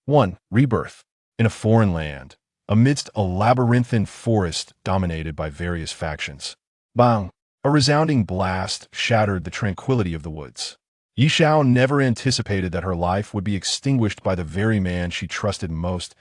1. Rebirth. In a foreign land, amidst a labyrinthine forest dominated by various factions. Bang! A resounding blast shattered the tranquility of the woods. Yi Xiao never anticipated that her life would be extinguished by the very man she trusted most.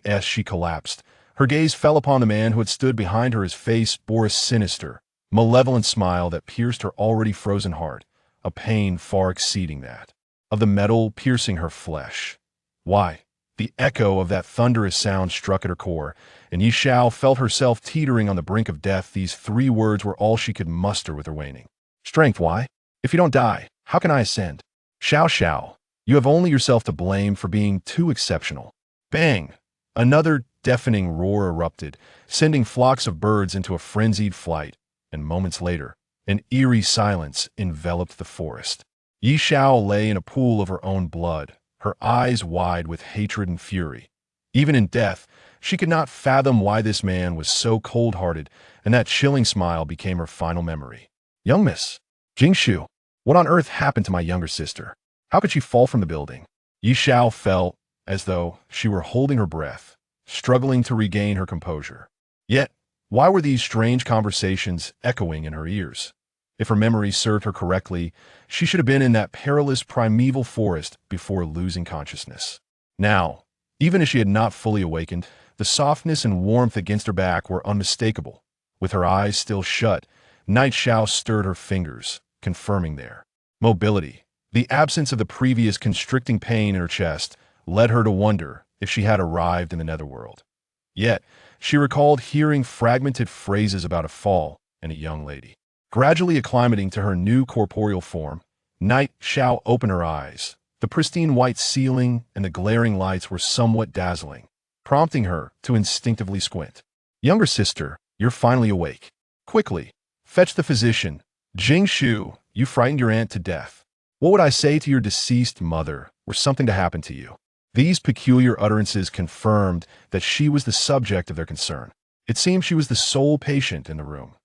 As she collapsed, her gaze fell upon the man who had stood behind her. His face bore a sinister, malevolent smile that pierced her already frozen heart, a pain far exceeding that of the metal piercing her flesh. Why? The echo of that thunderous sound struck at her core, and Yi Xiao felt herself teetering on the brink of death. These three words were all she could muster with her waning strength. Why? If you don't die, how can I ascend? Xiao Xiao, you have only yourself to blame for being too exceptional. Bang! Another deafening roar erupted, sending flocks of birds into a frenzied flight, and moments later, an eerie silence enveloped the forest. Yi Xiao lay in a pool of her own blood, her eyes wide with hatred and fury. Even in death, she could not fathom why this man was so cold-hearted, and that chilling smile became her final memory. Young Miss Jingshu, what on earth happened to my younger sister? How could she fall from the building? Yi Xiao felt as though she were holding her breath, struggling to regain her composure. Yet, why were these strange conversations echoing in her ears? If her memory served her correctly, she should have been in that perilous primeval forest before losing consciousness. Now, even as she had not fully awakened, the softness and warmth against her back were unmistakable. With her eyes still shut, Night Xiao stirred her fingers, confirming their mobility. The absence of the previous constricting pain in her chest led her to wonder if she had arrived in the netherworld. Yet, she recalled hearing fragmented phrases about a fall and a young lady. Gradually acclimating to her new corporeal form, Night Xiao opened her eyes. The pristine white ceiling and the glaring lights were somewhat dazzling, prompting her to instinctively squint. Younger sister, you're finally awake. Quickly, fetch the physician. Jingshu, you frightened your aunt to death. What would I say to your deceased mother were something to happen to you? These peculiar utterances confirmed that she was the subject of their concern. It seemed she was the sole patient in the room.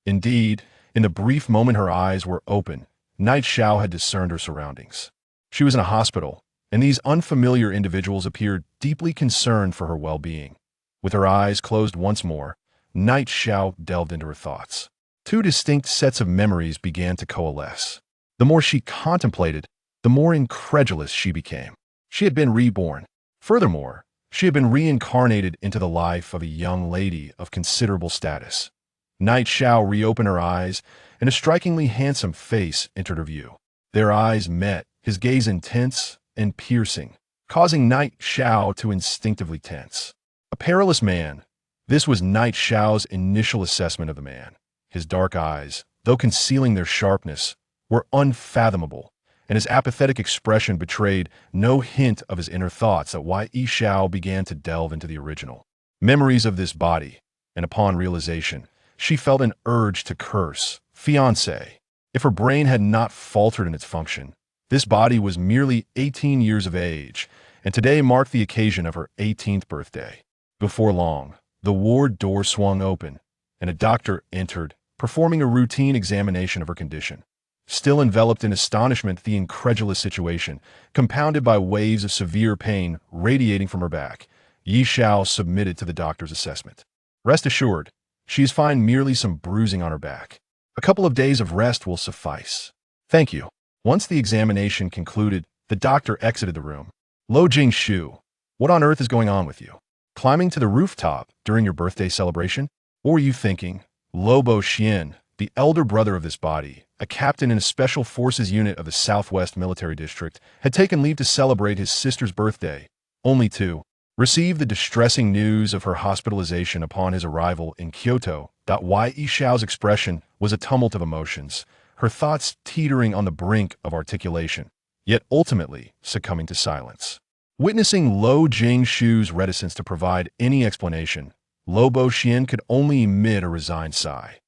Indeed, in the brief moment her eyes were open, Night Xiao had discerned her surroundings. She was in a hospital, and these unfamiliar individuals appeared deeply concerned for her well-being. With her eyes closed once more, Night Xiao delved into her thoughts. Two distinct sets of memories began to coalesce. The more she contemplated, the more incredulous she became. She had been reborn. Furthermore, she had been reincarnated into the life of a young lady of considerable status. Night Xiao reopened her eyes, and a strikingly handsome face entered her view. Their eyes met, his gaze intense and piercing, causing Night Xiao to instinctively tense. A perilous man. This was Night Xiao's initial assessment of the man. His dark eyes, though concealing their sharpness, were unfathomable, and his apathetic expression betrayed no hint of his inner thoughts. That why Yi Xiao began to delve into the original memories of this body, and upon realization, she felt an urge to curse. Fiancé. If her brain had not faltered in its function, this body was merely 18 years of age, and today marked the occasion of her 18th birthday. Before long, the ward door swung open, and a doctor entered, performing a routine examination of her condition. Still enveloped in astonishment at the incredulous situation, compounded by waves of severe pain radiating from her back, Yi Xiao submitted to the doctor's assessment. Rest assured, she is fine, merely some bruising on her back. A couple of days of rest will suffice. Thank you. Once the examination concluded, the doctor exited the room. Lo Jingshu, what on earth is going on with you? Climbing to the rooftop during your birthday celebration? Or were you thinking? Lobo Xian, the elder brother of this body, a captain in a special forces unit of the Southwest Military District, had taken leave to celebrate his sister's birthday, only to receive the distressing news of her hospitalization upon his arrival in Kyoto. Yi Xiao's expression was a tumult of emotions, her thoughts teetering on the brink of articulation, yet ultimately succumbing to silence. Witnessing Lo Jingshu's reticence to provide any explanation, Lobo Xian could only emit a resigned sigh.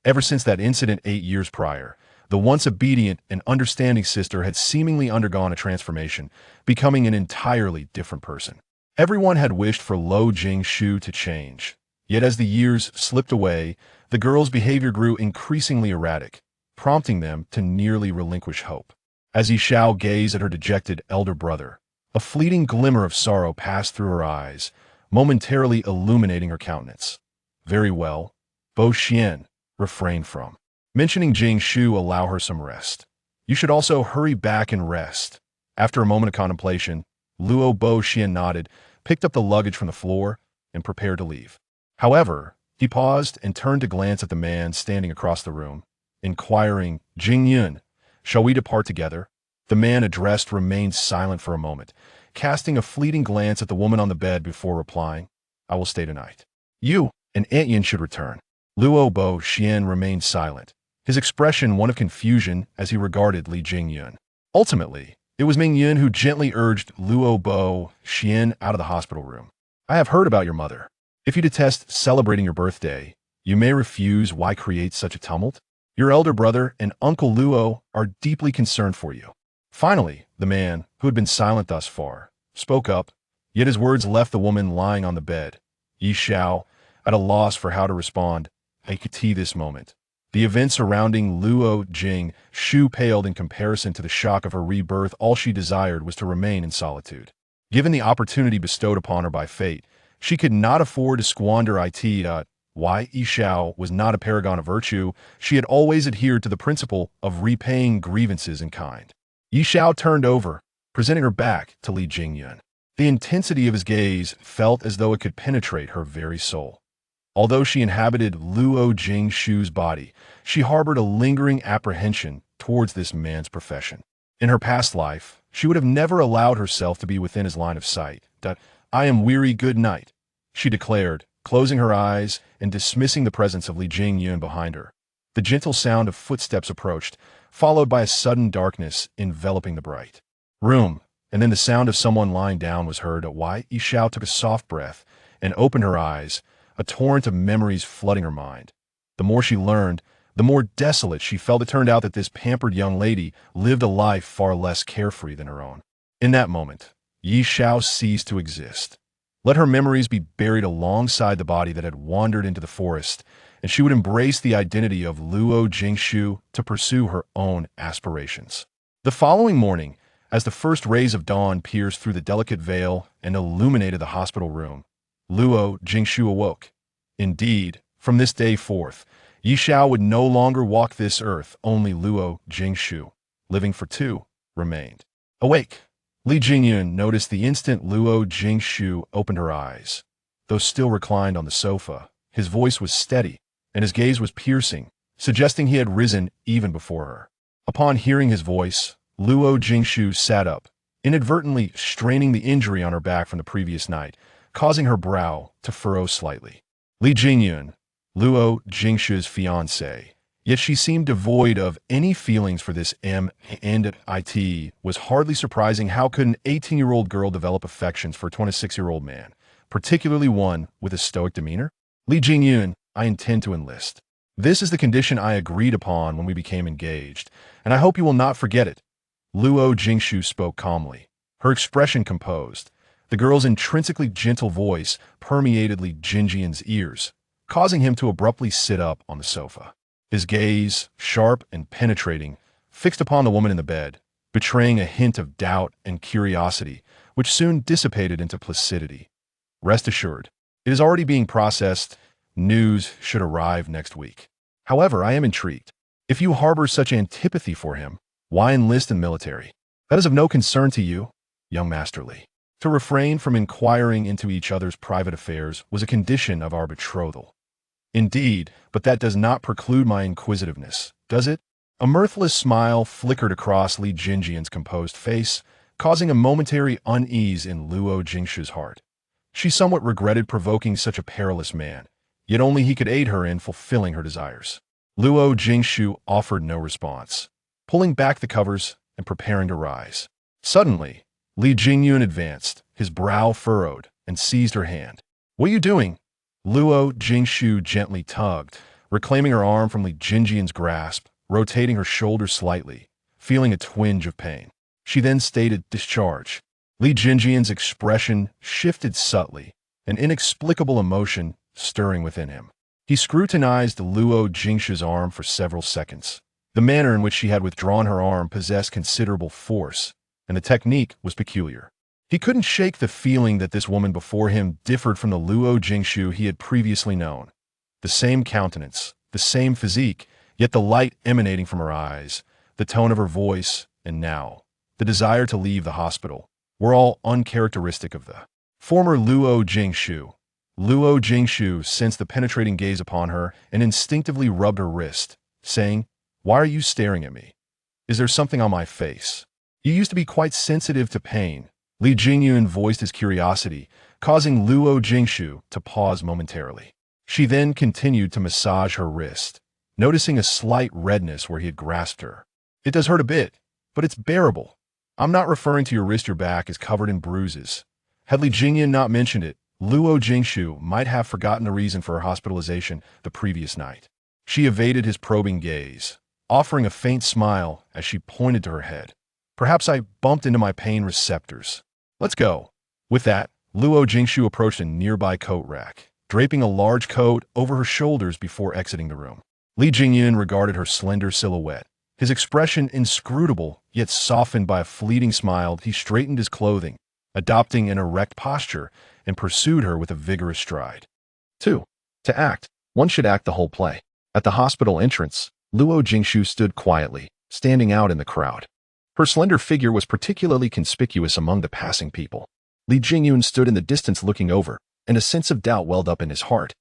Ever since that incident 8 years prior, the once obedient and understanding sister had seemingly undergone a transformation, becoming an entirely different person. Everyone had wished for Lo Jingshu to change. Yet as the years slipped away, the girl's behavior grew increasingly erratic, prompting them to nearly relinquish hope. As Yi Xiao gazed at her dejected elder brother, A fleeting glimmer of sorrow passed through her eyes, momentarily illuminating her countenance. Very well, Bo Xian, refrain from mentioning Jing Shu. Allow her some rest. You should also hurry back and rest. After a moment of contemplation, Luo Bo Xian nodded, picked up the luggage from the floor, and prepared to leave. However, he paused and turned to glance at the man standing across the room, inquiring, Jing Yun, shall we depart together? The man addressed remained silent for a moment, casting a fleeting glance at the woman on the bed before replying, I will stay tonight. You and Aunt Yin should return. Luo Bo Xian remained silent, his expression one of confusion as he regarded Li Jingyun. Ultimately, it was Ming Yun who gently urged Luo Bo Xian out of the hospital room. I have heard about your mother. If you detest celebrating your birthday, you may refuse. Why create such a tumult? Your elder brother and Uncle Luo are deeply concerned for you. Finally, the man, who had been silent thus far, spoke up, yet his words left the woman lying on the bed. Yi Xiao, at a loss for how to respond, I could see this moment. The events surrounding Luo Jing Shu paled in comparison to the shock of her rebirth. All she desired was to remain in solitude. Given the opportunity bestowed upon her by fate, she could not afford to squander it. Why Yi Xiao was not a paragon of virtue, she had always adhered to the principle of repaying grievances in kind. Yi Xiao turned over, presenting her back to Li Jingyun. The intensity of his gaze felt as though it could penetrate her very soul. Although she inhabited Luo Jing Shu's body, she harbored a lingering apprehension towards this man's profession. In her past life, she would have never allowed herself to be within his line of sight. I am weary, good night, she declared, closing her eyes and dismissing the presence of Li Jingyun behind her. The gentle sound of footsteps approached, followed by a sudden darkness enveloping the bright room, and then the sound of someone lying down was heard. Yi Xiao took a soft breath and opened her eyes, a torrent of memories flooding her mind. The more she learned, the more desolate she felt. It turned out that this pampered young lady lived a life far less carefree than her own. In that moment, Yi Xiao ceased to exist. Let her memories be buried alongside the body that had wandered into the forest, and she would embrace the identity of Luo Jingshu to pursue her own aspirations. The following morning, as the first rays of dawn pierced through the delicate veil and illuminated the hospital room, Luo Jingshu awoke. Indeed, from this day forth, Yi Xiao would no longer walk this earth. Only Luo Jingshu, living for two, remained. Awake! Li Jingyun noticed the instant Luo Jingshu opened her eyes. Though still reclined on the sofa, his voice was steady, and his gaze was piercing, suggesting he had risen even before her. Upon hearing his voice, Luo Jingshu sat up, inadvertently straining the injury on her back from the previous night, causing her brow to furrow slightly. Li Jingyun, Luo Jingshu's fiancée, yet she seemed devoid of any feelings for this it was hardly surprising. How could an 18-year-old girl develop affections for a 26-year-old man, particularly one with a stoic demeanor? Li Jingyun, I intend to enlist. This is the condition I agreed upon when we became engaged, and I hope you will not forget it. Luo Jingshu spoke calmly, her expression composed. The girl's intrinsically gentle voice permeated Li Jingyun's ears, causing him to abruptly sit up on the sofa. His gaze, sharp and penetrating, fixed upon the woman in the bed, betraying a hint of doubt and curiosity, which soon dissipated into placidity. Rest assured, it is already being processed. News should arrive next week. However, I am intrigued. If you harbor such antipathy for him, why enlist in the military? That is of no concern to you, young Master Li. To refrain from inquiring into each other's private affairs was a condition of our betrothal. Indeed, but that does not preclude my inquisitiveness, does it? A mirthless smile flickered across Li Jingyun's composed face, causing a momentary unease in Luo Jingshu's heart. She somewhat regretted provoking such a perilous man, yet only he could aid her in fulfilling her desires. Luo Jingshu offered no response, pulling back the covers and preparing to rise. Suddenly, Li Jingyun advanced, his brow furrowed, and seized her hand. What are you doing? Luo Jingshu gently tugged, reclaiming her arm from Li Jingyun's grasp, rotating her shoulders slightly, feeling a twinge of pain. She then stated discharge. Li Jingyun's expression shifted subtly, an inexplicable emotion stirring within him. He scrutinized Luo Jingshu's arm for several seconds. The manner in which she had withdrawn her arm possessed considerable force, and the technique was peculiar. He couldn't shake the feeling that this woman before him differed from the Luo Jingshu he had previously known. The same countenance, the same physique, yet the light emanating from her eyes, the tone of her voice, and now, the desire to leave the hospital, were all uncharacteristic of the former Luo Jingshu. Luo Jingshu sensed the penetrating gaze upon her and instinctively rubbed her wrist, saying, "Why are you staring at me? Is there something on my face? You used to be quite sensitive to pain." Li Jingyun voiced his curiosity, causing Luo Jingshu to pause momentarily. She then continued to massage her wrist, noticing a slight redness where he had grasped her. "It does hurt a bit, but it's bearable. I'm not referring to your wrist. Your back is covered in bruises." Had Li Jingyun not mentioned it, Luo Jingshu might have forgotten the reason for her hospitalization the previous night. She evaded his probing gaze, offering a faint smile as she pointed to her head. "Perhaps I bumped into my pain receptors. Let's go." With that, Luo Jingshu approached a nearby coat rack, draping a large coat over her shoulders before exiting the room. Li Jingyun regarded her slender silhouette. His expression inscrutable, yet softened by a fleeting smile. He straightened his clothing, adopting an erect posture, and pursued her with a vigorous stride. 2. To act, one should act the whole play. At the hospital entrance, Luo Jingshu stood quietly, standing out in the crowd. Her slender figure was particularly conspicuous among the passing people. Li Jingyun stood in the distance looking over, and a sense of doubt welled up in his heart.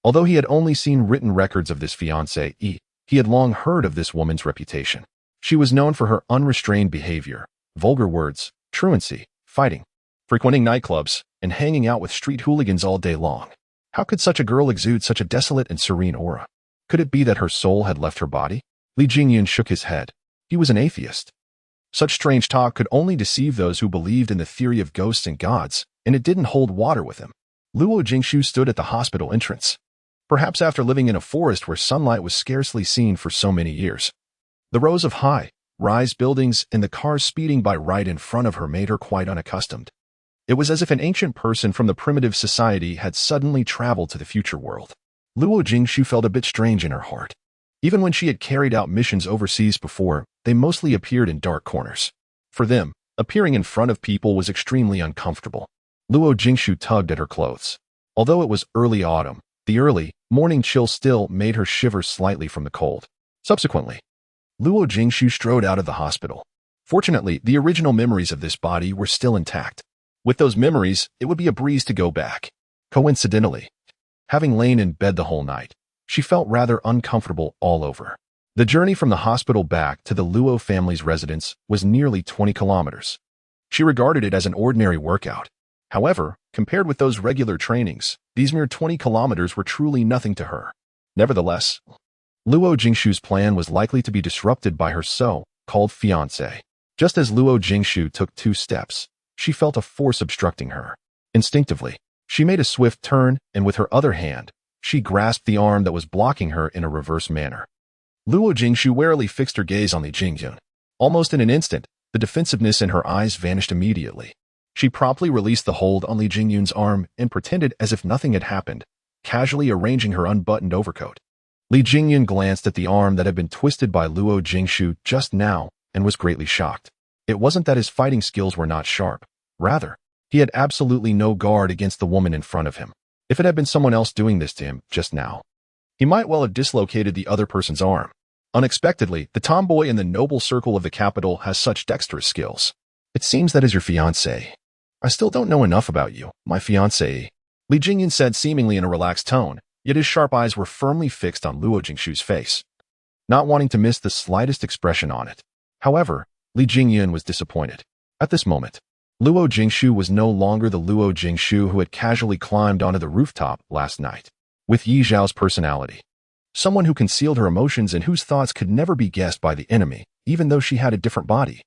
Although he had only seen written records of this fiancée, he had long heard of this woman's reputation. She was known for her unrestrained behavior, vulgar words, truancy, fighting, frequenting nightclubs, and hanging out with street hooligans all day long. How could such a girl exude such a desolate and serene aura? Could it be that her soul had left her body? Li Jingyun shook his head. He was an atheist. Such strange talk could only deceive those who believed in the theory of ghosts and gods, and it didn't hold water with him. Luo Jingshu stood at the hospital entrance, perhaps after living in a forest where sunlight was scarcely seen for so many years. The rows of high-rise buildings and the cars speeding by right in front of her made her quite unaccustomed. It was as if an ancient person from the primitive society had suddenly traveled to the future world. Luo Jingshu felt a bit strange in her heart. Even when she had carried out missions overseas before, they mostly appeared in dark corners. For them, appearing in front of people was extremely uncomfortable. Luo Jingshu tugged at her clothes. Although it was early autumn, the early morning chill still made her shiver slightly from the cold. Subsequently, Luo Jingshu strode out of the hospital. Fortunately, the original memories of this body were still intact. With those memories, it would be a breeze to go back. Coincidentally, having lain in bed the whole night, she felt rather uncomfortable all over. The journey from the hospital back to the Luo family's residence was nearly 20 kilometers. She regarded it as an ordinary workout. However, compared with those regular trainings, these mere 20 kilometers were truly nothing to her. Nevertheless, Luo Jingshu's plan was likely to be disrupted by her so-called fiancé. Just as Luo Jingshu took 2 steps, she felt a force obstructing her. Instinctively, she made a swift turn, and with her other hand, she grasped the arm that was blocking her in a reverse manner. Luo Jingshu warily fixed her gaze on Li Jingyun. Almost in an instant, the defensiveness in her eyes vanished immediately. She promptly released the hold on Li Jingyun's arm and pretended as if nothing had happened, casually arranging her unbuttoned overcoat. Li Jingyun glanced at the arm that had been twisted by Luo Jingshu just now and was greatly shocked. It wasn't that his fighting skills were not sharp. Rather, he had absolutely no guard against the woman in front of him. If it had been someone else doing this to him just now, he might well have dislocated the other person's arm. Unexpectedly, the tomboy in the noble circle of the capital has such dexterous skills. "It seems that is your fiancé. I still don't know enough about you, my fiancé," Li Jingyun said seemingly in a relaxed tone, yet his sharp eyes were firmly fixed on Luo Jingshu's face, not wanting to miss the slightest expression on it. However, Li Jingyun was disappointed. At this moment, Luo Jingshu was no longer the Luo Jingshu who had casually climbed onto the rooftop last night. With Yi Zhao's personality, someone who concealed her emotions and whose thoughts could never be guessed by the enemy, even though she had a different body.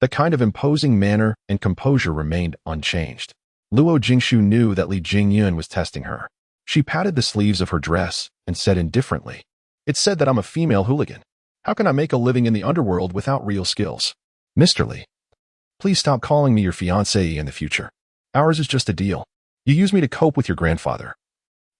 The kind of imposing manner and composure remained unchanged. Luo Jingshu knew that Li Jingyun was testing her. She patted the sleeves of her dress and said indifferently, "It's said that I'm a female hooligan. How can I make a living in the underworld without real skills? Mr. Li, please stop calling me your fiancé in the future. Ours is just a deal. You use me to cope with your grandfather,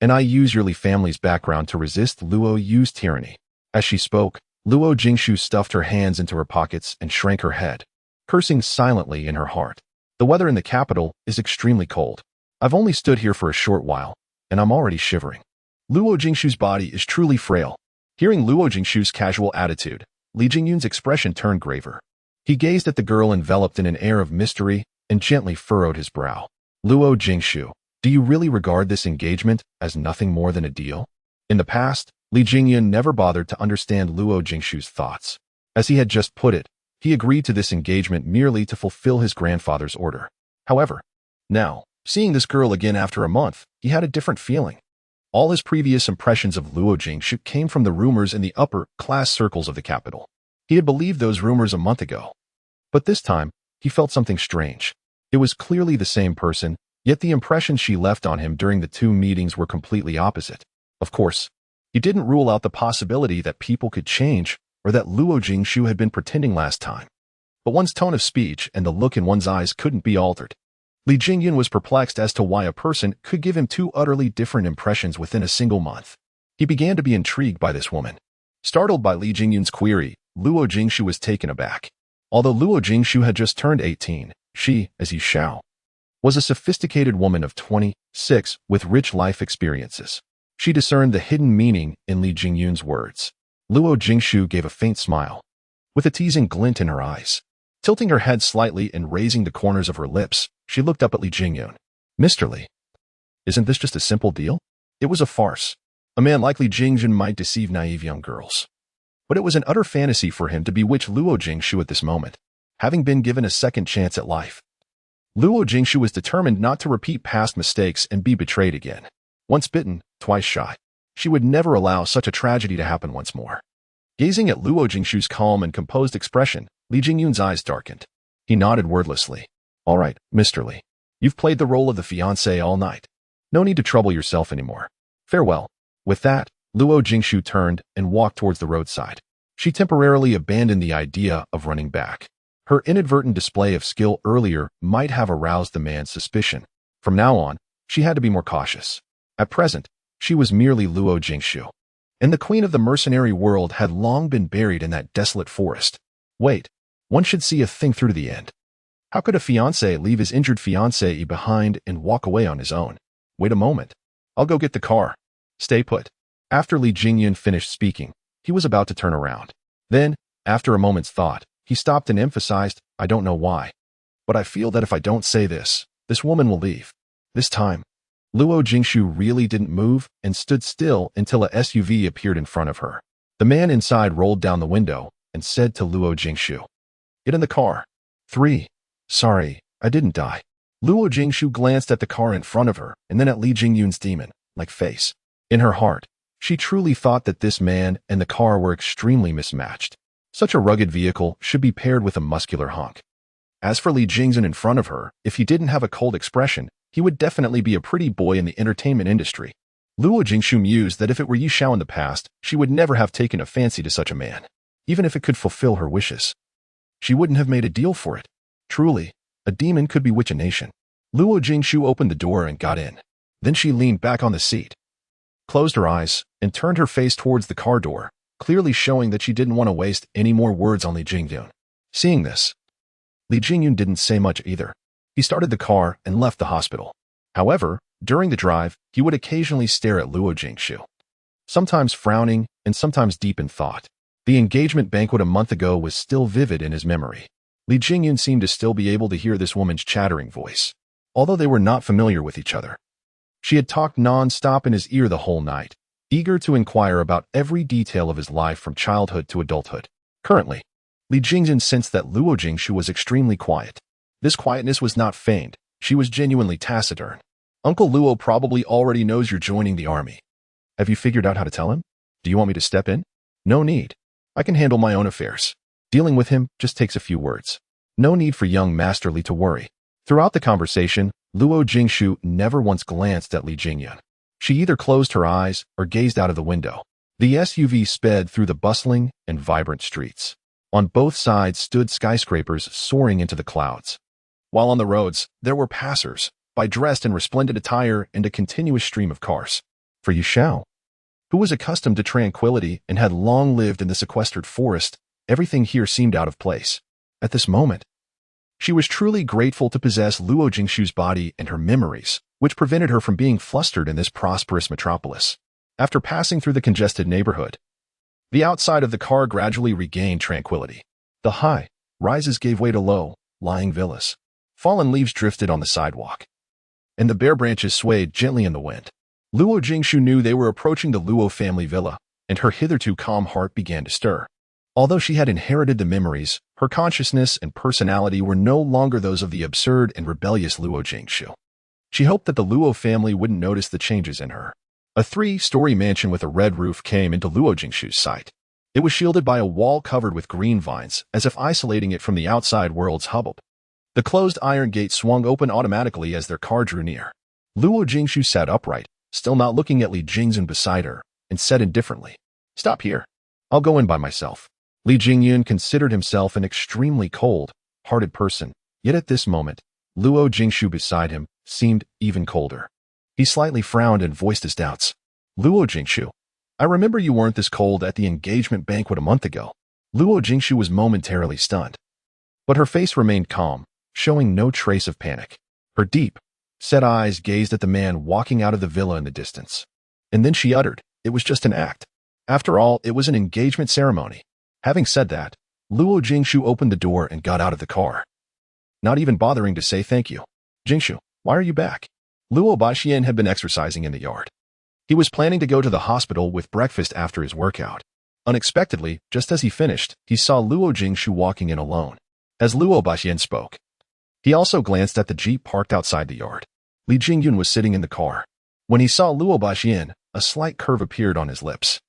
and I use your Li family's background to resist Luo Yu's tyranny." As she spoke, Luo Jingshu stuffed her hands into her pockets and shrank her head, cursing silently in her heart. The weather in the capital is extremely cold. I've only stood here for a short while, and I'm already shivering. Luo Jingshu's body is truly frail. Hearing Luo Jingshu's casual attitude, Li Jingyun's expression turned graver. He gazed at the girl enveloped in an air of mystery and gently furrowed his brow. Luo Jingshu, do you really regard this engagement as nothing more than a deal? In the past, Li Jingyun never bothered to understand Luo Jingshu's thoughts. As he had just put it, he agreed to this engagement merely to fulfill his grandfather's order. However, now, seeing this girl again after a month, he had a different feeling. All his previous impressions of Luo Jingshu came from the rumors in the upper-class circles of the capital. He had believed those rumors a month ago. But this time, he felt something strange. It was clearly the same person, yet the impressions she left on him during the two meetings were completely opposite. Of course, he didn't rule out the possibility that people could change or that Luo Jingshu had been pretending last time. But one's tone of speech and the look in one's eyes couldn't be altered. Li Jingyun was perplexed as to why a person could give him two utterly different impressions within a single month. He began to be intrigued by this woman. Startled by Li Jingyun's query, Luo Jingshu was taken aback. Although Luo Jingshu had just turned 18, she, as Yi Xiao, was a sophisticated woman of 26 with rich life experiences. She discerned the hidden meaning in Li Jingyun's words. Luo Jingshu gave a faint smile, with a teasing glint in her eyes. Tilting her head slightly and raising the corners of her lips, she looked up at Li Jingyun. Mr. Li, isn't this just a simple deal? It was a farce. A man like Li Jingyun might deceive naive young girls. But it was an utter fantasy for him to bewitch Luo Jingshu at this moment, having been given a second chance at life. Luo Jingshu was determined not to repeat past mistakes and be betrayed again. Once bitten, twice shy. She would never allow such a tragedy to happen once more. Gazing at Luo Jingshu's calm and composed expression, Li Jingyun's eyes darkened. He nodded wordlessly. All right, Mr. Li. You've played the role of the fiancé all night. No need to trouble yourself anymore. Farewell. With that, Luo Jingshu turned and walked towards the roadside. She temporarily abandoned the idea of running back. Her inadvertent display of skill earlier might have aroused the man's suspicion. From now on, she had to be more cautious. At present, she was merely Luo Jingshu, and the queen of the mercenary world had long been buried in that desolate forest. Wait, one should see a thing through to the end. How could a fiancé leave his injured fiancée behind and walk away on his own? Wait a moment. I'll go get the car. Stay put. After Li Jingyun finished speaking, he was about to turn around. Then, after a moment's thought, he stopped and emphasized, I don't know why, but I feel that if I don't say this woman will leave. This time, Luo Jingshu really didn't move and stood still until a SUV appeared in front of her. The man inside rolled down the window and said to Luo Jingshu, Get in the car. 3. Sorry, I didn't die. Luo Jingshu glanced at the car in front of her and then at Li Jingyun's demon-like face. In her heart, she truly thought that this man and the car were extremely mismatched. Such a rugged vehicle should be paired with a muscular hunk. As for Li Jingyun in front of her, if he didn't have a cold expression, he would definitely be a pretty boy in the entertainment industry. Luo Jingshu mused that if it were Yi Xiao in the past, she would never have taken a fancy to such a man. Even if it could fulfill her wishes, she wouldn't have made a deal for it. Truly, a demon could bewitch a nation. Luo Jingshu opened the door and got in. Then she leaned back on the seat, closed her eyes, and turned her face towards the car door, clearly showing that she didn't want to waste any more words on Li Jingyun. Seeing this, Li Jingyun didn't say much either. He started the car and left the hospital. However, during the drive, he would occasionally stare at Luo Jingshu, sometimes frowning and sometimes deep in thought. The engagement banquet a month ago was still vivid in his memory. Li Jingyun seemed to still be able to hear this woman's chattering voice, although they were not familiar with each other. She had talked non-stop in his ear the whole night, eager to inquire about every detail of his life from childhood to adulthood. Currently, Li Jingyun sensed that Luo Jingshu was extremely quiet. This quietness was not feigned. She was genuinely taciturn. Uncle Luo probably already knows you're joining the army. Have you figured out how to tell him? Do you want me to step in? No need. I can handle my own affairs. Dealing with him just takes a few words. No need for young Master Li to worry. Throughout the conversation, Luo Jingshu never once glanced at Li Jingyun. She either closed her eyes or gazed out of the window. The SUV sped through the bustling and vibrant streets. On both sides stood skyscrapers soaring into the clouds, while on the roads there were passers-by dressed in resplendent attire and a continuous stream of cars. For Yi Xiao, who was accustomed to tranquility and had long lived in the sequestered forest, everything here seemed out of place. At this moment, She was truly grateful to possess Luo Jingshu's body and her memories, which prevented her from being flustered in this prosperous metropolis. After passing through the congested neighborhood, the outside of the car gradually regained tranquility. The high rises gave way to low, lying villas. Fallen leaves drifted on the sidewalk, and the bare branches swayed gently in the wind. Luo Jingshu knew they were approaching the Luo family villa, and her hitherto calm heart began to stir. Although she had inherited the memories, her consciousness and personality were no longer those of the absurd and rebellious Luo Jingshu. She hoped that the Luo family wouldn't notice the changes in her. A 3-story mansion with a red roof came into Luo Jingshu's sight. It was shielded by a wall covered with green vines, as if isolating it from the outside world's hubbub. The closed iron gate swung open automatically as their car drew near. Luo Jingshu sat upright, still not looking at Li Jingyun beside her, and said indifferently, "Stop here. I'll go in by myself." Li Jingyun considered himself an extremely cold-hearted person, yet at this moment, Luo Jingshu beside him seemed even colder. He slightly frowned and voiced his doubts. "Luo Jingshu, I remember you weren't this cold at the engagement banquet a month ago." Luo Jingshu was momentarily stunned, but her face remained calm, showing no trace of panic. Her deep, set eyes gazed at the man walking out of the villa in the distance. And then she uttered, "It was just an act. After all, it was an engagement ceremony." Having said that, Luo Jingshu opened the door and got out of the car, not even bothering to say thank you. "Jingshu, why are you back?" Luo Baixian had been exercising in the yard. He was planning to go to the hospital with breakfast after his workout. Unexpectedly, just as he finished, he saw Luo Jingshu walking in alone. As Luo Baixian spoke, he also glanced at the jeep parked outside the yard. Li Jingyun was sitting in the car. When he saw Luo Baixian, a slight curve appeared on his lips.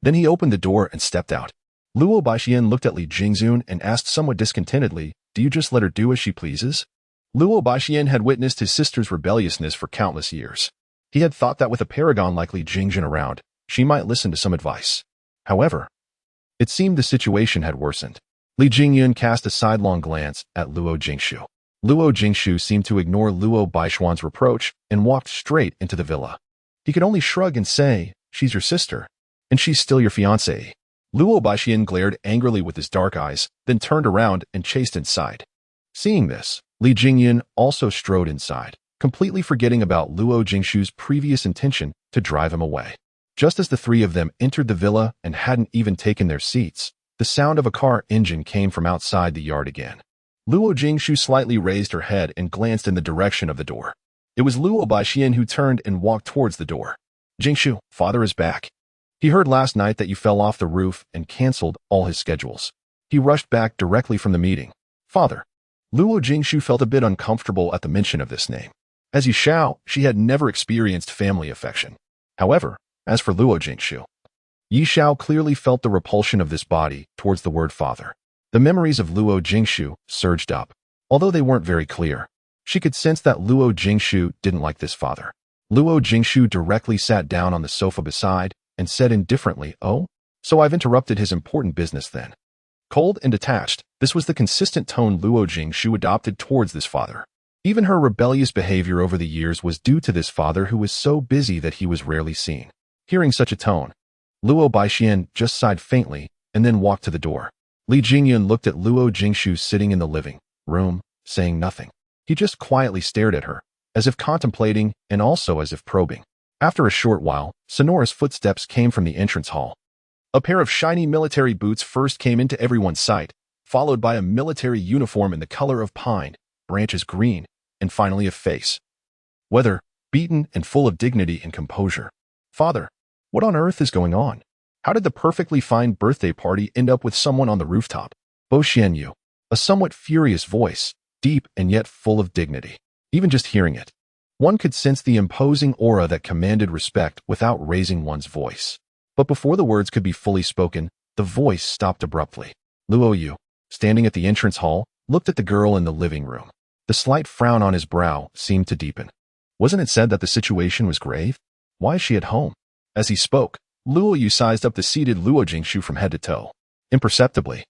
Then he opened the door and stepped out. Luo Baixian looked at Li Jingyun and asked somewhat discontentedly, "Do you just let her do as she pleases?" Luo Baixian had witnessed his sister's rebelliousness for countless years. He had thought that with a paragon like Li Jingyun around, she might listen to some advice. However, it seemed the situation had worsened. Li Jingyun cast a sidelong glance at Luo Jingshu. Luo Jingshu seemed to ignore Luo Baixian's reproach and walked straight into the villa. He could only shrug and say, "She's your sister, and she's still your fiancée." Luo Baixian glared angrily with his dark eyes, then turned around and chased inside. Seeing this, Li Jingyun also strode inside, completely forgetting about Luo Jingshu's previous intention to drive him away. Just as the three of them entered the villa and hadn't even taken their seats, the sound of a car engine came from outside the yard again. Luo Jingshu slightly raised her head and glanced in the direction of the door. It was Luo Baixian who turned and walked towards the door. "Jingshu, father is back. He heard last night that you fell off the roof and canceled all his schedules. He rushed back directly from the meeting." "Father." Luo Jingshu felt a bit uncomfortable at the mention of this name. As Yishao, she had never experienced family affection. However, as for Luo Jingshu, Yishao clearly felt the repulsion of this body towards the word father. The memories of Luo Jingshu surged up. Although they weren't very clear, she could sense that Luo Jingshu didn't like this father. Luo Jingshu directly sat down on the sofa beside and said indifferently, "Oh, so I've interrupted his important business then." Cold and detached, this was the consistent tone Luo Jingshu adopted towards this father. Even her rebellious behavior over the years was due to this father who was so busy that he was rarely seen. Hearing such a tone, Luo Baixian just sighed faintly and then walked to the door. Li Jingyun looked at Luo Jingshu sitting in the living room, saying nothing. He just quietly stared at her, as if contemplating and also as if probing. After a short while, sonorous footsteps came from the entrance hall. A pair of shiny military boots first came into everyone's sight, followed by a military uniform in the color of pine, branches green, and finally a face, weather beaten and full of dignity and composure. "Father, what on earth is going on? How did the perfectly fine birthday party end up with someone on the rooftop?" Bo Xianyu, a somewhat furious voice, deep and yet full of dignity. Even just hearing it, one could sense the imposing aura that commanded respect without raising one's voice. But before the words could be fully spoken, the voice stopped abruptly. Luo Yu, standing at the entrance hall, looked at the girl in the living room. The slight frown on his brow seemed to deepen. Wasn't it said that the situation was grave? Why is she at home? As he spoke, Luo Yu sized up the seated Luo Jingshu from head to toe. Imperceptibly,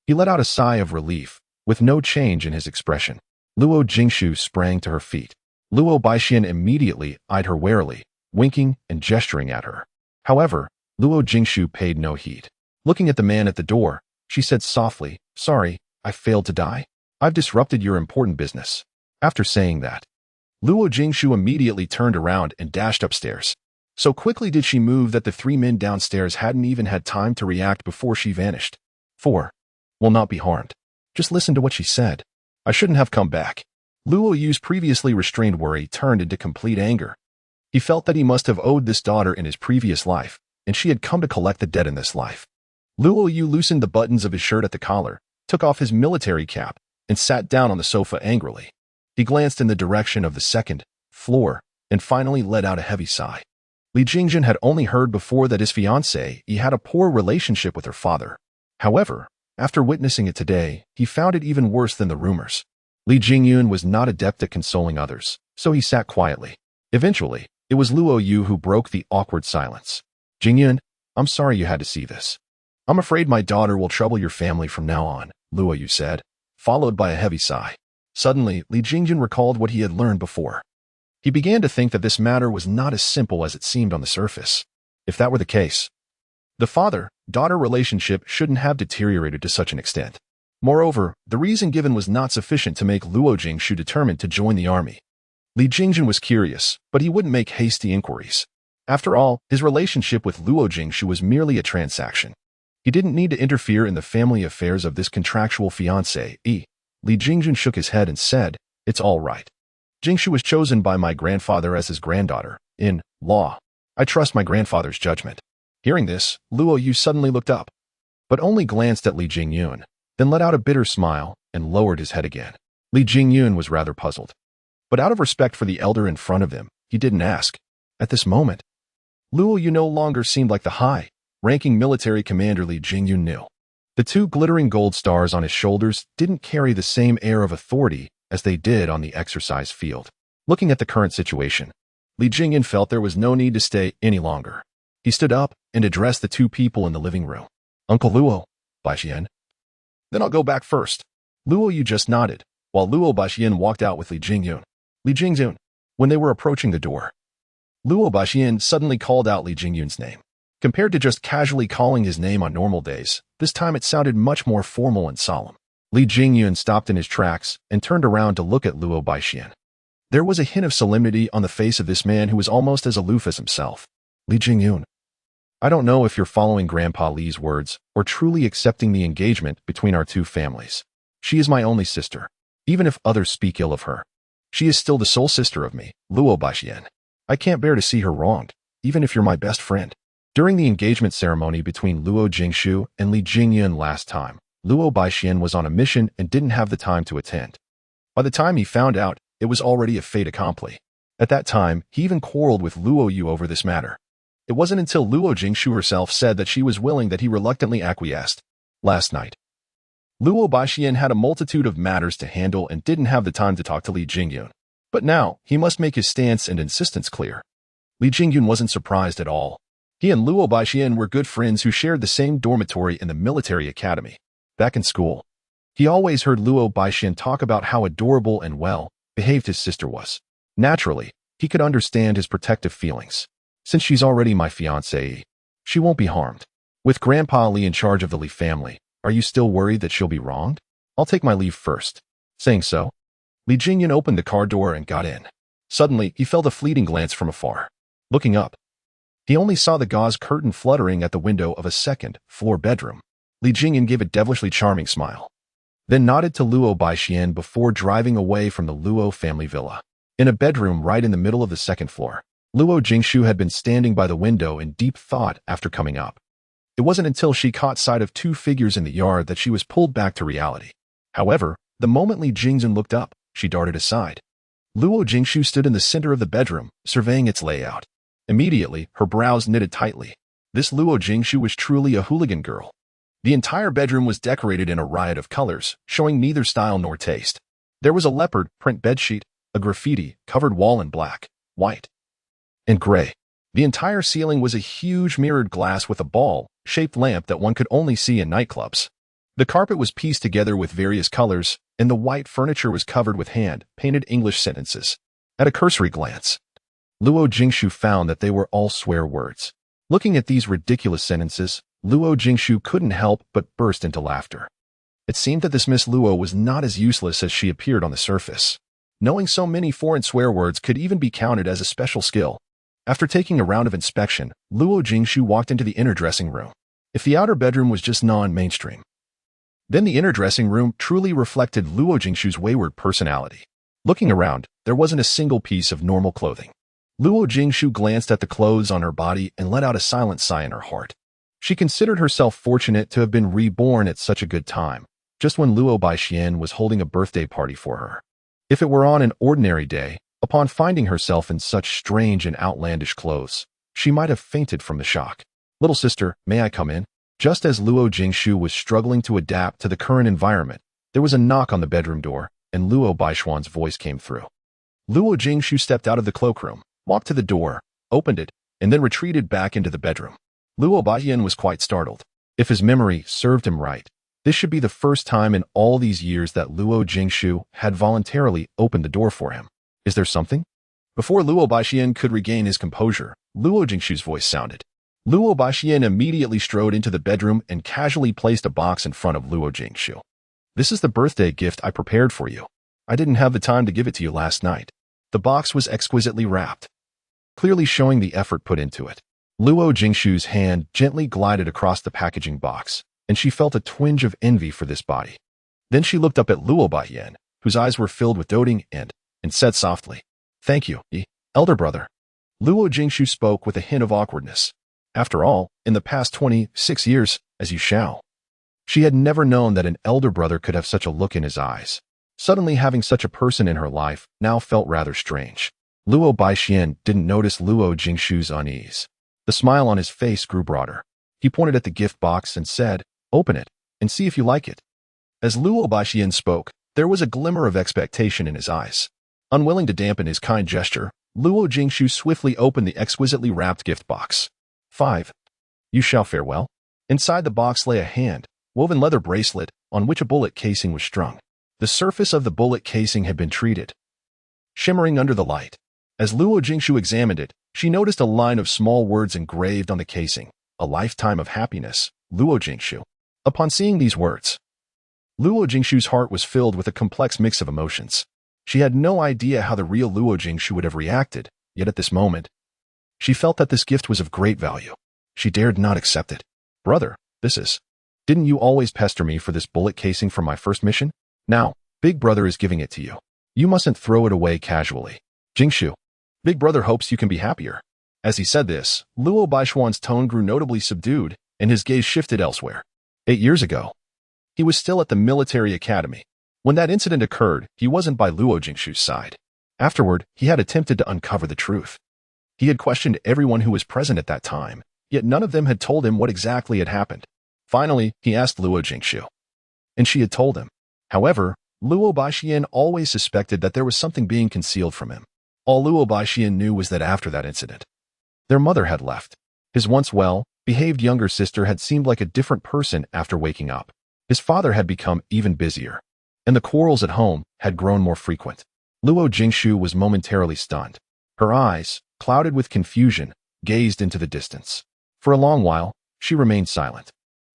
he let out a sigh of relief, with no change in his expression. Luo Jingshu sprang to her feet. Luo Baixian immediately eyed her warily, winking and gesturing at her. However, Luo Jingshu paid no heed. Looking at the man at the door, she said softly, "Sorry, I failed to die." I've disrupted your important business. After saying that, Luo Jingshu immediately turned around and dashed upstairs. So quickly did she move that the three men downstairs hadn't even had time to react before she vanished. 4. Will not be harmed. Just listen to what she said. I shouldn't have come back. Luo Yu's previously restrained worry turned into complete anger. He felt that he must have owed this daughter in his previous life, and she had come to collect the debt in this life. Luo Yu loosened the buttons of his shirt at the collar, took off his military cap, and sat down on the sofa angrily. He glanced in the direction of the second floor and finally let out a heavy sigh. Li Jingjun had only heard before that his fiancée had a poor relationship with her father. However, after witnessing it today, he found it even worse than the rumors. Li Jingyun was not adept at consoling others, so he sat quietly. Eventually, it was Luo Yu who broke the awkward silence. Jingyun, I'm sorry you had to see this. I'm afraid my daughter will trouble your family from now on, Luo Yu said, followed by a heavy sigh. Suddenly, Li Jingjun recalled what he had learned before. He began to think that this matter was not as simple as it seemed on the surface. If that were the case, the father-daughter relationship shouldn't have deteriorated to such an extent. Moreover, the reason given was not sufficient to make Luo Jingshu determined to join the army. Li Jingjun was curious, but he wouldn't make hasty inquiries. After all, his relationship with Luo Jingshu was merely a transaction. He didn't need to interfere in the family affairs of this contractual fiancé. Li Jingjun shook his head and said, It's all right. Jingshu was chosen by my grandfather as his granddaughter. In law, I trust my grandfather's judgment. Hearing this, Luo Yu suddenly looked up, but only glanced at Li Jingyun, then let out a bitter smile and lowered his head again. Li Jingyun was rather puzzled, but out of respect for the elder in front of him, he didn't ask. At this moment, Luo Yu no longer seemed like the high-ranking military commander Li Jingyun knew. The two glittering gold stars on his shoulders didn't carry the same air of authority as they did on the exercise field. Looking at the current situation, Li Jingyun felt there was no need to stay any longer. He stood up and addressed the two people in the living room. Uncle Luo, Baixian. Then I'll go back first. Luo Yu just nodded, while Luo Baixian walked out with Li Jingyun. Li Jingyun. When they were approaching the door, Luo Baixian suddenly called out Li Jingyun's name. Compared to just casually calling his name on normal days, this time it sounded much more formal and solemn. Li Jingyun stopped in his tracks and turned around to look at Luo Baixian. There was a hint of solemnity on the face of this man who was almost as aloof as himself. Li Jingyun. I don't know if you're following Grandpa Li's words or truly accepting the engagement between our two families. She is my only sister. Even if others speak ill of her, she is still the sole sister of me, Luo Baixian. I can't bear to see her wronged, even if you're my best friend. During the engagement ceremony between Luo Jingshu and Li Jingyun last time, Luo Baixian was on a mission and didn't have the time to attend. By the time he found out, it was already a fait accompli. At that time, he even quarreled with Luo Yu over this matter. It wasn't until Luo Jingshu herself said that she was willing that he reluctantly acquiesced. Last night, Luo Baixian had a multitude of matters to handle and didn't have the time to talk to Li Jingyun. But now, he must make his stance and insistence clear. Li Jingyun wasn't surprised at all. He and Luo Baixian were good friends who shared the same dormitory in the military academy. Back in school, he always heard Luo Baixian talk about how adorable and well-behaved his sister was. Naturally, he could understand his protective feelings. Since she's already my fiancée, she won't be harmed. With Grandpa Li in charge of the Li family, are you still worried that she'll be wronged? I'll take my leave first. Saying so, Li Jingyun opened the car door and got in. Suddenly, he felt a fleeting glance from afar. Looking up, he only saw the gauze curtain fluttering at the window of a second-floor bedroom. Li Jingyun gave a devilishly charming smile, then nodded to Luo Baixian before driving away from the Luo family villa. In a bedroom right in the middle of the second floor, Luo Jingshu had been standing by the window in deep thought after coming up. It wasn't until she caught sight of two figures in the yard that she was pulled back to reality. However, the moment Li Jingjun looked up, she darted aside. Luo Jingshu stood in the center of the bedroom, surveying its layout. Immediately, her brows knitted tightly. This Luo Jingshu was truly a hooligan girl. The entire bedroom was decorated in a riot of colors, showing neither style nor taste. There was a leopard print bedsheet, a graffiti-covered wall in black, white, and gray. The entire ceiling was a huge mirrored glass with a ball-shaped lamp that one could only see in nightclubs. The carpet was pieced together with various colors, and the white furniture was covered with hand-painted English sentences. At a cursory glance, Luo Jingshu found that they were all swear words. Looking at these ridiculous sentences, Luo Jingshu couldn't help but burst into laughter. It seemed that this Miss Luo was not as useless as she appeared on the surface. Knowing so many foreign swear words could even be counted as a special skill. After taking a round of inspection, Luo Jingshu walked into the inner dressing room. If the outer bedroom was just non-mainstream, then the inner dressing room truly reflected Luo Jingshu's wayward personality. Looking around, there wasn't a single piece of normal clothing. Luo Jingshu glanced at the clothes on her body and let out a silent sigh in her heart. She considered herself fortunate to have been reborn at such a good time, just when Luo Baixian was holding a birthday party for her. If it were on an ordinary day, upon finding herself in such strange and outlandish clothes, she might have fainted from the shock. "Little sister, may I come in?" Just as Luo Jingshu was struggling to adapt to the current environment, there was a knock on the bedroom door, and Luo Baishuan's voice came through. Luo Jingshu stepped out of the cloakroom, walked to the door, opened it, and then retreated back into the bedroom. Luo Baixian was quite startled. If his memory served him right, this should be the first time in all these years that Luo Jingshu had voluntarily opened the door for him. "Is there something?" Before Luo Baixian could regain his composure, Luo Jingshu's voice sounded. Luo Baixian immediately strode into the bedroom and casually placed a box in front of Luo Jingshu. "This is the birthday gift I prepared for you. I didn't have the time to give it to you last night." The box was exquisitely wrapped, clearly showing the effort put into it. Luo Jingshu's hand gently glided across the packaging box, and she felt a twinge of envy for this body. Then she looked up at Luo Baixian, whose eyes were filled with doting, and said softly, "Thank you, elder brother." Luo Jingshu spoke with a hint of awkwardness. After all, in the past 26 years, as you shall. She had never known that an elder brother could have such a look in his eyes. Suddenly having such a person in her life now felt rather strange. Luo Baixian didn't notice Luo Jingshu's unease. The smile on his face grew broader. He pointed at the gift box and said, "Open it, and see if you like it." As Luo Baixian spoke, there was a glimmer of expectation in his eyes. Unwilling to dampen his kind gesture, Luo Jingshu swiftly opened the exquisitely wrapped gift box. 5. You shall fare well. Inside the box lay a hand-woven leather bracelet on which a bullet casing was strung. The surface of the bullet casing had been treated, shimmering under the light. As Luo Jingshu examined it, she noticed a line of small words engraved on the casing, "A lifetime of happiness, Luo Jingshu." Upon seeing these words, Luo Jingshu's heart was filled with a complex mix of emotions. She had no idea how the real Luo Jingshu would have reacted, yet at this moment, she felt that this gift was of great value. She dared not accept it. "Brother, this is... Didn't you always pester me for this bullet casing from my first mission? Now, Big Brother is giving it to you. You mustn't throw it away casually. Jingshu, Big Brother hopes you can be happier." As he said this, Luo Baishuan's tone grew notably subdued, and his gaze shifted elsewhere. 8 years ago, he was still at the military academy. When that incident occurred, he wasn't by Luo Jingshu's side. Afterward, he had attempted to uncover the truth. He had questioned everyone who was present at that time, yet none of them had told him what exactly had happened. Finally, he asked Luo Jingshu, and she had told him. However, Luo Baixian always suspected that there was something being concealed from him. All Luo Baixian knew was that after that incident, their mother had left. His once well-behaved younger sister had seemed like a different person after waking up. His father had become even busier, and the quarrels at home had grown more frequent. Luo Jingshu was momentarily stunned. Her eyes, clouded with confusion, gazed into the distance. For a long while, she remained silent.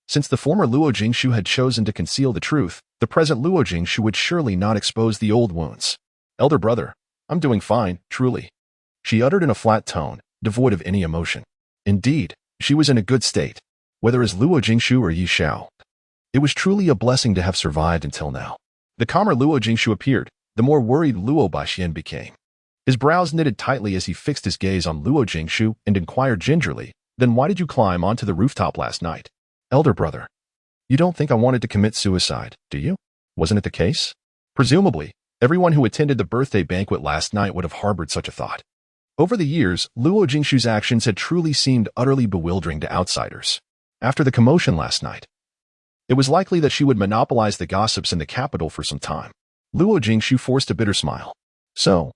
Since the former Luo Jingshu had chosen to conceal the truth, the present Luo Jingshu would surely not expose the old wounds. "Elder brother, I'm doing fine, truly," she uttered in a flat tone, devoid of any emotion. Indeed, she was in a good state, whether as Luo Jingshu or Yi Xiao. It was truly a blessing to have survived until now. The calmer Luo Jingshu appeared, the more worried Luo Baixian became. His brows knitted tightly as he fixed his gaze on Luo Jingshu and inquired gingerly, "Then why did you climb onto the rooftop last night?" "Elder brother, you don't think I wanted to commit suicide, do you? Wasn't it the case?" Presumably, everyone who attended the birthday banquet last night would have harbored such a thought. Over the years, Luo Jingshu's actions had truly seemed utterly bewildering to outsiders. After the commotion last night, it was likely that she would monopolize the gossips in the capital for some time. Luo Jingshu forced a bitter smile. So,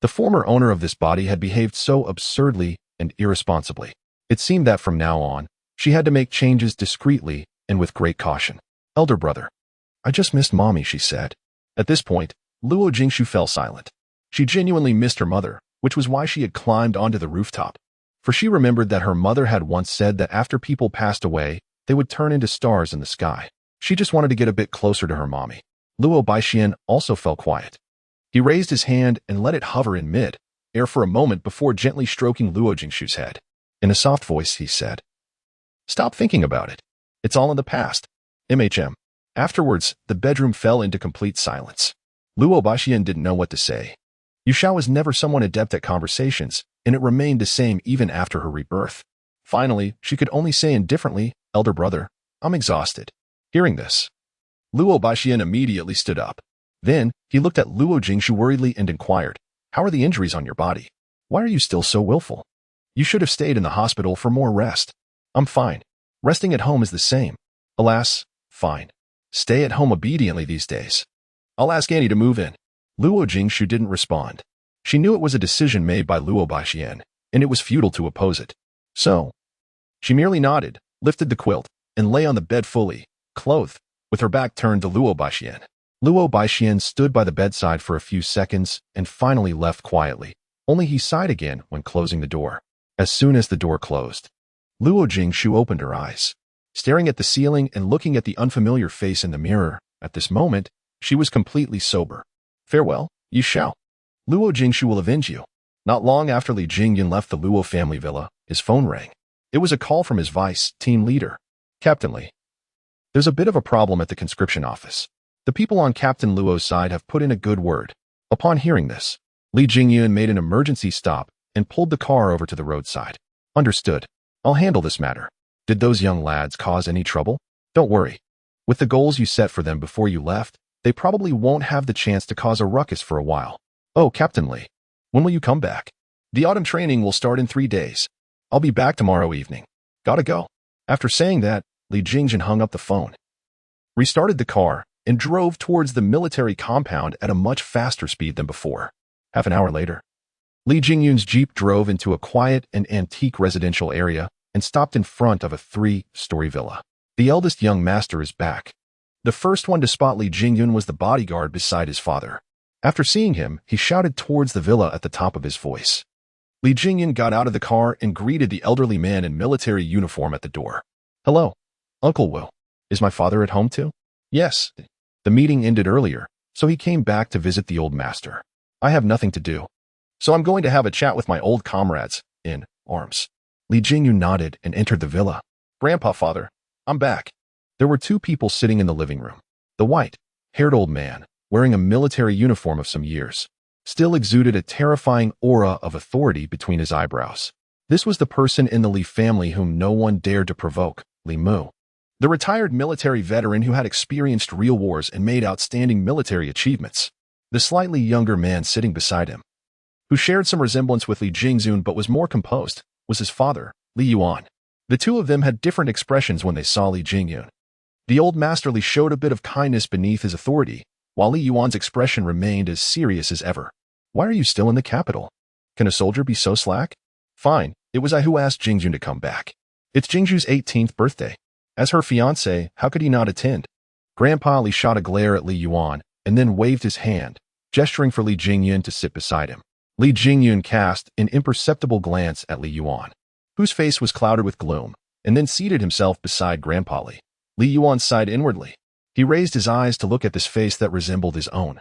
the former owner of this body had behaved so absurdly and irresponsibly. It seemed that from now on, she had to make changes discreetly and with great caution. "Elder brother, I just missed mommy," she said. At this point, Luo Jingshu fell silent. She genuinely missed her mother, which was why she had climbed onto the rooftop. For she remembered that her mother had once said that after people passed away, they would turn into stars in the sky. She just wanted to get a bit closer to her mommy. Luo Baixian also fell quiet. He raised his hand and let it hover in mid-air for a moment before gently stroking Luo Jingshu's head. In a soft voice, he said, "Stop thinking about it. It's all in the past. MHM. Afterwards, the bedroom fell into complete silence. Luo Baixian didn't know what to say. Yuxiao was never someone adept at conversations, and it remained the same even after her rebirth. Finally, she could only say indifferently, "Elder brother, I'm exhausted." Hearing this, Luo Baixian immediately stood up. Then, he looked at Luo Jingshu worriedly and inquired, "How are the injuries on your body? Why are you still so willful? You should have stayed in the hospital for more rest." "I'm fine. Resting at home is the same." "Alas, fine. Stay at home obediently these days. I'll ask Annie to move in." Luo Jingshu didn't respond. She knew it was a decision made by Luo Baixian, and it was futile to oppose it. So, she merely nodded, lifted the quilt, and lay on the bed fully clothed, with her back turned to Luo Baixian. Luo Baixian stood by the bedside for a few seconds and finally left quietly. Only he sighed again when closing the door. As soon as the door closed, Luo Jingshu opened her eyes. Staring at the ceiling and looking at the unfamiliar face in the mirror, at this moment, she was completely sober. "Farewell, Yuxiao. Luo Jingshu will avenge you." Not long after Li Jingyun left the Luo family villa, his phone rang. It was a call from his vice-team leader. "Captain Li, there's a bit of a problem at the conscription office. The people on Captain Luo's side have put in a good word." Upon hearing this, Li Jingyun made an emergency stop and pulled the car over to the roadside. "Understood. I'll handle this matter. Did those young lads cause any trouble?" "Don't worry. With the goals you set for them before you left, they probably won't have the chance to cause a ruckus for a while." "Oh, Captain Li, when will you come back?" "The autumn training will start in 3 days. I'll be back tomorrow evening. Gotta go." After saying that, Li Jingjin hung up the phone, restarted the car, and drove towards the military compound at a much faster speed than before. Half an hour later, Li Jingyun's jeep drove into a quiet and antique residential area and stopped in front of a 3-story villa. The eldest young master is back. The first one to spot Li Jingyun was the bodyguard beside his father. After seeing him, he shouted towards the villa at the top of his voice. Li Jingyun got out of the car and greeted the elderly man in military uniform at the door. "Hello, Uncle Wu. Is my father at home too?" "Yes. The meeting ended earlier, so he came back to visit the old master. I have nothing to do, so I'm going to have a chat with my old comrades in arms." Li Jingyun nodded and entered the villa. "Grandpa, father, I'm back." There were 2 people sitting in the living room. The white-haired old man, wearing a military uniform of some years, still exuded a terrifying aura of authority between his eyebrows. This was the person in the Li family whom no one dared to provoke, Li Mu, the retired military veteran who had experienced real wars and made outstanding military achievements. The slightly younger man sitting beside him, who shared some resemblance with Li Jingzun but was more composed, was his father, Li Yuan. The 2 of them had different expressions when they saw Li Jingyun. The old master Li showed a bit of kindness beneath his authority, while Li Yuan's expression remained as serious as ever. "Why are you still in the capital? Can a soldier be so slack?" "Fine, it was I who asked Jingjun to come back. It's Jingzhu's 18th birthday. As her fiancé, how could he not attend?" Grandpa Li shot a glare at Li Yuan and then waved his hand, gesturing for Li Jingyun to sit beside him. Li Jingyun cast an imperceptible glance at Li Yuan, whose face was clouded with gloom, and then seated himself beside Grandpa Li. Li Yuan sighed inwardly. He raised his eyes to look at this face that resembled his own,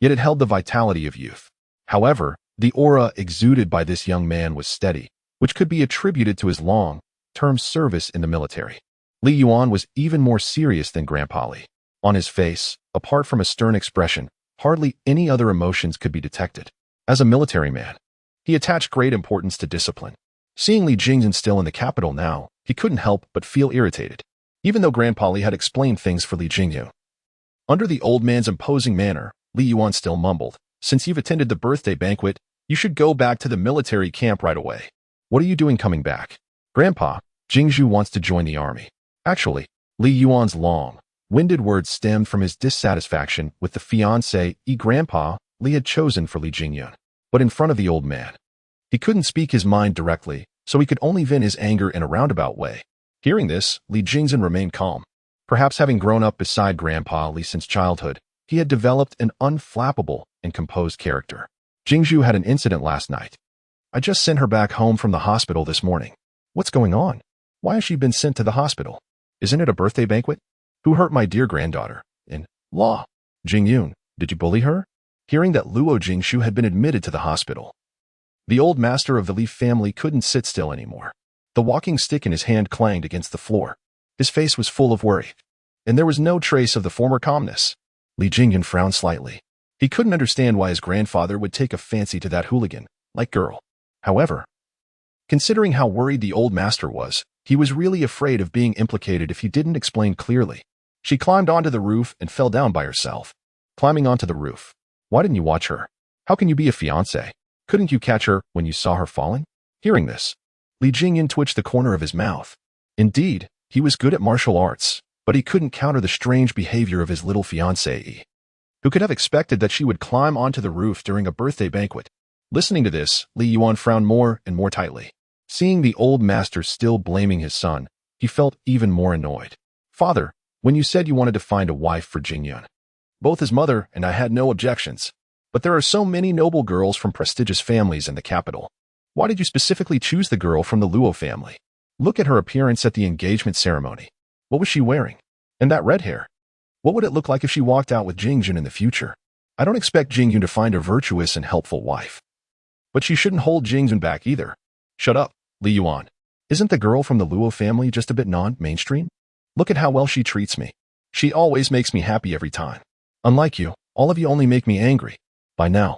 yet it held the vitality of youth. However, the aura exuded by this young man was steady, which could be attributed to his long-term service in the military. Li Yuan was even more serious than Grandpa Li. On his face, apart from a stern expression, hardly any other emotions could be detected. As a military man, he attached great importance to discipline. Seeing Li Jingjun still in the capital now, he couldn't help but feel irritated, even though Grandpa Li had explained things for Li Jingyun. Under the old man's imposing manner, Li Yuan still mumbled, "Since you've attended the birthday banquet, you should go back to the military camp right away." "What are you doing coming back?" "Grandpa, Jingzhu wants to join the army." Actually, Li Yuan's long-winded words stemmed from his dissatisfaction with the fiancé Grandpa Li had chosen for Li Jingyun. But in front of the old man, he couldn't speak his mind directly, so he could only vent his anger in a roundabout way. Hearing this, Li Jingjun remained calm. Perhaps having grown up beside Grandpa Li since childhood, he had developed an unflappable and composed character. "Jingzhu had an incident last night. I just sent her back home from the hospital this morning." "What's going on? Why has she been sent to the hospital? Isn't it a birthday banquet?" Who hurt my dear granddaughter? In law. Jingyun, did you bully her? Hearing that Luo Jingshu had been admitted to the hospital, the old master of the Li family couldn't sit still anymore. The walking stick in his hand clanged against the floor. His face was full of worry, and there was no trace of the former calmness. Li Jingyun frowned slightly. He couldn't understand why his grandfather would take a fancy to that hooligan-like girl. However, considering how worried the old master was, he was really afraid of being implicated if he didn't explain clearly. She climbed onto the roof and fell down by herself. Climbing onto the roof. Why didn't you watch her? How can you be a fiancé? Couldn't you catch her when you saw her falling? Hearing this, Li Jingyun twitched the corner of his mouth. Indeed, he was good at martial arts, but he couldn't counter the strange behavior of his little fiancée. Who could have expected that she would climb onto the roof during a birthday banquet? Listening to this, Li Yuan frowned more and more tightly. Seeing the old master still blaming his son, he felt even more annoyed. Father, when you said you wanted to find a wife for Jingyun, both his mother and I had no objections. But there are so many noble girls from prestigious families in the capital. Why did you specifically choose the girl from the Luo family? Look at her appearance at the engagement ceremony. What was she wearing? And that red hair? What would it look like if she walked out with Jingyun in the future? I don't expect Jingyun to find a virtuous and helpful wife. But she shouldn't hold Jingyun back either. Shut up, Li Yuan. Isn't the girl from the Luo family just a bit non-mainstream? Look at how well she treats me. She always makes me happy every time. Unlike you, all of you only make me angry. By now,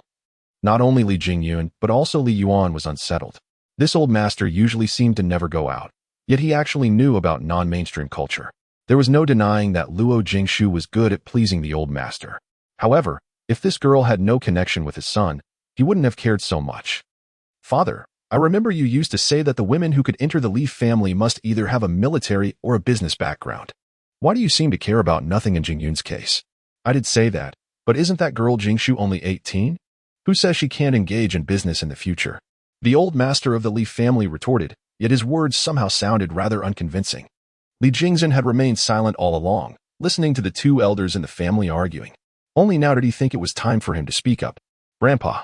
not only Li Jingyun, but also Li Yuan was unsettled. This old master usually seemed to never go out, yet he actually knew about non-mainstream culture. There was no denying that Luo Jingshu was good at pleasing the old master. However, if this girl had no connection with his son, he wouldn't have cared so much. Father, I remember you used to say that the women who could enter the Li family must either have a military or a business background. Why do you seem to care about nothing in Jingyun's case? I did say that, but isn't that girl Jingshu only 18? Who says she can't engage in business in the future? The old master of the Li family retorted, yet his words somehow sounded rather unconvincing. Li Jingzhen had remained silent all along, listening to the two elders in the family arguing. Only now did he think it was time for him to speak up. Grandpa,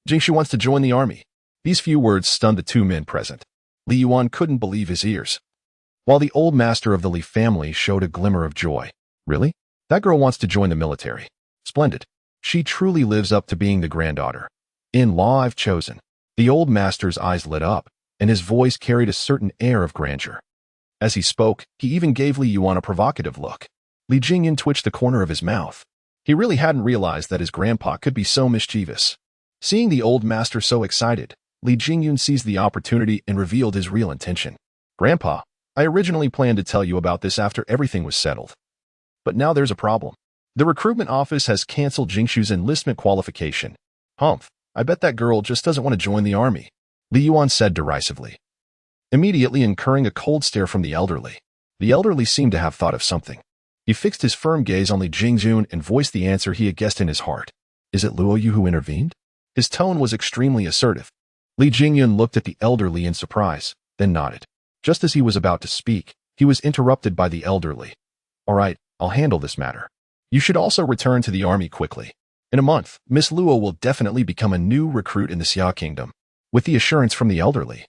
Jingshu wants to join the army. These few words stunned the two men present. Li Yuan couldn't believe his ears, while the old master of the Li family showed a glimmer of joy. Really? That girl wants to join the military. Splendid. She truly lives up to being the granddaughter. In law I've chosen. The old master's eyes lit up, and his voice carried a certain air of grandeur. As he spoke, he even gave Li Yuan a provocative look. Li Jingyun twitched the corner of his mouth. He really hadn't realized that his grandpa could be so mischievous. Seeing the old master so excited, Li Jingyun seized the opportunity and revealed his real intention. Grandpa, I originally planned to tell you about this after everything was settled. But now there's a problem. The recruitment office has canceled Jingshu's enlistment qualification. Humph, I bet that girl just doesn't want to join the army, Li Yuan said derisively, immediately incurring a cold stare from the elderly. The elderly seemed to have thought of something. He fixed his firm gaze on Li Jingzun and voiced the answer he had guessed in his heart. Is it Luo Yu who intervened? His tone was extremely assertive. Li Jingyun looked at the elderly in surprise, then nodded. Just as he was about to speak, he was interrupted by the elderly. All right, I'll handle this matter. You should also return to the army quickly. In a month, Miss Luo will definitely become a new recruit in the Xia Kingdom. With the assurance from the elderly,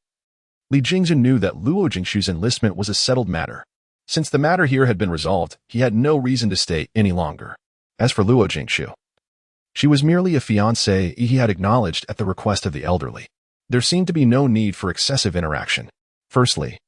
Li Jingzhen knew that Luo Jingshu's enlistment was a settled matter. Since the matter here had been resolved, he had no reason to stay any longer. As for Luo Jingshu, she was merely a fiancée he had acknowledged at the request of the elderly. There seemed to be no need for excessive interaction. Firstly,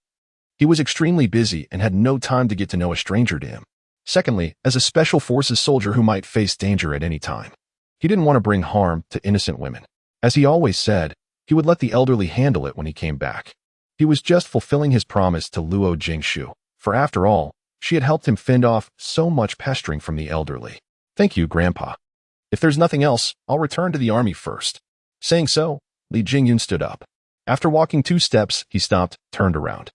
he was extremely busy and had no time to get to know a stranger to him. Secondly, as a special forces soldier who might face danger at any time, he didn't want to bring harm to innocent women. As he always said, he would let the elderly handle it when he came back. He was just fulfilling his promise to Luo Jingshu, for after all, she had helped him fend off so much pestering from the elderly. Thank you, Grandpa. If there's nothing else, I'll return to the army first. Saying so, Li Jingyun stood up. After walking 2 steps, he stopped, turned around,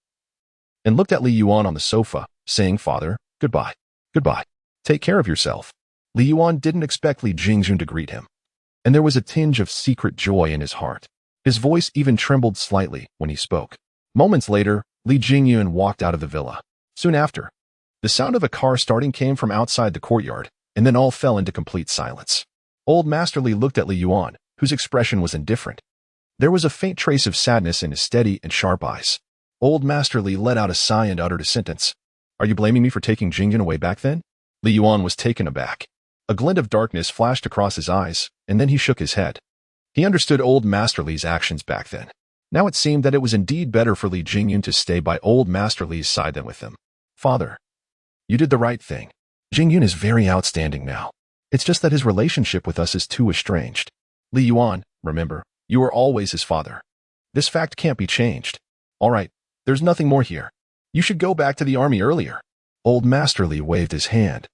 and looked at Li Yuan on the sofa, saying, Father, goodbye. Goodbye. Take care of yourself. Li Yuan didn't expect Li Jingzhen to greet him, and there was a tinge of secret joy in his heart. His voice even trembled slightly when he spoke. Moments later, Li Jingyun walked out of the villa. Soon after, the sound of a car starting came from outside the courtyard, and then all fell into complete silence. Old Master Li looked at Li Yuan, whose expression was indifferent. There was a faint trace of sadness in his steady and sharp eyes. Old Master Li let out a sigh and uttered a sentence. Are you blaming me for taking Jingyun away back then? Li Yuan was taken aback. A glint of darkness flashed across his eyes, and then he shook his head. He understood old Master Li's actions back then. Now it seemed that it was indeed better for Li Jingyun to stay by old Master Li's side than with him. Father, you did the right thing. Jingyun is very outstanding now. It's just that his relationship with us is too estranged. Li Yuan, remember, you are always his father. This fact can't be changed. All right, there's nothing more here. You should go back to the army earlier. Old Master Li waved his hand,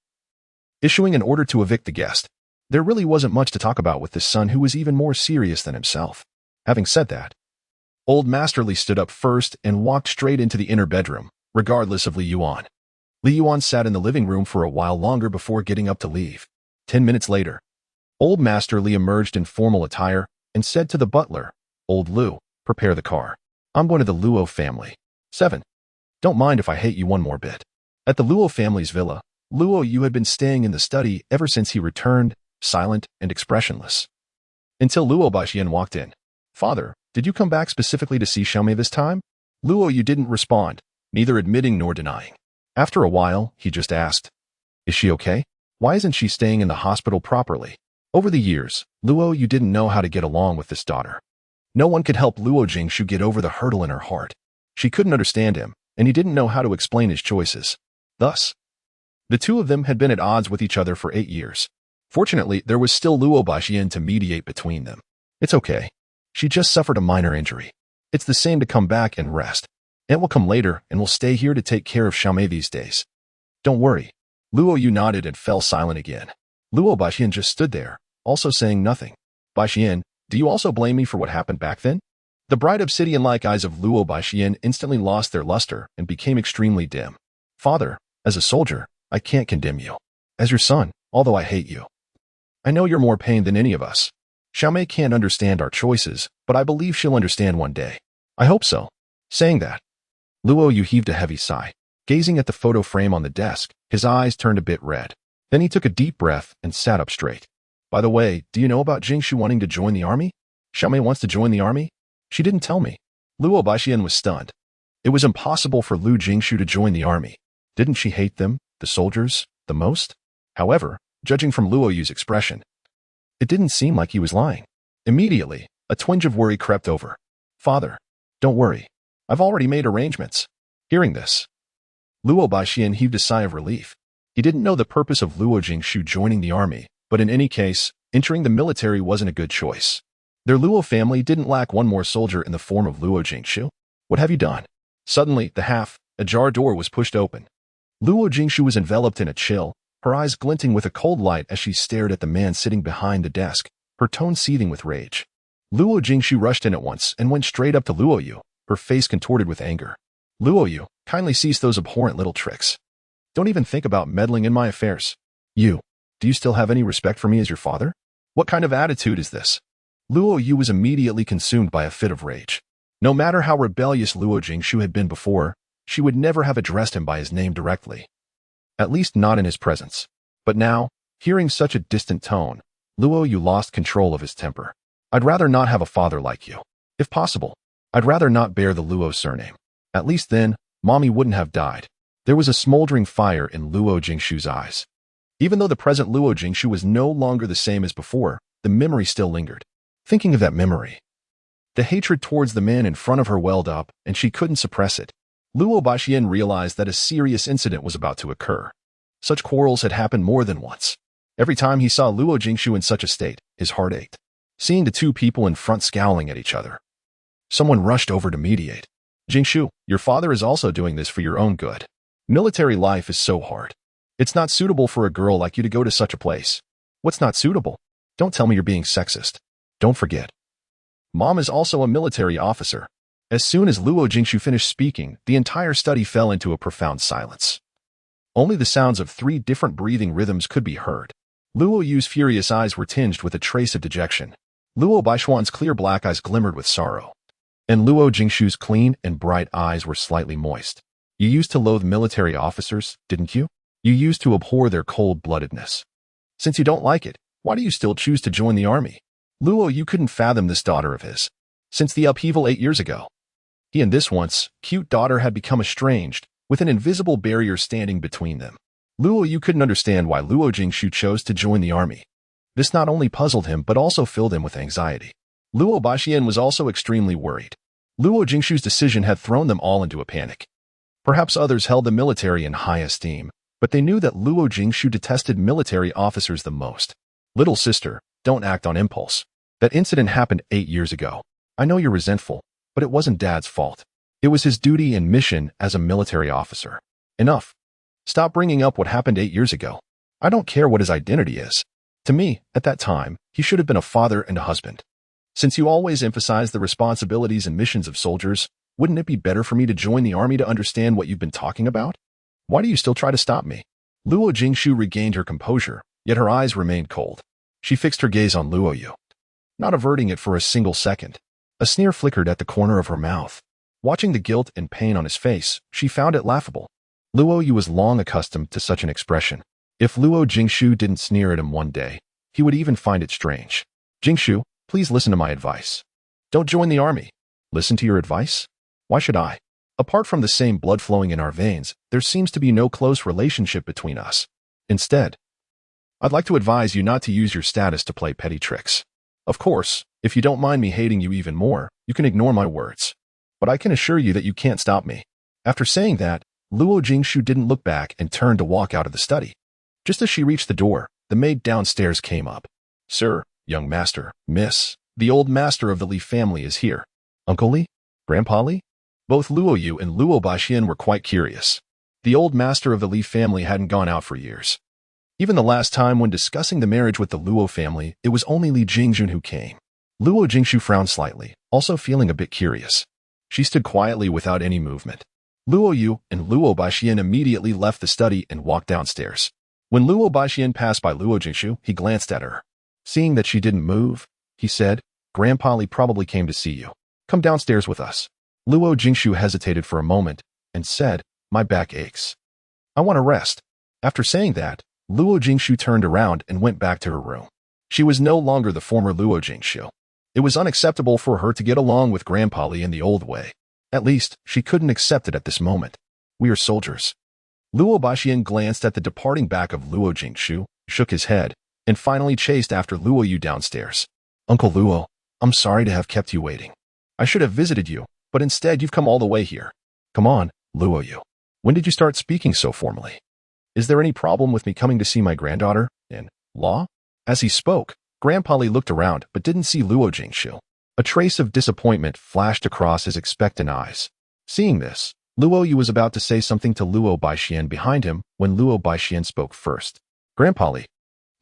issuing an order to evict the guest. There really wasn't much to talk about with this son who was even more serious than himself. Having said that, old Master Li stood up first and walked straight into the inner bedroom, regardless of Li Yuan. Li Yuan sat in the living room for a while longer before getting up to leave. 10 minutes later, old Master Li emerged in formal attire and said to the butler, Old Lu, prepare the car. I'm going to the Luo family. 7. Don't mind if I hate you one more bit. At the Luo family's villa, Luo Yu had been staying in the study ever since he returned, silent and expressionless. Until Luo Baixian walked in. Father, did you come back specifically to see Xiaomei this time? Luo Yu didn't respond, neither admitting nor denying. After a while, he just asked, Is she okay? Why isn't she staying in the hospital properly? Over the years, Luo Yu didn't know how to get along with this daughter. No one could help Luo Jingshu get over the hurdle in her heart. She couldn't understand him, and he didn't know how to explain his choices. Thus, the two of them had been at odds with each other for 8 years. Fortunately, there was still Luo Baixian to mediate between them. It's okay. She just suffered a minor injury. It's the same to come back and rest. Aunt will come later and will stay here to take care of Xiaomei these days. Don't worry. Luo Yu nodded and fell silent again. Luo Baixian just stood there, also saying nothing. Baixian, do you also blame me for what happened back then? The bright obsidian-like eyes of Luo Baixian instantly lost their luster and became extremely dim. Father, as a soldier, I can't condemn you. As your son, although I hate you. I know you're more pain than any of us. Xiaomei can't understand our choices, but I believe she'll understand one day. I hope so. Saying that, Luo Yu heaved a heavy sigh. Gazing at the photo frame on the desk, his eyes turned a bit red. Then he took a deep breath and sat up straight. By the way, do you know about Jingshu wanting to join the army? Xiaomei wants to join the army? She didn't tell me. Luo Baixian was stunned. It was impossible for Lu Jingshu to join the army. Didn't she hate them, the soldiers, the most? However, judging from Luo Yu's expression, it didn't seem like he was lying. Immediately, a twinge of worry crept over. Father, don't worry. I've already made arrangements. Hearing this, Luo Baixian heaved a sigh of relief. He didn't know the purpose of Luo Jingshu joining the army, but in any case, entering the military wasn't a good choice. Their Luo family didn't lack one more soldier in the form of Luo Jingshu. What have you done? Suddenly, the half-ajar door was pushed open. Luo Jingshu was enveloped in a chill, her eyes glinting with a cold light as she stared at the man sitting behind the desk, her tone seething with rage. Luo Jingshu rushed in at once and went straight up to Luo Yu, her face contorted with anger. Luo Yu, kindly cease those abhorrent little tricks. Don't even think about meddling in my affairs. You, do you still have any respect for me as your father? What kind of attitude is this? Luo Yu was immediately consumed by a fit of rage. No matter how rebellious Luo Jingshu had been before, she would never have addressed him by his name directly. At least not in his presence. But now, hearing such a distant tone, Luo Yu lost control of his temper. I'd rather not have a father like you. If possible, I'd rather not bear the Luo surname. At least then, Mommy wouldn't have died. There was a smoldering fire in Luo Jingshu's eyes. Even though the present Luo Jingshu was no longer the same as before, the memory still lingered. Thinking of that memory, the hatred towards the man in front of her welled up, and she couldn't suppress it. Luo Baixian realized that a serious incident was about to occur. Such quarrels had happened more than once. Every time he saw Luo Jingshu in such a state, his heart ached. Seeing the two people in front scowling at each other, someone rushed over to mediate. Jingshu, your father is also doing this for your own good. Military life is so hard. It's not suitable for a girl like you to go to such a place. What's not suitable? Don't tell me you're being sexist. Don't forget. Mom is also a military officer. As soon as Luo Jingshu finished speaking, the entire study fell into a profound silence. Only the sounds of 3 different breathing rhythms could be heard. Luo Yu's furious eyes were tinged with a trace of dejection. Luo Baishuan's clear black eyes glimmered with sorrow. And Luo Jingshu's clean and bright eyes were slightly moist. You used to loathe military officers, didn't you? You used to abhor their cold-bloodedness. Since you don't like it, why do you still choose to join the army? Luo Yu couldn't fathom this daughter of his. Since the upheaval 8 years ago, he and this once cute daughter had become estranged, with an invisible barrier standing between them. Luo Yu couldn't understand why Luo Jingshu chose to join the army. This not only puzzled him but also filled him with anxiety. Luo Baixian was also extremely worried. Luo Jingshu's decision had thrown them all into a panic. Perhaps others held the military in high esteem, but they knew that Luo Jingshu detested military officers the most. Little sister, don't act on impulse. That incident happened 8 years ago. I know you're resentful, but it wasn't Dad's fault. It was his duty and mission as a military officer. Enough. Stop bringing up what happened 8 years ago. I don't care what his identity is. To me, at that time, he should have been a father and a husband. Since you always emphasize the responsibilities and missions of soldiers, wouldn't it be better for me to join the army to understand what you've been talking about? Why do you still try to stop me? Luo Jingshu regained her composure, yet her eyes remained cold. She fixed her gaze on Luo Yu, not averting it for a single second. A sneer flickered at the corner of her mouth. Watching the guilt and pain on his face, she found it laughable. Luo Yu was long accustomed to such an expression. If Luo Jingshu didn't sneer at him one day, he would even find it strange. Jingshu, please listen to my advice. Don't join the army. Listen to your advice? Why should I? Apart from the same blood flowing in our veins, there seems to be no close relationship between us. Instead, I'd like to advise you not to use your status to play petty tricks. Of course, if you don't mind me hating you even more, you can ignore my words. But I can assure you that you can't stop me. After saying that, Luo Jingshu didn't look back and turned to walk out of the study. Just as she reached the door, the maid downstairs came up. Sir, young master, miss, the old master of the Li family is here. Uncle Li? Grandpa Li? Both Luo Yu and Luo Baixian were quite curious. The old master of the Li family hadn't gone out for years. Even the last time when discussing the marriage with the Luo family, it was only Li Jingjun who came. Luo Jingshu frowned slightly, also feeling a bit curious. She stood quietly without any movement. Luo Yu and Luo Baixian immediately left the study and walked downstairs. When Luo Baixian passed by Luo Jingshu, he glanced at her. Seeing that she didn't move, he said, Grandpa Li probably came to see you. Come downstairs with us. Luo Jingshu hesitated for a moment and said, my back aches. I want to rest. After saying that, Luo Jingshu turned around and went back to her room. She was no longer the former Luo Jingshu. It was unacceptable for her to get along with Grandpa Li in the old way. At least, she couldn't accept it at this moment. We are soldiers. Luo Baixian glanced at the departing back of Luo Jingshu, shook his head, and finally chased after Luo Yu downstairs. Uncle Luo, I'm sorry to have kept you waiting. I should have visited you, but instead you've come all the way here. Come on, Luo Yu. When did you start speaking so formally? Is there any problem with me coming to see my granddaughter-in-law? As he spoke, Grandpa Li looked around but didn't see Luo Jingshu. A trace of disappointment flashed across his expectant eyes. Seeing this, Luo Yu was about to say something to Luo Baixian behind him when Luo Baixian spoke first. Grandpa Li,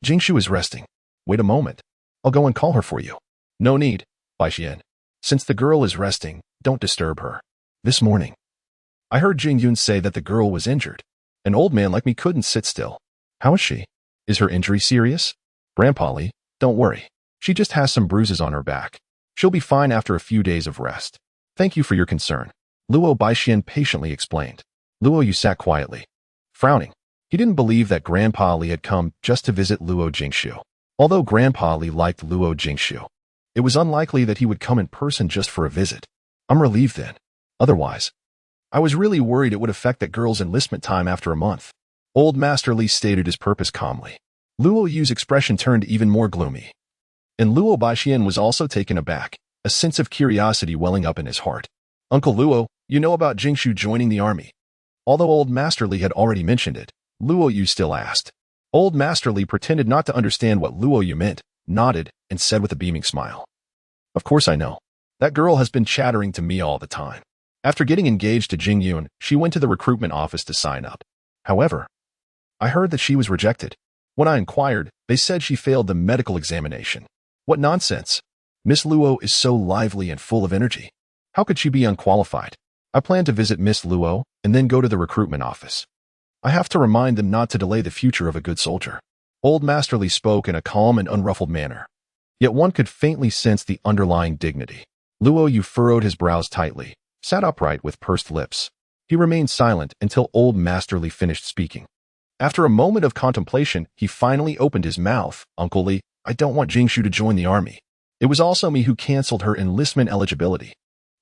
Jingshu is resting. Wait a moment. I'll go and call her for you. No need, Baixian. Since the girl is resting, don't disturb her. This morning, I heard Jing Yun say that the girl was injured. An old man like me couldn't sit still. How is she? Is her injury serious? Grandpa Li, don't worry. She just has some bruises on her back. She'll be fine after a few days of rest. Thank you for your concern. Luo Baixian patiently explained. Luo Yu sat quietly, frowning. He didn't believe that Grandpa Li had come just to visit Luo Jingshu. Although Grandpa Li liked Luo Jingshu, it was unlikely that he would come in person just for a visit. I'm relieved then. Otherwise, I was really worried it would affect that girl's enlistment time after a month. Old Master Li stated his purpose calmly. Luo Yu's expression turned even more gloomy. And Luo Baixian was also taken aback, a sense of curiosity welling up in his heart. Uncle Luo, you know about Jingshu joining the army? Although Old Master Li had already mentioned it, Luo Yu still asked. Old Master Li pretended not to understand what Luo Yu meant, nodded, and said with a beaming smile. Of course I know. That girl has been chattering to me all the time. After getting engaged to Jing Yun, she went to the recruitment office to sign up. However, I heard that she was rejected. When I inquired, they said she failed the medical examination. What nonsense! Miss Luo is so lively and full of energy. How could she be unqualified? I plan to visit Miss Luo and then go to the recruitment office. I have to remind them not to delay the future of a good soldier. Old Master Li spoke in a calm and unruffled manner. Yet one could faintly sense the underlying dignity. Luo Yu furrowed his brows tightly, sat upright with pursed lips. He remained silent until Old Master Li finished speaking. After a moment of contemplation, he finally opened his mouth. Uncle Li, I don't want Jingshu to join the army. It was also me who canceled her enlistment eligibility.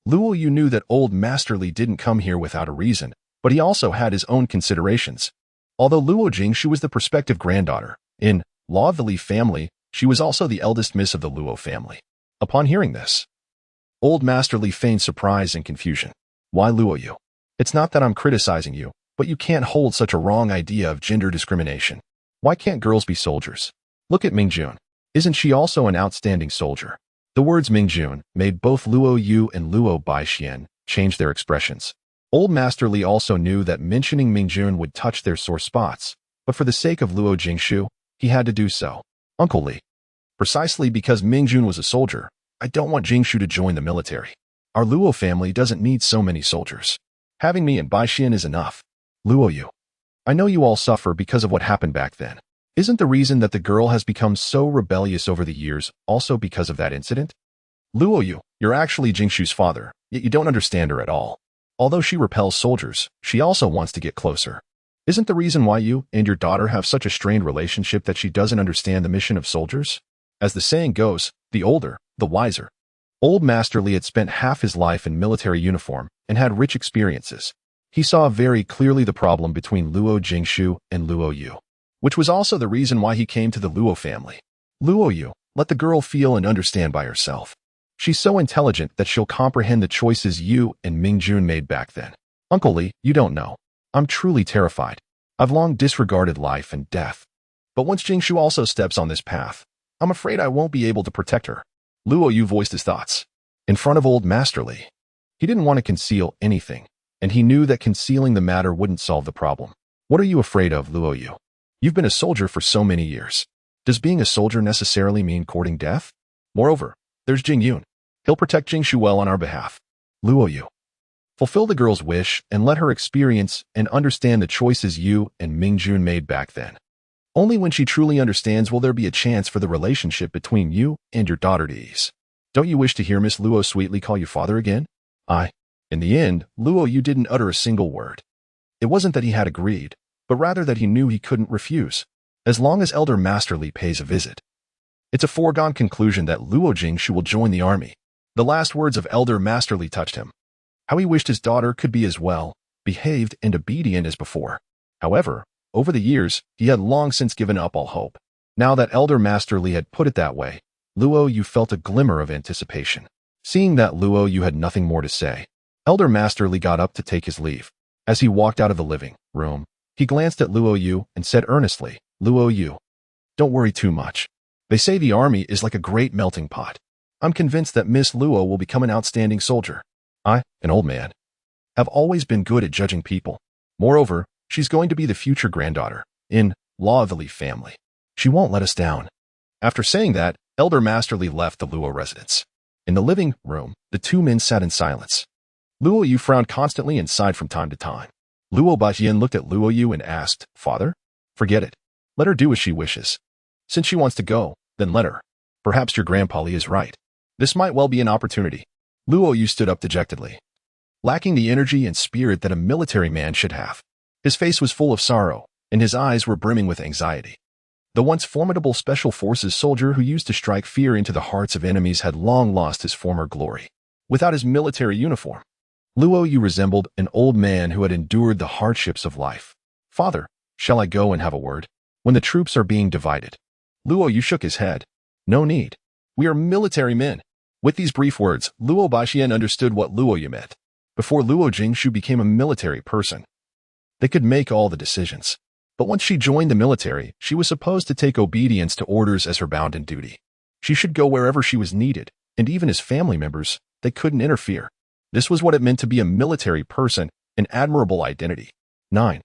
Luo Yu knew that Old Master Li didn't come here without a reason, but he also had his own considerations. Although Luo Jingshu was the prospective granddaughter, in Law of the Li family, she was also the eldest miss of the Luo family. Upon hearing this, Old Master Li feigned surprise and confusion. Why Luo Yu? It's not that I'm criticizing you, but you can't hold such a wrong idea of gender discrimination. Why can't girls be soldiers? Look at Mingjun. Isn't she also an outstanding soldier? The words Mingjun made both Luo Yu and Luo Baixian change their expressions. Old Master Li also knew that mentioning Mingjun would touch their sore spots, but for the sake of Luo Jingshu, he had to do so. Uncle Li. Precisely because Mingjun was a soldier, I don't want Jingshu to join the military. Our Luo family doesn't need so many soldiers. Having me and Baixian is enough. Luo Yu. I know you all suffer because of what happened back then. Isn't the reason that the girl has become so rebellious over the years also because of that incident? Luo Yu, you're actually Jingshu's father, yet you don't understand her at all. Although she repels soldiers, she also wants to get closer. Isn't the reason why you and your daughter have such a strained relationship that she doesn't understand the mission of soldiers? As the saying goes, the older, the wiser. Old Master Li had spent half his life in military uniform and had rich experiences. He saw very clearly the problem between Luo Jingshu and Luo Yu, which was also the reason why he came to the Luo family. Luo Yu, let the girl feel and understand by herself. She's so intelligent that she'll comprehend the choices you and Mingjun made back then. Uncle Li, you don't know. I'm truly terrified. I've long disregarded life and death. But once Jingshu also steps on this path, I'm afraid I won't be able to protect her. Luo Yu voiced his thoughts in front of Old Master Li. He didn't want to conceal anything, and he knew that concealing the matter wouldn't solve the problem. What are you afraid of, Luo Yu? You've been a soldier for so many years. Does being a soldier necessarily mean courting death? Moreover, there's Jing Yun. He'll protect Jingshu well on our behalf. Luo Yu. Fulfill the girl's wish and let her experience and understand the choices you and Mingjun made back then. Only when she truly understands will there be a chance for the relationship between you and your daughter to ease. Don't you wish to hear Miss Luo sweetly call you father again? In the end, Luo Yu didn't utter a single word. It wasn't that he had agreed, but rather that he knew he couldn't refuse, as long as Elder Master Li pays a visit. It's a foregone conclusion that Luo Jingshu will join the army. The last words of Elder Master Li touched him. How he wished his daughter could be as well behaved and obedient as before. However, over the years, he had long since given up all hope. Now that Elder Master Li had put it that way, Luo Yu felt a glimmer of anticipation. Seeing that Luo Yu had nothing more to say, Elder Master Li got up to take his leave. As he walked out of the living room, he glanced at Luo Yu and said earnestly, Luo Yu, don't worry too much. They say the army is like a great melting pot. I'm convinced that Miss Luo will become an outstanding soldier. I, an old man, have always been good at judging people. Moreover, she's going to be the future granddaughter in Law of the Li family. She won't let us down. After saying that, Elder Master Li left the Luo residence. In the living room, the two men sat in silence. Luo Yu frowned constantly and sighed from time to time. Luo Baixian looked at Luo Yu and asked, Father? Forget it. Let her do as she wishes. Since she wants to go, then let her. Perhaps your grandpa Li is right. This might well be an opportunity. Luo Yu stood up dejectedly, lacking the energy and spirit that a military man should have. His face was full of sorrow, and his eyes were brimming with anxiety. The once formidable Special Forces soldier who used to strike fear into the hearts of enemies had long lost his former glory. Without his military uniform, Luo Yu resembled an old man who had endured the hardships of life. Father, shall I go and have a word? When the troops are being divided. Luo Yu shook his head. No need. We are military men. With these brief words, Luo Baixian understood what Luo Yu meant. Before Luo Jingshu became a military person, they could make all the decisions. But once she joined the military, she was supposed to take obedience to orders as her bounden duty. She should go wherever she was needed, and even as family members, they couldn't interfere. This was what it meant to be a military person, an admirable identity. 9.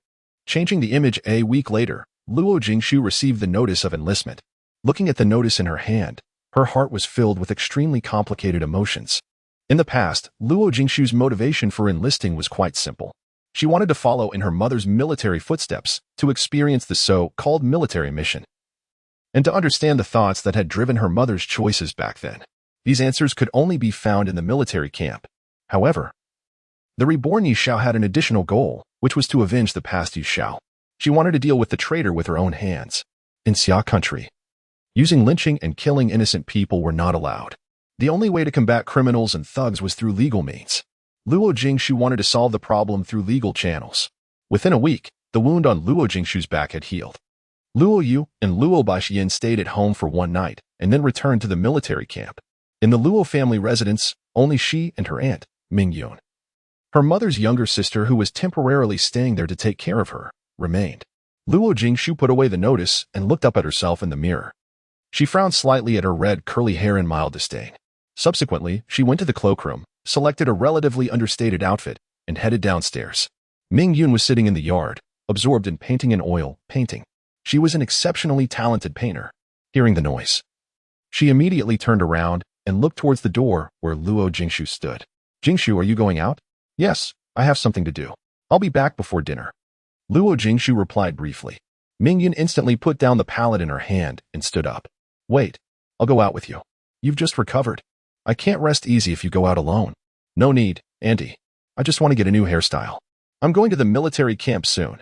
Changing the image a week later, Luo Jingshu received the notice of enlistment. Looking at the notice in her hand, her heart was filled with extremely complicated emotions. In the past, Luo Jingshu's motivation for enlisting was quite simple. She wanted to follow in her mother's military footsteps, to experience the so-called military mission, and to understand the thoughts that had driven her mother's choices back then. These answers could only be found in the military camp. However, the reborn Yishao had an additional goal, which was to avenge the past Yishao. She wanted to deal with the traitor with her own hands. In Xia country, using lynching and killing innocent people were not allowed. The only way to combat criminals and thugs was through legal means. Luo Jingshu wanted to solve the problem through legal channels. Within a week, the wound on Luo Jingshu's back had healed. Luo Yu and Luo Baixian stayed at home for one night and then returned to the military camp. In the Luo family residence, only she and her aunt, Mingyun, her mother's younger sister who was temporarily staying there to take care of her, remained. Luo Jingshu put away the notice and looked up at herself in the mirror. She frowned slightly at her red curly hair in mild disdain. Subsequently, she went to the cloakroom, selected a relatively understated outfit, and headed downstairs. Mingyun was sitting in the yard, absorbed in painting and oil painting. She was an exceptionally talented painter. Hearing the noise, she immediately turned around and looked towards the door where Luo Jingshu stood. Jingshu, are you going out? Yes, I have something to do. I'll be back before dinner. Luo Jingshu replied briefly. Mingyun instantly put down the palette in her hand and stood up. Wait, I'll go out with you. You've just recovered. I can't rest easy if you go out alone. No need, Auntie. I just want to get a new hairstyle. I'm going to the military camp soon.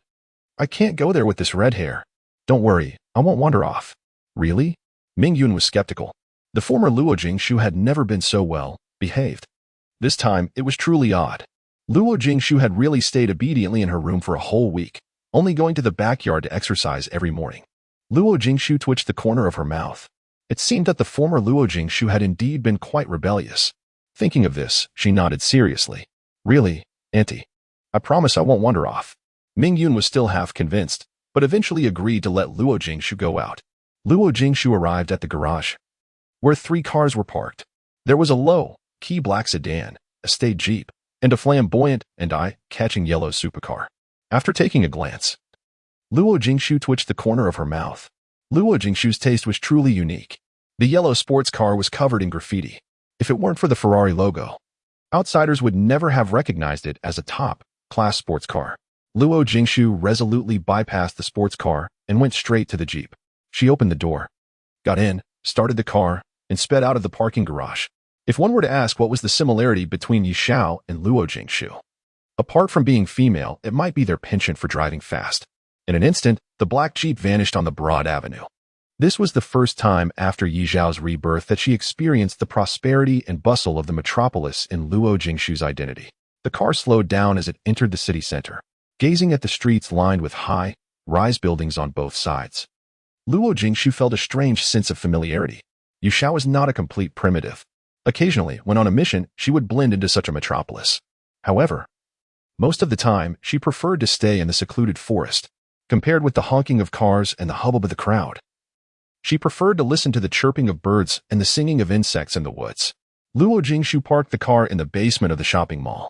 I can't go there with this red hair. Don't worry, I won't wander off. Really? Mingyun was skeptical. The former Luo Jingshu had never been so well behaved. This time, it was truly odd. Luo Jingshu had really stayed obediently in her room for a whole week, only going to the backyard to exercise every morning. Luo Jingshu twitched the corner of her mouth. It seemed that the former Luo Jingshu had indeed been quite rebellious. Thinking of this, she nodded seriously. Really, Auntie, I promise I won't wander off. Mingyun was still half convinced, but eventually agreed to let Luo Jingshu go out. Luo Jingshu arrived at the garage, where 3 cars were parked. There was a low-key black sedan, a staid Jeep, and a flamboyant and eye-catching yellow supercar. After taking a glance, Luo Jingshu twitched the corner of her mouth. Luo Jingshu's taste was truly unique. The yellow sports car was covered in graffiti. If it weren't for the Ferrari logo, outsiders would never have recognized it as a top-class sports car. Luo Jingshu resolutely bypassed the sports car and went straight to the Jeep. She opened the door, got in, started the car, and sped out of the parking garage. If one were to ask what was the similarity between Yi Xiao and Luo Jingshu, apart from being female, it might be their penchant for driving fast. In an instant, the black Jeep vanished on the broad avenue. This was the first time after Yi Xiao's rebirth that she experienced the prosperity and bustle of the metropolis in Luo Jingshu's identity. The car slowed down as it entered the city center, gazing at the streets lined with high-rise buildings on both sides. Luo Jingshu felt a strange sense of familiarity. Yi Xiao was not a complete primitive. Occasionally, when on a mission, she would blend into such a metropolis. However, most of the time, she preferred to stay in the secluded forest. Compared with the honking of cars and the hubbub of the crowd, she preferred to listen to the chirping of birds and the singing of insects in the woods. Luo Jingshu parked the car in the basement of the shopping mall,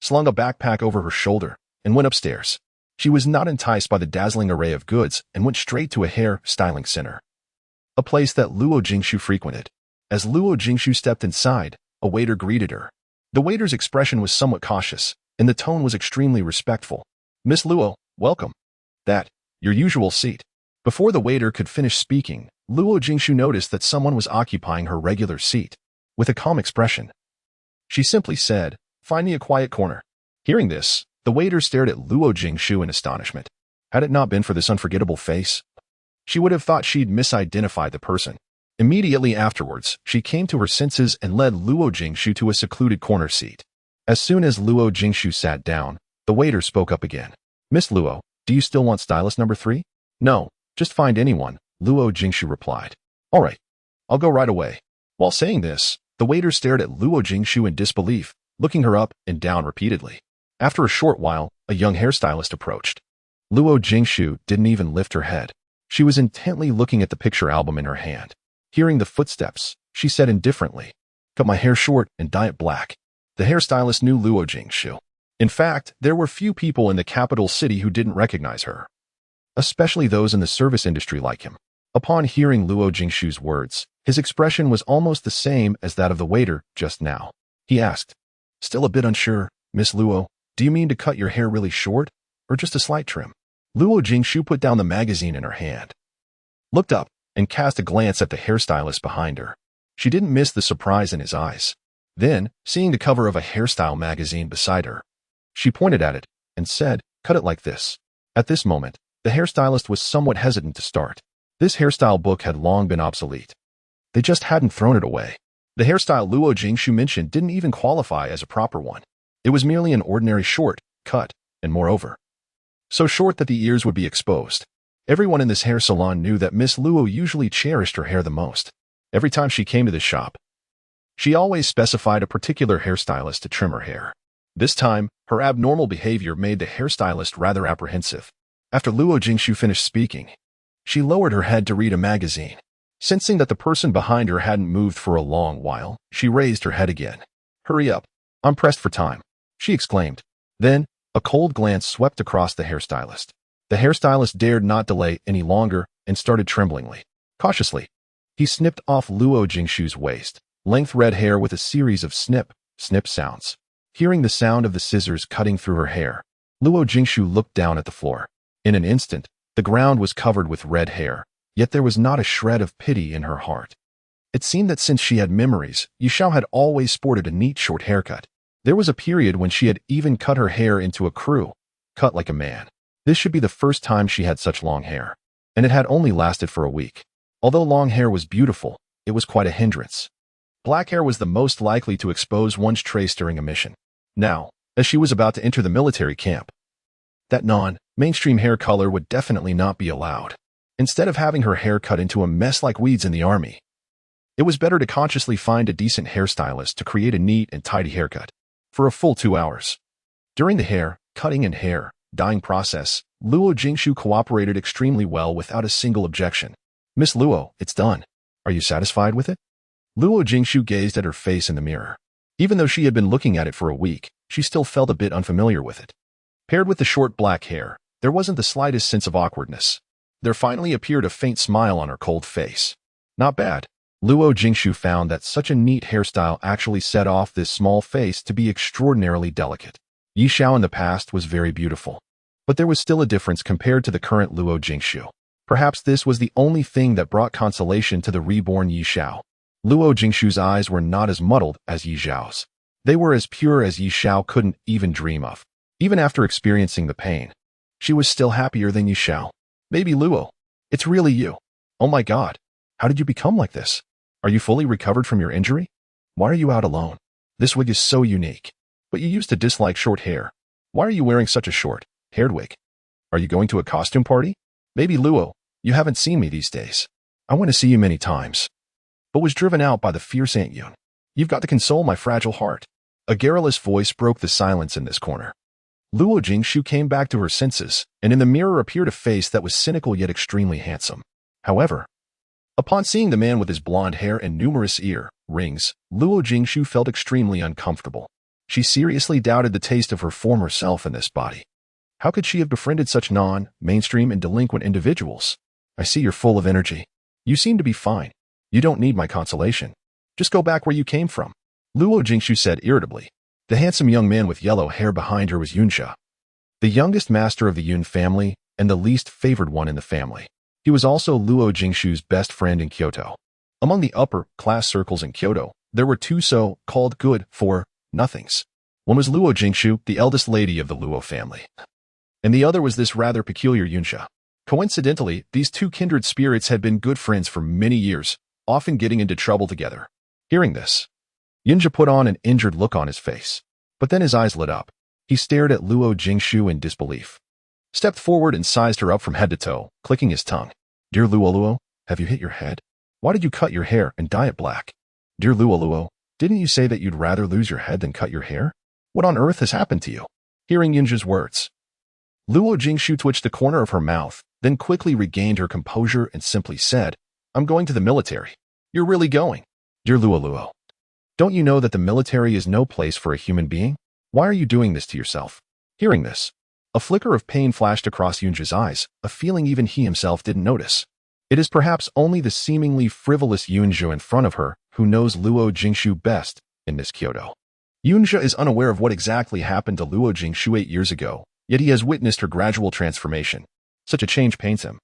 slung a backpack over her shoulder, and went upstairs. She was not enticed by the dazzling array of goods and went straight to a hair styling center, a place that Luo Jingshu frequented. As Luo Jingshu stepped inside, a waiter greeted her. The waiter's expression was somewhat cautious, and the tone was extremely respectful. Miss Luo, welcome. That, your usual seat. Before the waiter could finish speaking, Luo Jingshu noticed that someone was occupying her regular seat. With a calm expression, she simply said, "Find me a quiet corner." Hearing this, the waiter stared at Luo Jingshu in astonishment. Had it not been for this unforgettable face, she would have thought she'd misidentified the person. Immediately afterwards, she came to her senses and led Luo Jingshu to a secluded corner seat. As soon as Luo Jingshu sat down, the waiter spoke up again. "Miss Luo, do you still want stylist number 3? No, just find anyone," Luo Jingshu replied. "All right, I'll go right away." While saying this, the waiter stared at Luo Jingshu in disbelief, looking her up and down repeatedly. After a short while, a young hairstylist approached. Luo Jingshu didn't even lift her head. She was intently looking at the picture album in her hand. Hearing the footsteps, she said indifferently, "Cut my hair short and dye it black." The hairstylist knew Luo Jingshu. In fact, there were few people in the capital city who didn't recognize her, especially those in the service industry like him. Upon hearing Luo Jingshu's words, his expression was almost the same as that of the waiter just now. He asked, "Still a bit unsure, Miss Luo, do you mean to cut your hair really short, or just a slight trim?" Luo Jingshu put down the magazine in her hand, looked up, and cast a glance at the hairstylist behind her. She didn't miss the surprise in his eyes. Then, seeing the cover of a hairstyle magazine beside her, she pointed at it and said, "Cut it like this." At this moment, the hairstylist was somewhat hesitant to start. This hairstyle book had long been obsolete. They just hadn't thrown it away. The hairstyle Luo Jingshu mentioned didn't even qualify as a proper one. It was merely an ordinary short cut, and moreover, so short that the ears would be exposed. Everyone in this hair salon knew that Miss Luo usually cherished her hair the most. Every time she came to the shop, she always specified a particular hairstylist to trim her hair. This time, her abnormal behavior made the hairstylist rather apprehensive. After Luo Jingshu finished speaking, she lowered her head to read a magazine. Sensing that the person behind her hadn't moved for a long while, she raised her head again. "Hurry up. I'm pressed for time," she exclaimed. Then, a cold glance swept across the hairstylist. The hairstylist dared not delay any longer and started tremblingly. Cautiously, he snipped off Luo Jingshu's waist-length red hair with a series of snip, snip sounds. Hearing the sound of the scissors cutting through her hair, Luo Jingshu looked down at the floor. In an instant, the ground was covered with red hair, yet there was not a shred of pity in her heart. It seemed that since she had memories, Yishao had always sported a neat short haircut. There was a period when she had even cut her hair into a crew, cut like a man. This should be the first time she had such long hair, and it had only lasted for a week. Although long hair was beautiful, it was quite a hindrance. Black hair was the most likely to expose one's trace during a mission. Now, as she was about to enter the military camp, that non-mainstream hair color would definitely not be allowed. Instead of having her hair cut into a mess like weeds in the army, it was better to consciously find a decent hairstylist to create a neat and tidy haircut. For a full 2 hours. During the hair, cutting and hair dyeing process, Luo Jingshu cooperated extremely well without a single objection. "Miss Luo, it's done. Are you satisfied with it?" Luo Jingshu gazed at her face in the mirror. Even though she had been looking at it for a week, she still felt a bit unfamiliar with it. Paired with the short black hair, there wasn't the slightest sense of awkwardness. There finally appeared a faint smile on her cold face. Not bad. Luo Jingshu found that such a neat hairstyle actually set off this small face to be extraordinarily delicate. Yishao in the past was very beautiful, but there was still a difference compared to the current Luo Jingshu. Perhaps this was the only thing that brought consolation to the reborn Yishao. Luo Jingshu's eyes were not as muddled as Yishao's. They were as pure as Yishao couldn't even dream of. Even after experiencing the pain, she was still happier than Yishao. "Baby Luo, it's really you. Oh my God, how did you become like this? Are you fully recovered from your injury? Why are you out alone? This wig is so unique. But you used to dislike short hair. Why are you wearing such a short-haired wig? Are you going to a costume party? Baby Luo, you haven't seen me these days. I want to see you many times, but was driven out by the fierce Aunt Yun. You've got to console my fragile heart." A garrulous voice broke the silence in this corner. Luo Jingshu came back to her senses, and in the mirror appeared a face that was cynical yet extremely handsome. However, upon seeing the man with his blonde hair and numerous ear rings, Luo Jingshu felt extremely uncomfortable. She seriously doubted the taste of her former self in this body. How could she have befriended such non-mainstream and delinquent individuals? "I see you're full of energy. You seem to be fine. You don't need my consolation. Just go back where you came from," Luo Jingshu said irritably. The handsome young man with yellow hair behind her was Yunsha, the youngest master of the Yun family and the least favored one in the family. He was also Luo Jingshu's best friend in Kyoto. Among the upper-class circles in Kyoto, there were two so-called good-for-nothings. One was Luo Jingshu, the eldest lady of the Luo family, and the other was this rather peculiar Yunsha. Coincidentally, these two kindred spirits had been good friends for many years, often getting into trouble together. Hearing this, Yunsha put on an injured look on his face, but then his eyes lit up. He stared at Luo Jingshu in disbelief, stepped forward and sized her up from head to toe, clicking his tongue. "Dear Luo, have you hit your head? Why did you cut your hair and dye it black? Dear Luo, didn't you say that you'd rather lose your head than cut your hair? What on earth has happened to you?" Hearing Yunsha's words, Luo Jingshu twitched the corner of her mouth, then quickly regained her composure and simply said, "I'm going to the military." "You're really going?" "Dear Luo, don't you know that the military is no place for a human being? Why are you doing this to yourself?" Hearing this, a flicker of pain flashed across Yunsha's eyes, a feeling even he himself didn't notice. It is perhaps only the seemingly frivolous Yunsha in front of her who knows Luo Jingshu best in this Kyoto. Yunsha is unaware of what exactly happened to Luo Jingshu 8 years ago, yet he has witnessed her gradual transformation. Such a change pains him,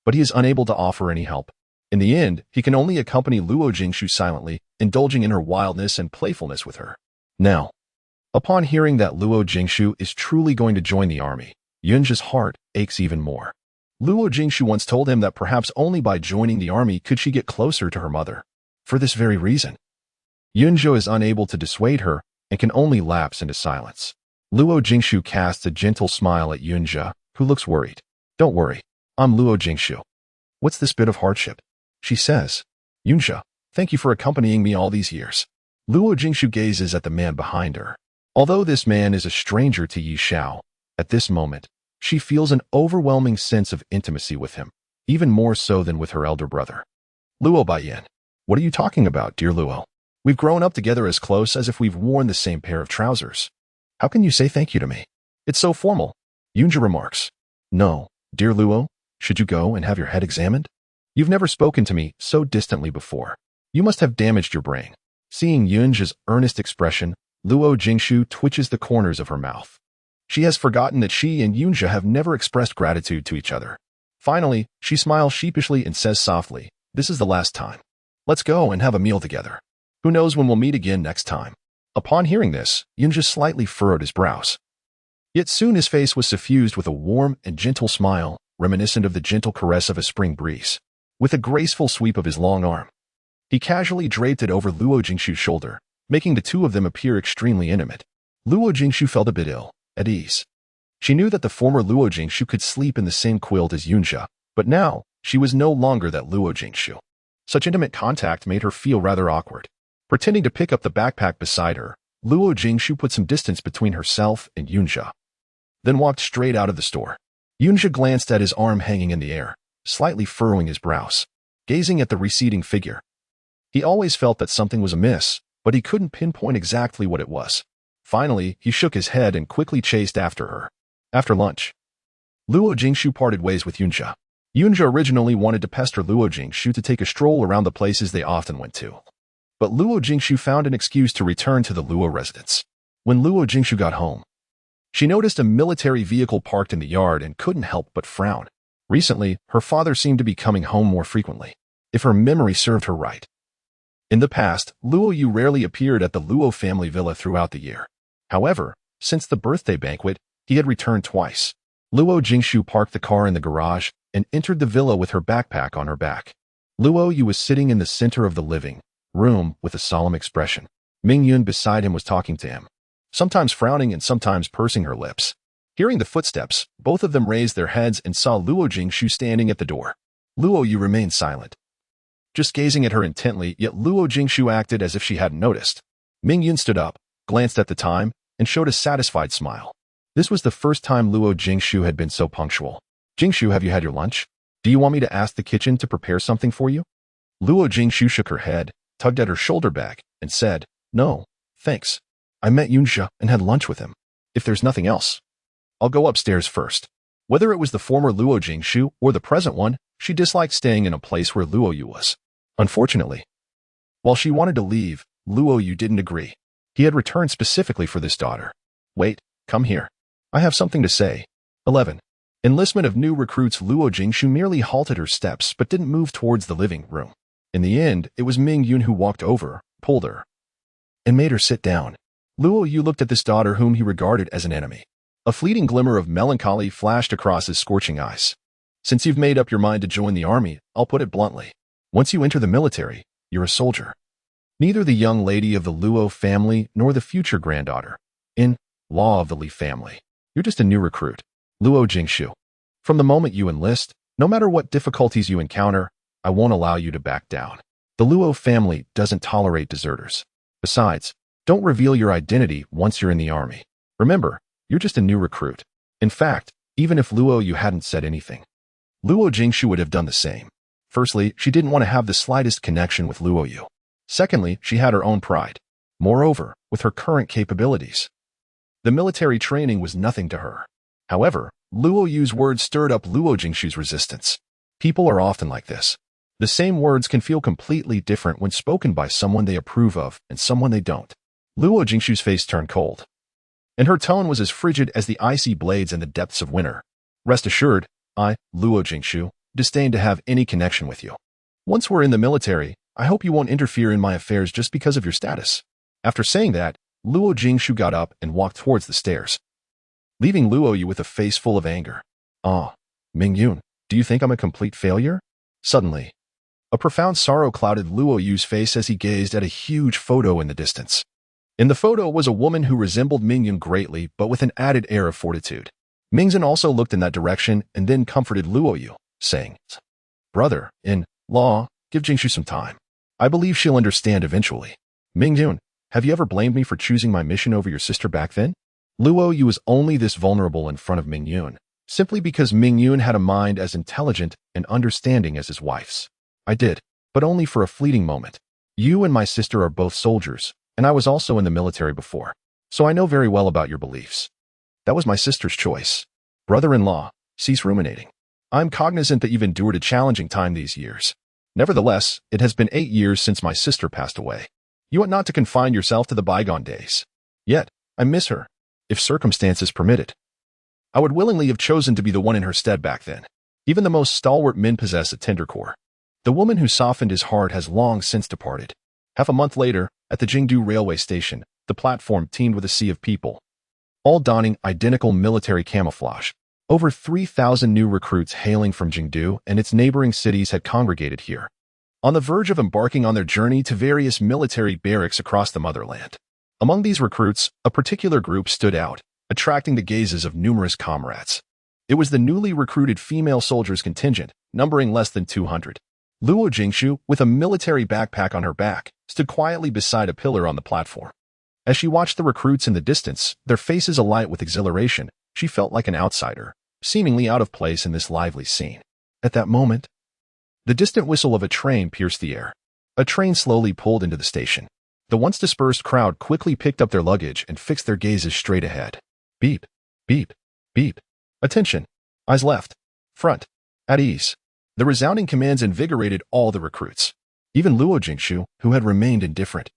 but he is unable to offer any help. In the end, he can only accompany Luo Jingshu silently, indulging in her wildness and playfulness with her. Now, upon hearing that Luo Jingshu is truly going to join the army, Yunsha's heart aches even more. Luo Jingshu once told him that perhaps only by joining the army could she get closer to her mother. For this very reason, Yunsha is unable to dissuade her, and can only lapse into silence. Luo Jingshu casts a gentle smile at Yunjia, who looks worried. Don't worry, I'm Luo Jingshu. What's this bit of hardship? She says. Yunjia, thank you for accompanying me all these years. Luo Jingshu gazes at the man behind her. Although this man is a stranger to Yi Xiao, at this moment, she feels an overwhelming sense of intimacy with him, even more so than with her elder brother. Luo Baiyan, what are you talking about, dear Luo? We've grown up together as close as if we've worn the same pair of trousers. How can you say thank you to me? It's so formal. Yunjia remarks. No, dear Luo, should you go and have your head examined? You've never spoken to me so distantly before. You must have damaged your brain. Seeing Yunjia's earnest expression, Luo Jingshu twitches the corners of her mouth. She has forgotten that she and Yunjia have never expressed gratitude to each other. Finally, she smiles sheepishly and says softly, this is the last time. Let's go and have a meal together. Who knows when we'll meet again next time? Upon hearing this, Yunjia slightly furrowed his brows. Yet soon his face was suffused with a warm and gentle smile, reminiscent of the gentle caress of a spring breeze. With a graceful sweep of his long arm, he casually draped it over Luo Jingshu's shoulder, making the two of them appear extremely intimate. Luo Jingshu felt a bit ill, at ease. She knew that the former Luo Jingshu could sleep in the same quilt as Yunjia, but now she was no longer that Luo Jingshu. Such intimate contact made her feel rather awkward. Pretending to pick up the backpack beside her, Luo Jingshu put some distance between herself and Yunjia, then walked straight out of the store. Yunjia glanced at his arm hanging in the air, slightly furrowing his brows, gazing at the receding figure. He always felt that something was amiss, but he couldn't pinpoint exactly what it was. Finally, he shook his head and quickly chased after her. After lunch, Luo Jingshu parted ways with Yunjia. Yunjia originally wanted to pester Luo Jingshu to take a stroll around the places they often went to. But Luo Jingshu found an excuse to return to the Luo residence. When Luo Jingshu got home, she noticed a military vehicle parked in the yard and couldn't help but frown. Recently, her father seemed to be coming home more frequently, if her memory served her right. In the past, Luo Yu rarely appeared at the Luo family villa throughout the year. However, since the birthday banquet, he had returned twice. Luo Jingshu parked the car in the garage and entered the villa with her backpack on her back. Luo Yu was sitting in the center of the living room with a solemn expression. Ming Yun beside him was talking to him, sometimes frowning and sometimes pursing her lips. Hearing the footsteps, both of them raised their heads and saw Luo Jingshu standing at the door. Luo Yu remained silent, just gazing at her intently, yet Luo Jingshu acted as if she hadn't noticed. Ming Yun stood up, glanced at the time, and showed a satisfied smile. This was the first time Luo Jingshu had been so punctual. Jingshu, have you had your lunch? Do you want me to ask the kitchen to prepare something for you? Luo Jingshu shook her head, tugged at her shoulder bag, and said, no, thanks. I met Yunjia and had lunch with him. If there's nothing else, I'll go upstairs first. Whether it was the former Luo Jingshu or the present one, she disliked staying in a place where Luo Yu was. Unfortunately, while she wanted to leave, Luo Yu didn't agree. He had returned specifically for this daughter. Wait, come here. I have something to say. 11. Enlistment of new recruits. Luo Jingshu merely halted her steps but didn't move towards the living room. In the end, it was Ming Yun who walked over, pulled her, and made her sit down. Luo Yu looked at this daughter whom he regarded as an enemy. A fleeting glimmer of melancholy flashed across his scorching eyes. Since you've made up your mind to join the army, I'll put it bluntly. Once you enter the military, you're a soldier. Neither the young lady of the Luo family nor the future granddaughter-in-law of the Li family. You're just a new recruit. Luo Jingshu. From the moment you enlist, no matter what difficulties you encounter, I won't allow you to back down. The Luo family doesn't tolerate deserters. Besides, don't reveal your identity once you're in the army. Remember, you're just a new recruit. In fact, even if Luo Yu hadn't said anything, Luo Jingshu would have done the same. Firstly, she didn't want to have the slightest connection with Luo Yu. Secondly, she had her own pride. Moreover, with her current capabilities, the military training was nothing to her. However, Luo Yu's words stirred up Luo Jingshu's resistance. People are often like this. The same words can feel completely different when spoken by someone they approve of and someone they don't. Luo Jingshu's face turned cold, and her tone was as frigid as the icy blades in the depths of winter. Rest assured, I, Luo Jingshu, disdain to have any connection with you. Once we're in the military, I hope you won't interfere in my affairs just because of your status. After saying that, Luo Jingshu got up and walked towards the stairs, leaving Luo Yu with a face full of anger. Ah, Ming Yun, do you think I'm a complete failure? Suddenly, a profound sorrow clouded Luo Yu's face as he gazed at a huge photo in the distance. In the photo was a woman who resembled Mingyun greatly, but with an added air of fortitude. Mingyun also looked in that direction and then comforted Luoyu, saying, "Brother-in-law, give Jingshu some time. I believe she'll understand eventually. Mingyun, have you ever blamed me for choosing my mission over your sister back then?" Luoyu was only this vulnerable in front of Mingyun, simply because Mingyun had a mind as intelligent and understanding as his wife's. "I did, but only for a fleeting moment. You and my sister are both soldiers, and I was also in the military before, so I know very well about your beliefs. That was my sister's choice. Brother-in-law, cease ruminating. I'm cognizant that you've endured a challenging time these years. Nevertheless, it has been 8 years since my sister passed away. You ought not to confine yourself to the bygone days. Yet, I miss her, if circumstances permitted. I would willingly have chosen to be the one in her stead back then. Even the most stalwart men possess a tender core. The woman who softened his heart has long since departed." Half a month later, at the Jingdu railway station, the platform teemed with a sea of people, all donning identical military camouflage. Over 3,000 new recruits hailing from Jingdu and its neighboring cities had congregated here, on the verge of embarking on their journey to various military barracks across the motherland. Among these recruits, a particular group stood out, attracting the gazes of numerous comrades. It was the newly recruited female soldiers contingent, numbering less than 200. Luo Jingshu, with a military backpack on her back, stood quietly beside a pillar on the platform. As she watched the recruits in the distance, their faces alight with exhilaration, she felt like an outsider, seemingly out of place in this lively scene. At that moment, the distant whistle of a train pierced the air. A train slowly pulled into the station. The once dispersed crowd quickly picked up their luggage and fixed their gazes straight ahead. Beep, beep, beep. Attention. Eyes left. Front. At ease. The resounding commands invigorated all the recruits. Even Luo Jingshu, who had remained indifferent,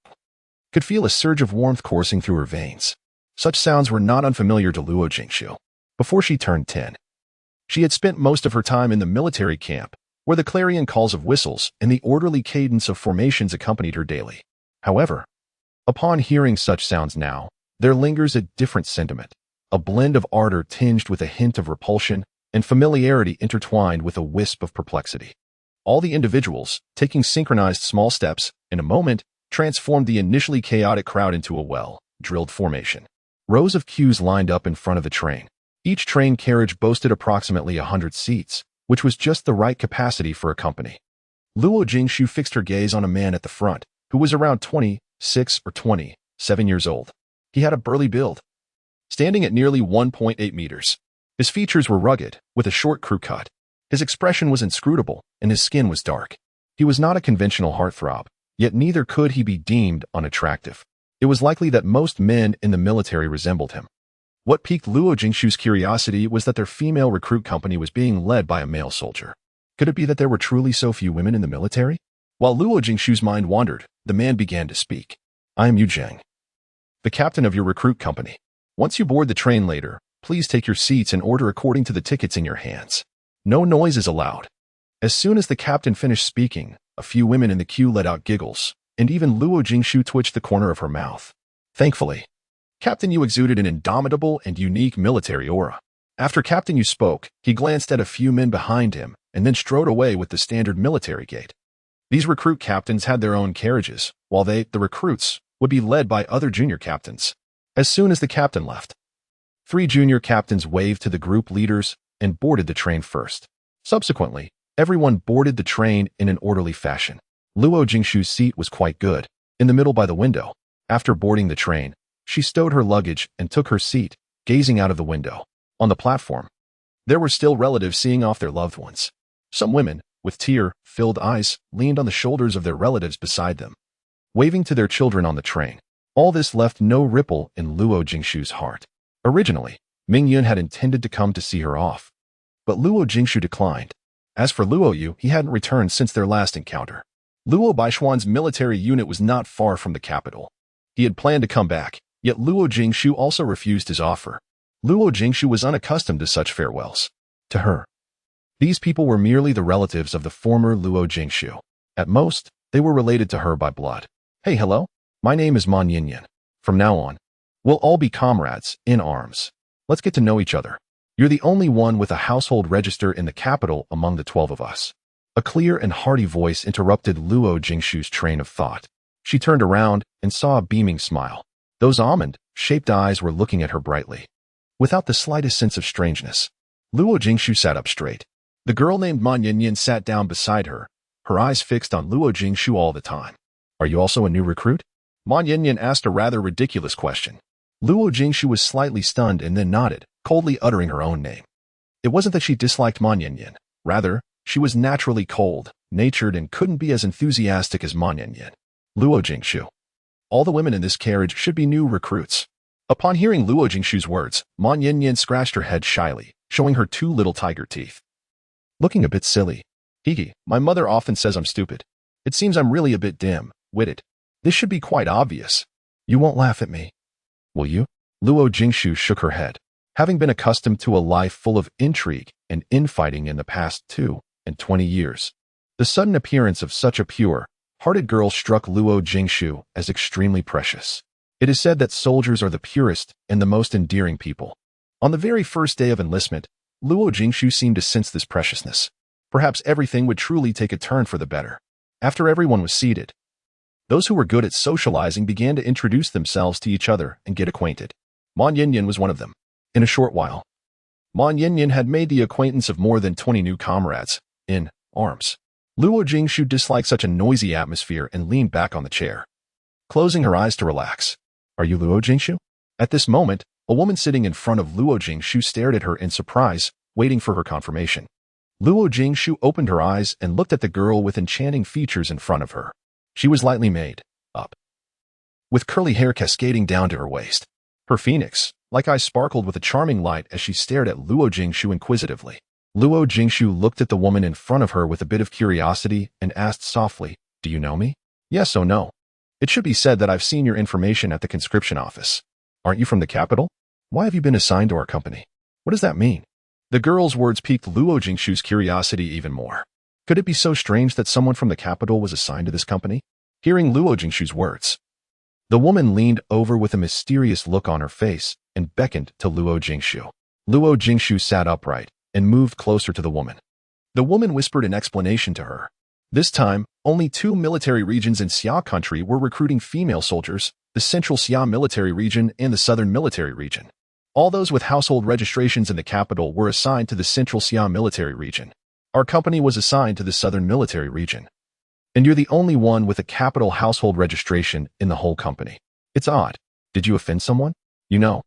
could feel a surge of warmth coursing through her veins. Such sounds were not unfamiliar to Luo Jingshu. Before she turned 10, she had spent most of her time in the military camp, where the clarion calls of whistles and the orderly cadence of formations accompanied her daily. However, upon hearing such sounds now, there lingers a different sentiment, a blend of ardor tinged with a hint of repulsion and familiarity intertwined with a wisp of perplexity. All the individuals, taking synchronized small steps, in a moment, transformed the initially chaotic crowd into a well-drilled formation. Rows of queues lined up in front of the train. Each train carriage boasted approximately 100 seats, which was just the right capacity for a company. Luo Jingshu fixed her gaze on a man at the front, who was around 26 or 27 years old. He had a burly build, standing at nearly 1.8 meters. His features were rugged, with a short crew cut. His expression was inscrutable, and his skin was dark. He was not a conventional heartthrob, yet neither could he be deemed unattractive. It was likely that most men in the military resembled him. What piqued Luo Jingshu's curiosity was that their female recruit company was being led by a male soldier. Could it be that there were truly so few women in the military? While Luo Jingshu's mind wandered, the man began to speak. "I am Yu Zheng, the captain of your recruit company. Once you board the train later, please take your seats in order according to the tickets in your hands. No noise is allowed." As soon as the captain finished speaking, a few women in the queue let out giggles, and even Luo Jingshu twitched the corner of her mouth. Thankfully, Captain Yu exuded an indomitable and unique military aura. After Captain Yu spoke, he glanced at a few men behind him and then strode away with the standard military gait. These recruit captains had their own carriages, while they, the recruits, would be led by other junior captains. As soon as the captain left, 3 junior captains waved to the group leaders and boarded the train first. Subsequently, everyone boarded the train in an orderly fashion. Luo Jingshu's seat was quite good, in the middle by the window. After boarding the train, she stowed her luggage and took her seat, gazing out of the window. On the platform, there were still relatives seeing off their loved ones. Some women, with tear-filled eyes, leaned on the shoulders of their relatives beside them, waving to their children on the train. All this left no ripple in Luo Jingshu's heart. Originally, Mingyun had intended to come to see her off, but Luo Jingshu declined. As for Luo Yu, he hadn't returned since their last encounter. Luo Baishuan's military unit was not far from the capital. He had planned to come back, yet Luo Jingshu also refused his offer. Luo Jingshu was unaccustomed to such farewells. To her, these people were merely the relatives of the former Luo Jingshu. At most, they were related to her by blood. "Hey, hello. My name is Man Yinyan. From now on, we'll all be comrades, in arms. Let's get to know each other. You're the only one with a household register in the capital among the 12 of us." A clear and hearty voice interrupted Luo Jingshu's train of thought. She turned around and saw a beaming smile. Those almond-shaped eyes were looking at her brightly. Without the slightest sense of strangeness, Luo Jingshu sat up straight. The girl named Man Yinyan sat down beside her, her eyes fixed on Luo Jingshu all the time. Are you also a new recruit? Man Yinyan asked a rather ridiculous question. Luo Jingshu was slightly stunned and then nodded, coldly uttering her own name. It wasn't that she disliked Man Yinyan. Rather, she was naturally cold, natured, and couldn't be as enthusiastic as Man Yinyan. Luo Jingshu. All the women in this carriage should be new recruits. Upon hearing Luo Jingshu's words, Man Yinyan scratched her head shyly, showing her two little tiger teeth. Looking a bit silly. Hee, my mother often says I'm stupid. It seems I'm really a bit dim-witted. This should be quite obvious. You won't laugh at me, will you? Luo Jingshu shook her head. Having been accustomed to a life full of intrigue and infighting in the past 20 years, the sudden appearance of such a pure-hearted girl struck Luo Jingshu as extremely precious. It is said that soldiers are the purest and the most endearing people. On the very first day of enlistment, Luo Jingshu seemed to sense this preciousness. Perhaps everything would truly take a turn for the better. After everyone was seated, those who were good at socializing began to introduce themselves to each other and get acquainted. Man Yinyan was one of them. In a short while, Man Yinyan had made the acquaintance of more than 20 new comrades in arms. Luo Jingshu disliked such a noisy atmosphere and leaned back on the chair, closing her eyes to relax. Are you Luo Jingshu? At this moment, a woman sitting in front of Luo Jingshu stared at her in surprise, waiting for her confirmation. Luo Jingshu opened her eyes and looked at the girl with enchanting features in front of her. She was lightly made up, with curly hair cascading down to her waist. Her phoenix-like eyes sparkled with a charming light as she stared at Luo Jingshu inquisitively. Luo Jingshu looked at the woman in front of her with a bit of curiosity and asked softly, "Do you know me?" "Yes or no. It should be said that I've seen your information at the conscription office. Aren't you from the capital? Why have you been assigned to our company? What does that mean?" The girl's words piqued Luo Jingshu's curiosity even more. Could it be so strange that someone from the capital was assigned to this company? Hearing Luo Jingshu's words, the woman leaned over with a mysterious look on her face and beckoned to Luo Jingshu. Luo Jingshu sat upright and moved closer to the woman. The woman whispered an explanation to her. This time, only 2 military regions in Xia country were recruiting female soldiers, the Central Xia military region and the Southern military region. All those with household registrations in the capital were assigned to the Central Xia military region. Our company was assigned to the Southern military region. And you're the only one with a capital household registration in the whole company. It's odd. Did you offend someone? You know,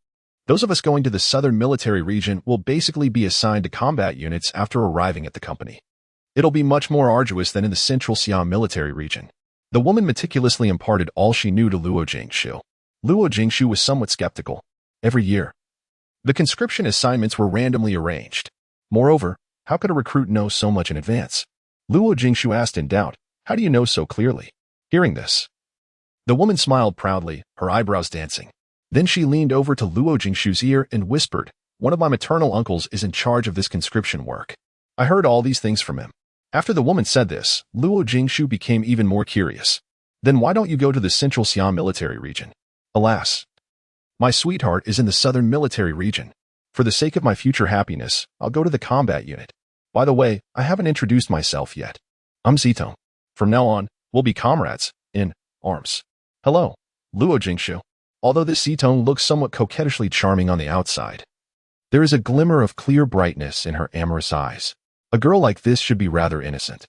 those of us going to the Southern military region will basically be assigned to combat units after arriving at the company. It'll be much more arduous than in the Central Xia military region. The woman meticulously imparted all she knew to Luo Jingshu. Luo Jingshu was somewhat skeptical. Every year, the conscription assignments were randomly arranged. Moreover, how could a recruit know so much in advance? Luo Jingshu asked in doubt, "How do you know so clearly?" Hearing this, the woman smiled proudly, her eyebrows dancing. Then she leaned over to Luo Jingshu's ear and whispered, "One of my maternal uncles is in charge of this conscription work. I heard all these things from him." After the woman said this, Luo Jingshu became even more curious. "Then why don't you go to the Central Xia military region?" "Alas, my sweetheart is in the Southern military region. For the sake of my future happiness, I'll go to the combat unit. By the way, I haven't introduced myself yet. I'm Zitong. From now on, we'll be comrades in arms." "Hello, Luo Jingshu." Although this Zitong looks somewhat coquettishly charming on the outside, there is a glimmer of clear brightness in her amorous eyes. A girl like this should be rather innocent.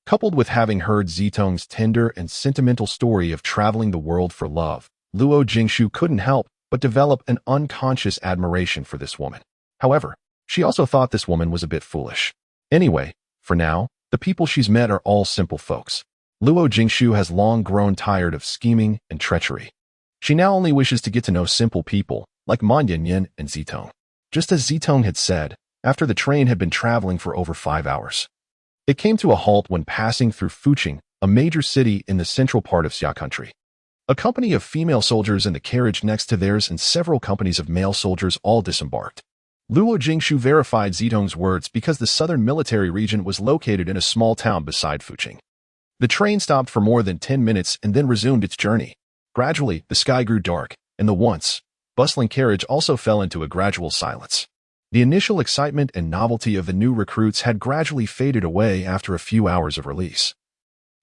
Coupled with having heard Zitong's tender and sentimental story of traveling the world for love, Luo Jingshu couldn't help but develop an unconscious admiration for this woman. However, she also thought this woman was a bit foolish. Anyway, for now, the people she's met are all simple folks. Luo Jingshu has long grown tired of scheming and treachery. She now only wishes to get to know simple people like Man Yinyan and Zitong. Just as Zitong had said, after the train had been traveling for over 5 hours, it came to a halt when passing through Fuqing, a major city in the central part of Xia country. A company of female soldiers in the carriage next to theirs and several companies of male soldiers all disembarked. Luo Jingshu verified Zitong's words because the southern military region was located in a small town beside Fuqing. The train stopped for more than 10 minutes and then resumed its journey. Gradually, the sky grew dark, and the once bustling carriage also fell into a gradual silence. The initial excitement and novelty of the new recruits had gradually faded away after a few hours of release,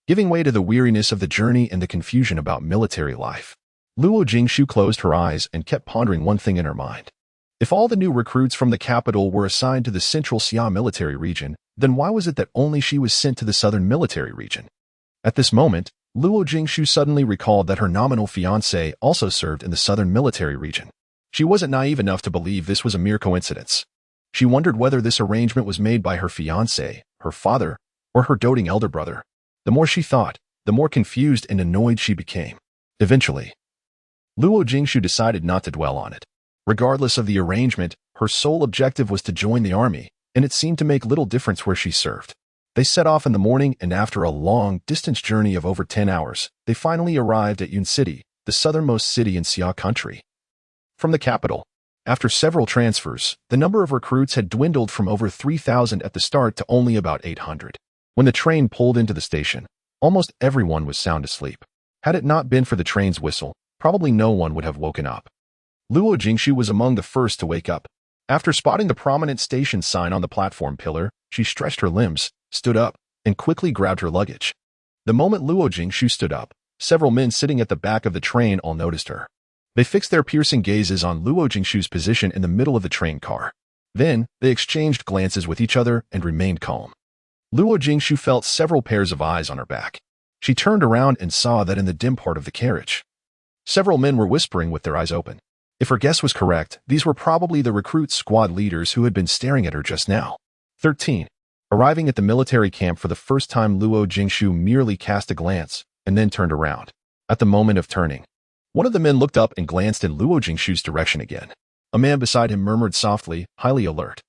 giving way to the weariness of the journey and the confusion about military life. Luo Jingshu closed her eyes and kept pondering one thing in her mind. If all the new recruits from the capital were assigned to the Central Xia military region, then why was it that only she was sent to the Southern military region? At this moment, Luo Jingshu suddenly recalled that her nominal fiancé also served in the Southern military region. She wasn't naive enough to believe this was a mere coincidence. She wondered whether this arrangement was made by her fiancé, her father, or her doting elder brother. The more she thought, the more confused and annoyed she became. Eventually, Luo Jingshu decided not to dwell on it. Regardless of the arrangement, her sole objective was to join the army, and it seemed to make little difference where she served. They set off in the morning, and after a long, distance journey of over 10 hours, they finally arrived at Yun City, the southernmost city in Xia country. From the capital, after several transfers, the number of recruits had dwindled from over 3,000 at the start to only about 800. When the train pulled into the station, almost everyone was sound asleep. Had it not been for the train's whistle, probably no one would have woken up. Luo Jingshu was among the first to wake up. After spotting the prominent station sign on the platform pillar, she stretched her limbs, stood up, and quickly grabbed her luggage. The moment Luo Jingshu stood up, several men sitting at the back of the train all noticed her. They fixed their piercing gazes on Luo Jingshu's position in the middle of the train car. Then, they exchanged glances with each other and remained calm. Luo Jingshu felt several pairs of eyes on her back. She turned around and saw that in the dim part of the carriage, several men were whispering with their eyes open. If her guess was correct, these were probably the recruit squad leaders who had been staring at her just now. 13. Arriving at the military camp for the first time, Luo Jingshu merely cast a glance and then turned around. At the moment of turning, one of the men looked up and glanced in Luo Jingshu's direction again. A man beside him murmured softly, highly alert.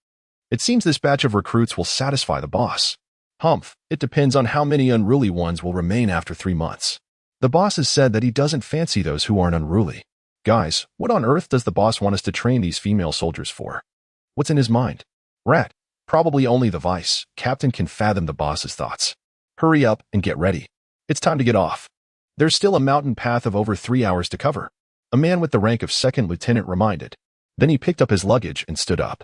It seems this batch of recruits will satisfy the boss. Humph, it depends on how many unruly ones will remain after 3 months. The boss has said that he doesn't fancy those who aren't unruly. Guys, what on earth does the boss want us to train these female soldiers for? What's in his mind? Rat. Probably only the vice captain can fathom the boss's thoughts. Hurry up and get ready. It's time to get off. There's still a mountain path of over 3 hours to cover. A man with the rank of second lieutenant reminded. Then he picked up his luggage and stood up.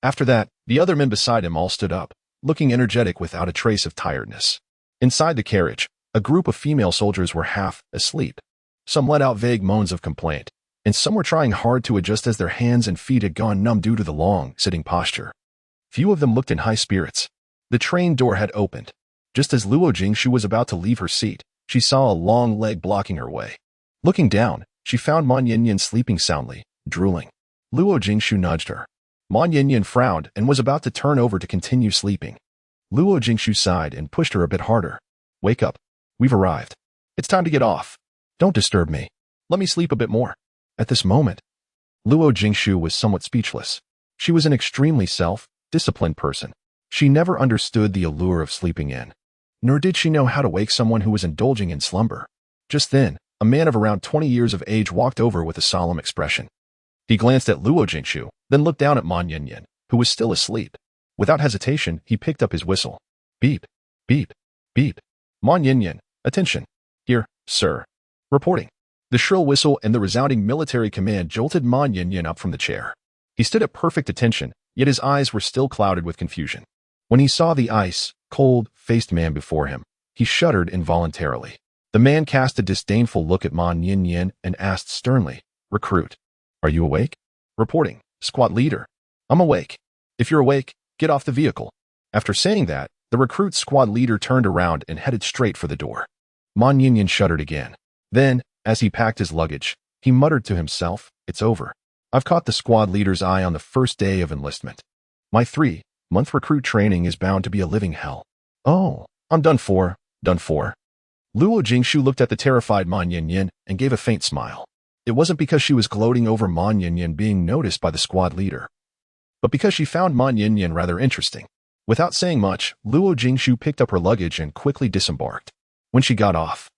After that, the other men beside him all stood up, looking energetic without a trace of tiredness. Inside the carriage, a group of female soldiers were half asleep. Some let out vague moans of complaint, and some were trying hard to adjust as their hands and feet had gone numb due to the long, sitting posture. Few of them looked in high spirits. The train door had opened. Just as Luo Jingshu was about to leave her seat, she saw a long leg blocking her way. Looking down, she found Ma Yinyan sleeping soundly, drooling. Luo Jingshu nudged her. Ma Yinyan frowned and was about to turn over to continue sleeping. Luo Jingshu sighed and pushed her a bit harder. Wake up. We've arrived. It's time to get off. Don't disturb me. Let me sleep a bit more. At this moment, Luo Jingshu was somewhat speechless. She was an extremely self-disciplined person. She never understood the allure of sleeping in, nor did she know how to wake someone who was indulging in slumber. Just then, a man of around 20 years of age walked over with a solemn expression. He glanced at Luo Jingshu, then looked down at Ma Yinyan, who was still asleep. Without hesitation, he picked up his whistle. Beep, beep, beep. Ma Yinyan, attention. Here, sir. Reporting. The shrill whistle and the resounding military command jolted Ma Yinyan up from the chair. He stood at perfect attention, yet his eyes were still clouded with confusion. When he saw the ice, cold-faced man before him, he shuddered involuntarily. The man cast a disdainful look at Ma Yinyan and asked sternly, Recruit, are you awake? Reporting. Squad leader. I'm awake. If you're awake, get off the vehicle. After saying that, the recruit squad leader turned around and headed straight for the door. Ma Yinyan shuddered again. Then, as he packed his luggage, he muttered to himself, It's over. I've caught the squad leader's eye on the first day of enlistment. My 3-month recruit training is bound to be a living hell. Oh, I'm done for, done for. Luo Jingshu looked at the terrified Ma Yinyan and gave a faint smile. It wasn't because she was gloating over Ma Yinyan being noticed by the squad leader, but because she found Ma Yinyan rather interesting. Without saying much, Luo Jingshu picked up her luggage and quickly disembarked. When she got off,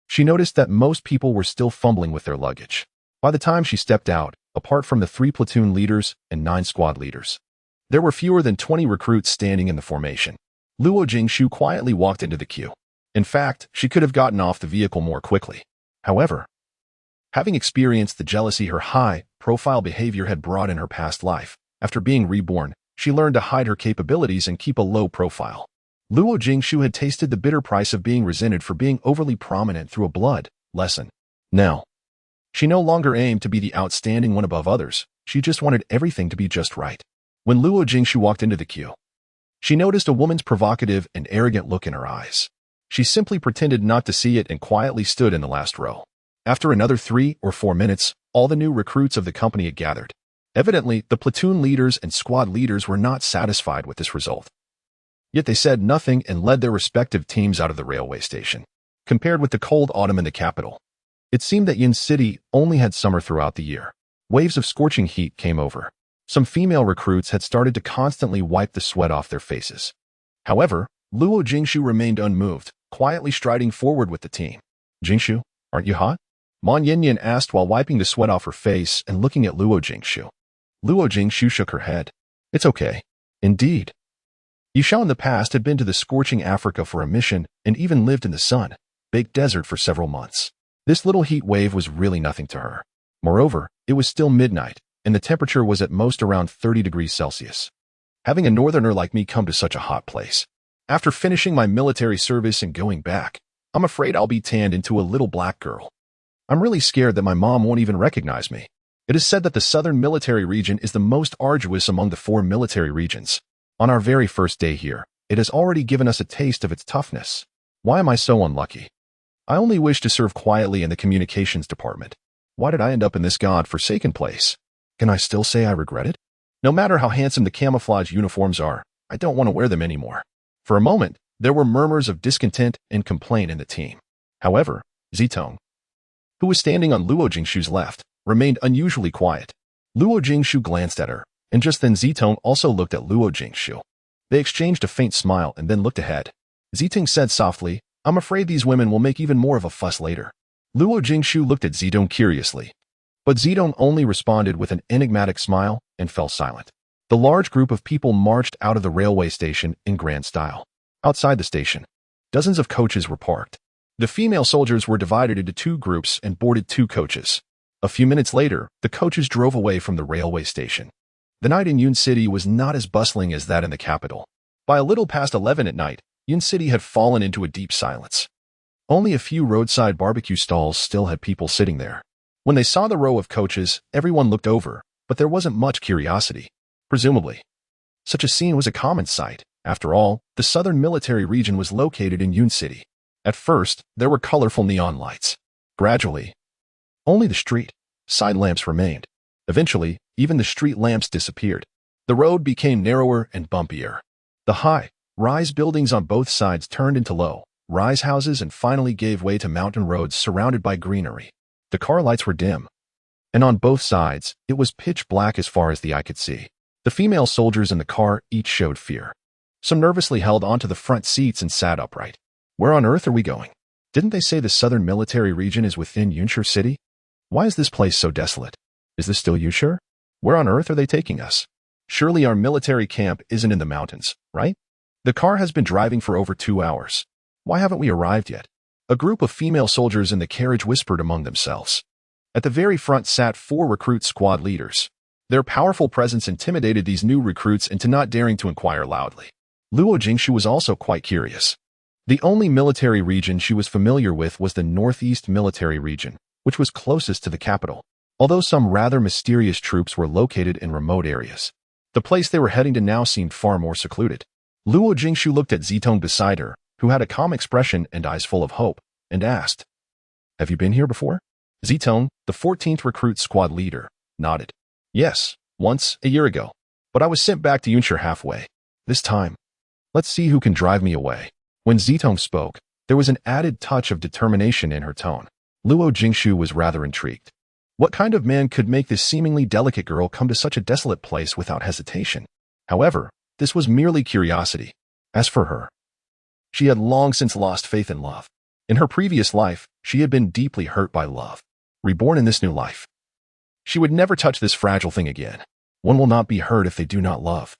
she noticed that most people were still fumbling with their luggage. By the time she stepped out, apart from the 3 platoon leaders and 9 squad leaders, there were fewer than 20 recruits standing in the formation. Luo Jingshu quietly walked into the queue. In fact, she could have gotten off the vehicle more quickly. However, having experienced the jealousy her high-profile behavior had brought in her past life, after being reborn, she learned to hide her capabilities and keep a low profile. Luo Jingshu had tasted the bitter price of being resented for being overly prominent through a blood lesson. Now, She no longer aimed to be the outstanding one above others. She just wanted everything to be just right. When Luo Jingshu walked into the queue, she noticed a woman's provocative and arrogant look in her eyes. She simply pretended not to see it and quietly stood in the last row. After another 3 or 4 minutes, all the new recruits of the company had gathered. Evidently, the platoon leaders and squad leaders were not satisfied with this result. Yet they said nothing and led their respective teams out of the railway station. Compared with the cold autumn in the capital, it seemed that Yin City only had summer throughout the year. Waves of scorching heat came over. Some female recruits had started to constantly wipe the sweat off their faces. However, Luo Jingshu remained unmoved, quietly striding forward with the team. "Jingshu, aren't you hot?" Mon Yinyan asked while wiping the sweat off her face and looking at Luo Jingshu. Luo Jingshu shook her head. "It's okay." Indeed. Yishao in the past had been to the scorching Africa for a mission and even lived in the sun-baked desert for several months. This little heat wave was really nothing to her. Moreover, it was still midnight, and the temperature was at most around 30 degrees Celsius. Having a northerner like me come to such a hot place. After finishing my military service and going back, I'm afraid I'll be tanned into a little black girl. I'm really scared that my mom won't even recognize me. It is said that the southern military region is the most arduous among the 4 military regions. On our very first day here, it has already given us a taste of its toughness. Why am I so unlucky? I only wish to serve quietly in the communications department. Why did I end up in this god-forsaken place? Can I still say I regret it? No matter how handsome the camouflage uniforms are, I don't want to wear them anymore. For a moment, there were murmurs of discontent and complaint in the team. However, Zitong, who was standing on Luo Jingshu's left, remained unusually quiet. Luo Jingshu glanced at her, and just then Zitong also looked at Luo Jingshu. They exchanged a faint smile and then looked ahead. Zitong said softly, "I'm afraid these women will make even more of a fuss later." Luo Jingshu looked at Zitong curiously, but Zitong only responded with an enigmatic smile and fell silent. The large group of people marched out of the railway station in grand style. Outside the station, dozens of coaches were parked. The female soldiers were divided into 2 groups and boarded 2 coaches. A few minutes later, the coaches drove away from the railway station. The night in Yun City was not as bustling as that in the capital. By a little past 11 at night, Yun City had fallen into a deep silence. Only a few roadside barbecue stalls still had people sitting there. When they saw the row of coaches, everyone looked over, but there wasn't much curiosity. Presumably, such a scene was a common sight. After all, the southern military region was located in Yun City. At first, there were colorful neon lights. Gradually, only the street side lamps remained. Eventually, even the street lamps disappeared. The road became narrower and bumpier. The high-rise buildings on both sides turned into low-rise houses and finally gave way to mountain roads surrounded by greenery. The car lights were dim, and on both sides, it was pitch black as far as the eye could see. The female soldiers in the car each showed fear. Some nervously held onto the front seats and sat upright. Where on earth are we going? Didn't they say the southern military region is within Yunshur City? Why is this place so desolate? Is this still Yunshur? Where on earth are they taking us? Surely our military camp isn't in the mountains, right? The car has been driving for over 2 hours. Why haven't we arrived yet? A group of female soldiers in the carriage whispered among themselves. At the very front sat 4 recruit squad leaders. Their powerful presence intimidated these new recruits into not daring to inquire loudly. Luo Jingshu was also quite curious. The only military region she was familiar with was the Northeast Military Region, which was closest to the capital. Although some rather mysterious troops were located in remote areas, the place they were heading to now seemed far more secluded. Luo Jingshu looked at Zitong beside her, who had a calm expression and eyes full of hope, and asked, "Have you been here before?" Zitong, the 14th recruit squad leader, nodded. "Yes, once, a year ago. But I was sent back to Yunshur halfway. This time, let's see who can drive me away." When Zitong spoke, there was an added touch of determination in her tone. Luo Jingshu was rather intrigued. What kind of man could make this seemingly delicate girl come to such a desolate place without hesitation? However, this was merely curiosity. As for her, she had long since lost faith in love. In her previous life, she had been deeply hurt by love. Reborn in this new life, she would never touch this fragile thing again. One will not be hurt if they do not love,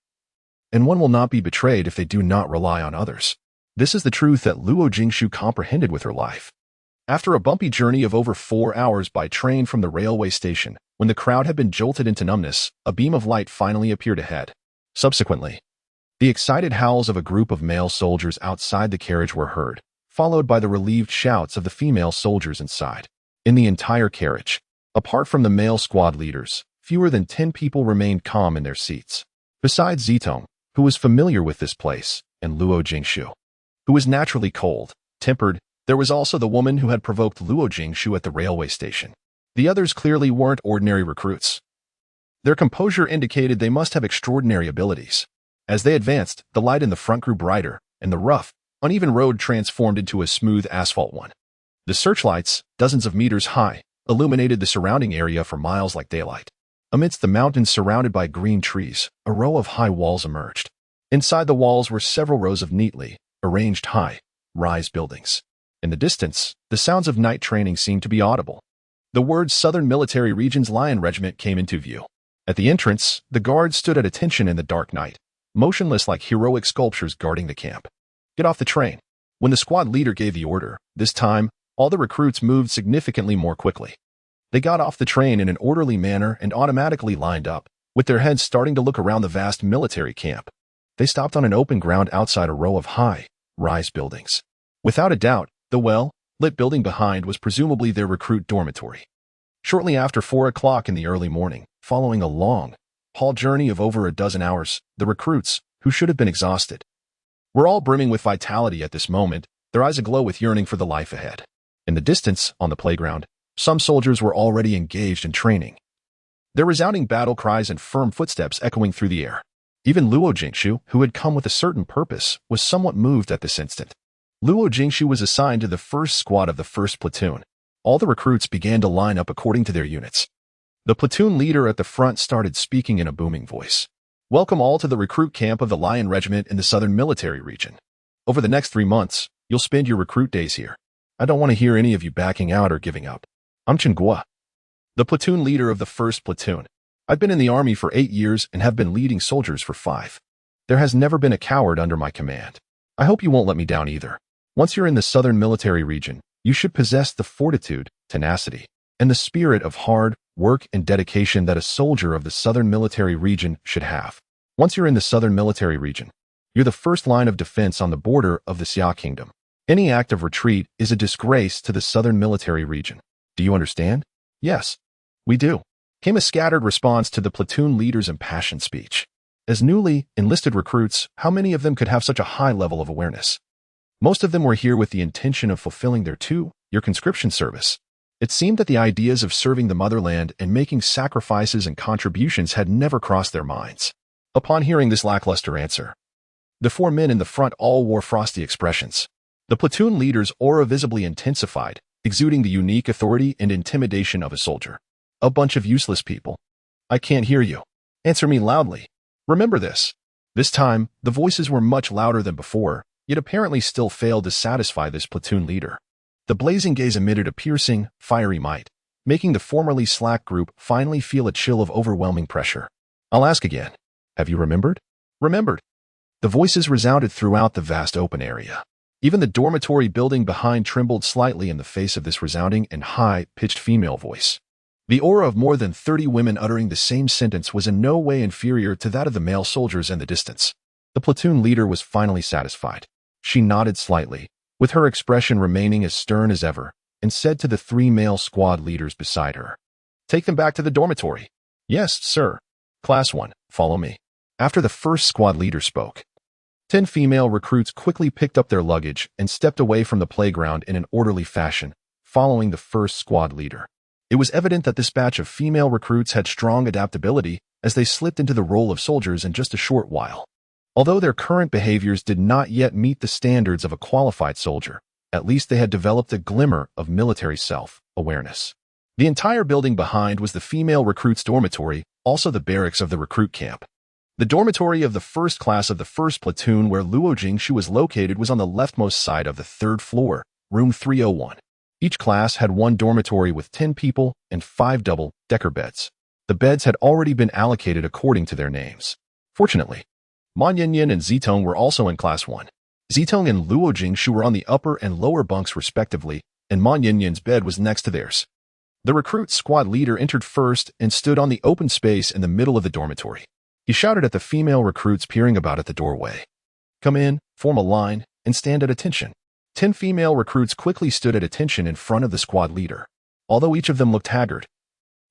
and one will not be betrayed if they do not rely on others. This is the truth that Luo Jingshu comprehended with her life. After a bumpy journey of over 4 hours by train from the railway station, when the crowd had been jolted into numbness, a beam of light finally appeared ahead. Subsequently, the excited howls of a group of male soldiers outside the carriage were heard, followed by the relieved shouts of the female soldiers inside. In the entire carriage, Apart from the male squad leaders, fewer than 10 people remained calm in their seats. Besides Zitong, who was familiar with this place, and Luo Jingshu, who was naturally cold, tempered, there was also the woman who had provoked Luo Jingshu at the railway station. The others clearly weren't ordinary recruits. Their composure indicated they must have extraordinary abilities. As they advanced, the light in the front grew brighter, and the rough, uneven road transformed into a smooth asphalt one. The searchlights, dozens of meters high, illuminated the surrounding area for miles like daylight. Amidst the mountains surrounded by green trees, a row of high walls emerged. Inside the walls were several rows of neatly arranged high-rise buildings. In the distance, the sounds of night training seemed to be audible. The words Southern Military Region's Lion Regiment came into view. At the entrance, the guards stood at attention in the dark night, motionless like heroic sculptures guarding the camp. Get off the train. When the squad leader gave the order, this time, all the recruits moved significantly more quickly. They got off the train in an orderly manner and automatically lined up, with their heads starting to look around the vast military camp. They stopped on an open ground outside a row of high-rise buildings. Without a doubt, the well-lit building behind was presumably their recruit dormitory. Shortly after 4 o'clock in the early morning, following a long haul journey of over a dozen hours, the recruits, who should have been exhausted, were all brimming with vitality at this moment, their eyes aglow with yearning for the life ahead. In the distance, on the playground, some soldiers were already engaged in training, their resounding battle cries and firm footsteps echoing through the air. Even Luo Jingshu, who had come with a certain purpose, was somewhat moved at this instant. Luo Jingshu was assigned to the first squad of the first platoon. All the recruits began to line up according to their units. The platoon leader at the front started speaking in a booming voice. Welcome all to the recruit camp of the Lion Regiment in the Southern Military Region. Over the next 3 months, you'll spend your recruit days here. I don't want to hear any of you backing out or giving up. I'm Chen Guo, the platoon leader of the first platoon. I've been in the army for 8 years and have been leading soldiers for 5. There has never been a coward under my command. I hope you won't let me down either. Once you're in the Southern Military Region, you should possess the fortitude, tenacity, and the spirit of hard work and dedication that a soldier of the Southern Military Region should have. Once you're in the Southern Military Region, you're the first line of defense on the border of the Xia Kingdom. Any act of retreat is a disgrace to the Southern Military Region. Do you understand? Yes, we do, came a scattered response to the platoon leader's impassioned speech. As newly enlisted recruits, how many of them could have such a high level of awareness? Most of them were here with the intention of fulfilling their year conscription service. It seemed that the ideas of serving the motherland and making sacrifices and contributions had never crossed their minds. Upon hearing this lackluster answer, the 4 men in the front all wore frosty expressions. The platoon leader's aura visibly intensified, exuding the unique authority and intimidation of a soldier. A bunch of useless people. I can't hear you. Answer me loudly. Remember this. This time, the voices were much louder than before, yet apparently still failed to satisfy this platoon leader. The blazing gaze emitted a piercing, fiery might, making the formerly slack group finally feel a chill of overwhelming pressure. I'll ask again. Have you remembered? Remembered. The voices resounded throughout the vast open area. Even the dormitory building behind trembled slightly in the face of this resounding and high-pitched female voice. The aura of more than 30 women uttering the same sentence was in no way inferior to that of the male soldiers in the distance. The platoon leader was finally satisfied. She nodded slightly, with her expression remaining as stern as ever, and said to the 3 male squad leaders beside her, "Take them back to the dormitory." "Yes, sir. Class 1, follow me." After the first squad leader spoke, 10 female recruits quickly picked up their luggage and stepped away from the playground in an orderly fashion, following the first squad leader. It was evident that this batch of female recruits had strong adaptability as they slipped into the role of soldiers in just a short while. Although their current behaviors did not yet meet the standards of a qualified soldier, at least they had developed a glimmer of military self-awareness. The entire building behind was the female recruits' dormitory, also the barracks of the recruit camp. The dormitory of the first class of the first platoon where Luo Jingshu was located was on the leftmost side of the 3rd floor, room 301. Each class had 1 dormitory with 10 people and 5 double-decker beds. The beds had already been allocated according to their names. Fortunately, Ma Yinyin and Zitong were also in Class 1. Zitong and Luo Jingshu were on the upper and lower bunks respectively, and Ma Yinyin's bed was next to theirs. The recruit squad leader entered first and stood on the open space in the middle of the dormitory. He shouted at the female recruits peering about at the doorway. "Come in, form a line, and stand at attention." 10 female recruits quickly stood at attention in front of the squad leader. Although each of them looked haggard,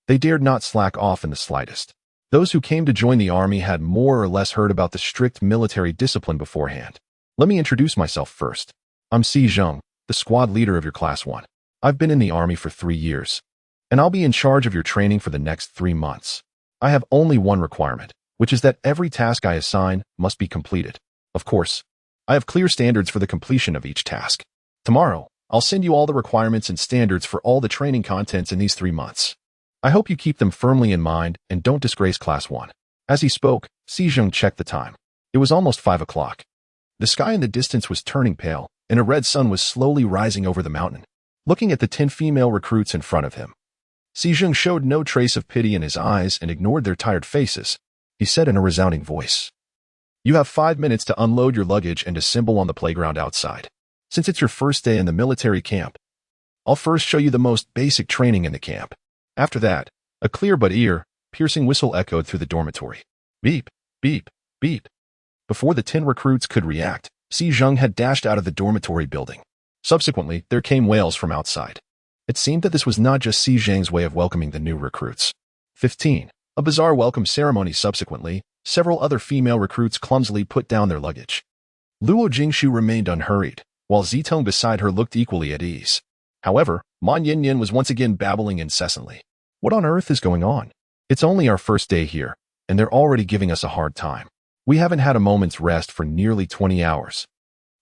They dared not slack off in the slightest. Those who came to join the army had more or less heard about the strict military discipline beforehand. Let me introduce myself first. I'm Si Zheng, the squad leader of your Class 1. I've been in the army for 3 years, and I'll be in charge of your training for the next 3 months. I have only one requirement, which is that every task I assign must be completed. Of course, I have clear standards for the completion of each task. Tomorrow, I'll send you all the requirements and standards for all the training contents in these 3 months. I hope you keep them firmly in mind and don't disgrace Class 1. As he spoke, Si Zheng checked the time. It was almost 5 o'clock. The sky in the distance was turning pale, and a red sun was slowly rising over the mountain. Looking at the 10 female recruits in front of him, Si Zheng showed no trace of pity in his eyes and ignored their tired faces. He said in a resounding voice, "You have 5 minutes to unload your luggage and assemble on the playground outside. Since it's your first day in the military camp, I'll first show you the most basic training in the camp." After that, a clear but ear-piercing whistle echoed through the dormitory. Beep, beep, beep. Before the 10 recruits could react, Si Zheng had dashed out of the dormitory building. Subsequently, there came wails from outside. It seemed that this was not just Si Zheng's way of welcoming the new recruits. 15. A bizarre welcome ceremony. Subsequently, several other female recruits clumsily put down their luggage. Luo Jingshu remained unhurried, while Zitong beside her looked equally at ease. However, Ma Yinyan was once again babbling incessantly. What on earth is going on? It's only our first day here, and they're already giving us a hard time. We haven't had a moment's rest for nearly 20 hours.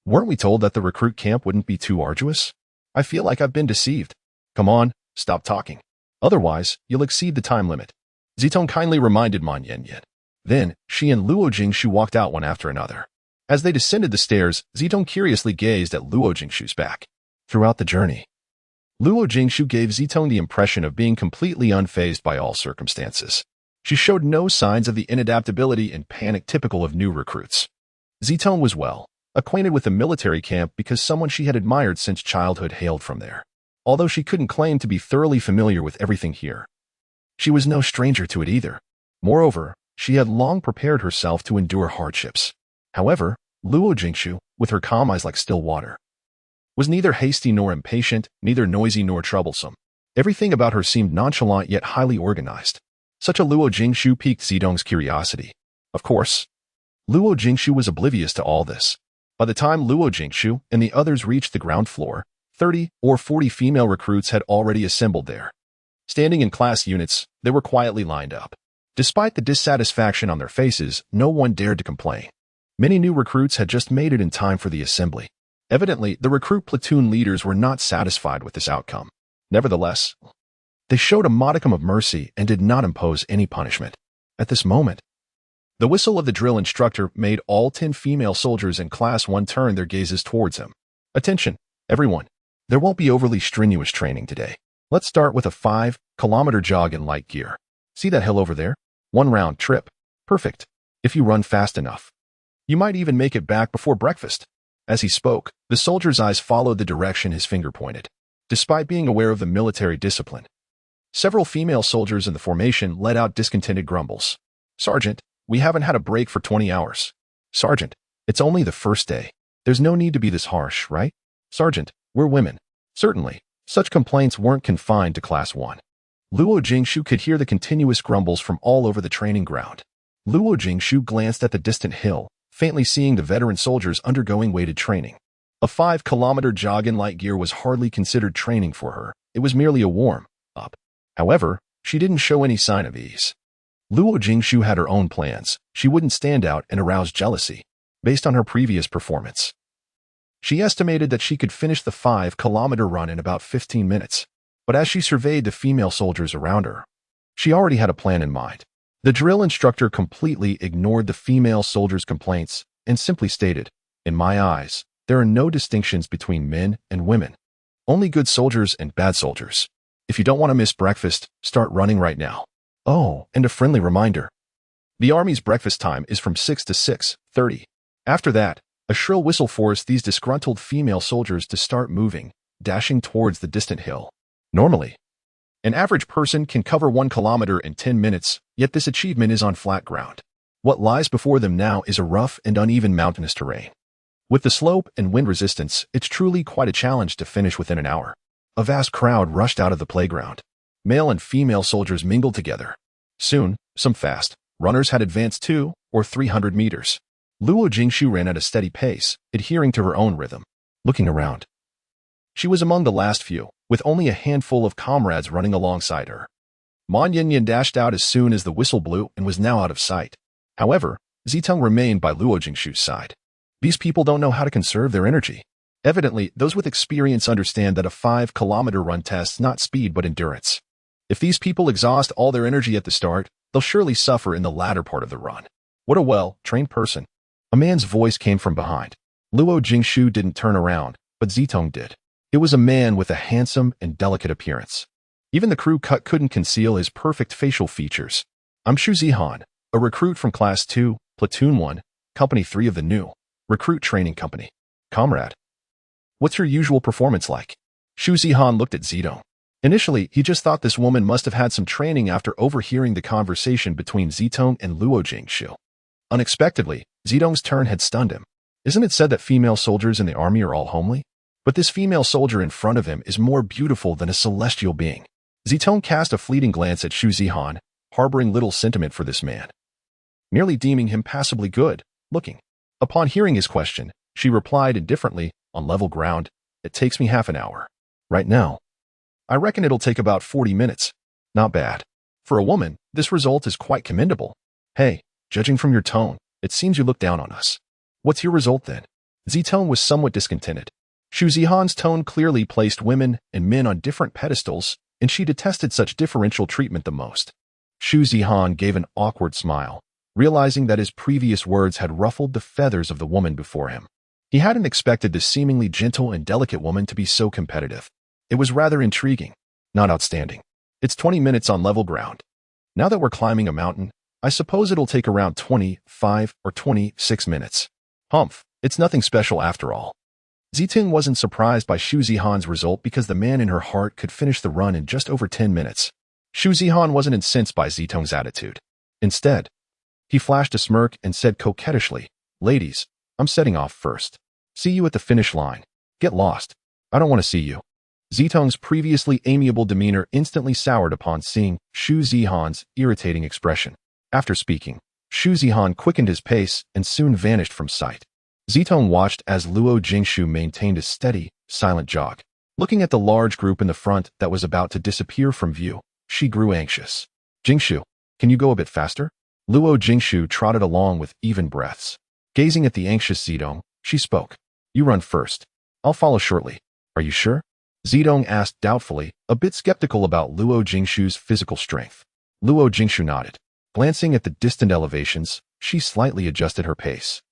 Weren't we told that the recruit camp wouldn't be too arduous? I feel like I've been deceived. Come on, stop talking. Otherwise, you'll exceed the time limit. Zitong kindly reminded Ma Yinyan. Then, she and Luo Jingshu walked out one after another. As they descended the stairs, Zitong curiously gazed at Luo Jingshu's back. Throughout the journey, Luo Jingshu gave Zitong the impression of being completely unfazed by all circumstances. She showed no signs of the inadaptability and panic typical of new recruits. Zitong was well acquainted with the military camp because someone she had admired since childhood hailed from there. Although she couldn't claim to be thoroughly familiar with everything here, she was no stranger to it either. Moreover, she had long prepared herself to endure hardships. However, Luo Jingshu, with her calm eyes like still water, was neither hasty nor impatient, neither noisy nor troublesome. Everything about her seemed nonchalant yet highly organized. Such a Luo Jingshu piqued Zitong's curiosity. Of course, Luo Jingshu was oblivious to all this. By the time Luo Jingshu and the others reached the ground floor, 30 or 40 female recruits had already assembled there. Standing in class units, they were quietly lined up. Despite the dissatisfaction on their faces, no one dared to complain. Many new recruits had just made it in time for the assembly. Evidently, the recruit platoon leaders were not satisfied with this outcome. Nevertheless, they showed a modicum of mercy and did not impose any punishment. At this moment, the whistle of the drill instructor made all 10 female soldiers in Class 1 turn their gazes towards him. Attention, everyone. There won't be overly strenuous training today. Let's start with a 5-kilometer jog in light gear. See that hill over there? 1 round trip. Perfect. If you run fast enough, you might even make it back before breakfast. As he spoke, the soldier's eyes followed the direction his finger pointed. Despite being aware of the military discipline, several female soldiers in the formation let out discontented grumbles. "Sergeant, we haven't had a break for 20 hours. Sergeant, it's only the first day. There's no need to be this harsh, right? Sergeant, we're women." Certainly, such complaints weren't confined to Class 1. Luo Jingshu could hear the continuous grumbles from all over the training ground. Luo Jingshu glanced at the distant hill, faintly seeing the veteran soldiers undergoing weighted training. A 5-kilometer jog in light gear was hardly considered training for her. It was merely a warm-up. However, she didn't show any sign of ease. Luo Jingshu had her own plans. She wouldn't stand out and arouse jealousy based on her previous performance. She estimated that she could finish the 5-kilometer run in about 15 minutes. But as she surveyed the female soldiers around her, she already had a plan in mind. The drill instructor completely ignored the female soldiers' complaints and simply stated, "In my eyes, there are no distinctions between men and women. Only good soldiers and bad soldiers. If you don't want to miss breakfast, start running right now. Oh, and a friendly reminder. The Army's breakfast time is from 6 to 6:30. After that, a shrill whistle forced these disgruntled female soldiers to start moving, dashing towards the distant hill. Normally, an average person can cover 1 kilometer in 10 minutes, yet this achievement is on flat ground. What lies before them now is a rough and uneven mountainous terrain. With the slope and wind resistance, it's truly quite a challenge to finish within an hour. A vast crowd rushed out of the playground. Male and female soldiers mingled together. Soon, some fast runners had advanced 200 or 300 meters. Luo Jingshu ran at a steady pace, adhering to her own rhythm. Looking around, she was among the last few, with only a handful of comrades running alongside her. Ma Yinyan dashed out as soon as the whistle blew and was now out of sight. However, Ziteng remained by Luo Jingshu's side. These people don't know how to conserve their energy. Evidently, those with experience understand that a 5-kilometer run tests not speed but endurance. If these people exhaust all their energy at the start, they'll surely suffer in the latter part of the run. What a well-trained person. A man's voice came from behind. Luo Jingshu didn't turn around, but Ziteng did. It was a man with a handsome and delicate appearance. Even the crew cut couldn't conceal his perfect facial features. I'm Shu Zihan, a recruit from Class 2, Platoon 1, Company 3 of the new Recruit Training Company. Comrade, what's your usual performance like? Shu Zihan looked at Ziteng. Initially, he just thought this woman must have had some training after overhearing the conversation between Ziteng and Luo Jingshu. Unexpectedly, Ziteng's turn had stunned him. Isn't it said that female soldiers in the army are all homely? But this female soldier in front of him is more beautiful than a celestial being. Ziteng cast a fleeting glance at Shu Zihan, harboring little sentiment for this man, merely deeming him passably good looking. Upon hearing his question, she replied indifferently, on level ground, it takes me half an hour. Right now, I reckon it'll take about 40 minutes. Not bad. For a woman, this result is quite commendable. Hey, judging from your tone, it seems you look down on us. What's your result then? Ziteng was somewhat discontented. Shu Zihan's tone clearly placed women and men on different pedestals, and she detested such differential treatment the most. Shu Zihan gave an awkward smile, realizing that his previous words had ruffled the feathers of the woman before him. He hadn't expected this seemingly gentle and delicate woman to be so competitive. It was rather intriguing, not outstanding. It's 20 minutes on level ground. Now that we're climbing a mountain, I suppose it'll take around 25 or 26 minutes. Humph, it's nothing special after all. Ziteng wasn't surprised by Shu Zihan's result because the man in her heart could finish the run in just over 10 minutes. Shu Zihan wasn't incensed by Ziteng's attitude. Instead, he flashed a smirk and said coquettishly, "Ladies, I'm setting off first. See you at the finish line. Get lost. I don't want to see you." Ziteng's previously amiable demeanor instantly soured upon seeing Shu Zihan's irritating expression. After speaking, Shu Zihan quickened his pace and soon vanished from sight. Ziteng watched as Luo Jingshu maintained a steady, silent jog. Looking at the large group in the front that was about to disappear from view, she grew anxious. "Jingshu, can you go a bit faster?" Luo Jingshu trotted along with even breaths. Gazing at the anxious Ziteng, she spoke. "You run first. I'll follow shortly. Are you sure?" Ziteng asked doubtfully, a bit skeptical about Luo Jingshu's physical strength. Luo Jingshu nodded. Glancing at the distant elevations, she slightly adjusted her pace,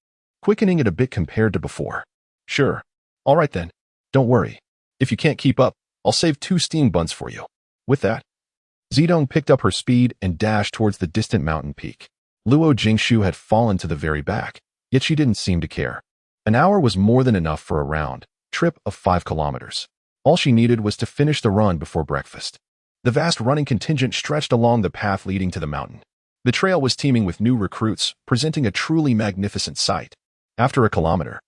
quickening it a bit compared to before. "Sure. All right then. Don't worry. If you can't keep up, I'll save 2 steam buns for you." With that, Ziteng picked up her speed and dashed towards the distant mountain peak. Luo Jingshu had fallen to the very back, yet she didn't seem to care. An hour was more than enough for a round trip of 5 kilometers. All she needed was to finish the run before breakfast. The vast running contingent stretched along the path leading to the mountain. The trail was teeming with new recruits, presenting a truly magnificent sight. After a kilometer,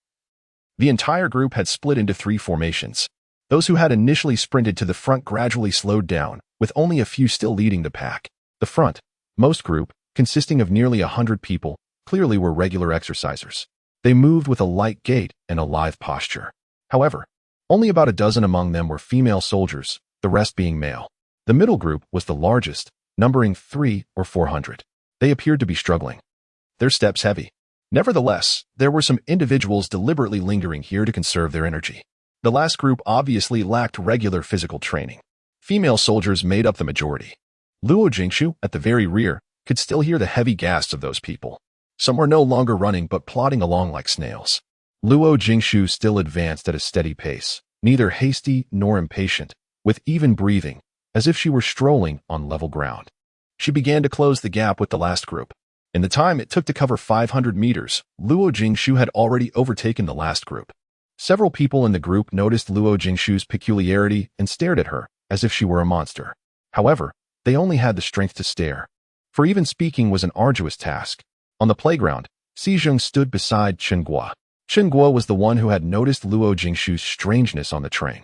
the entire group had split into 3 formations. Those who had initially sprinted to the front gradually slowed down, with only a few still leading the pack. The front, most group, consisting of nearly 100 people, clearly were regular exercisers. They moved with a light gait and a lithe posture. However, only about a dozen among them were female soldiers, the rest being male. The middle group was the largest, numbering 300 or 400. They appeared to be struggling, their steps heavy. Nevertheless, there were some individuals deliberately lingering here to conserve their energy. The last group obviously lacked regular physical training. Female soldiers made up the majority. Luo Jingshu, at the very rear, could still hear the heavy gasps of those people. Some were no longer running but plodding along like snails. Luo Jingshu still advanced at a steady pace, neither hasty nor impatient, with even breathing, as if she were strolling on level ground. She began to close the gap with the last group. In the time it took to cover 500 meters, Luo Jingshu had already overtaken the last group. Several people in the group noticed Luo Jingshu's peculiarity and stared at her, as if she were a monster. However, they only had the strength to stare, for even speaking was an arduous task. On the playground, Xizheng stood beside Chen Guo. Chen Guo was the one who had noticed Luo Jingshu's strangeness on the train.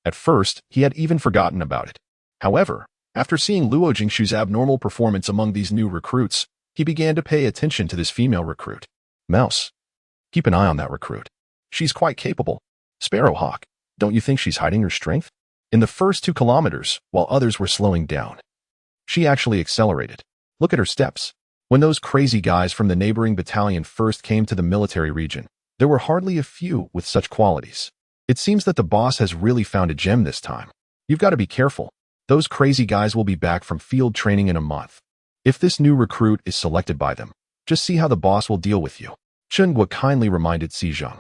At first, he had even forgotten about it. However, After seeing Luo Jingshu's abnormal performance among these new recruits, he began to pay attention to this female recruit. Mouse. Keep an eye on that recruit. She's quite capable. Sparrowhawk, don't you think she's hiding her strength? In the first 2 kilometers, while others were slowing down, she actually accelerated. Look at her steps. When those crazy guys from the neighboring battalion first came to the military region, there were hardly a few with such qualities. It seems that the boss has really found a gem this time. You've got to be careful. Those crazy guys will be back from field training in a month. If this new recruit is selected by them, just see how the boss will deal with you. Chen Guo kindly reminded Si Zhang.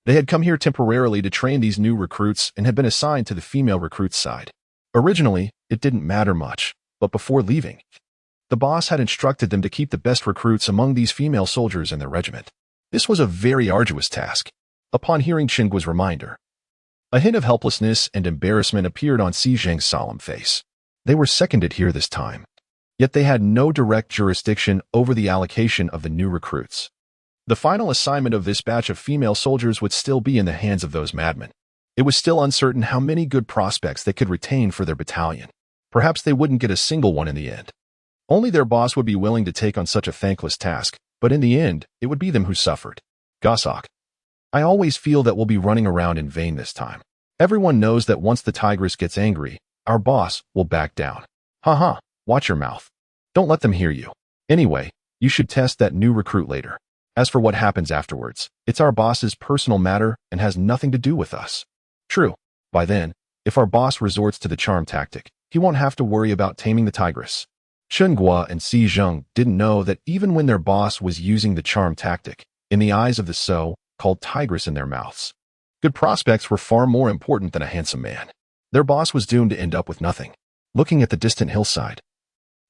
They had come here temporarily to train these new recruits and had been assigned to the female recruits side. Originally, it didn't matter much, but before leaving, the boss had instructed them to keep the best recruits among these female soldiers in their regiment. This was a very arduous task. Upon hearing Chen Guo's reminder, a hint of helplessness and embarrassment appeared on Si Zhang's solemn face. They were seconded here this time, yet they had no direct jurisdiction over the allocation of the new recruits. The final assignment of this batch of female soldiers would still be in the hands of those madmen. It was still uncertain how many good prospects they could retain for their battalion. Perhaps they wouldn't get a single one in the end. Only their boss would be willing to take on such a thankless task, but in the end, it would be them who suffered. Gosok. I always feel that we'll be running around in vain this time. Everyone knows that once the tigress gets angry, our boss will back down. Haha, watch your mouth. Don't let them hear you. Anyway, you should test that new recruit later. As for what happens afterwards, it's our boss's personal matter and has nothing to do with us. True. By then, if our boss resorts to the charm tactic, he won't have to worry about taming the tigress. Chen Guo and Si Zhang didn't know that even when their boss was using the charm tactic, in the eyes of the so-called tigress in their mouths, good prospects were far more important than a handsome man. Their boss was doomed to end up with nothing. Looking at the distant hillside,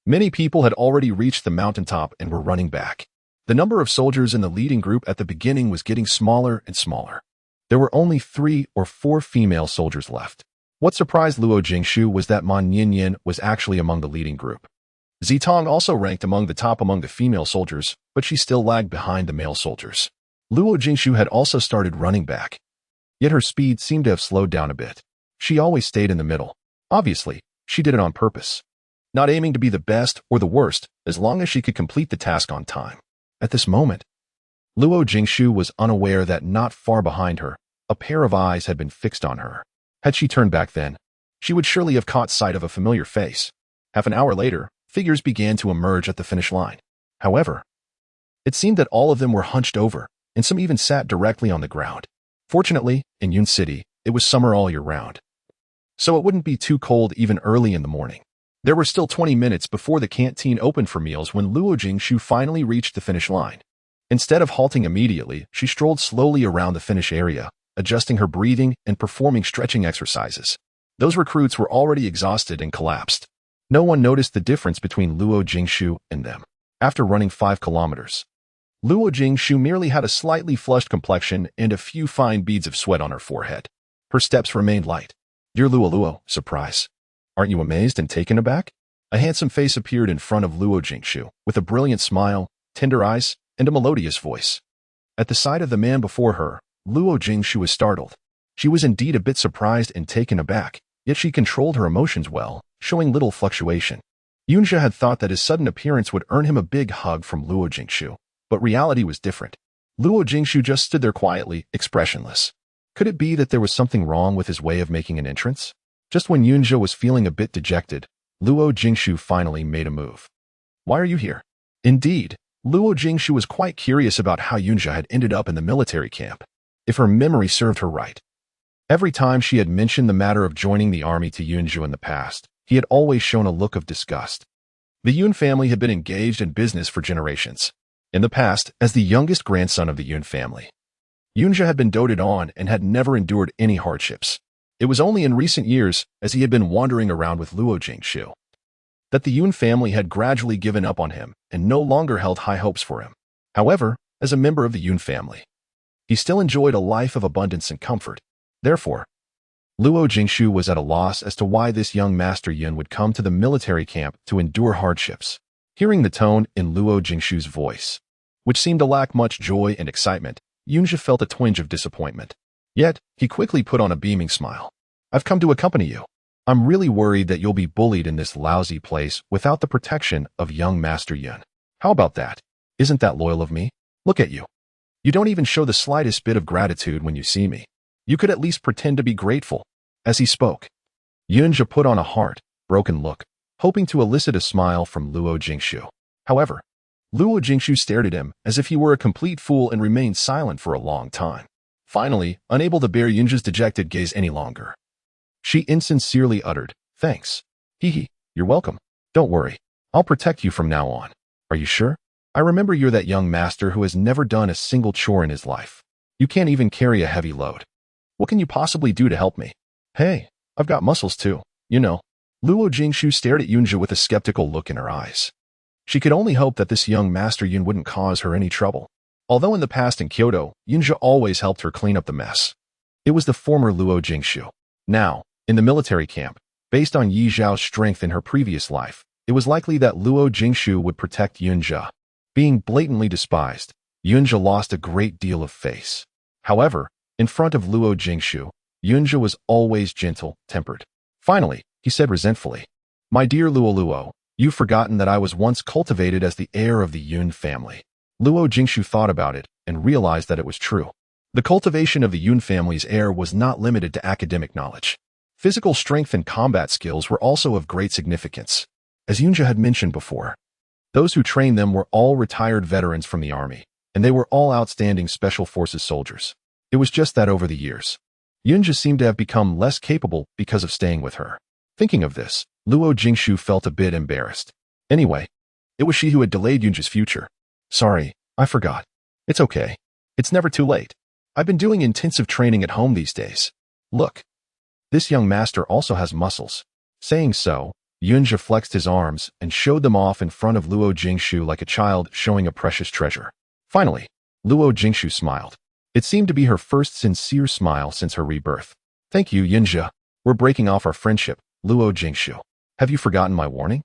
many people had already reached the mountaintop and were running back. The number of soldiers in the leading group at the beginning was getting smaller and smaller. There were only 3 or 4 female soldiers left. What surprised Luo Jingshu was that Ma Ninyan was actually among the leading group. Zitong also ranked among the top among the female soldiers, but she still lagged behind the male soldiers. Luo Jingshu had also started running back, yet her speed seemed to have slowed down a bit. She always stayed in the middle. Obviously, she did it on purpose, not aiming to be the best or the worst, as long as she could complete the task on time. At this moment, Luo Jingshu was unaware that not far behind her, a pair of eyes had been fixed on her. Had she turned back then, she would surely have caught sight of a familiar face. Half an hour later, figures began to emerge at the finish line. However, it seemed that all of them were hunched over, and some even sat directly on the ground. Fortunately, in Yun City, it was summer all year round, so it wouldn't be too cold even early in the morning. There were still 20 minutes before the canteen opened for meals when Luo Jingshu finally reached the finish line. Instead of halting immediately, she strolled slowly around the finish area, adjusting her breathing and performing stretching exercises. Those recruits were already exhausted and collapsed. No one noticed the difference between Luo Jingshu and them. After running 5 kilometers, Luo Jingshu merely had a slightly flushed complexion and a few fine beads of sweat on her forehead. Her steps remained light. Dear Luo, surprise. Aren't you amazed and taken aback? A handsome face appeared in front of Luo Jingshu, with a brilliant smile, tender eyes, and a melodious voice. At the sight of the man before her, Luo Jingshu was startled. She was indeed a bit surprised and taken aback, yet she controlled her emotions well, showing little fluctuation. Yunjia had thought that his sudden appearance would earn him a big hug from Luo Jingshu, but reality was different. Luo Jingshu just stood there quietly, expressionless. Could it be that there was something wrong with his way of making an entrance? Just when Yunjia was feeling a bit dejected, Luo Jingshu finally made a move. Why are you here? Indeed, Luo Jingshu was quite curious about how Yunjia had ended up in the military camp. If her memory served her right, every time she had mentioned the matter of joining the army to Yunjia in the past, he had always shown a look of disgust. The Yun family had been engaged in business for generations. In the past, as the youngest grandson of the Yun family, Yunjia had been doted on and had never endured any hardships. It was only in recent years, as he had been wandering around with Luo Jingshu, that the Yun family had gradually given up on him and no longer held high hopes for him. However, as a member of the Yun family, he still enjoyed a life of abundance and comfort. Therefore, Luo Jingshu was at a loss as to why this young Master Yun would come to the military camp to endure hardships. Hearing the tone in Luo Jingshu's voice, which seemed to lack much joy and excitement, Yunjia felt a twinge of disappointment. Yet, he quickly put on a beaming smile. I've come to accompany you. I'm really worried that you'll be bullied in this lousy place without the protection of young Master Yun. How about that? Isn't that loyal of me? Look at you. You don't even show the slightest bit of gratitude when you see me. You could at least pretend to be grateful." As he spoke, Yunja put on a heart-broken look, hoping to elicit a smile from Luo Jingshu. However, Luo Jingshu stared at him as if he were a complete fool and remained silent for a long time. Finally, unable to bear Yunja's dejected gaze any longer, she insincerely uttered, "Thanks. Hee, you're welcome. Don't worry. I'll protect you from now on. Are you sure? I remember you're that young master who has never done a single chore in his life. You can't even carry a heavy load. What can you possibly do to help me? Hey, I've got muscles too, you know." Luo Jingshu stared at Yunja with a skeptical look in her eyes. She could only hope that this young Master Yun wouldn't cause her any trouble. Although in the past in Kyoto, Yunja always helped her clean up the mess. It was the former Luo Jingshu. Now, in the military camp, based on Yi Zhao's strength in her previous life, it was likely that Luo Jingshu would protect Yunja. Being blatantly despised, Yunja lost a great deal of face. However, in front of Luo Jingshu, Yunja was always gentle-tempered. Finally, he said resentfully, "My dear Luo, you've forgotten that I was once cultivated as the heir of the Yun family." Luo Jingshu thought about it and realized that it was true. The cultivation of the Yun family's heir was not limited to academic knowledge. Physical strength and combat skills were also of great significance. As Yunja had mentioned before, those who trained them were all retired veterans from the army, and they were all outstanding special forces soldiers. It was just that over the years, Yunja seemed to have become less capable because of staying with her. Thinking of this, Luo Jingshu felt a bit embarrassed. Anyway, it was she who had delayed Yunja's future. "Sorry, I forgot. It's okay. It's never too late. I've been doing intensive training at home these days. Look. This young master also has muscles." Saying so, Yunja flexed his arms and showed them off in front of Luo Jingshu like a child showing a precious treasure. Finally, Luo Jingshu smiled. It seemed to be her first sincere smile since her rebirth. "Thank you, Yunja. We're breaking off our friendship, Luo Jingshu. Have you forgotten my warning?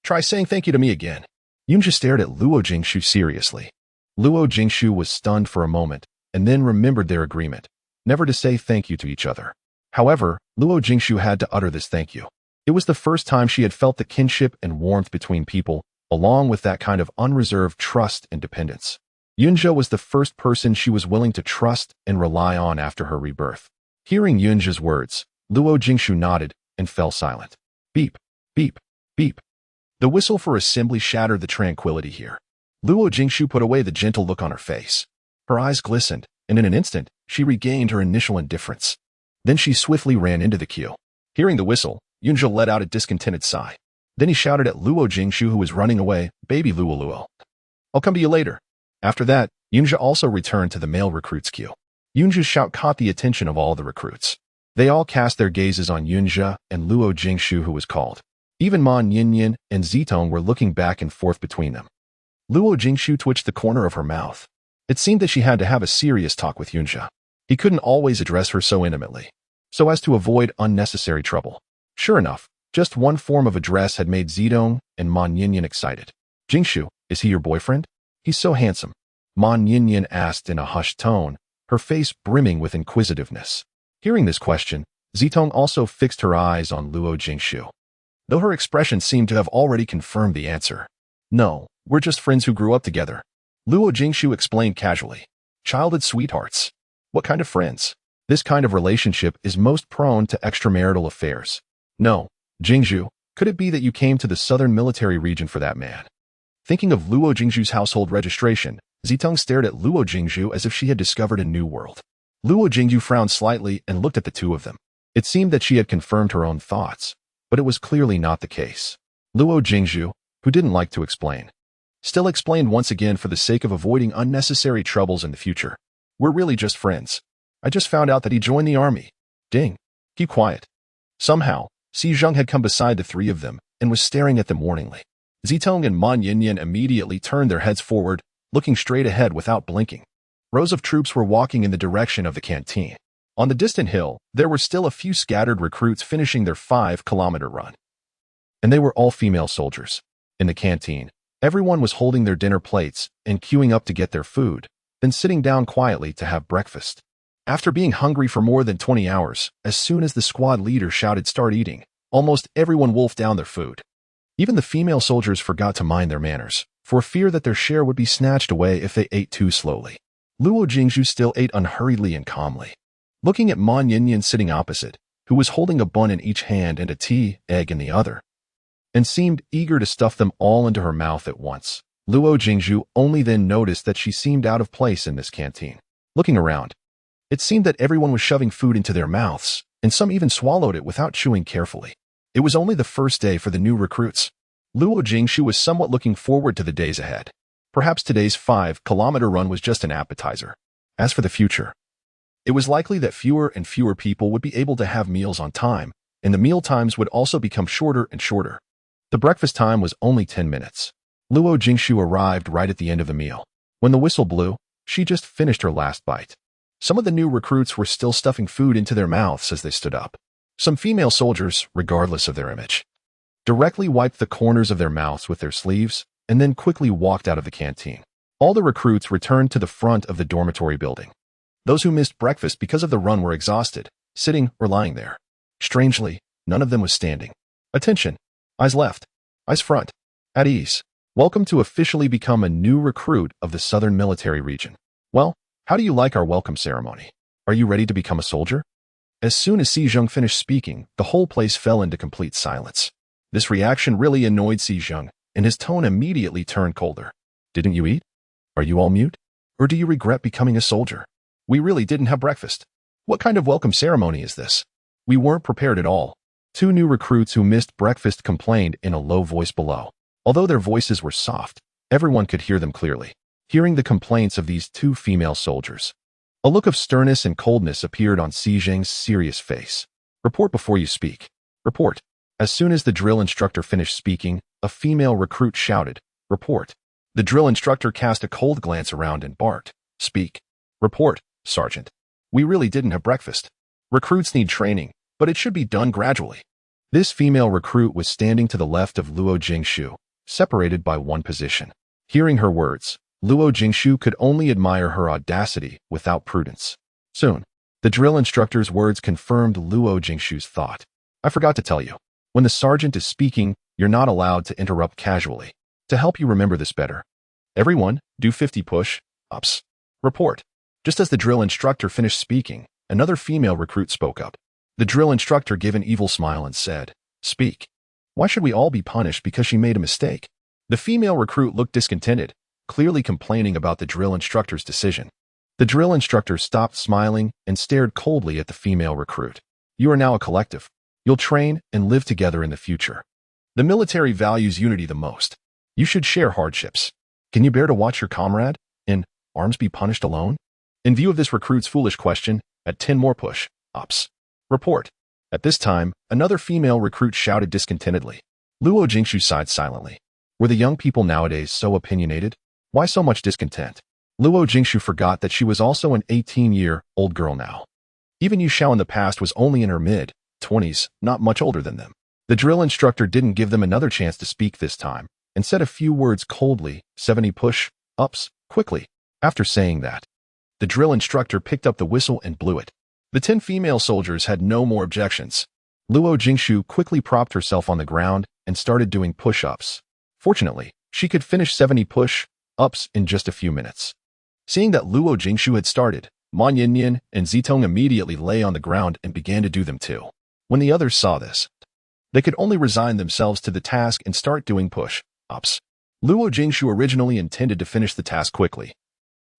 Try saying thank you to me again." Yunja stared at Luo Jingshu seriously. Luo Jingshu was stunned for a moment and then remembered their agreement, never to say thank you to each other. However, Luo Jingshu had to utter this thank you. It was the first time she had felt the kinship and warmth between people, along with that kind of unreserved trust and dependence. Yunja was the first person she was willing to trust and rely on after her rebirth. Hearing Yunja's words, Luo Jingshu nodded and fell silent. Beep, beep, beep. The whistle for assembly shattered the tranquility here. Luo Jingshu put away the gentle look on her face. Her eyes glistened, and in an instant, she regained her initial indifference. Then she swiftly ran into the queue. Hearing the whistle, Yunja let out a discontented sigh. Then he shouted at Luo Jingshu, who was running away, "Baby Luo. I'll come to you later." After that, Yunja also returned to the male recruits' queue. Yunja's shout caught the attention of all the recruits. They all cast their gazes on Yunja and Luo Jingshu, who was called. Even Ma Ningyan and Zitong were looking back and forth between them. Luo Jingshu twitched the corner of her mouth. It seemed that she had to have a serious talk with Yunja. He couldn't always address her so intimately, so as to avoid unnecessary trouble. Sure enough, just one form of address had made Zitong and Ma Ningyan excited. "Jingshu, is he your boyfriend? He's so handsome." Ma Ningyan asked in a hushed tone, her face brimming with inquisitiveness. Hearing this question, Zitong also fixed her eyes on Luo Jingshu, though her expression seemed to have already confirmed the answer. "No, we're just friends who grew up together," Luo Jingshu explained casually. "Childhood sweethearts. What kind of friends? This kind of relationship is most prone to extramarital affairs. No, Jingshu, could it be that you came to the southern military region for that man?" Thinking of Luo Jingshu's household registration, Zitong stared at Luo Jingshu as if she had discovered a new world. Luo Jingshu frowned slightly and looked at the two of them. It seemed that she had confirmed her own thoughts, but it was clearly not the case. Luo Jingshu, who didn't like to explain, still explained once again for the sake of avoiding unnecessary troubles in the future. "We're really just friends. I just found out that he joined the army." Ding. Keep quiet. Somehow, Si Zheng had come beside the three of them and was staring at them warningly. Zitong and Ma Ningyan immediately turned their heads forward, looking straight ahead without blinking. Rows of troops were walking in the direction of the canteen. On the distant hill, there were still a few scattered recruits finishing their 5-kilometer run. And they were all female soldiers. In the canteen, everyone was holding their dinner plates and queuing up to get their food, then sitting down quietly to have breakfast. After being hungry for more than 20 hours, as soon as the squad leader shouted "Start eating," Almost everyone wolfed down their food. Even the female soldiers forgot to mind their manners, for fear that their share would be snatched away if they ate too slowly. Luo Jingzhu still ate unhurriedly and calmly, looking at Ma Yinyan sitting opposite, who was holding a bun in each hand and a tea egg in the other, and seemed eager to stuff them all into her mouth at once. Luo Jingzhu only then noticed that she seemed out of place in this canteen. Looking around, it seemed that everyone was shoving food into their mouths, and some even swallowed it without chewing carefully. It was only the first day for the new recruits. Luo Jingzhu was somewhat looking forward to the days ahead. Perhaps today's 5-kilometer run was just an appetizer. As for the future, it was likely that fewer and fewer people would be able to have meals on time, and the meal times would also become shorter and shorter. The breakfast time was only 10 minutes. Luo Jingzhu arrived right at the end of the meal. When the whistle blew, she just finished her last bite. Some of the new recruits were still stuffing food into their mouths as they stood up. Some female soldiers, regardless of their image, directly wiped the corners of their mouths with their sleeves and then quickly walked out of the canteen. All the recruits returned to the front of the dormitory building. Those who missed breakfast because of the run were exhausted, sitting or lying there. Strangely, none of them was standing. Attention! Eyes left. Eyes front. At ease. Welcome to officially become a new recruit of the Southern Military Region. Well, how do you like our welcome ceremony? Are you ready to become a soldier? As soon as Si Zheng finished speaking, the whole place fell into complete silence. This reaction really annoyed Si Zheng, and his tone immediately turned colder. Didn't you eat? Are you all mute? Or do you regret becoming a soldier? We really didn't have breakfast. What kind of welcome ceremony is this? We weren't prepared at all. 2 new recruits who missed breakfast complained in a low voice below. Although their voices were soft, everyone could hear them clearly. Hearing the complaints of these 2 female soldiers, a look of sternness and coldness appeared on Si Zheng's serious face. Report before you speak. Report. As soon as the drill instructor finished speaking, a female recruit shouted, Report. The drill instructor cast a cold glance around and barked, Speak. Report, Sergeant. We really didn't have breakfast. Recruits need training, but it should be done gradually. This female recruit was standing to the left of Luo Jingzhu, separated by 1 position. Hearing her words, Luo Jingzhu could only admire her audacity without prudence. Soon, the drill instructor's words confirmed Luo Jingzhu's thought. I forgot to tell you, when the sergeant is speaking, you're not allowed to interrupt casually. To help you remember this better, everyone, do 50 push-ups. Report. Just as the drill instructor finished speaking, another female recruit spoke up. The drill instructor gave an evil smile and said, Speak. Why should we all be punished because she made a mistake? The female recruit looked discontented, clearly complaining about the drill instructor's decision. The drill instructor stopped smiling and stared coldly at the female recruit. You are now a collective. You'll train and live together in the future. The military values unity the most. You should share hardships. Can you bear to watch your comrade in arms be punished alone? In view of this recruit's foolish question, at 10 more push-ups. Report. At this time, another female recruit shouted discontentedly. Luo Jingzhu sighed silently. Were the young people nowadays so opinionated? Why so much discontent? Luo Jingzhu forgot that she was also an 18-year-old girl now. Even Yu Xiao in the past was only in her mid-20s, not much older than them. The drill instructor didn't give them another chance to speak this time, and said a few words coldly, 70 push-ups, quickly. After saying that, the drill instructor picked up the whistle and blew it. The 10 female soldiers had no more objections. Luo Jingzhu quickly propped herself on the ground and started doing push-ups. Fortunately, she could finish 70 push-ups in just a few minutes. Seeing that Luo Jingzhu had started, Ma Yinyan and Zitong immediately lay on the ground and began to do them too. When the others saw this, they could only resign themselves to the task and start doing push-ups. Luo Jingzhu originally intended to finish the task quickly,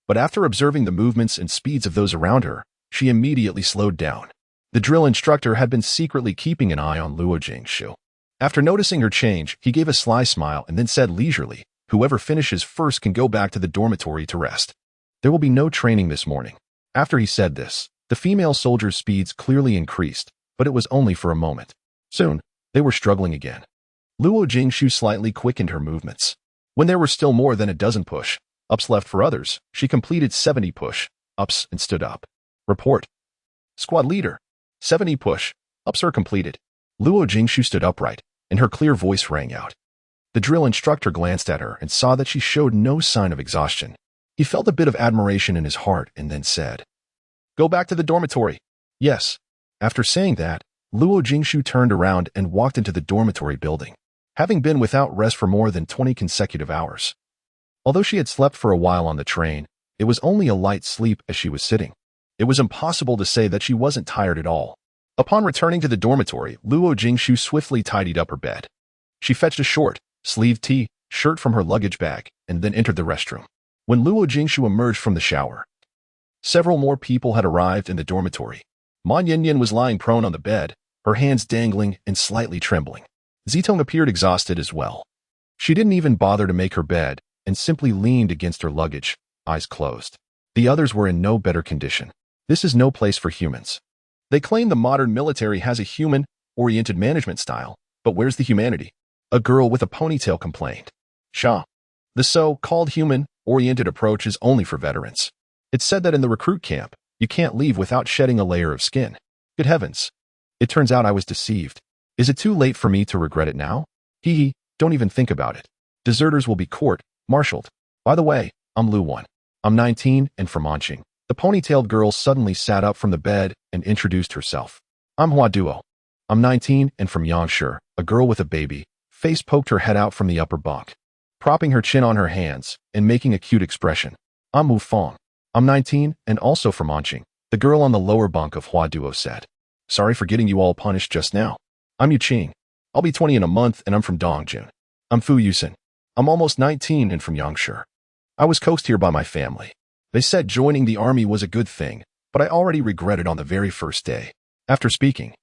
but after observing the movements and speeds of those around her, she immediately slowed down. The drill instructor had been secretly keeping an eye on Luo Jingzhu. After noticing her change, he gave a sly smile and then said leisurely, Whoever finishes first can go back to the dormitory to rest. There will be no training this morning. After he said this, the female soldiers' speeds clearly increased, but it was only for a moment. Soon, they were struggling again. Luo Jingzhu slightly quickened her movements. When there were still more than a dozen push-ups left for others, she completed 70 push-ups and stood up. Report. Squad leader. 70 push-ups are completed. Luo Jingzhu stood upright, and her clear voice rang out. The drill instructor glanced at her and saw that she showed no sign of exhaustion. He felt a bit of admiration in his heart and then said, Go back to the dormitory. Yes. After saying that, Luo Jingshu turned around and walked into the dormitory building, having been without rest for more than 20 consecutive hours. Although she had slept for a while on the train, it was only a light sleep as she was sitting. It was impossible to say that she wasn't tired at all. Upon returning to the dormitory, Luo Jingshu swiftly tidied up her bed. She fetched a short-sleeved t-shirt from her luggage bag and then entered the restroom. When Luo Jingshu emerged from the shower, several more people had arrived in the dormitory. Ma Yinyan was lying prone on the bed, her hands dangling and slightly trembling. Zitong appeared exhausted as well. She didn't even bother to make her bed and simply leaned against her luggage, eyes closed. The others were in no better condition. This is no place for humans. They claim the modern military has a human-oriented management style, but where's the humanity? A girl with a ponytail complained. Shah. The so-called human-oriented approach is only for veterans. It's said that in the recruit camp, you can't leave without shedding a layer of skin. Good heavens. It turns out I was deceived. Is it too late for me to regret it now? Hee, don't even think about it. Deserters will be court-martialed. By the way, I'm Lu Wan. I'm 19 and from Anqing. The ponytailed girl suddenly sat up from the bed and introduced herself. I'm Hua Duo. I'm 19 and from Yangshi. A girl with a baby face poked her head out from the upper bunk, propping her chin on her hands and making a cute expression. I'm Wu Fong. I'm 19 and also from Anqing. The girl on the lower bunk of Hua Duo said. Sorry for getting you all punished just now. I'm Yu Qing. I'll be 20 in a month and I'm from Dongjun. I'm Fu Yusen. I'm almost 19 and from Yangshi. I was coaxed here by my family. They said joining the army was a good thing, but I already regret it on the very first day. After speaking,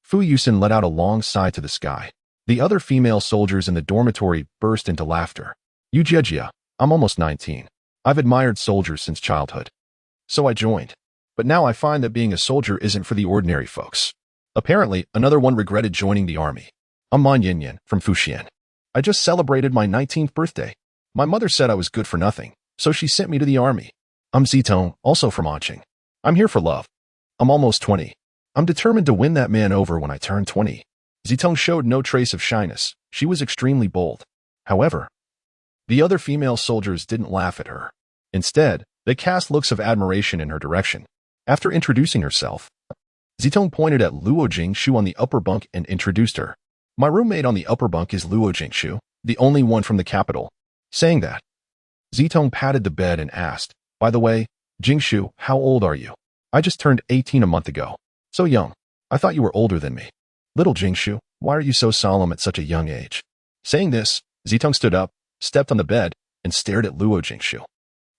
Fu Yusen let out a long sigh to the sky. The other female soldiers in the dormitory burst into laughter. Yu Jiejia, I'm almost 19. I've admired soldiers since childhood. So I joined. But now I find that being a soldier isn't for the ordinary folks. Apparently, another one regretted joining the army. I'm Ma Yinyan from Fuxian. I just celebrated my 19th birthday. My mother said I was good for nothing, so she sent me to the army. I'm Zitong, also from Anqing. I'm here for love. I'm almost 20. I'm determined to win that man over when I turn 20. Zitong showed no trace of shyness. She was extremely bold. However, the other female soldiers didn't laugh at her. Instead, they cast looks of admiration in her direction. After introducing herself, Zitong pointed at Luo Jingshu on the upper bunk and introduced her. My roommate on the upper bunk is Luo Jingshu, the only one from the capital. Saying that, Zitong patted the bed and asked, by the way, Jingshu, how old are you? I just turned 18 a month ago. So young. I thought you were older than me. Little Jingshu, why are you so solemn at such a young age? Saying this, Zitong stood up, stepped on the bed, and stared at Luo Jingshu.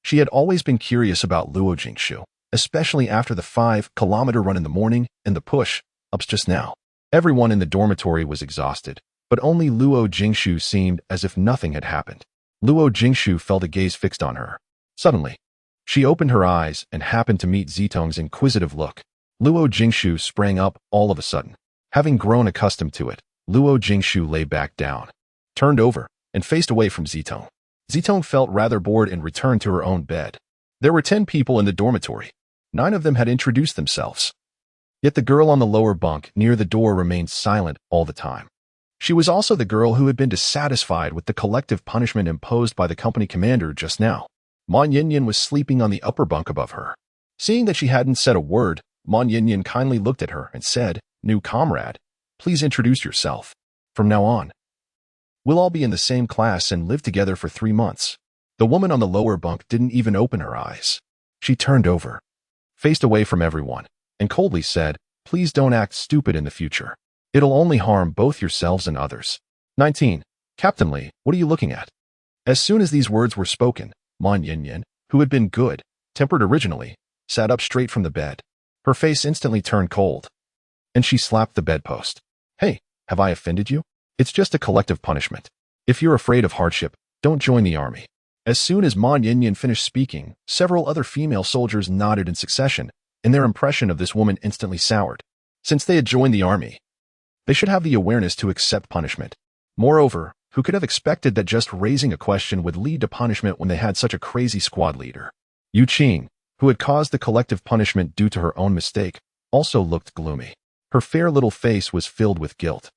She had always been curious about Luo Jingshu, especially after the 5-kilometer run in the morning and the push-ups just now. Everyone in the dormitory was exhausted, but only Luo Jingshu seemed as if nothing had happened. Luo Jingshu felt a gaze fixed on her. Suddenly, she opened her eyes and happened to meet Zitong's inquisitive look. Luo Jingshu sprang up all of a sudden. Having grown accustomed to it, Luo Jingshu lay back down, turned over, and faced away from Zitong. Zitong felt rather bored and returned to her own bed. There were 10 people in the dormitory. 9 of them had introduced themselves. Yet the girl on the lower bunk near the door remained silent all the time. She was also the girl who had been dissatisfied with the collective punishment imposed by the company commander just now. Ma Yinyan was sleeping on the upper bunk above her. Seeing that she hadn't said a word, Ma Yinyan kindly looked at her and said, New comrade, please introduce yourself. From now on, we'll all be in the same class and live together for 3 months. The woman on the lower bunk didn't even open her eyes. She turned over, faced away from everyone, and coldly said, please don't act stupid in the future. It'll only harm both yourselves and others. 19. Captain Lee, what are you looking at? As soon as these words were spoken, Ma Yinyan, who had been good-tempered originally, sat up straight from the bed. Her face instantly turned cold, and she slapped the bedpost. Hey, have I offended you? It's just a collective punishment. If you're afraid of hardship, don't join the army. As soon as Ma Yinyan finished speaking, several other female soldiers nodded in succession, and their impression of this woman instantly soured. Since they had joined the army, they should have the awareness to accept punishment. Moreover, who could have expected that just raising a question would lead to punishment when they had such a crazy squad leader? Yu Qing, who had caused the collective punishment due to her own mistake, also looked gloomy. Her fair little face was filled with guilt.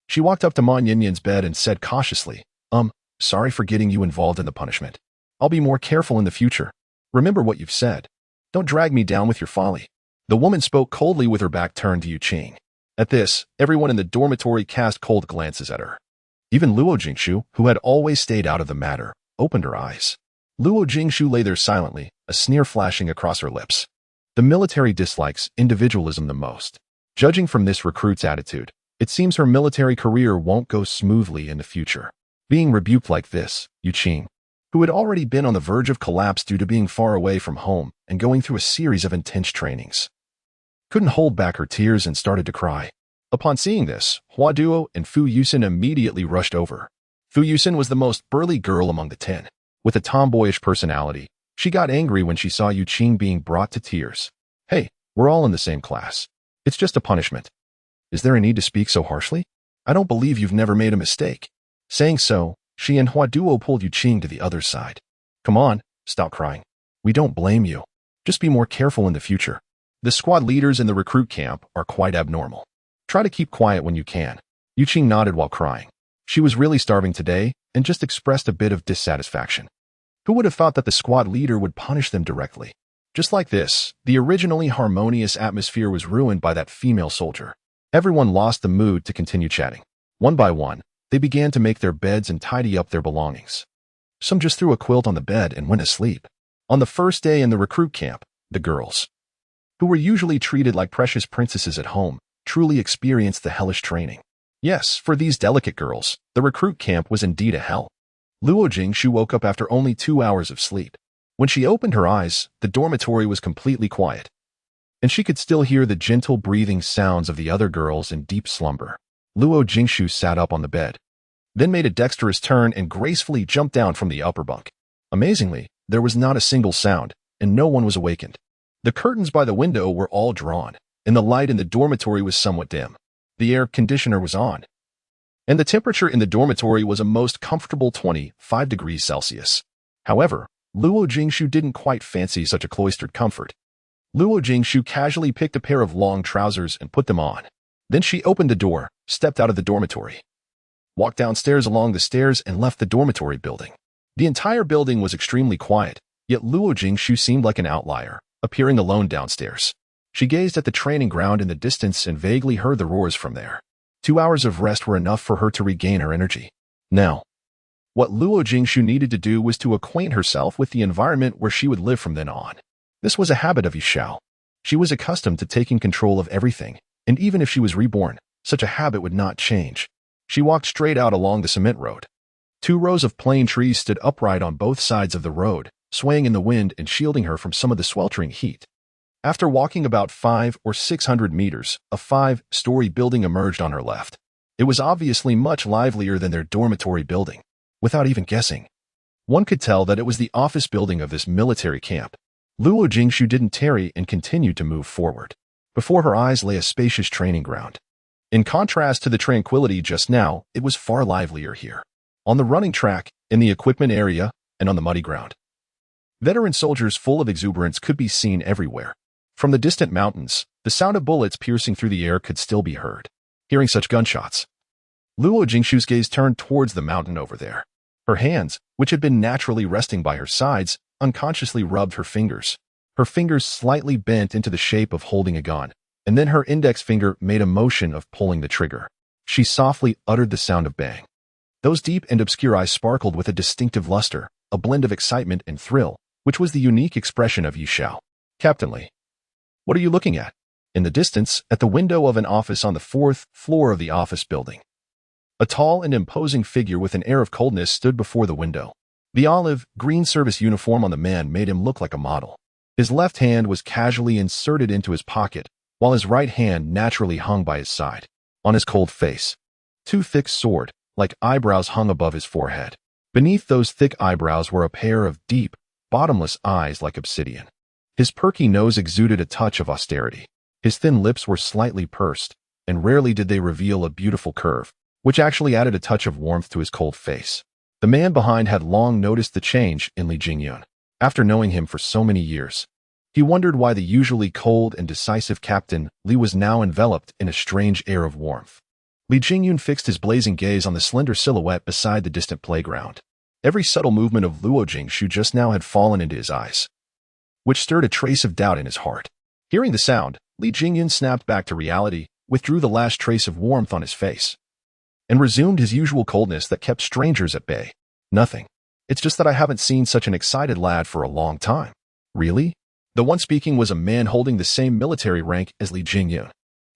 She walked up to Ma Yinyan's bed and said cautiously, sorry for getting you involved in the punishment. I'll be more careful in the future. Remember what you've said. Don't drag me down with your folly. The woman spoke coldly with her back turned to Yu Qing. At this, everyone in the dormitory cast cold glances at her. Even Luo Jingshu, who had always stayed out of the matter, opened her eyes. Luo Jingshu lay there silently, a sneer flashing across her lips. The military dislikes individualism the most. Judging from this recruit's attitude, it seems her military career won't go smoothly in the future. Being rebuked like this, Yu Qing, who had already been on the verge of collapse due to being far away from home and going through a series of intense trainings, couldn't hold back her tears and started to cry. Upon seeing this, Hua Duo and Fu Yusin immediately rushed over. Fu Yusin was the most burly girl among the 10. With a tomboyish personality, she got angry when she saw Yu Qing being brought to tears. Hey, we're all in the same class. It's just a punishment. Is there a need to speak so harshly? I don't believe you've never made a mistake. Saying so, she and Hua Duo pulled Yu Qing to the other side. Come on, stop crying. We don't blame you. Just be more careful in the future. The squad leaders in the recruit camp are quite abnormal. Try to keep quiet when you can. Yu Qing nodded while crying. She was really starving today and just expressed a bit of dissatisfaction. Who would have thought that the squad leader would punish them directly? Just like this, the originally harmonious atmosphere was ruined by that female soldier. Everyone lost the mood to continue chatting. One by one, they began to make their beds and tidy up their belongings. Some just threw a quilt on the bed and went to sleep. On the first day in the recruit camp, the girls, who were usually treated like precious princesses at home, truly experienced the hellish training. Yes, for these delicate girls, the recruit camp was indeed a hell. Luo Jingshu woke up after only 2 hours of sleep. When she opened her eyes, the dormitory was completely quiet, and she could still hear the gentle breathing sounds of the other girls in deep slumber. Luo Jingshu sat up on the bed, then made a dexterous turn and gracefully jumped down from the upper bunk. Amazingly, there was not a single sound, and no one was awakened. The curtains by the window were all drawn, and the light in the dormitory was somewhat dim. The air conditioner was on, and the temperature in the dormitory was a most comfortable 25 degrees Celsius. However, Luo Jingshu didn't quite fancy such a cloistered comfort. Luo Jingshu casually picked a pair of long trousers and put them on. Then she opened the door, stepped out of the dormitory, walked downstairs along the stairs and left the dormitory building. The entire building was extremely quiet, yet Luo Jingshu seemed like an outlier, appearing alone downstairs. She gazed at the training ground in the distance and vaguely heard the roars from there. 2 hours of rest were enough for her to regain her energy. Now, what Luo Jingshu needed to do was to acquaint herself with the environment where she would live from then on. This was a habit of Yishao. She was accustomed to taking control of everything, and even if she was reborn, such a habit would not change. She walked straight out along the cement road. 2 rows of plane trees stood upright on both sides of the road, swaying in the wind and shielding her from some of the sweltering heat. After walking about 500 or 600 meters, a 5-story building emerged on her left. It was obviously much livelier than their dormitory building. Without even guessing, one could tell that it was the office building of this military camp. Luo Jingshu didn't tarry and continued to move forward. Before her eyes lay a spacious training ground. In contrast to the tranquility just now, it was far livelier here. On the running track, in the equipment area, and on the muddy ground, veteran soldiers full of exuberance could be seen everywhere. From the distant mountains, the sound of bullets piercing through the air could still be heard. Hearing such gunshots, Luo Jingshu's gaze turned towards the mountain over there. Her hands, which had been naturally resting by her sides, unconsciously rubbed her fingers. Her fingers slightly bent into the shape of holding a gun, and then her index finger made a motion of pulling the trigger. She softly uttered the sound of bang. Those deep and obscure eyes sparkled with a distinctive luster, a blend of excitement and thrill, which was the unique expression of Yishao. Captain Li, what are you looking at? In the distance, at the window of an office on the 4th floor of the office building, a tall and imposing figure with an air of coldness stood before the window. The olive-green service uniform on the man made him look like a model. His left hand was casually inserted into his pocket, while his right hand naturally hung by his side. On his cold face, 2 thick sword-like eyebrows hung above his forehead. Beneath those thick eyebrows were a pair of deep, bottomless eyes like obsidian. His perky nose exuded a touch of austerity. His thin lips were slightly pursed, and rarely did they reveal a beautiful curve, which actually added a touch of warmth to his cold face. The man behind had long noticed the change in Li Jingyun. After knowing him for so many years, he wondered why the usually cold and decisive Captain Li was now enveloped in a strange air of warmth. Li Jingyun fixed his blazing gaze on the slender silhouette beside the distant playground. Every subtle movement of Luo Jingshu just now had fallen into his eyes, which stirred a trace of doubt in his heart. Hearing the sound, Li Jingyun snapped back to reality, withdrew the last trace of warmth on his face, and resumed his usual coldness that kept strangers at bay. Nothing. It's just that I haven't seen such an excited lad for a long time. Really? The one speaking was a man holding the same military rank as Li Jingyun.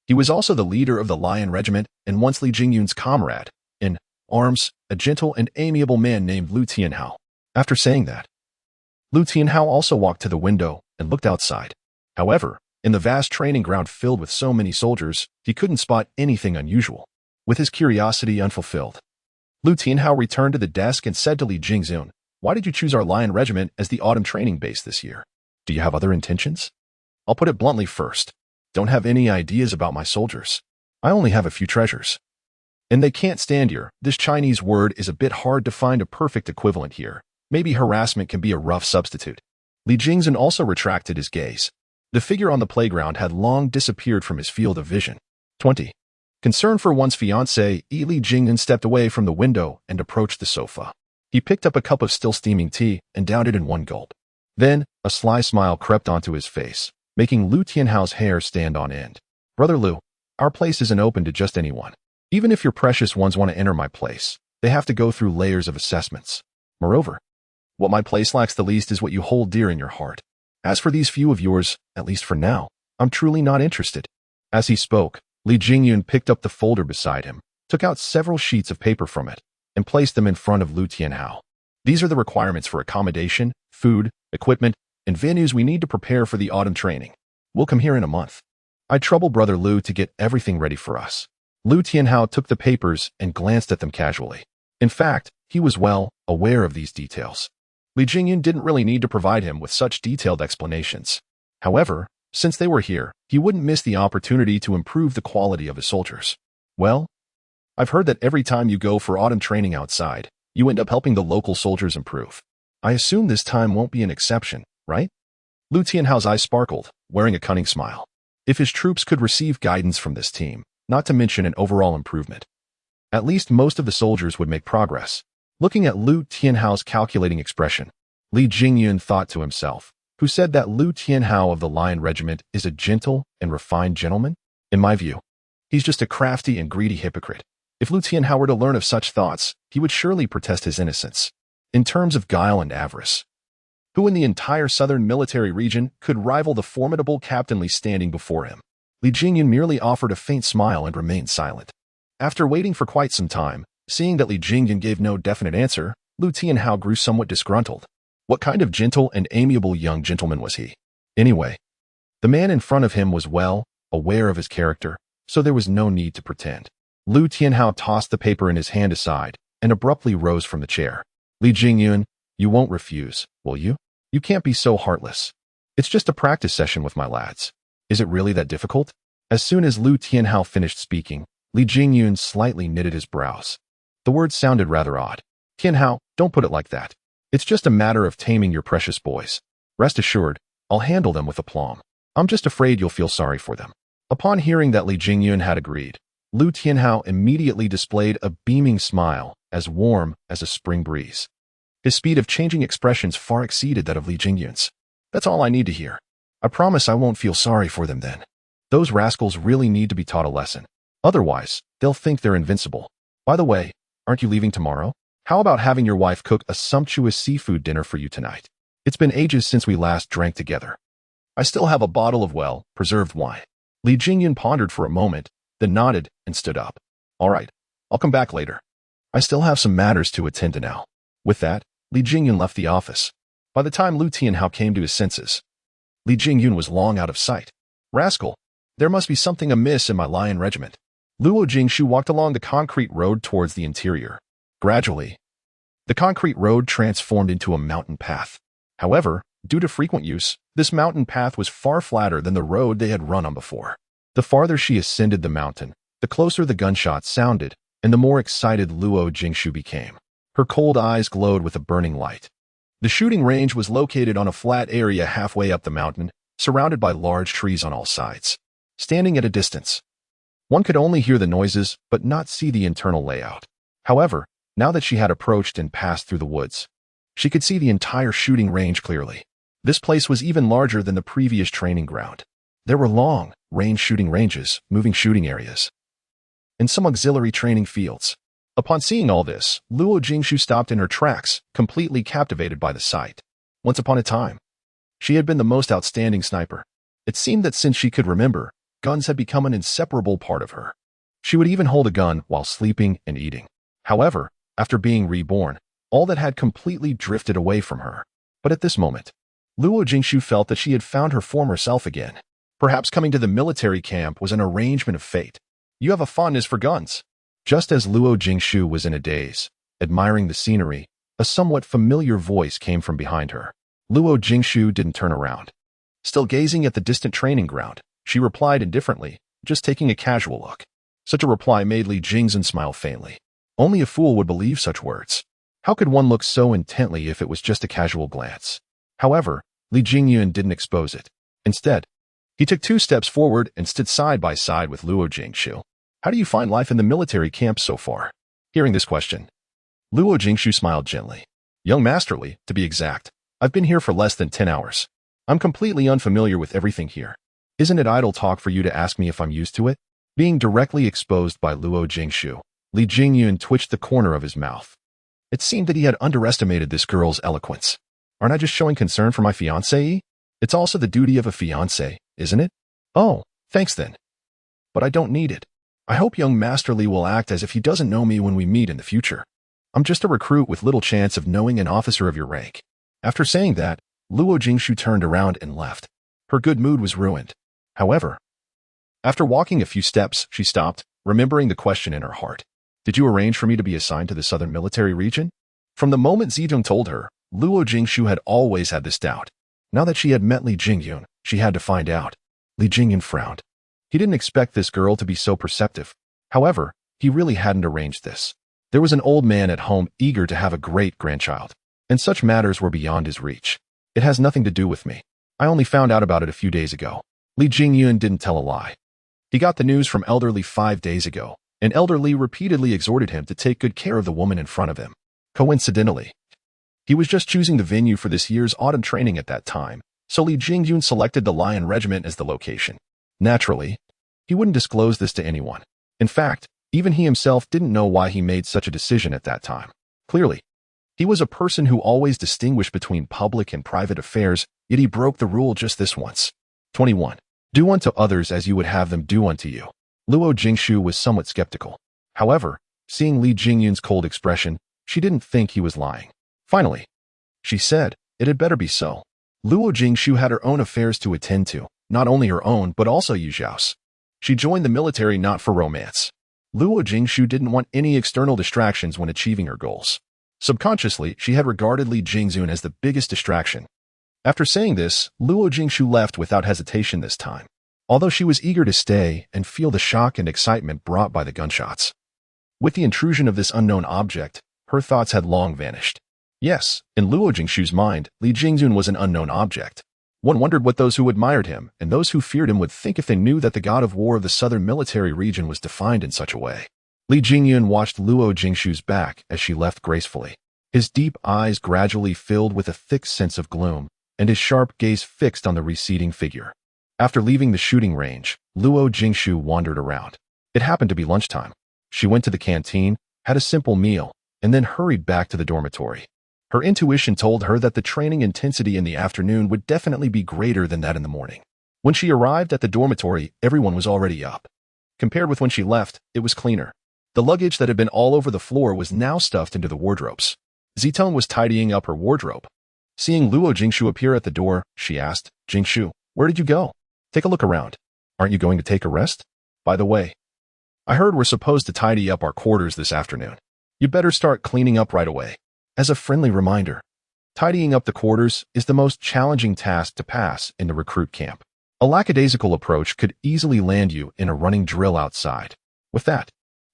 He was also the leader of the Lion Regiment and once Li Jingyun's comrade in arms, a gentle and amiable man named Lu Tianhao. After saying that, Lu Tianhao also walked to the window and looked outside. However, in the vast training ground filled with so many soldiers, he couldn't spot anything unusual. With his curiosity unfulfilled, Lu Tianhao returned to the desk and said to Li Jingyun, "Why did you choose our Lion Regiment as the autumn training base this year? Do you have other intentions?" "I'll put it bluntly first. Don't have any ideas about my soldiers. I only have a few treasures. And they can't stand here. This Chinese word is a bit hard to find a perfect equivalent here. Maybe harassment can be a rough substitute." Li Jingyun also retracted his gaze. The figure on the playground had long disappeared from his field of vision. 20. Concerned for one's fiancée, Li Jingyun stepped away from the window and approached the sofa. He picked up a cup of still steaming tea and downed it in one gulp. Then, a sly smile crept onto his face, making Lu Tianhao's hair stand on end. "Brother Lu, our place isn't open to just anyone. Even if your precious ones want to enter my place, they have to go through layers of assessments. Moreover, what my place lacks the least is what you hold dear in your heart. As for these few of yours, at least for now, I'm truly not interested." As he spoke, Li Jingyun picked up the folder beside him, took out several sheets of paper from it, and placed them in front of Lu Tianhao. "These are the requirements for accommodation, food, equipment, and venues we need to prepare for the autumn training. We'll come here in a month. I trouble Brother Lu to get everything ready for us." Lu Tianhao took the papers and glanced at them casually. In fact, he was well aware of these details. Li Jingyun didn't really need to provide him with such detailed explanations. However, since they were here, he wouldn't miss the opportunity to improve the quality of his soldiers. "Well, I've heard that every time you go for autumn training outside, you end up helping the local soldiers improve. I assume this time won't be an exception, right?" Lu Tianhao's eyes sparkled, wearing a cunning smile. If his troops could receive guidance from this team, not to mention an overall improvement, at least most of the soldiers would make progress. Looking at Lu Tianhao's calculating expression, Li Jingyun thought to himself, "Who said that Lu Tianhao of the Lion Regiment is a gentle and refined gentleman? In my view, he's just a crafty and greedy hypocrite. If Lu Tianhao were to learn of such thoughts, he would surely protest his innocence. In terms of guile and avarice, who in the entire southern military region could rival the formidable Captain Li standing before him?" Li Jingyun merely offered a faint smile and remained silent. After waiting for quite some time, seeing that Li Jingyun gave no definite answer, Lu Tianhao grew somewhat disgruntled. What kind of gentle and amiable young gentleman was he? Anyway, the man in front of him was well aware of his character, so there was no need to pretend. Lu Tianhao tossed the paper in his hand aside and abruptly rose from the chair. "Li Jingyun, you won't refuse, will you? You can't be so heartless. It's just a practice session with my lads. Is it really that difficult?" As soon as Lu Tianhao finished speaking, Li Jingyun slightly knitted his brows. The words sounded rather odd. "Tianhao, don't put it like that. It's just a matter of taming your precious boys. Rest assured, I'll handle them with aplomb. I'm just afraid you'll feel sorry for them." Upon hearing that Li Jingyun had agreed, Lu Tianhao immediately displayed a beaming smile, as warm as a spring breeze. His speed of changing expressions far exceeded that of Li Jingyun's. "That's all I need to hear. I promise I won't feel sorry for them then. Those rascals really need to be taught a lesson. Otherwise, they'll think they're invincible. By the way, aren't you leaving tomorrow? How about having your wife cook a sumptuous seafood dinner for you tonight? It's been ages since we last drank together. I still have a bottle of well-preserved wine." Li Jingyun pondered for a moment, then nodded and stood up. "All right, I'll come back later. I still have some matters to attend to now." With that, Li Jingyun left the office. By the time Lu Tianhao came to his senses, Li Jingyun was long out of sight. "Rascal, there must be something amiss in my Lion Regiment." Luo Jingshu walked along the concrete road towards the interior. Gradually, the concrete road transformed into a mountain path. However, due to frequent use, this mountain path was far flatter than the road they had run on before. The farther she ascended the mountain, the closer the gunshots sounded, and the more excited Luo Jingshu became. Her cold eyes glowed with a burning light. The shooting range was located on a flat area halfway up the mountain, surrounded by large trees on all sides. Standing at a distance, one could only hear the noises but not see the internal layout. However, now that she had approached and passed through the woods, she could see the entire shooting range clearly. This place was even larger than the previous training ground. There were long, range shooting ranges, moving shooting areas, and some auxiliary training fields. Upon seeing all this, Luo Jingshu stopped in her tracks, completely captivated by the sight. Once upon a time, she had been the most outstanding sniper. It seemed that since she could remember, guns had become an inseparable part of her. She would even hold a gun while sleeping and eating. However, after being reborn, all that had completely drifted away from her. But at this moment, Luo Jingshu felt that she had found her former self again. Perhaps coming to the military camp was an arrangement of fate. You have a fondness for guns. Just as Luo Jingshu was in a daze, admiring the scenery, a somewhat familiar voice came from behind her. Luo Jingshu didn't turn around. Still gazing at the distant training ground, she replied indifferently, just taking a casual look. Such a reply made Li Jingzhen smile faintly. Only a fool would believe such words. How could one look so intently if it was just a casual glance? However, Li Jingyun didn't expose it. Instead, he took 2 steps forward and stood side by side with Luo Jingshu. How do you find life in the military camp so far? Hearing this question, Luo Jingshu smiled gently. Young Master Li, to be exact, I've been here for less than 10 hours. I'm completely unfamiliar with everything here. Isn't it idle talk for you to ask me if I'm used to it? Being directly exposed by Luo Jingshu, Li Jingyun twitched the corner of his mouth. It seemed that he had underestimated this girl's eloquence. Aren't I just showing concern for my fiancée? It's also the duty of a fiancé, isn't it? Oh, thanks then. But I don't need it. I hope young Master Li will act as if he doesn't know me when we meet in the future. I'm just a recruit with little chance of knowing an officer of your rank. After saying that, Luo Jingshu turned around and left. Her good mood was ruined. However, after walking a few steps, she stopped, remembering the question in her heart. Did you arrange for me to be assigned to the southern military region? From the moment Zidong told her, Luo Jingshu had always had this doubt. Now that she had met Li Jingyun, she had to find out. Li Jingyun frowned. He didn't expect this girl to be so perceptive. However, he really hadn't arranged this. There was an old man at home eager to have a great-grandchild, and such matters were beyond his reach. It has nothing to do with me. I only found out about it a few days ago. Li Jingyun didn't tell a lie. He got the news from Elder Li 5 days ago, and Elder Li repeatedly exhorted him to take good care of the woman in front of him. Coincidentally, he was just choosing the venue for this year's autumn training at that time, so Li Jingyun selected the Lion Regiment as the location. Naturally, he wouldn't disclose this to anyone. In fact, even he himself didn't know why he made such a decision at that time. Clearly, he was a person who always distinguished between public and private affairs, yet he broke the rule just this once. 21. Do unto others as you would have them do unto you. Luo Jingshu was somewhat skeptical. However, seeing Li Jingyun's cold expression, she didn't think he was lying. Finally, she said, it had better be so. Luo Jingshu had her own affairs to attend to, not only her own but also Yu Zhao's. She joined the military not for romance. Luo Jingshu didn't want any external distractions when achieving her goals. Subconsciously, she had regarded Li Jingyun as the biggest distraction. After saying this, Luo Jingshu left without hesitation this time, although she was eager to stay and feel the shock and excitement brought by the gunshots. With the intrusion of this unknown object, her thoughts had long vanished. Yes, in Luo Jingshu's mind, Li Jingyun was an unknown object. One wondered what those who admired him and those who feared him would think if they knew that the god of war of the southern military region was defined in such a way. Li Jingyun watched Luo Jingshu's back as she left gracefully. His deep eyes gradually filled with a thick sense of gloom, and his sharp gaze fixed on the receding figure. After leaving the shooting range, Luo Jingshu wandered around. It happened to be lunchtime. She went to the canteen, had a simple meal, and then hurried back to the dormitory. Her intuition told her that the training intensity in the afternoon would definitely be greater than that in the morning. When she arrived at the dormitory, everyone was already up. Compared with when she left, it was cleaner. The luggage that had been all over the floor was now stuffed into the wardrobes. Zitong was tidying up her wardrobe. Seeing Luo Jingshu appear at the door, she asked, Jingshu, where did you go? Take a look around. Aren't you going to take a rest? By the way, I heard we're supposed to tidy up our quarters this afternoon. You better start cleaning up right away. As a friendly reminder, tidying up the quarters is the most challenging task to pass in the recruit camp. A lackadaisical approach could easily land you in a running drill outside. With that,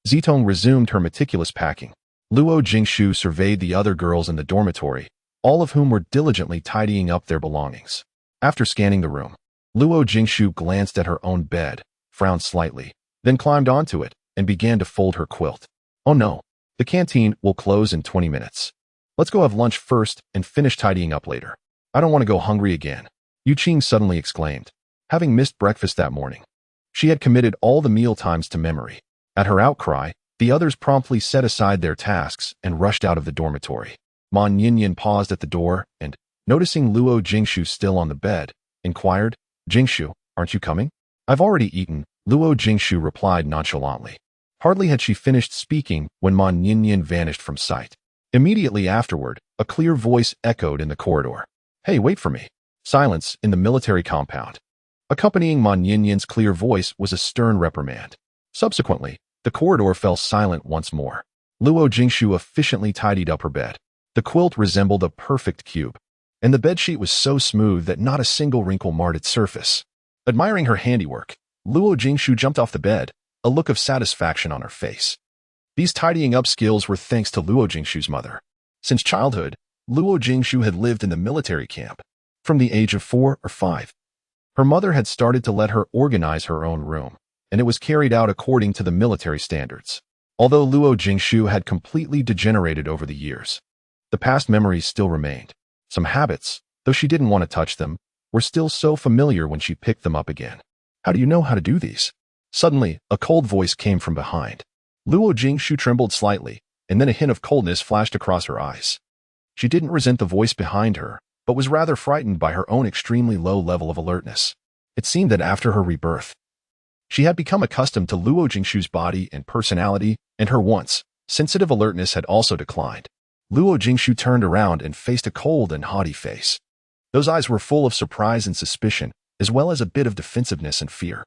Zitong resumed her meticulous packing. Luo Jingshu surveyed the other girls in the dormitory, all of whom were diligently tidying up their belongings. After scanning the room, Luo Jingshu glanced at her own bed, frowned slightly, then climbed onto it and began to fold her quilt. Oh no, the canteen will close in 20 minutes. Let's go have lunch first and finish tidying up later. I don't want to go hungry again, Yu Qing suddenly exclaimed. having missed breakfast that morning. She had committed all the meal times to memory. At her outcry, the others promptly set aside their tasks and rushed out of the dormitory. Ma Ninian paused at the door and, noticing Luo Jingshu still on the bed, inquired, "Jingshu, aren't you coming?" "I've already eaten," Luo Jingshu replied nonchalantly. Hardly had she finished speaking when Ma Ninian vanished from sight. Immediately afterward, a clear voice echoed in the corridor. "Hey, wait for me." Silence in the military compound. Accompanying Ma Ninian's clear voice was a stern reprimand. Subsequently, the corridor fell silent once more. Luo Jingshu efficiently tidied up her bed. The quilt resembled a perfect cube, and the bedsheet was so smooth that not a single wrinkle marred its surface. Admiring her handiwork, Luo Jingshu jumped off the bed, a look of satisfaction on her face. These tidying up skills were thanks to Luo Jingshu's mother. Since childhood, Luo Jingshu had lived in the military camp. From the age of 4 or 5, her mother had started to let her organize her own room, and it was carried out according to the military standards. Although Luo Jingshu had completely degenerated over the years, the past memories still remained. Some habits, though she didn't want to touch them, were still so familiar when she picked them up again. "How do you know how to do these?" Suddenly, a cold voice came from behind. Luo Jingshu trembled slightly, and then a hint of coldness flashed across her eyes. She didn't resent the voice behind her, but was rather frightened by her own extremely low level of alertness. It seemed that after her rebirth, she had become accustomed to Luo Jingshu's body and personality, and her once sensitive alertness had also declined. Luo Jingshu turned around and faced a cold and haughty face. Those eyes were full of surprise and suspicion, as well as a bit of defensiveness and fear.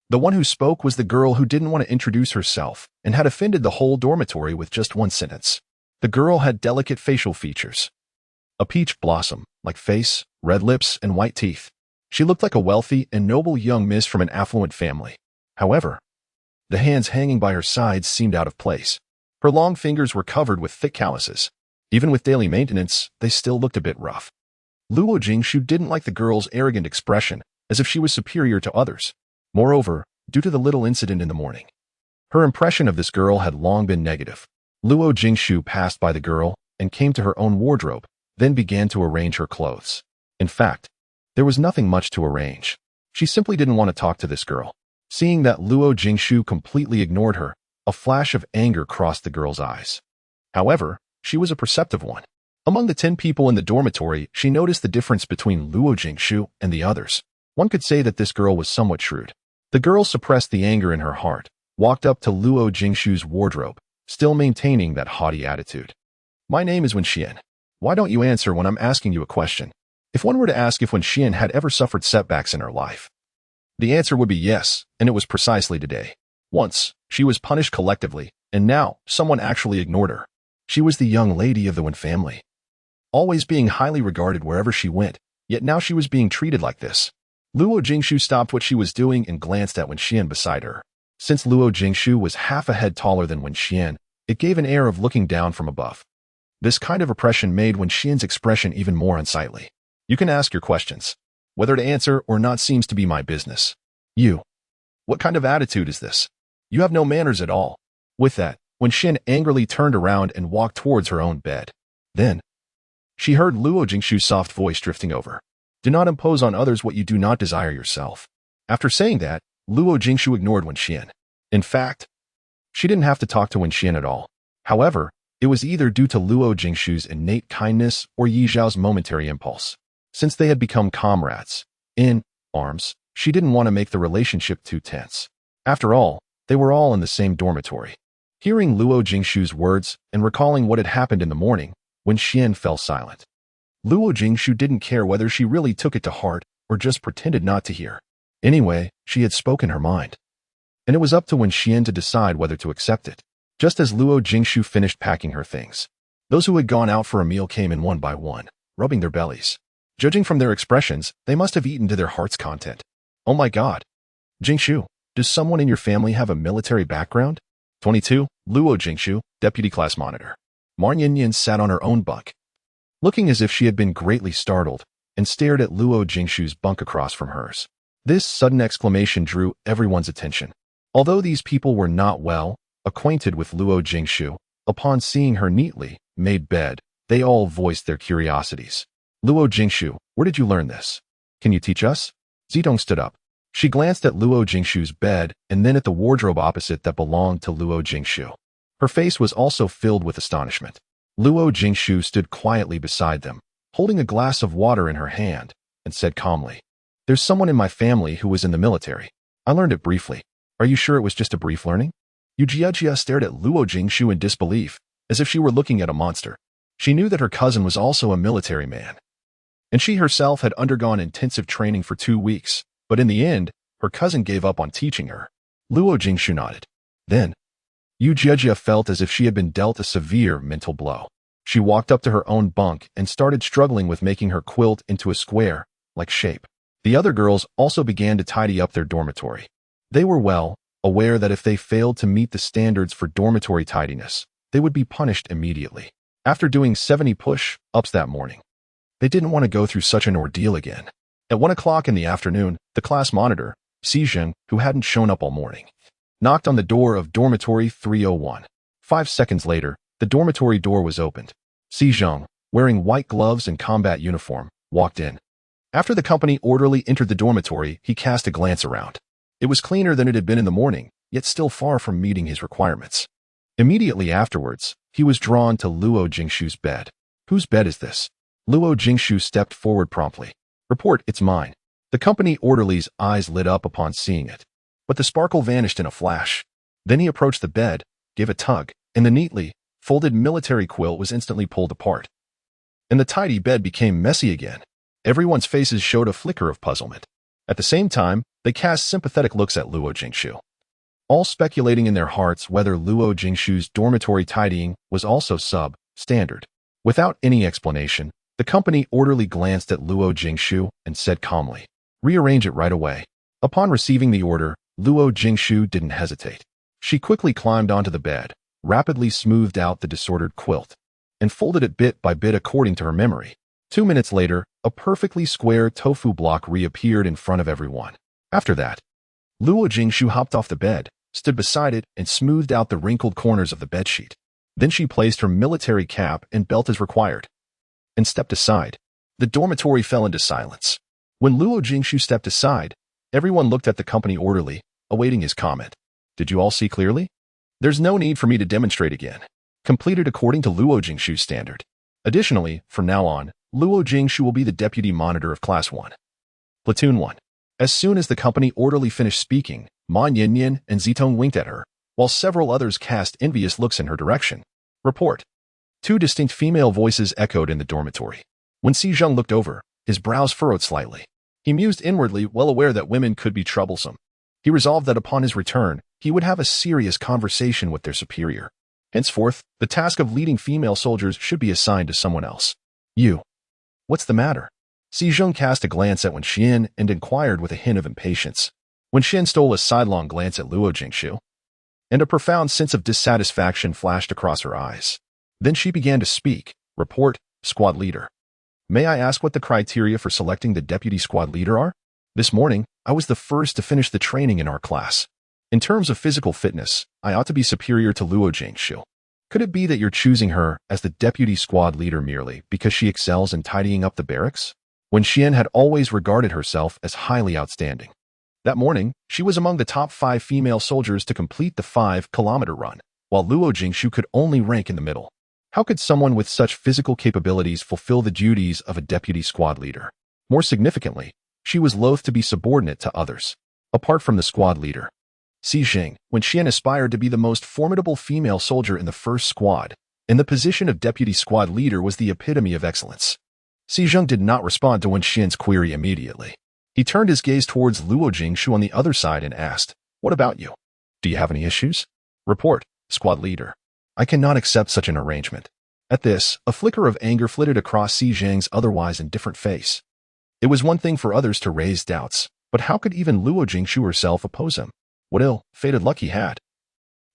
The one who spoke was the girl who didn't want to introduce herself and had offended the whole dormitory with just one sentence. The girl had delicate facial features. A peach blossom-like face, red lips, and white teeth. She looked like a wealthy and noble young miss from an affluent family. However, the hands hanging by her sides seemed out of place. Her long fingers were covered with thick calluses. Even with daily maintenance, they still looked a bit rough. Luo Jingshu didn't like the girl's arrogant expression, as if she was superior to others. Moreover, due to the little incident in the morning, her impression of this girl had long been negative. Luo Jingshu passed by the girl and came to her own wardrobe, then began to arrange her clothes. In fact, there was nothing much to arrange. She simply didn't want to talk to this girl. Seeing that Luo Jingshu completely ignored her, a flash of anger crossed the girl's eyes. However, she was a perceptive one. Among the 10 people in the dormitory, she noticed the difference between Luo Jingshu and the others. One could say that this girl was somewhat shrewd. The girl suppressed the anger in her heart, walked up to Luo Jingshu's wardrobe, still maintaining that haughty attitude. "My name is Wen Xian. Why don't you answer when I'm asking you a question?" If one were to ask if Wen Xian had ever suffered setbacks in her life, the answer would be yes, and it was precisely today. Once, she was punished collectively, and now, someone actually ignored her. She was the young lady of the Wen family, always being highly regarded wherever she went, yet now she was being treated like this. Luo Jingshu stopped what she was doing and glanced at Wen Xian beside her. Since Luo Jingshu was half a head taller than Wen Xian, it gave an air of looking down from above. This kind of oppression made Wen Xian's expression even more unsightly. "You can ask your questions. Whether to answer or not seems to be my business. You. What kind of attitude is this? You have no manners at all." With that, Wen Xian angrily turned around and walked towards her own bed. Then, she heard Luo Jingshu's soft voice drifting over. "Do not impose on others what you do not desire yourself." After saying that, Luo Jingshu ignored Wen Xian. In fact, she didn't have to talk to Wen Xian at all. However, it was either due to Luo Jingshu's innate kindness or Yi Zhao's momentary impulse. Since they had become comrades in arms, she didn't want to make the relationship too tense. After all, they were all in the same dormitory. Hearing Luo Jingshu's words and recalling what had happened in the morning, Wen Xian fell silent. Luo Jingshu didn't care whether she really took it to heart or just pretended not to hear. Anyway, she had spoken her mind, and it was up to Wen Xian to decide whether to accept it. Just as Luo Jingshu finished packing her things, those who had gone out for a meal came in one by one, rubbing their bellies. Judging from their expressions, they must have eaten to their heart's content. "Oh my God. Jingshu, does someone in your family have a military background?" 22. Luo Jingshu, Deputy Class Monitor. Ma Ninian sat on her own bunk, looking as if she had been greatly startled, and stared at Luo Jingshu's bunk across from hers. This sudden exclamation drew everyone's attention. Although these people were not well acquainted with Luo Jingshu, upon seeing her neatly made bed, they all voiced their curiosities. "Luo Jingshu, where did you learn this? Can you teach us?" Zidong stood up. She glanced at Luo Jingshu's bed and then at the wardrobe opposite that belonged to Luo Jingshu. Her face was also filled with astonishment. Luo Jingshu stood quietly beside them, holding a glass of water in her hand, and said calmly, "There's someone in my family who was in the military. I learned it briefly. Are you sure it was just a brief learning?" Yu Jiajia stared at Luo Jingshu in disbelief, as if she were looking at a monster. She knew that her cousin was also a military man, and she herself had undergone intensive training for 2 weeks, but in the end, her cousin gave up on teaching her. Luo Jingshu nodded. Then, Yu Jiajia felt as if she had been dealt a severe mental blow. She walked up to her own bunk and started struggling with making her quilt into a square-like shape. The other girls also began to tidy up their dormitory. They were well aware that if they failed to meet the standards for dormitory tidiness, they would be punished immediately. After doing 70 push-ups that morning, they didn't want to go through such an ordeal again. At 1 o'clock in the afternoon, the class monitor, Si Zheng, who hadn't shown up all morning, knocked on the door of dormitory 301. 5 seconds later, the dormitory door was opened. Si Zheng, wearing white gloves and combat uniform, walked in. After the company orderly entered the dormitory, he cast a glance around. It was cleaner than it had been in the morning, yet still far from meeting his requirements. Immediately afterwards, he was drawn to Luo Jingshu's bed. "Whose bed is this?" Luo Jingshu stepped forward promptly. "Report, it's mine." The company orderly's eyes lit up upon seeing it, but the sparkle vanished in a flash. Then he approached the bed, gave a tug, and the neatly folded military quilt was instantly pulled apart. And the tidy bed became messy again. Everyone's faces showed a flicker of puzzlement. At the same time, they cast sympathetic looks at Luo Jingshu, all speculating in their hearts whether Luo Jingshu's dormitory tidying was also sub-standard. Without any explanation, the company orderly glanced at Luo Jingshu and said calmly, "Rearrange it right away." Upon receiving the order, Luo Jingshu didn't hesitate. She quickly climbed onto the bed, rapidly smoothed out the disordered quilt, and folded it bit by bit according to her memory. 2 minutes later, a perfectly square tofu block reappeared in front of everyone. After that, Luo Jingshu hopped off the bed, stood beside it, and smoothed out the wrinkled corners of the bedsheet. Then she placed her military cap and belt as required, and stepped aside. The dormitory fell into silence. When Luo Jingshu stepped aside, everyone looked at the company orderly, awaiting his comment. "Did you all see clearly? There's no need for me to demonstrate again. Completed according to Luo Jingshu's standard. Additionally, from now on, Luo Jingshu will be the deputy monitor of Class 1. Platoon 1. As soon as the company orderly finished speaking, Ma Yinyan and Zitong winked at her, while several others cast envious looks in her direction. Report. 2 distinct female voices echoed in the dormitory. When Si Zheng looked over, his brows furrowed slightly. He mused inwardly, well aware that women could be troublesome. He resolved that upon his return, he would have a serious conversation with their superior. Henceforth, the task of leading female soldiers should be assigned to someone else. "You. What's the matter?" Si Zheng cast a glance at Wen Xian and inquired with a hint of impatience. Wen Xian stole a sidelong glance at Luo Jingshu, and a profound sense of dissatisfaction flashed across her eyes. Then she began to speak. "Report, squad leader. May I ask what the criteria for selecting the deputy squad leader are? This morning, I was the first to finish the training in our class. In terms of physical fitness, I ought to be superior to Luo Jingshu. Could it be that you're choosing her as the deputy squad leader merely because she excels in tidying up the barracks?" Wen Xian had always regarded herself as highly outstanding. That morning, she was among the top 5 female soldiers to complete the 5-kilometer run, while Luo Jingshu could only rank in the middle. How could someone with such physical capabilities fulfill the duties of a deputy squad leader? More significantly, she was loath to be subordinate to others. Apart from the squad leader, Si Zheng, Wen Xian aspired to be the most formidable female soldier in the first squad, and the position of deputy squad leader was the epitome of excellence. Si Zheng did not respond to Wen Xian's query immediately. He turned his gaze towards Luo Jingshu on the other side and asked, "What about you? Do you have any issues?" "Report, squad leader. I cannot accept such an arrangement." At this, a flicker of anger flitted across Si Zheng's otherwise indifferent face. It was one thing for others to raise doubts, but how could even Luo Jingshu herself oppose him? What ill-fated luck he had,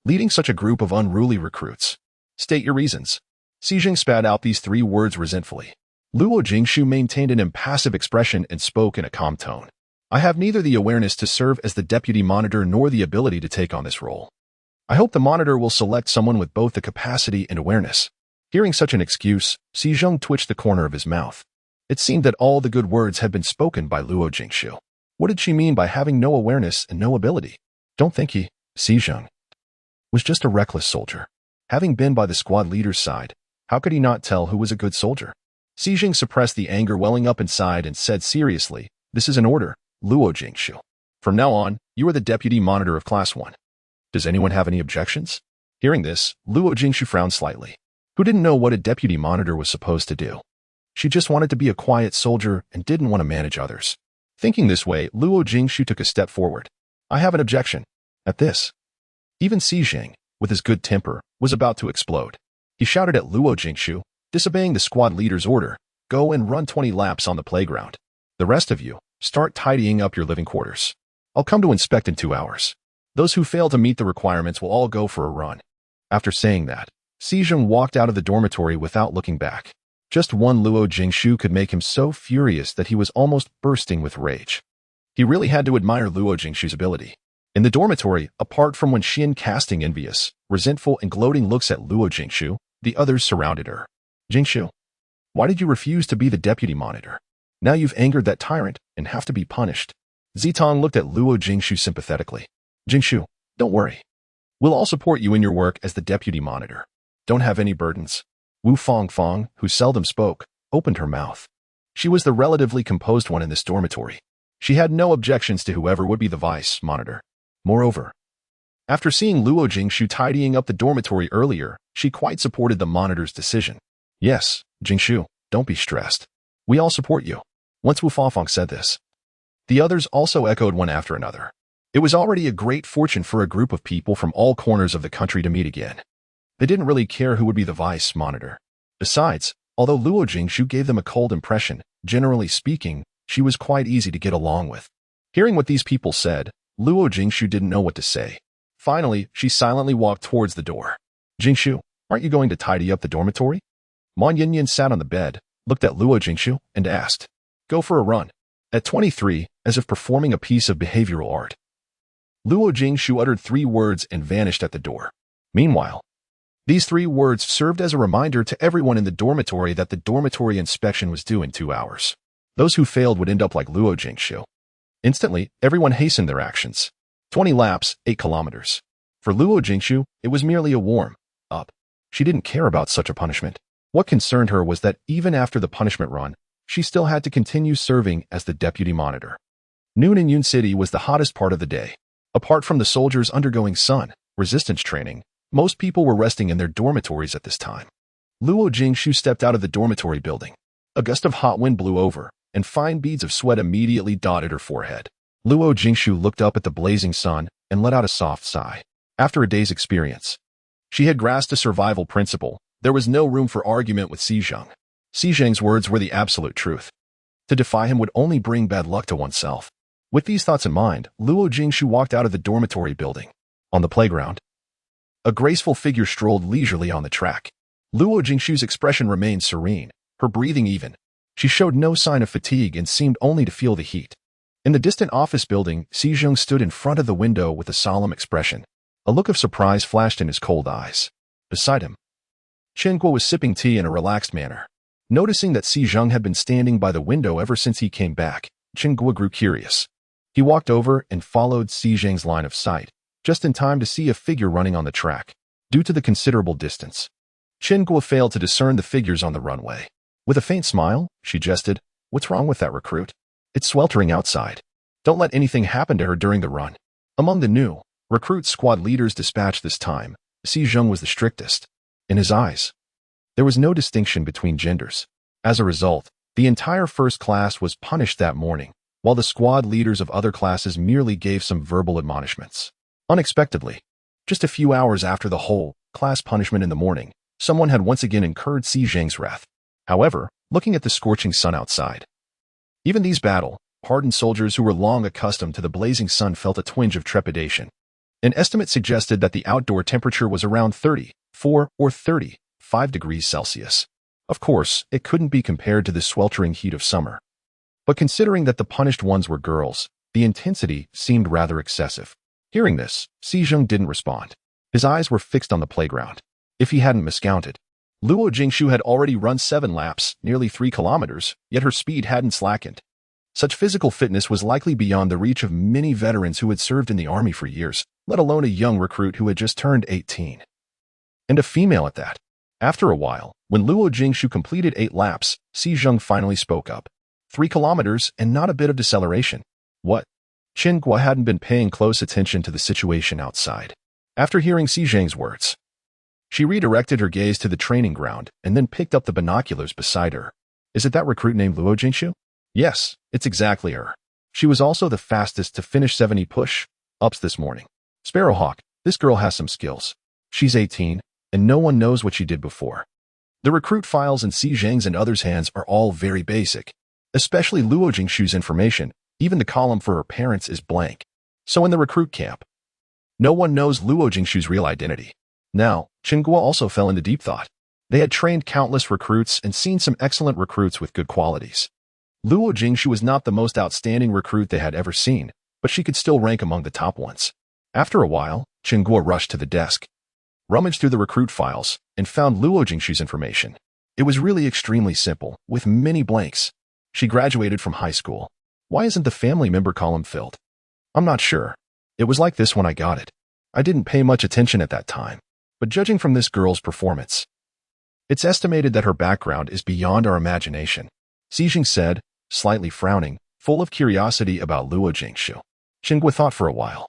leading such a group of unruly recruits. "State your reasons." Si Zheng spat out these 3 words resentfully. Luo Jingshu maintained an impassive expression and spoke in a calm tone. "I have neither the awareness to serve as the deputy monitor nor the ability to take on this role. I hope the monitor will select someone with both the capacity and awareness." Hearing such an excuse, Si Zheng twitched the corner of his mouth. It seemed that all the good words had been spoken by Luo Jingshu. What did she mean by having no awareness and no ability? Don't think he, Xizheng, was just a reckless soldier. Having been by the squad leader's side, how could he not tell who was a good soldier? Xizheng suppressed the anger welling up inside and said seriously, "This is an order, Luo Jingshu. From now on, you are the deputy monitor of Class 1. Does anyone have any objections?" Hearing this, Luo Jingshu frowned slightly. Who didn't know what a deputy monitor was supposed to do? She just wanted to be a quiet soldier and didn't want to manage others. Thinking this way, Luo Jingshu took a step forward. "I have an objection." At this, even Xizheng, with his good temper, was about to explode. He shouted at Luo Jingshu, disobeying the squad leader's order, "Go and run 20 laps on the playground. The rest of you, start tidying up your living quarters. I'll come to inspect in 2 hours. Those who fail to meet the requirements will all go for a run." After saying that, Xizheng walked out of the dormitory without looking back. Just one Luo Jingshu could make him so furious that he was almost bursting with rage. He really had to admire Luo Jingshu's ability. In the dormitory, apart from when Xin casting envious, resentful and gloating looks at Luo Jingshu, the others surrounded her. "Jingshu, why did you refuse to be the deputy monitor? Now you've angered that tyrant and have to be punished." Zitong looked at Luo Jingshu sympathetically. "Jingshu, don't worry. We'll all support you in your work as the deputy monitor. Don't have any burdens." Wu Fangfang, who seldom spoke, opened her mouth. She was the relatively composed one in this dormitory. She had no objections to whoever would be the vice monitor. Moreover, after seeing Luo Jingshu tidying up the dormitory earlier, she quite supported the monitor's decision. "Yes, Jingshu, don't be stressed. We all support you." Once Wu Fangfang said this, the others also echoed one after another. It was already a great fortune for a group of people from all corners of the country to meet again. They didn't really care who would be the vice monitor. Besides, although Luo Jingshu gave them a cold impression, generally speaking, she was quite easy to get along with. Hearing what these people said, Luo Jingshu didn't know what to say. Finally, she silently walked towards the door. "Jingshu, aren't you going to tidy up the dormitory?" Mon Yinyan sat on the bed, looked at Luo Jingshu, and asked, "Go for a run." At 23, as if performing a piece of behavioral art, Luo Jingshu uttered 3 words and vanished at the door. Meanwhile, these 3 words served as a reminder to everyone in the dormitory that the dormitory inspection was due in 2 hours. Those who failed would end up like Luo Jingshu. Instantly, everyone hastened their actions. 20 laps, 8 kilometers. For Luo Jingshu, it was merely a warm-up. She didn't care about such a punishment. What concerned her was that even after the punishment run, she still had to continue serving as the deputy monitor. Noon in Yun City was the hottest part of the day. Apart from the soldiers undergoing sun resistance training, most people were resting in their dormitories at this time. Luo Jingshu stepped out of the dormitory building. A gust of hot wind blew over, and fine beads of sweat immediately dotted her forehead. Luo Jingshu looked up at the blazing sun and let out a soft sigh. After a day's experience, she had grasped a survival principle. There was no room for argument with Xizheng. Xizheng's words were the absolute truth. To defy him would only bring bad luck to oneself. With these thoughts in mind, Luo Jingshu walked out of the dormitory building. On the playground, a graceful figure strolled leisurely on the track. Luo Jingshu's expression remained serene, her breathing even. She showed no sign of fatigue and seemed only to feel the heat. In the distant office building, Xizheng stood in front of the window with a solemn expression. A look of surprise flashed in his cold eyes. Beside him, Chen Guo was sipping tea in a relaxed manner. Noticing that Xizheng had been standing by the window ever since he came back, Chen Guo grew curious. He walked over and followed Xizheng's line of sight, just in time to see a figure running on the track. Due to the considerable distance, Chen Guo failed to discern the figures on the runway. With a faint smile, she jested, "What's wrong with that recruit? It's sweltering outside. Don't let anything happen to her during the run." Among the new recruit squad leaders dispatched this time, Xizheng was the strictest. In his eyes, there was no distinction between genders. As a result, the entire first class was punished that morning, while the squad leaders of other classes merely gave some verbal admonishments. Unexpectedly, just a few hours after the whole class punishment in the morning, someone had once again incurred Xizheng's wrath. However, looking at the scorching sun outside, even these battle-hardened soldiers who were long accustomed to the blazing sun felt a twinge of trepidation. An estimate suggested that the outdoor temperature was around 34 or 35 degrees Celsius. Of course, it couldn't be compared to the sweltering heat of summer. But considering that the punished ones were girls, the intensity seemed rather excessive. Hearing this, Xizheng didn't respond. His eyes were fixed on the playground. If he hadn't miscounted, Luo Jingshu had already run 7 laps, nearly 3 kilometers, yet her speed hadn't slackened. Such physical fitness was likely beyond the reach of many veterans who had served in the army for years, let alone a young recruit who had just turned 18. And a female at that. After a while, when Luo Jingshu completed 8 laps, Si Zheng finally spoke up. 3 kilometers and not a bit of deceleration. What? Qin Guo hadn't been paying close attention to the situation outside. After hearing Si Zheng's words, she redirected her gaze to the training ground and then picked up the binoculars beside her. Is it that recruit named Luo Jingshu? Yes, it's exactly her. She was also the fastest to finish 70 push-ups this morning. Sparrowhawk, this girl has some skills. She's 18, and no one knows what she did before. The recruit files in Si Zheng's and others' hands are all very basic, especially Luo Jingshu's information. Even the column for her parents is blank. So in the recruit camp, no one knows Luo Jingshu's real identity. Now, Qin Guo also fell into deep thought. They had trained countless recruits and seen some excellent recruits with good qualities. Luo Jingshu was not the most outstanding recruit they had ever seen, but she could still rank among the top ones. After a while, Qin Guo rushed to the desk, rummaged through the recruit files, and found Luo Jingshu's information. It was really extremely simple, with many blanks. She graduated from high school. Why isn't the family member column filled? I'm not sure. It was like this when I got it. I didn't pay much attention at that time, but judging from this girl's performance, it's estimated that her background is beyond our imagination, Si Zheng said, slightly frowning, full of curiosity about Luo Jingshu. Qin Guo thought for a while,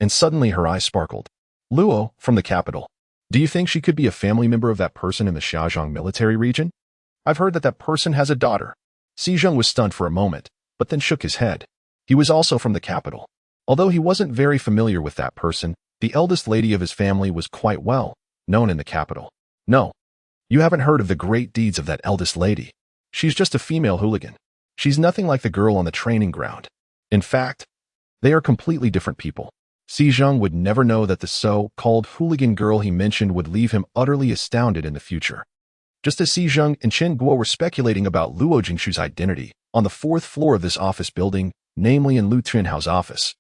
and suddenly her eyes sparkled. Luo, from the capital. Do you think she could be a family member of that person in the Xiaozhang military region? I've heard that that person has a daughter. Si Zheng was stunned for a moment, but then shook his head. He was also from the capital. Although he wasn't very familiar with that person, the eldest lady of his family was quite well known in the capital. No, you haven't heard of the great deeds of that eldest lady. She's just a female hooligan. She's nothing like the girl on the training ground. In fact, they are completely different people. Si Zheng would never know that the so-called hooligan girl he mentioned would leave him utterly astounded in the future. Just as Si Zheng and Qin Guo were speculating about Luo Jingshu's identity, on the 4th floor of this office building, namely in Lu Tianhao's office,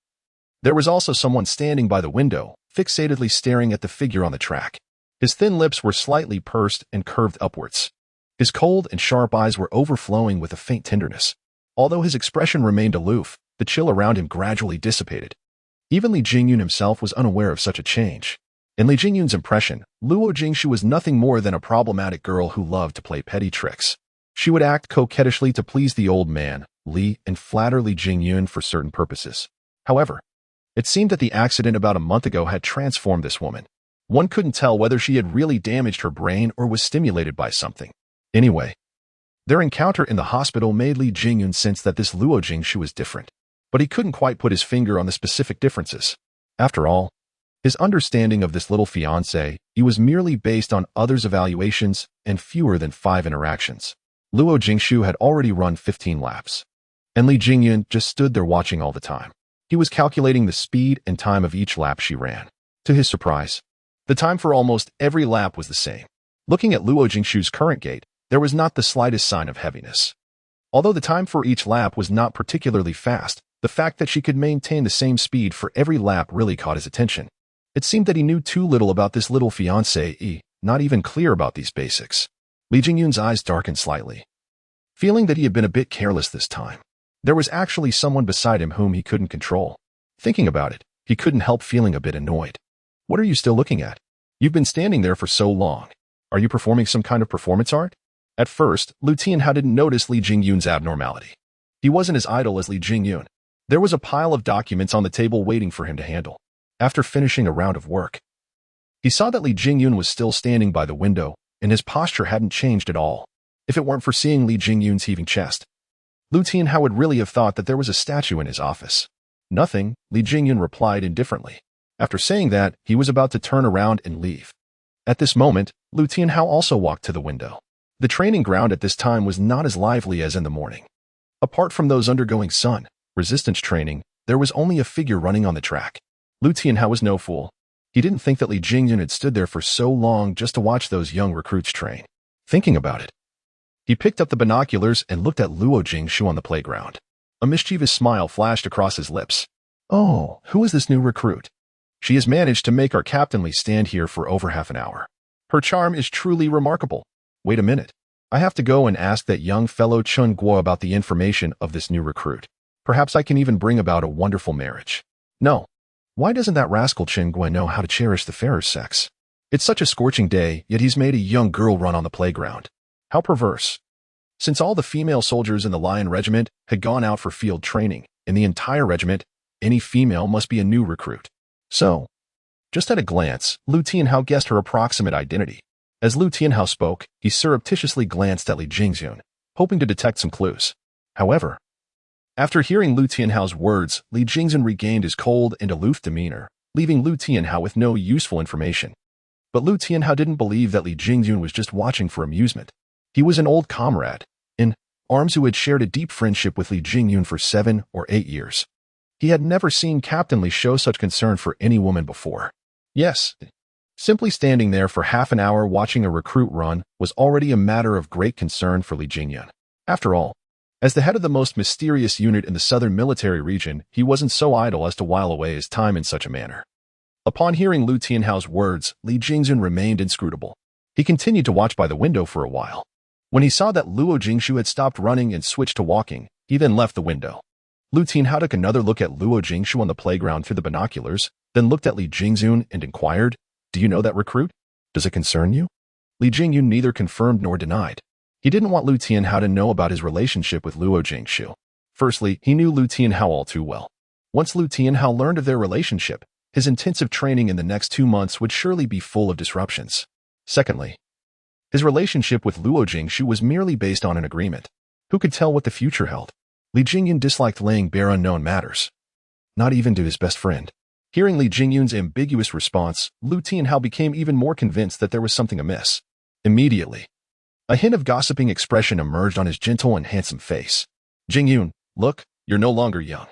there was also someone standing by the window, fixatedly staring at the figure on the track. His thin lips were slightly pursed and curved upwards. His cold and sharp eyes were overflowing with a faint tenderness. Although his expression remained aloof, the chill around him gradually dissipated. Even Li Jingyun himself was unaware of such a change. In Li Jingyun's impression, Luo Jingshu was nothing more than a problematic girl who loved to play petty tricks. She would act coquettishly to please the old man, Li, and flatter Li Jingyun for certain purposes. However, it seemed that the accident about a month ago had transformed this woman. One couldn't tell whether she had really damaged her brain or was stimulated by something. Anyway, their encounter in the hospital made Li Jingyun sense that this Luo Jingshu was different, but he couldn't quite put his finger on the specific differences. After all, his understanding of this little fiancé, he was merely based on others' evaluations and fewer than 5 interactions. Luo Jingshu had already run 15 laps, and Li Jingyun just stood there watching all the time. He was calculating the speed and time of each lap she ran. To his surprise, the time for almost every lap was the same. Looking at Luo Jingshu's current gait, there was not the slightest sign of heaviness. Although the time for each lap was not particularly fast, the fact that she could maintain the same speed for every lap really caught his attention. It seemed that he knew too little about this little fiancée, not even clear about these basics. Li Jingyun's eyes darkened slightly, feeling that he had been a bit careless this time. There was actually someone beside him whom he couldn't control. Thinking about it, he couldn't help feeling a bit annoyed. What are you still looking at? You've been standing there for so long. Are you performing some kind of performance art? At first, Lu Tianhao didn't notice Li Jingyun's abnormality. He wasn't as idle as Li Jingyun. There was a pile of documents on the table waiting for him to handle. After finishing a round of work, he saw that Li Jingyun was still standing by the window, and his posture hadn't changed at all. If it weren't for seeing Li Jingyun's heaving chest, Lu Tianhao would really have thought that there was a statue in his office. Nothing, Li Jingyun replied indifferently. After saying that, he was about to turn around and leave. At this moment, Lu Tianhao also walked to the window. The training ground at this time was not as lively as in the morning. Apart from those undergoing sun resistance training, there was only a figure running on the track. Lu Tianhao was no fool. He didn't think that Li Jingyun had stood there for so long just to watch those young recruits train. Thinking about it, he picked up the binoculars and looked at Luo Jingshu on the playground. A mischievous smile flashed across his lips. Oh, who is this new recruit? She has managed to make our Captain Li stand here for over half an hour. Her charm is truly remarkable. Wait a minute. I have to go and ask that young fellow Chun Guo about the information of this new recruit. Perhaps I can even bring about a wonderful marriage. No. Why doesn't that rascal Chen Guo know how to cherish the fairer sex? It's such a scorching day, yet he's made a young girl run on the playground. How perverse. Since all the female soldiers in the Lion Regiment had gone out for field training, in the entire regiment, any female must be a new recruit. So, just at a glance, Lu Tianhao guessed her approximate identity. As Lu Tianhao spoke, he surreptitiously glanced at Li Jingxun, hoping to detect some clues. However, after hearing Lu Tianhao's words, Li Jingxun regained his cold and aloof demeanor, leaving Lu Tianhao with no useful information. But Lu Tianhao didn't believe that Li Jingxun was just watching for amusement. He was an old comrade, in arms who had shared a deep friendship with Li Jingxun for 7 or 8 years. He had never seen Captain Li show such concern for any woman before. Yes, simply standing there for half an hour watching a recruit run was already a matter of great concern for Li Jingxun. After all, as the head of the most mysterious unit in the southern military region, he wasn't so idle as to while away his time in such a manner. Upon hearing Lu Tianhao's words, Li Jingxun remained inscrutable. He continued to watch by the window for a while. When he saw that Luo Jingshu had stopped running and switched to walking, he then left the window. Lu Tianhao took another look at Luo Jingshu on the playground through the binoculars, then looked at Li Jingxun and inquired, "Do you know that recruit? Does it concern you?" Li Jingxun neither confirmed nor denied. He didn't want Lu Tianhao to know about his relationship with Luo Jingshu. Firstly, he knew Lu Tianhao all too well. Once Lu Tianhao learned of their relationship, his intensive training in the next 2 months would surely be full of disruptions. Secondly, his relationship with Luo Jingshu was merely based on an agreement. Who could tell what the future held? Li Jingyun disliked laying bare unknown matters, not even to his best friend. Hearing Li Jingyun's ambiguous response, Lu Tianhao became even more convinced that there was something amiss. Immediately, a hint of gossiping expression emerged on his gentle and handsome face. "Jingyun, look, you're no longer young.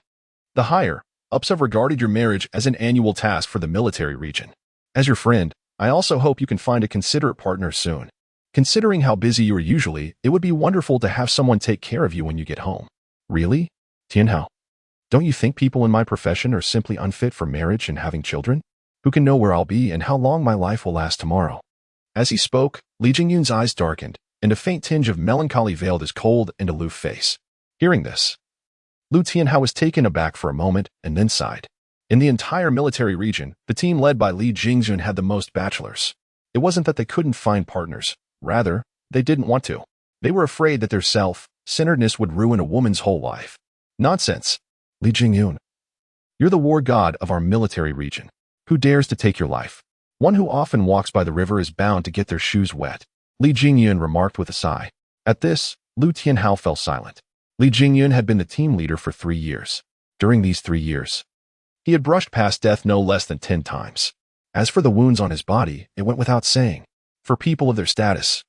The higher-ups have regarded your marriage as an annual task for the military region. As your friend, I also hope you can find a considerate partner soon. Considering how busy you are usually, it would be wonderful to have someone take care of you when you get home." "Really? Tianhao, don't you think people in my profession are simply unfit for marriage and having children? Who can know where I'll be and how long my life will last tomorrow?" As he spoke, Li Jingyun's eyes darkened, and a faint tinge of melancholy veiled his cold and aloof face. Hearing this, Lu Tianhao was taken aback for a moment and then sighed. In the entire military region, the team led by Li Jingxun had the most bachelors. It wasn't that they couldn't find partners. Rather, they didn't want to. They were afraid that their self-centeredness would ruin a woman's whole life. Nonsense. Li Jingyun, you're the war god of our military region. Who dares to take your life? One who often walks by the river is bound to get their shoes wet, Li Jingyun remarked with a sigh. At this, Lu Tianhao fell silent. Li Jingyun had been the team leader for 3 years. During these 3 years, he had brushed past death no less than 10 times. As for the wounds on his body, it went without saying. For people of their status,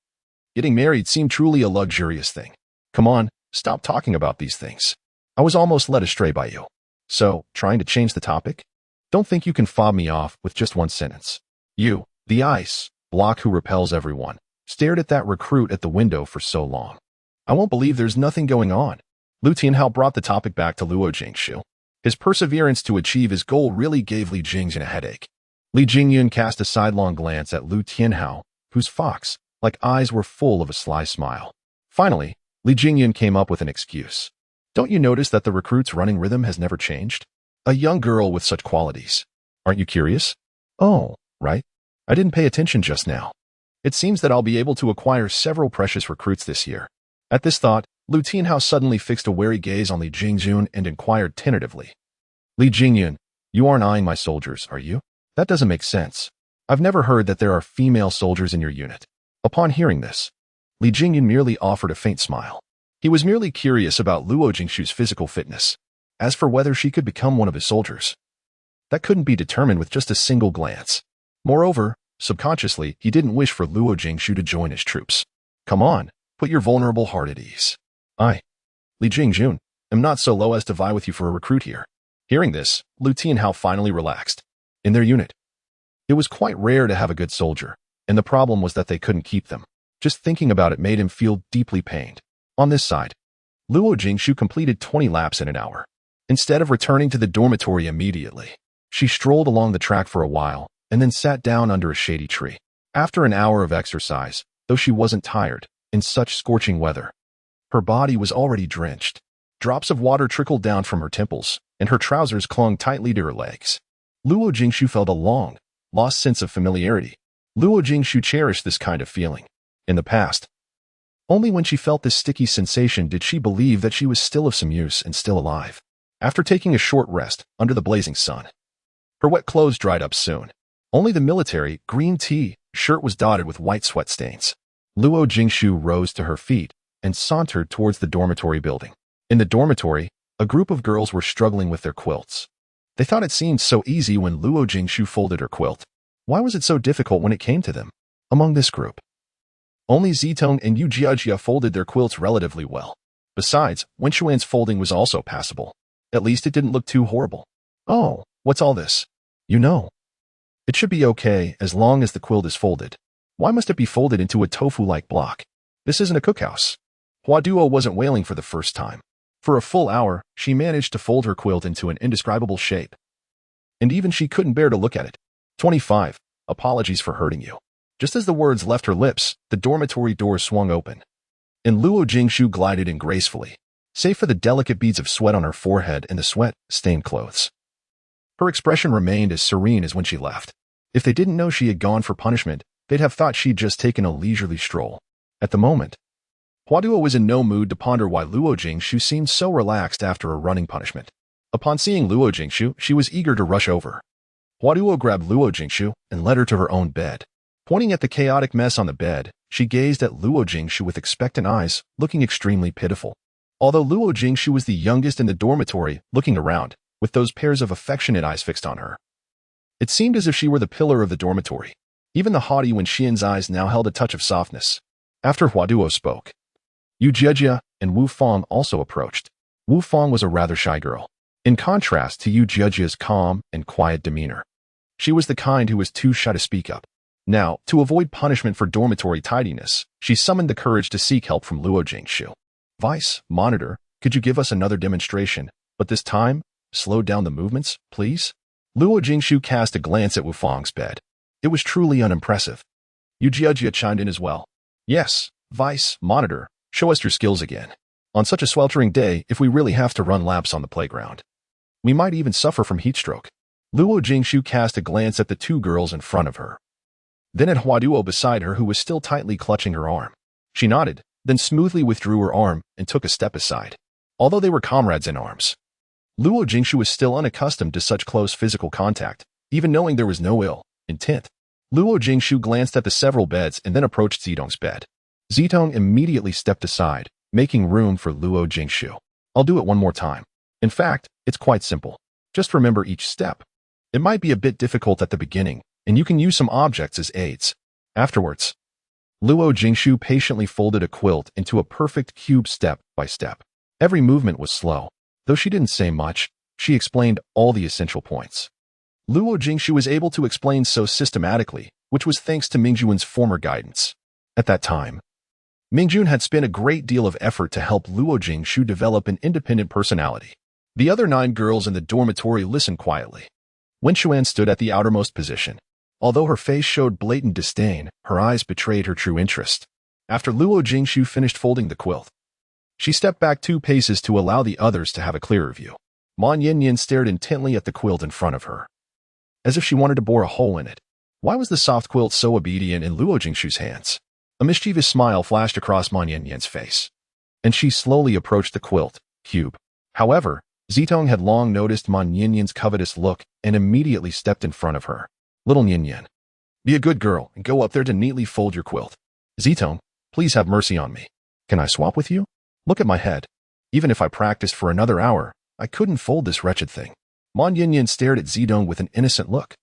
getting married seemed truly a luxurious thing. Come on, stop talking about these things. I was almost led astray by you. So, trying to change the topic? Don't think you can fob me off with just one sentence. You, the ice block who repels everyone, stared at that recruit at the window for so long. I won't believe there's nothing going on. Lu Tianhao brought the topic back to Luo Jingshu. His perseverance to achieve his goal really gave Li Jingxun a headache. Li Jingyun cast a sidelong glance at Lu Tianhao, whose fox-like eyes were full of a sly smile. Finally, Li Jingyun came up with an excuse. Don't you notice that the recruit's running rhythm has never changed? A young girl with such qualities. Aren't you curious? Oh, right. I didn't pay attention just now. It seems that I'll be able to acquire several precious recruits this year. At this thought, Lu Tianhao suddenly fixed a wary gaze on Li Jingxun and inquired tentatively. Li Jingyun, you aren't eyeing my soldiers, are you? That doesn't make sense. I've never heard that there are female soldiers in your unit. Upon hearing this, Li Jingyun merely offered a faint smile. He was merely curious about Luo Jingshu's physical fitness. As for whether she could become one of his soldiers, that couldn't be determined with just a single glance. Moreover, subconsciously, he didn't wish for Luo Jingshu to join his troops. Come on, put your vulnerable heart at ease. I, Li Jingxun, am not so low as to vie with you for a recruit here. Hearing this, Lu Tianhao finally relaxed. In their unit, it was quite rare to have a good soldier, and the problem was that they couldn't keep them. Just thinking about it made him feel deeply pained. On this side, Luo Jingshu completed 20 laps in an hour. Instead of returning to the dormitory immediately, she strolled along the track for a while and then sat down under a shady tree. After an hour of exercise, though she wasn't tired, in such scorching weather. Her body was already drenched. Drops of water trickled down from her temples, and her trousers clung tightly to her legs. Luo Jingshu felt a long, lost sense of familiarity. Luo Jingshu cherished this kind of feeling. In the past, only when she felt this sticky sensation did she believe that she was still of some use and still alive. After taking a short rest under the blazing sun, her wet clothes dried up soon. Only the military green shirt was dotted with white sweat stains. Luo Jingshu rose to her feet and sauntered towards the dormitory building. In the dormitory, a group of girls were struggling with their quilts. They thought it seemed so easy when Luo Jingshu folded her quilt. Why was it so difficult when it came to them? Among this group, only Zitong and Yu Jiajia folded their quilts relatively well. Besides, Wenxuan's folding was also passable. At least it didn't look too horrible. Oh, what's all this? You know. It should be okay as long as the quilt is folded. Why must it be folded into a tofu-like block? This isn't a cookhouse. Hua Duo wasn't wailing for the first time. For a full hour, she managed to fold her quilt into an indescribable shape. And even she couldn't bear to look at it. 25. Apologies for hurting you. Just as the words left her lips, the dormitory door swung open, and Luo Jingshu glided in gracefully, save for the delicate beads of sweat on her forehead and the sweat-stained clothes. Her expression remained as serene as when she left. If they didn't know she had gone for punishment, they'd have thought she'd just taken a leisurely stroll. At the moment, Huaduo was in no mood to ponder why Luo Jingshu seemed so relaxed after a running punishment. Upon seeing Luo Jingshu, she was eager to rush over. Huaduo grabbed Luo Jingshu and led her to her own bed. Pointing at the chaotic mess on the bed, she gazed at Luo Jingshu with expectant eyes, looking extremely pitiful. Although Luo Jingshu was the youngest in the dormitory, looking around, with those pairs of affectionate eyes fixed on her, it seemed as if she were the pillar of the dormitory. Even the haughty Wenxian's eyes now held a touch of softness. After Huaduo spoke, Yu Jiejia and Wu Fang also approached. Wu Fang was a rather shy girl, in contrast to Yu Jiejia's calm and quiet demeanor. She was the kind who was too shy to speak up. Now, to avoid punishment for dormitory tidiness, she summoned the courage to seek help from Luo Jingshu. Vice, Monitor, could you give us another demonstration, but this time, slow down the movements, please? Luo Jingshu cast a glance at Wu Fang's bed. It was truly unimpressive. Yu Jiejia chimed in as well. Yes, Vice, Monitor, show us your skills again. On such a sweltering day, if we really have to run laps on the playground, we might even suffer from heat stroke. Luo Jingshu cast a glance at the two girls in front of her, then at Huaduo beside her who was still tightly clutching her arm. She nodded, then smoothly withdrew her arm and took a step aside. Although they were comrades in arms, Luo Jingshu was still unaccustomed to such close physical contact, even knowing there was no ill intent. Luo Jingshu glanced at the several beds and then approached Zitong's bed. Zitong immediately stepped aside, making room for Luo Jingshu. I'll do it one more time. In fact, it's quite simple. Just remember each step. It might be a bit difficult at the beginning, and you can use some objects as aids. Afterwards, Luo Jingshu patiently folded a quilt into a perfect cube step by step. Every movement was slow. Though she didn't say much, she explained all the essential points. Luo Jingshu was able to explain so systematically, which was thanks to Mingjun's former guidance. At that time, Mingjun had spent a great deal of effort to help Luo Jingshu develop an independent personality. The other 9 girls in the dormitory listened quietly. Wenxuan stood at the outermost position. Although her face showed blatant disdain, her eyes betrayed her true interest. After Luo Jingshu finished folding the quilt, she stepped back 2 paces to allow the others to have a clearer view. Mon Yanyan stared intently at the quilt in front of her, as if she wanted to bore a hole in it. Why was the soft quilt so obedient in Luo Jingshu's hands? A mischievous smile flashed across Mon Yanyan's face, and she slowly approached the quilt cube. However, Zitong had long noticed Mon Yanyan's covetous look and immediately stepped in front of her. Little Yanyan, be a good girl and go up there to neatly fold your quilt. Zitong, please have mercy on me. Can I swap with you? Look at my head. Even if I practiced for another hour, I couldn't fold this wretched thing. Mon Yanyan stared at Zitong with an innocent look,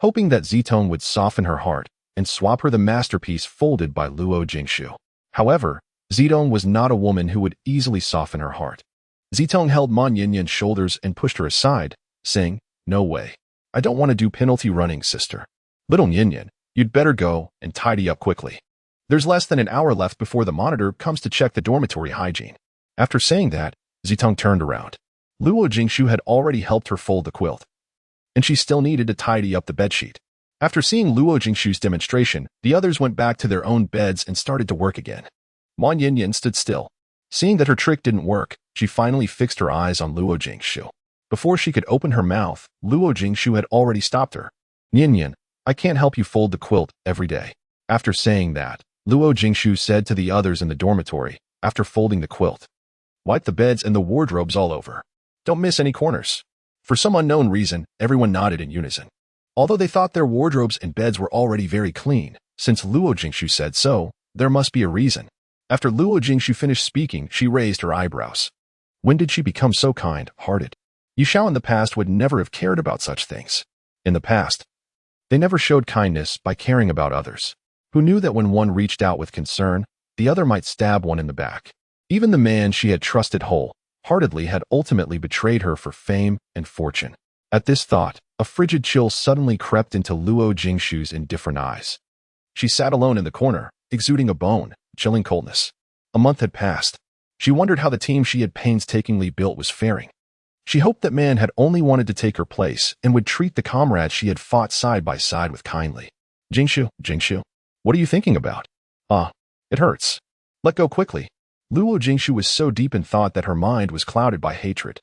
hoping that Zitong would soften her heart and swap her the masterpiece folded by Luo Jingshu. However, Zitong was not a woman who would easily soften her heart. Zitong held Mon Yanyan's shoulders and pushed her aside, saying, "No way. I don't want to do penalty running, sister. Little Yanyan, you'd better go and tidy up quickly. There's less than an hour left before the monitor comes to check the dormitory hygiene." After saying that, Zitong turned around. Luo Jingshu had already helped her fold the quilt, and she still needed to tidy up the bedsheet. After seeing Luo Jingshu's demonstration, the others went back to their own beds and started to work again. Ma Yinyan stood still. Seeing that her trick didn't work, she finally fixed her eyes on Luo Jingshu. Before she could open her mouth, Luo Jingshu had already stopped her. Yinyan, I can't help you fold the quilt every day. After saying that, Luo Jingshu said to the others in the dormitory, after folding the quilt, wipe the beds and the wardrobes all over. Don't miss any corners. For some unknown reason, everyone nodded in unison. Although they thought their wardrobes and beds were already very clean, since Luo Jingshu said so, there must be a reason. After Luo Jingshu finished speaking, she raised her eyebrows. When did she become so kind-hearted? Yishao in the past would never have cared about such things. In the past, they never showed kindness by caring about others. Who knew that when one reached out with concern, the other might stab one in the back? Even the man she had trusted wholeheartedly had ultimately betrayed her for fame and fortune. At this thought, a frigid chill suddenly crept into Luo Jingshu's indifferent eyes. She sat alone in the corner, exuding a bone-chilling coldness. A month had passed. She wondered how the team she had painstakingly built was faring. She hoped that man had only wanted to take her place and would treat the comrades she had fought side by side with kindly. Jingshu, what are you thinking about? It hurts. Let go quickly. Luo Jingshu was so deep in thought that her mind was clouded by hatred.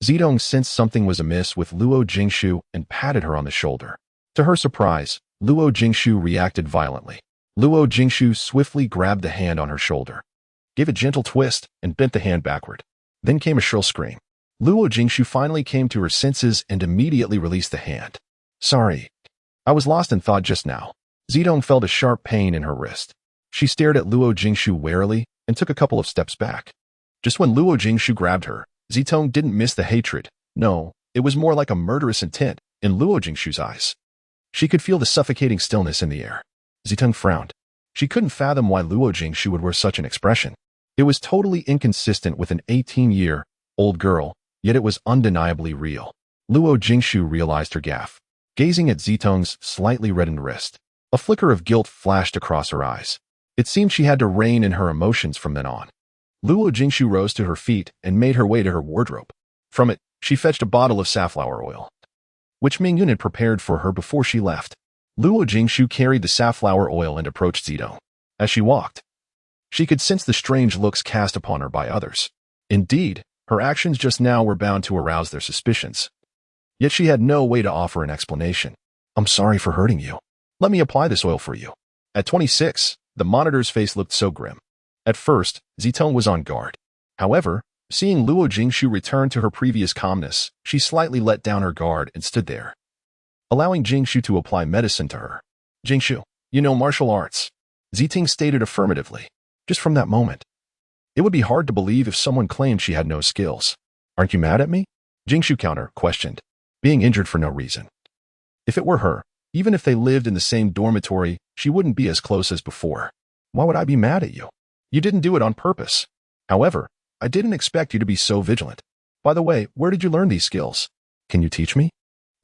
Zidong sensed something was amiss with Luo Jingshu and patted her on the shoulder. To her surprise, Luo Jingshu reacted violently. Luo Jingshu swiftly grabbed the hand on her shoulder, gave a gentle twist, and bent the hand backward. Then came a shrill scream. Luo Jingshu finally came to her senses and immediately released the hand. Sorry. I was lost in thought just now. Zidong felt a sharp pain in her wrist. She stared at Luo Jingshu warily and took a couple of steps back. Just when Luo Jingshu grabbed her, Zitong didn't miss the hatred. No, it was more like a murderous intent in Luo Jingshu's eyes. She could feel the suffocating stillness in the air. Zitong frowned. She couldn't fathom why Luo Jingshu would wear such an expression. It was totally inconsistent with an 18-year-old girl, yet it was undeniably real. Luo Jingshu realized her gaffe, gazing at Zitong's slightly reddened wrist. A flicker of guilt flashed across her eyes. It seemed she had to rein in her emotions from then on. Luo Jingshu rose to her feet and made her way to her wardrobe. From it, she fetched a bottle of safflower oil, which Mingyun had prepared for her before she left. Luo Jingshu carried the safflower oil and approached Zidong. As she walked, she could sense the strange looks cast upon her by others. Indeed, her actions just now were bound to arouse their suspicions. Yet she had no way to offer an explanation. I'm sorry for hurting you. Let me apply this oil for you. At 26, the monitor's face looked so grim. At first, Zitong was on guard. However, seeing Luo Jingshu return to her previous calmness, she slightly let down her guard and stood there, allowing Jingshu to apply medicine to her. Jingshu, you know martial arts. Zitong stated affirmatively. Just from that moment, it would be hard to believe if someone claimed she had no skills. Aren't you mad at me? Jingshu questioned, being injured for no reason. If it were her, even if they lived in the same dormitory, she wouldn't be as close as before. Why would I be mad at you? You didn't do it on purpose. However, I didn't expect you to be so vigilant. By the way, where did you learn these skills? Can you teach me?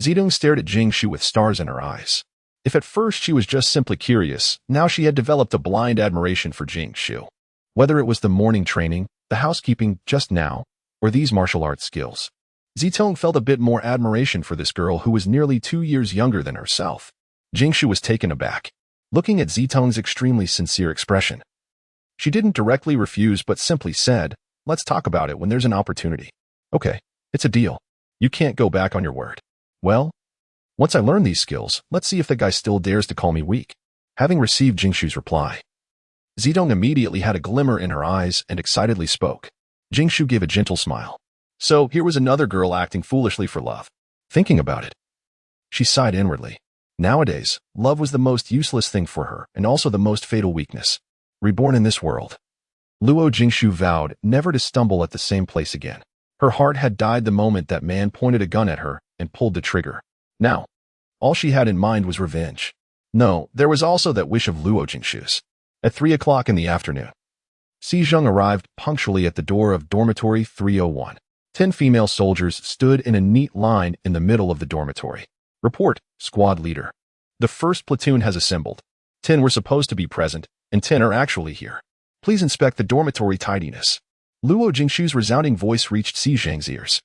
Zidong stared at Jingshu with stars in her eyes. If at first she was just simply curious, now she had developed a blind admiration for Jingshu. Whether it was the morning training, the housekeeping just now, or these martial arts skills, Zitong felt a bit more admiration for this girl who was nearly 2 years younger than herself. Jingshu was taken aback, looking at Zitong's extremely sincere expression. She didn't directly refuse but simply said, let's talk about it when there's an opportunity. Okay, it's a deal. You can't go back on your word. Well, once I learn these skills, let's see if the guy still dares to call me weak. Having received Jingshu's reply, Zidong immediately had a glimmer in her eyes and excitedly spoke. Jingshu gave a gentle smile. So here was another girl acting foolishly for love. Thinking about it, she sighed inwardly. Nowadays, love was the most useless thing for her and also the most fatal weakness. Reborn in this world, Luo Jingshu vowed never to stumble at the same place again. Her heart had died the moment that man pointed a gun at her and pulled the trigger. Now, all she had in mind was revenge. No, there was also that wish of Luo Jingshu's. At 3 o'clock in the afternoon, Si Zheng arrived punctually at the door of dormitory 301. 10 female soldiers stood in a neat line in the middle of the dormitory. Report, squad leader. The first platoon has assembled. 10 were supposed to be present, and 10 are actually here. Please inspect the dormitory tidiness. Luo Jingshu's resounding voice reached Si Zheng's ears.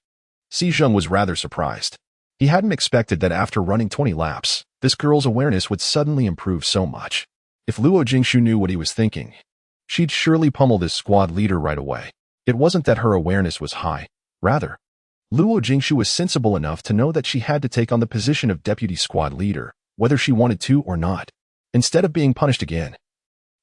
Si Zheng was rather surprised. He hadn't expected that after running 20 laps, this girl's awareness would suddenly improve so much. If Luo Jingshu knew what he was thinking, She'd surely pummel this squad leader right away. It wasn't that her awareness was high. Rather, Luo Jingshu was sensible enough to know that she had to take on the position of deputy squad leader, whether she wanted to or not. Instead of being punished again,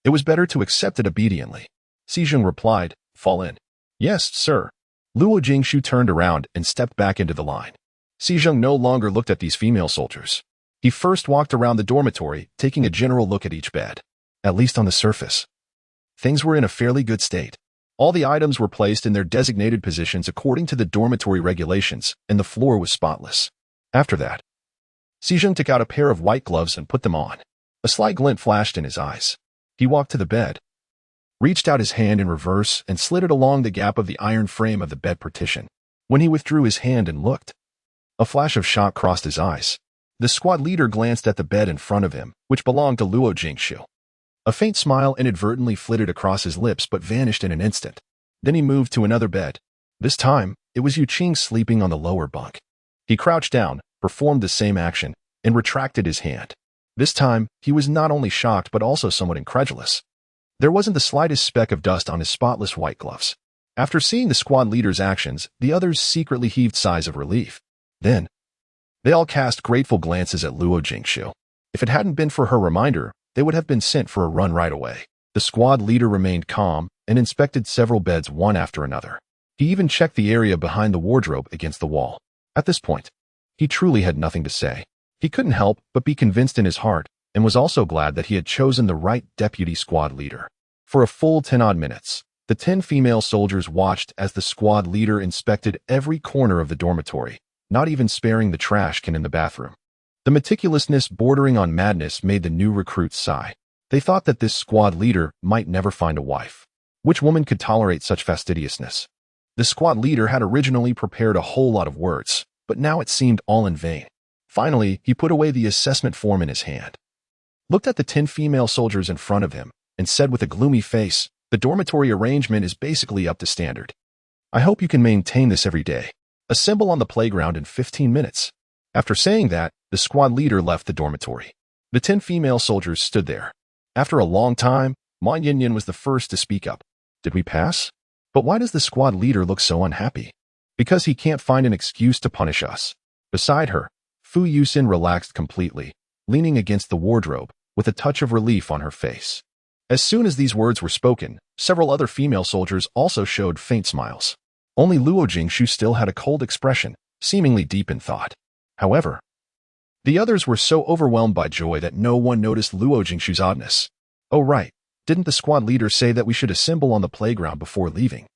it was better to accept it obediently. Xizheng replied, "Fall in." "Yes, sir." Luo Jingshu turned around and stepped back into the line. Xizheng no longer looked at these female soldiers. He first walked around the dormitory, taking a general look at each bed. At least on the surface, things were in a fairly good state. All the items were placed in their designated positions according to the dormitory regulations, and the floor was spotless. After that, Xizheng took out a pair of white gloves and put them on. A slight glint flashed in his eyes. He walked to the bed, reached out his hand in reverse, and slid it along the gap of the iron frame of the bed partition. When he withdrew his hand and looked, a flash of shock crossed his eyes. The squad leader glanced at the bed in front of him, which belonged to Luo Jingshu. A faint smile inadvertently flitted across his lips but vanished in an instant. Then he moved to another bed. This time, it was Yu Qing sleeping on the lower bunk. He crouched down, performed the same action, and retracted his hand. This time, he was not only shocked but also somewhat incredulous. There wasn't the slightest speck of dust on his spotless white gloves. After seeing the squad leader's actions, the others secretly heaved sighs of relief. Then, they all cast grateful glances at Luo Jingshu. If it hadn't been for her reminder, they would have been sent for a run right away. The squad leader remained calm and inspected several beds one after another. He even checked the area behind the wardrobe against the wall. At this point, he truly had nothing to say. He couldn't help but be convinced in his heart, and was also glad that he had chosen the right deputy squad leader. For a full 10-odd minutes, the 10 female soldiers watched as the squad leader inspected every corner of the dormitory, not even sparing the trash can in the bathroom. The meticulousness bordering on madness made the new recruits sigh. They thought that this squad leader might never find a wife. Which woman could tolerate such fastidiousness? The squad leader had originally prepared a whole lot of words, but now it seemed all in vain. Finally, he put away the assessment form in his hand, looked at the 10 female soldiers in front of him, and said with a gloomy face, "The dormitory arrangement is basically up to standard. I hope you can maintain this every day. Assemble on the playground in 15 minutes. After saying that, the squad leader left the dormitory. The 10 female soldiers stood there. After a long time, Ma Yinyan was the first to speak up. "Did we pass? But why does the squad leader look so unhappy?" "Because he can't find an excuse to punish us." Beside her, Fu Yusin relaxed completely, leaning against the wardrobe, with a touch of relief on her face. As soon as these words were spoken, several other female soldiers also showed faint smiles. Only Luo Jingshu still had a cold expression, seemingly deep in thought. However, the others were so overwhelmed by joy that no one noticed Luo Jingshu's oddness. "Oh right, didn't the squad leader say that we should assemble on the playground before leaving?"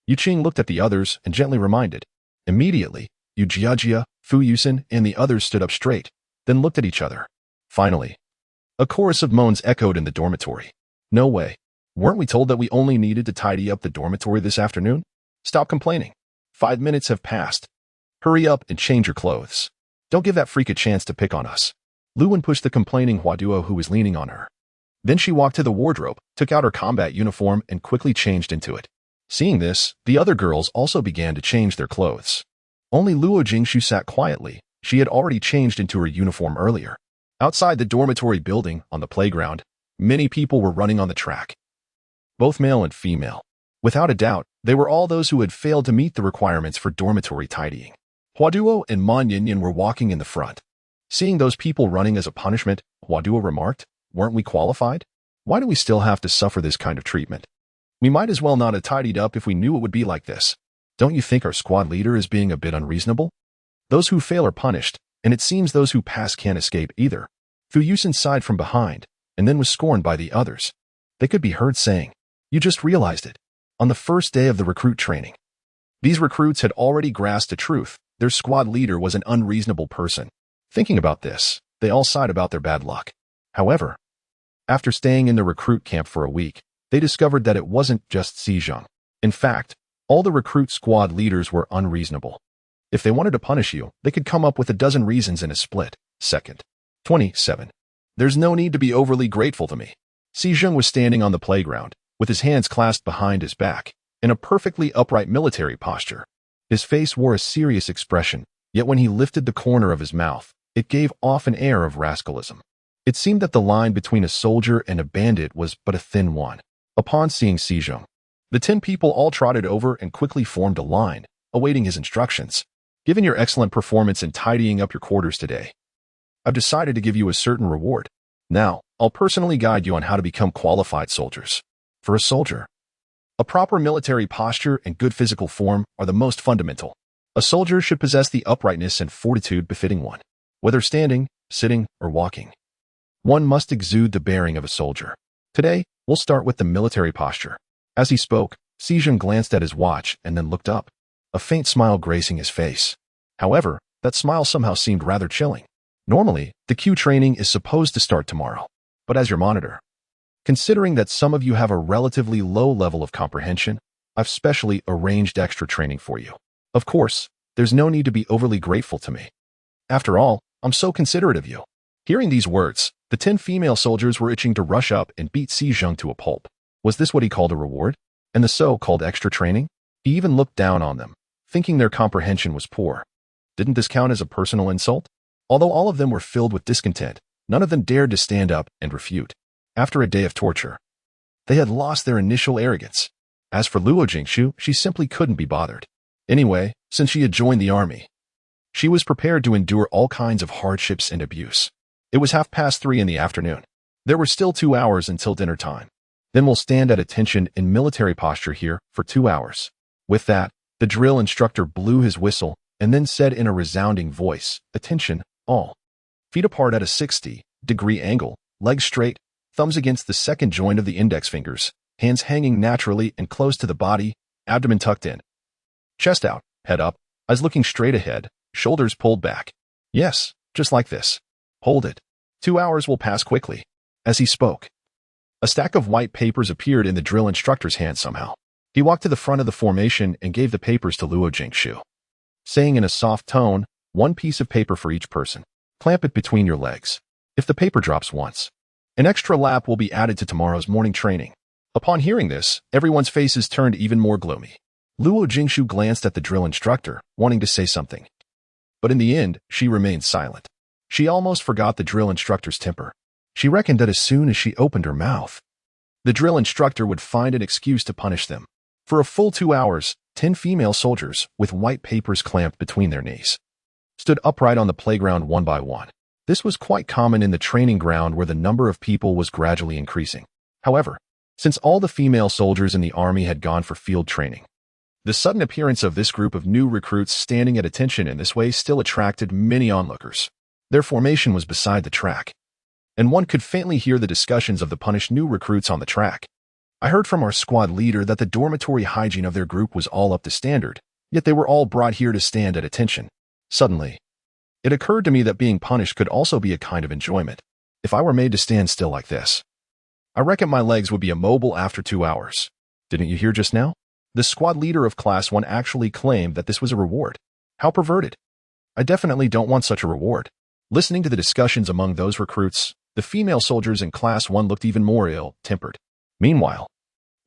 Yu Qing looked at the others and gently reminded. Immediately, Yu Jiajia, Fu Yusin, and the others stood up straight, then looked at each other. Finally, a chorus of moans echoed in the dormitory. "No way. Weren't we told that we only needed to tidy up the dormitory this afternoon? Stop complaining. 5 minutes have passed. Hurry up and change your clothes. Don't give that freak a chance to pick on us." Luwen pushed the complaining Huaduo who was leaning on her. Then she walked to the wardrobe, took out her combat uniform, and quickly changed into it. Seeing this, the other girls also began to change their clothes. Only Luo Jingshu sat quietly. She had already changed into her uniform earlier. Outside the dormitory building, on the playground, many people were running on the track, both male and female. Without a doubt, they were all those who had failed to meet the requirements for dormitory tidying. Huaduo and Ma Yinyan were walking in the front. Seeing those people running as a punishment, Huaduo remarked, "Weren't we qualified? Why do we still have to suffer this kind of treatment? We might as well not have tidied up if we knew it would be like this. Don't you think our squad leader is being a bit unreasonable? Those who fail are punished, and it seems those who pass can't escape either." Fu Yusin sighed from behind, and then was scorned by the others. They could be heard saying, "You just realized it." On the first day of the recruit training, these recruits had already grasped the truth. Their squad leader was an unreasonable person. Thinking about this, they all sighed about their bad luck. However, after staying in the recruit camp for a week, they discovered that it wasn't just Xizheng. In fact, all the recruit squad leaders were unreasonable. If they wanted to punish you, they could come up with a dozen reasons in a split second. 27. There's no need to be overly grateful to me. Xizheng was standing on the playground, with his hands clasped behind his back, in a perfectly upright military posture. His face wore a serious expression, yet when he lifted the corner of his mouth, it gave off an air of rascalism. It seemed that the line between a soldier and a bandit was but a thin one. Upon seeing Si Zheng, the 10 people all trotted over and quickly formed a line, awaiting his instructions. Given your excellent performance in tidying up your quarters today, I've decided to give you a certain reward. Now, I'll personally guide you on how to become qualified soldiers. For a soldier, a proper military posture and good physical form are the most fundamental. A soldier should possess the uprightness and fortitude befitting one. Whether standing, sitting, or walking, one must exude the bearing of a soldier. Today, we'll start with the military posture. As he spoke, Si Zheng glanced at his watch and then looked up, a faint smile gracing his face. However, that smile somehow seemed rather chilling. Normally, the Q training is supposed to start tomorrow, but as your monitor, considering that some of you have a relatively low level of comprehension, I've specially arranged extra training for you. Of course, there's no need to be overly grateful to me. After all, I'm so considerate of you. Hearing these words, the 10 female soldiers were itching to rush up and beat Si Zheng to a pulp. Was this what he called a reward? And the so-called extra training? He even looked down on them, thinking their comprehension was poor. Didn't this count as a personal insult? Although all of them were filled with discontent, none of them dared to stand up and refute. After a day of torture, they had lost their initial arrogance. As for Luo Jingshu, she simply couldn't be bothered. Anyway, since she had joined the army, she was prepared to endure all kinds of hardships and abuse. It was 3:30 in the afternoon. There were still 2 hours until dinner time. Then we'll stand at attention in military posture here for 2 hours. With that, the drill instructor blew his whistle and then said in a resounding voice, "Attention, all. Feet apart at a 60-degree angle, legs straight, thumbs against the second joint of the index fingers, hands hanging naturally and close to the body, abdomen tucked in. Chest out, head up, eyes looking straight ahead, shoulders pulled back. Yes, just like this. Hold it. 2 hours will pass quickly." As he spoke, a stack of white papers appeared in the drill instructor's hand somehow. He walked to the front of the formation and gave the papers to Luo Jingshu, saying in a soft tone, "1 piece of paper for each person. Clamp it between your legs. If the paper drops once, an extra lap will be added to tomorrow's morning training." Upon hearing this, everyone's faces turned even more gloomy. Luo Jingshu glanced at the drill instructor, wanting to say something. But in the end, she remained silent. She almost forgot the drill instructor's temper. She reckoned that as soon as she opened her mouth, the drill instructor would find an excuse to punish them. For a full 2 hours, 10 female soldiers, with white papers clamped between their knees, stood upright on the playground one by one. This was quite common in the training ground where the number of people was gradually increasing. However, since all the female soldiers in the army had gone for field training, the sudden appearance of this group of new recruits standing at attention in this way still attracted many onlookers. Their formation was beside the track, and one could faintly hear the discussions of the punished new recruits on the track. I heard from our squad leader that the dormitory hygiene of their group was all up to standard, yet they were all brought here to stand at attention. Suddenly, it occurred to me that being punished could also be a kind of enjoyment. If I were made to stand still like this, I reckon my legs would be immobile after 2 hours. Didn't you hear just now? The squad leader of Class 1 actually claimed that this was a reward. How perverted. I definitely don't want such a reward. Listening to the discussions among those recruits, the female soldiers in Class 1 looked even more ill-tempered. Meanwhile,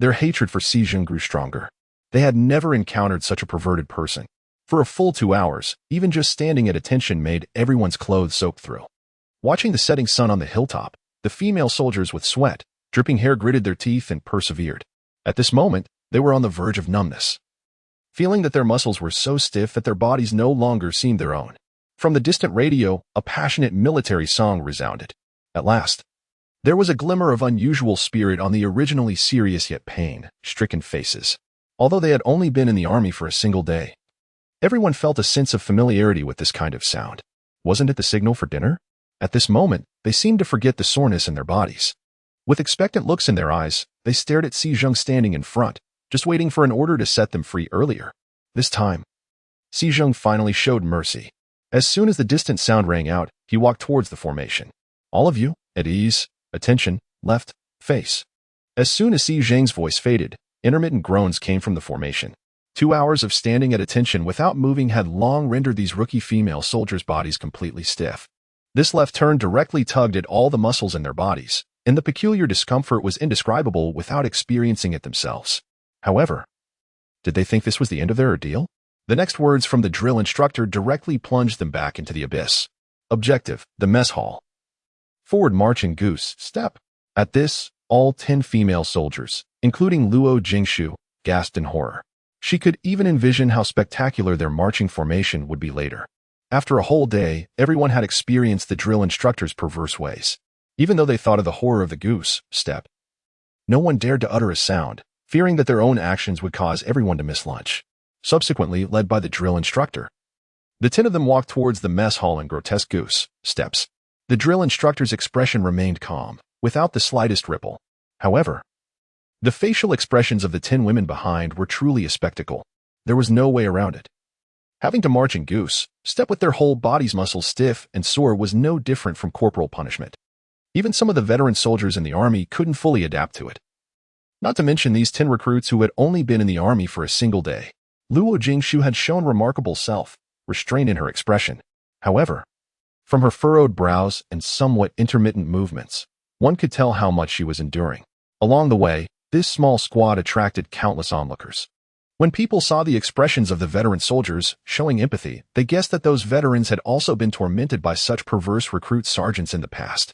their hatred for Si Zheng grew stronger. They had never encountered such a perverted person. For a full 2 hours, even just standing at attention made everyone's clothes soak through. Watching the setting sun on the hilltop, the female soldiers with sweat, dripping hair gritted their teeth and persevered. At this moment, they were on the verge of numbness, feeling that their muscles were so stiff that their bodies no longer seemed their own. From the distant radio, a passionate military song resounded. At last, there was a glimmer of unusual spirit on the originally serious yet pain-stricken faces. Although they had only been in the army for a single day, everyone felt a sense of familiarity with this kind of sound. Wasn't it the signal for dinner? At this moment, they seemed to forget the soreness in their bodies. With expectant looks in their eyes, they stared at Si Zheng standing in front, just waiting for an order to set them free earlier. This time, Si Zheng finally showed mercy. As soon as the distant sound rang out, he walked towards the formation. "All of you, at ease, attention, left, face." As soon as Si Zheng's voice faded, intermittent groans came from the formation. 2 hours of standing at attention without moving had long rendered these rookie female soldiers' bodies completely stiff. This left turn directly tugged at all the muscles in their bodies, and the peculiar discomfort was indescribable without experiencing it themselves. However, did they think this was the end of their ordeal? The next words from the drill instructor directly plunged them back into the abyss. Objective, the mess hall. Forward marching goose, step. At this, All 10 female soldiers, including Luo Jingshu, gasped in horror. She could even envision how spectacular their marching formation would be later. After a whole day, everyone had experienced the drill instructor's perverse ways. Even though they thought of the horror of the goose step, no one dared to utter a sound, fearing that their own actions would cause everyone to miss lunch. Subsequently, led by the drill instructor, the 10 of them walked towards the mess hall in grotesque goose steps. The drill instructor's expression remained calm, without the slightest ripple. However, the facial expressions of the 10 women behind were truly a spectacle. There was no way around it. Having to march in goose step with their whole body's muscles stiff and sore was no different from corporal punishment. Even some of the veteran soldiers in the army couldn't fully adapt to it. Not to mention these 10 recruits who had only been in the army for a single day. Luo Jingshu had shown remarkable self-restraint in her expression. However, from her furrowed brows and somewhat intermittent movements, one could tell how much she was enduring. Along the way, this small squad attracted countless onlookers. When people saw the expressions of the veteran soldiers showing empathy, they guessed that those veterans had also been tormented by such perverse recruit sergeants in the past.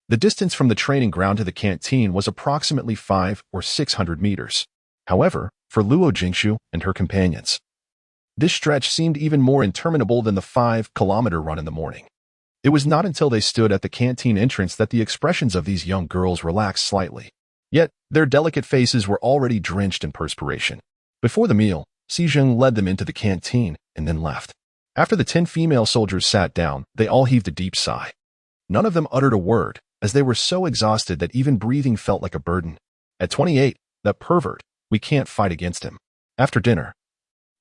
The distance from the training ground to the canteen was approximately 500 or 600 meters. However, for Luo Jingshu and her companions, this stretch seemed even more interminable than the 5-kilometer run in the morning. It was not until they stood at the canteen entrance that the expressions of these young girls relaxed slightly. Yet, their delicate faces were already drenched in perspiration. Before the meal, Si Zheng led them into the canteen and then left. After the 10 female soldiers sat down, they all heaved a deep sigh. None of them uttered a word, as they were so exhausted that even breathing felt like a burden. At 28, that pervert, we can't fight against him. After dinner,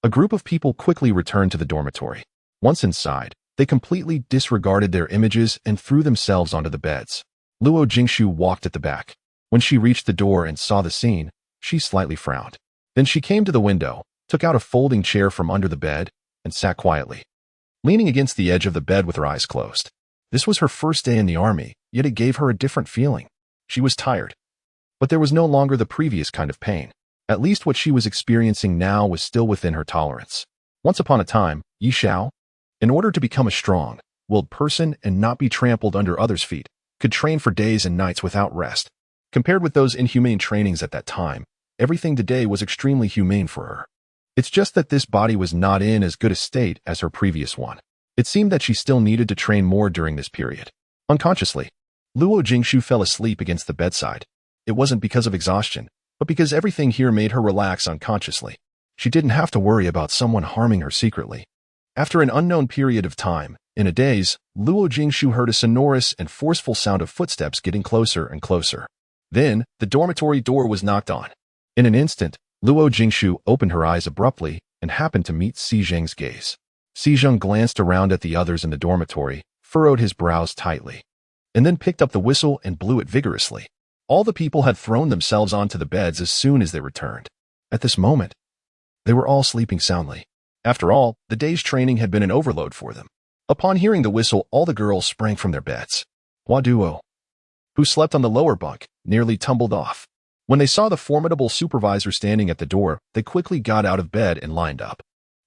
a group of people quickly returned to the dormitory. Once inside, they completely disregarded their images and threw themselves onto the beds. Luo Jingshu walked at the back. When she reached the door and saw the scene, she slightly frowned. Then she came to the window, took out a folding chair from under the bed, and sat quietly, leaning against the edge of the bed with her eyes closed. This was her first day in the army, yet it gave her a different feeling. She was tired, but there was no longer the previous kind of pain. At least what she was experiencing now was still within her tolerance. Once upon a time, Yi Xiao, in order to become a strong-willed person and not be trampled under others' feet, could train for days and nights without rest. Compared with those inhumane trainings at that time, everything today was extremely humane for her. It's just that this body was not in as good a state as her previous one. It seemed that she still needed to train more during this period. Unconsciously, Luo Jingshu fell asleep against the bedside. It wasn't because of exhaustion, but because everything here made her relax unconsciously. She didn't have to worry about someone harming her secretly. After an unknown period of time, in a daze, Luo Jingshu heard a sonorous and forceful sound of footsteps getting closer and closer. Then, the dormitory door was knocked on. In an instant, Luo Jingshu opened her eyes abruptly and happened to meet Si Zheng's gaze. Si Zheng glanced around at the others in the dormitory, furrowed his brows tightly, and then picked up the whistle and blew it vigorously. All the people had thrown themselves onto the beds as soon as they returned. At this moment, they were all sleeping soundly. After all, the day's training had been an overload for them. Upon hearing the whistle, all the girls sprang from their beds. Hua Duo, who slept on the lower bunk, nearly tumbled off. When they saw the formidable supervisor standing at the door, they quickly got out of bed and lined up.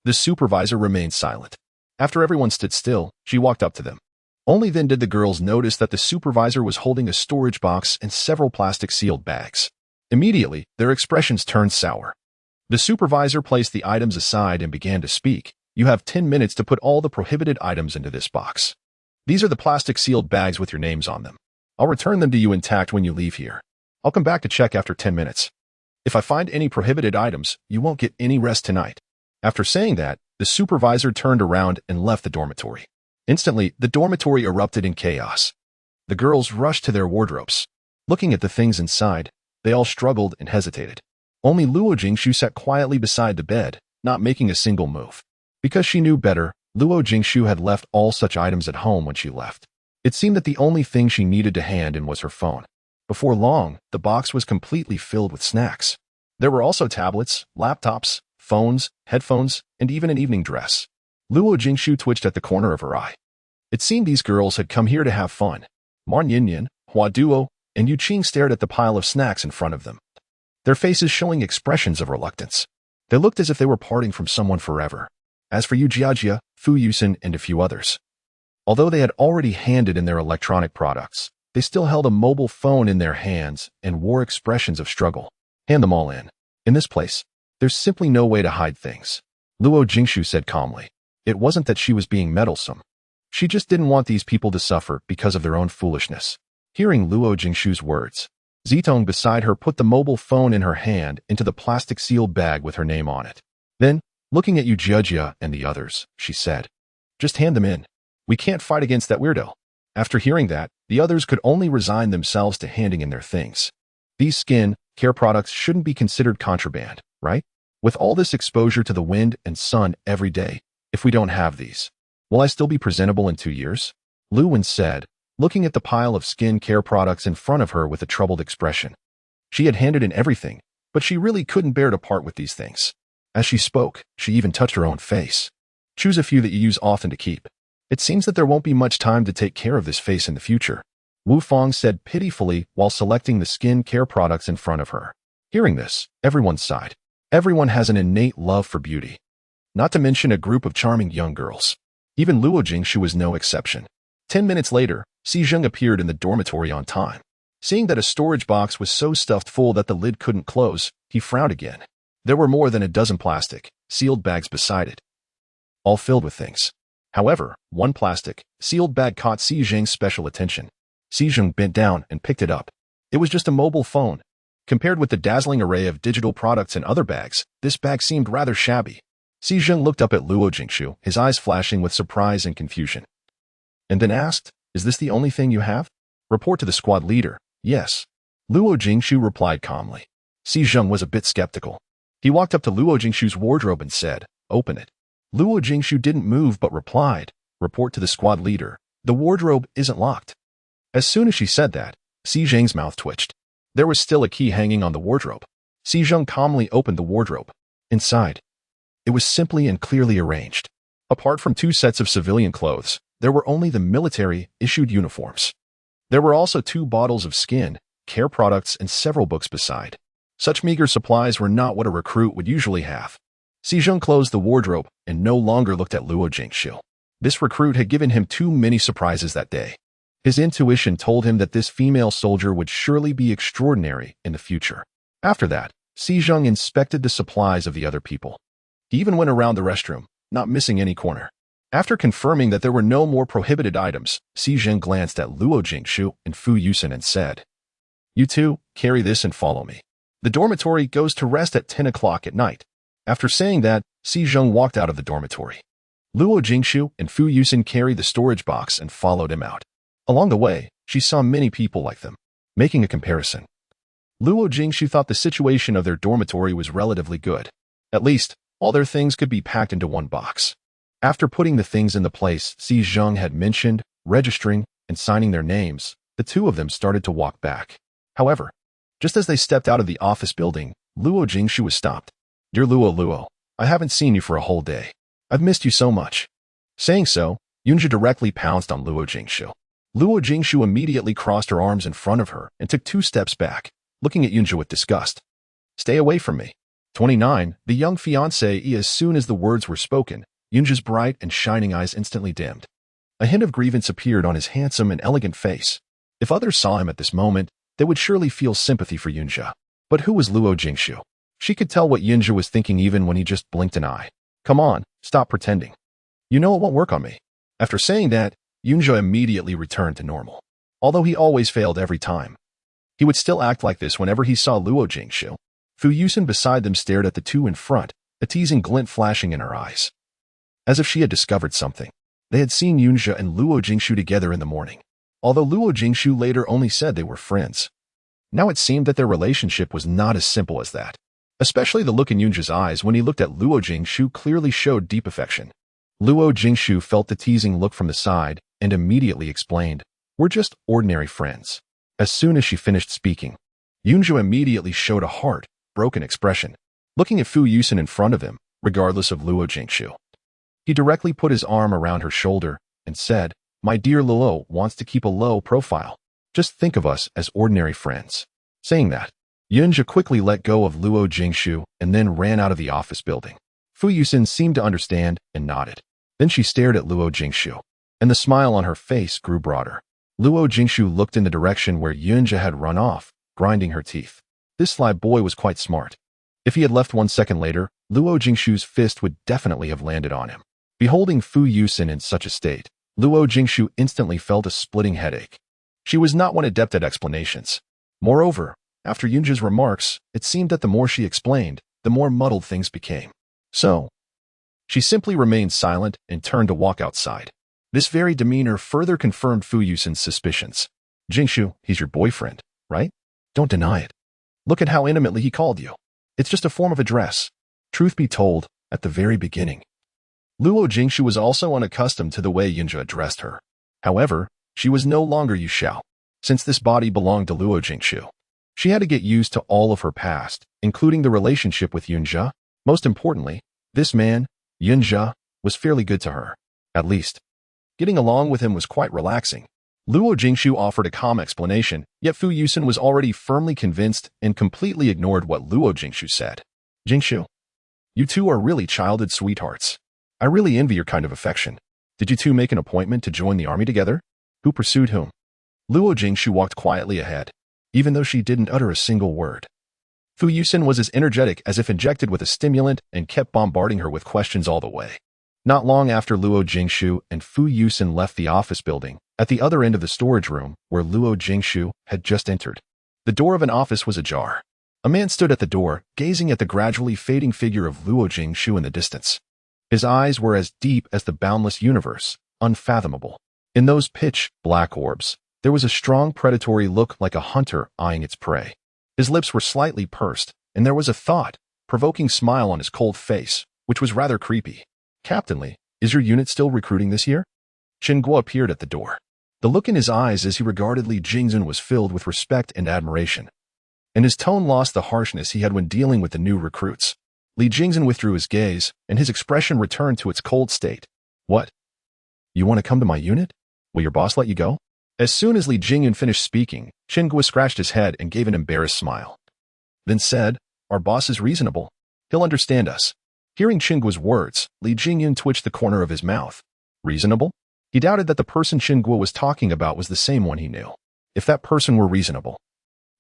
The supervisor remained silent. After everyone stood still, she walked up to them. Only then did the girls notice that the supervisor was holding a storage box and several plastic-sealed bags. Immediately, their expressions turned sour. The supervisor placed the items aside and began to speak. You have 10 minutes to put all the prohibited items into this box. These are the plastic-sealed bags with your names on them. I'll return them to you intact when you leave here. I'll come back to check after 10 minutes. If I find any prohibited items, you won't get any rest tonight. After saying that, the supervisor turned around and left the dormitory. Instantly, the dormitory erupted in chaos. The girls rushed to their wardrobes. Looking at the things inside, they all struggled and hesitated. Only Luo Jingshu sat quietly beside the bed, not making a single move. Because she knew better, Luo Jingshu had left all such items at home when she left. It seemed that the only thing she needed to hand in was her phone. Before long, the box was completely filled with snacks. There were also tablets, laptops, phones, headphones, and even an evening dress. Luo Jingshu twitched at the corner of her eye. It seemed these girls had come here to have fun. Marn Yinyan, Hua Duo, and Yu Qing stared at the pile of snacks in front of them, their faces showing expressions of reluctance. They looked as if they were parting from someone forever. As for Yu Jiajia, Fu Yusen, and a few others, although they had already handed in their electronic products, They still held a mobile phone in their hands and wore expressions of struggle. Hand them all in. In this place, there's simply no way to hide things, Luo Jingshu said calmly. It wasn't that she was being meddlesome. She just didn't want these people to suffer because of their own foolishness. Hearing Luo Jingshu's words, Zitong beside her put the mobile phone in her hand into the plastic sealed bag with her name on it. Then, looking at Yujia and the others, she said, "Just hand them in. We can't fight against that weirdo." After hearing that, the others could only resign themselves to handing in their things. These skin care products shouldn't be considered contraband, right? With all this exposure to the wind and sun every day, if we don't have these, will I still be presentable in 2 years? Lu Wen said, looking at the pile of skin care products in front of her with a troubled expression. She had handed in everything, but she really couldn't bear to part with these things. As she spoke, she even touched her own face. Choose a few that you use often to keep. It seems that there won't be much time to take care of this face in the future, Wu Fong said pitifully while selecting the skin care products in front of her. Hearing this, everyone sighed. Everyone has an innate love for beauty. Not to mention a group of charming young girls. Even Luo Jingshu was no exception. 10 minutes later, Si Zheng appeared in the dormitory on time. Seeing that a storage box was so stuffed full that the lid couldn't close, he frowned again. There were more than a dozen plastic, sealed bags beside it, all filled with things. However, one plastic, sealed bag caught Si Zheng's special attention. Si Zheng bent down and picked it up. It was just a mobile phone. Compared with the dazzling array of digital products in other bags, this bag seemed rather shabby. Si Zheng looked up at Luo Jingshu, his eyes flashing with surprise and confusion, and then asked, "Is this the only thing you have?" "Report to the squad leader." "Yes." Luo Jingshu replied calmly. Si Zheng was a bit skeptical. He walked up to Luo Jingshu's wardrobe and said, "Open it." Luo Jingshu didn't move but replied, "Report to the squad leader. The wardrobe isn't locked." As soon as she said that, Si Zheng's mouth twitched. There was still a key hanging on the wardrobe. Si Zheng calmly opened the wardrobe. Inside, it was simply and clearly arranged. Apart from 2 sets of civilian clothes, there were only the military-issued uniforms. There were also 2 bottles of skin, care products, and several books beside. Such meager supplies were not what a recruit would usually have. Si Zheng closed the wardrobe and no longer looked at Luo Jingshu. This recruit had given him too many surprises that day. His intuition told him that this female soldier would surely be extraordinary in the future. After that, Si Zheng inspected the supplies of the other people. He even went around the restroom, not missing any corner. After confirming that there were no more prohibited items, Si Zheng glanced at Luo Jingshu and Fu Yusen and said, "You two, carry this and follow me. The dormitory goes to rest at 10 o'clock at night." After saying that, Si Zheng walked out of the dormitory. Luo Jingshu and Fu Yusen carried the storage box and followed him out. Along the way, she saw many people like them. Making a comparison, Luo Jingshu thought the situation of their dormitory was relatively good. At least, all their things could be packed into one box. After putting the things in the place Si Zheng had mentioned, registering, and signing their names, the 2 of them started to walk back. However, just as they stepped out of the office building, Luo Jingshu was stopped. "Dear Luo, I haven't seen you for a whole day. I've missed you so much." Saying so, Yunja directly pounced on Luo Jingshu. Luo Jingshu immediately crossed her arms in front of her and took 2 steps back, looking at Yunja with disgust. "Stay away from me." 29, the young fiancé. As soon as the words were spoken, Yunja's bright and shining eyes instantly dimmed. A hint of grievance appeared on his handsome and elegant face. If others saw him at this moment, they would surely feel sympathy for Yunja. But who was Luo Jingshu? She could tell what Yunja was thinking even when he just blinked an eye. "Come on, stop pretending. You know it won't work on me." After saying that, Yunja immediately returned to normal. Although he always failed every time, he would still act like this whenever he saw Luo Jingshu. Fu Yusen beside them stared at the 2 in front, a teasing glint flashing in her eyes. As if she had discovered something. They had seen Yunja and Luo Jingshu together in the morning, although Luo Jingshu later only said they were friends. Now it seemed that their relationship was not as simple as that. Especially the look in Yunja's eyes when he looked at Luo Jingshu clearly showed deep affection. Luo Jingshu felt the teasing look from the side and immediately explained, "We're just ordinary friends." As soon as she finished speaking, Yunja immediately showed a heart-broken expression, looking at Fu Yusen in front of him, regardless of Luo Jingshu. He directly put his arm around her shoulder and said, "My dear Luo wants to keep a low profile. Just think of us as ordinary friends." Saying that, Yunja quickly let go of Luo Jingshu and then ran out of the office building. Fu Yusen seemed to understand and nodded. Then she stared at Luo Jingshu, and the smile on her face grew broader. Luo Jingshu looked in the direction where Yunjia had run off, grinding her teeth. This sly boy was quite smart. If he had left 1 second later, Luo Jingshu's fist would definitely have landed on him. Beholding Fu Yusin in such a state, Luo Jingshu instantly felt a splitting headache. She was not one adept at explanations. Moreover, after Yunjia's remarks, it seemed that the more she explained, the more muddled things became. So, she simply remained silent and turned to walk outside. This very demeanor further confirmed Fu Yusin's suspicions. Jingshu, he's your boyfriend, right? Don't deny it. Look at how intimately he called you. It's just a form of address. Truth be told, at the very beginning, Luo Jingshu was also unaccustomed to the way Yunjia addressed her. However, she was no longer Yu Xiao. Since this body belonged to Luo Jingshu, she had to get used to all of her past, including the relationship with Yunjia. Most importantly, this man, Yunjia, was fairly good to her. At least, getting along with him was quite relaxing. Luo Jingshu offered a calm explanation, yet Fu Yusin was already firmly convinced and completely ignored what Luo Jingshu said. Jingshu, you two are really childhood sweethearts. I really envy your kind of affection. Did you two make an appointment to join the army together? Who pursued whom? Luo Jingshu walked quietly ahead, even though she didn't utter a single word. Fu Yusin was as energetic as if injected with a stimulant and kept bombarding her with questions all the way. Not long after Luo Jingshu and Fu Yusin left the office building, at the other end of the storage room where Luo Jingshu had just entered, the door of an office was ajar. A man stood at the door, gazing at the gradually fading figure of Luo Jingshu in the distance. His eyes were as deep as the boundless universe, unfathomable. In those pitch-black orbs, there was a strong predatory look like a hunter eyeing its prey. His lips were slightly pursed, and there was a thought-provoking smile on his cold face, which was rather creepy. Captain Li, is your unit still recruiting this year? Chen Guo appeared at the door. The look in his eyes as he regarded Li Jingzhen was filled with respect and admiration, and his tone lost the harshness he had when dealing with the new recruits. Li Jingzhen withdrew his gaze, and his expression returned to its cold state. What? You want to come to my unit? Will your boss let you go? As soon as Li Jingyan finished speaking, Chen Guo scratched his head and gave an embarrassed smile. Then said, our boss is reasonable. He'll understand us. Hearing Chen Guo's words, Li Jingyan twitched the corner of his mouth. Reasonable? He doubted that the person Chen Guo was talking about was the same one he knew. If that person were reasonable,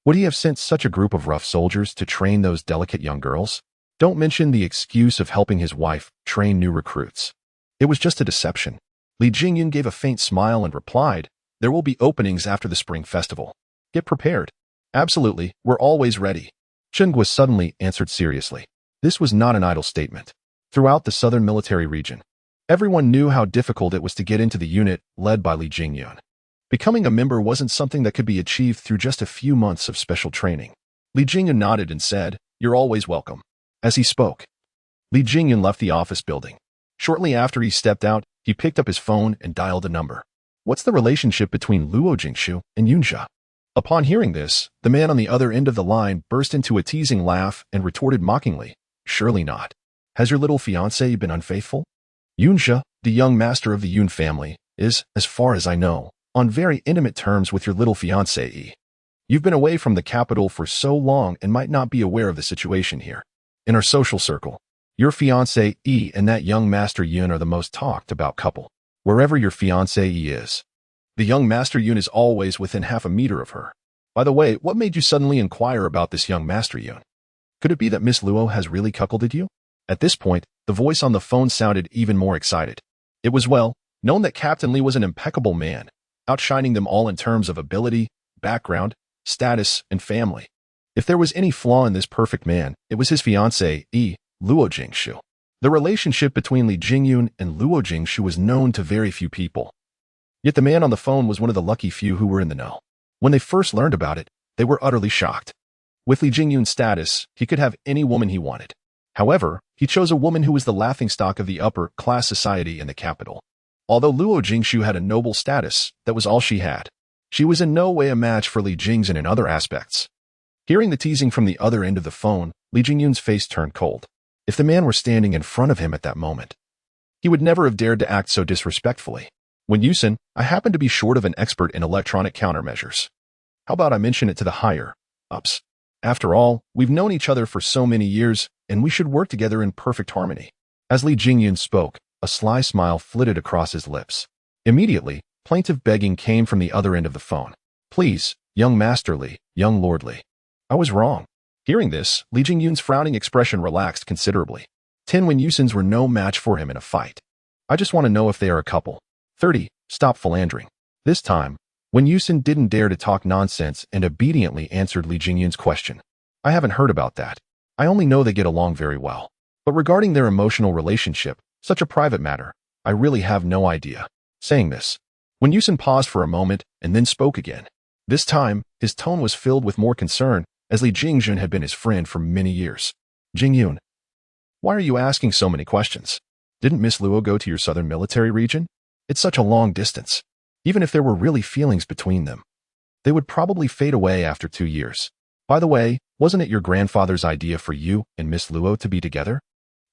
would he have sent such a group of rough soldiers to train those delicate young girls? Don't mention the excuse of helping his wife train new recruits. It was just a deception. Li Jingyan gave a faint smile and replied, there will be openings after the Spring Festival. Get prepared. Absolutely, we're always ready. Chen Guo suddenly answered seriously. This was not an idle statement. Throughout the southern military region, everyone knew how difficult it was to get into the unit led by Li Jingyan. Becoming a member wasn't something that could be achieved through just a few months of special training. Li Jingyan nodded and said, you're always welcome. As he spoke, Li Jingyan left the office building. Shortly after he stepped out, he picked up his phone and dialed a number. What's the relationship between Luo Jingshu and Yunjia? Upon hearing this, the man on the other end of the line burst into a teasing laugh and retorted mockingly, surely not. Has your little fiancé been unfaithful? Yunjia, the young master of the Yun family, is, as far as I know, on very intimate terms with your little fiancé. You've been away from the capital for so long and might not be aware of the situation here. In our social circle, your fiancé and that young master Yun are the most talked about couple. Wherever your fiancé is, the young master Yun is always within half a meter of her. By the way, what made you suddenly inquire about this young master Yun? Could it be that Miss Luo has really cuckolded you? At this point, the voice on the phone sounded even more excited. It was well known that Captain Li was an impeccable man, outshining them all in terms of ability, background, status, and family. If there was any flaw in this perfect man, it was his fiancée, Luo Jingshu. The relationship between Li Jingyun and Luo Jingshu was known to very few people. Yet the man on the phone was one of the lucky few who were in the know. When they first learned about it, they were utterly shocked. With Li Jingyun's status, he could have any woman he wanted. However, he chose a woman who was the laughingstock of the upper-class society in the capital. Although Luo Jingshu had a noble status, that was all she had. She was in no way a match for Li Jingzhen in other aspects. Hearing the teasing from the other end of the phone, Li Jingyun's face turned cold. If the man were standing in front of him at that moment, he would never have dared to act so disrespectfully. When Yusin, I happen to be short of an expert in electronic countermeasures. How about I mention it to the higher-ups? After all, we've known each other for so many years, and we should work together in perfect harmony. As Li Jingyun spoke, a sly smile flitted across his lips. Immediately, Plaintive begging came from the other end of the phone. Please, young Master Li, young Lord Li. I was wrong. Hearing this, Li Jingyun's frowning expression relaxed considerably. Tin Wen Yusin's were no match for him in a fight. I just want to know if they are a couple. 30. Stop philandering. This time, Wen Yusin didn't dare to talk nonsense and obediently answered Li Jingyun's question. I haven't heard about that. I only know they get along very well. But regarding their emotional relationship, such a private matter, I really have no idea. Saying this, Wen Yusin paused for a moment and then spoke again. This time, his tone was filled with more concern, as Li Jingjun had been his friend for many years. Jingyun, why are you asking so many questions? Didn't Miss Luo go to your southern military region? It's such a long distance. Even if there were really feelings between them, they would probably fade away after 2 years. By the way, wasn't it your grandfather's idea for you and Miss Luo to be together?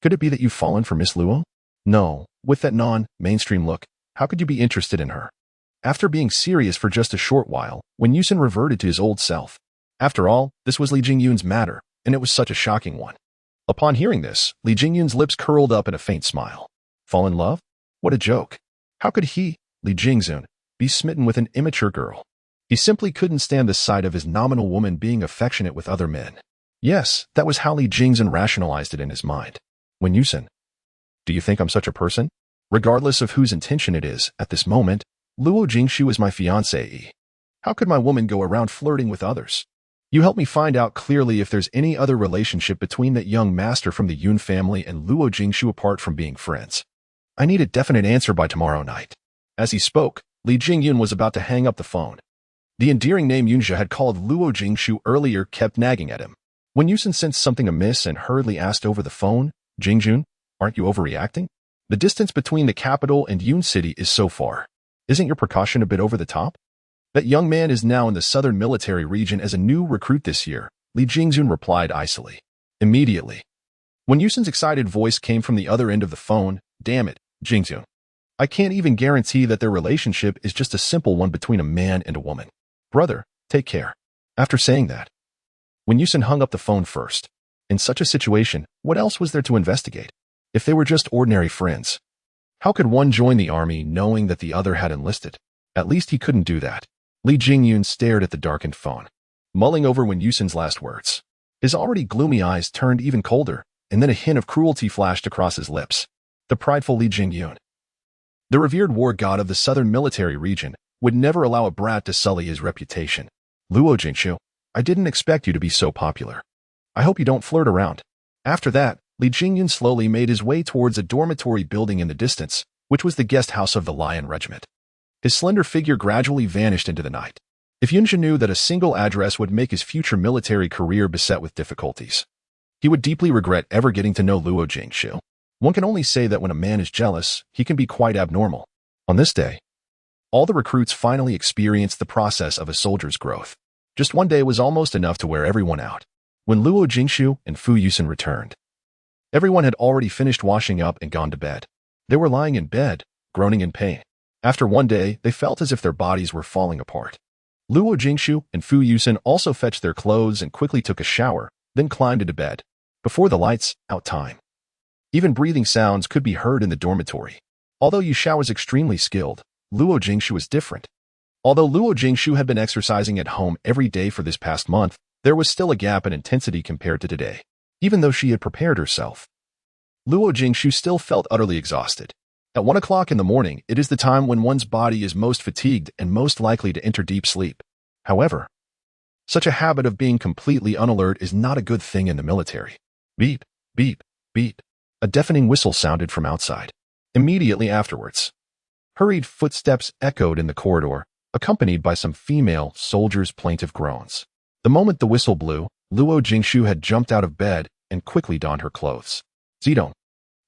Could it be that you've fallen for Miss Luo? No, with that non-mainstream look, how could you be interested in her? After being serious for just a short while, Wen Yusin reverted to his old self. After all, this was Li Jingyun's matter, and it was such a shocking one. Upon hearing this, Li Jingyun's lips curled up in a faint smile. Fall in love? What a joke. How could he, Li Jingyun, be smitten with an immature girl? He simply couldn't stand the sight of his nominal woman being affectionate with other men. Yes, that was how Li Jingyun rationalized it in his mind. Wen Yusin, do you think I'm such a person? Regardless of whose intention it is, at this moment, Luo Jingshu is my fiancée. How could my woman go around flirting with others? You help me find out clearly if there's any other relationship between that young master from the Yun family and Luo Jingshu apart from being friends. I need a definite answer by tomorrow night. As he spoke, Li Jingyun was about to hang up the phone. The endearing name Yunjia had called Luo Jingshu earlier kept nagging at him. When Yusin sensed something amiss and hurriedly asked over the phone, Jingjun, aren't you overreacting? The distance between the capital and Yun City is so far. Isn't your precaution a bit over the top? That young man is now in the southern military region as a new recruit this year, Li Jingjun replied icily. Immediately. When Yusin's excited voice came from the other end of the phone, damn it, Jingjun. I can't even guarantee that their relationship is just a simple one between a man and a woman. Brother, take care. After saying that, when Yusin hung up the phone first, in such a situation, what else was there to investigate? If they were just ordinary friends, how could one join the army knowing that the other had enlisted? At least he couldn't do that. Li Jingyun stared at the darkened phone, mulling over Wen Yusin's last words. His already gloomy eyes turned even colder, and then a hint of cruelty flashed across his lips. The prideful Li Jingyun, the revered war god of the southern military region, would never allow a brat to sully his reputation. Luo Jingshu, I didn't expect you to be so popular. I hope you don't flirt around. After that, Li Jingyun slowly made his way towards a dormitory building in the distance, which was the guest house of the Lion Regiment. His slender figure gradually vanished into the night. If Yunjia knew that a single address would make his future military career beset with difficulties, he would deeply regret ever getting to know Luo Jingshu. One can only say that when a man is jealous, he can be quite abnormal. On this day, all the recruits finally experienced the process of a soldier's growth. Just one day was almost enough to wear everyone out. When Luo Jingshu and Fu Yusin returned, everyone had already finished washing up and gone to bed. They were lying in bed, groaning in pain. After one day, they felt as if their bodies were falling apart. Luo Jingshu and Fu Yusin also fetched their clothes and quickly took a shower, then climbed into bed. Before the lights out time, even breathing sounds could be heard in the dormitory. Although Yuxiao was extremely skilled, Luo Jingshu was different. Although Luo Jingshu had been exercising at home every day for this past month, there was still a gap in intensity compared to today. Even though she had prepared herself, Luo Jingshu still felt utterly exhausted. At 1 o'clock in the morning, it is the time when one's body is most fatigued and most likely to enter deep sleep. However, such a habit of being completely unalert is not a good thing in the military. Beep, beep, beep. A deafening whistle sounded from outside. Immediately afterwards, hurried footsteps echoed in the corridor, accompanied by some female soldiers' plaintive groans. The moment the whistle blew, Luo Jingshu had jumped out of bed and quickly donned her clothes. Zidong,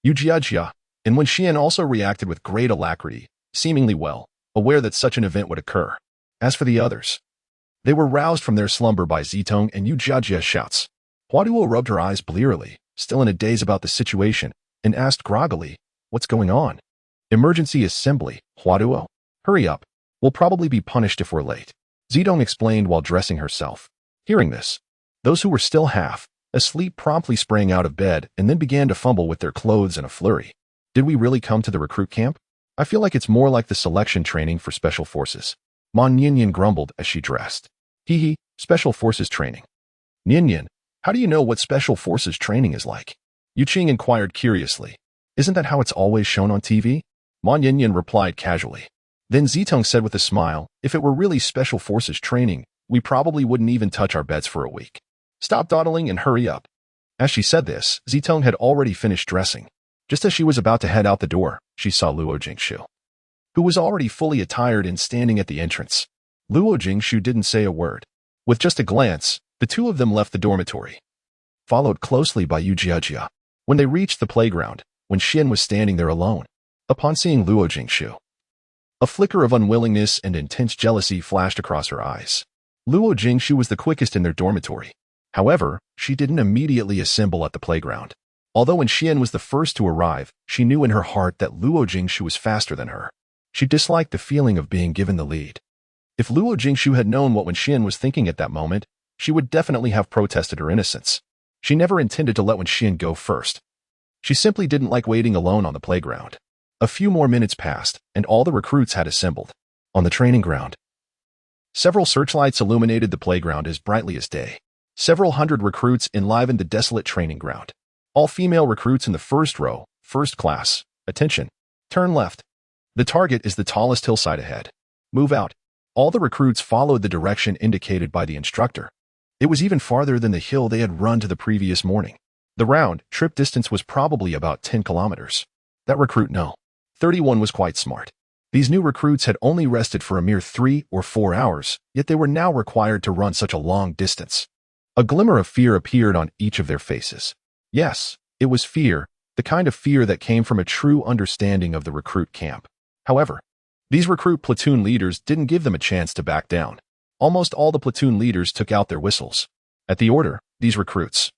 Yujiajia, and Wen Xian also reacted with great alacrity, seemingly well, aware that such an event would occur. As for the others, they were roused from their slumber by Zitong and Yujiajia's shouts. Huaduo rubbed her eyes blearily, still in a daze about the situation, and asked groggily, what's going on? Emergency assembly, Huaduo. Hurry up. We'll probably be punished if we're late. Zidong explained while dressing herself. Hearing this, those who were still half asleep promptly sprang out of bed and then began to fumble with their clothes in a flurry. Did we really come to the recruit camp? I feel like it's more like the selection training for special forces. Mon Yinyan grumbled as she dressed. Hee hee, special forces training. Yinyan, how do you know what special forces training is like? Yu Qing inquired curiously. Isn't that how it's always shown on TV? Mon Yinyan replied casually. Then Zitong said with a smile, if it were really special forces training, we probably wouldn't even touch our beds for a week. Stop dawdling and hurry up. As she said this, Zitong had already finished dressing. Just as she was about to head out the door, she saw Luo Jingshu, who was already fully attired and standing at the entrance. Luo Jingshu didn't say a word. With just a glance, the two of them left the dormitory, followed closely by Yu Jiajia. When they reached the playground, when Xian was standing there alone, upon seeing Luo Jingshu, a flicker of unwillingness and intense jealousy flashed across her eyes. Luo Jingshu was the quickest in their dormitory. However, she didn't immediately assemble at the playground. Although when Xian was the first to arrive, she knew in her heart that Luo Jingshu was faster than her. She disliked the feeling of being given the lead. If Luo Jingshu had known what Wen Xian was thinking at that moment, she would definitely have protested her innocence. She never intended to let Wen Xian go first. She simply didn't like waiting alone on the playground. A few more minutes passed, and all the recruits had assembled. On the training ground, several searchlights illuminated the playground as brightly as day. Several hundred recruits enlivened the desolate training ground. All female recruits in the first row, first class. Attention. Turn left. The target is the tallest hillside ahead. Move out. All the recruits followed the direction indicated by the instructor. It was even farther than the hill they had run to the previous morning. The round trip distance was probably about 10 kilometers. That recruit, no. 31 was quite smart. These new recruits had only rested for a mere 3 or 4 hours, yet they were now required to run such a long distance. A glimmer of fear appeared on each of their faces. Yes, it was fear, the kind of fear that came from a true understanding of the recruit camp. However, these recruit platoon leaders didn't give them a chance to back down. Almost all the platoon leaders took out their whistles. At the order, these recruits,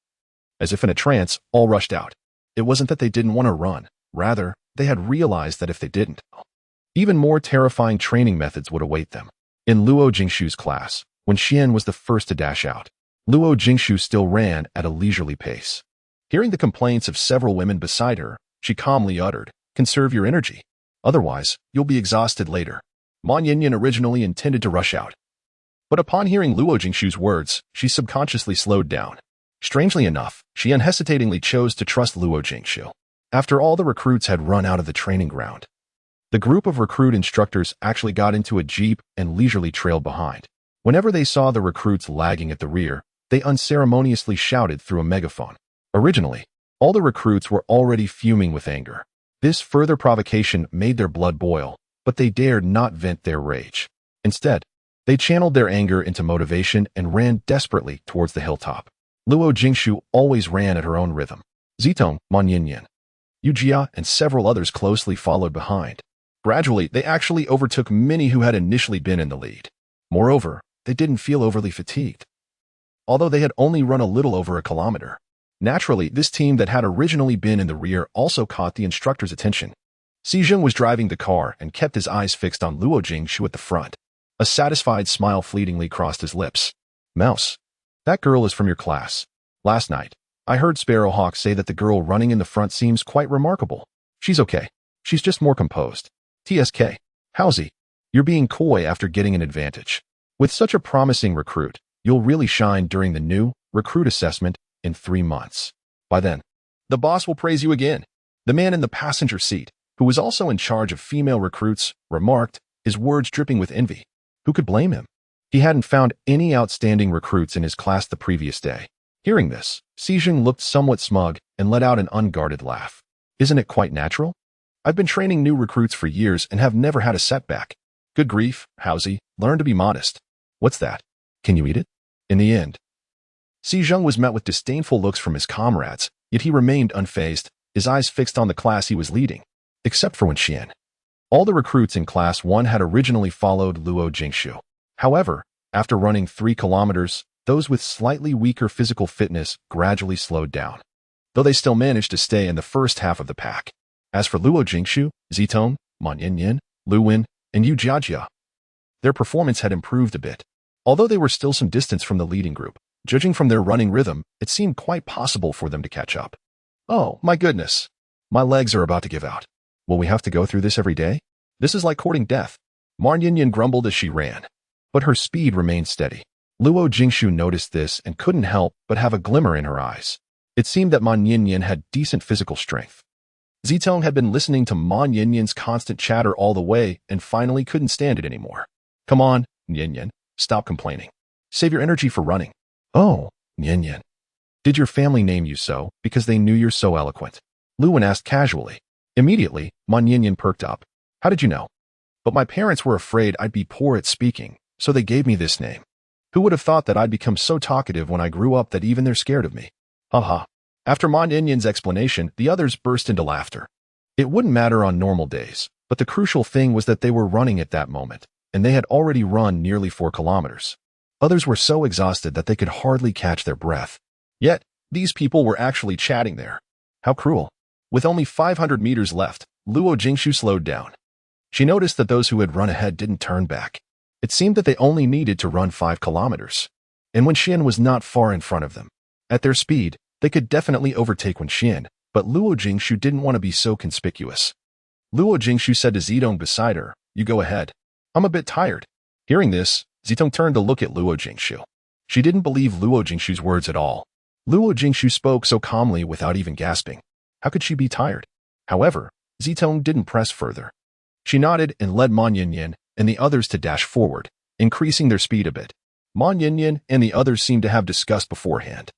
as if in a trance, all rushed out. It wasn't that they didn't want to run. Rather, they had realized that if they didn't, even more terrifying training methods would await them. In Luo Jingshu's class, when Xian was the first to dash out, Luo Jingshu still ran at a leisurely pace. Hearing the complaints of several women beside her, she calmly uttered, "Conserve your energy. Otherwise, you'll be exhausted later." Mon Yinyan originally intended to rush out. But upon hearing Luo Jingshu's words, she subconsciously slowed down. Strangely enough, she unhesitatingly chose to trust Luo Jingshu. After all the recruits had run out of the training ground, the group of recruit instructors actually got into a jeep and leisurely trailed behind. Whenever they saw the recruits lagging at the rear, they unceremoniously shouted through a megaphone. Originally, all the recruits were already fuming with anger. This further provocation made their blood boil, but they dared not vent their rage. Instead, they channeled their anger into motivation and ran desperately towards the hilltop. Luo Jingshu always ran at her own rhythm. Zitong, Mon Yinyan, Yu Jia, and several others closely followed behind. Gradually, they actually overtook many who had initially been in the lead. Moreover, they didn't feel overly fatigued, although they had only run a little over a kilometer. Naturally, this team that had originally been in the rear also caught the instructor's attention. Si Zheng was driving the car and kept his eyes fixed on Luo Jingshu at the front. A satisfied smile fleetingly crossed his lips. "Mouse, that girl is from your class. Last night, I heard Sparrowhawk say that the girl running in the front seems quite remarkable. She's okay. She's just more composed. TSK. Howsy, you're being coy after getting an advantage. With such a promising recruit, you'll really shine during the new recruit assessment in 3 months. By then, the boss will praise you again." The man in the passenger seat, who was also in charge of female recruits, remarked, his words dripping with envy. Who could blame him? He hadn't found any outstanding recruits in his class the previous day. Hearing this, Si Zheng looked somewhat smug and let out an unguarded laugh. "Isn't it quite natural? I've been training new recruits for years and have never had a setback. Good grief, Howsy, learn to be modest." "What's that? Can you eat it?" In the end, Si Zheng was met with disdainful looks from his comrades, yet he remained unfazed, his eyes fixed on the class he was leading, except for Wen Xian. All the recruits in Class 1 had originally followed Luo Jingshu. However, after running 3 kilometers, those with slightly weaker physical fitness gradually slowed down, though they still managed to stay in the first half of the pack. As for Luo Jingshu, Zitong, Mon Yinyan, Lu Wen, and Yu Jiajia, their performance had improved a bit. Although they were still some distance from the leading group, judging from their running rhythm, it seemed quite possible for them to catch up. "Oh, my goodness. My legs are about to give out. Will we have to go through this every day?" This is like courting death. Ma Nianyan grumbled as she ran, but her speed remained steady. Luo Jingshu noticed this and couldn't help but have a glimmer in her eyes. It seemed that Ma Nianyan had decent physical strength. Zitong had been listening to Ma Nianyan's constant chatter all the way and finally couldn't stand it anymore. Come on, Nianyan, stop complaining. Save your energy for running. Oh, Nianyan. Did your family name you so because they knew you're so eloquent? Luwen asked casually. Immediately, Ma Nianyan perked up. How did you know? But my parents were afraid I'd be poor at speaking, so they gave me this name. Who would have thought that I'd become so talkative when I grew up that even they're scared of me? Haha. After Ma Nianyan's explanation, the others burst into laughter. It wouldn't matter on normal days, but the crucial thing was that they were running at that moment, and they had already run nearly 4 kilometers. Others were so exhausted that they could hardly catch their breath. Yet, these people were actually chatting there. How cruel. With only 500 meters left, Luo Jingshu slowed down. She noticed that those who had run ahead didn't turn back. It seemed that they only needed to run 5 kilometers. And Wenxian was not far in front of them. At their speed, they could definitely overtake Wenxian, but Luo Jingshu didn't want to be so conspicuous. Luo Jingshu said to Zitong beside her, "You go ahead. I'm a bit tired." Hearing this, Zitong turned to look at Luo Jingshu. She didn't believe Luo Jingshu's words at all. Luo Jingshu spoke so calmly without even gasping. How could she be tired? However, Zitong didn't press further. She nodded and led Ma Nianyan and the others to dash forward, increasing their speed a bit. Ma Nianyan and the others seemed to have discussed beforehand.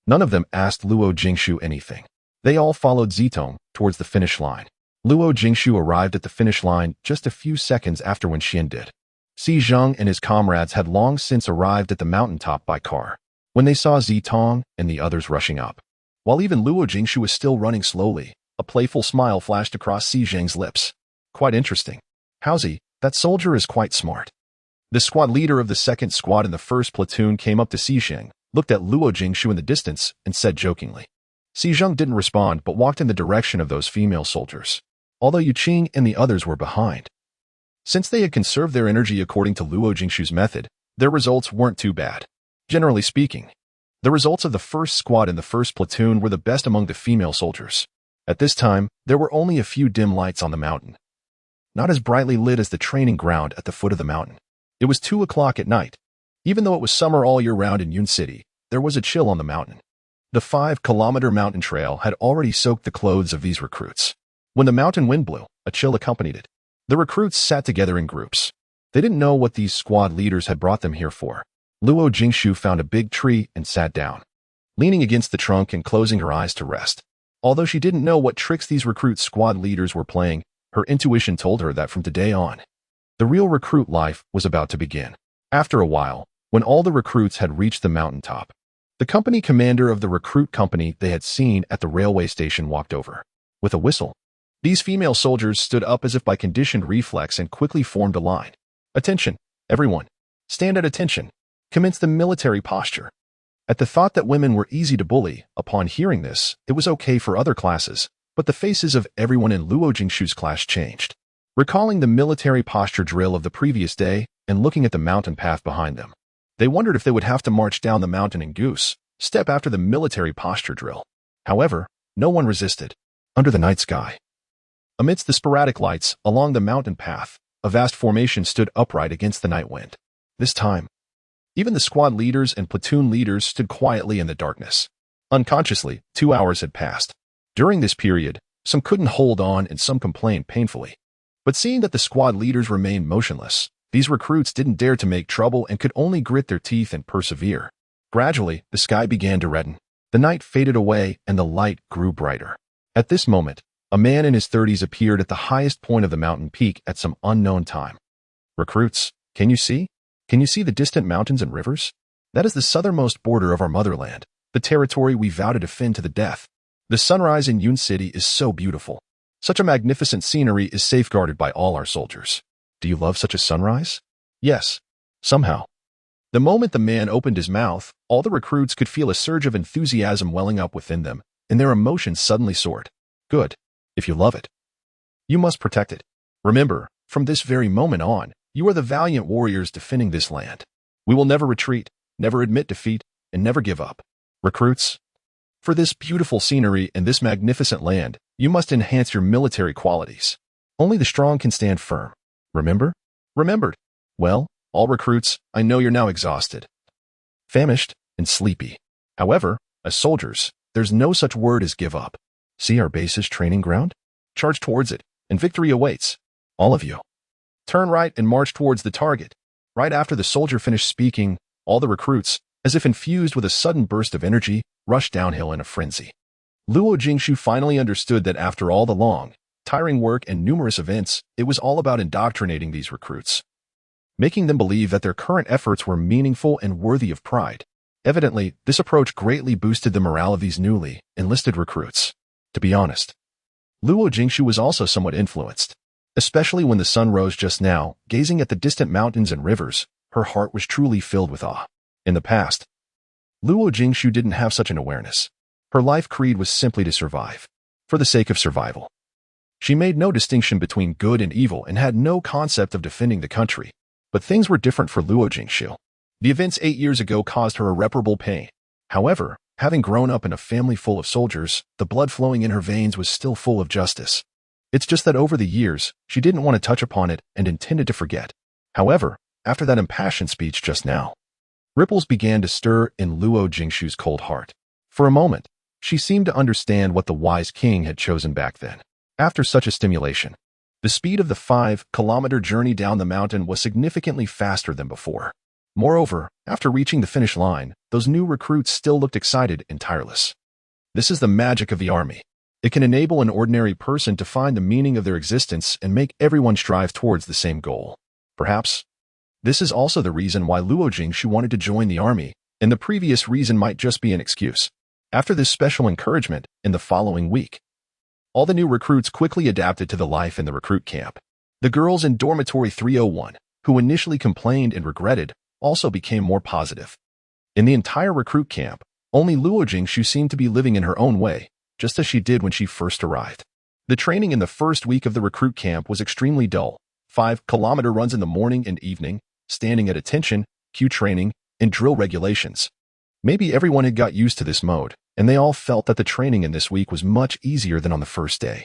None of them asked Luo Jingshu anything. They all followed Zitong towards the finish line. Luo Jingshu arrived at the finish line just a few seconds after Wenxian did. Si Zheng and his comrades had long since arrived at the mountaintop by car, when they saw Zitong and the others rushing up. While even Luo Jingshu was still running slowly, a playful smile flashed across Si Zheng's lips. Quite interesting. Howsy, that soldier is quite smart. The squad leader of the second squad in the first platoon came up to Si Zheng, looked at Luo Jingshu in the distance, and said jokingly. Si Zheng didn't respond but walked in the direction of those female soldiers, although Yu Qing and the others were behind. Since they had conserved their energy according to Luo Jingshu's method, their results weren't too bad. Generally speaking, the results of the first squad in the first platoon were the best among the female soldiers. At this time, there were only a few dim lights on the mountain. Not as brightly lit as the training ground at the foot of the mountain. It was 2 o'clock at night. Even though it was summer all year round in Yun City, there was a chill on the mountain. The 5-kilometer mountain trail had already soaked the clothes of these recruits. When the mountain wind blew, a chill accompanied it. The recruits sat together in groups. They didn't know what these squad leaders had brought them here for. Luo Jingshu found a big tree and sat down, leaning against the trunk and closing her eyes to rest. Although she didn't know what tricks these recruit squad leaders were playing, her intuition told her that from today on, the real recruit life was about to begin. After a while, when all the recruits had reached the mountaintop, the company commander of the recruit company they had seen at the railway station walked over. With a whistle, these female soldiers stood up as if by conditioned reflex and quickly formed a line. Attention, everyone. Stand at attention. Commence the military posture. At the thought that women were easy to bully, upon hearing this, it was okay for other classes, but the faces of everyone in Luo Jingshu's class changed. Recalling the military posture drill of the previous day and looking at the mountain path behind them, they wondered if they would have to march down the mountain in goose step after the military posture drill. However, no one resisted. Under the night sky, amidst the sporadic lights along the mountain path, a vast formation stood upright against the night wind. This time, even the squad leaders and platoon leaders stood quietly in the darkness. Unconsciously, 2 hours had passed. During this period, some couldn't hold on and some complained painfully. But seeing that the squad leaders remained motionless, these recruits didn't dare to make trouble and could only grit their teeth and persevere. Gradually, the sky began to redden. The night faded away and the light grew brighter. At this moment, a man in his 30s appeared at the highest point of the mountain peak at some unknown time. Recruits, can you see? Can you see the distant mountains and rivers? That is the southernmost border of our motherland, the territory we vow to defend to the death. The sunrise in Yun City is so beautiful. Such a magnificent scenery is safeguarded by all our soldiers. Do you love such a sunrise? Yes. Somehow. The moment the man opened his mouth, all the recruits could feel a surge of enthusiasm welling up within them, and their emotions suddenly soared. Good. If you love it, you must protect it. Remember, from this very moment on, you are the valiant warriors defending this land. We will never retreat, never admit defeat, and never give up. Recruits, for this beautiful scenery and this magnificent land, you must enhance your military qualities. Only the strong can stand firm. Remember? Remembered. Well, all recruits, I know you're now exhausted, famished, and sleepy. However, as soldiers, there's no such word as give up. See our base's training ground? Charge towards it, and victory awaits. All of you. Turn right and march towards the target. Right after the soldier finished speaking, all the recruits, as if infused with a sudden burst of energy, rushed downhill in a frenzy. Luo Jingshu finally understood that after all the long, tiring work and numerous events, it was all about indoctrinating these recruits, making them believe that their current efforts were meaningful and worthy of pride. Evidently, this approach greatly boosted the morale of these newly enlisted recruits. To be honest, Luo Jingshu was also somewhat influenced. Especially when the sun rose just now, gazing at the distant mountains and rivers, her heart was truly filled with awe. In the past, Luo Jingshu didn't have such an awareness. Her life creed was simply to survive, for the sake of survival. She made no distinction between good and evil and had no concept of defending the country. But things were different for Luo Jingshu. The events 8 years ago caused her irreparable pain. However, having grown up in a family full of soldiers, the blood flowing in her veins was still full of justice. It's just that over the years, she didn't want to touch upon it and intended to forget. However, after that impassioned speech just now, ripples began to stir in Luo Jingshu's cold heart. For a moment, she seemed to understand what the wise king had chosen back then. After such a stimulation, the speed of the 5-kilometer journey down the mountain was significantly faster than before. Moreover, after reaching the finish line, those new recruits still looked excited and tireless. This is the magic of the army. It can enable an ordinary person to find the meaning of their existence and make everyone strive towards the same goal. Perhaps, this is also the reason why Luo Jingshu wanted to join the army, and the previous reason might just be an excuse. After this special encouragement, in the following week, all the new recruits quickly adapted to the life in the recruit camp. The girls in dormitory 301, who initially complained and regretted, also became more positive. In the entire recruit camp, only Luo Jingshu seemed to be living in her own way, just as she did when she first arrived. The training in the first week of the recruit camp was extremely dull. 5-kilometer runs in the morning and evening, standing at attention, cue training, and drill regulations. Maybe everyone had got used to this mode, and they all felt that the training in this week was much easier than on the first day.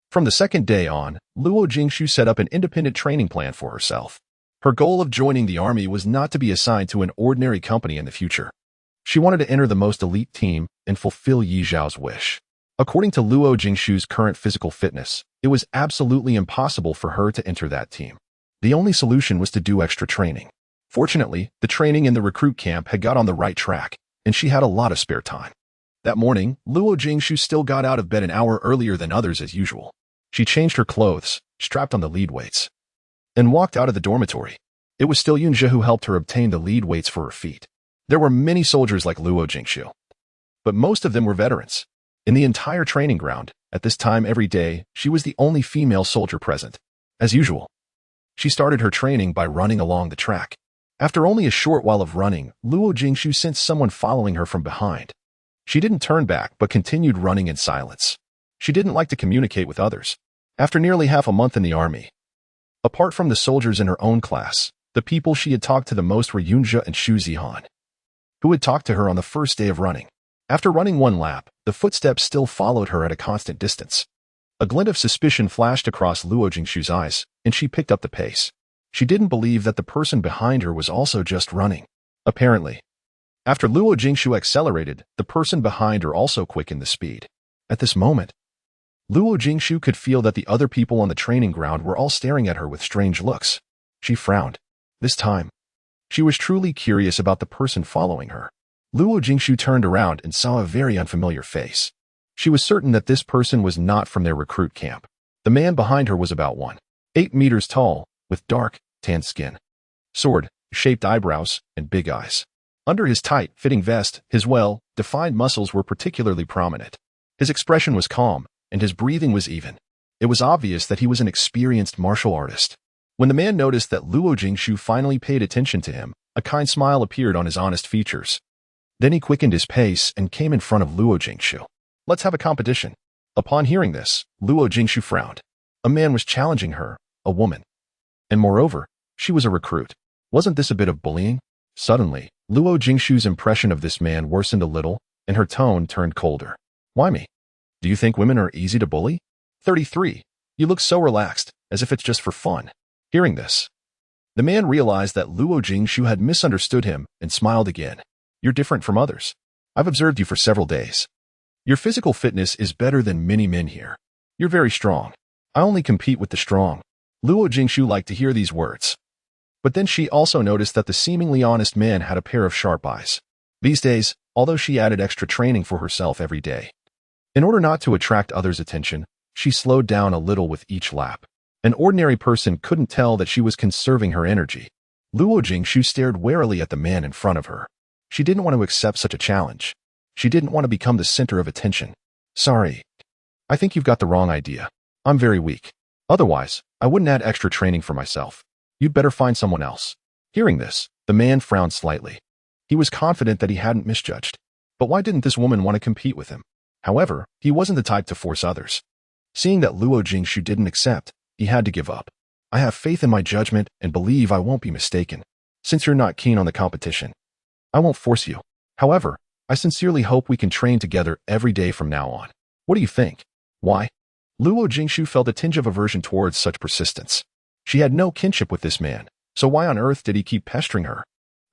From the second day on, Luo Jingshu set up an independent training plan for herself. Her goal of joining the army was not to be assigned to an ordinary company in the future. She wanted to enter the most elite team and fulfill Yi Zhao's wish. According to Luo Jingshu's current physical fitness, it was absolutely impossible for her to enter that team. The only solution was to do extra training. Fortunately, the training in the recruit camp had got on the right track, and she had a lot of spare time. That morning, Luo Jingshu still got out of bed an hour earlier than others as usual. She changed her clothes, strapped on the lead weights, and walked out of the dormitory. It was still Yunjie who helped her obtain the lead weights for her feet. There were many soldiers like Luo Jingshu, but most of them were veterans. In the entire training ground, at this time every day, she was the only female soldier present. As usual, she started her training by running along the track. After only a short while of running, Luo Jingshu sensed someone following her from behind. She didn't turn back but continued running in silence. She didn't like to communicate with others. After nearly half a month in the army, apart from the soldiers in her own class, the people she had talked to the most were Yunjie and Xu Zihan, who had talked to her on the first day of running. After running one lap, the footsteps still followed her at a constant distance. A glint of suspicion flashed across Luo Jingshu's eyes, and she picked up the pace. She didn't believe that the person behind her was also just running. Apparently, after Luo Jingshu accelerated, the person behind her also quickened the speed. At this moment, Luo Jingshu could feel that the other people on the training ground were all staring at her with strange looks. She frowned. This time, she was truly curious about the person following her. Luo Jingshu turned around and saw a very unfamiliar face. She was certain that this person was not from their recruit camp. The man behind her was about 1.8 meters tall, with dark, tan skin, sword-shaped eyebrows, and big eyes. Under his tight-fitting vest, his well-defined muscles were particularly prominent. His expression was calm, and his breathing was even. It was obvious that he was an experienced martial artist. When the man noticed that Luo Jingshu finally paid attention to him, a kind smile appeared on his honest features. Then he quickened his pace and came in front of Luo Jingshu. Let's have a competition. Upon hearing this, Luo Jingshu frowned. A man was challenging her, a woman. And moreover, she was a recruit. Wasn't this a bit of bullying? Suddenly, Luo Jingshu's impression of this man worsened a little, and her tone turned colder. Why me? Do you think women are easy to bully? 33. You look so relaxed, as if it's just for fun. Hearing this, the man realized that Luo Jingshu had misunderstood him and smiled again. You're different from others. I've observed you for several days. Your physical fitness is better than many men here. You're very strong. I only compete with the strong. Luo Jingshu liked to hear these words. But then she also noticed that the seemingly honest man had a pair of sharp eyes. These days, although she added extra training for herself every day, in order not to attract others' attention, she slowed down a little with each lap. An ordinary person couldn't tell that she was conserving her energy. Luo Jingshu stared warily at the man in front of her. She didn't want to accept such a challenge. She didn't want to become the center of attention. Sorry. I think you've got the wrong idea. I'm very weak. Otherwise, I wouldn't add extra training for myself. You'd better find someone else. Hearing this, the man frowned slightly. He was confident that he hadn't misjudged. But why didn't this woman want to compete with him? However, he wasn't the type to force others. Seeing that Luo Jingshu didn't accept, he had to give up. I have faith in my judgment and believe I won't be mistaken. Since you're not keen on the competition, I won't force you. However, I sincerely hope we can train together every day from now on. What do you think? Why? Luo Jingshu felt a tinge of aversion towards such persistence. She had no kinship with this man, so why on earth did he keep pestering her?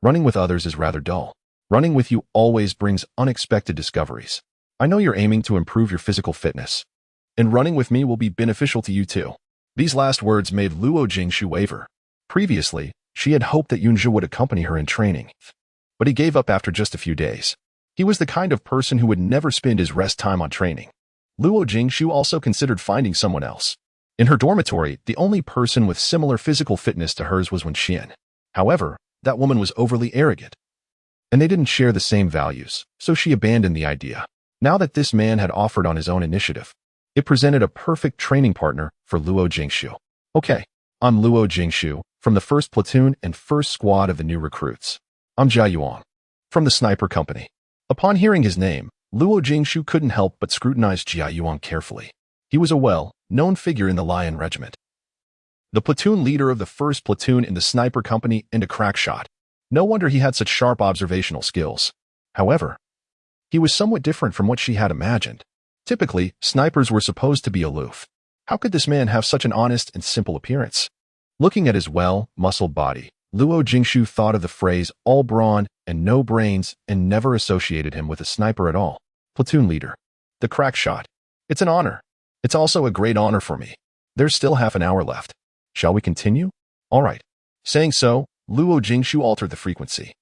Running with others is rather dull. Running with you always brings unexpected discoveries. I know you're aiming to improve your physical fitness, and running with me will be beneficial to you too. These last words made Luo Jingshu waver. Previously, she had hoped that Yunzhi would accompany her in training, but he gave up after just a few days. He was the kind of person who would never spend his rest time on training. Luo Jingshu also considered finding someone else. In her dormitory, the only person with similar physical fitness to hers was Wenxian. However, that woman was overly arrogant, and they didn't share the same values, so she abandoned the idea. Now that this man had offered on his own initiative, it presented a perfect training partner for Luo Jingshu. Okay, I'm Luo Jingshu, from the 1st Platoon and 1st Squad of the new recruits. I'm Jia Yuang, from the Sniper Company. Upon hearing his name, Luo Jingshu couldn't help but scrutinize Jia Yuang carefully. He was a well-known figure in the Lion Regiment, the platoon leader of the 1st Platoon in the Sniper Company and a crack shot. No wonder he had such sharp observational skills. However, he was somewhat different from what she had imagined. Typically, snipers were supposed to be aloof. How could this man have such an honest and simple appearance? Looking at his well-muscled body, Luo Jingshu thought of the phrase all brawn and no brains and never associated him with a sniper at all. Platoon leader. The crack shot. It's an honor. It's also a great honor for me. There's still half an hour left. Shall we continue? All right. Saying so, Luo Jingshu altered the frequency.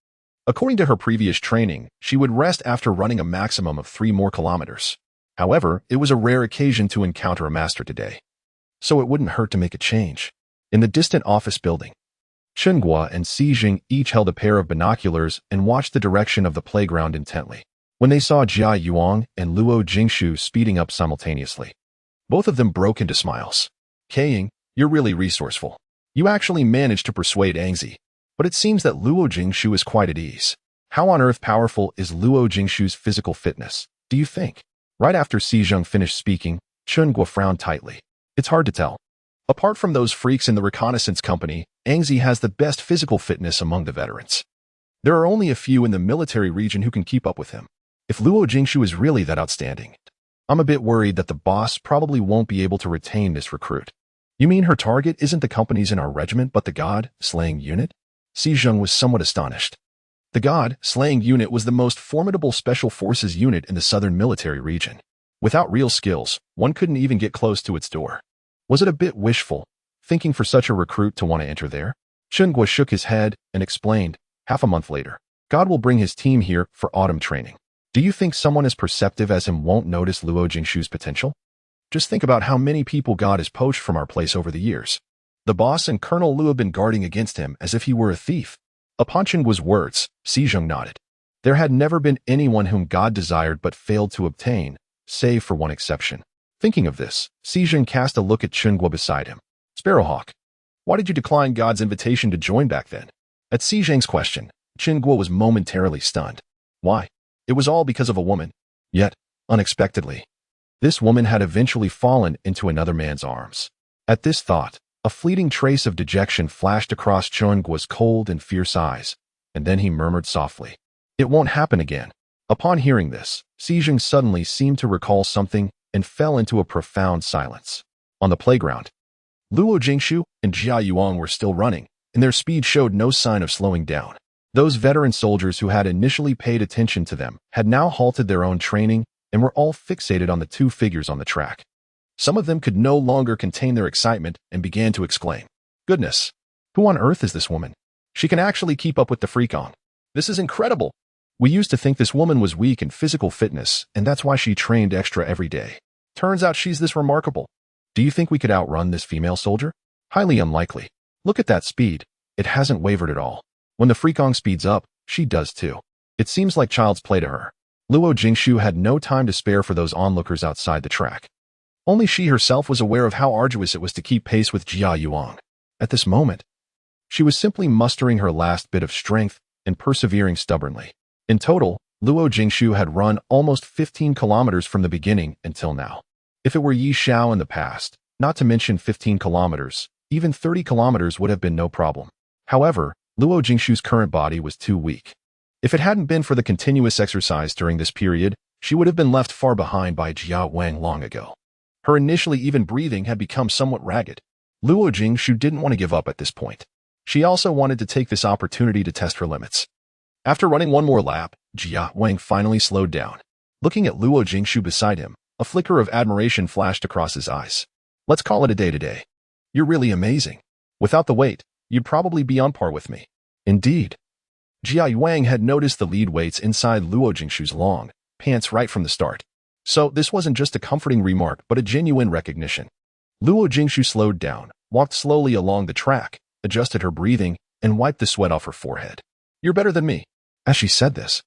According to her previous training, she would rest after running a maximum of 3 more kilometers. However, it was a rare occasion to encounter a master today, so it wouldn't hurt to make a change. In the distant office building, Chenghua and Xi Jing each held a pair of binoculars and watched the direction of the playground intently. When they saw Jia Yuang and Luo Jingshu speeding up simultaneously, both of them broke into smiles. Kaying, you're really resourceful. You actually managed to persuade Angzi, but it seems that Luo Jingshu is quite at ease. How on earth powerful is Luo Jingshu's physical fitness, do you think? Right after Xi Jing finished speaking, Chenghua frowned tightly. It's hard to tell. Apart from those freaks in the reconnaissance company, Angzi has the best physical fitness among the veterans. There are only a few in the military region who can keep up with him. If Luo Jingshu is really that outstanding, I'm a bit worried that the boss probably won't be able to retain this recruit. You mean her target isn't the companies in our regiment but the God-slaying unit? Xi Jing was somewhat astonished. The God-slaying unit was the most formidable special forces unit in the southern military region. Without real skills, one couldn't even get close to its door. Was it a bit wishful, thinking for such a recruit to want to enter there? Chenghua shook his head and explained, half a month later, God will bring his team here for autumn training. Do you think someone as perceptive as him won't notice Luo Jingshu's potential? Just think about how many people God has poached from our place over the years. The boss and Colonel Lu have been guarding against him as if he were a thief. Upon Chengua's words, Xi Jing nodded. There had never been anyone whom God desired but failed to obtain, save for one exception. Thinking of this, Xi Jing cast a look at Chenghua beside him. Sparrowhawk, why did you decline God's invitation to join back then? At Xi Jing's question, Chenghua was momentarily stunned. Why? It was all because of a woman. Yet, unexpectedly, this woman had eventually fallen into another man's arms. At this thought, a fleeting trace of dejection flashed across Chengua's cold and fierce eyes, and then he murmured softly, "It won't happen again." Upon hearing this, Xi Jing suddenly seemed to recall something and fell into a profound silence. On the playground, Luo Jingshu and Jia Yuang were still running, and their speed showed no sign of slowing down. Those veteran soldiers who had initially paid attention to them had now halted their own training and were all fixated on the two figures on the track. Some of them could no longer contain their excitement and began to exclaim, "Goodness! Who on earth is this woman? She can actually keep up with the Freakong. This is incredible! We used to think this woman was weak in physical fitness, and that's why she trained extra every day. Turns out she's this remarkable. Do you think we could outrun this female soldier? Highly unlikely. Look at that speed. It hasn't wavered at all. When the Freakong speeds up, she does too. It seems like child's play to her." Luo Jingshu had no time to spare for those onlookers outside the track. Only she herself was aware of how arduous it was to keep pace with Jia Yuang. At this moment, she was simply mustering her last bit of strength and persevering stubbornly. In total, Luo Jingshu had run almost 15 kilometers from the beginning until now. If it were Yi Xiao in the past, not to mention 15 kilometers, even 30 kilometers would have been no problem. However, Luo Jingshu's current body was too weak. If it hadn't been for the continuous exercise during this period, she would have been left far behind by Jia Wang long ago. Her initially even breathing had become somewhat ragged. Luo Jingshu didn't want to give up at this point. She also wanted to take this opportunity to test her limits. After running one more lap, Jia Wang finally slowed down. Looking at Luo Jingshu beside him, a flicker of admiration flashed across his eyes. "Let's call it a day today. You're really amazing. Without the weight, you'd probably be on par with me." Indeed. Jia Wang had noticed the lead weights inside Luo Jingshu's long pants right from the start. So this wasn't just a comforting remark but a genuine recognition. Luo Jingshu slowed down, walked slowly along the track, adjusted her breathing, and wiped the sweat off her forehead. "You're better than me." As she said this,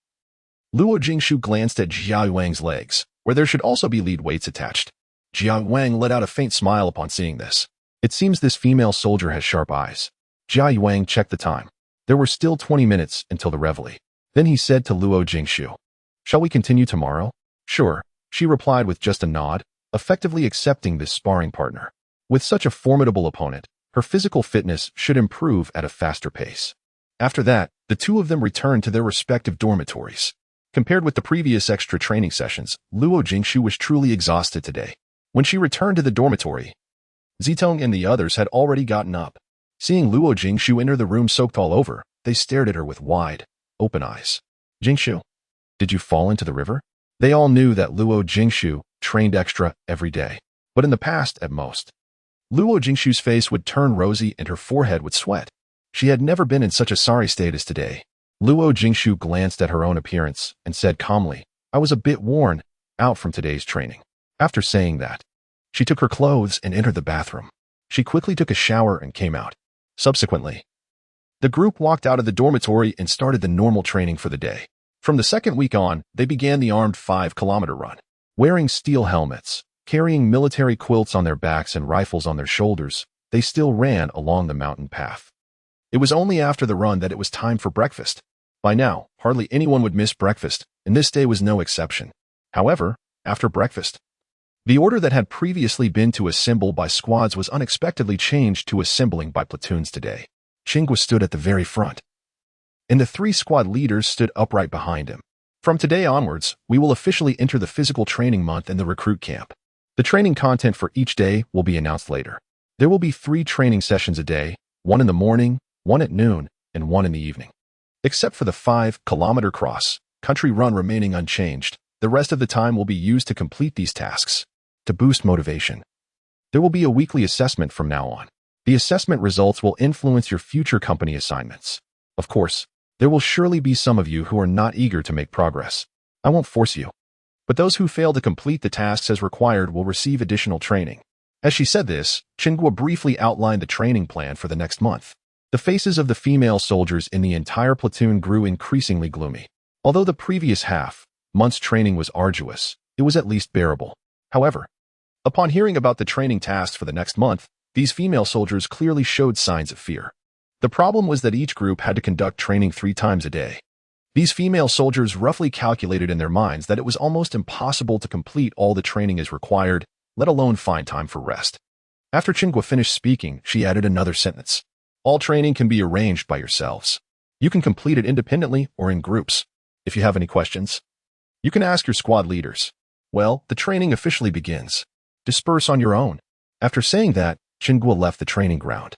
Luo Jingshu glanced at Jia Wang's legs, where there should also be lead weights attached. Jia Wang let out a faint smile upon seeing this. It seems this female soldier has sharp eyes. Jia Wang checked the time. There were still 20 minutes until the reveille. Then he said to Luo Jingshu, "Shall we continue tomorrow?" "Sure," she replied with just a nod, effectively accepting this sparring partner. With such a formidable opponent, her physical fitness should improve at a faster pace. After that, the two of them returned to their respective dormitories. Compared with the previous extra training sessions, Luo Jingshu was truly exhausted today. When she returned to the dormitory, Zitong and the others had already gotten up. Seeing Luo Jingshu enter the room soaked all over, they stared at her with wide, open eyes. "Jingshu, did you fall into the river?" They all knew that Luo Jingshu trained extra every day, but in the past, at most, Luo Jingshu's face would turn rosy and her forehead would sweat. She had never been in such a sorry state as today. Luo Jingshu glanced at her own appearance and said calmly, "I was a bit worn out from today's training." After saying that, she took her clothes and entered the bathroom. She quickly took a shower and came out. Subsequently, the group walked out of the dormitory and started the normal training for the day. From the second week on, they began the armed 5-kilometer run. Wearing steel helmets, carrying military quilts on their backs and rifles on their shoulders, they still ran along the mountain path. It was only after the run that it was time for breakfast. By now, hardly anyone would miss breakfast, and this day was no exception. However, after breakfast, the order that had previously been to assemble by squads was unexpectedly changed to assembling by platoons today. Qingguo stood at the very front, and the 3 squad leaders stood upright behind him. "From today onwards, we will officially enter the physical training month in the recruit camp. The training content for each day will be announced later. There will be 3 training sessions a day, one in the morning, one at noon, and one in the evening. Except for the 5-kilometer cross-country run remaining unchanged, the rest of the time will be used to complete these tasks. To boost motivation, there will be a weekly assessment from now on. The assessment results will influence your future company assignments. Of course, there will surely be some of you who are not eager to make progress. I won't force you. But those who fail to complete the tasks as required will receive additional training." As she said this, Qingguo briefly outlined the training plan for the next month. The faces of the female soldiers in the entire platoon grew increasingly gloomy. Although the previous month's training was arduous, it was at least bearable. However, upon hearing about the training tasks for the next month, these female soldiers clearly showed signs of fear. The problem was that each group had to conduct training 3 times a day. These female soldiers roughly calculated in their minds that it was almost impossible to complete all the training as required, let alone find time for rest. After Qingguo finished speaking, she added another sentence. "All training can be arranged by yourselves. You can complete it independently or in groups. If you have any questions, you can ask your squad leaders. Well, the training officially begins. Disperse on your own." After saying that, Qingguo left the training ground,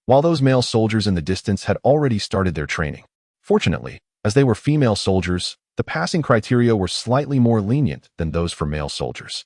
while those male soldiers in the distance had already started their training. Fortunately, as they were female soldiers, the passing criteria were slightly more lenient than those for male soldiers.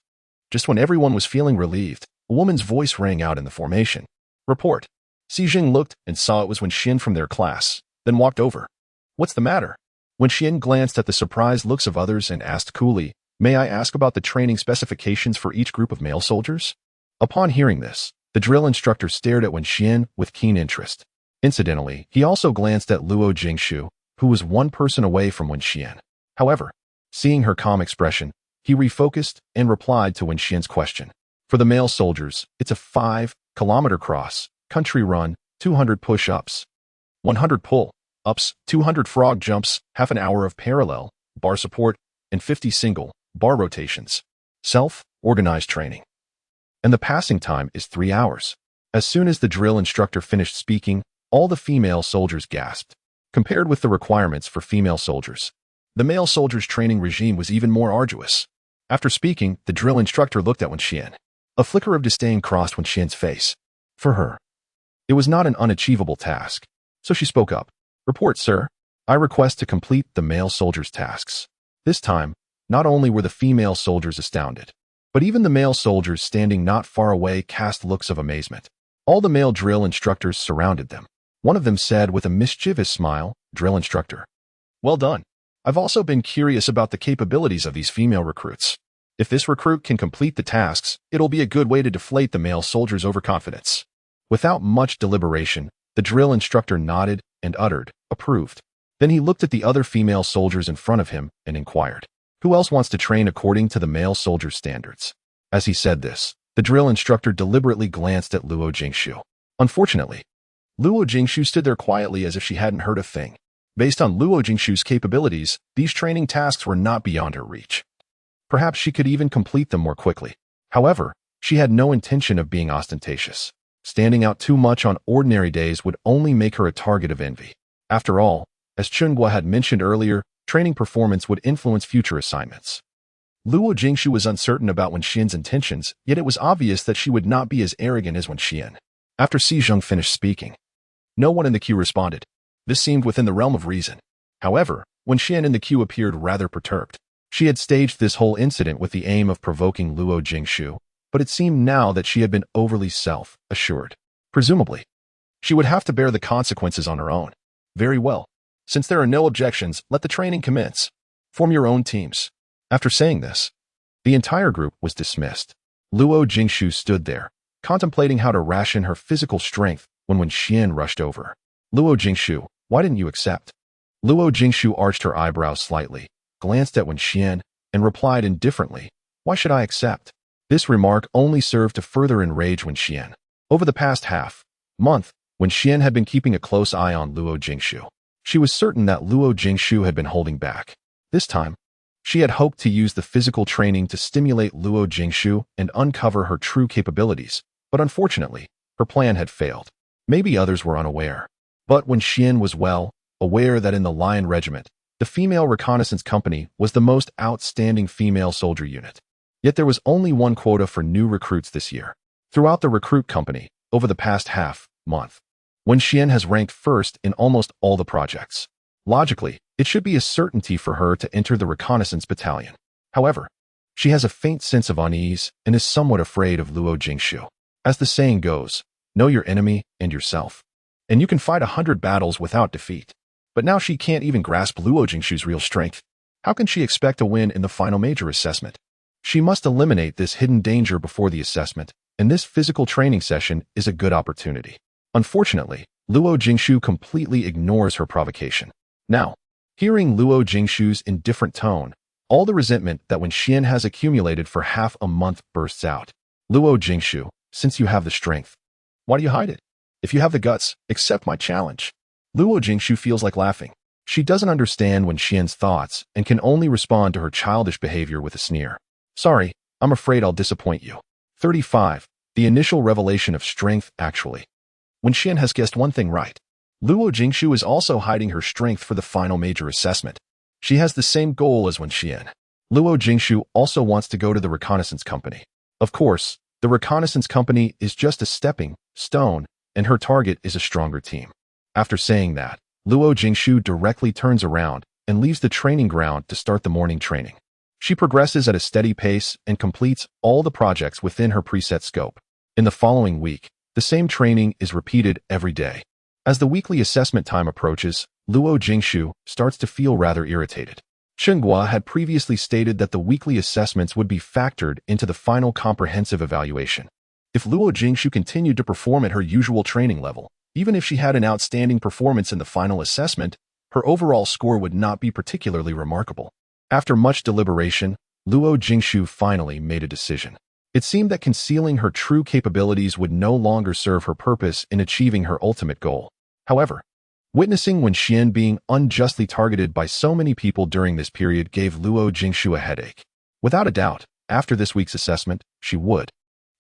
Just when everyone was feeling relieved, a woman's voice rang out in the formation. Report. Si Jing looked and saw it was Wen Xian from their class, then walked over. What's the matter? Wen Xian glanced at the surprised looks of others and asked coolly, May I ask about the training specifications for each group of male soldiers? Upon hearing this, the drill instructor stared at Wen Xian with keen interest. Incidentally, he also glanced at Luo Jingshu, who was one person away from Wen Xian. However, seeing her calm expression, he refocused and replied to Wen Xian's question. For the male soldiers, it's a 5-kilometer cross, country run, 200 push-ups, 100 pull-ups, 200 frog jumps, half an hour of parallel bar support, and 50 single bar rotations. Self-organized training. And the passing time is 3 hours. As soon as the drill instructor finished speaking, all the female soldiers gasped. Compared with the requirements for female soldiers, the male soldiers' training regime was even more arduous. After speaking, the drill instructor looked at Wen Xian. A flicker of disdain crossed Wen Xian's face. For her, it was not an unachievable task, so she spoke up. Report, sir. I request to complete the male soldiers' tasks. This time, not only were the female soldiers astounded, but even the male soldiers standing not far away cast looks of amazement. All the male drill instructors surrounded them. One of them said with a mischievous smile, Drill instructor. Well done. I've also been curious about the capabilities of these female recruits. If this recruit can complete the tasks, it'll be a good way to deflate the male soldiers' overconfidence. Without much deliberation, the drill instructor nodded and uttered, approved. Then he looked at the other female soldiers in front of him and inquired, who else wants to train according to the male soldiers' standards? As he said this, the drill instructor deliberately glanced at Luo Jingshu. Unfortunately, Luo Jingshu stood there quietly as if she hadn't heard a thing. Based on Luo Jingshu's capabilities, these training tasks were not beyond her reach. Perhaps she could even complete them more quickly. However, she had no intention of being ostentatious. Standing out too much on ordinary days would only make her a target of envy. After all, as Qingguo had mentioned earlier, training performance would influence future assignments. Luo Jingshu was uncertain about Wen Xian's intentions, yet it was obvious that she would not be as arrogant as Wen Xian. After Si Zheng finished speaking, no one in the queue responded. This seemed within the realm of reason. However, Wen Xian in the queue appeared rather perturbed. She had staged this whole incident with the aim of provoking Luo Jingshu, but it seemed now that she had been overly self-assured. Presumably, she would have to bear the consequences on her own. Very well. Since there are no objections, let the training commence. Form your own teams. After saying this, the entire group was dismissed. Luo Jingshu stood there, contemplating how to ration her physical strength when Wen Xian rushed over. Luo Jingshu, why didn't you accept? Luo Jingshu arched her eyebrows slightly, glanced at Wen Xian, and replied indifferently, why should I accept? This remark only served to further enrage Wen Xian. Over the past half-month, Wen Xian had been keeping a close eye on Luo Jingshu. She was certain that Luo Jingshu had been holding back. This time, she had hoped to use the physical training to stimulate Luo Jingshu and uncover her true capabilities, but unfortunately, her plan had failed. Maybe others were unaware. But Wen Xian was well aware that in the Lion Regiment, the female reconnaissance company was the most outstanding female soldier unit. Yet there was only one quota for new recruits this year. Throughout the recruit company, over the past half-month, Wen Xian has ranked first in almost all the projects. Logically, it should be a certainty for her to enter the reconnaissance battalion. However, she has a faint sense of unease and is somewhat afraid of Luo Jingshu. As the saying goes, know your enemy and yourself, and you can fight 100 battles without defeat. But now she can't even grasp Luo Jingshu's real strength. How can she expect to win in the final major assessment? She must eliminate this hidden danger before the assessment, and this physical training session is a good opportunity. Unfortunately, Luo Jingshu completely ignores her provocation. Now, hearing Luo Jingshu's indifferent tone, all the resentment that Wen Xian has accumulated for half a month bursts out. Luo Jingshu, since you have the strength, why do you hide it? If you have the guts, accept my challenge. Luo Jingshu feels like laughing. She doesn't understand Wen Xian's thoughts and can only respond to her childish behavior with a sneer. Sorry, I'm afraid I'll disappoint you. 35. The initial revelation of strength, actually. Wen Xian has guessed one thing right. Luo Jingshu is also hiding her strength for the final major assessment. She has the same goal as Wen Xian. Luo Jingshu also wants to go to the reconnaissance company. Of course, The reconnaissance company is just a stepping stone, and her target is a stronger team. After saying that, Luo Jingshu directly turns around and leaves the training ground to start the morning training. She progresses at a steady pace and completes all the projects within her preset scope. In the following week, the same training is repeated every day. As the weekly assessment time approaches, Luo Jingshu starts to feel rather irritated. Shenghua had previously stated that the weekly assessments would be factored into the final comprehensive evaluation. If Luo Jingshu continued to perform at her usual training level, even if she had an outstanding performance in the final assessment, her overall score would not be particularly remarkable. After much deliberation, Luo Jingshu finally made a decision. It seemed that concealing her true capabilities would no longer serve her purpose in achieving her ultimate goal. However, witnessing Wen Xian being unjustly targeted by so many people during this period gave Luo Jingshu a headache. Without a doubt, after this week's assessment, she would,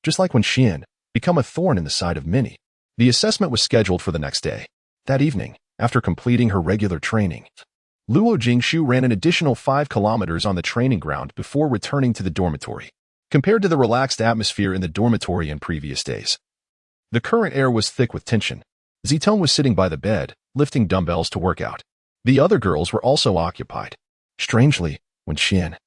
just like Wen Xian, become a thorn in the side of many. The assessment was scheduled for the next day. That evening, after completing her regular training, Luo Jingshu ran an additional 5 kilometers on the training ground before returning to the dormitory. Compared to the relaxed atmosphere in the dormitory in previous days, the current air was thick with tension. Zitong was sitting by the bed, lifting dumbbells to work out. The other girls were also occupied. Strangely, Wen Xian,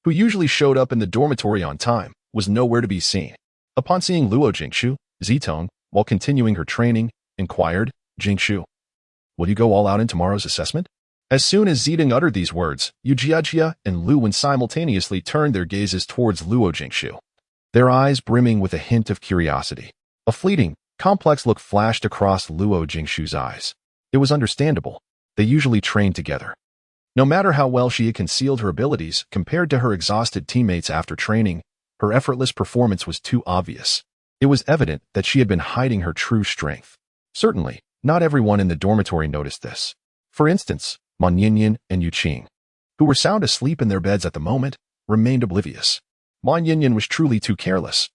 who usually showed up in the dormitory on time, was nowhere to be seen. Upon seeing Luo Jingshu, Zitong, while continuing her training, inquired, "Jingshu, will you go all out in tomorrow's assessment?" As soon as Zitong uttered these words, Yu Jiajia and Lu Wen simultaneously turned their gazes towards Luo Jingshu, their eyes brimming with a hint of curiosity. A fleeting, complex look flashed across Luo Jingshu's eyes. It was understandable. They usually trained together. No matter how well she had concealed her abilities compared to her exhausted teammates after training, her effortless performance was too obvious. It was evident that she had been hiding her true strength. Certainly, not everyone in the dormitory noticed this. For instance, Ma Yinyan and Yu Qing, who were sound asleep in their beds at the moment, remained oblivious. Ma Yinyan was truly too careless,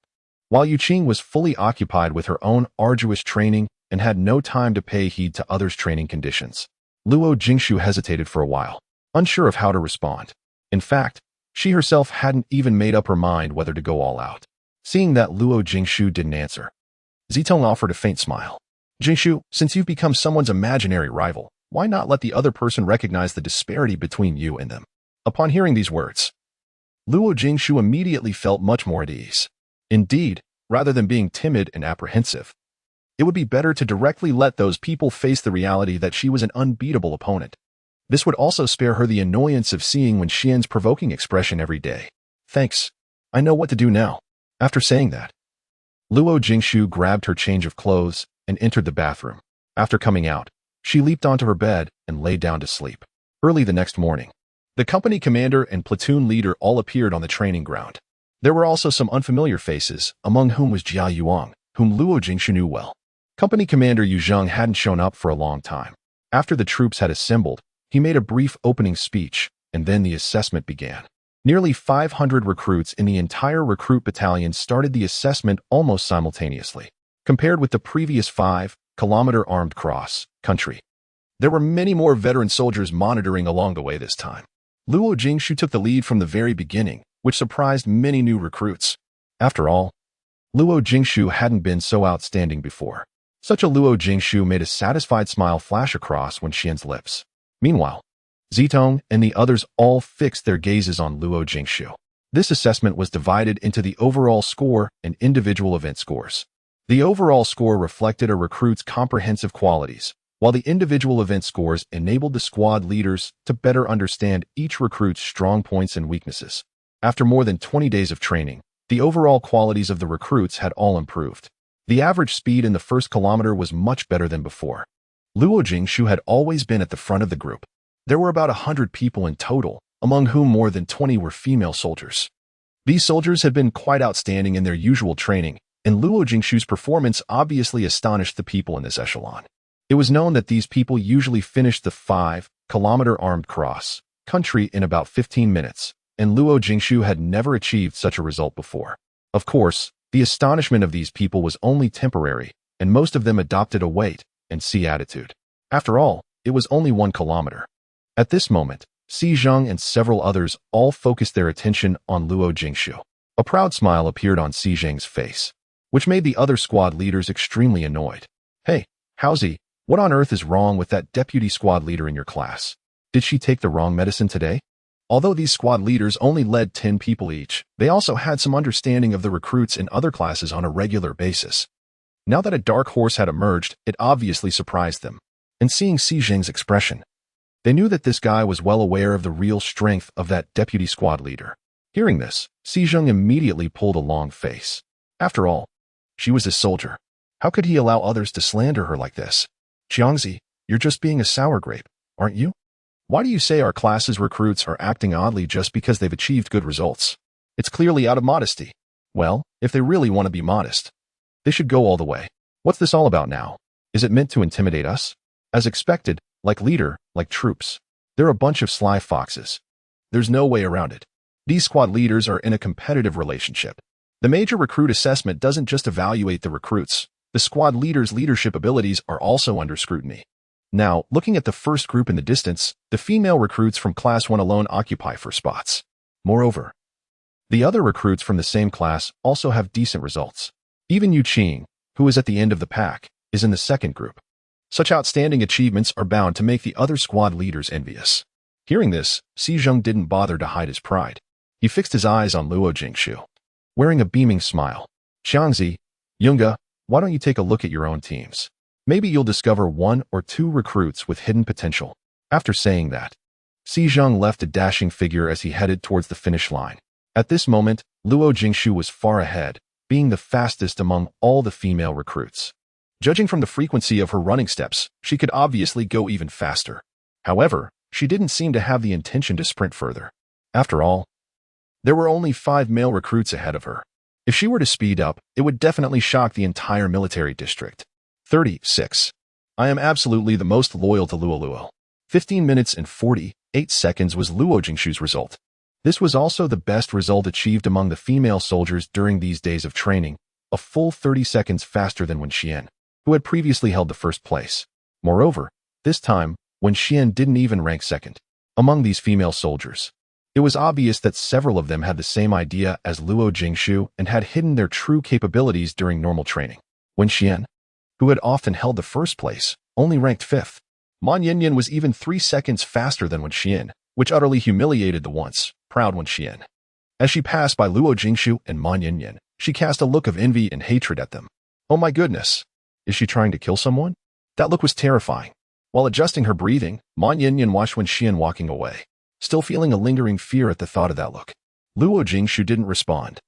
while Yu Qing was fully occupied with her own arduous training and had no time to pay heed to others' training conditions. Luo Jingshu hesitated for a while, unsure of how to respond. In fact, she herself hadn't even made up her mind whether to go all out. Seeing that Luo Jingshu didn't answer, Zitong offered a faint smile. "Jingshu, since you've become someone's imaginary rival, why not let the other person recognize the disparity between you and them?" Upon hearing these words, Luo Jingshu immediately felt much more at ease. Indeed, rather than being timid and apprehensive, it would be better to directly let those people face the reality that she was an unbeatable opponent. This would also spare her the annoyance of seeing Wen Xian's provoking expression every day. "Thanks. I know what to do now." After saying that, Luo Jingshu grabbed her change of clothes and entered the bathroom. After coming out, she leaped onto her bed and lay down to sleep. Early the next morning, the company commander and platoon leader all appeared on the training ground. There were also some unfamiliar faces, among whom was Jia Yuang, whom Luo Jingshu knew well. Company commander Yu Zheng hadn't shown up for a long time. After the troops had assembled, he made a brief opening speech, and then the assessment began. Nearly 500 recruits in the entire recruit battalion started the assessment almost simultaneously. Compared with the previous 5-kilometer armed cross-country, there were many more veteran soldiers monitoring along the way this time. Luo Jingshu took the lead from the very beginning, which surprised many new recruits. After all, Luo Jingshu hadn't been so outstanding before. Such a Luo Jingshu made a satisfied smile flash across Wen Xian's lips. Meanwhile, Zitong and the others all fixed their gazes on Luo Jingshu. This assessment was divided into the overall score and individual event scores. The overall score reflected a recruit's comprehensive qualities, while the individual event scores enabled the squad leaders to better understand each recruit's strong points and weaknesses. After more than 20 days of training, the overall qualities of the recruits had all improved. The average speed in the first kilometer was much better than before. Luo Jingshu had always been at the front of the group. There were about 100 people in total, among whom more than 20 were female soldiers. These soldiers had been quite outstanding in their usual training, and Luo Jingshu's performance obviously astonished the people in this echelon. It was known that these people usually finished the 5-kilometer armed cross-country in about 15 minutes, and Luo Jingshu had never achieved such a result before. Of course, the astonishment of these people was only temporary, and most of them adopted a wait-and-see attitude. After all, it was only 1 kilometer. At this moment, Si Zheng and several others all focused their attention on Luo Jingshu. A proud smile appeared on Si Zheng's face, which made the other squad leaders extremely annoyed. Hey, Howsy, what on earth is wrong with that deputy squad leader in your class? Did she take the wrong medicine today? Although these squad leaders only led 10 people each, they also had some understanding of the recruits in other classes on a regular basis. Now that a dark horse had emerged, it obviously surprised them. And seeing Si Zheng's expression, they knew that this guy was well aware of the real strength of that deputy squad leader. Hearing this, Si Zheng immediately pulled a long face. After all, she was his soldier. How could he allow others to slander her like this? Jiangzi, you're just being a sour grape, aren't you? Why do you say our class's recruits are acting oddly just because they've achieved good results? It's clearly out of modesty. Well, if they really want to be modest, they should go all the way. What's this all about now? Is it meant to intimidate us? As expected, like leader, like troops. They're a bunch of sly foxes. There's no way around it. These squad leaders are in a competitive relationship. The major recruit assessment doesn't just evaluate the recruits. The squad leaders' leadership abilities are also under scrutiny. Now, looking at the first group in the distance, the female recruits from Class 1 alone occupy first spots. Moreover, the other recruits from the same class also have decent results. Even Yu Qing, who is at the end of the pack, is in the second group. Such outstanding achievements are bound to make the other squad leaders envious. Hearing this, Si Zheng didn't bother to hide his pride. He fixed his eyes on Luo Jingshu, wearing a beaming smile. Xiangzi, Yunga, why don't you take a look at your own teams? Maybe you'll discover 1 or 2 recruits with hidden potential. After saying that, Si Zheng left a dashing figure as he headed towards the finish line. At this moment, Luo Jingshu was far ahead, being the fastest among all the female recruits. Judging from the frequency of her running steps, she could obviously go even faster. However, she didn't seem to have the intention to sprint further. After all, there were only 5 male recruits ahead of her. If she were to speed up, it would definitely shock the entire military district. 36. I am absolutely the most loyal to Luo. 15 minutes and 48 seconds was Luo Jingshu's result. This was also the best result achieved among the female soldiers during these days of training, a full 30 seconds faster than Wen Xian, who had previously held the first place. Moreover, this time, Wen Xian didn't even rank second. Among these female soldiers, it was obvious that several of them had the same idea as Luo Jingshu and had hidden their true capabilities during normal training. Wen Xian, who had often held the first place, only ranked 5th. Man Yinyan was even 3 seconds faster than Wen Xian, which utterly humiliated the once proud Wen Xian. As she passed by Luo Jingshu and Man Yinyan, she cast a look of envy and hatred at them. Oh my goodness! Is she trying to kill someone? That look was terrifying. While adjusting her breathing, Man Yinyan watched Wen Xian walking away, still feeling a lingering fear at the thought of that look. Luo Jingshu didn't respond.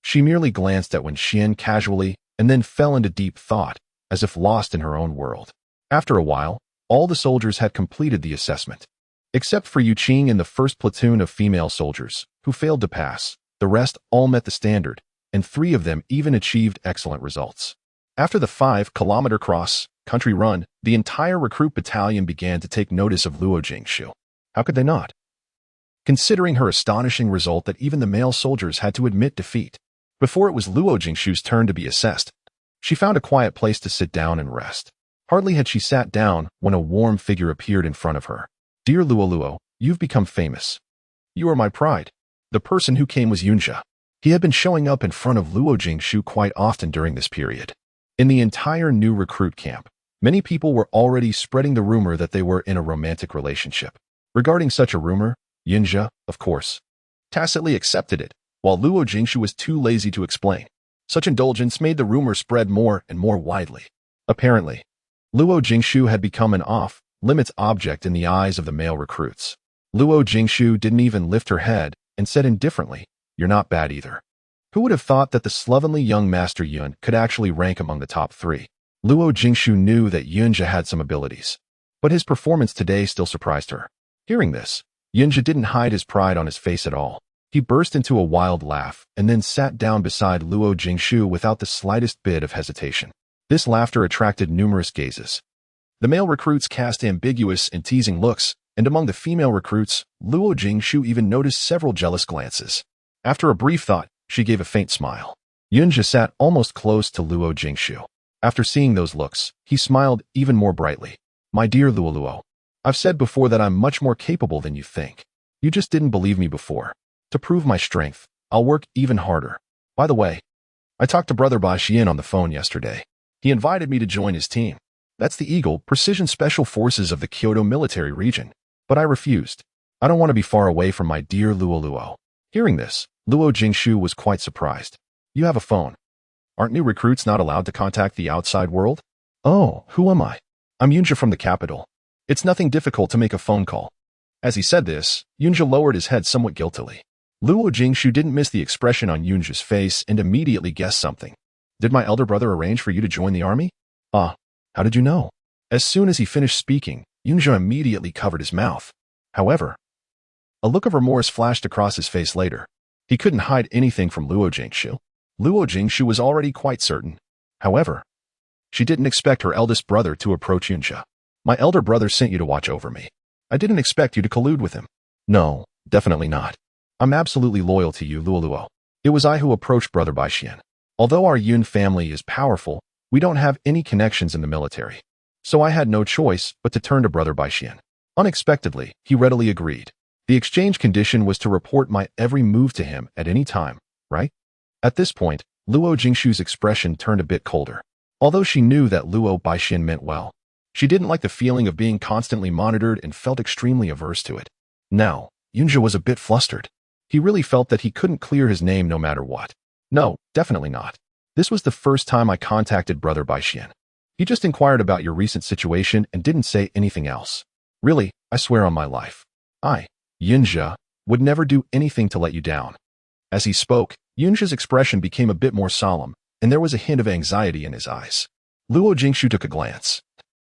She merely glanced at Wen Xian casually and then fell into deep thought, as if lost in her own world. After a while, all the soldiers had completed the assessment. Except for Yu Qing and the first platoon of female soldiers, who failed to pass, the rest all met the standard, and 3 of them even achieved excellent results. After the 5-kilometer cross-country run, the entire recruit battalion began to take notice of Luo Jingshu. How could they not? Considering her astonishing result that even the male soldiers had to admit defeat. Before it was Luo Jingshu's turn to be assessed, she found a quiet place to sit down and rest. Hardly had she sat down when a warm figure appeared in front of her. Dear Luo, you've become famous. You are my pride. The person who came was Yunjia. He had been showing up in front of Luo Jingshu quite often during this period. In the entire new recruit camp, many people were already spreading the rumor that they were in a romantic relationship. Regarding such a rumor, Yunjia, of course, tacitly accepted it, while Luo Jingshu was too lazy to explain. Such indulgence made the rumor spread more and more widely. Apparently, Luo Jingshu had become an off-limits object in the eyes of the male recruits. Luo Jingshu didn't even lift her head and said indifferently, "You're not bad either." Who would have thought that the slovenly young Master Yun could actually rank among the top 3? Luo Jingshu knew that Yunjia had some abilities, but his performance today still surprised her. Hearing this, Yunjia didn't hide his pride on his face at all. He burst into a wild laugh and then sat down beside Luo Jingshu without the slightest bit of hesitation. This laughter attracted numerous gazes. The male recruits cast ambiguous and teasing looks, and among the female recruits, Luo Jingshu even noticed several jealous glances. After a brief thought, she gave a faint smile. Yunjia sat almost close to Luo Jingshu. After seeing those looks, he smiled even more brightly. My dear Luo, I've said before that I'm much more capable than you think. You just didn't believe me before. To prove my strength, I'll work even harder. By the way, I talked to Brother Bai Xian on the phone yesterday. He invited me to join his team. That's the Eagle Precision Special Forces of the Kyoto military region. But I refused. I don't want to be far away from my dear Luo Luo. Hearing this, Luo Jingshu was quite surprised. You have a phone. Aren't new recruits not allowed to contact the outside world? Oh, who am I? I'm Yunja from the capital. It's nothing difficult to make a phone call. As he said this, Yunja lowered his head somewhat guiltily. Luo Jingshu didn't miss the expression on Yunja's face and immediately guessed something. Did my elder brother arrange for you to join the army? Ah, how did you know? As soon as he finished speaking, Yunja immediately covered his mouth. However, a look of remorse flashed across his face later. He couldn't hide anything from Luo Jingshu. Luo Jingshu was already quite certain. However, she didn't expect her eldest brother to approach Yunja. My elder brother sent you to watch over me. I didn't expect you to collude with him. No, definitely not. I'm absolutely loyal to you, Luo Luo. It was I who approached Brother Bai Xian. Although our Yun family is powerful, we don't have any connections in the military. So I had no choice but to turn to Brother Bai Xian. Unexpectedly, he readily agreed. The exchange condition was to report my every move to him at any time, right? At this point, Luo Jingshu's expression turned a bit colder. Although she knew that Luo Bai Xian meant well, she didn't like the feeling of being constantly monitored and felt extremely averse to it. Now, Yunja was a bit flustered. He really felt that he couldn't clear his name no matter what. No, definitely not. This was the first time I contacted Brother Bai Xian. He just inquired about your recent situation and didn't say anything else. Really, I swear on my life. I, Yunja, would never do anything to let you down. As he spoke, Yunja's expression became a bit more solemn, and there was a hint of anxiety in his eyes. Luo Jingshu took a glance,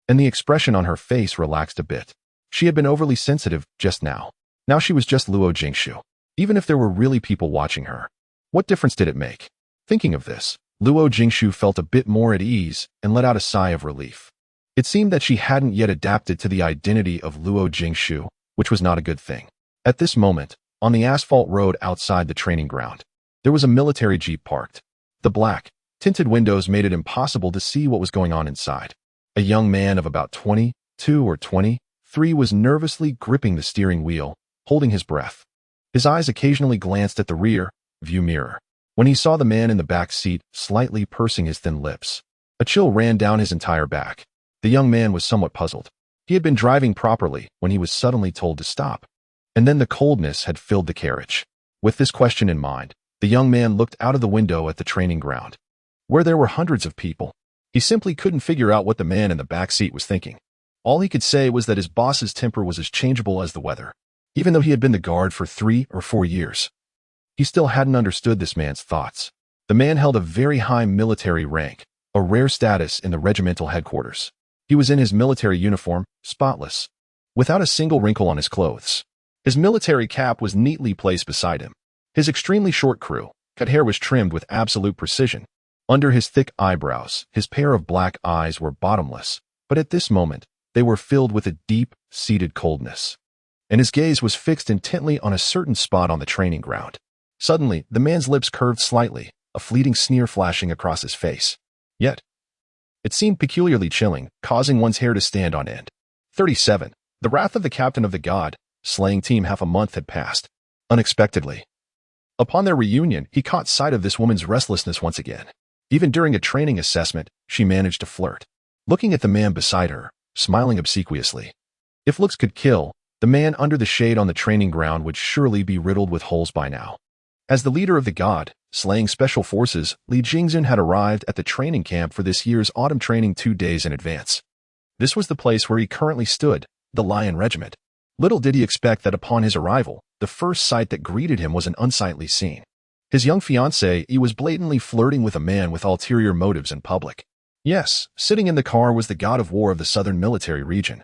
and the expression on her face relaxed a bit. She had been overly sensitive just now. Now she was just Luo Jingshu. Even if there were really people watching her, what difference did it make? Thinking of this, Luo Jingshu felt a bit more at ease and let out a sigh of relief. It seemed that she hadn't yet adapted to the identity of Luo Jingshu, which was not a good thing. At this moment, on the asphalt road outside the training ground, there was a military jeep parked. The black, tinted windows made it impossible to see what was going on inside. A young man of about 22 or 23 was nervously gripping the steering wheel, holding his breath. His eyes occasionally glanced at the rear view mirror. When he saw the man in the back seat slightly pursing his thin lips, a chill ran down his entire back. The young man was somewhat puzzled. He had been driving properly when he was suddenly told to stop. And then the coldness had filled the carriage. With this question in mind, the young man looked out of the window at the training ground, where there were hundreds of people. He simply couldn't figure out what the man in the back seat was thinking. All he could say was that his boss's temper was as changeable as the weather. Even though he had been the guard for 3 or 4 years, he still hadn't understood this man's thoughts. The man held a very high military rank, a rare status in the regimental headquarters. He was in his military uniform, spotless, without a single wrinkle on his clothes. His military cap was neatly placed beside him. His extremely short cut hair was trimmed with absolute precision. Under his thick eyebrows, his pair of black eyes were bottomless, but at this moment, they were filled with a deep-seated coldness. And his gaze was fixed intently on a certain spot on the training ground. Suddenly, the man's lips curved slightly, a fleeting sneer flashing across his face. Yet, it seemed peculiarly chilling, causing one's hair to stand on end. 37. The wrath of the captain of the god, slaying team. Half a month had passed. Unexpectedly, upon their reunion, he caught sight of this woman's restlessness once again. Even during a training assessment, she managed to flirt, looking at the man beside her, smiling obsequiously. If looks could kill, the man under the shade on the training ground would surely be riddled with holes by now. As the leader of the god, slaying special forces, Li Jingzhen had arrived at the training camp for this year's autumn training 2 days in advance. This was the place where he currently stood, the Lion Regiment. Little did he expect that upon his arrival, the first sight that greeted him was an unsightly scene. His young fiancée, he was blatantly flirting with a man with ulterior motives in public. Yes, sitting in the car was the god of war of the southern military region.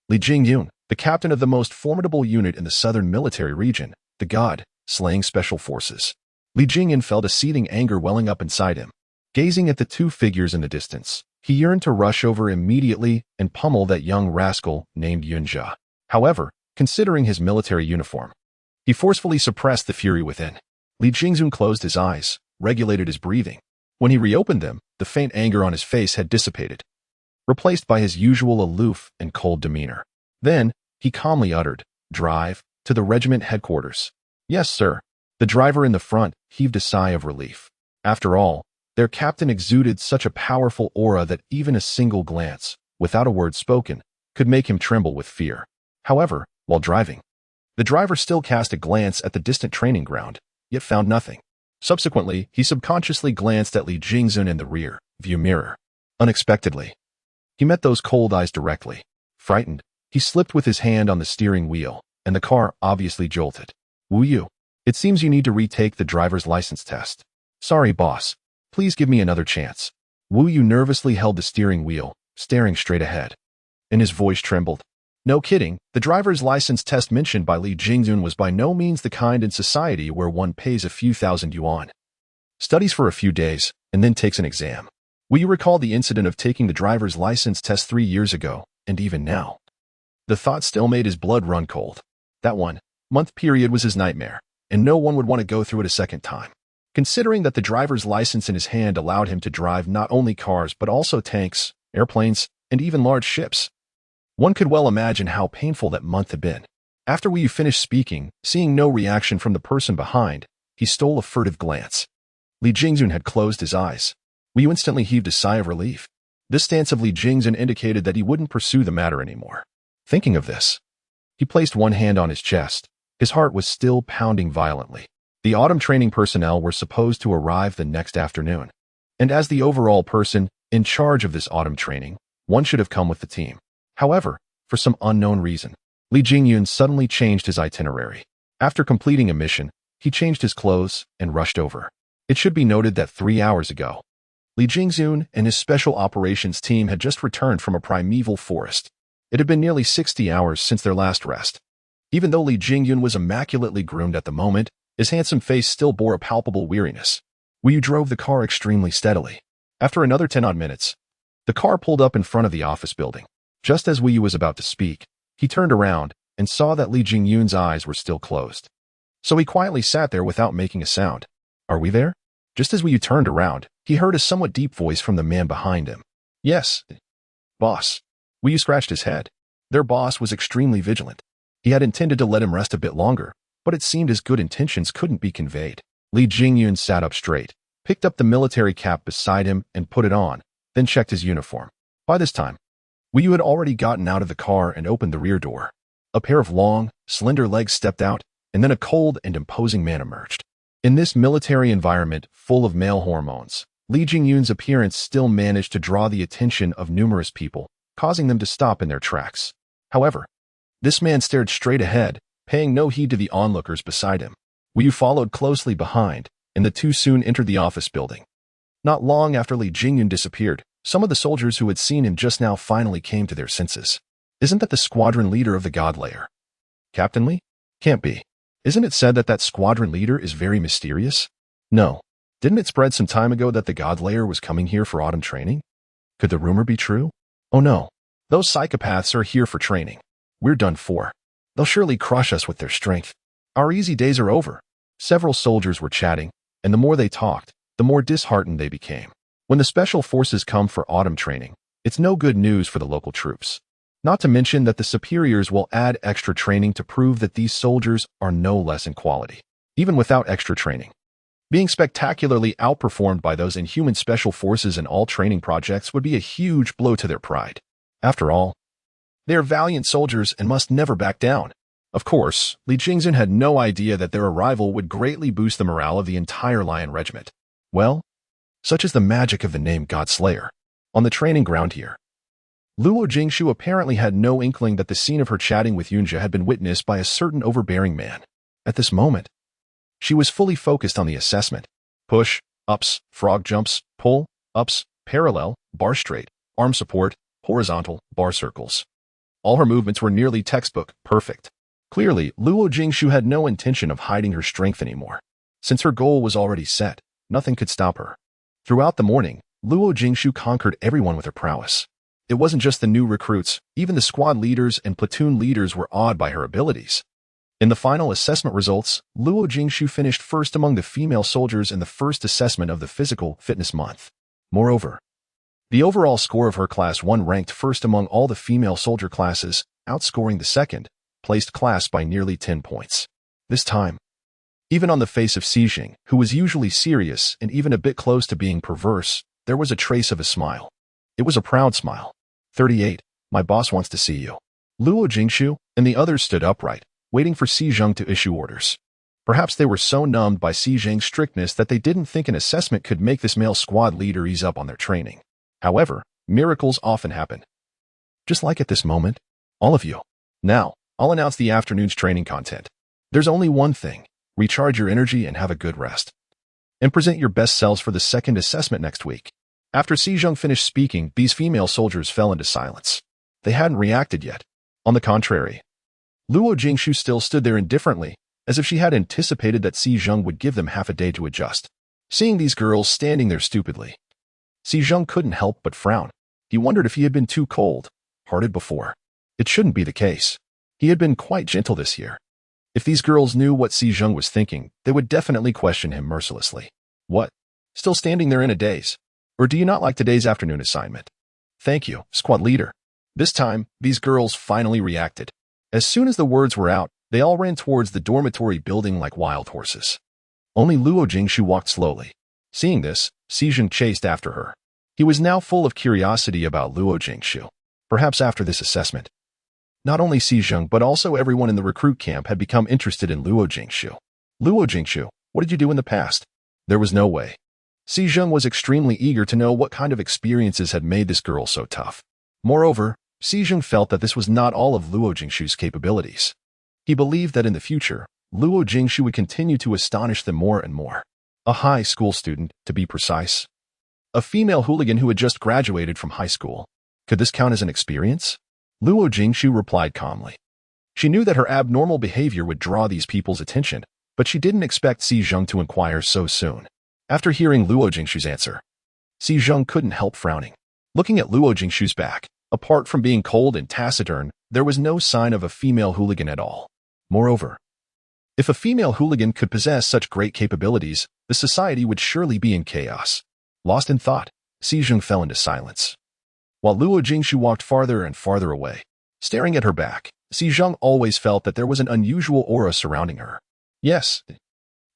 Li Jingyun, the captain of the most formidable unit in the southern military region, the god, slaying special forces. Li Jingyun felt a seething anger welling up inside him. Gazing at the two figures in the distance, he yearned to rush over immediately and pummel that young rascal named Yunja. However, considering his military uniform, he forcefully suppressed the fury within. Li Jingzun closed his eyes, regulated his breathing. When he reopened them, the faint anger on his face had dissipated, replaced by his usual aloof and cold demeanor. Then, he calmly uttered, "Drive to the regiment headquarters." "Yes, sir." The driver in the front heaved a sigh of relief. After all, their captain exuded such a powerful aura that even a single glance, without a word spoken, could make him tremble with fear. However, while driving, the driver still cast a glance at the distant training ground, yet found nothing. Subsequently, he subconsciously glanced at Li Jingzun in the rear view mirror. Unexpectedly, he met those cold eyes directly. Frightened, he slipped with his hand on the steering wheel, and the car obviously jolted. "Wu Yu, it seems you need to retake the driver's license test." "Sorry, boss. Please give me another chance." Wu Yu nervously held the steering wheel, staring straight ahead, and his voice trembled. No kidding, the driver's license test mentioned by Li Jingzun was by no means the kind in society where one pays a few thousand yuan, studies for a few days, and then takes an exam. Will you recall the incident of taking the driver's license test 3 years ago, and even now? The thought still made his blood run cold. That 1-month period was his nightmare, and no one would want to go through it a second time. Considering that the driver's license in his hand allowed him to drive not only cars but also tanks, airplanes, and even large ships, one could well imagine how painful that month had been. After Wu Yu finished speaking, seeing no reaction from the person behind, he stole a furtive glance. Li Jingzun had closed his eyes. Wu Yu instantly heaved a sigh of relief. This stance of Li Jingzun indicated that he wouldn't pursue the matter anymore. Thinking of this, he placed one hand on his chest. His heart was still pounding violently. The autumn training personnel were supposed to arrive the next afternoon, and as the overall person in charge of this autumn training, one should have come with the team. However, for some unknown reason, Li Jingyun suddenly changed his itinerary. After completing a mission, he changed his clothes and rushed over. It should be noted that 3 hours ago, Li Jingzun and his special operations team had just returned from a primeval forest. It had been nearly 60 hours since their last rest. Even though Li Jingyun was immaculately groomed at the moment, his handsome face still bore a palpable weariness. Wu Yu drove the car extremely steadily. After another 10-odd minutes, the car pulled up in front of the office building. Just as Wu Yu was about to speak, he turned around and saw that Li Jingyun's eyes were still closed. So he quietly sat there without making a sound. "Are we there?" Just as Wu Yu turned around, he heard a somewhat deep voice from the man behind him. "Yes, boss." Wu Yu scratched his head. Their boss was extremely vigilant. He had intended to let him rest a bit longer, but it seemed his good intentions couldn't be conveyed. Li Jingyun sat up straight, picked up the military cap beside him and put it on, then checked his uniform. By this time, Wu Yu had already gotten out of the car and opened the rear door. A pair of long, slender legs stepped out, and then a cold and imposing man emerged. In this military environment full of male hormones, Li Jingyun's appearance still managed to draw the attention of numerous people, causing them to stop in their tracks. However, this man stared straight ahead, paying no heed to the onlookers beside him. Wu Yu followed closely behind, and the two soon entered the office building. Not long after Li Jingyun disappeared, some of the soldiers who had seen him just now finally came to their senses. "Isn't that the squadron leader of the God Layer?" "Captain Li? Can't be. Isn't it said that that squadron leader is very mysterious?" "No. Didn't it spread some time ago that the God Layer was coming here for autumn training? Could the rumor be true? Oh no. Those psychopaths are here for training. We're done for. They'll surely crush us with their strength. Our easy days are over." Several soldiers were chatting, and the more they talked, the more disheartened they became. When the special forces come for autumn training, it's no good news for the local troops. Not to mention that the superiors will add extra training to prove that these soldiers are no less in quality. Even without extra training, being spectacularly outperformed by those inhuman special forces in all training projects would be a huge blow to their pride. After all, they are valiant soldiers and must never back down. Of course, Li Jingzun had no idea that their arrival would greatly boost the morale of the entire Lion Regiment. Well, such is the magic of the name God Slayer. On the training ground here, Luo Jingshu apparently had no inkling that the scene of her chatting with Yunjia had been witnessed by a certain overbearing man. At this moment, she was fully focused on the assessment. Push, ups, frog jumps, pull, ups, parallel, bar straight, arm support, horizontal, bar circles. All her movements were nearly textbook perfect. Clearly, Luo Jingshu had no intention of hiding her strength anymore. Since her goal was already set, nothing could stop her. Throughout the morning, Luo Jingshu conquered everyone with her prowess. It wasn't just the new recruits, even the squad leaders and platoon leaders were awed by her abilities. In the final assessment results, Luo Jingshu finished first among the female soldiers in the first assessment of the Physical Fitness Month. Moreover, the overall score of her class 1 ranked first among all the female soldier classes, outscoring the second placed class by nearly 10 points. This time, Even on the face of Xi Jing, who was usually serious and even a bit close to being perverse, there was a trace of a smile. It was a proud smile. 38. My boss wants to see you. Luo Jingshu and the others stood upright, waiting for Xi Jing to issue orders. Perhaps they were so numbed by Xi Jing's strictness that they didn't think an assessment could make this male squad leader ease up on their training. However, miracles often happen. Just like at this moment, all of you. Now, I'll announce the afternoon's training content. There's only one thing. Recharge your energy and have a good rest. And present your best selves for the second assessment next week. After Xi Jing finished speaking, these female soldiers fell into silence. They hadn't reacted yet. On the contrary, Luo Jingshu still stood there indifferently, as if she had anticipated that Xi Jing would give them half a day to adjust. Seeing these girls standing there stupidly, Xi Jing couldn't help but frown. He wondered if he had been too cold-hearted before. It shouldn't be the case. He had been quite gentle this year. If these girls knew what Xi Jing was thinking, they would definitely question him mercilessly. What? Still standing there in a daze? Or do you not like today's afternoon assignment? Thank you, squad leader. This time, these girls finally reacted. As soon as the words were out, they all ran towards the dormitory building like wild horses. Only Luo Jingshu walked slowly. Seeing this, Xi Jing chased after her. He was now full of curiosity about Luo Jingshu. Perhaps after this assessment, not only Xi Jing but also everyone in the recruit camp had become interested in Luo Jingshu. Luo Jingshu, what did you do in the past? There was no way. Xi Jing was extremely eager to know what kind of experiences had made this girl so tough. Moreover, Xi Jing felt that this was not all of Luo Jingshu's capabilities. He believed that in the future, Luo Jingshu would continue to astonish them more and more. A high school student, to be precise. A female hooligan who had just graduated from high school. Could this count as an experience? Luo Jingshu replied calmly. She knew that her abnormal behavior would draw these people's attention, but she didn't expect Xi Jing to inquire so soon. After hearing Luo Jingshu's answer, Xi Jing couldn't help frowning. Looking at Luo Jingshu's back, apart from being cold and taciturn, there was no sign of a female hooligan at all. Moreover, if a female hooligan could possess such great capabilities, the society would surely be in chaos. Lost in thought, Xi Jing fell into silence. While Luo Jingshu walked farther and farther away, staring at her back, Xi Jing always felt that there was an unusual aura surrounding her. Yes,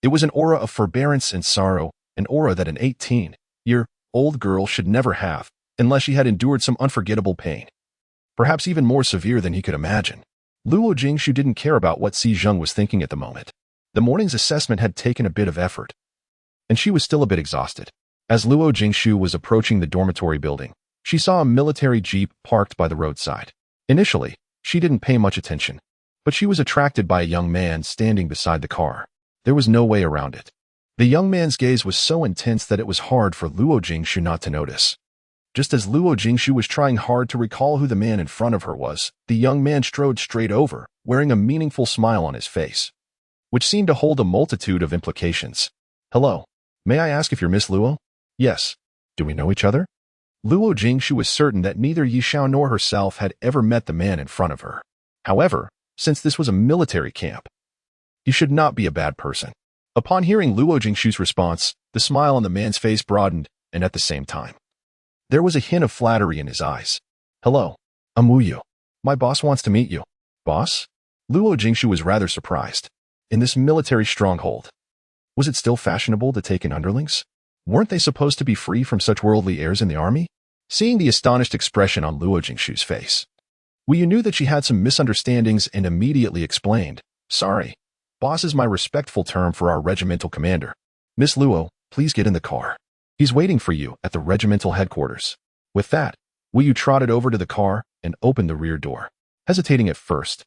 it was an aura of forbearance and sorrow, an aura that an 18-year-old girl should never have, unless she had endured some unforgettable pain. Perhaps even more severe than he could imagine. Luo Jingshu didn't care about what Xi Jing was thinking at the moment. The morning's assessment had taken a bit of effort, and she was still a bit exhausted. As Luo Jingshu was approaching the dormitory building, she saw a military jeep parked by the roadside. Initially, she didn't pay much attention, but she was attracted by a young man standing beside the car. There was no way around it. The young man's gaze was so intense that it was hard for Luo Jingshu not to notice. Just as Luo Jingshu was trying hard to recall who the man in front of her was, the young man strode straight over, wearing a meaningful smile on his face, which seemed to hold a multitude of implications. Hello, may I ask if you're Miss Luo? Yes. Do we know each other? Luo Jingshu was certain that neither Yi Xiao nor herself had ever met the man in front of her. However, since this was a military camp, he should not be a bad person. Upon hearing Luo Jingshu's response, the smile on the man's face broadened, and at the same time, there was a hint of flattery in his eyes. Hello, I'm Wu Yu. My boss wants to meet you. Boss? Luo Jingshu was rather surprised. In this military stronghold, was it still fashionable to take in underlings? Weren't they supposed to be free from such worldly airs in the army? Seeing the astonished expression on Luo Jingshu's face, Wu Yu knew that she had some misunderstandings and immediately explained, Sorry, boss is my respectful term for our regimental commander. Miss Luo, please get in the car. He's waiting for you at the regimental headquarters. With that, Wu Yu trotted over to the car and opened the rear door. Hesitating at first,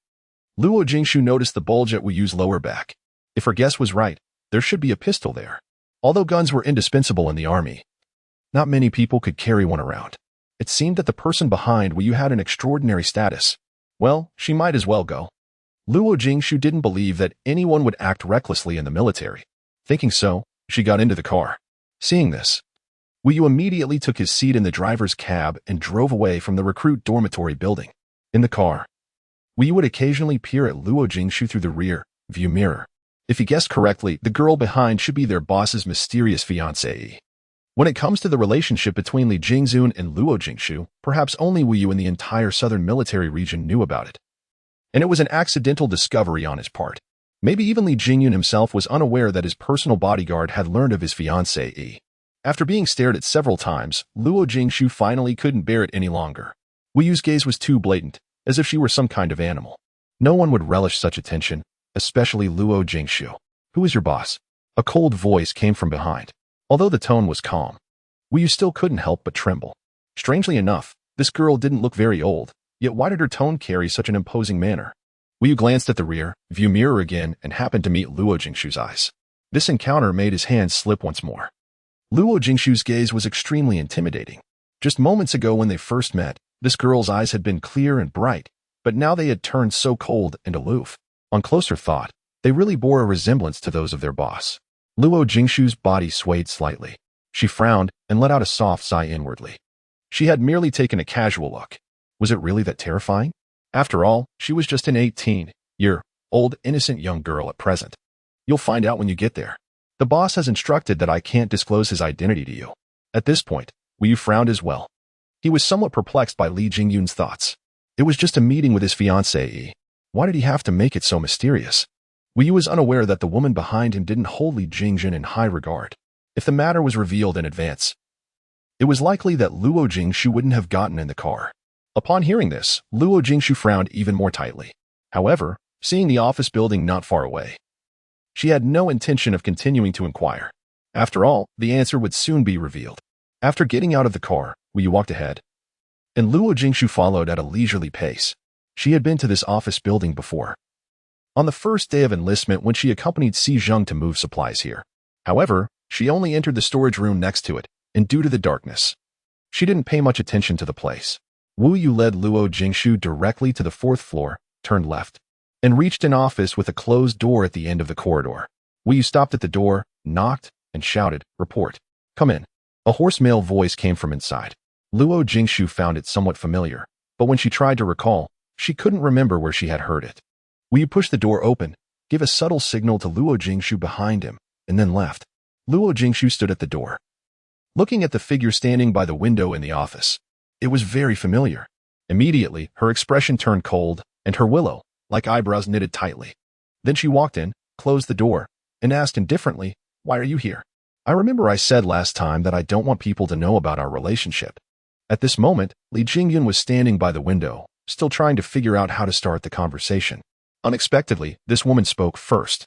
Luo Jingshu noticed the bulge at Wu Yu's lower back. If her guess was right, there should be a pistol there. Although guns were indispensable in the army, not many people could carry one around. It seemed that the person behind Wu Yu had an extraordinary status. Well, she might as well go. Luo Jingshu didn't believe that anyone would act recklessly in the military. Thinking so, she got into the car. Seeing this, Wu Yu immediately took his seat in the driver's cab and drove away from the recruit dormitory building. In the car, Wu Yu would occasionally peer at Luo Jingshu through the rear view mirror. If he guessed correctly, the girl behind should be their boss's mysterious fiancée. When it comes to the relationship between Li Jingzun and Luo Jingshu, perhaps only Wu Yu in the entire southern military region knew about it. And it was an accidental discovery on his part. Maybe even Li Jingyun himself was unaware that his personal bodyguard had learned of his fiancée. After being stared at several times, Luo Jingshu finally couldn't bear it any longer. Wu Yu's gaze was too blatant, as if she were some kind of animal. No one would relish such attention, especially Luo Jingshu. Who is your boss? A cold voice came from behind. Although the tone was calm, Wu Yu still couldn't help but tremble. Strangely enough, this girl didn't look very old, yet why did her tone carry such an imposing manner? Wu Yu glanced at the rear view mirror again and happened to meet Luo Jingshu's eyes. This encounter made his hand slip once more. Luo Jingshu's gaze was extremely intimidating. Just moments ago when they first met, this girl's eyes had been clear and bright, but now they had turned so cold and aloof. On closer thought, they really bore a resemblance to those of their boss. Luo Jingshu's body swayed slightly. She frowned and let out a soft sigh inwardly. She had merely taken a casual look. Was it really that terrifying? After all, she was just an 18-year-old innocent young girl at present. You'll find out when you get there. The boss has instructed that I can't disclose his identity to you. At this point, Wu Yu frowned as well. He was somewhat perplexed by Li Jingyun's thoughts. It was just a meeting with his fiancée. Why did he have to make it so mysterious? Wu Yu was unaware that the woman behind him didn't hold Li Jingyun in high regard. If the matter was revealed in advance, it was likely that Luo Jingshu wouldn't have gotten in the car. Upon hearing this, Luo Jingshu frowned even more tightly. However, seeing the office building not far away, she had no intention of continuing to inquire. After all, the answer would soon be revealed. After getting out of the car, Wu Yu walked ahead, and Luo Jingshu followed at a leisurely pace. She had been to this office building before, on the first day of enlistment when she accompanied Si Zheng to move supplies here. However, she only entered the storage room next to it, and due to the darkness, she didn't pay much attention to the place. Wu Yu led Luo Jingshu directly to the 4th floor, turned left, and reached an office with a closed door at the end of the corridor. Wu Yu stopped at the door, knocked, and shouted, "Report. Come in." A hoarse male voice came from inside. Luo Jingshu found it somewhat familiar, but when she tried to recall, she couldn't remember where she had heard it. Wu Yu pushed the door open, gave a subtle signal to Luo Jingshu behind him, and then left. Luo Jingshu stood at the door, looking at the figure standing by the window in the office. It was very familiar. Immediately, her expression turned cold, and her willow-like eyebrows knitted tightly. Then she walked in, closed the door, and asked indifferently, "Why are you here?" "I remember I said last time that I don't want people to know about our relationship." At this moment, Li Jingyun was standing by the window, still trying to figure out how to start the conversation. Unexpectedly, this woman spoke first,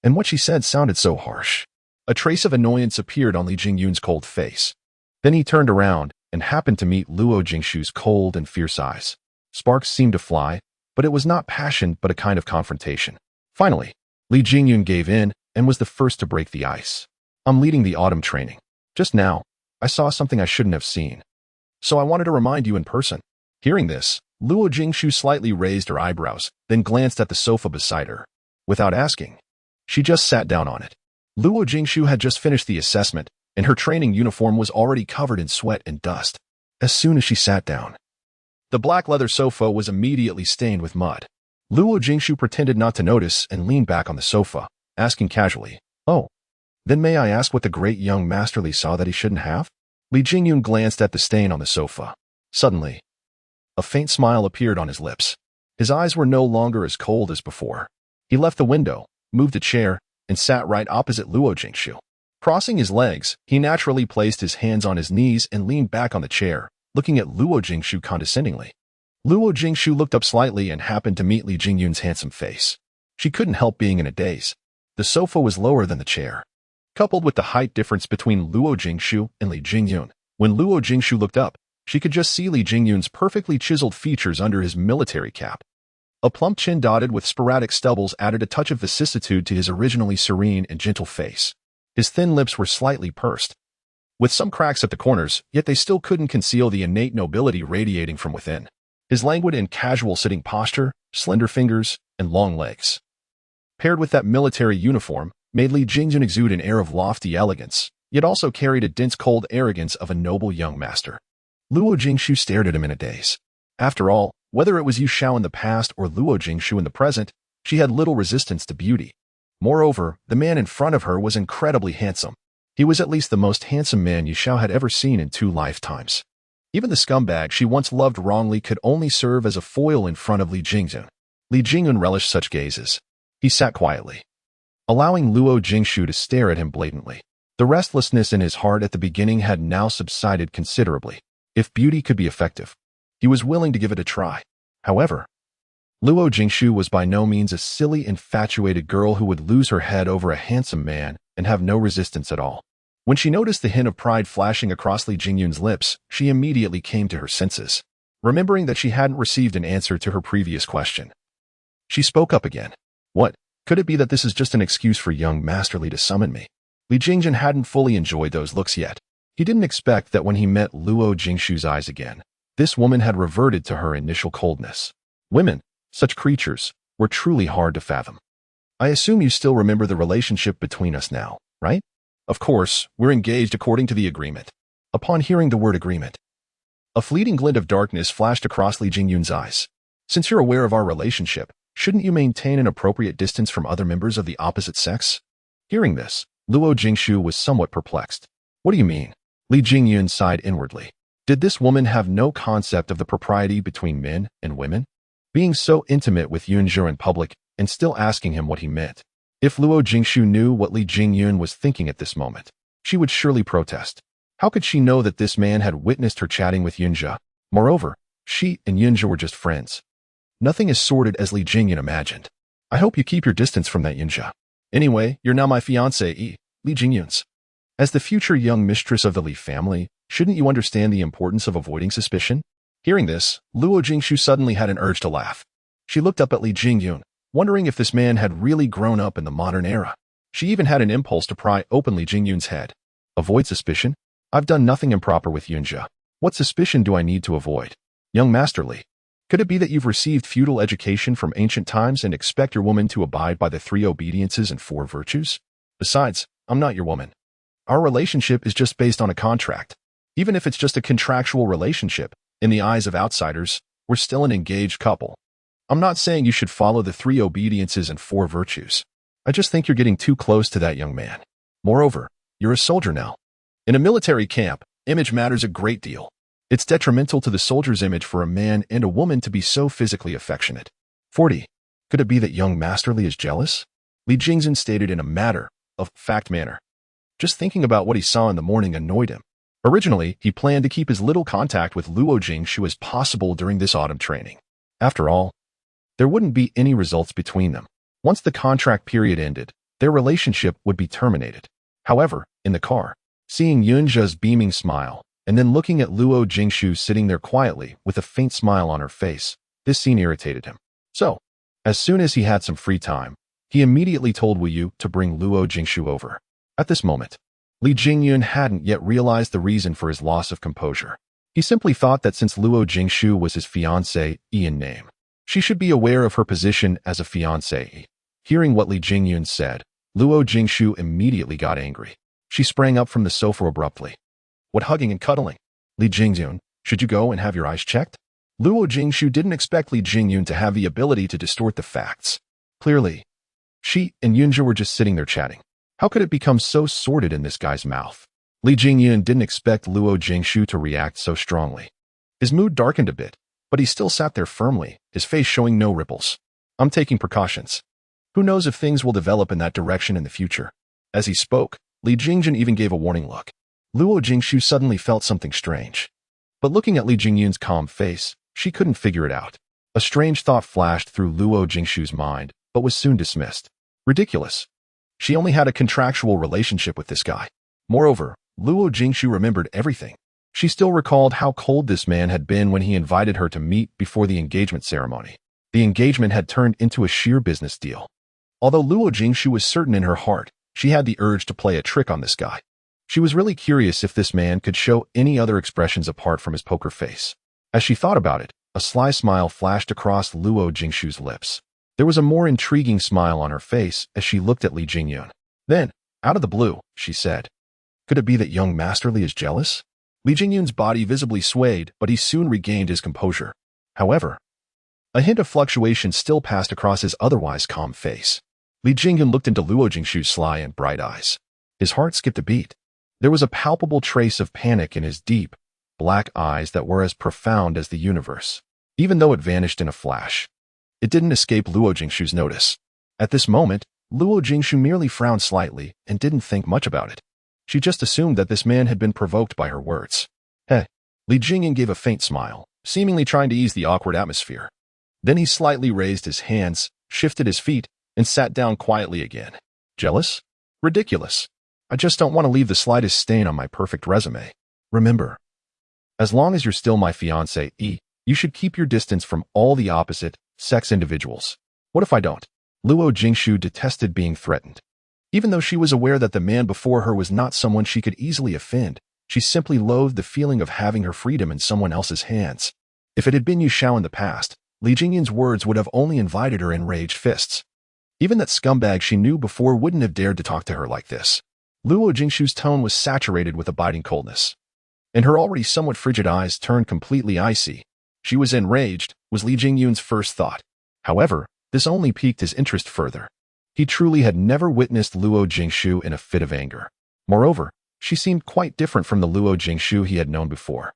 and what she said sounded so harsh. A trace of annoyance appeared on Li Jingyun's cold face. Then he turned around and happened to meet Luo Jingshu's cold and fierce eyes. Sparks seemed to fly, but it was not passion but a kind of confrontation. Finally, Li Jingyun gave in and was the first to break the ice. "I'm leading the autumn training. Just now, I saw something I shouldn't have seen, so I wanted to remind you in person." Hearing this, Luo Jingshu slightly raised her eyebrows, then glanced at the sofa beside her. Without asking, she just sat down on it. Luo Jingshu had just finished the assessment, and her training uniform was already covered in sweat and dust. As soon as she sat down, the black leather sofa was immediately stained with mud. Luo Jingshu pretended not to notice and leaned back on the sofa, asking casually, "Oh, then may I ask what the great young Master Li saw that he shouldn't have?" Li Jingyun glanced at the stain on the sofa. Suddenly, a faint smile appeared on his lips. His eyes were no longer as cold as before. He left the window, moved a chair, and sat right opposite Luo Jingshu. Crossing his legs, he naturally placed his hands on his knees and leaned back on the chair, looking at Luo Jingshu condescendingly. Luo Jingshu looked up slightly and happened to meet Li Jingyun's handsome face. She couldn't help being in a daze. The sofa was lower than the chair. Coupled with the height difference between Luo Jingshu and Li Jingyun, when Luo Jingshu looked up, she could just see Li Jingyun's perfectly chiseled features under his military cap. A plump chin dotted with sporadic stubbles added a touch of vicissitude to his originally serene and gentle face. His thin lips were slightly pursed, with some cracks at the corners, yet they still couldn't conceal the innate nobility radiating from within. His languid and casual sitting posture, slender fingers, and long legs, paired with that military uniform, made Li Jingyun exude an air of lofty elegance, yet also carried a dense cold arrogance of a noble young master. Luo Jingshu stared at him in a daze. After all, whether it was Yu Xiao in the past or Luo Jingshu in the present, she had little resistance to beauty. Moreover, the man in front of her was incredibly handsome. He was at least the most handsome man Yu Xiao had ever seen in 2 lifetimes. Even the scumbag she once loved wrongly could only serve as a foil in front of Li Jingyun. Li Jingyun relished such gazes. He sat quietly, allowing Luo Jingshu to stare at him blatantly. The restlessness in his heart at the beginning had now subsided considerably. If beauty could be effective, he was willing to give it a try. However, Luo Jingshu was by no means a silly, infatuated girl who would lose her head over a handsome man and have no resistance at all. When she noticed the hint of pride flashing across Li Jingyun's lips, she immediately came to her senses, remembering that she hadn't received an answer to her previous question. She spoke up again. What? Could it be that this is just an excuse for young Master Li to summon me? Li Jingyun hadn't fully enjoyed those looks yet. He didn't expect that when he met Luo Jingshu's eyes again, this woman had reverted to her initial coldness. Women, such creatures, were truly hard to fathom. I assume you still remember the relationship between us now, right? Of course, we're engaged according to the agreement. Upon hearing the word agreement, a fleeting glint of darkness flashed across Li Jingyun's eyes. Since you're aware of our relationship, shouldn't you maintain an appropriate distance from other members of the opposite sex? Hearing this, Luo Jingshu was somewhat perplexed. What do you mean? Li Jingyun sighed inwardly. Did this woman have no concept of the propriety between men and women? Being so intimate with Yunzhe in public and still asking him what he meant. If Luo Jingshu knew what Li Jingyun was thinking at this moment, she would surely protest. How could she know that this man had witnessed her chatting with Yunzhe? Moreover, she and Yunzhe were just friends. Nothing as sordid as Li Jingyun imagined. I hope you keep your distance from that Yunzhe. Anyway, you're now my fiancée, Li Jingyun's. As the future young mistress of the Li family, shouldn't you understand the importance of avoiding suspicion? Hearing this, Luo Jingshu suddenly had an urge to laugh. She looked up at Li Jingyun, wondering if this man had really grown up in the modern era. She even had an impulse to pry open Li Jingyun's head. Avoid suspicion? I've done nothing improper with Yunzhe. What suspicion do I need to avoid? Young Master Li, could it be that you've received feudal education from ancient times and expect your woman to abide by the 3 obediences and 4 virtues? Besides, I'm not your woman. Our relationship is just based on a contract. Even if it's just a contractual relationship, in the eyes of outsiders, we're still an engaged couple. I'm not saying you should follow the 3 obediences and 4 virtues. I just think you're getting too close to that young man. Moreover, you're a soldier now. In a military camp, image matters a great deal. It's detrimental to the soldier's image for a man and a woman to be so physically affectionate. 40. Could it be that young Master Li is jealous? Li Jingyun stated in a matter-of-fact manner. Just thinking about what he saw in the morning annoyed him. Originally, he planned to keep as little contact with Luo Jingshu as possible during this autumn training. After all, there wouldn't be any results between them. Once the contract period ended, their relationship would be terminated. However, in the car, seeing Yunzhe's beaming smile, and then looking at Luo Jingshu sitting there quietly with a faint smile on her face, this scene irritated him. So, as soon as he had some free time, he immediately told Wu Yu to bring Luo Jingshu over. At this moment, Li Jingyun hadn't yet realized the reason for his loss of composure. He simply thought that since Luo Jingshu was his fiancée in name, she should be aware of her position as a fiancée. Hearing what Li Jingyun said, Luo Jingshu immediately got angry. She sprang up from the sofa abruptly. What hugging and cuddling? Li Jingyun, should you go and have your eyes checked? Luo Jingshu didn't expect Li Jingyun to have the ability to distort the facts. Clearly, she and Yunzhe were just sitting there chatting. How could it become so sordid in this guy's mouth? Li Jingyun didn't expect Luo Jingshu to react so strongly. His mood darkened a bit, but he still sat there firmly, his face showing no ripples. I'm taking precautions. Who knows if things will develop in that direction in the future? As he spoke, Li Jingyun even gave a warning look. Luo Jingshu suddenly felt something strange. But looking at Li Jingyun's calm face, she couldn't figure it out. A strange thought flashed through Luo Jingshu's mind, but was soon dismissed. Ridiculous. She only had a contractual relationship with this guy. Moreover, Luo Jingshu remembered everything. She still recalled how cold this man had been when he invited her to meet before the engagement ceremony. The engagement had turned into a sheer business deal. Although Luo Jingshu was certain in her heart, she had the urge to play a trick on this guy. She was really curious if this man could show any other expressions apart from his poker face. As she thought about it, a sly smile flashed across Luo Jingshu's lips. There was a more intriguing smile on her face as she looked at Li Jingyun. Then, out of the blue, she said, "Could it be that young Master Li is jealous?" Li Jingyun's body visibly swayed, but he soon regained his composure. However, a hint of fluctuation still passed across his otherwise calm face. Li Jingyun looked into Luo Jingshu's sly and bright eyes. His heart skipped a beat. There was a palpable trace of panic in his deep, black eyes that were as profound as the universe. Even though it vanished in a flash, it didn't escape Luo Jingshu's notice. At this moment, Luo Jingshu merely frowned slightly and didn't think much about it. She just assumed that this man had been provoked by her words. Heh. Li Jingyan gave a faint smile, seemingly trying to ease the awkward atmosphere. Then he slightly raised his hands, shifted his feet, and sat down quietly again. Jealous? Ridiculous. I just don't want to leave the slightest stain on my perfect resume. Remember, as long as you're still my fiancé, you should keep your distance from all the opposite sex individuals. What if I don't? Luo Jingshu detested being threatened. Even though she was aware that the man before her was not someone she could easily offend, she simply loathed the feeling of having her freedom in someone else's hands. If it had been Yu Xiao in the past, Li Jingyan's words would have only invited her enraged fists. Even that scumbag she knew before wouldn't have dared to talk to her like this. Luo Jingshu's tone was saturated with a biting coldness, and her already somewhat frigid eyes turned completely icy. She was enraged, was Li Jingyun's first thought. However, this only piqued his interest further. He truly had never witnessed Luo Jingshu in a fit of anger. Moreover, she seemed quite different from the Luo Jingshu he had known before.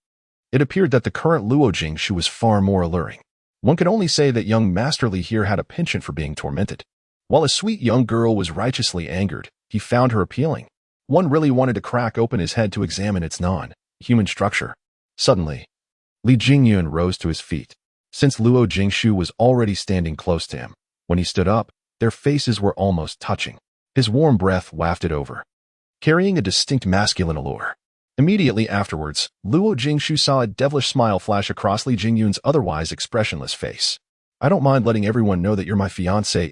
It appeared that the current Luo Jingshu was far more alluring. One could only say that young Master Li here had a penchant for being tormented. While a sweet young girl was righteously angered, he found her appealing. One really wanted to crack open his head to examine its non-human structure. Suddenly, Li Jingyun rose to his feet. Since Luo Jingshu was already standing close to him, when he stood up, their faces were almost touching. His warm breath wafted over, carrying a distinct masculine allure. Immediately afterwards, Luo Jingshu saw a devilish smile flash across Li Jingyun's otherwise expressionless face. I don't mind letting everyone know that you're my fiancé,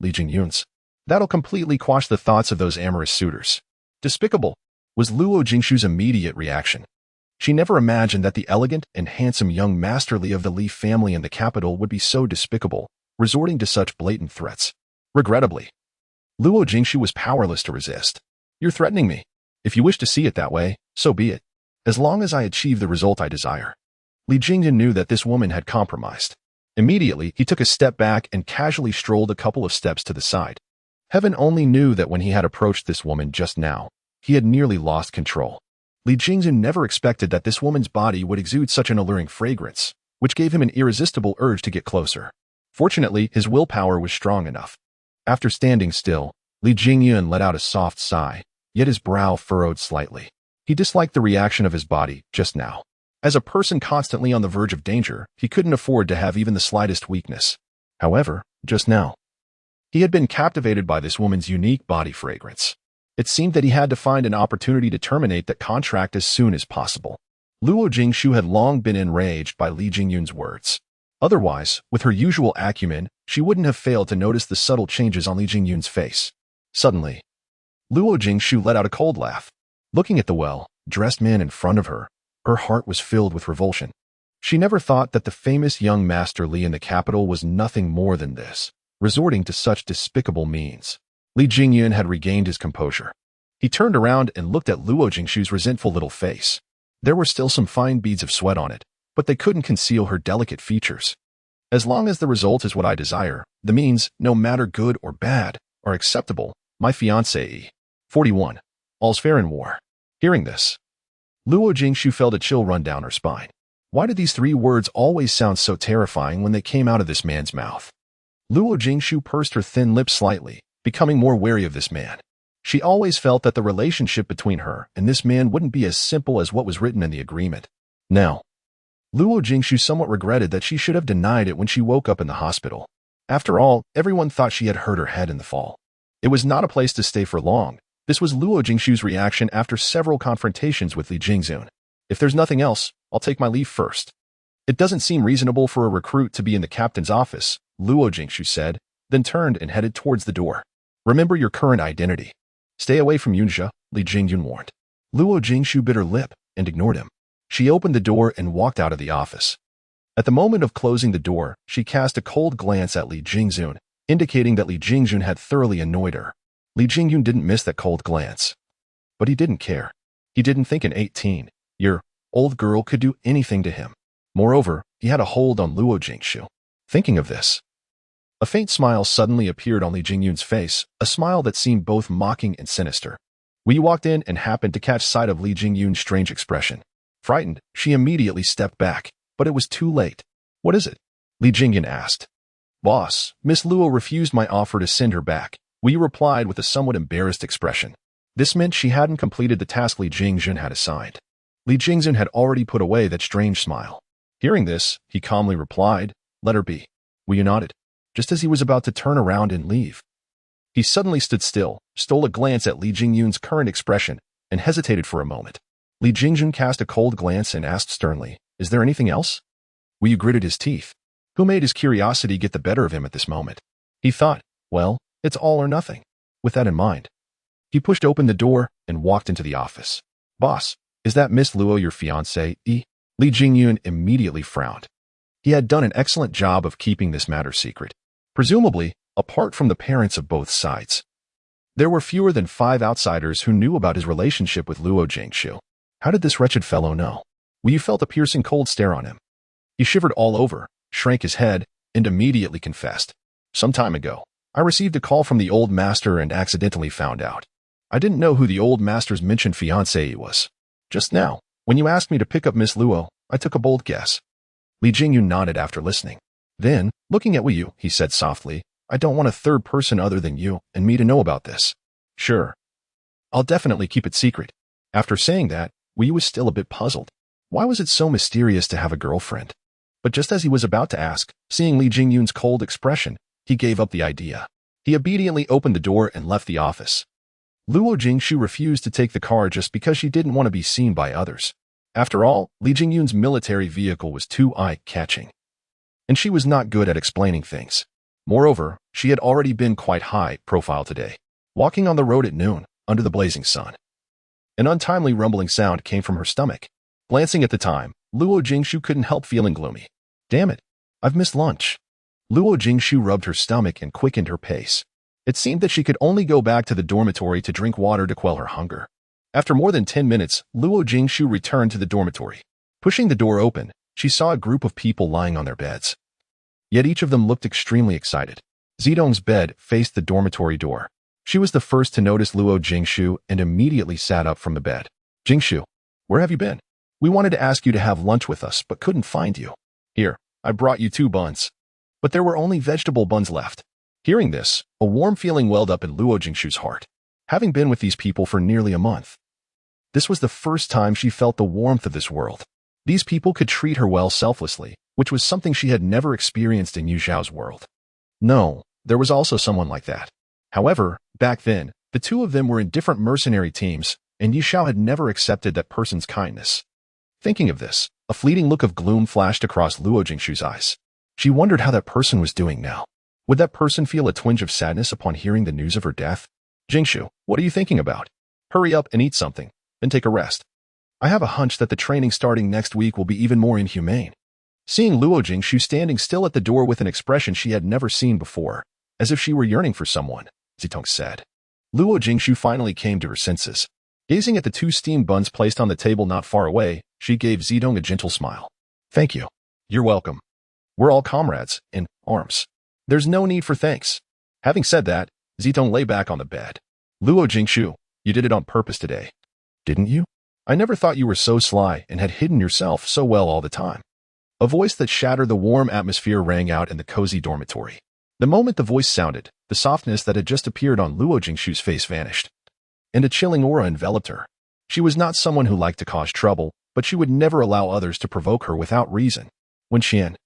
Li Jingyun's. That'll completely quash the thoughts of those amorous suitors. Despicable, was Luo Jingshu's immediate reaction. She never imagined that the elegant and handsome young Master Li of the Li family in the capital would be so despicable, resorting to such blatant threats. Regrettably, Luo Jingshu was powerless to resist. You're threatening me. If you wish to see it that way, so be it. As long as I achieve the result I desire. Li Jingyan knew that this woman had compromised. Immediately, he took a step back and casually strolled a couple of steps to the side. Heaven only knew that when he had approached this woman just now, he had nearly lost control. Li Jingyan never expected that this woman's body would exude such an alluring fragrance, which gave him an irresistible urge to get closer. Fortunately, his willpower was strong enough. After standing still, Li Jingyan let out a soft sigh, yet his brow furrowed slightly. He disliked the reaction of his body just now. As a person constantly on the verge of danger, he couldn't afford to have even the slightest weakness. However, just now, he had been captivated by this woman's unique body fragrance. It seemed that he had to find an opportunity to terminate that contract as soon as possible. Luo Jingshu had long been enraged by Li Jingyun's words. Otherwise, with her usual acumen, she wouldn't have failed to notice the subtle changes on Li Jingyun's face. Suddenly, Luo Jingshu let out a cold laugh. Looking at the well-dressed man in front of her, her heart was filled with revulsion. She never thought that the famous young Master Li in the capital was nothing more than this, resorting to such despicable means. Li Jingyun had regained his composure. He turned around and looked at Luo Jingshu's resentful little face. There were still some fine beads of sweat on it, but they couldn't conceal her delicate features. As long as the result is what I desire, the means, no matter good or bad, are acceptable, my fiancé. 41. All's fair in war. Hearing this, Luo Jingshu felt a chill run down her spine. Why did these three words always sound so terrifying when they came out of this man's mouth? Luo Jingshu pursed her thin lips slightly, becoming more wary of this man. She always felt that the relationship between her and this man wouldn't be as simple as what was written in the agreement. Now, Luo Jingshu somewhat regretted that she should have denied it when she woke up in the hospital. After all, everyone thought she had hurt her head in the fall. It was not a place to stay for long. This was Luo Jingshu's reaction after several confrontations with Li Jingyun. If there's nothing else, I'll take my leave first. It doesn't seem reasonable for a recruit to be in the captain's office, Luo Jingshu said, then turned and headed towards the door. Remember your current identity. Stay away from Yunjia, Li Jingyun warned. Luo Jingshu bit her lip and ignored him. She opened the door and walked out of the office. At the moment of closing the door, she cast a cold glance at Li Jingyun, indicating that Li Jingyun had thoroughly annoyed her. Li Jingyun didn't miss that cold glance. But he didn't care. He didn't think an 18-year-old girl could do anything to him. Moreover, he had a hold on Luo Jingshu. Thinking of this, a faint smile suddenly appeared on Li Jingyun's face, a smile that seemed both mocking and sinister. We walked in and happened to catch sight of Li Jingyun's strange expression. Frightened, she immediately stepped back, but it was too late. What is it? Li Jingyun asked. Boss, Miss Luo refused my offer to send her back. We replied with a somewhat embarrassed expression. This meant she hadn't completed the task Li Jingjun had assigned. Li Jingjun had already put away that strange smile. Hearing this, he calmly replied, "Let her be." Wu nodded, just as he was about to turn around and leave. He suddenly stood still, stole a glance at Li Jingyun's current expression, and hesitated for a moment. Li Jingjun cast a cold glance and asked sternly, "Is there anything else?" Wu gritted his teeth. Who made his curiosity get the better of him at this moment? He thought, well, it's all or nothing. With that in mind, he pushed open the door and walked into the office. "Boss, is that Miss Luo your fiancée?" Li Jingyun immediately frowned. He had done an excellent job of keeping this matter secret, presumably apart from the parents of both sides. There were fewer than 5 outsiders who knew about his relationship with Luo Jingshu. How did this wretched fellow know? Wu felt a piercing cold stare on him. He shivered all over, shrank his head, and immediately confessed. "Some time ago, I received a call from the old master and accidentally found out. I didn't know who the old master's mentioned fiancé was. Just now, when you asked me to pick up Miss Luo, I took a bold guess." Li Jingyun nodded after listening. Then, looking at Wu, he said softly, "I don't want a third person other than you and me to know about this." "Sure. I'll definitely keep it secret." After saying that, Wu was still a bit puzzled. Why was it so mysterious to have a girlfriend? But just as he was about to ask, seeing Li Jingyun's cold expression, he gave up the idea. He obediently opened the door and left the office. Luo Jingshu refused to take the car just because she didn't want to be seen by others. After all, Li Jingyun's military vehicle was too eye-catching. And she was not good at explaining things. Moreover, she had already been quite high profile today, walking on the road at noon, under the blazing sun. An untimely rumbling sound came from her stomach. Glancing at the time, Luo Jingshu couldn't help feeling gloomy. "Damn it, I've missed lunch." Luo Jingshu rubbed her stomach and quickened her pace. It seemed that she could only go back to the dormitory to drink water to quell her hunger. After more than 10 minutes, Luo Jingshu returned to the dormitory. Pushing the door open, she saw a group of people lying on their beds. Yet each of them looked extremely excited. Zidong's bed faced the dormitory door. She was the first to notice Luo Jingshu and immediately sat up from the bed. "Jingshu, where have you been? We wanted to ask you to have lunch with us, but couldn't find you. Here, I brought you 2 buns." But there were only vegetable buns left. Hearing this, a warm feeling welled up in Luo Jingshu's heart. Having been with these people for nearly a month, this was the first time she felt the warmth of this world. These people could treat her well selflessly, which was something she had never experienced in Yu Xiao's world. No, there was also someone like that. However, back then, the two of them were in different mercenary teams, and Yu Xiao had never accepted that person's kindness. Thinking of this, a fleeting look of gloom flashed across Luo Jingshu's eyes. She wondered how that person was doing now. Would that person feel a twinge of sadness upon hearing the news of her death? "Jingshu, what are you thinking about? Hurry up and eat something, then take a rest. I have a hunch that the training starting next week will be even more inhumane." Seeing Luo Jingshu standing still at the door with an expression she had never seen before, as if she were yearning for someone, Zitong said. Luo Jingshu finally came to her senses. Gazing at the 2 steamed buns placed on the table not far away, she gave Zidong a gentle smile. "Thank you. You're welcome. We're all comrades, in arms. There's no need for thanks." Having said that, Zidong lay back on the bed. "Luo Jingshu, you did it on purpose today, didn't you? I never thought you were so sly and had hidden yourself so well all the time." A voice that shattered the warm atmosphere rang out in the cozy dormitory. The moment the voice sounded, the softness that had just appeared on Luo Jingshu's face vanished, and a chilling aura enveloped her. She was not someone who liked to cause trouble, but she would never allow others to provoke her without reason. "When Xian,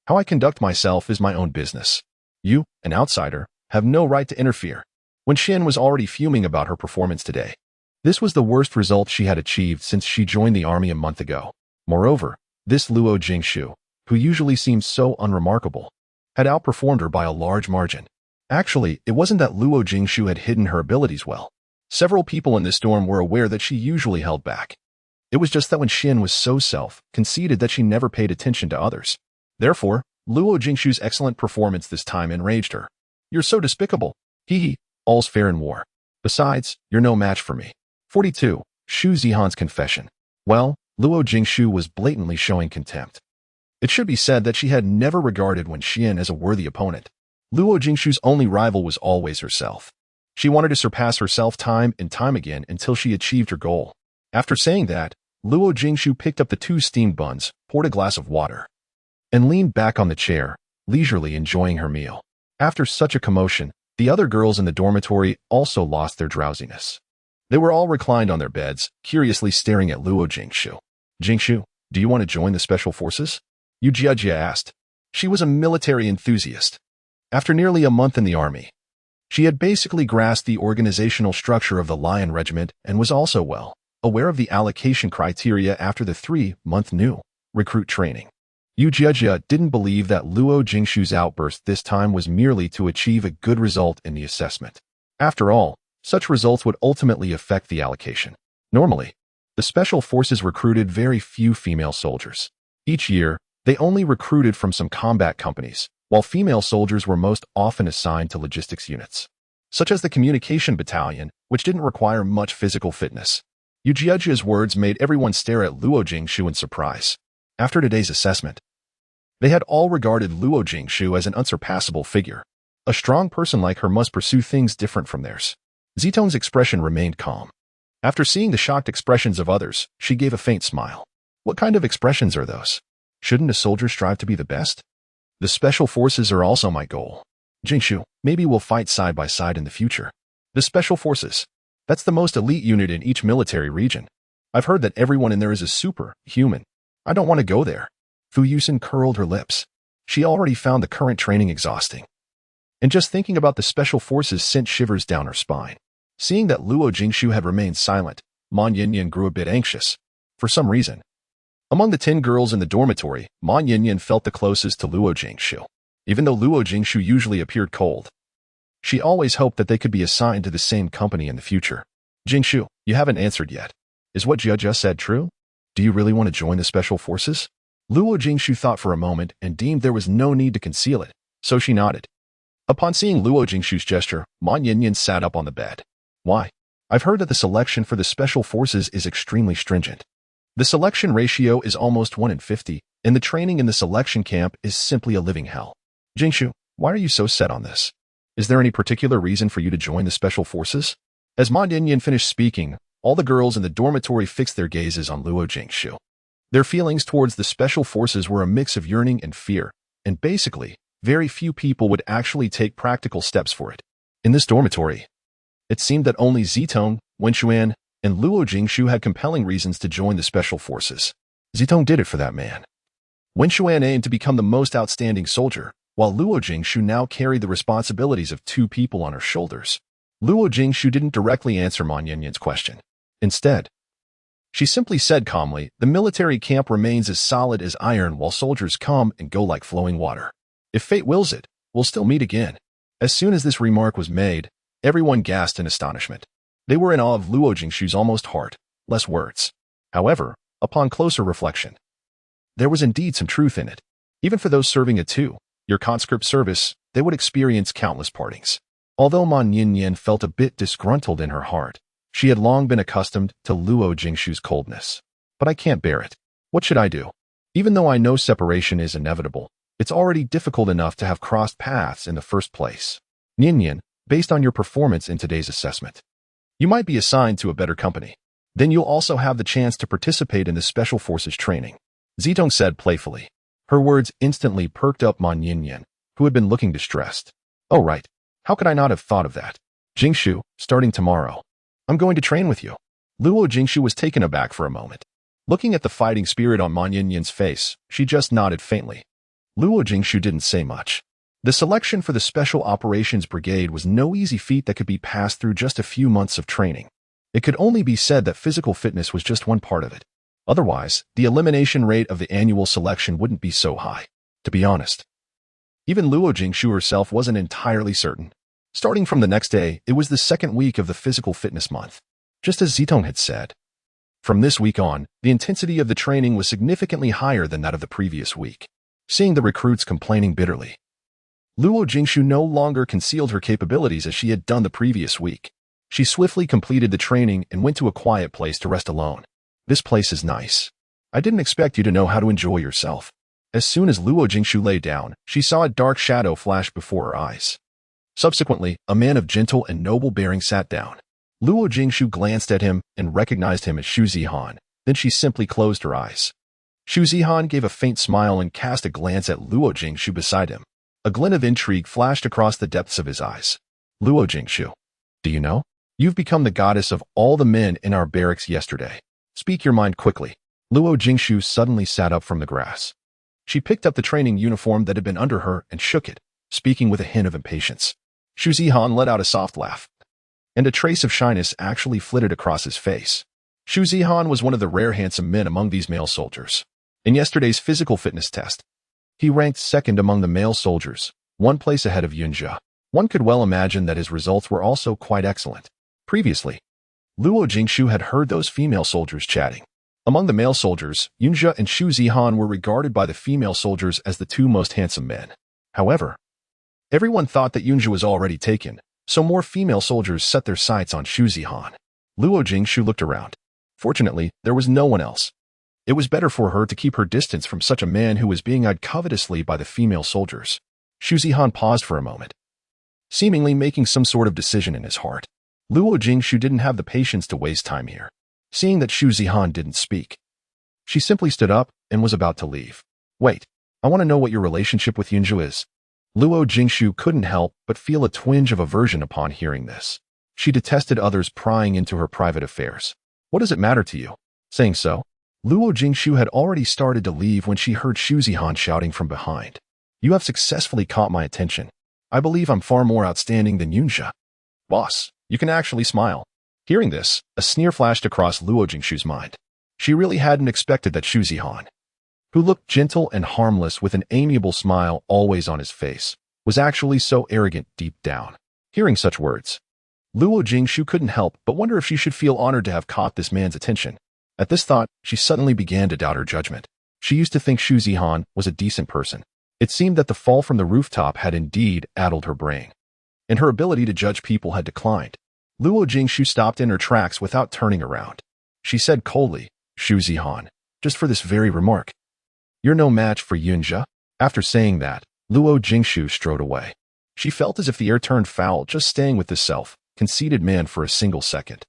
how I conduct myself is my own business. You, an outsider, have no right to interfere." When Xian was already fuming about her performance today. This was the worst result she had achieved since she joined the army a month ago. Moreover, this Luo Jingshu, who usually seemed so unremarkable, had outperformed her by a large margin. Actually, it wasn't that Luo Jingshu had hidden her abilities well. Several people in this dorm were aware that she usually held back. It was just that when Xian was so self-conceited that she never paid attention to others. Therefore, Luo Jingshu's excellent performance this time enraged her. "You're so despicable. Hee, all's fair in war. Besides, you're no match for me." 42. Shu Zihan's confession. Well, Luo Jingshu was blatantly showing contempt. It should be said that she had never regarded Wen Xian as a worthy opponent. Luo Jingshu's only rival was always herself. She wanted to surpass herself time and time again until she achieved her goal. After saying that, Luo Jingshu picked up the 2 steamed buns, poured a glass of water, and leaned back on the chair, leisurely enjoying her meal. After such a commotion, the other girls in the dormitory also lost their drowsiness. They were all reclined on their beds, curiously staring at Luo Jingshu. Jingshu, do you want to join the special forces? Yu Jiajia asked. She was a military enthusiast. After nearly a month in the army, she had basically grasped the organizational structure of the Lion Regiment and was also well aware of the allocation criteria after the 3-month new recruit training. Yu Jiajia didn't believe that Luo Jingshu's outburst this time was merely to achieve a good result in the assessment. After all, such results would ultimately affect the allocation. Normally, the special forces recruited very few female soldiers. Each year, they only recruited from some combat companies, while female soldiers were most often assigned to logistics units, such as the communication battalion, which didn't require much physical fitness. Yu Jiajia's words made everyone stare at Luo Jingshu in surprise. After today's assessment, they had all regarded Luo Jingshu as an unsurpassable figure. A strong person like her must pursue things different from theirs. Zitong's expression remained calm. After seeing the shocked expressions of others, she gave a faint smile. What kind of expressions are those? Shouldn't a soldier strive to be the best? The special forces are also my goal. Jingshu, maybe we'll fight side by side in the future. The special forces. That's the most elite unit in each military region. I've heard that everyone in there is a superhuman. I don't want to go there. Fu Yusin curled her lips. She already found the current training exhausting. And just thinking about the special forces sent shivers down her spine. Seeing that Luo Jingshu had remained silent, Ma Yinyan grew a bit anxious. For some reason, among the 10 girls in the dormitory, Ma Yinyan felt the closest to Luo Jingshu. Even though Luo Jingshu usually appeared cold, she always hoped that they could be assigned to the same company in the future. Jingshu, you haven't answered yet. Is what Jia just said true? Do you really want to join the special forces? Luo Jingshu thought for a moment and deemed there was no need to conceal it, so she nodded. Upon seeing Luo Jingshu's gesture, Ma Yinyan sat up on the bed. Why? I've heard that the selection for the special forces is extremely stringent. The selection ratio is almost 1 in 50, and the training in the selection camp is simply a living hell. Jingshu, why are you so set on this? Is there any particular reason for you to join the special forces? As Ma Yinyan finished speaking, all the girls in the dormitory fixed their gazes on Luo Jingshu. Their feelings towards the special forces were a mix of yearning and fear, and basically, very few people would actually take practical steps for it. In this dormitory, it seemed that only Zitong, Wenxuan, and Luo Jingshu had compelling reasons to join the special forces. Zitong did it for that man. Wenxuan aimed to become the most outstanding soldier, while Luo Jingshu now carried the responsibilities of 2 people on her shoulders. Luo Jingshu didn't directly answer Ma Yinyan's question. Instead, she simply said calmly, the military camp remains as solid as iron while soldiers come and go like flowing water. If fate wills it, we'll still meet again. As soon as this remark was made, everyone gasped in astonishment. They were in awe of Luo Jingshu's almost heartless words. However, upon closer reflection, there was indeed some truth in it. Even for those serving a 2-year conscript service, they would experience countless partings. Although Ma Yinyan felt a bit disgruntled in her heart, she had long been accustomed to Luo Jingshu's coldness. But I can't bear it. What should I do? Even though I know separation is inevitable, it's already difficult enough to have crossed paths in the first place. Yinyan, based on your performance in today's assessment, you might be assigned to a better company. Then you'll also have the chance to participate in the special forces training. Zitong said playfully. Her words instantly perked up Ma Yinyan, who had been looking distressed. Oh right, how could I not have thought of that? Jingshu, starting tomorrow, I'm going to train with you. Luo Jingshu was taken aback for a moment. Looking at the fighting spirit on Ma Yinyan's face, she just nodded faintly. Luo Jingshu didn't say much. The selection for the Special Operations Brigade was no easy feat that could be passed through just a few months of training. It could only be said that physical fitness was just one part of it. Otherwise, the elimination rate of the annual selection wouldn't be so high. To be honest, even Luo Jingshu herself wasn't entirely certain. Starting from the next day, it was the 2nd week of the physical fitness month. Just as Zitong had said. From this week on, the intensity of the training was significantly higher than that of the previous week. Seeing the recruits complaining bitterly, Luo Jingshu no longer concealed her capabilities as she had done the previous week. She swiftly completed the training and went to a quiet place to rest alone. This place is nice. I didn't expect you to know how to enjoy yourself. As soon as Luo Jingshu lay down, she saw a dark shadow flash before her eyes. Subsequently, a man of gentle and noble bearing sat down. Luo Jingshu glanced at him and recognized him as Xu Zihan. Then she simply closed her eyes. Xu Zihan gave a faint smile and cast a glance at Luo Jingshu beside him. A glint of intrigue flashed across the depths of his eyes. Luo Jingshu, do you know? You've become the goddess of all the men in our barracks yesterday. Speak your mind quickly. Luo Jingshu suddenly sat up from the grass. She picked up the training uniform that had been under her and shook it, speaking with a hint of impatience. Xu Zihan let out a soft laugh, and a trace of shyness actually flitted across his face. Xu Zihan was one of the rare handsome men among these male soldiers. In yesterday's physical fitness test, he ranked second among the male soldiers, one place ahead of Yunjia. One could well imagine that his results were also quite excellent. Previously, Luo Jingshu had heard those female soldiers chatting. Among the male soldiers, Yunjia and Xu Zihan were regarded by the female soldiers as the two most handsome men. However, everyone thought that Yunjia was already taken, so more female soldiers set their sights on Xu Zihan. Luo Jingshu looked around. Fortunately, there was no one else. It was better for her to keep her distance from such a man who was being eyed covetously by the female soldiers. Xu Zihan paused for a moment, seemingly making some sort of decision in his heart. Luo Jingshu didn't have the patience to waste time here. Seeing that Xu Zihan didn't speak, she simply stood up and was about to leave. Wait, I want to know what your relationship with Yunjia is. Luo Jingshu couldn't help but feel a twinge of aversion upon hearing this. She detested others prying into her private affairs. What does it matter to you? Saying so, Luo Jingshu had already started to leave when she heard Xu Zihan shouting from behind. You have successfully caught my attention. I believe I'm far more outstanding than Yunjia. Boss, you can actually smile. Hearing this, a sneer flashed across Luo Jingshu's mind. She really hadn't expected that Xu Zihan, who looked gentle and harmless with an amiable smile always on his face, was actually so arrogant deep down. Hearing such words, Luo Jingshu couldn't help but wonder if she should feel honored to have caught this man's attention. At this thought, she suddenly began to doubt her judgment. She used to think Xu Zihan was a decent person. It seemed that the fall from the rooftop had indeed addled her brain, and her ability to judge people had declined. Luo Jingshu stopped in her tracks without turning around. She said coldly, Xu Zihan, just for this very remark, you're no match for Yunjia. After saying that, Luo Jingshu strode away. She felt as if the air turned foul just staying with this self-conceited man for a single second.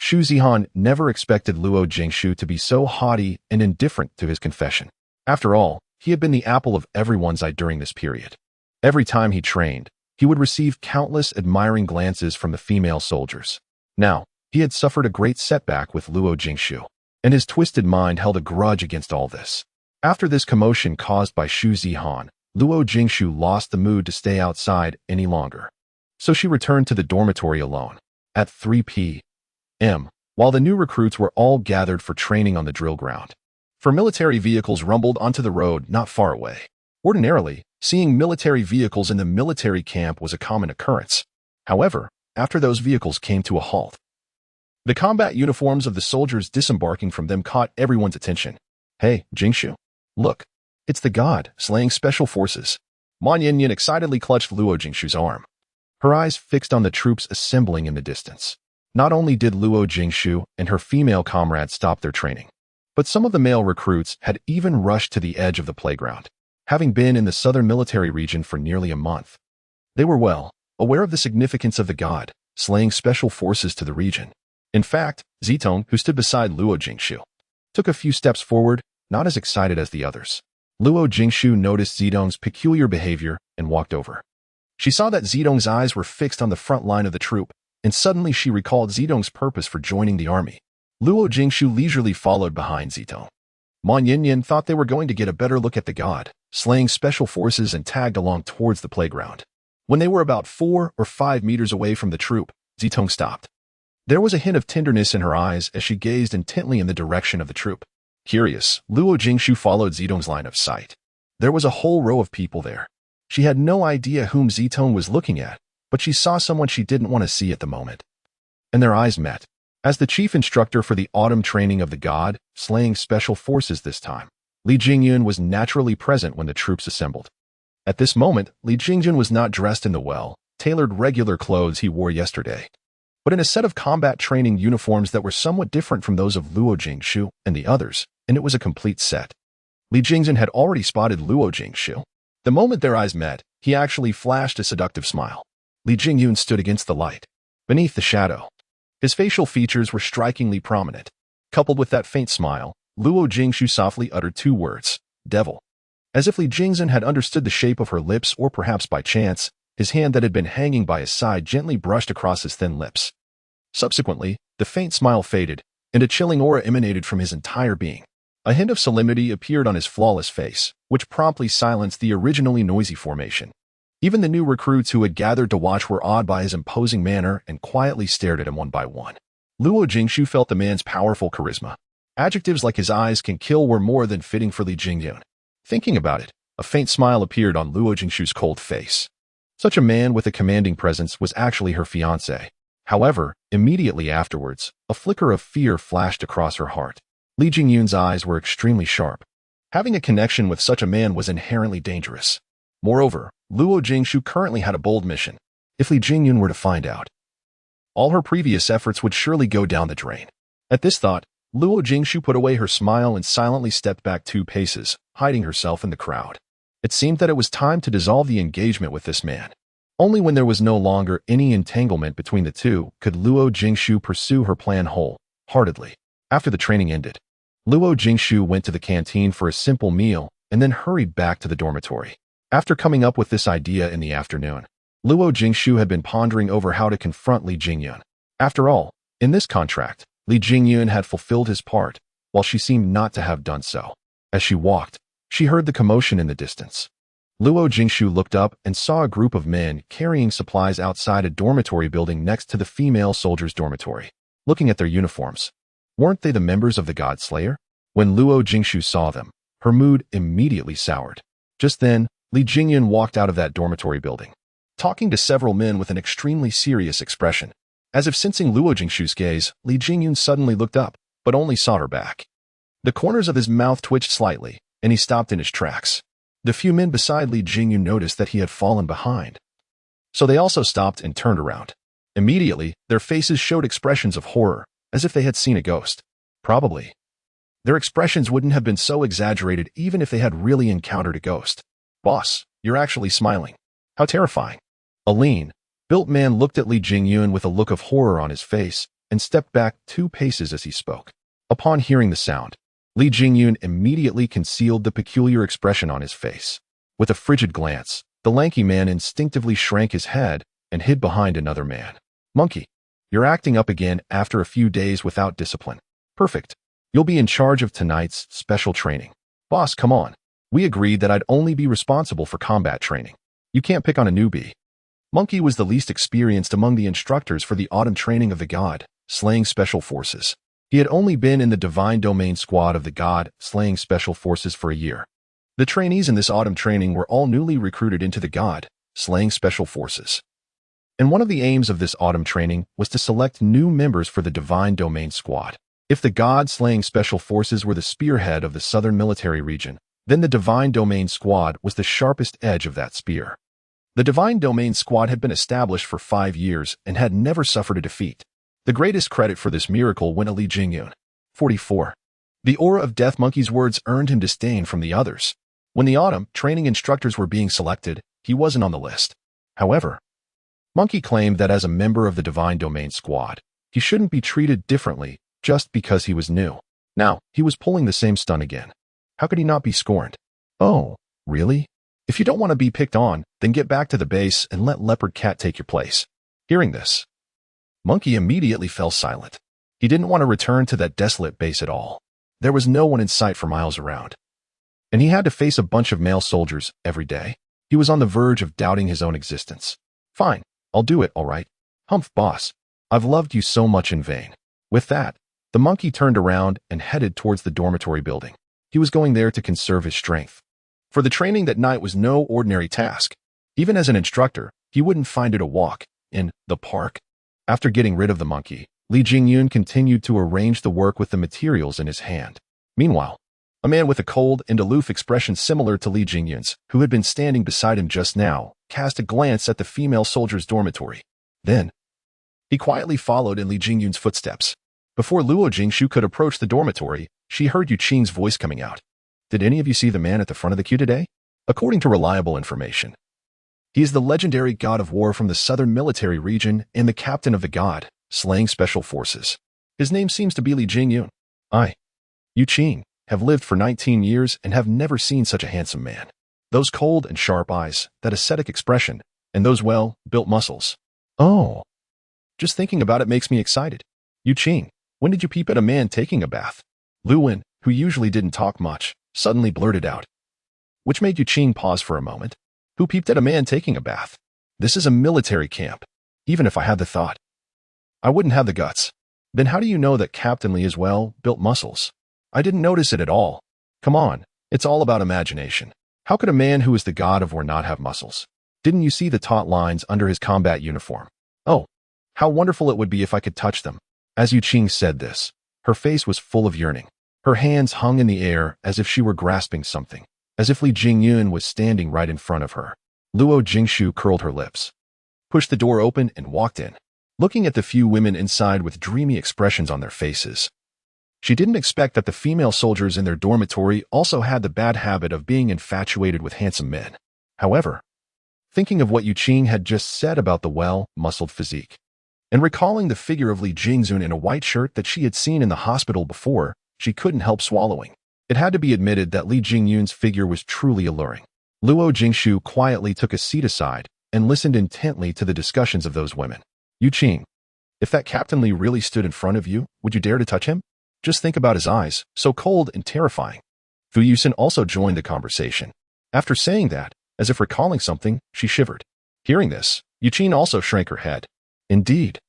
Xu Zihan never expected Luo Jingshu to be so haughty and indifferent to his confession. After all, he had been the apple of everyone's eye during this period. Every time he trained, he would receive countless admiring glances from the female soldiers. Now, he had suffered a great setback with Luo Jingshu, and his twisted mind held a grudge against all this. After this commotion caused by Xu Zihan, Luo Jingshu lost the mood to stay outside any longer. So she returned to the dormitory alone. At 3 p.m., while the new recruits were all gathered for training on the drill ground, military vehicles rumbled onto the road not far away. Ordinarily, seeing military vehicles in the military camp was a common occurrence. However, after those vehicles came to a halt, the combat uniforms of the soldiers disembarking from them caught everyone's attention. Hey, Jingshu. Look, it's the god slaying special forces. Ma Yinyan excitedly clutched Luo Jingshu's arm, her eyes fixed on the troops assembling in the distance. Not only did Luo Jingshu and her female comrades stop their training, but some of the male recruits had even rushed to the edge of the playground. Having been in the southern military region for nearly a month, they were well aware of the significance of the god slaying special forces to the region. In fact, Zitong, who stood beside Luo Jingshu, took a few steps forward, not as excited as the others. Luo Jingshu noticed Zitong's peculiar behavior and walked over. She saw that Zitong's eyes were fixed on the front line of the troop, and suddenly she recalled Zitong's purpose for joining the army. Luo Jingshu leisurely followed behind Zitong. Ma Yinyan thought they were going to get a better look at the god slaying special forces and tagged along towards the playground. When they were about 4 or 5 meters away from the troop, Zitong stopped. There was a hint of tenderness in her eyes as she gazed intently in the direction of the troop. Curious, Luo Jingshu followed Zitong's line of sight. There was a whole row of people there. She had no idea whom Zitong was looking at, but she saw someone she didn't want to see at the moment. And their eyes met. As the chief instructor for the autumn training of the god slaying special forces this time, Li Jingyun was naturally present when the troops assembled. At this moment, Li Jingyun was not dressed in the well-tailored regular clothes he wore yesterday, but in a set of combat training uniforms that were somewhat different from those of Luo Jingshu and the others, and it was a complete set. Li Jingyun had already spotted Luo Jingshu. The moment their eyes met, he actually flashed a seductive smile. Li Jingyun stood against the light, beneath the shadow. His facial features were strikingly prominent. Coupled with that faint smile, Luo Jingshu softly uttered 2 words, devil. As if Li Jingzhen had understood the shape of her lips, or perhaps by chance, his hand that had been hanging by his side gently brushed across his thin lips. Subsequently, the faint smile faded, and a chilling aura emanated from his entire being. A hint of solemnity appeared on his flawless face, which promptly silenced the originally noisy formation. Even the new recruits who had gathered to watch were awed by his imposing manner and quietly stared at him one by one. Luo Jingshu felt the man's powerful charisma. Adjectives like his eyes can kill were more than fitting for Li Jingyun. Thinking about it, a faint smile appeared on Luo Jingshu's cold face. Such a man with a commanding presence was actually her fiancé. However, immediately afterwards, a flicker of fear flashed across her heart. Li Jingyun's eyes were extremely sharp. Having a connection with such a man was inherently dangerous. Moreover, Luo Jingshu currently had a bold mission. If Li Jingyun were to find out, all her previous efforts would surely go down the drain. At this thought, Luo Jingshu put away her smile and silently stepped back 2 paces, hiding herself in the crowd. It seemed that it was time to dissolve the engagement with this man. Only when there was no longer any entanglement between the two could Luo Jingshu pursue her plan wholeheartedly. After the training ended, Luo Jingshu went to the canteen for a simple meal and then hurried back to the dormitory. After coming up with this idea in the afternoon, Luo Jingshu had been pondering over how to confront Li Jingyun. After all, in this contract, Li Jingyun had fulfilled his part, while she seemed not to have done so. As she walked, she heard the commotion in the distance. Luo Jingshu looked up and saw a group of men carrying supplies outside a dormitory building next to the female soldiers' dormitory. Looking at their uniforms, weren't they the members of the God Slayer? When Luo Jingshu saw them, her mood immediately soured. Just then, Li Jingyun walked out of that dormitory building, talking to several men with an extremely serious expression. As if sensing Luo Jingshu's gaze, Li Jingyun suddenly looked up, but only saw her back. The corners of his mouth twitched slightly, and he stopped in his tracks. The few men beside Li Jingyun noticed that he had fallen behind, so they also stopped and turned around. Immediately, their faces showed expressions of horror, as if they had seen a ghost. Probably, their expressions wouldn't have been so exaggerated even if they had really encountered a ghost. "Boss, you're actually smiling. How terrifying." A lean, built man looked at Li Jingyun with a look of horror on his face and stepped back 2 paces as he spoke. Upon hearing the sound, Li Jingyun immediately concealed the peculiar expression on his face. With a frigid glance, the lanky man instinctively shrank his head and hid behind another man. "Monkey, you're acting up again after a few days without discipline. Perfect. You'll be in charge of tonight's special training." "Boss, come on. We agreed that I'd only be responsible for combat training. You can't pick on a newbie." Monkey was the least experienced among the instructors for the autumn training of the God Slaying Special Forces. He had only been in the Divine Domain squad of the God Slaying Special Forces for a year. The trainees in this autumn training were all newly recruited into the God Slaying Special Forces. And one of the aims of this autumn training was to select new members for the Divine Domain squad. If the God Slaying Special Forces were the spearhead of the southern military region, then the Divine Domain squad was the sharpest edge of that spear. The Divine Domain squad had been established for 5 years and had never suffered a defeat. The greatest credit for this miracle went to Li Jingyun. 44. The aura of Death Monkey's words earned him disdain from the others. When the autumn training instructors were being selected, he wasn't on the list. However, Monkey claimed that as a member of the Divine Domain squad, he shouldn't be treated differently just because he was new. Now, he was pulling the same stunt again. How could he not be scorned? "Oh, really? If you don't want to be picked on, then get back to the base and let Leopard Cat take your place." Hearing this, Monkey immediately fell silent. He didn't want to return to that desolate base at all. There was no one in sight for miles around. And he had to face a bunch of male soldiers every day. He was on the verge of doubting his own existence. "Fine, I'll do it, all right. Humph, boss. I've loved you so much in vain." With that, the monkey turned around and headed towards the dormitory building. He was going there to conserve his strength. For the training that night was no ordinary task. Even as an instructor, he wouldn't find it a walk in the park. After getting rid of the monkey, Li Jingyun continued to arrange the work with the materials in his hand. Meanwhile, a man with a cold and aloof expression similar to Li Jingyun's, who had been standing beside him just now, cast a glance at the female soldier's dormitory. Then, he quietly followed in Li Jingyun's footsteps. Before Luo Jingshu could approach the dormitory, she heard Yu Qing's voice coming out. "Did any of you see the man at the front of the queue today?" According to reliable information, he is the legendary god of war from the southern military region and the captain of the God Slaying Special Forces. His name seems to be Li Jingyun. "Aye, Yu Qing, have lived for 19 years and have never seen such a handsome man. Those cold and sharp eyes, that ascetic expression, and those well-built muscles. Oh, just thinking about it makes me excited. Yu Qing, when did you peep at a man taking a bath? Lu Wen, who usually didn't talk much, suddenly blurted out, which made Yu Qing pause for a moment. Who peeped at a man taking a bath? This is a military camp. Even if I had the thought, I wouldn't have the guts. Then how do you know that Captain Li has well-built muscles? I didn't notice it at all. Come on, it's all about imagination. How could a man who is the god of war not have muscles? Didn't you see the taut lines under his combat uniform? Oh, how wonderful it would be if I could touch them. As Yu Qing said this, her face was full of yearning. Her hands hung in the air as if she were grasping something, as if Li Jingyun was standing right in front of her. Luo Jingshu curled her lips, pushed the door open and walked in, looking at the few women inside with dreamy expressions on their faces. She didn't expect that the female soldiers in their dormitory also had the bad habit of being infatuated with handsome men. However, thinking of what Yu Qing had just said about the well-muscled physique, and recalling the figure of Li Jingzun in a white shirt that she had seen in the hospital before, she couldn't help swallowing. It had to be admitted that Li Jingyun's figure was truly alluring. Luo Jingshu quietly took a seat aside and listened intently to the discussions of those women. Yu Qing, if that Captain Li really stood in front of you, would you dare to touch him? Just think about his eyes, so cold and terrifying. Fu Yusin also joined the conversation. After saying that, as if recalling something, she shivered. Hearing this, Yu Qing also shrank her head. Indeed,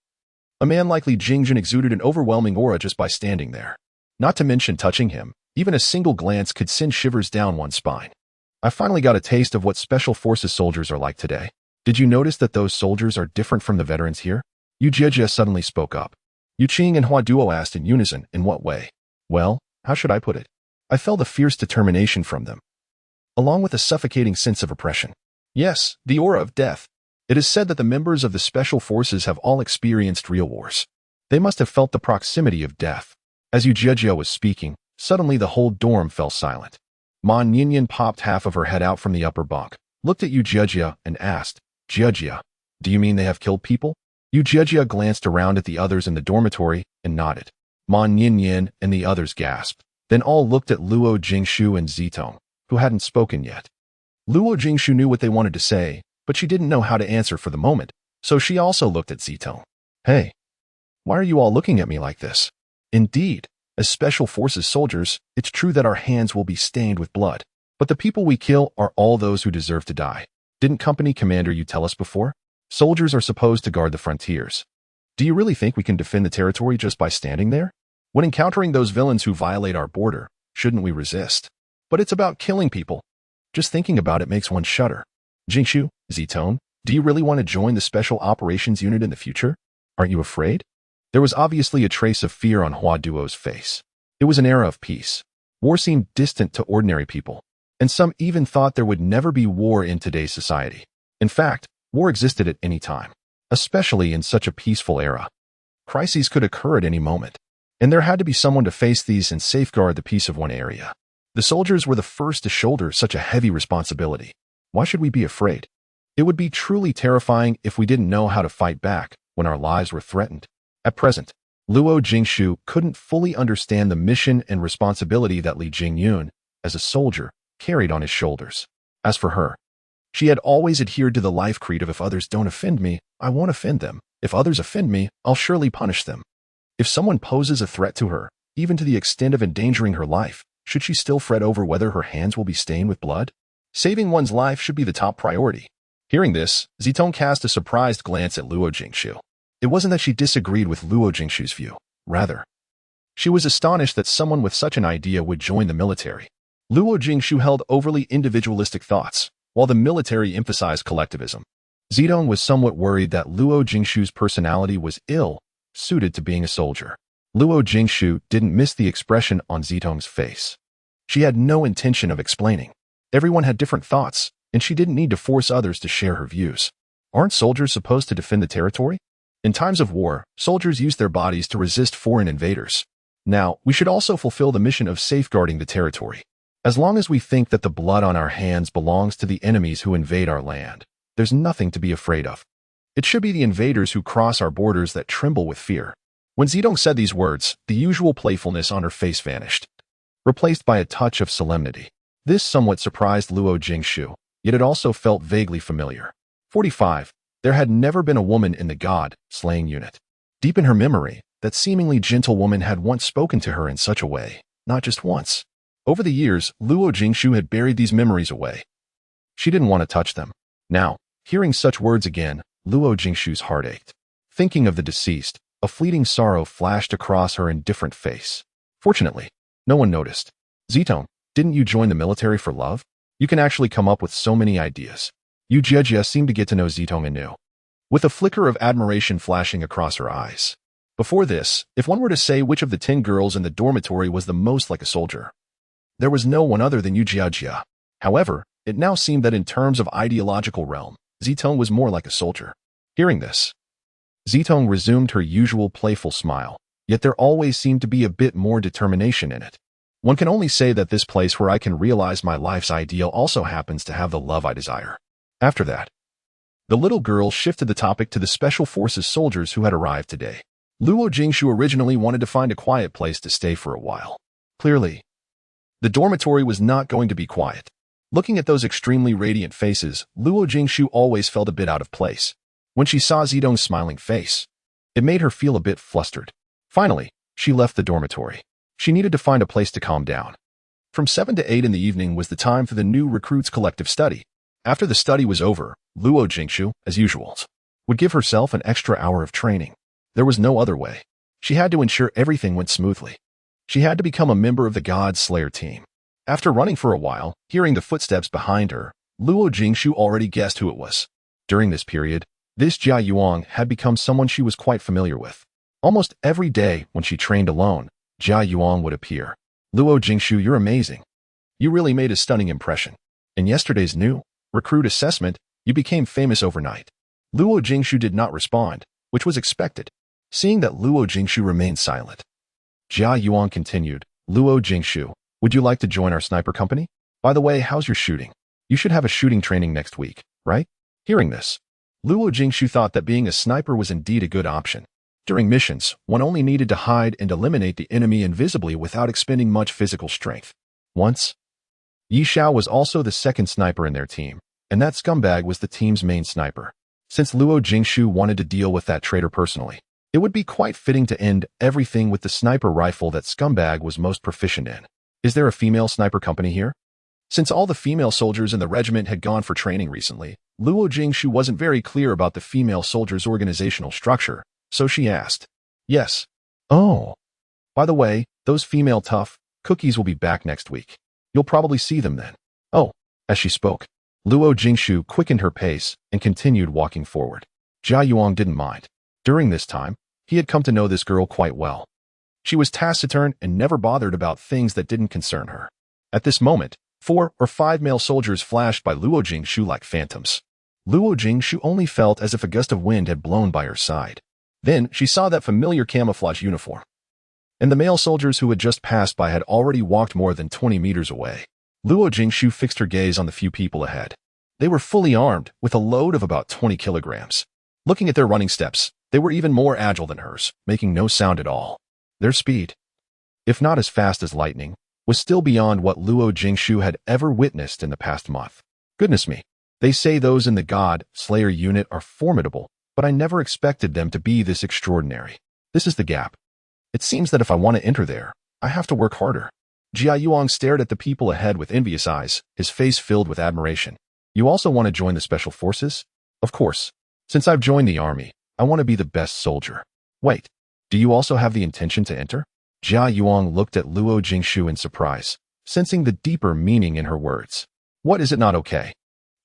a man like Li Jingjun exuded an overwhelming aura just by standing there. Not to mention touching him, even a single glance could send shivers down one's spine. I finally got a taste of what Special Forces soldiers are like today. Did you notice that those soldiers are different from the veterans here? Yu Jie suddenly spoke up. Yu Qing and Hua Duo asked in unison, in what way? Well, how should I put it? I felt a fierce determination from them, along with a suffocating sense of oppression. Yes, the aura of death. It is said that the members of the Special Forces have all experienced real wars. They must have felt the proximity of death. As Yu Jie was speaking, suddenly the whole dorm fell silent. Ma Ninian popped half of her head out from the upper bunk, looked at Yu Jie and asked, Jie, do you mean they have killed people? Yu Jie glanced around at the others in the dormitory and nodded. Ma Ninian and the others gasped. Then all looked at Luo Jingshu and Zitong, who hadn't spoken yet. Luo Jingshu knew what they wanted to say, but she didn't know how to answer for the moment, so she also looked at Zitong. Hey, why are you all looking at me like this? Indeed, as Special Forces soldiers, it's true that our hands will be stained with blood, but the people we kill are all those who deserve to die. Didn't Company Commander you tell us before? Soldiers are supposed to guard the frontiers. Do you really think we can defend the territory just by standing there? When encountering those villains who violate our border, shouldn't we resist? But it's about killing people. Just thinking about it makes one shudder. Jingshu, Zitong, do you really want to join the Special Operations Unit in the future? Aren't you afraid? There was obviously a trace of fear on Hua Duo's face. It was an era of peace. War seemed distant to ordinary people, and some even thought there would never be war in today's society. In fact, war existed at any time, especially in such a peaceful era. Crises could occur at any moment, and there had to be someone to face these and safeguard the peace of one area. The soldiers were the first to shoulder such a heavy responsibility. Why should we be afraid? It would be truly terrifying if we didn't know how to fight back when our lives were threatened. At present, Luo Jingshu couldn't fully understand the mission and responsibility that Li Jingyun, as a soldier, carried on his shoulders. As for her, she had always adhered to the life creed of if others don't offend me, I won't offend them. If others offend me, I'll surely punish them. If someone poses a threat to her, even to the extent of endangering her life, should she still fret over whether her hands will be stained with blood? Saving one's life should be the top priority. Hearing this, Zitong cast a surprised glance at Luo Jingshu. It wasn't that she disagreed with Luo Jingshu's view. Rather, she was astonished that someone with such an idea would join the military. Luo Jingshu held overly individualistic thoughts, while the military emphasized collectivism. Zitong was somewhat worried that Luo Jingshu's personality was ill-suited to being a soldier. Luo Jingshu didn't miss the expression on Zitong's face. She had no intention of explaining. Everyone had different thoughts, and she didn't need to force others to share her views. Aren't soldiers supposed to defend the territory? In times of war, soldiers use their bodies to resist foreign invaders. Now, we should also fulfill the mission of safeguarding the territory. As long as we think that the blood on our hands belongs to the enemies who invade our land, there's nothing to be afraid of. It should be the invaders who cross our borders that tremble with fear. When Zitong said these words, the usual playfulness on her face vanished. replaced by a touch of solemnity. This somewhat surprised Luo Jingshu, yet it also felt vaguely familiar. 45. There had never been a woman in the god-slaying unit. Deep in her memory, that seemingly gentle woman had once spoken to her in such a way, not just once. Over the years, Luo Jingshu had buried these memories away. She didn't want to touch them. Now, hearing such words again, Luo Jingshu's heart ached. Thinking of the deceased, a fleeting sorrow flashed across her indifferent face. Fortunately, no one noticed. Zitong, didn't you join the military for love? You can actually come up with so many ideas. Yu Jiejie seemed to get to know Zitong anew, with a flicker of admiration flashing across her eyes. Before this, if one were to say which of the 10 girls in the dormitory was the most like a soldier, there was no one other than Yu Jiejie. However, it now seemed that in terms of ideological realm, Zitong was more like a soldier. Hearing this, Zitong resumed her usual playful smile, yet there always seemed to be a bit more determination in it. One can only say that this place where I can realize my life's ideal also happens to have the love I desire. After that, the little girl shifted the topic to the Special Forces soldiers who had arrived today. Luo Jingshu originally wanted to find a quiet place to stay for a while. Clearly, the dormitory was not going to be quiet. Looking at those extremely radiant faces, Luo Jingshu always felt a bit out of place. When she saw Zitong's smiling face, it made her feel a bit flustered. Finally, she left the dormitory. She needed to find a place to calm down. From 7 to 8 in the evening was the time for the new recruits' collective study. After the study was over, Luo Jingshu, as usual, would give herself an extra hour of training. There was no other way. She had to ensure everything went smoothly. She had to become a member of the God Slayer team. After running for a while, hearing the footsteps behind her, Luo Jingshu already guessed who it was. During this period, this Jia Yuan had become someone she was quite familiar with. Almost every day when she trained alone, Jia Yuan would appear. Luo Jingshu, you're amazing. You really made a stunning impression. In yesterday's new recruit assessment, you became famous overnight. Luo Jingshu did not respond, which was expected. Seeing that Luo Jingshu remained silent, Jia Yuan continued, Luo Jingshu, would you like to join our sniper company? By the way, how's your shooting? You should have a shooting training next week, right? Hearing this, Luo Jingshu thought that being a sniper was indeed a good option. During missions, one only needed to hide and eliminate the enemy invisibly without expending much physical strength. Once, Yi Xiao was also the second sniper in their team, and that scumbag was the team's main sniper. Since Luo Jingshu wanted to deal with that traitor personally, it would be quite fitting to end everything with the sniper rifle that scumbag was most proficient in. Is there a female sniper company here? Since all the female soldiers in the regiment had gone for training recently, Luo Jingshu wasn't very clear about the female soldiers' organizational structure, so she asked, yes. Oh. By the way, those female tough cookies will be back next week. You'll probably see them then. Oh. As she spoke, Luo Jingshu quickened her pace and continued walking forward. Jia Yuan didn't mind. During this time, he had come to know this girl quite well. She was taciturn and never bothered about things that didn't concern her. At this moment, 4 or 5 male soldiers flashed by Luo Jingshu like phantoms. Luo Jingshu only felt as if a gust of wind had blown by her side. Then she saw that familiar camouflage uniform. And the male soldiers who had just passed by had already walked more than 20 meters away. Luo Jingshu fixed her gaze on the few people ahead. They were fully armed, with a load of about 20 kilograms. Looking at their running steps, they were even more agile than hers, making no sound at all. Their speed, if not as fast as lightning, was still beyond what Luo Jingshu had ever witnessed in the past month. Goodness me, they say those in the God Slayer unit are formidable, but I never expected them to be this extraordinary. This is the gap. It seems that if I want to enter there, I have to work harder. Jia Yuan stared at the people ahead with envious eyes, his face filled with admiration. You also want to join the Special Forces? Of course. Since I've joined the army, I want to be the best soldier. Wait, do you also have the intention to enter? Jia Yuan looked at Luo Jingshu in surprise, sensing the deeper meaning in her words. What, is it not okay?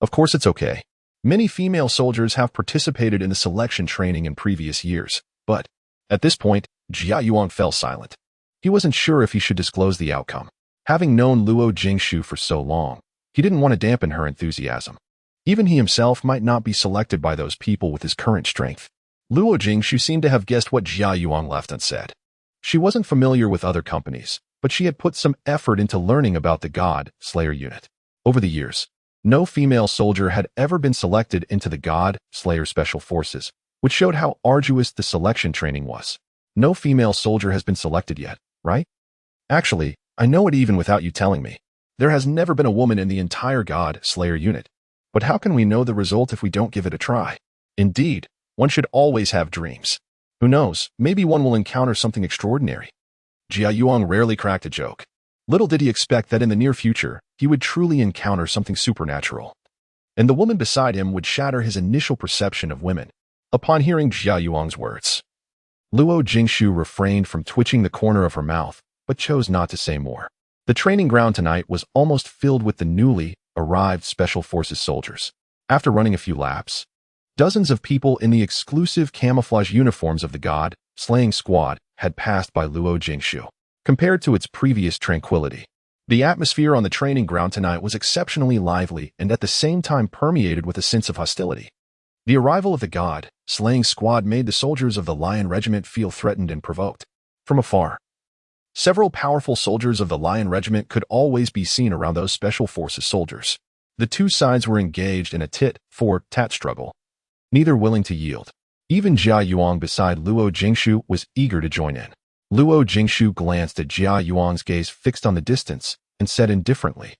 Of course it's okay. Many female soldiers have participated in the selection training in previous years, but at this point, Jia Yuan fell silent. He wasn't sure if he should disclose the outcome. Having known Luo Jingshu for so long, he didn't want to dampen her enthusiasm. Even he himself might not be selected by those people with his current strength. Luo Jingshu seemed to have guessed what Jia Yuan left unsaid. She wasn't familiar with other companies, but she had put some effort into learning about the God Slayer unit. Over the years, no female soldier had ever been selected into the God Slayer Special Forces, which showed how arduous the selection training was. No female soldier has been selected yet, right? Actually, I know it even without you telling me. There has never been a woman in the entire God Slayer unit. But how can we know the result if we don't give it a try? Indeed, one should always have dreams. Who knows, maybe one will encounter something extraordinary. Jia Yuang rarely cracked a joke. Little did he expect that in the near future, he would truly encounter something supernatural. And the woman beside him would shatter his initial perception of women. Upon hearing Jia Yuang's words, Luo Jingshu refrained from twitching the corner of her mouth, but chose not to say more. The training ground tonight was almost filled with the newly arrived Special Forces soldiers. After running a few laps, dozens of people in the exclusive camouflage uniforms of the God Slaying Squad had passed by Luo Jingshu. Compared to its previous tranquility, the atmosphere on the training ground tonight was exceptionally lively and at the same time permeated with a sense of hostility. The arrival of the God Slaying Squad made the soldiers of the Lion Regiment feel threatened and provoked. From afar, several powerful soldiers of the Lion Regiment could always be seen around those Special Forces soldiers. The two sides were engaged in a tit-for-tat struggle, neither willing to yield. Even Jia Yuang beside Luo Jingshu was eager to join in. Luo Jingshu glanced at Jia Yuang's gaze fixed on the distance and said indifferently,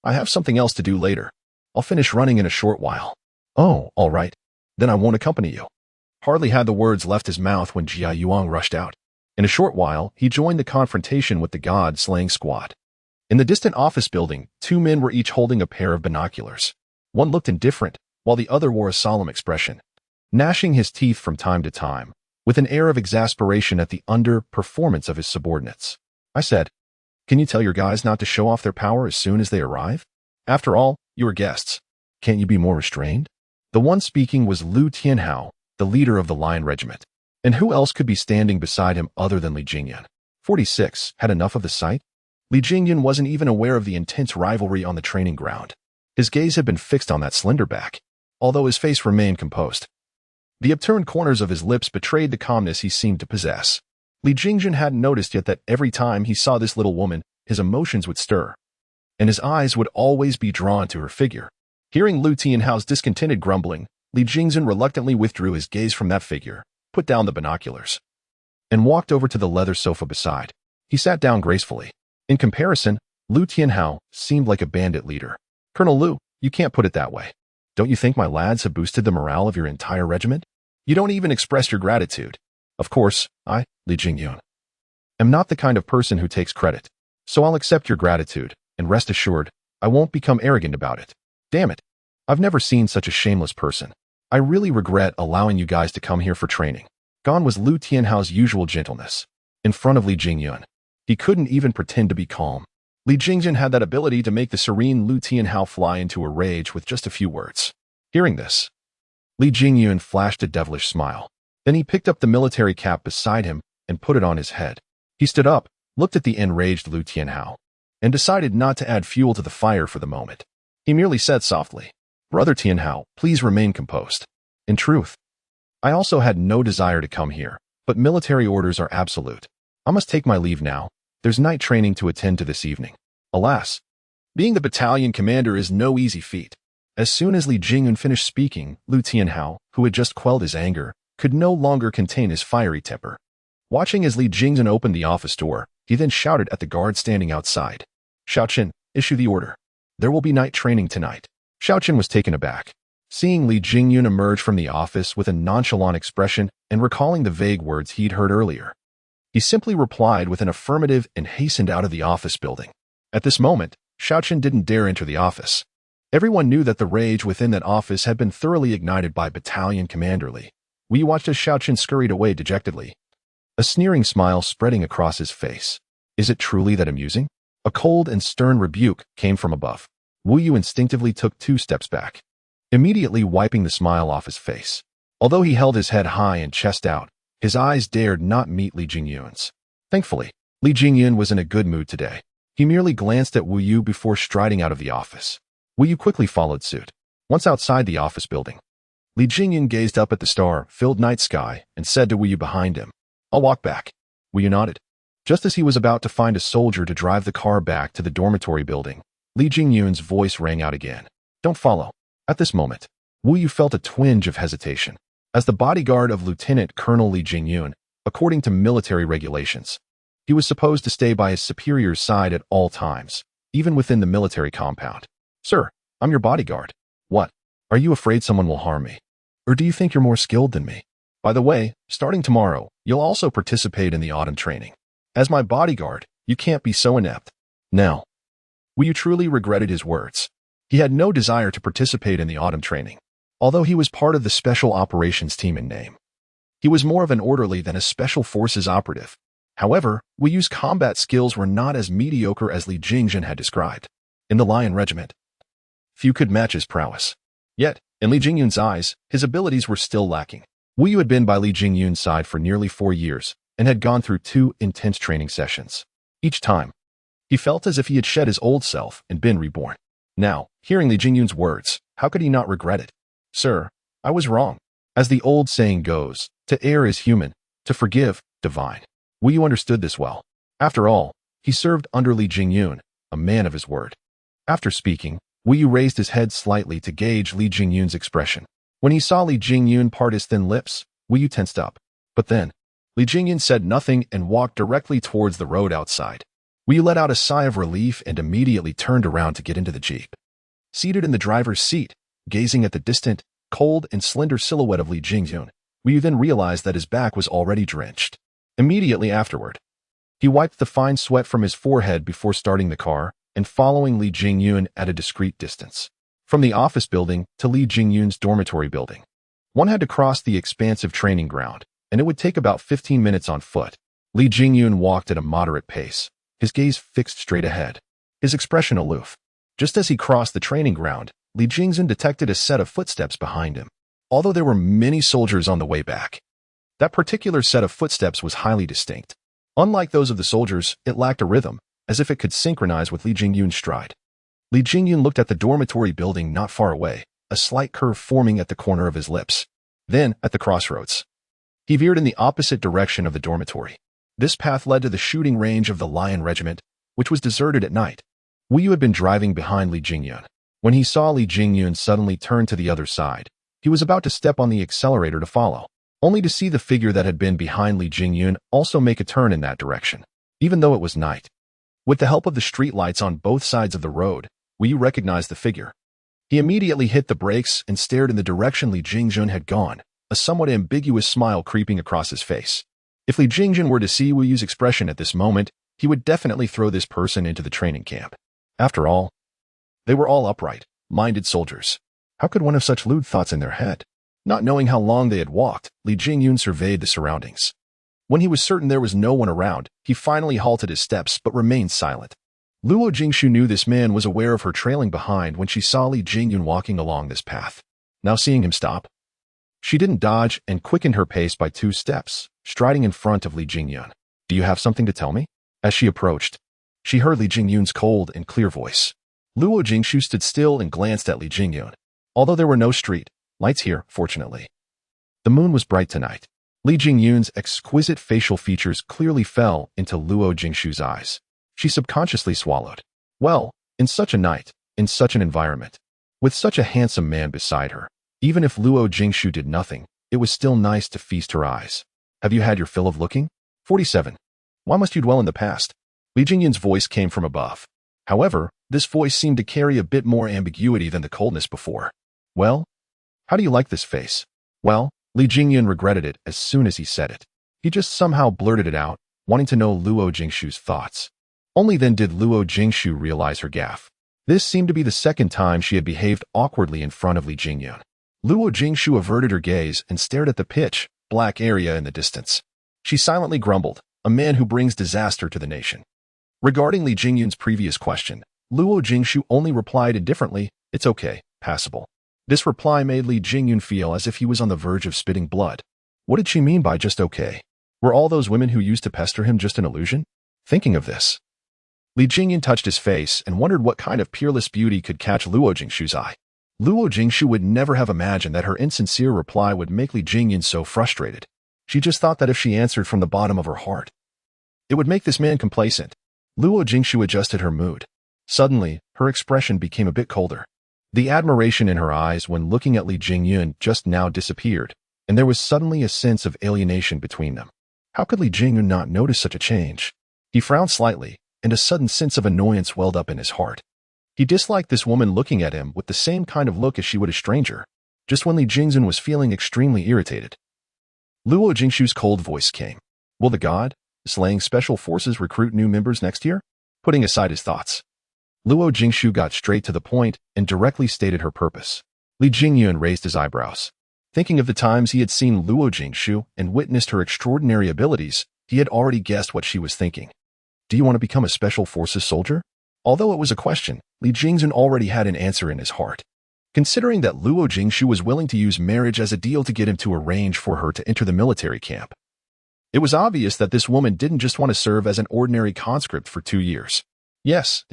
I have something else to do later. I'll finish running in a short while. Oh, all right. Then I won't accompany you. Hardly had the words left his mouth when Jia Yuang rushed out. In a short while, he joined the confrontation with the God Slaying Squad. In the distant office building, two men were each holding a pair of binoculars. One looked indifferent, while the other wore a solemn expression, gnashing his teeth from time to time, with an air of exasperation at the underperformance of his subordinates. I said, can you tell your guys not to show off their power as soon as they arrive? After all, you are guests. Can't you be more restrained? The one speaking was Lu Tianhao, the leader of the Lion Regiment. And who else could be standing beside him other than Li Jingyan? 46 had enough of the sight? Li Jingyan wasn't even aware of the intense rivalry on the training ground. His gaze had been fixed on that slender back, although his face remained composed. The upturned corners of his lips betrayed the calmness he seemed to possess. Li Jingyan hadn't noticed yet that every time he saw this little woman, his emotions would stir, and his eyes would always be drawn to her figure. Hearing Lu Tianhao's discontented grumbling, Li Jingyan reluctantly withdrew his gaze from that figure, put down the binoculars, and walked over to the leather sofa beside. He sat down gracefully. In comparison, Lu Tianhao seemed like a bandit leader. Colonel Lu, you can't put it that way. Don't you think my lads have boosted the morale of your entire regiment? You don't even express your gratitude. Of course, I, Li Jingyan, am not the kind of person who takes credit. So I'll accept your gratitude, and rest assured, I won't become arrogant about it. Damn it. I've never seen such a shameless person. I really regret allowing you guys to come here for training. Gone was Lu Tianhao's usual gentleness. In front of Li Jingyan, he couldn't even pretend to be calm. Li Jingyan had that ability to make the serene Lu Tianhao fly into a rage with just a few words. Hearing this, Li Jingyan flashed a devilish smile. Then he picked up the military cap beside him and put it on his head. He stood up, looked at the enraged Lu Tianhao, and decided not to add fuel to the fire for the moment. He merely said softly, Brother Tianhao, please remain composed. In truth, I also had no desire to come here, but military orders are absolute. I must take my leave now. There's night training to attend to this evening. Alas, being the battalion commander is no easy feat. As soon as Li Jingyan finished speaking, Lu Tianhao, who had just quelled his anger, could no longer contain his fiery temper. Watching as Li Jingyan opened the office door, he then shouted at the guard standing outside. Xiaoqin, issue the order. There will be night training tonight. Xiaoqin was taken aback, seeing Li Jingyan emerge from the office with a nonchalant expression and recalling the vague words he'd heard earlier. He simply replied with an affirmative and hastened out of the office building. At this moment, Xiaoqin didn't dare enter the office. Everyone knew that the rage within that office had been thoroughly ignited by Battalion Commander Li. We watched as Xiaoqin scurried away dejectedly, a sneering smile spreading across his face. Is it truly that amusing? A cold and stern rebuke came from above. Wu Yu instinctively took 2 steps back, immediately wiping the smile off his face. Although he held his head high and chest out, his eyes dared not meet Li Jingyan's. Thankfully, Li Jingyan was in a good mood today. He merely glanced at Wu Yu before striding out of the office. Wu Yu quickly followed suit. Once outside the office building, Li Jingyan gazed up at the star-filled night sky and said to Wu Yu behind him, I'll walk back. Wu Yu nodded. Just as he was about to find a soldier to drive the car back to the dormitory building, Li Jingyan's voice rang out again. Don't follow. At this moment, Wu Yu felt a twinge of hesitation. As the bodyguard of Lieutenant Colonel Li Jingyan, according to military regulations, He was supposed to stay by his superior's side at all times, even within the military compound. Sir, I'm your bodyguard. What? Are you afraid someone will harm me? Or do you think you're more skilled than me? By the way, starting tomorrow, you'll also participate in the autumn training. As my bodyguard, you can't be so inept. Now, Wu Yu truly regretted his words. He had no desire to participate in the autumn training, although he was part of the special operations team in name. He was more of an orderly than a special forces operative. However, Wu Yu's combat skills were not as mediocre as Li Jingjun had described. In the Lion Regiment, few could match his prowess. Yet, in Li Jingyun's eyes, his abilities were still lacking. Wu Yu had been by Li Jingyun's side for nearly 4 years and had gone through 2 intense training sessions. Each time, he felt as if he had shed his old self and been reborn. Now, hearing Li Jingyun's words, how could he not regret it? Sir, I was wrong. As the old saying goes, to err is human, to forgive, divine. Wu Yu understood this well. After all, he served under Li Jingyun, a man of his word. After speaking, Wu Yu raised his head slightly to gauge Li Jingyun's expression. When he saw Li Jingyun part his thin lips, Wu Yu tensed up. But then, Li Jingyun said nothing and walked directly towards the road outside. Wu Yu let out a sigh of relief and immediately turned around to get into the jeep. Seated in the driver's seat, gazing at the distant, cold and slender silhouette of Li Jingyun, Wu Yu then realized that his back was already drenched. Immediately afterward, he wiped the fine sweat from his forehead before starting the car and following Li Jingyun at a discreet distance. From the office building to Li Jingyun's dormitory building, one had to cross the expansive training ground, and it would take about 15 minutes on foot. Li Jingyun walked at a moderate pace, his gaze fixed straight ahead, his expression aloof. Just as he crossed the training ground, Li Jingyun detected a set of footsteps behind him. Although there were many soldiers on the way back, that particular set of footsteps was highly distinct. Unlike those of the soldiers, it lacked a rhythm, as if it could synchronize with Li Jingyun's stride. Li Jingyun looked at the dormitory building not far away, a slight curve forming at the corner of his lips. Then, at the crossroads, he veered in the opposite direction of the dormitory. This path led to the shooting range of the Lion Regiment, which was deserted at night. Wu Yu had been driving behind Li Jingyun. When he saw Li Jingyun suddenly turn to the other side, he was about to step on the accelerator to follow, only to see the figure that had been behind Li Jingyun also make a turn in that direction, even though it was night. With the help of the streetlights on both sides of the road, Wu Yu recognized the figure. He immediately hit the brakes and stared in the direction Li Jingjun had gone, a somewhat ambiguous smile creeping across his face. If Li Jingjun were to see Wu Yu's expression at this moment, he would definitely throw this person into the training camp. After all, they were all upright, minded soldiers. How could one have such lewd thoughts in their head? Not knowing how long they had walked, Li Jingyun surveyed the surroundings. When he was certain there was no one around, he finally halted his steps but remained silent. Luo Jingshu knew this man was aware of her trailing behind when she saw Li Jingyun walking along this path. Now seeing him stop, she didn't dodge and quickened her pace by 2 steps, striding in front of Li Jingyun. Do you have something to tell me? As she approached, she heard Li Jingyun's cold and clear voice. Luo Jingshu stood still and glanced at Li Jingyun. Although there were no street lights here, fortunately, the moon was bright tonight. Li Jingyun's exquisite facial features clearly fell into Luo Jingshu's eyes. She subconsciously swallowed. Well, in such a night, in such an environment, with such a handsome man beside her, even if Luo Jingshu did nothing, it was still nice to feast her eyes. Have you had your fill of looking? 47. Why must you dwell in the past? Li Jingyun's voice came from above. However, this voice seemed to carry a bit more ambiguity than the coldness before. Well, how do you like this face? Well, Li Jingyun regretted it as soon as he said it. He just somehow blurted it out, wanting to know Luo Jingshu's thoughts. Only then did Luo Jingshu realize her gaffe. This seemed to be the second time she had behaved awkwardly in front of Li Jingyun. Luo Jingshu averted her gaze and stared at the pitch black area in the distance. She silently grumbled, a man who brings disaster to the nation. Regarding Li Jingyun's previous question, Luo Jingshu only replied indifferently, it's okay, passable. This reply made Li Jingyun feel as if he was on the verge of spitting blood. What did she mean by just okay? Were all those women who used to pester him just an illusion? Thinking of this, Li Jingyun touched his face and wondered what kind of peerless beauty could catch Luo Jingshu's eye. Luo Jingshu would never have imagined that her insincere reply would make Li Jingyun so frustrated. She just thought that if she answered from the bottom of her heart, it would make this man complacent. Luo Jingshu adjusted her mood. Suddenly, her expression became a bit colder. The admiration in her eyes when looking at Li Jingyun just now disappeared, and there was suddenly a sense of alienation between them. How could Li Jingyun not notice such a change? He frowned slightly, and a sudden sense of annoyance welled up in his heart. He disliked this woman looking at him with the same kind of look as she would a stranger, just when Li Jingzhen was feeling extremely irritated. Luo Jingshu's cold voice came. Will the god, slaying special forces recruit new members next year? Putting aside his thoughts, Luo Jingshu got straight to the point and directly stated her purpose. Li Jingyun raised his eyebrows. Thinking of the times he had seen Luo Jingshu and witnessed her extraordinary abilities, he had already guessed what she was thinking. Do you want to become a special forces soldier? Although it was a question, Li Jingzhen already had an answer in his heart. Considering that Luo Jingshu was willing to use marriage as a deal to get him to arrange for her to enter the military camp, it was obvious that this woman didn't just want to serve as an ordinary conscript for 2 years. Yes,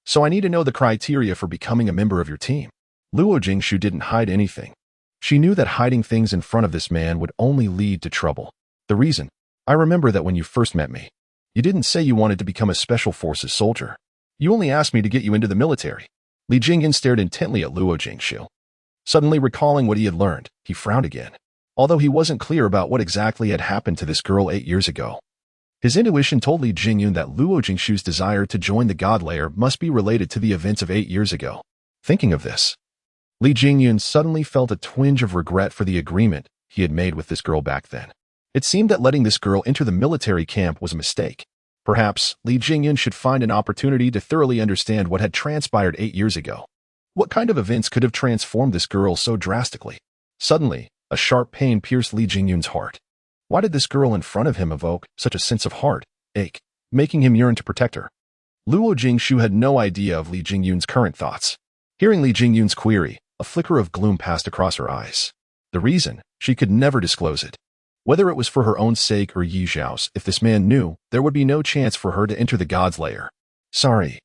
so I need to know the criteria for becoming a member of your team. Luo Jingshu didn't hide anything. She knew that hiding things in front of this man would only lead to trouble. The reason, I remember that when you first met me, you didn't say you wanted to become a special forces soldier. You only asked me to get you into the military. Li Jingyun stared intently at Luo Jingshu. Suddenly recalling what he had learned, he frowned again. Although he wasn't clear about what exactly had happened to this girl 8 years ago, his intuition told Li Jingyun that Luo Jingshu's desire to join the God Layer must be related to the events of 8 years ago. Thinking of this, Li Jingyun suddenly felt a twinge of regret for the agreement he had made with this girl back then. It seemed that letting this girl enter the military camp was a mistake. Perhaps Li Jingyun should find an opportunity to thoroughly understand what had transpired 8 years ago. What kind of events could have transformed this girl so drastically? Suddenly, a sharp pain pierced Li Jingyun's heart. Why did this girl in front of him evoke such a sense of heartache, making him yearn to protect her? Luo Jingshu had no idea of Li Jingyun's current thoughts. Hearing Li Jingyun's query, a flicker of gloom passed across her eyes. The reason, she could never disclose it. Whether it was for her own sake or Yi Zhao's, if this man knew, there would be no chance for her to enter the God's Lair. Sorry.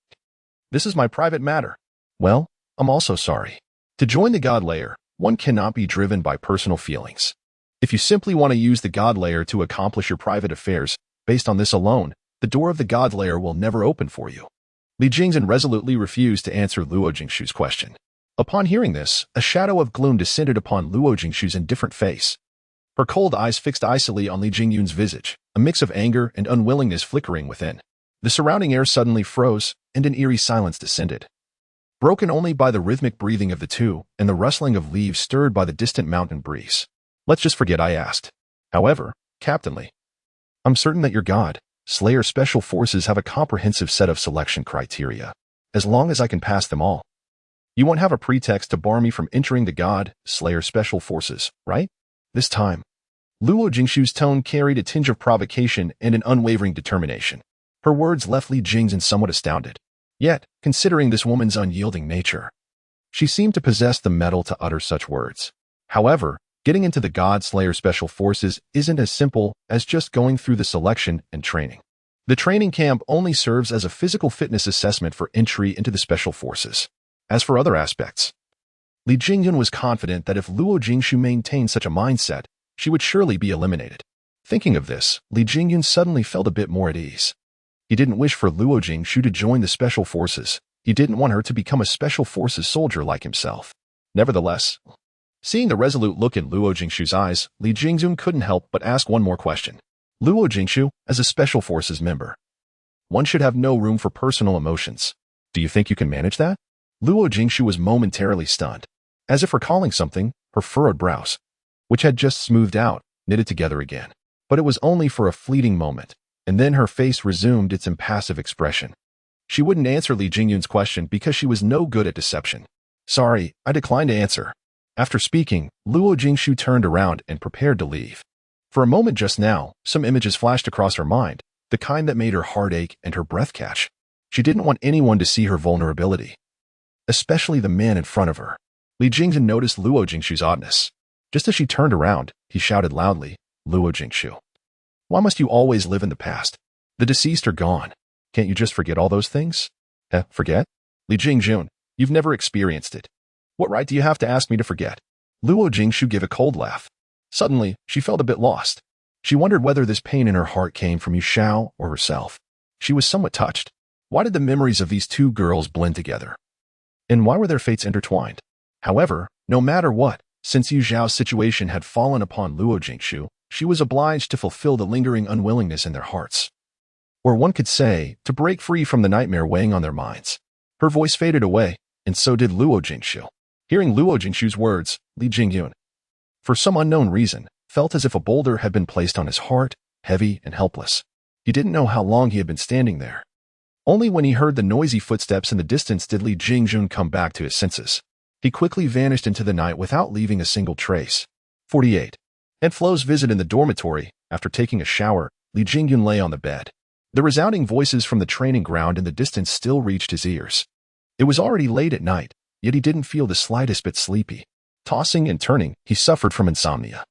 This is my private matter. Well, I'm also sorry. To join the God Layer, one cannot be driven by personal feelings. If you simply want to use the God Layer to accomplish your private affairs, based on this alone, the door of the God Layer will never open for you. Li Jingzhen resolutely refused to answer Luo Jingshu's question. Upon hearing this, a shadow of gloom descended upon Luo Jingshu's indifferent face. Her cold eyes fixed icily on Li Jingyun's visage, a mix of anger and unwillingness flickering within. The surrounding air suddenly froze, and an eerie silence descended, broken only by the rhythmic breathing of the two and the rustling of leaves stirred by the distant mountain breeze. Let's just forget I asked. However, Captain Li, I'm certain that your God, Slayer Special Forces have a comprehensive set of selection criteria. As long as I can pass them all, you won't have a pretext to bar me from entering the God, Slayer Special Forces, right? This time, Luo Jingshu's tone carried a tinge of provocation and an unwavering determination. Her words left Li Jingzhen somewhat astounded. Yet, considering this woman's unyielding nature, she seemed to possess the mettle to utter such words. However, getting into the God Slayer Special Forces isn't as simple as just going through the selection and training. The training camp only serves as a physical fitness assessment for entry into the Special Forces. As for other aspects, Li Jingyun was confident that if Luo Jingshu maintained such a mindset, she would surely be eliminated. Thinking of this, Li Jingyun suddenly felt a bit more at ease. He didn't wish for Luo Jingshu to join the Special Forces. He didn't want her to become a Special Forces soldier like himself. Nevertheless, seeing the resolute look in Luo Jingshu's eyes, Li Jingzhen couldn't help but ask one more question. Luo Jingshu, as a Special Forces member, one should have no room for personal emotions. Do you think you can manage that? Luo Jingshu was momentarily stunned. As if recalling something, her furrowed brows, which had just smoothed out, knitted together again. But it was only for a fleeting moment, and then her face resumed its impassive expression. She wouldn't answer Li Jingyun's question because she was no good at deception. Sorry, I decline to answer. After speaking, Luo Jingshu turned around and prepared to leave. For a moment just now, some images flashed across her mind, the kind that made her heart ache and her breath catch. She didn't want anyone to see her vulnerability, especially the man in front of her. Li Jingzhen noticed Luo Jingshu's oddness. Just as she turned around, he shouted loudly, Luo Jingshu, why must you always live in the past? The deceased are gone. Can't you just forget all those things? Forget? Li Jingzhen, you've never experienced it. What right do you have to ask me to forget? Luo Jingshu gave a cold laugh. Suddenly, she felt a bit lost. She wondered whether this pain in her heart came from Yu Xiao or herself. She was somewhat touched. Why did the memories of these two girls blend together? And why were their fates intertwined? However, no matter what, since Yu Zhao's situation had fallen upon Luo Jingshu, she was obliged to fulfill the lingering unwillingness in their hearts. Or one could say, to break free from the nightmare weighing on their minds. Her voice faded away, and so did Luo Jingshu. Hearing Luo Jingshu's words, Li Jingyun, for some unknown reason, felt as if a boulder had been placed on his heart, heavy and helpless. He didn't know how long he had been standing there. Only when he heard the noisy footsteps in the distance did Li Jingyun come back to his senses. He quickly vanished into the night without leaving a single trace. 48. At Flo's visit in the dormitory, after taking a shower, Li Jingyun lay on the bed. The resounding voices from the training ground in the distance still reached his ears. It was already late at night, yet he didn't feel the slightest bit sleepy. Tossing and turning, he suffered from insomnia.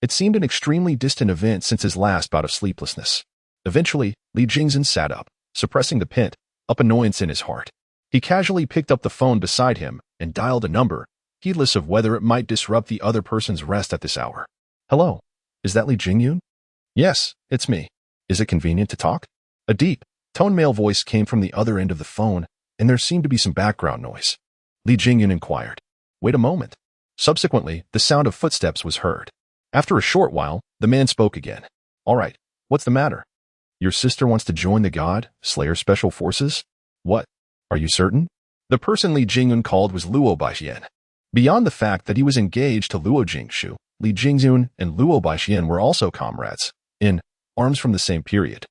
It seemed an extremely distant event since his last bout of sleeplessness. Eventually, Li Jingyun sat up, suppressing the pent-up annoyance in his heart. He casually picked up the phone beside him and dialed a number, heedless of whether it might disrupt the other person's rest at this hour. Hello, is that Li Jingyun? Yes, it's me. Is it convenient to talk? A deep, toned male voice came from the other end of the phone, and there seemed to be some background noise. Li Jingyun inquired. Wait a moment. Subsequently, the sound of footsteps was heard. After a short while, the man spoke again. All right, what's the matter? Your sister wants to join the God Slayer Special Forces? What? Are you certain? The person Li Jingyun called was Luo Baixian. Beyond the fact that he was engaged to Luo Jingshu, Li Jingyun and Luo Baixian were also comrades, in arms from the same period.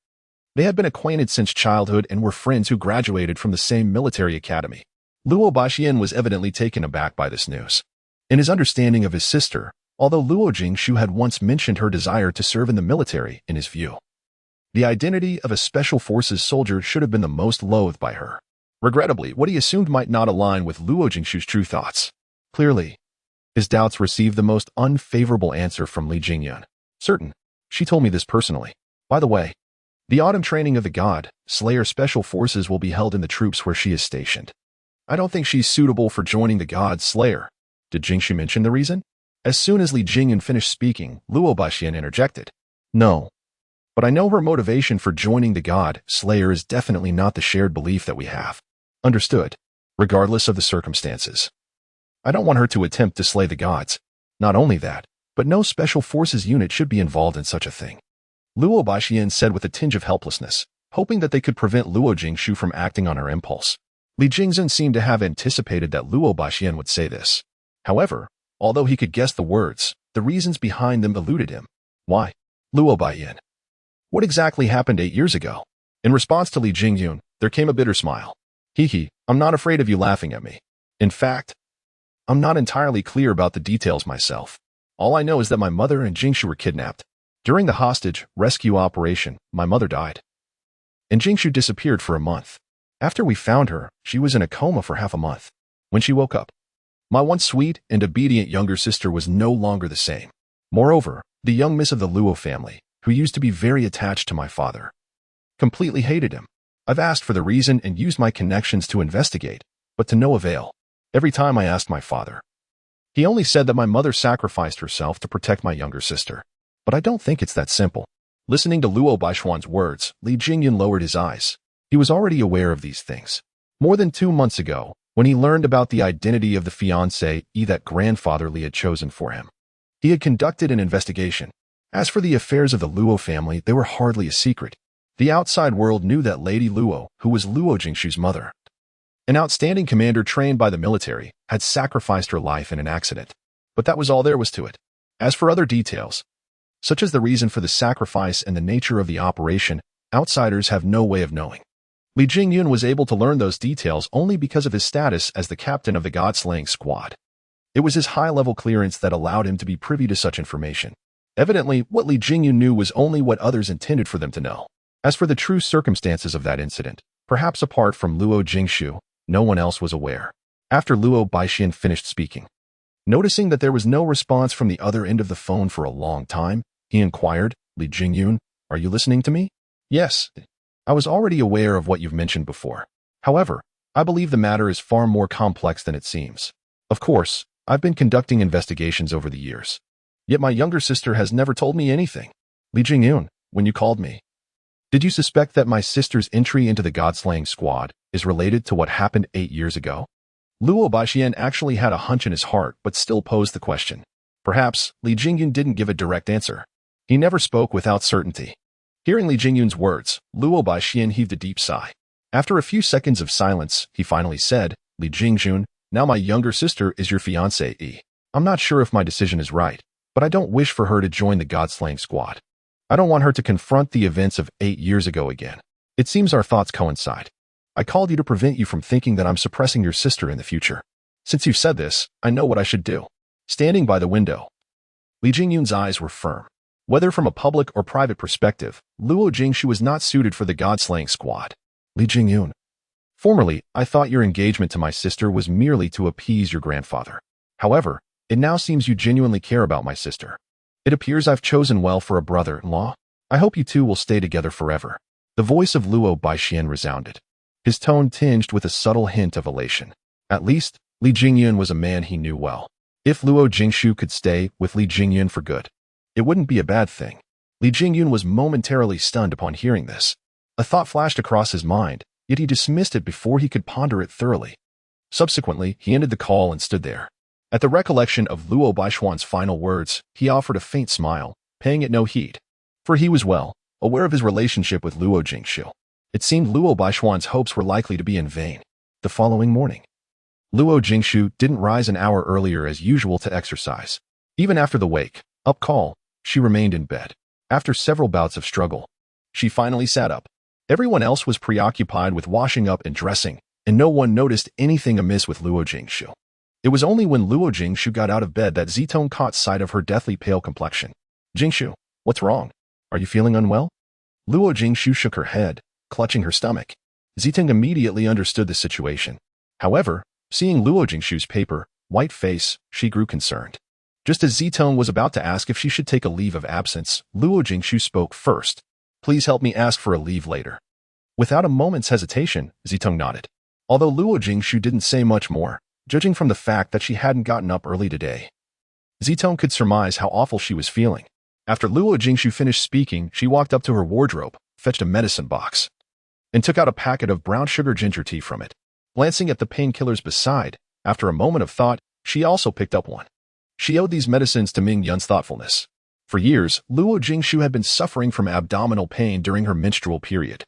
They had been acquainted since childhood and were friends who graduated from the same military academy. Luo Baixian was evidently taken aback by this news. In his understanding of his sister, although Luo Jingshu had once mentioned her desire to serve in the military in his view, the identity of a special forces soldier should have been the most loathed by her. Regrettably, what he assumed might not align with Luo Jingshu's true thoughts. Clearly, his doubts received the most unfavorable answer from Li Jingyun. Certain. She told me this personally. By the way, the autumn training of the God Slayer Special Forces will be held in the troops where she is stationed. I don't think she's suitable for joining the God Slayer. Did Jingshu mention the reason? As soon as Li Jingyun finished speaking, Luo Baixian interjected. No. But I know her motivation for joining the God Slayer is definitely not the shared belief that we have. Understood. Regardless of the circumstances. I don't want her to attempt to slay the gods. Not only that, but no special forces unit should be involved in such a thing. Luo Baixian said with a tinge of helplessness, hoping that they could prevent Luo Jingshu from acting on her impulse. Li Jingyun seemed to have anticipated that Luo Baixian would say this. However, although he could guess the words, the reasons behind them eluded him. Why? Luo Baixian. What exactly happened 8 years ago? In response to Li Jingyun, there came a bitter smile. I'm not afraid of you laughing at me. In fact, I'm not entirely clear about the details myself. All I know is that my mother and Jingshu were kidnapped. During the hostage rescue operation, my mother died. And Jingshu disappeared for a month. After we found her, she was in a coma for half a month. When she woke up, my once sweet and obedient younger sister was no longer the same. Moreover, the young miss of the Luo family, who used to be very attached to my father, completely hated him. I've asked for the reason and used my connections to investigate, but to no avail. Every time I asked my father, he only said that my mother sacrificed herself to protect my younger sister. But I don't think it's that simple. Listening to Luo Baixian's words, Li Jingyun lowered his eyes. He was already aware of these things. More than 2 months ago, when he learned about the identity of the fiancée that grandfather Li had chosen for him, he had conducted an investigation. As for the affairs of the Luo family, they were hardly a secret. The outside world knew that Lady Luo, who was Luo Jingshu's mother, an outstanding commander trained by the military, had sacrificed her life in an accident. But that was all there was to it. As for other details, such as the reason for the sacrifice and the nature of the operation, outsiders have no way of knowing. Li Jingyun was able to learn those details only because of his status as the captain of the God-slaying squad. It was his high-level clearance that allowed him to be privy to such information. Evidently, what Li Jingyun knew was only what others intended for them to know. As for the true circumstances of that incident, perhaps apart from Luo Jingshu, no one else was aware. After Luo Baixian finished speaking, noticing that there was no response from the other end of the phone for a long time, he inquired, Li Jingyun, are you listening to me? Yes. I was already aware of what you've mentioned before. However, I believe the matter is far more complex than it seems. Of course, I've been conducting investigations over the years. Yet my younger sister has never told me anything. Li Jingyun, when you called me, did you suspect that my sister's entry into the God-slaying squad is related to what happened 8 years ago? Luo Baixian actually had a hunch in his heart but still posed the question. Perhaps Li Jingyun didn't give a direct answer. He never spoke without certainty. Hearing Li Jingyun's words, Luo Baixian heaved a deep sigh. After a few seconds of silence, he finally said, Li Jingjun, now my younger sister is your fiancée. I'm not sure if my decision is right, but I don't wish for her to join the God-slaying squad. I don't want her to confront the events of 8 years ago again. It seems our thoughts coincide. I called you to prevent you from thinking that I'm suppressing your sister in the future. Since you've said this, I know what I should do. Standing by the window, Li Jingyun's eyes were firm. Whether from a public or private perspective, Luo Jingshu was not suited for the God-slaying squad. Li Jingyun. Formerly, I thought your engagement to my sister was merely to appease your grandfather. However, it now seems you genuinely care about my sister. It appears I've chosen well for a brother-in-law. I hope you two will stay together forever. The voice of Luo Baixian resounded. His tone tinged with a subtle hint of elation. At least, Li Jingyun was a man he knew well. If Luo Jingshu could stay with Li Jingyun for good, it wouldn't be a bad thing. Li Jingyun was momentarily stunned upon hearing this. A thought flashed across his mind, yet he dismissed it before he could ponder it thoroughly. Subsequently, he ended the call and stood there. At the recollection of Luo Baixian's final words, he offered a faint smile, paying it no heed. For he was well aware of his relationship with Luo Jingshu. It seemed Luo Baixian's hopes were likely to be in vain. The following morning, Luo Jingshu didn't rise an hour earlier as usual to exercise. Even after the wake-up call, she remained in bed. After several bouts of struggle, she finally sat up. Everyone else was preoccupied with washing up and dressing, and no one noticed anything amiss with Luo Jingshu. It was only when Luo Jingshu got out of bed that Zitong caught sight of her deathly pale complexion. Jingshu, what's wrong? Are you feeling unwell? Luo Jingshu shook her head, clutching her stomach. Zitong immediately understood the situation. However, seeing Luo Jingshu's white face, she grew concerned. Just as Zitong was about to ask if she should take a leave of absence, Luo Jingshu spoke first. Please help me ask for a leave later. Without a moment's hesitation, Zitong nodded. Although Luo Jingshu didn't say much more, judging from the fact that she hadn't gotten up early today, Zitong could surmise how awful she was feeling. After Luo Jingshu finished speaking, she walked up to her wardrobe, fetched a medicine box, and took out a packet of brown sugar ginger tea from it. Glancing at the painkillers beside, after a moment of thought, she also picked up one. She owed these medicines to Ming Yun's thoughtfulness. For years, Luo Jingshu had been suffering from abdominal pain during her menstrual period.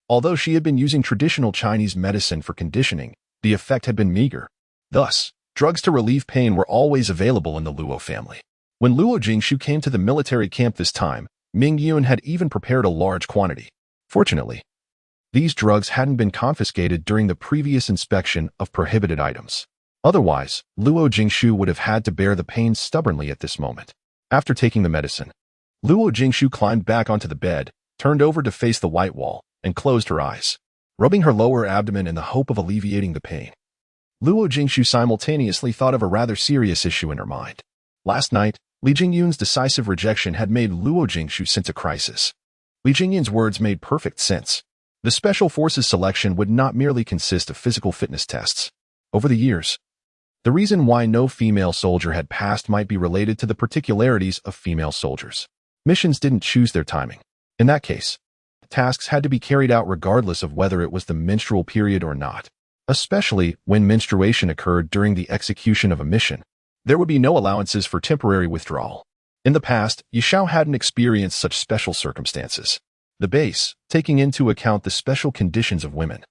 Although she had been using traditional Chinese medicine for conditioning, the effect had been meager. Thus, drugs to relieve pain were always available in the Luo family. When Luo Jingshu came to the military camp this time, Ming Yun had even prepared a large quantity. Fortunately, these drugs hadn't been confiscated during the previous inspection of prohibited items. Otherwise, Luo Jingshu would have had to bear the pain stubbornly at this moment. After taking the medicine, Luo Jingshu climbed back onto the bed, turned over to face the white wall, and closed her eyes, rubbing her lower abdomen in the hope of alleviating the pain. Luo Jingshu simultaneously thought of a rather serious issue in her mind. Last night, Li Jingyun's decisive rejection had made Luo Jingshu sense a crisis. Li Jingyun's words made perfect sense. The Special Forces selection would not merely consist of physical fitness tests. Over the years, the reason why no female soldier had passed might be related to the particularities of female soldiers. Missions didn't choose their timing. In that case, tasks had to be carried out regardless of whether it was the menstrual period or not. Especially when menstruation occurred during the execution of a mission, there would be no allowances for temporary withdrawal. In the past, Yishao hadn't experienced such special circumstances. The base, taking into account the special conditions of women,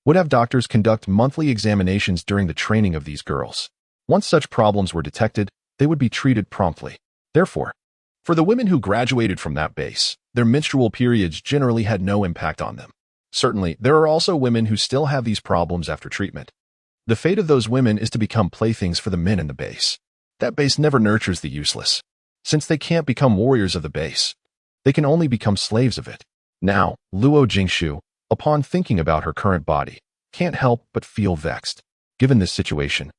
would have doctors conduct monthly examinations during the training of these girls. Once such problems were detected, they would be treated promptly. Therefore, for the women who graduated from that base, their menstrual periods generally had no impact on them. Certainly, there are also women who still have these problems after treatment. The fate of those women is to become playthings for the men in the base. That base never nurtures the useless. Since they can't become warriors of the base, they can only become slaves of it. Now, Luo Jingshu, upon thinking about her current body, can't help but feel vexed. Given this situation,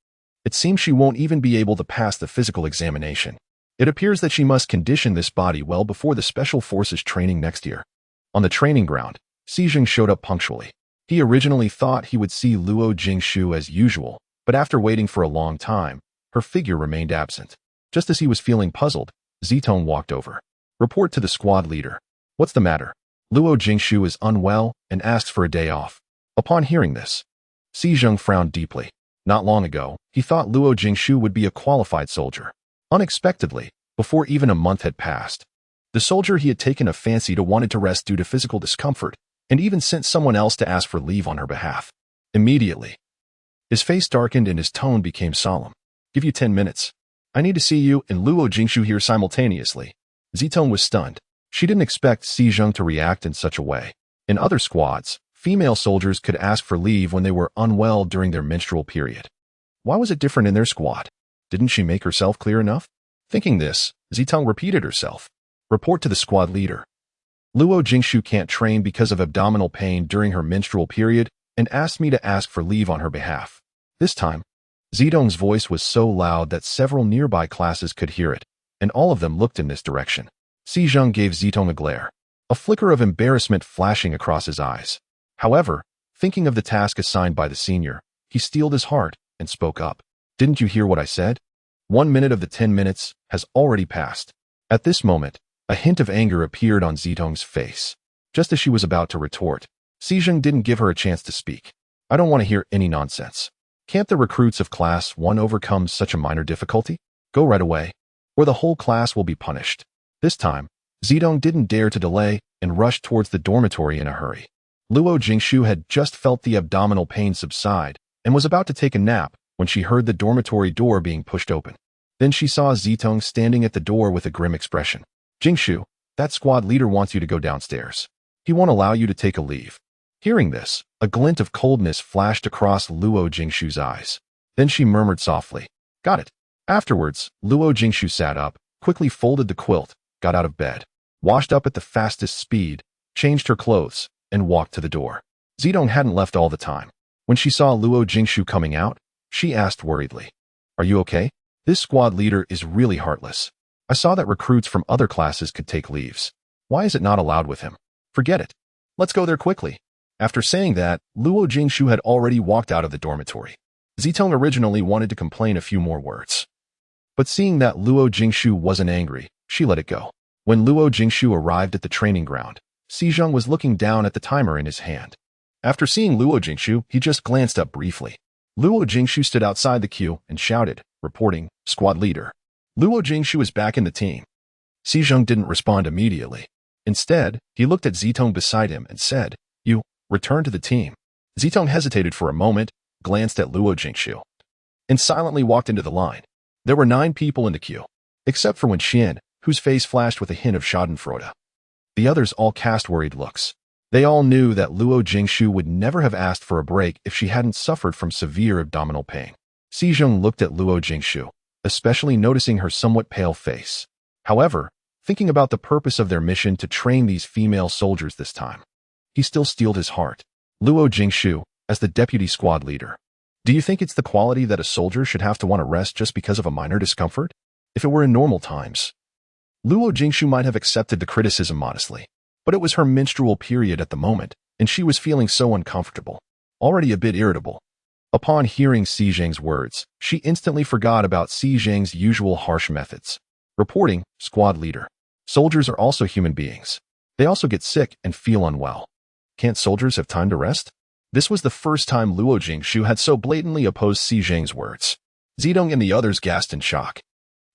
it seems she won't even be able to pass the physical examination. It appears that she must condition this body well before the Special Forces training next year. On the training ground, Xijing showed up punctually. He originally thought he would see Luo Jingshu as usual, but after waiting for a long time, her figure remained absent. Just as he was feeling puzzled, Zitong walked over. Report to the squad leader. What's the matter? Luo Jingshu is unwell and asks for a day off. Upon hearing this, Xijing frowned deeply. Not long ago, he thought Luo Jingshu would be a qualified soldier. Unexpectedly, before even a month had passed, The soldier he had taken a fancy to wanted to rest due to physical discomfort, and even sent someone else to ask for leave on her behalf. Immediately, his face darkened and his tone became solemn. Give you 10 minutes. I need to see you and Luo Jingshu here simultaneously. Zitong was stunned. She didn't expect Si Zheng to react in such a way. In other squads, female soldiers could ask for leave when they were unwell during their menstrual period. Why was it different in their squad? Didn't she make herself clear enough? Thinking this, Zitong repeated herself. Report to the squad leader. Luo Jingshu can't train because of abdominal pain during her menstrual period and asked me to ask for leave on her behalf. This time, Zitong's voice was so loud that several nearby classes could hear it, and all of them looked in this direction. Si Zheng gave Zitong a glare, a flicker of embarrassment flashing across his eyes. However, thinking of the task assigned by the senior, he steeled his heart and spoke up. Didn't you hear what I said? 1 minute of the 10 minutes has already passed. At this moment, a hint of anger appeared on Zitong's face. Just as she was about to retort, Si Zheng didn't give her a chance to speak. I don't want to hear any nonsense. Can't the recruits of Class 1 overcome such a minor difficulty? Go right away, or the whole class will be punished. This time, Zitong didn't dare to delay and rushed towards the dormitory in a hurry. Luo Jingshu had just felt the abdominal pain subside and was about to take a nap when she heard the dormitory door being pushed open. Then she saw Zitong standing at the door with a grim expression. Jingshu, that squad leader wants you to go downstairs. He won't allow you to take a leave. Hearing this, a glint of coldness flashed across Luo Jingshu's eyes. Then she murmured softly, Got it. Afterwards, Luo Jingshu sat up, quickly folded the quilt, got out of bed, washed up at the fastest speed, changed her clothes, and walked to the door. Zitong hadn't left all the time. When she saw Luo Jingshu coming out, she asked worriedly, Are you okay? This squad leader is really heartless. I saw that recruits from other classes could take leaves. Why is it not allowed with him? Forget it. Let's go there quickly. After saying that, Luo Jingshu had already walked out of the dormitory. Zitong originally wanted to complain a few more words. But seeing that Luo Jingshu wasn't angry, she let it go. When Luo Jingshu arrived at the training ground, Si Zheng was looking down at the timer in his hand. After seeing Luo Jingshu, he just glanced up briefly. Luo Jingshu stood outside the queue and shouted, reporting, Squad leader. Luo Jingshu is back in the team. Si Zheng didn't respond immediately. Instead, he looked at Zitong beside him and said, You, return to the team. Zitong hesitated for a moment, glanced at Luo Jingshu, and silently walked into the line. There were 9 people in the queue, except for Wen Xian, whose face flashed with a hint of schadenfreude. The others all cast worried looks. They all knew that Luo Jingshu would never have asked for a break if she hadn't suffered from severe abdominal pain. Si Zheng looked at Luo Jingshu, especially noticing her somewhat pale face. However, thinking about the purpose of their mission to train these female soldiers this time, he still steeled his heart. Luo Jingshu, as the deputy squad leader, do you think it's the quality that a soldier should have to want to rest just because of a minor discomfort? If it were in normal times, Luo Jingshu might have accepted the criticism modestly, but it was her menstrual period at the moment, and she was feeling so uncomfortable, already a bit irritable. Upon hearing Si Zheng's words, she instantly forgot about Si Zheng's usual harsh methods. Reporting, squad leader. Soldiers are also human beings. They also get sick and feel unwell. Can't soldiers have time to rest? This was the first time Luo Jingshu had so blatantly opposed Si Zheng's words. Zitong and the others gasped in shock.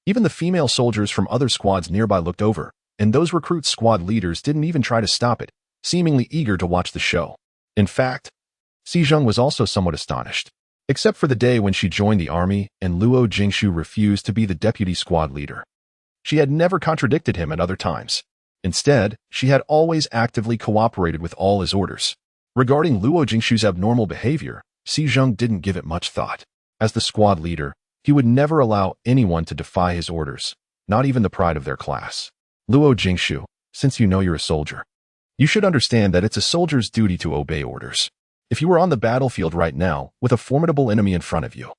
Even the female soldiers from other squads nearby looked over, and those recruit squad leaders didn't even try to stop it, seemingly eager to watch the show. In fact, Si Zheng was also somewhat astonished, except for the day when she joined the army and Luo Jingshu refused to be the deputy squad leader. She had never contradicted him at other times. Instead, she had always actively cooperated with all his orders. Regarding Luo Jingshu's abnormal behavior, Si Zheng didn't give it much thought. As the squad leader, he would never allow anyone to defy his orders, not even the pride of their class. Luo Jingshu, since you know you're a soldier, you should understand that it's a soldier's duty to obey orders. If you were on the battlefield right now with a formidable enemy in front of you,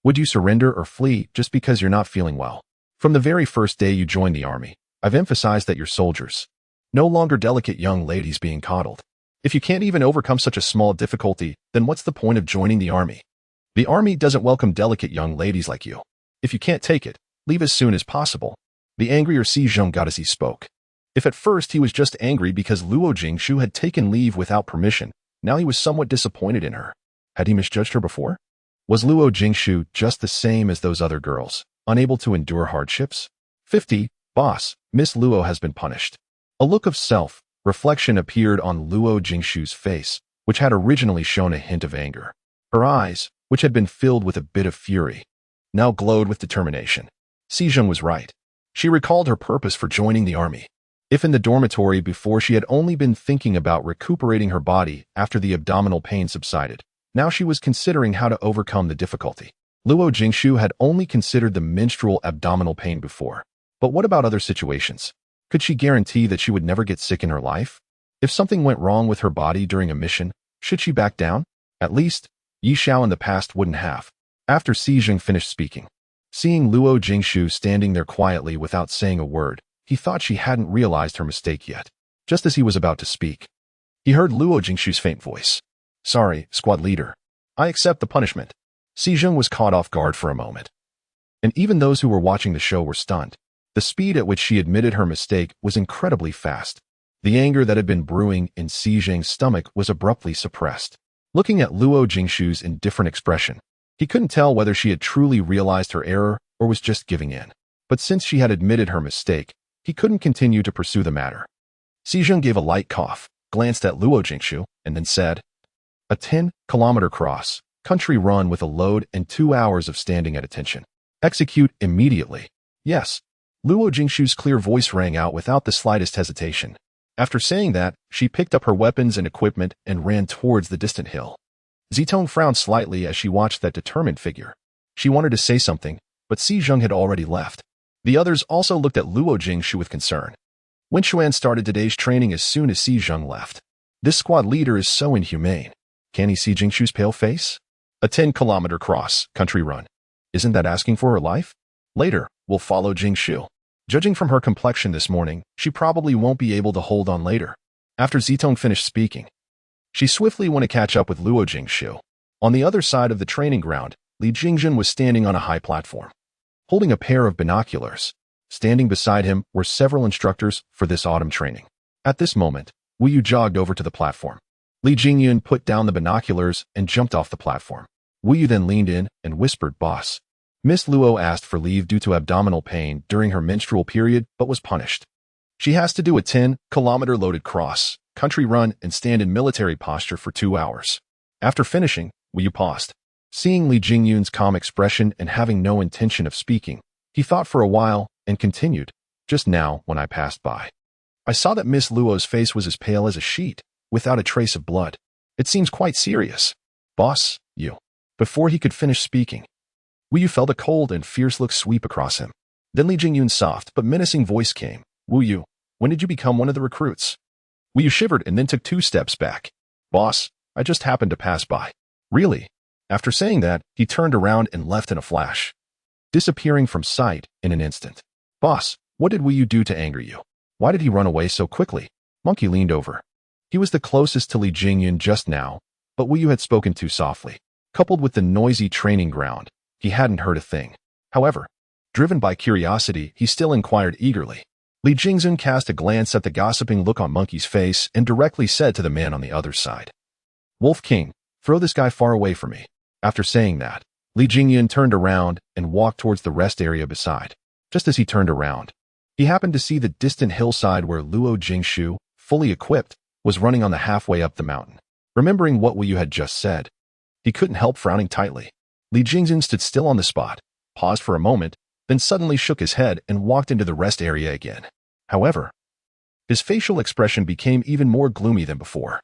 would you surrender or flee just because you're not feeling well? From the very first day you joined the army, I've emphasized that you're soldiers, no longer delicate young ladies being coddled. If you can't even overcome such a small difficulty, then what's the point of joining the army? The army doesn't welcome delicate young ladies like you. If you can't take it, leave as soon as possible. The angrier Si Zheng got as he spoke. If at first he was just angry because Luo Jingshu had taken leave without permission, now he was somewhat disappointed in her. Had he misjudged her before? Was Luo Jingshu just the same as those other girls, unable to endure hardships? 50. Boss, Miss Luo has been punished. A look of self-reflection appeared on Luo Jingshu's face, which had originally shown a hint of anger. Her eyes, which had been filled with a bit of fury, now glowed with determination. Xizheng was right. She recalled her purpose for joining the army. If in the dormitory before she had only been thinking about recuperating her body after the abdominal pain subsided, now she was considering how to overcome the difficulty. Luo Jingshu had only considered the menstrual abdominal pain before. But what about other situations? Could she guarantee that she would never get sick in her life? If something went wrong with her body during a mission, should she back down? At least, Yi Xiao in the past wouldn't have. After Xizheng finished speaking, seeing Luo Jingshu standing there quietly without saying a word, he thought she hadn't realized her mistake yet. Just as he was about to speak, he heard Luo Jingshu's faint voice. Sorry, squad leader. I accept the punishment. Xizheng was caught off guard for a moment. And even those who were watching the show were stunned. The speed at which she admitted her mistake was incredibly fast. The anger that had been brewing in Xizheng's stomach was abruptly suppressed. Looking at Luo Jingshu's indifferent expression, he couldn't tell whether she had truly realized her error or was just giving in. But since she had admitted her mistake, he couldn't continue to pursue the matter. Xizheng gave a light cough, glanced at Luo Jingshu, and then said, a 10-kilometer cross-country run with a load and 2 hours of standing at attention. Execute immediately. Yes. Luo Jingshu's clear voice rang out without the slightest hesitation. After saying that, she picked up her weapons and equipment and ran towards the distant hill. Zitong frowned slightly as she watched that determined figure. She wanted to say something, but Xizheng had already left. The others also looked at Luo Jingshu with concern. Wen Xuan started today's training as soon as Xizheng left. This squad leader is so inhumane. Can he see Jingshu's pale face? A 10-kilometer cross-country run. Isn't that asking for her life? Later, we'll follow Jingshu. Judging from her complexion this morning, she probably won't be able to hold on later. After Zitong finished speaking, she swiftly went to catch up with Luo Jingshu. On the other side of the training ground, Li Jingzhen was standing on a high platform, holding a pair of binoculars. Standing beside him were several instructors for this autumn training. At this moment, Wu Yu jogged over to the platform. Li Jingyun put down the binoculars and jumped off the platform. Wu Yu then leaned in and whispered, Boss. Miss Luo asked for leave due to abdominal pain during her menstrual period, but was punished. She has to do a 10-kilometer loaded cross-country run and stand in military posture for 2 hours. After finishing, Wu Yu paused. Seeing Li Jingyun's calm expression and having no intention of speaking, he thought for a while and continued, just now when I passed by, I saw that Miss Luo's face was as pale as a sheet, without a trace of blood. It seems quite serious. Boss, you. Before he could finish speaking, Wu Yu felt a cold and fierce look sweep across him. Then Li Jingyun's soft but menacing voice came. Wu Yu, when did you become one of the recruits? Wu Yu shivered and then took 2 steps back. Boss, I just happened to pass by. Really? After saying that, he turned around and left in a flash, disappearing from sight in an instant. Boss, what did Wu Yu do to anger you? Why did he run away so quickly? Monkey leaned over. He was the closest to Li Jingyun just now, but Wu Yu had spoken too softly. Coupled with the noisy training ground, he hadn't heard a thing. However, driven by curiosity, he still inquired eagerly. Li Jingzhen cast a glance at the gossiping look on Monkey's face and directly said to the man on the other side, Wolf King, throw this guy far away from me. After saying that, Li Jingyun turned around and walked towards the rest area beside. Just as he turned around, he happened to see the distant hillside where Luo Jingshu, fully equipped, was running on the halfway up the mountain. Remembering what Wu Yu had just said, he couldn't help frowning tightly. Li Jingzhen stood still on the spot, paused for a moment, then suddenly shook his head and walked into the rest area again. However, his facial expression became even more gloomy than before.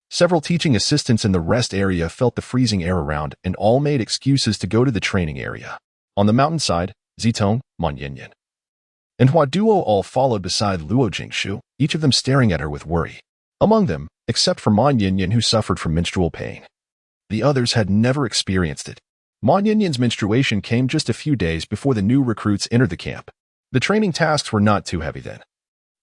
Several teaching assistants in the rest area felt the freezing air around and all made excuses to go to the training area. On the mountainside, Zitong, Man Yanyan, and Hua Duo all followed beside Luo Jingshu, each of them staring at her with worry. Among them, except for Man Yanyan who suffered from menstrual pain, the others had never experienced it. Man Yanyan's menstruation came just a few days before the new recruits entered the camp. The training tasks were not too heavy then,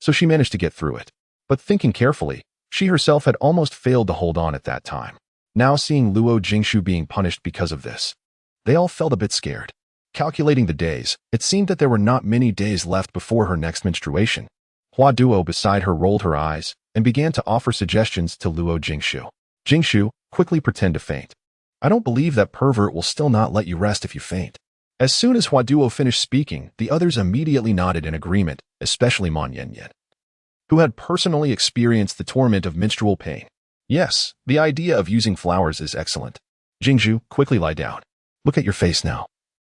so she managed to get through it. But thinking carefully, she herself had almost failed to hold on at that time. Now seeing Luo Jingshu being punished because of this, they all felt a bit scared. Calculating the days, it seemed that there were not many days left before her next menstruation. Hua Duo beside her rolled her eyes and began to offer suggestions to Luo Jingshu. Jingshu, quickly pretend to faint. I don't believe that pervert will still not let you rest if you faint. As soon as Huaduo finished speaking, the others immediately nodded in agreement, especially Ma Yanyan, who had personally experienced the torment of menstrual pain. Yes, the idea of using flowers is excellent. Jingzhu, quickly lie down. Look at your face now.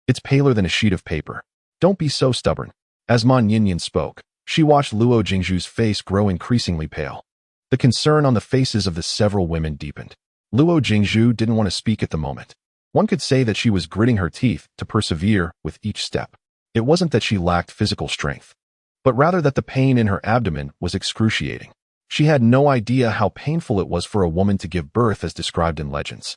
It's paler than a sheet of paper. Don't be so stubborn. As Ma Yanyan spoke, she watched Luo Jingzhu's face grow increasingly pale. The concern on the faces of the several women deepened. Luo Jingzhu didn't want to speak at the moment. One could say that she was gritting her teeth to persevere with each step. It wasn't that she lacked physical strength, but rather that the pain in her abdomen was excruciating. She had no idea how painful it was for a woman to give birth as described in legends.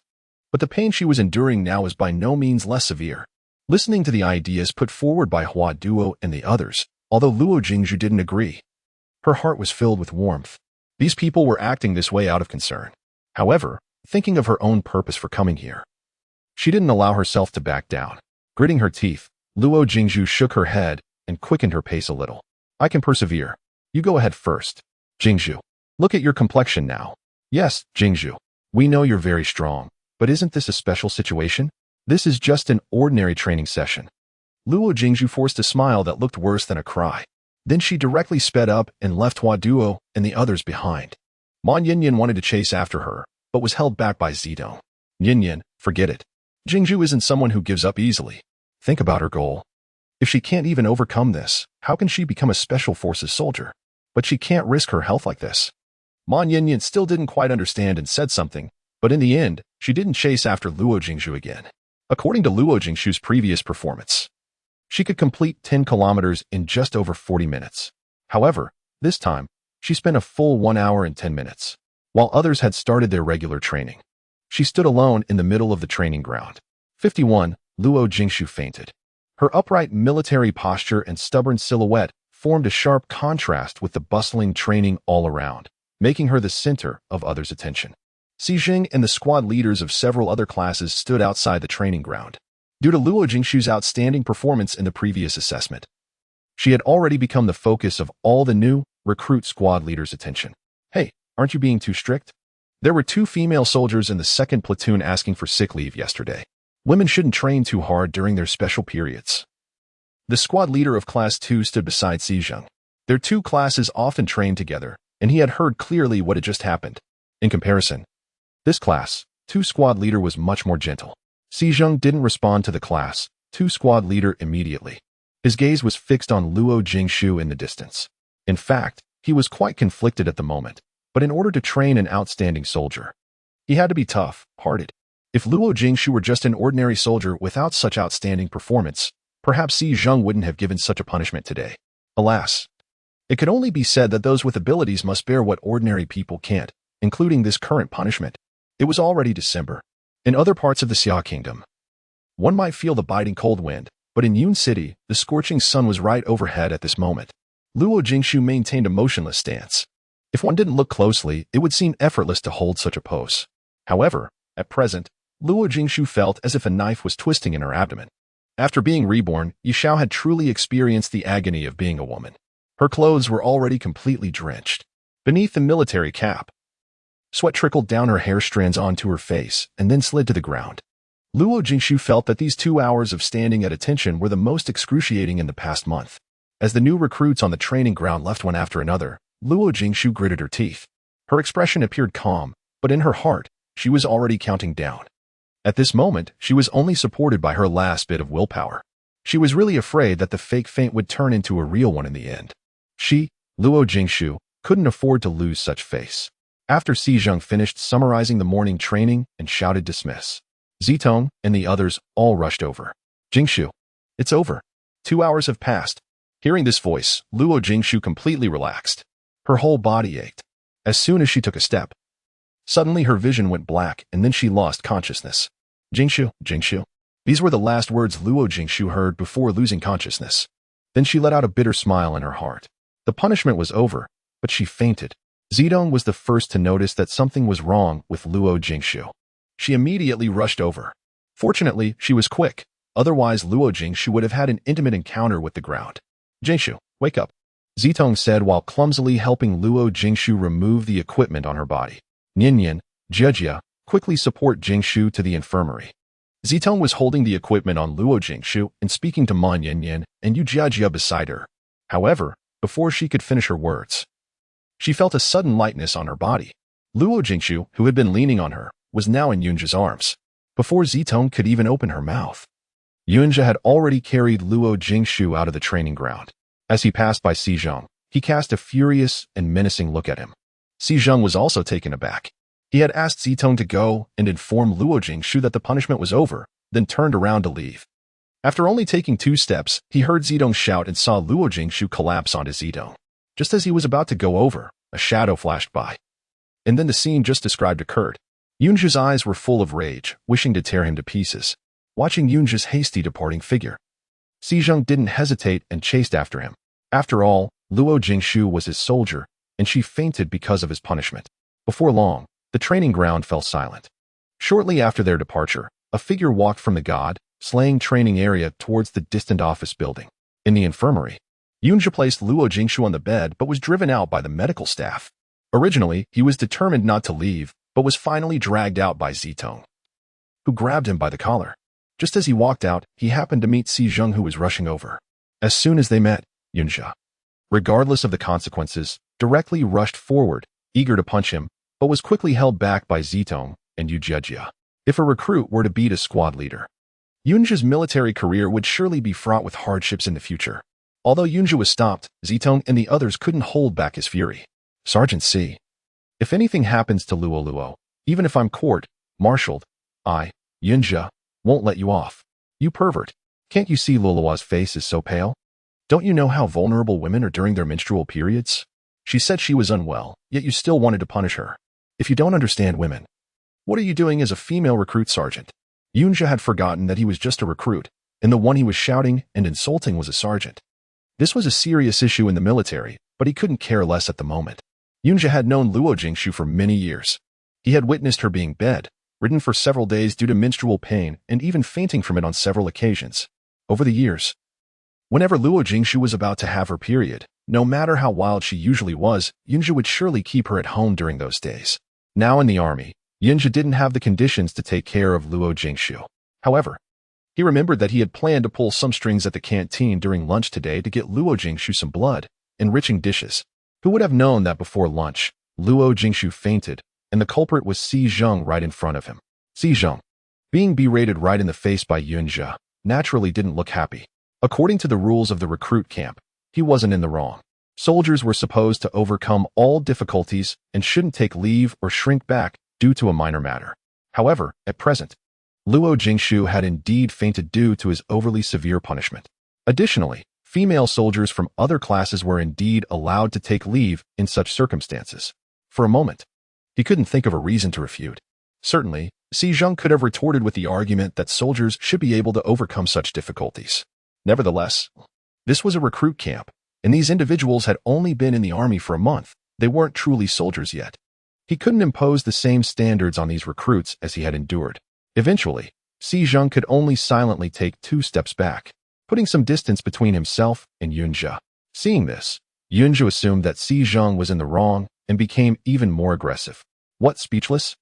But the pain she was enduring now was by no means less severe. Listening to the ideas put forward by Huaduo and the others, although Luo Jingzhu didn't agree, her heart was filled with warmth. These people were acting this way out of concern. However, thinking of her own purpose for coming here, she didn't allow herself to back down. Gritting her teeth, Luo Jingzhu shook her head and quickened her pace a little. I can persevere. You go ahead first. Jingzhu, look at your complexion now. Yes, Jingzhu, we know you're very strong, but isn't this a special situation? This is just an ordinary training session. Luo Jingzhu forced a smile that looked worse than a cry. Then she directly sped up and left Huaduo and the others behind. Ma Yanyan wanted to chase after her, but was held back by Zidong. Yanyan, forget it. Jingzhu isn't someone who gives up easily. Think about her goal. If she can't even overcome this, how can she become a special forces soldier? But she can't risk her health like this. Ma Yanyan still didn't quite understand and said something, but in the end, she didn't chase after Luo Jingzhu again. According to Luo Jingzhu's previous performance, she could complete 10 kilometers in just over 40 minutes. However, this time, she spent a full 1 hour and 10 minutes, while others had started their regular training. She stood alone in the middle of the training ground. 51, Luo Jingzhu fainted. Her upright military posture and stubborn silhouette formed a sharp contrast with the bustling training all around, making her the center of others' attention. Xi Jing and the squad leaders of several other classes stood outside the training ground. Due to Luo Jingzhu's outstanding performance in the previous assessment, she had already become the focus of all the new recruit squad leaders' attention. Hey, aren't you being too strict? There were 2 female soldiers in the 2nd platoon asking for sick leave yesterday. Women shouldn't train too hard during their special periods. The squad leader of Class 2 stood beside Xizheng. Their 2 classes often trained together, and he had heard clearly what had just happened. In comparison, this Class 2 squad leader was much more gentle. Xizheng didn't respond to the Class 2 squad leader immediately. His gaze was fixed on Luo Jingzhu in the distance. In fact, he was quite conflicted at the moment. But in order to train an outstanding soldier, he had to be tough-hearted. If Luo Jingzhu were just an ordinary soldier without such outstanding performance, perhaps Xi Zheng wouldn't have given such a punishment today. Alas, it could only be said that those with abilities must bear what ordinary people can't, including this current punishment. It was already December. In other parts of the Xia Kingdom, one might feel the biting cold wind, but in Yun City, the scorching sun was right overhead at this moment. Luo Jingzhu maintained a motionless stance. If one didn't look closely, it would seem effortless to hold such a pose. However, at present, Luo Jingzhu felt as if a knife was twisting in her abdomen. After being reborn, Yishao had truly experienced the agony of being a woman. Her clothes were already completely drenched. Beneath the military cap, sweat trickled down her hair strands onto her face and then slid to the ground. Luo Jingzhu felt that these 2 hours of standing at attention were the most excruciating in the past month. As the new recruits on the training ground left one after another, Luo Jingzhu gritted her teeth. Her expression appeared calm, but in her heart, she was already counting down. At this moment, she was only supported by her last bit of willpower. She was really afraid that the fake faint would turn into a real one in the end. She, Luo Jingzhu, couldn't afford to lose such face. After Xizheng finished summarizing the morning training and shouted dismiss, Zitong and the others all rushed over. Jingzhu, it's over. 2 hours have passed. Hearing this voice, Luo Jingzhu completely relaxed. Her whole body ached. As soon as she took a step, suddenly her vision went black and then she lost consciousness. Jingzhu, Jingzhu. These were the last words Luo Jingzhu heard before losing consciousness. Then she let out a bitter smile in her heart. The punishment was over, but she fainted. Zidong was the first to notice that something was wrong with Luo Jingzhu. She immediately rushed over. Fortunately, she was quick. Otherwise, Luo Jingzhu would have had an intimate encounter with the ground. Jingzhu, wake up, Zitong said while clumsily helping Luo Jingzhu remove the equipment on her body. Ninian, Jejia, quickly support Jingzhu to the infirmary. Zitong was holding the equipment on Luo Jingshu and speaking to Ma Yanyan and Yu Jiajia beside her. However, before she could finish her words, she felt a sudden lightness on her body. Luo Jingshu, who had been leaning on her, was now in Yunja's arms. Before Zitong could even open her mouth, Yunja had already carried Luo Jingshu out of the training ground. As he passed by Xizhong, he cast a furious and menacing look at him. Xizhong was also taken aback. He had asked Zitong to go and inform Luo Jingshu that the punishment was over, then turned around to leave. After only taking 2 steps, he heard Zitong shout and saw Luo Jingshu collapse onto Zitong. Just as he was about to go over, a shadow flashed by. And then the scene just described occurred. Yunja's eyes were full of rage, wishing to tear him to pieces. Watching Yunja's hasty departing figure, Xizhong didn't hesitate and chased after him. After all, Luo Jingshu was his soldier, and she fainted because of his punishment. Before long, the training ground fell silent. Shortly after their departure, a figure walked from the god-slaying training area towards the distant office building. In the infirmary, Yunja placed Luo Jingshu on the bed but was driven out by the medical staff. Originally, he was determined not to leave, but was finally dragged out by Zitong, who grabbed him by the collar. Just as he walked out, he happened to meet Xizhong, who was rushing over. As soon as they met, Yunja, regardless of the consequences, directly rushed forward, eager to punch him, but was quickly held back by Zitong and Yu Jiajia. If a recruit were to beat a squad leader, Yunja's military career would surely be fraught with hardships in the future. Although Yunja was stopped, Zitong and the others couldn't hold back his fury. Sergeant C. If anything happens to Luo, even if I'm court-martialed, I, Yunja, won't let you off. You pervert. Can't you see Luo's face is so pale? Don't you know how vulnerable women are during their menstrual periods? She said she was unwell, yet you still wanted to punish her. If you don't understand women, what are you doing as a female recruit sergeant? Yunja had forgotten that he was just a recruit, and the one he was shouting and insulting was a sergeant. This was a serious issue in the military, but he couldn't care less at the moment. Yunja had known Luo Jingshu for many years. He had witnessed her being bedridden for several days due to menstrual pain and even fainting from it on several occasions. Over the years, whenever Luo Jingshu was about to have her period, no matter how wild she usually was, Yunja would surely keep her at home during those days. Now in the army, Yunja didn't have the conditions to take care of Luo Jingshu. However, he remembered that he had planned to pull some strings at the canteen during lunch today to get Luo Jingshu some blood-enriching dishes. Who would have known that before lunch, Luo Jingshu fainted, and the culprit was Xizhong right in front of him. Xizhong, being berated right in the face by Yunja, naturally didn't look happy. According to the rules of the recruit camp, he wasn't in the wrong. Soldiers were supposed to overcome all difficulties and shouldn't take leave or shrink back due to a minor matter. However, at present, Luo Jingshu had indeed fainted due to his overly severe punishment. Additionally, female soldiers from other classes were indeed allowed to take leave in such circumstances. For a moment, he couldn't think of a reason to refute. Certainly, Xizhong could have retorted with the argument that soldiers should be able to overcome such difficulties. Nevertheless, this was a recruit camp, and these individuals had only been in the army for a month. They weren't truly soldiers yet. He couldn't impose the same standards on these recruits as he had endured. Eventually, Xizhong could only silently take 2 steps back, putting some distance between himself and Yunja. Seeing this, Yunja assumed that Xizhong was in the wrong and became even more aggressive. What, speechless?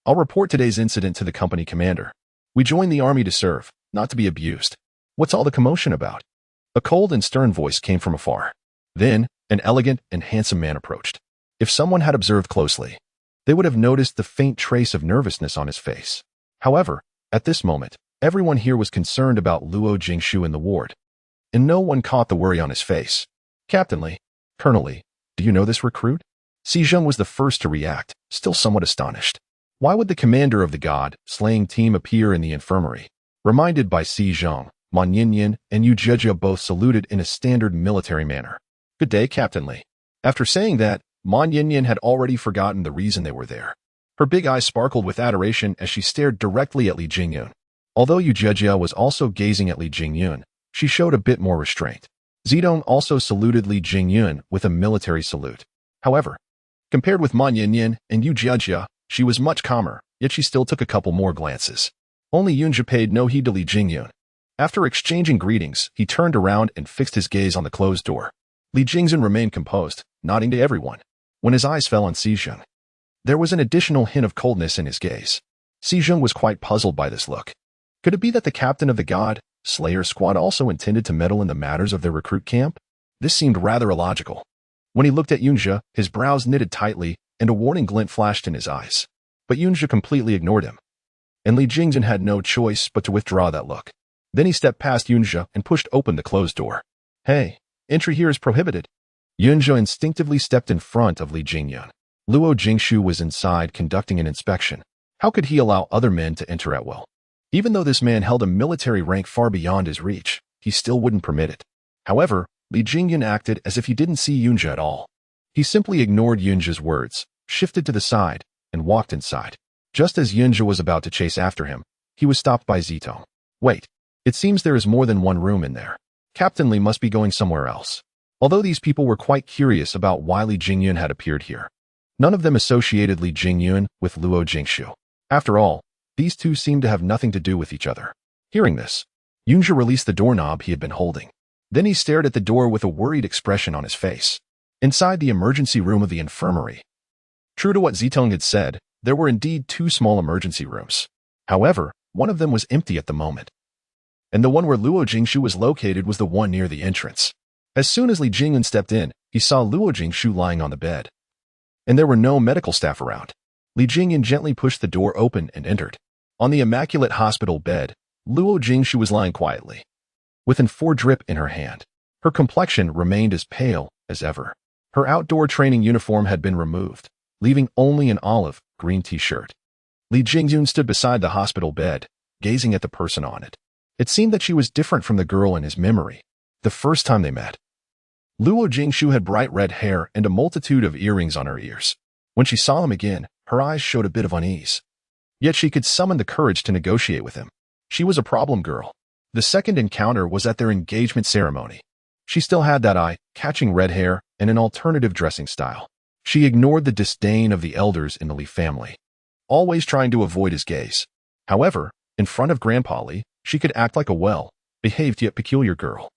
I'll report today's incident to the company commander. We joined the army to serve, not to be abused. What's all the commotion about? A cold and stern voice came from afar. Then, an elegant and handsome man approached. If someone had observed closely, they would have noticed the faint trace of nervousness on his face. However, at this moment, everyone here was concerned about Luo Jingshu in the ward, and no one caught the worry on his face. Captain Lee, Colonel Lee, do you know this recruit? Xizhong was the first to react, still somewhat astonished. Why would the commander of the god-slaying team appear in the infirmary? Reminded by Xizhong, Ma Yanyan and Yu Jiajia both saluted in a standard military manner. Good day, Captain Lee. After saying that, Ma Yanyan had already forgotten the reason they were there. Her big eyes sparkled with adoration as she stared directly at Li Jingyun. Although Yu Jiajia was also gazing at Li Jingyun, she showed a bit more restraint. Zitong also saluted Li Jingyun with a military salute. However, compared with Ma Yanyan and Yu Jiajia, she was much calmer, yet she still took a couple more glances. Only Yunja paid no heed to Li Jingyun. After exchanging greetings, he turned around and fixed his gaze on the closed door. Li Jingyun remained composed, nodding to everyone. When his eyes fell on Xizhong, there was an additional hint of coldness in his gaze. Xizhong was quite puzzled by this look. Could it be that the captain of the God Slayer squad also intended to meddle in the matters of their recruit camp? This seemed rather illogical. When he looked at Yunja, his brows knitted tightly and a warning glint flashed in his eyes. But Yunja completely ignored him, and Li Jingjun had no choice but to withdraw that look. Then he stepped past Yunja and pushed open the closed door. Hey, entry here is prohibited. Yunja instinctively stepped in front of Li Jingyun. Luo Jingshu was inside conducting an inspection. How could he allow other men to enter at will? Even though this man held a military rank far beyond his reach, he still wouldn't permit it. However, Li Jingyun acted as if he didn't see Yunja at all. He simply ignored Yunja's words, shifted to the side, and walked inside. Just as Yunja was about to chase after him, he was stopped by Zito. Wait, it seems there is more than one room in there. Captain Li must be going somewhere else. Although these people were quite curious about why Li Jingyun had appeared here, none of them associated Li Jingyun with Luo Jingshu. After all, these two seemed to have nothing to do with each other. Hearing this, Yunja released the doorknob he had been holding. Then he stared at the door with a worried expression on his face. Inside the emergency room of the infirmary. True to what Zitong had said, there were indeed two small emergency rooms. However, one of them was empty at the moment, and the one where Luo Jingshu was located was the one near the entrance. As soon as Li Jingyun stepped in, he saw Luo Jingshu lying on the bed, and there were no medical staff around. Li Jingyun gently pushed the door open and entered. On the immaculate hospital bed, Luo Jingshu was lying quietly, with an 4 drip in her hand. Her complexion remained as pale as ever. Her outdoor training uniform had been removed, leaving only an olive green t-shirt. Li Jingyun stood beside the hospital bed, gazing at the person on it. It seemed that she was different from the girl in his memory, the first time they met. Luo Jingshu had bright red hair and a multitude of earrings on her ears. When she saw him again, her eyes showed a bit of unease. Yet she could summon the courage to negotiate with him. She was a problem girl. The second encounter was at their engagement ceremony. She still had that eye-catching red hair and an alternative dressing style. She ignored the disdain of the elders in the Li family, always trying to avoid his gaze. However, in front of Grandpa Li, she could act like a well-behaved yet peculiar girl.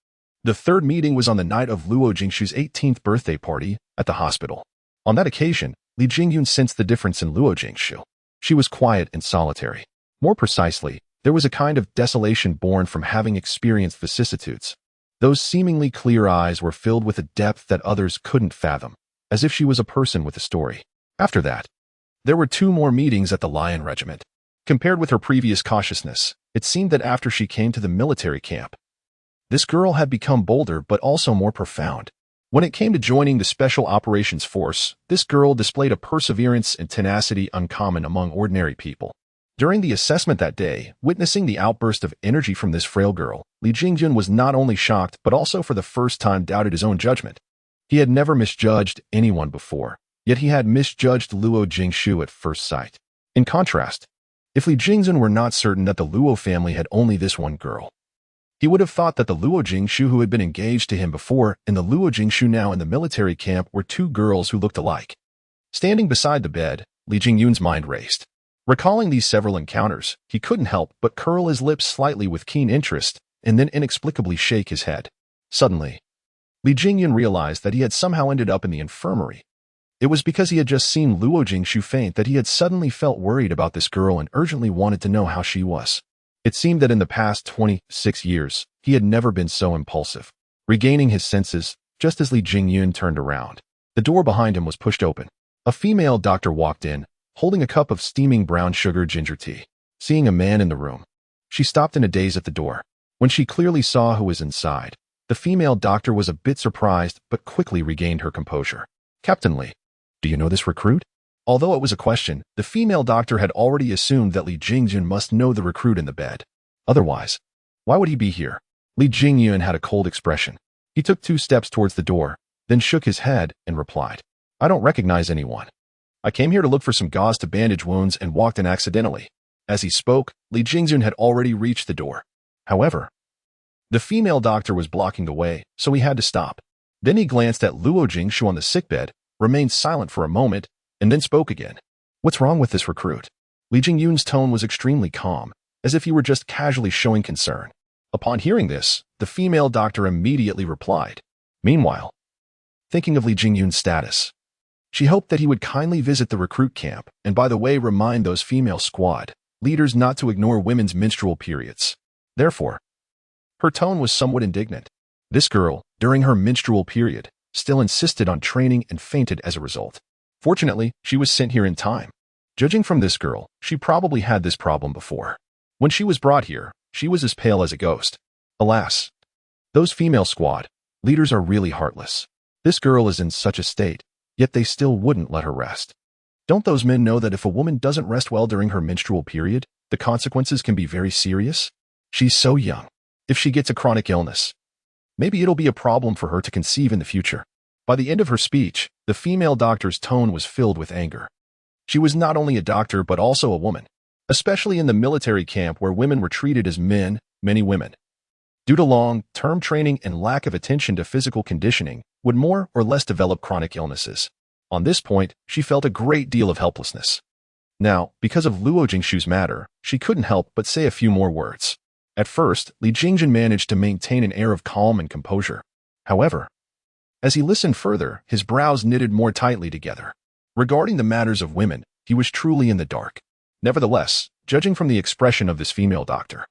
The third meeting was on the night of Luo Jingshu's 18th birthday party at the hospital. On that occasion, Li Jingyun sensed the difference in Luo Jingshu. She was quiet and solitary. More precisely, there was a kind of desolation born from having experienced vicissitudes. Those seemingly clear eyes were filled with a depth that others couldn't fathom, as if she was a person with a story. After that, there were 2 more meetings at the Lion Regiment. Compared with her previous cautiousness, it seemed that after she came to the military camp, this girl had become bolder but also more profound. When it came to joining the Special Operations Force, this girl displayed a perseverance and tenacity uncommon among ordinary people. During the assessment that day, witnessing the outburst of energy from this frail girl, Li Jingyun was not only shocked but also for the first time doubted his own judgment. He had never misjudged anyone before, yet he had misjudged Luo Jingshu at first sight. In contrast, if Li Jingyun were not certain that the Luo family had only this one girl, he would have thought that the Luo Jingshu who had been engaged to him before and the Luo Jingshu now in the military camp were 2 girls who looked alike. Standing beside the bed, Li Jingyun's mind raced. Recalling these several encounters, he couldn't help but curl his lips slightly with keen interest and then inexplicably shake his head. Suddenly, Li Jingyun realized that he had somehow ended up in the infirmary. It was because he had just seen Luo Jingshu faint that he had suddenly felt worried about this girl and urgently wanted to know how she was. It seemed that in the past 26 years, he had never been so impulsive. Regaining his senses, just as Li Jingyun turned around, the door behind him was pushed open. A female doctor walked in, holding a cup of steaming brown sugar ginger tea. Seeing a man in the room, she stopped in a daze at the door. When she clearly saw who was inside, the female doctor was a bit surprised but quickly regained her composure. Captain Li, do you know this recruit? Although it was a question, the female doctor had already assumed that Li Jingyun must know the recruit in the bed. Otherwise, why would he be here? Li Jingyun had a cold expression. He took 2 steps towards the door, then shook his head and replied, I don't recognize anyone. I came here to look for some gauze to bandage wounds and walked in accidentally. As he spoke, Li Jingyun had already reached the door. However, the female doctor was blocking the way, so he had to stop. Then he glanced at Luo Jingshu on the sickbed, remained silent for a moment, and then spoke again. What's wrong with this recruit? Li Jingyun's tone was extremely calm, as if he were just casually showing concern. Upon hearing this, the female doctor immediately replied. Meanwhile, thinking of Li Jingyun's status, she hoped that he would kindly visit the recruit camp and by the way remind those female squad leaders not to ignore women's menstrual periods. Therefore, her tone was somewhat indignant. This girl, during her menstrual period, still insisted on training and fainted as a result. Fortunately, she was sent here in time. Judging from this girl, she probably had this problem before. When she was brought here, she was as pale as a ghost. Alas, those female squad leaders are really heartless. This girl is in such a state, yet they still wouldn't let her rest. Don't those men know that if a woman doesn't rest well during her menstrual period, the consequences can be very serious? She's so young. If she gets a chronic illness, maybe it'll be a problem for her to conceive in the future. By the end of her speech, the female doctor's tone was filled with anger. She was not only a doctor but also a woman, especially in the military camp where women were treated as men, many women, due to long-term training and lack of attention to physical conditioning, would more or less develop chronic illnesses. On this point, she felt a great deal of helplessness. Now, because of Luo Jingshu's matter, she couldn't help but say a few more words. At first, Li Jingjun managed to maintain an air of calm and composure. However, as he listened further, his brows knitted more tightly together. Regarding the matters of women, he was truly in the dark. Nevertheless, judging from the expression of this female doctor,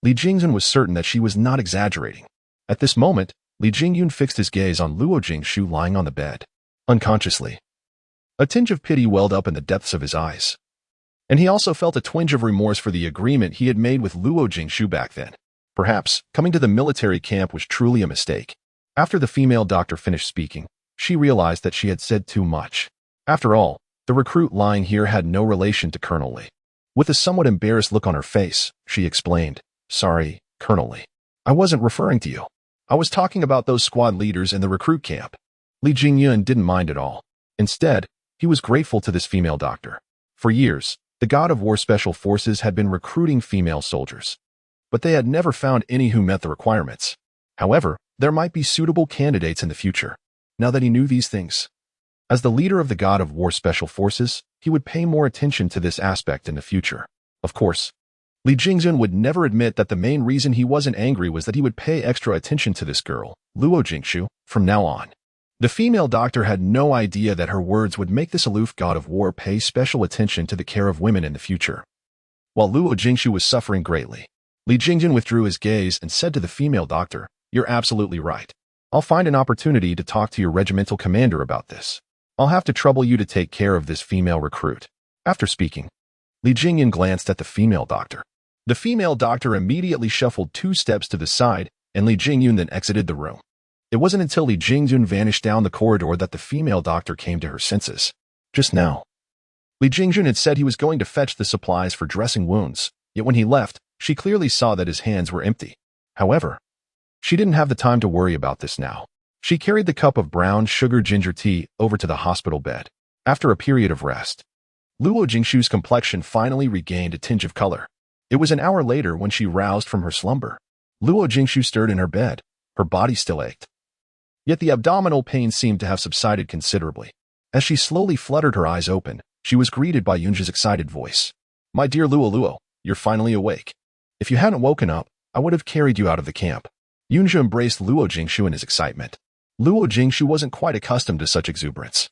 Li Jingjun was certain that she was not exaggerating. At this moment, Li Jingyun fixed his gaze on Luo Jingshu lying on the bed. Unconsciously, a tinge of pity welled up in the depths of his eyes. And he also felt a twinge of remorse for the agreement he had made with Luo Jingshu back then. Perhaps, coming to the military camp was truly a mistake. After the female doctor finished speaking, she realized that she had said too much. After all, the recruit lying here had no relation to Colonel Li. With a somewhat embarrassed look on her face, she explained, "Sorry, Colonel Li. I wasn't referring to you. I was talking about those squad leaders in the recruit camp." Li Jingyun didn't mind at all. Instead, he was grateful to this female doctor. For years, the God of War Special Forces had been recruiting female soldiers, but they had never found any who met the requirements. However, there might be suitable candidates in the future. Now that he knew these things, as the leader of the God of War Special Forces, he would pay more attention to this aspect in the future. Of course, Li Jingjun would never admit that the main reason he wasn't angry was that he would pay extra attention to this girl, Luo Jingshu, from now on. The female doctor had no idea that her words would make this aloof God of War pay special attention to the care of women in the future. While Luo Jingshu was suffering greatly, Li Jingjun withdrew his gaze and said to the female doctor, "You're absolutely right. I'll find an opportunity to talk to your regimental commander about this. I'll have to trouble you to take care of this female recruit." After speaking, Li Jingyun glanced at the female doctor. The female doctor immediately shuffled 2 steps to the side, and Li Jingyun then exited the room. It wasn't until Li Jingjun vanished down the corridor that the female doctor came to her senses. Just now, Li Jingjun had said he was going to fetch the supplies for dressing wounds, yet when he left, she clearly saw that his hands were empty. However, she didn't have the time to worry about this now. She carried the cup of brown sugar ginger tea over to the hospital bed. After a period of rest, Luo Jingshu's complexion finally regained a tinge of color. It was an hour later when she roused from her slumber. Luo Jingshu stirred in her bed. Her body still ached, yet the abdominal pain seemed to have subsided considerably. As she slowly fluttered her eyes open, she was greeted by Yunja's excited voice. "My dear Luo, you're finally awake. If you hadn't woken up, I would have carried you out of the camp." Yunja embraced Luo Jingshu in his excitement. Luo Jingshu wasn't quite accustomed to such exuberance.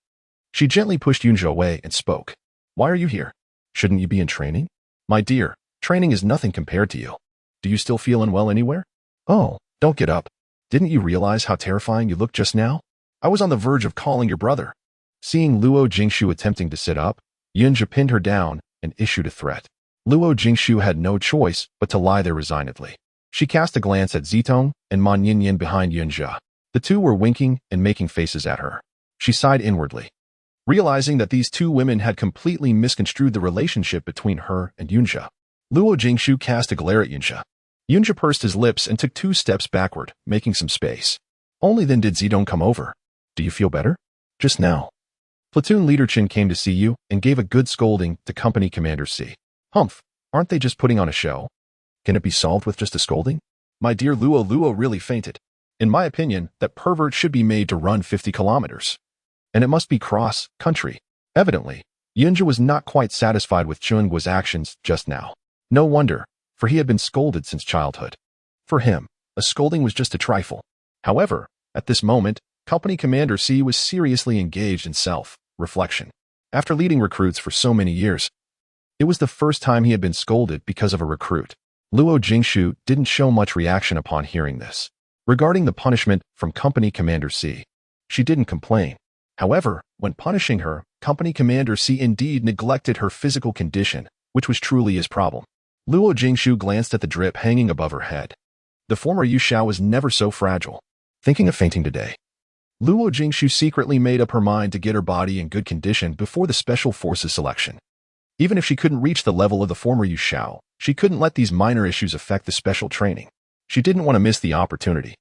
She gently pushed Yunja away and spoke. "Why are you here? Shouldn't you be in training?" "My dear, training is nothing compared to you. Do you still feel unwell anywhere?" "Oh, don't get up. Didn't you realize how terrifying you looked just now? I was on the verge of calling your brother." Seeing Luo Jingshu attempting to sit up, Yunja pinned her down and issued a threat. Luo Jingshu had no choice but to lie there resignedly. She cast a glance at Zitong and Man Yinyin behind Yunja. The two were winking and making faces at her. She sighed inwardly, realizing that these 2 women had completely misconstrued the relationship between her and Yunja. Luo Jingshu cast a glare at Yunja. Yunja pursed his lips and took 2 steps backward, making some space. Only then did Zidong come over. "Do you feel better?" "Just now. Platoon Leader Chin came to see you and gave a good scolding to Company Commander C." "Humph, aren't they just putting on a show? Can it be solved with just a scolding?" "My dear Luo really fainted. In my opinion, that pervert should be made to run 50 kilometers. And it must be cross-country." Evidently, Yunja was not quite satisfied with Chunguo's actions just now. No wonder, for he had been scolded since childhood. For him, a scolding was just a trifle. However, at this moment, Company Commander C was seriously engaged in self-reflection. After leading recruits for so many years, It was the first time he had been scolded because of a recruit. Luo Jingshu didn't show much reaction upon hearing this. Regarding the punishment from Company Commander C, she didn't complain. However, when punishing her, Company Commander C indeed neglected her physical condition, which was truly his problem. Luo Jingshu glanced at the drip hanging above her head. The former Yu Xiao was never so fragile. Thinking of fainting today, Luo Jingshu secretly made up her mind to get her body in good condition before the Special Forces selection. Even if she couldn't reach the level of the former Yu Xiao, she couldn't let these minor issues affect the special training. She didn't want to miss the opportunity.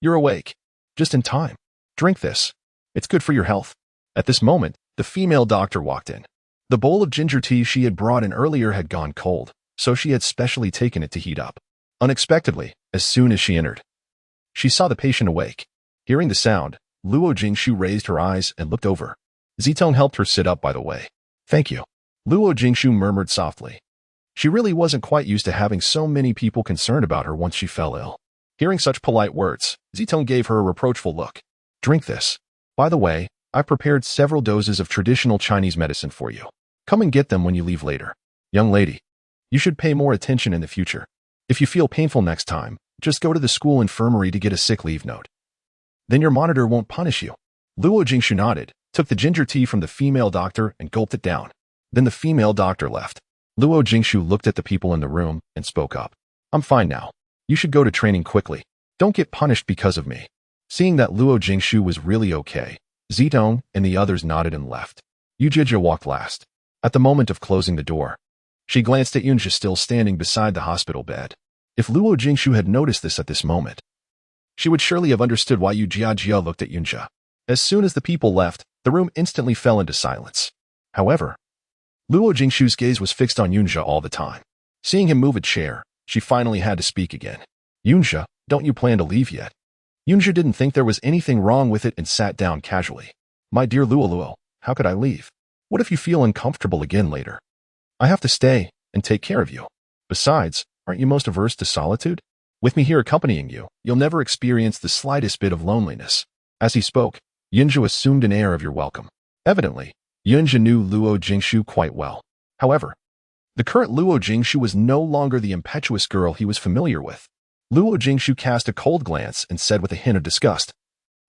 You're awake. Just in time. Drink this. It's good for your health. At this moment, the female doctor walked in. The bowl of ginger tea she had brought in earlier had gone cold, so she had specially taken it to heat up. Unexpectedly, as soon as she entered, she saw the patient awake. Hearing the sound, Luo Jingshu raised her eyes and looked over. Zitong helped her sit up by the way. Thank you. Luo Jingshu murmured softly. She really wasn't quite used to having so many people concerned about her once she fell ill. Hearing such polite words, Zitong gave her a reproachful look. Drink this. By the way, I prepared several doses of traditional Chinese medicine for you. Come and get them when you leave later. Young lady, you should pay more attention in the future. If you feel painful next time, just go to the school infirmary to get a sick leave note. Then your monitor won't punish you. Luo Jingshu nodded, took the ginger tea from the female doctor and gulped it down. Then the female doctor left. Luo Jingshu looked at the people in the room and spoke up. I'm fine now. You should go to training quickly. Don't get punished because of me. Seeing that Luo Jingshu was really okay, Zitong and the others nodded and left. Yujia walked last. At the moment of closing the door, she glanced at Yunjia still standing beside the hospital bed. If Luo Jingshu had noticed this at this moment, she would surely have understood why Yujia looked at Yunjia. As soon as the people left, the room instantly fell into silence. However, Luo Jingshu's gaze was fixed on Yunjia all the time. Seeing him move a chair, she finally had to speak again. Yunjia, don't you plan to leave yet? Yunjia didn't think there was anything wrong with it and sat down casually. My dear Luo, how could I leave? What if you feel uncomfortable again later? I have to stay and take care of you. Besides, aren't you most averse to solitude? With me here accompanying you, you'll never experience the slightest bit of loneliness. As he spoke, Yunjia assumed an air of your welcome. Evidently, Yunjia knew Luo Jingshu quite well. However, the current Luo Jingshu was no longer the impetuous girl he was familiar with. Luo Jingshu cast a cold glance and said with a hint of disgust,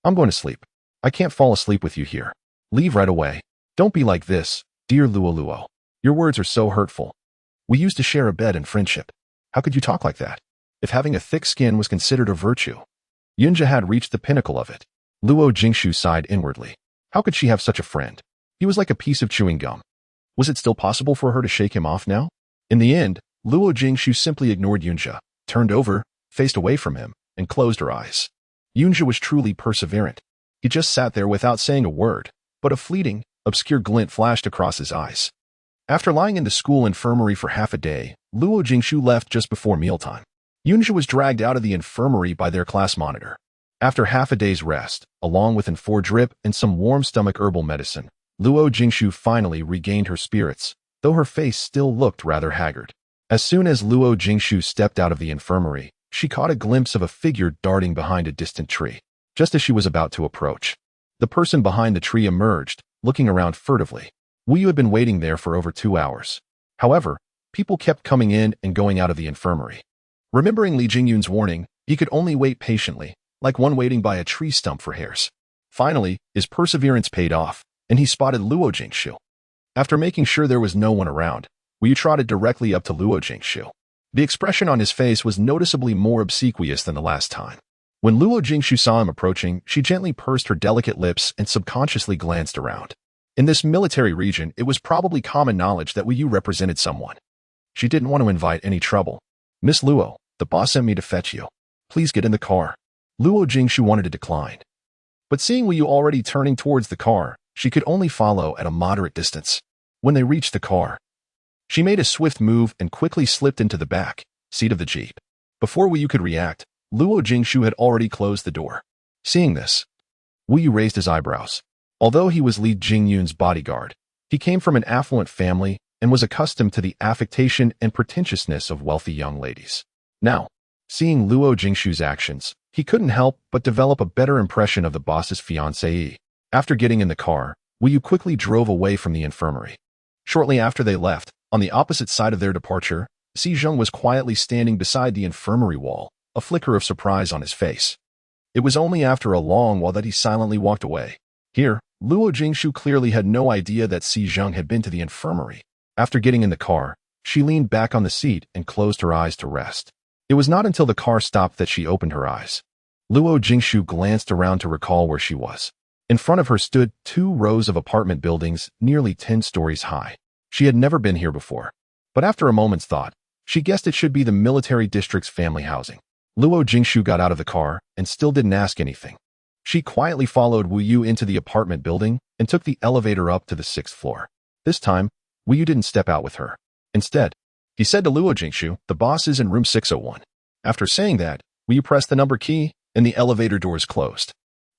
I'm going to sleep. I can't fall asleep with you here. Leave right away. Don't be like this, dear Luo. Your words are so hurtful. We used to share a bed and friendship. How could you talk like that? If having a thick skin was considered a virtue. Yunjia had reached the pinnacle of it. Luo Jingshu sighed inwardly. How could she have such a friend? He was like a piece of chewing gum. Was it still possible for her to shake him off now? In the end, Luo Jingshu simply ignored Yunjia, turned over, faced away from him, and closed her eyes. Yunjia was truly perseverant. He just sat there without saying a word, but a fleeting, obscure glint flashed across his eyes. After lying in the school infirmary for half a day, Luo Jingshu left just before mealtime. Yunjia was dragged out of the infirmary by their class monitor. After half a day's rest, along with an 4 drip and some warm stomach herbal medicine, Luo Jingshu finally regained her spirits, though her face still looked rather haggard. As soon as Luo Jingshu stepped out of the infirmary, she caught a glimpse of a figure darting behind a distant tree. Just as she was about to approach, the person behind the tree emerged, looking around furtively. Wu had been waiting there for over 2 hours. However, people kept coming in and going out of the infirmary. Remembering Li Jingyun's warning, he could only wait patiently, like one waiting by a tree stump for hares. Finally, his perseverance paid off, and he spotted Luo Jingshu. After making sure there was no one around, Wu trotted directly up to Luo Jingshu. The expression on his face was noticeably more obsequious than the last time. When Luo Jingshu saw him approaching, she gently pursed her delicate lips and subconsciously glanced around. In this military region, it was probably common knowledge that Wu represented someone. She didn't want to invite any trouble. Miss Luo, the boss sent me to fetch you. Please get in the car. Luo Jingshu wanted to decline. But seeing Wu already turning towards the car, she could only follow at a moderate distance. When they reached the car, she made a swift move and quickly slipped into the back seat of the Jeep. Before Wu could react, Luo Jingshu had already closed the door. Seeing this, Wu raised his eyebrows. Although he was Li Jingyun's bodyguard, he came from an affluent family and was accustomed to the affectation and pretentiousness of wealthy young ladies. Now, seeing Luo Jingshu's actions, he couldn't help but develop a better impression of the boss's fiancée. After getting in the car, Wu quickly drove away from the infirmary. Shortly after they left, On the opposite side of their departure, Si Zheng was quietly standing beside the infirmary wall, a flicker of surprise on his face. It was only after a long while that he silently walked away. Here, Luo Jingshu clearly had no idea that Si Zheng had been to the infirmary. After getting in the car, she leaned back on the seat and closed her eyes to rest. It was not until the car stopped that she opened her eyes. Luo Jingshu glanced around to recall where she was. In front of her stood 2 rows of apartment buildings nearly 10 stories high. She had never been here before, but after a moment's thought, she guessed it should be the military district's family housing. Luo Jingshu got out of the car and still didn't ask anything. She quietly followed Wu Yu into the apartment building and took the elevator up to the 6th floor. This time, Wu Yu didn't step out with her. Instead, he said to Luo Jingshu, "The boss is in room 601. After saying that, Wu Yu pressed the number key and the elevator doors closed.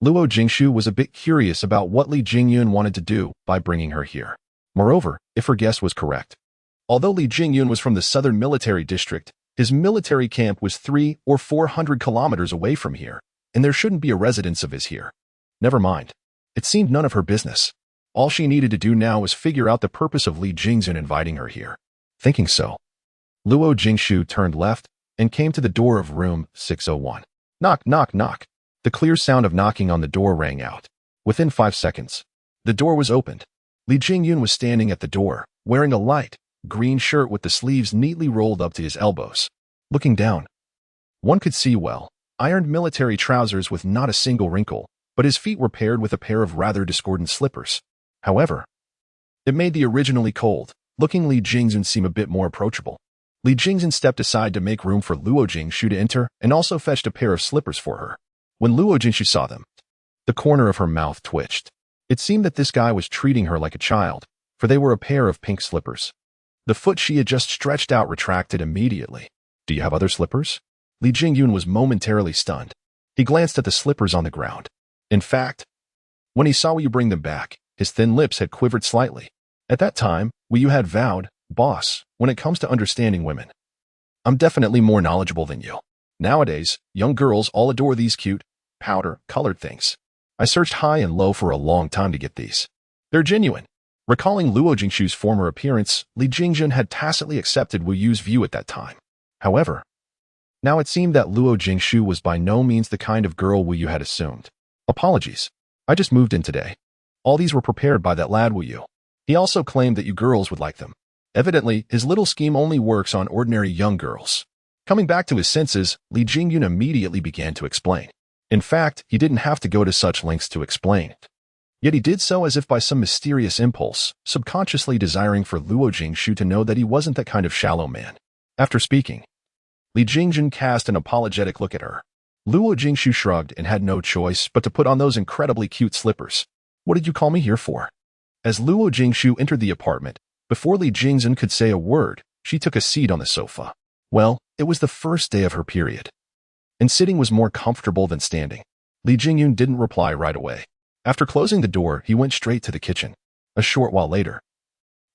Luo Jingshu was a bit curious about what Li Jingyun wanted to do by bringing her here. Moreover, if her guess was correct. Although Li Jingyun was from the southern military district, his military camp was 300 or 400 kilometers away from here, and there shouldn't be a residence of his here. Never mind. It seemed none of her business. All she needed to do now was figure out the purpose of Li Jingyun inviting her here. Thinking so, Luo Jingshu turned left and came to the door of room 601. Knock, knock, knock. The clear sound of knocking on the door rang out. Within 5 seconds, the door was opened. Li Jingyun was standing at the door, wearing a light green shirt with the sleeves neatly rolled up to his elbows. Looking down, one could see ironed military trousers with not a single wrinkle, but his feet were paired with a pair of rather discordant slippers. However, it made the originally cold-looking Li Jingyun seem a bit more approachable. Li Jingyun stepped aside to make room for Luo Jingshu to enter and also fetched a pair of slippers for her. When Luo Jingshu saw them, the corner of her mouth twitched. It seemed that this guy was treating her like a child, for they were a pair of pink slippers. The foot she had just stretched out retracted immediately. "Do you have other slippers?" Li Jingyun was momentarily stunned. He glanced at the slippers on the ground. In fact, when he saw Wu Yu bring them back, his thin lips had quivered slightly. At that time, Wu Yu had vowed, "Boss, when it comes to understanding women, I'm definitely more knowledgeable than you. Nowadays, young girls all adore these cute, powder-colored things. I searched high and low for a long time to get these. They're genuine." Recalling Luo Jingshu's former appearance, Li Jingyun had tacitly accepted Wu Yu's view at that time. However, now it seemed that Luo Jingshu was by no means the kind of girl Wu Yu had assumed. "Apologies. I just moved in today. All these were prepared by that lad Wu Yu. He also claimed that you girls would like them. Evidently, his little scheme only works on ordinary young girls." Coming back to his senses, Li Jingyun immediately began to explain. In fact, he didn't have to go to such lengths to explain it. Yet he did so as if by some mysterious impulse, subconsciously desiring for Luo Jingshu to know that he wasn't that kind of shallow man. After speaking, Li Jingyun cast an apologetic look at her. Luo Jingshu shrugged and had no choice but to put on those incredibly cute slippers. "What did you call me here for?" As Luo Jingshu entered the apartment, before Li Jingyun could say a word, she took a seat on the sofa. Well, it was the first day of her period, and sitting was more comfortable than standing. Li Jingyun didn't reply right away. After closing the door, he went straight to the kitchen. A short while later,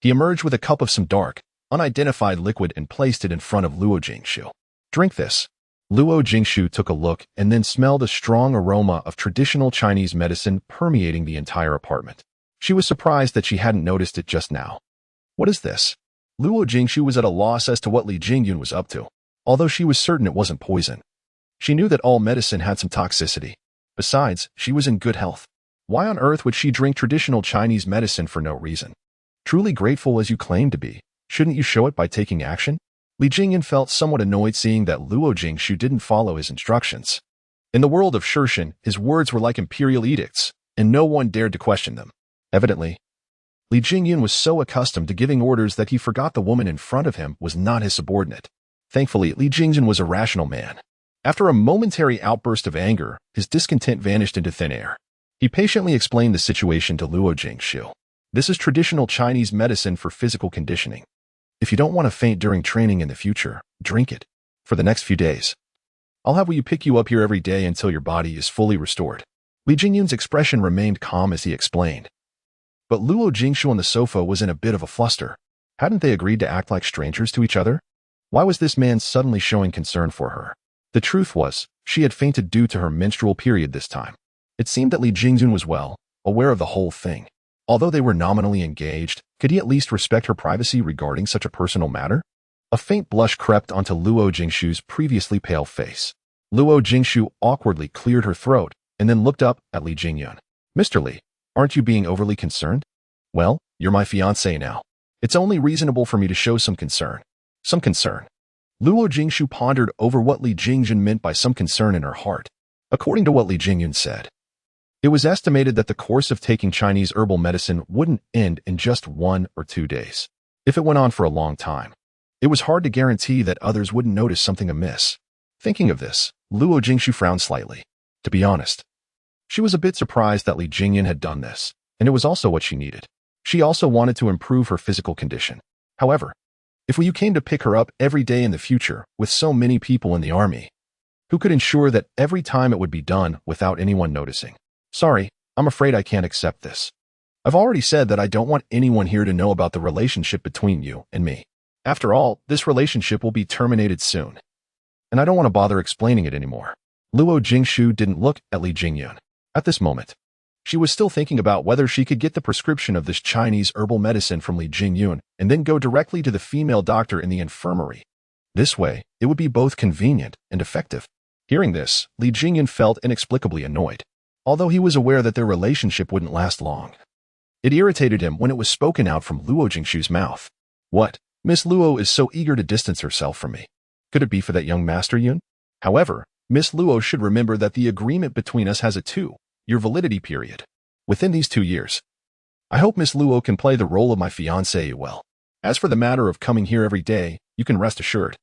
he emerged with a cup of some dark, unidentified liquid and placed it in front of Luo Jingshu. "Drink this." Luo Jingshu took a look and then smelled a strong aroma of traditional Chinese medicine permeating the entire apartment. She was surprised that she hadn't noticed it just now. "What is this?" Luo Jingshu was at a loss as to what Li Jingyun was up to, although she was certain it wasn't poison. She knew that all medicine had some toxicity. Besides, she was in good health. Why on earth would she drink traditional Chinese medicine for no reason? Truly grateful as you claim to be, shouldn't you show it by taking action? Li Jingyun felt somewhat annoyed seeing that Luo Jingshu didn't follow his instructions. In the world of Shirshan, his words were like imperial edicts, and no one dared to question them. Evidently, Li Jingyun was so accustomed to giving orders that he forgot the woman in front of him was not his subordinate. Thankfully, Li Jingyun was a rational man. After a momentary outburst of anger, his discontent vanished into thin air. He patiently explained the situation to Luo Jingshu. "This is traditional Chinese medicine for physical conditioning. If you don't want to faint during training in the future, drink it. For the next few days, I'll have you pick you up here every day until your body is fully restored." Li Jingyun's expression remained calm as he explained. But Luo Jingshu on the sofa was in a bit of a fluster. Hadn't they agreed to act like strangers to each other? Why was this man suddenly showing concern for her? The truth was, she had fainted due to her menstrual period this time. It seemed that Li Jingyun was well aware of the whole thing. Although they were nominally engaged, could he at least respect her privacy regarding such a personal matter? A faint blush crept onto Luo Jingshu's previously pale face. Luo Jingshu awkwardly cleared her throat and then looked up at Li Jingyun. Mr. Li, aren't you being overly concerned? Well, you're my fiancé now. It's only reasonable for me to show some concern. Some concern. Luo Jingshu pondered over what Li Jingyun meant by some concern in her heart. According to what Li Jingyun said, it was estimated that the course of taking Chinese herbal medicine wouldn't end in just 1 or 2 days. If it went on for a long time, it was hard to guarantee that others wouldn't notice something amiss. Thinking of this, Luo Jingshu frowned slightly. To be honest, she was a bit surprised that Li Jingyun had done this, and it was also what she needed. She also wanted to improve her physical condition. However, if you came to pick her up every day in the future with so many people in the army, who could ensure that every time it would be done without anyone noticing? Sorry, I'm afraid I can't accept this. I've already said that I don't want anyone here to know about the relationship between you and me. After all, this relationship will be terminated soon, and I don't want to bother explaining it anymore. Luo Jingshu didn't look at Li Jingyun. At this moment, she was still thinking about whether she could get the prescription of this Chinese herbal medicine from Li Jingyun and then go directly to the female doctor in the infirmary. This way, it would be both convenient and effective. Hearing this, Li Jingyun felt inexplicably annoyed, although he was aware that their relationship wouldn't last long. It irritated him when it was spoken out from Luo Jingshu's mouth. What? Miss Luo is so eager to distance herself from me. Could it be for that young Master Yun? However, Miss Luo should remember that the agreement between us has a 2-year validity period. Within these 2 years, I hope Miss Luo can play the role of my fiancée well. As for the matter of coming here every day, you can rest assured.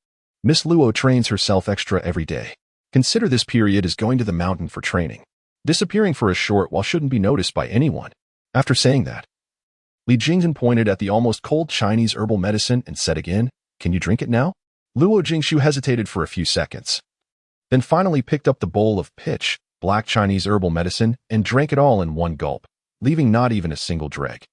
Miss Luo trains herself extra every day. Consider this period as going to the mountain for training. Disappearing for a short while shouldn't be noticed by anyone. After saying that, Li Jingyun pointed at the almost cold Chinese herbal medicine and said again, "Can you drink it now?" Luo Jingshu hesitated for a few seconds, then finally picked up the bowl of pitch black Chinese herbal medicine and drank it all in one gulp, leaving not even a single dreg.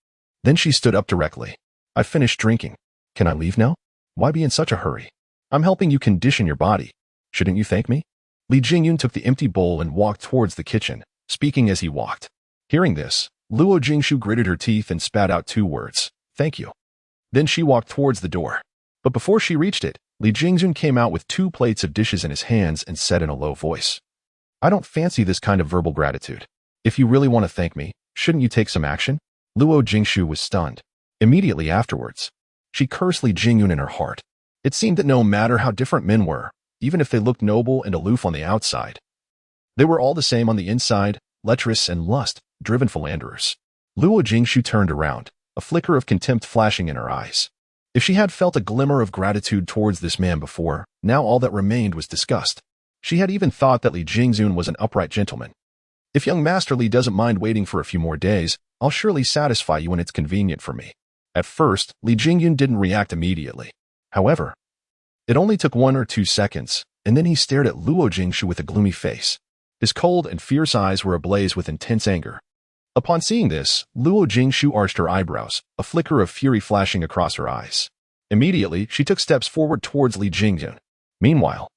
Then she stood up directly. "I've finished drinking. Can I leave now? Why be in such a hurry? I'm helping you condition your body. Shouldn't you thank me?" Li Jingyun took the empty bowl and walked towards the kitchen, speaking as he walked. Hearing this, Luo Jingshu gritted her teeth and spat out 2 words, "Thank you." Then she walked towards the door. But before she reached it, Li Jingyun came out with 2 plates of dishes in his hands and said in a low voice, "I don't fancy this kind of verbal gratitude. If you really want to thank me, shouldn't you take some action?" Luo Jingshu was stunned. Immediately afterwards, she cursed Li Jingyun in her heart. It seemed that no matter how different men were, even if they looked noble and aloof on the outside, they were all the same on the inside, lecherous and lust-driven philanderers. Luo Jingshu turned around, a flicker of contempt flashing in her eyes. If she had felt a glimmer of gratitude towards this man before, now all that remained was disgust. She had even thought that Li Jingyun was an upright gentleman. "If young Master Li doesn't mind waiting for a few more days, I'll surely satisfy you when it's convenient for me." At first, Li Jingyun didn't react immediately. However, it only took 1 or 2 seconds, and then he stared at Luo Jingshu with a gloomy face. His cold and fierce eyes were ablaze with intense anger. Upon seeing this, Luo Jingshu arched her eyebrows, a flicker of fury flashing across her eyes. Immediately, she took steps forward towards Li Jingyun. Meanwhile,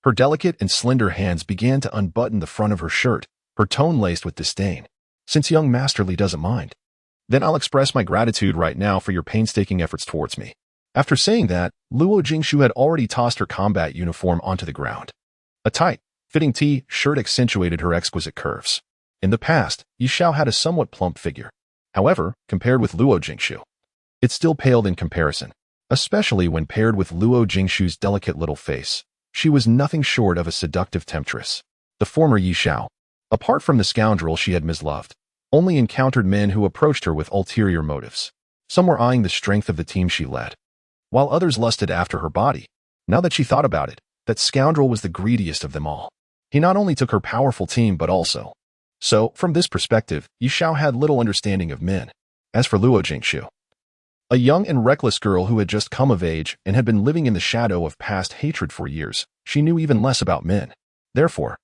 her delicate and slender hands began to unbutton the front of her shirt, her tone laced with disdain. "Since young Master Li doesn't mind, then I'll express my gratitude right now for your painstaking efforts towards me." After saying that, Luo Jingshu had already tossed her combat uniform onto the ground. A tight, fitting T-shirt accentuated her exquisite curves. In the past, Yishao had a somewhat plump figure. However, compared with Luo Jingshu, it still paled in comparison, especially when paired with Luo Jingshu's delicate little face. She was nothing short of a seductive temptress. The former Yishao, apart from the scoundrel she had misloved, only encountered men who approached her with ulterior motives. Some were eyeing the strength of the team she led, while others lusted after her body. Now that she thought about it, that scoundrel was the greediest of them all. He not only took her powerful team but also. So, from this perspective, Yishao had little understanding of men. As for Luo Jingshu, a young and reckless girl who had just come of age and had been living in the shadow of past hatred for years, she knew even less about men. Therefore,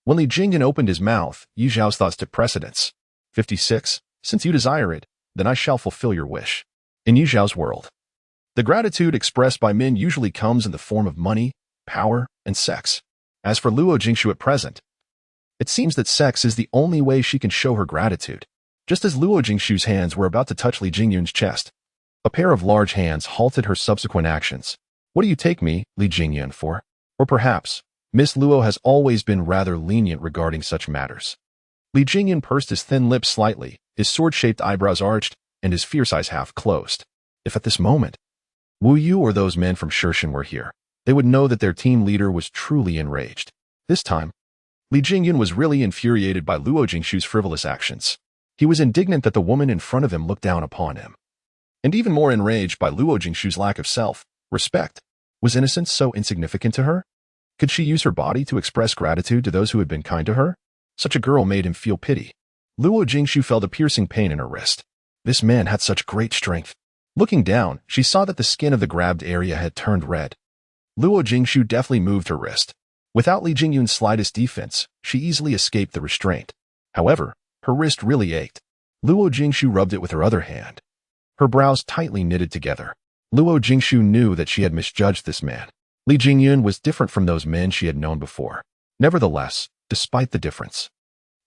when Li Jingyun opened his mouth, Yishao's thoughts took precedence. 56. Since you desire it, then I shall fulfill your wish. In Yishao's world, the gratitude expressed by men usually comes in the form of money, power, and sex. As for Luo Jingshu at present, it seems that sex is the only way she can show her gratitude. Just as Luo Jingshu's hands were about to touch Li Jingyun's chest, a pair of large hands halted her subsequent actions. What do you take me, Li Jingyun, for? Or perhaps, Miss Luo has always been rather lenient regarding such matters. Li Jingyun pursed his thin lips slightly, his sword-shaped eyebrows arched, and his fierce eyes half closed. If at this moment, Wu Yu or those men from Shirshan were here, they would know that their team leader was truly enraged. This time, Li Jingyun was really infuriated by Luo Jingshu's frivolous actions. He was indignant that the woman in front of him looked down upon him. And even more enraged by Luo Jingshu's lack of self-respect. Was innocence so insignificant to her? Could she use her body to express gratitude to those who had been kind to her? Such a girl made him feel pity. Luo Jingshu felt a piercing pain in her wrist. This man had such great strength. Looking down, she saw that the skin of the grabbed area had turned red. Luo Jingshu deftly moved her wrist. Without Li Jingyun's slightest defense, she easily escaped the restraint. However, her wrist really ached. Luo Jingshu rubbed it with her other hand. Her brows tightly knitted together. Luo Jingshu knew that she had misjudged this man. Li Jingyun was different from those men she had known before. Nevertheless, despite the difference,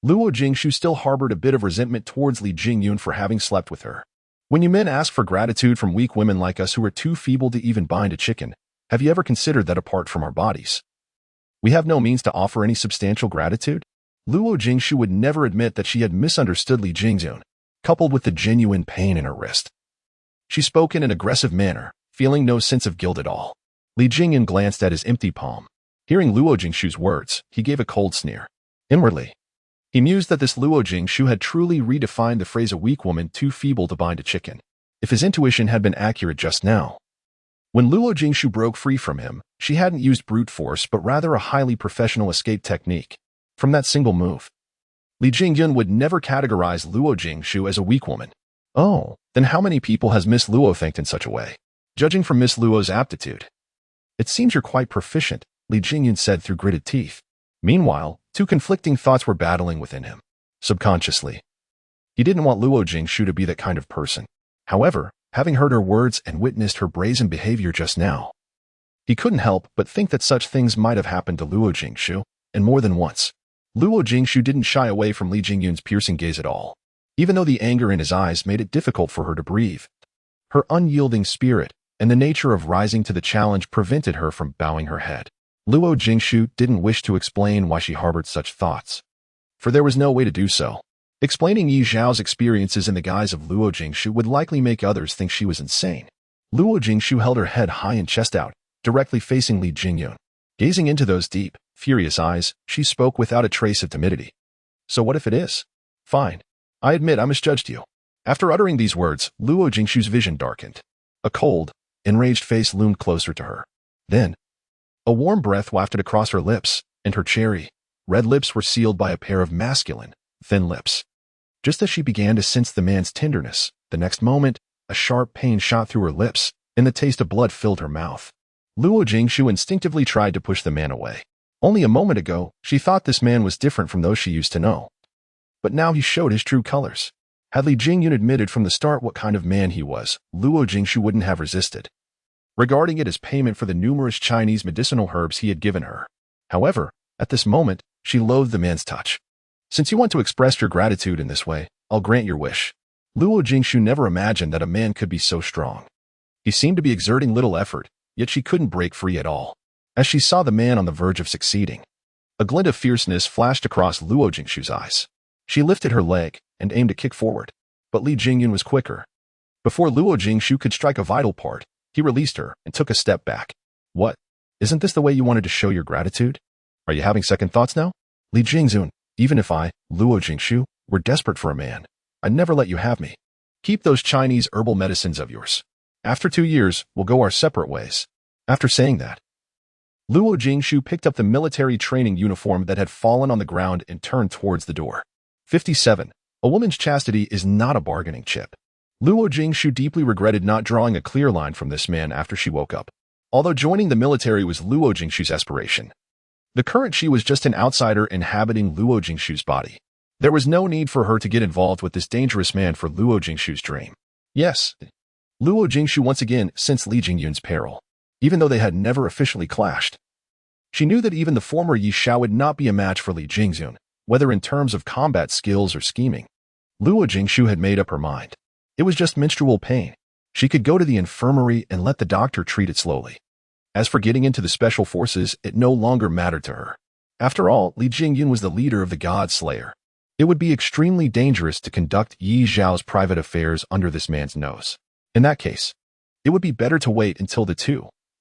Luo Jingshu still harbored a bit of resentment towards Li Jingyun for having slept with her. When you men ask for gratitude from weak women like us who are too feeble to even bind a chicken, have you ever considered that apart from our bodies, we have no means to offer any substantial gratitude? Luo Jingshu would never admit that she had misunderstood Li Jingyun, coupled with the genuine pain in her wrist. She spoke in an aggressive manner, feeling no sense of guilt at all. Li Jingyun glanced at his empty palm. Hearing Luo Jingshu's words, he gave a cold sneer. Inwardly, he mused that this Luo Jingshu had truly redefined the phrase a weak woman too feeble to bind a chicken. If his intuition had been accurate just now, when Luo Jingshu broke free from him, she hadn't used brute force but rather a highly professional escape technique. From that single move, Li Jingyun would never categorize Luo Jingshu as a weak woman. Oh, then how many people has Miss Luo thanked in such a way? Judging from Miss Luo's aptitude, it seems you're quite proficient, Li Jingyun said through gritted teeth. Meanwhile, two conflicting thoughts were battling within him. Subconsciously, he didn't want Luo Jingshu to be that kind of person. However, having heard her words and witnessed her brazen behavior just now, he couldn't help but think that such things might have happened to Luo Jingshu, and more than once. Luo Jingshu didn't shy away from Li Jingyun's piercing gaze at all, even though the anger in his eyes made it difficult for her to breathe. Her unyielding spirit and the nature of rising to the challenge prevented her from bowing her head. Luo Jingshu didn't wish to explain why she harbored such thoughts, for there was no way to do so. Explaining Yi Zhao's experiences in the guise of Luo Jingshu would likely make others think she was insane. Luo Jingshu held her head high and chest out, directly facing Li Jingyun. Gazing into those deep, furious eyes, she spoke without a trace of timidity. So what if it is? Fine. I admit I misjudged you. After uttering these words, Luo Jingshu's vision darkened. A cold, enraged face loomed closer to her. Then, a warm breath wafted across her lips, and her cherry, red lips were sealed by a pair of masculine, thin lips. Just as she began to sense the man's tenderness, the next moment, a sharp pain shot through her lips, and the taste of blood filled her mouth. Luo Jingshu instinctively tried to push the man away. Only a moment ago, she thought this man was different from those she used to know. But now he showed his true colors. Had Li Jingyun admitted from the start what kind of man he was, Luo Jingshu wouldn't have resisted, regarding it as payment for the numerous Chinese medicinal herbs he had given her. However, at this moment, she loathed the man's touch. Since you want to express your gratitude in this way, I'll grant your wish. Luo Jingshu never imagined that a man could be so strong. He seemed to be exerting little effort, yet she couldn't break free at all. As she saw the man on the verge of succeeding, a glint of fierceness flashed across Luo Jingshu's eyes. She lifted her leg and aimed a kick forward, but Li Jingyun was quicker. Before Luo Jingshu could strike a vital part, he released her and took a step back. What? Isn't this the way you wanted to show your gratitude? Are you having second thoughts now? Li Jingyun, even if I, Luo Jingshu, were desperate for a man, I'd never let you have me. Keep those Chinese herbal medicines of yours. After 2 years, we'll go our separate ways. After saying that, Luo Jingshu picked up the military training uniform that had fallen on the ground and turned towards the door. 57. A woman's chastity is not a bargaining chip. Luo Jingshu deeply regretted not drawing a clear line from this man after she woke up. Although joining the military was Luo Jingshu's aspiration, the current she was just an outsider inhabiting Luo Jingshu's body. There was no need for her to get involved with this dangerous man for Luo Jingshu's dream. Yes, Luo Jingshu once again sensed Li Jingyun's peril, even though they had never officially clashed. She knew that even the former Yi Zhao would not be a match for Li Jingyun, whether in terms of combat skills or scheming. Luo Jingshu had made up her mind. It was just menstrual pain. She could go to the infirmary and let the doctor treat it slowly. As for getting into the special forces, it no longer mattered to her. After all, Li Jingyun was the leader of the God Slayer. It would be extremely dangerous to conduct Yi Zhao's private affairs under this man's nose. In that case, it would be better to wait until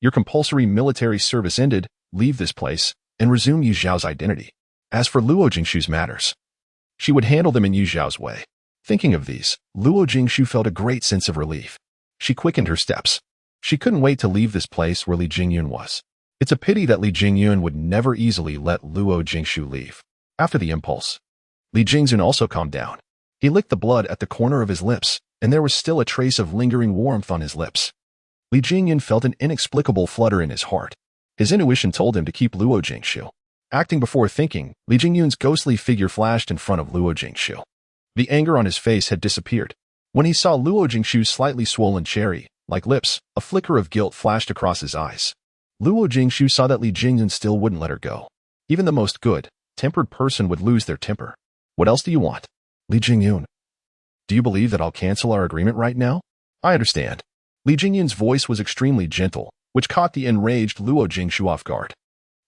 your compulsory military service ended, leave this place, and resume Yi Zhao's identity. As for Luo Jingshu's matters, she would handle them in Yi Zhao's way. Thinking of these, Luo Jingshu felt a great sense of relief. She quickened her steps. She couldn't wait to leave this place where Li Jingyun was. It's a pity that Li Jingyun would never easily let Luo Jingshu leave. After the impulse, Li Jingyun also calmed down. He licked the blood at the corner of his lips, and there was still a trace of lingering warmth on his lips. Li Jingyun felt an inexplicable flutter in his heart. His intuition told him to keep Luo Jingshu. Acting before thinking, Li Jingyun's ghostly figure flashed in front of Luo Jingshu. The anger on his face had disappeared. When he saw Luo Jingshu's slightly swollen cherry-like lips, a flicker of guilt flashed across his eyes. Luo Jingshu saw that Li Jingyun still wouldn't let her go. Even the most good-tempered person would lose their temper. What else do you want? Li Jingyun, do you believe that I'll cancel our agreement right now? I understand. Li Jingyun's voice was extremely gentle, which caught the enraged Luo Jingshu off guard.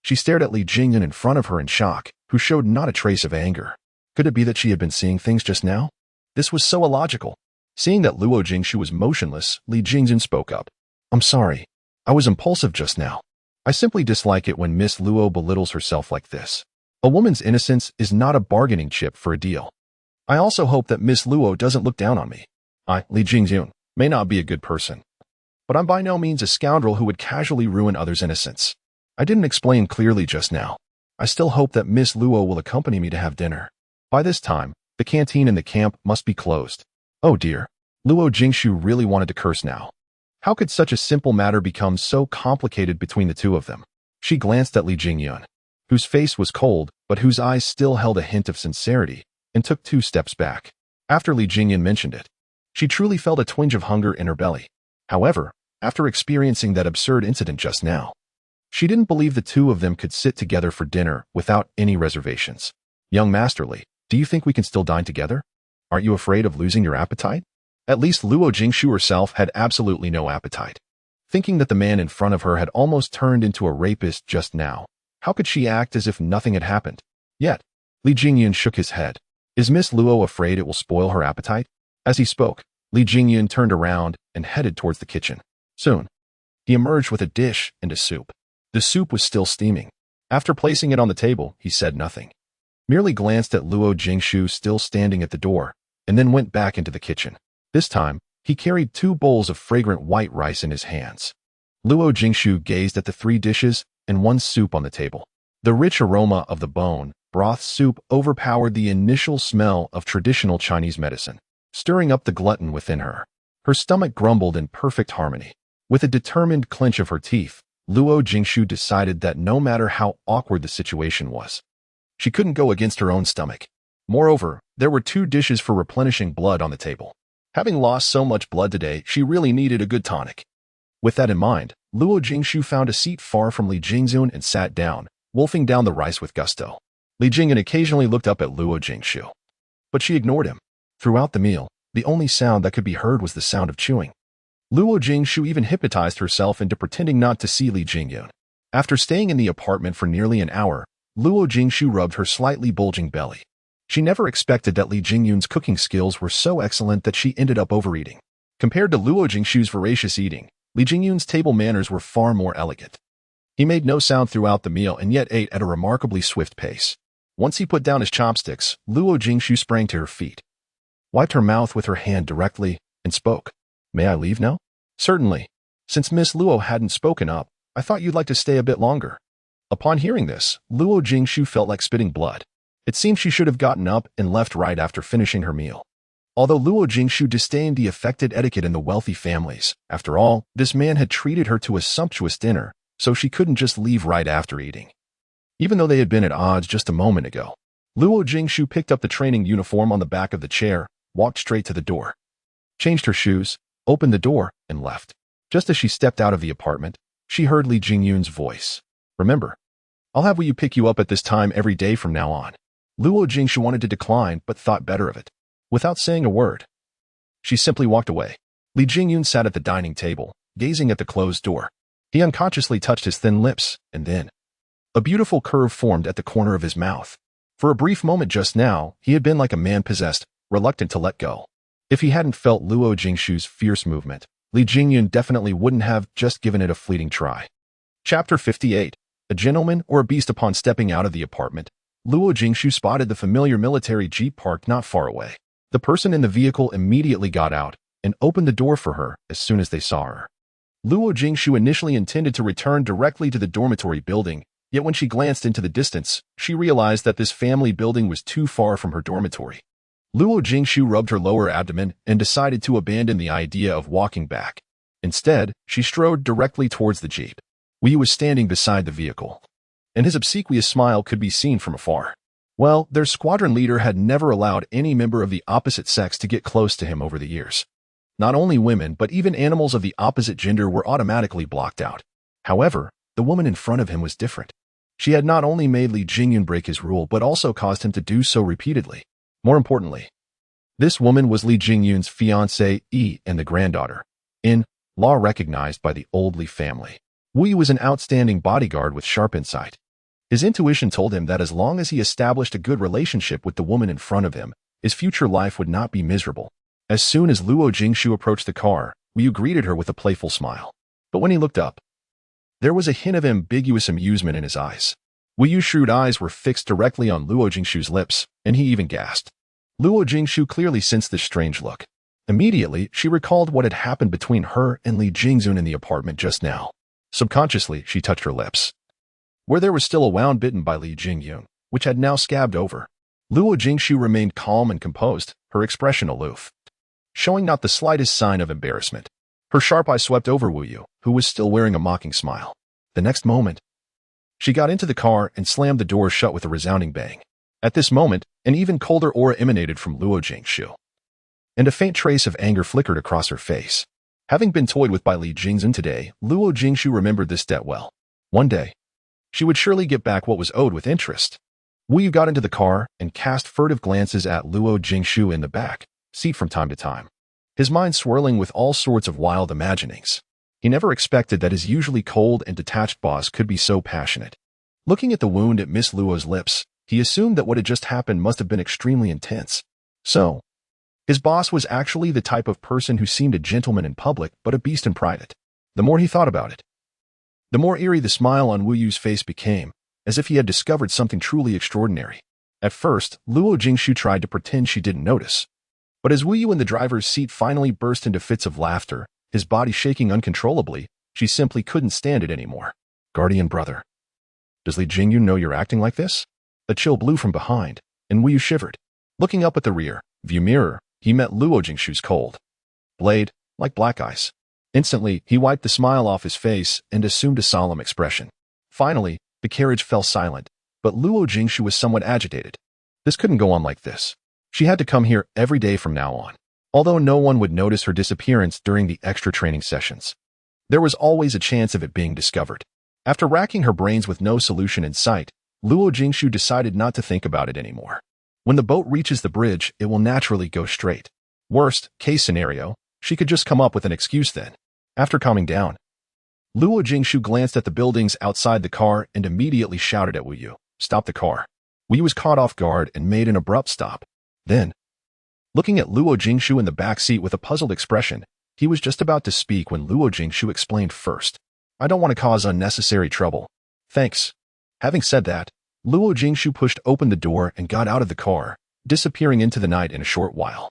She stared at Li Jingyun in front of her in shock, who showed not a trace of anger. Could it be that she had been seeing things just now? This was so illogical. Seeing that Luo Jingshu was motionless, Li Jingyun spoke up. I'm sorry. I was impulsive just now. I simply dislike it when Miss Luo belittles herself like this. A woman's innocence is not a bargaining chip for a deal. I also hope that Miss Luo doesn't look down on me. I, Li Jingyun, may not be a good person, but I'm by no means a scoundrel who would casually ruin others' innocence. I didn't explain clearly just now. I still hope that Miss Luo will accompany me to have dinner. By this time, the canteen in the camp must be closed. Oh dear. Luo Jingshu really wanted to curse now. How could such a simple matter become so complicated between the two of them? She glanced at Li Jingyun, whose face was cold but whose eyes still held a hint of sincerity, and took 2 steps back. After Li Jingyun mentioned it, she truly felt a twinge of hunger in her belly. However, after experiencing that absurd incident just now, she didn't believe the two of them could sit together for dinner without any reservations. Young Master Li, do you think we can still dine together? Aren't you afraid of losing your appetite? At least Luo Jingshu herself had absolutely no appetite. Thinking that the man in front of her had almost turned into a rapist just now, how could she act as if nothing had happened? Yet, Li Jingyun shook his head. Is Miss Luo afraid it will spoil her appetite? As he spoke, Li Jingyun turned around and headed towards the kitchen. Soon, he emerged with a dish and a soup. The soup was still steaming. After placing it on the table, he said nothing. Merely glanced at Luo Jingshu still standing at the door, and then went back into the kitchen. This time, he carried 2 bowls of fragrant white rice in his hands. Luo Jingshu gazed at the 3 dishes and 1 soup on the table. The rich aroma of the bone broth soup overpowered the initial smell of traditional Chinese medicine, stirring up the glutton within her. Her stomach grumbled in perfect harmony. With a determined clench of her teeth, Luo Jingshu decided that no matter how awkward the situation was, she couldn't go against her own stomach. Moreover, there were 2 dishes for replenishing blood on the table. Having lost so much blood today, she really needed a good tonic. With that in mind, Luo Jingshu found a seat far from Li Jingyun and sat down, wolfing down the rice with gusto. Li Jingyun occasionally looked up at Luo Jingshu, but she ignored him. Throughout the meal, the only sound that could be heard was the sound of chewing. Luo Jingshu even hypnotized herself into pretending not to see Li Jingyun. After staying in the apartment for nearly an hour, Luo Jingshu rubbed her slightly bulging belly. She never expected that Li Jingyun's cooking skills were so excellent that she ended up overeating. Compared to Luo Jingshu's voracious eating, Li Jingyun's table manners were far more elegant. He made no sound throughout the meal and yet ate at a remarkably swift pace. Once he put down his chopsticks, Luo Jingshu sprang to her feet, wiped her mouth with her hand directly, and spoke. May I leave now? Certainly. Since Miss Luo hadn't spoken up, I thought you'd like to stay a bit longer. Upon hearing this, Luo Jingshu felt like spitting blood. It seemed she should have gotten up and left right after finishing her meal. Although Luo Jingshu disdained the affected etiquette in the wealthy families, after all, this man had treated her to a sumptuous dinner, so she couldn't just leave right after eating. Even though they had been at odds just a moment ago, Luo Jingshu picked up the training uniform on the back of the chair, walked straight to the door, changed her shoes, opened the door, and left. Just as she stepped out of the apartment, she heard Li Jingyun's voice. Remember, I'll have you pick you up at this time every day from now on. Luo Jingshu wanted to decline but thought better of it. Without saying a word, she simply walked away. Li Jingyun sat at the dining table, gazing at the closed door. He unconsciously touched his thin lips, and then a beautiful curve formed at the corner of his mouth. For a brief moment just now, he had been like a man possessed, reluctant to let go. If he hadn't felt Luo Jingshu's fierce movement, Li Jingyun definitely wouldn't have just given it a fleeting try. Chapter 58. A gentleman or a beast. Upon stepping out of the apartment, Luo Jingshu spotted the familiar military jeep parked not far away. The person in the vehicle immediately got out and opened the door for her as soon as they saw her. Luo Jingshu initially intended to return directly to the dormitory building, yet when she glanced into the distance, she realized that this family building was too far from her dormitory. Luo Jingshu rubbed her lower abdomen and decided to abandon the idea of walking back. Instead, she strode directly towards the jeep. Wu Yu was standing beside the vehicle, and his obsequious smile could be seen from afar. Well, their squadron leader had never allowed any member of the opposite sex to get close to him over the years. Not only women, but even animals of the opposite gender were automatically blocked out. However, the woman in front of him was different. She had not only made Li Jingyun break his rule, but also caused him to do so repeatedly. More importantly, this woman was Li Jingyun's fiancée Yi and the granddaughter, in law recognized by the old Li family. Wu Yu was an outstanding bodyguard with sharp insight. His intuition told him that as long as he established a good relationship with the woman in front of him, his future life would not be miserable. As soon as Luo Jingshu approached the car, Wu Yu greeted her with a playful smile. But when he looked up, there was a hint of ambiguous amusement in his eyes. Wu Yu's shrewd eyes were fixed directly on Luo Jingshu's lips, and he even gasped. Luo Jingshu clearly sensed this strange look. Immediately, she recalled what had happened between her and Li Jingzun in the apartment just now. Subconsciously, she touched her lips, where there was still a wound bitten by Li Jingyun, which had now scabbed over. Luo Jingshu remained calm and composed, her expression aloof, showing not the slightest sign of embarrassment. Her sharp eye swept over Wu Yu, who was still wearing a mocking smile. The next moment, she got into the car and slammed the door shut with a resounding bang. At this moment, an even colder aura emanated from Luo Jingshu, and a faint trace of anger flickered across her face. Having been toyed with by Li Jingzun today, Luo Jingshu remembered this debt well. One day, she would surely get back what was owed with interest. Wu Yu got into the car and cast furtive glances at Luo Jingshu in the back seat from time to time, his mind swirling with all sorts of wild imaginings. He never expected that his usually cold and detached boss could be so passionate. Looking at the wound at Miss Luo's lips, he assumed that what had just happened must have been extremely intense. So, his boss was actually the type of person who seemed a gentleman in public but a beast in private. The more he thought about it, the more eerie the smile on Wu Yu's face became, as if he had discovered something truly extraordinary. At first, Luo Jingshu tried to pretend she didn't notice. But as Wu Yu in the driver's seat finally burst into fits of laughter, his body shaking uncontrollably, she simply couldn't stand it anymore. Guardian brother, does Li Jingyun know you're acting like this? A chill blew from behind, and Wu Yu shivered. Looking up at the rear view mirror, he met Luo Jingshu's cold blade, like black ice. Instantly, he wiped the smile off his face and assumed a solemn expression. Finally, the carriage fell silent, but Luo Jingshu was somewhat agitated. This couldn't go on like this. She had to come here every day from now on. Although no one would notice her disappearance during the extra training sessions, there was always a chance of it being discovered. After racking her brains with no solution in sight, Luo Jingshu decided not to think about it anymore. When the boat reaches the bridge, it will naturally go straight. Worst case scenario, she could just come up with an excuse then. After calming down, Luo Jingshu glanced at the buildings outside the car and immediately shouted at Wu Yu, "Stop the car." Wu Yu was caught off guard and made an abrupt stop. Then, looking at Luo Jingshu in the back seat with a puzzled expression, he was just about to speak when Luo Jingshu explained first, "I don't want to cause unnecessary trouble. Thanks." Having said that, Luo Jingshu pushed open the door and got out of the car, disappearing into the night in a short while.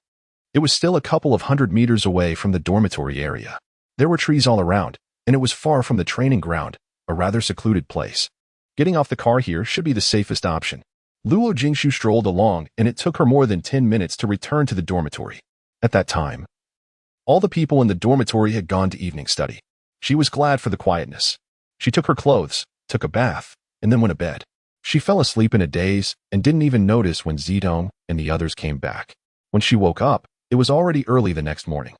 It was still a couple of 100 meters away from the dormitory area. There were trees all around, and it was far from the training ground, a rather secluded place. Getting off the car here should be the safest option. Luo Jingshu strolled along, and it took her more than 10 minutes to return to the dormitory. At that time, all the people in the dormitory had gone to evening study. She was glad for the quietness. She took her clothes, took a bath, and then went to bed. She fell asleep in a daze and didn't even notice when Zidong and the others came back. When she woke up, it was already early the next morning.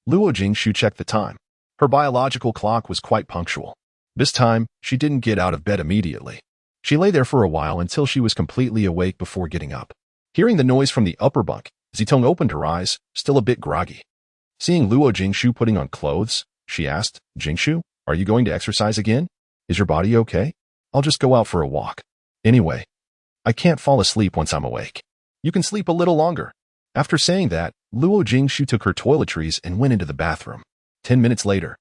Luo Jingshu checked the time. Her biological clock was quite punctual. This time, she didn't get out of bed immediately. She lay there for a while until she was completely awake before getting up. Hearing the noise from the upper bunk, Zitong opened her eyes, still a bit groggy. Seeing Luo Jingshu putting on clothes, she asked, Jingshu, are you going to exercise again? Is your body okay? I'll just go out for a walk. Anyway, I can't fall asleep once I'm awake. You can sleep a little longer. After saying that, Luo Jingshu took her toiletries and went into the bathroom. 10 minutes later,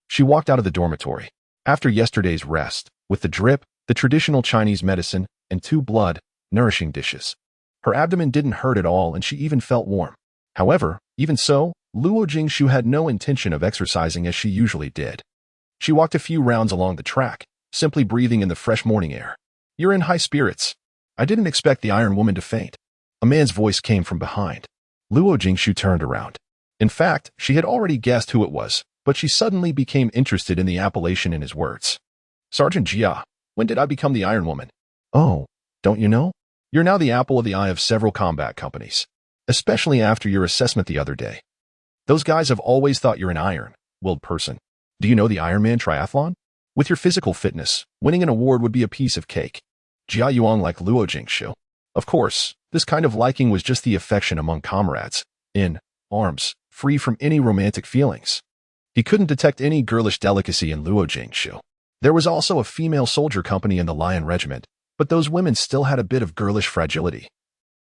she walked out of the dormitory. After yesterday's rest, with the drip, the traditional Chinese medicine, and 2 blood-nourishing dishes, her abdomen didn't hurt at all and she even felt warm. However, even so, Luo Jingshu had no intention of exercising as she usually did. She walked a few rounds along the track, simply breathing in the fresh morning air. You're in high spirits. I didn't expect the Iron Woman to faint. A man's voice came from behind. Luo Jingshu turned around. In fact, she had already guessed who it was, but she suddenly became interested in the appellation in his words. Sergeant Jia, when did I become the Iron Woman? Oh, don't you know? You're now the apple of the eye of several combat companies, especially after your assessment the other day. Those guys have always thought you're an iron-willed person. Do you know the Ironman triathlon? With your physical fitness, winning an award would be a piece of cake. Jia Yuan liked Luo Jingshu. Of course, this kind of liking was just the affection among comrades, in arms, free from any romantic feelings. He couldn't detect any girlish delicacy in Luo Jingshu. There was also a female soldier company in the Lion Regiment, but those women still had a bit of girlish fragility,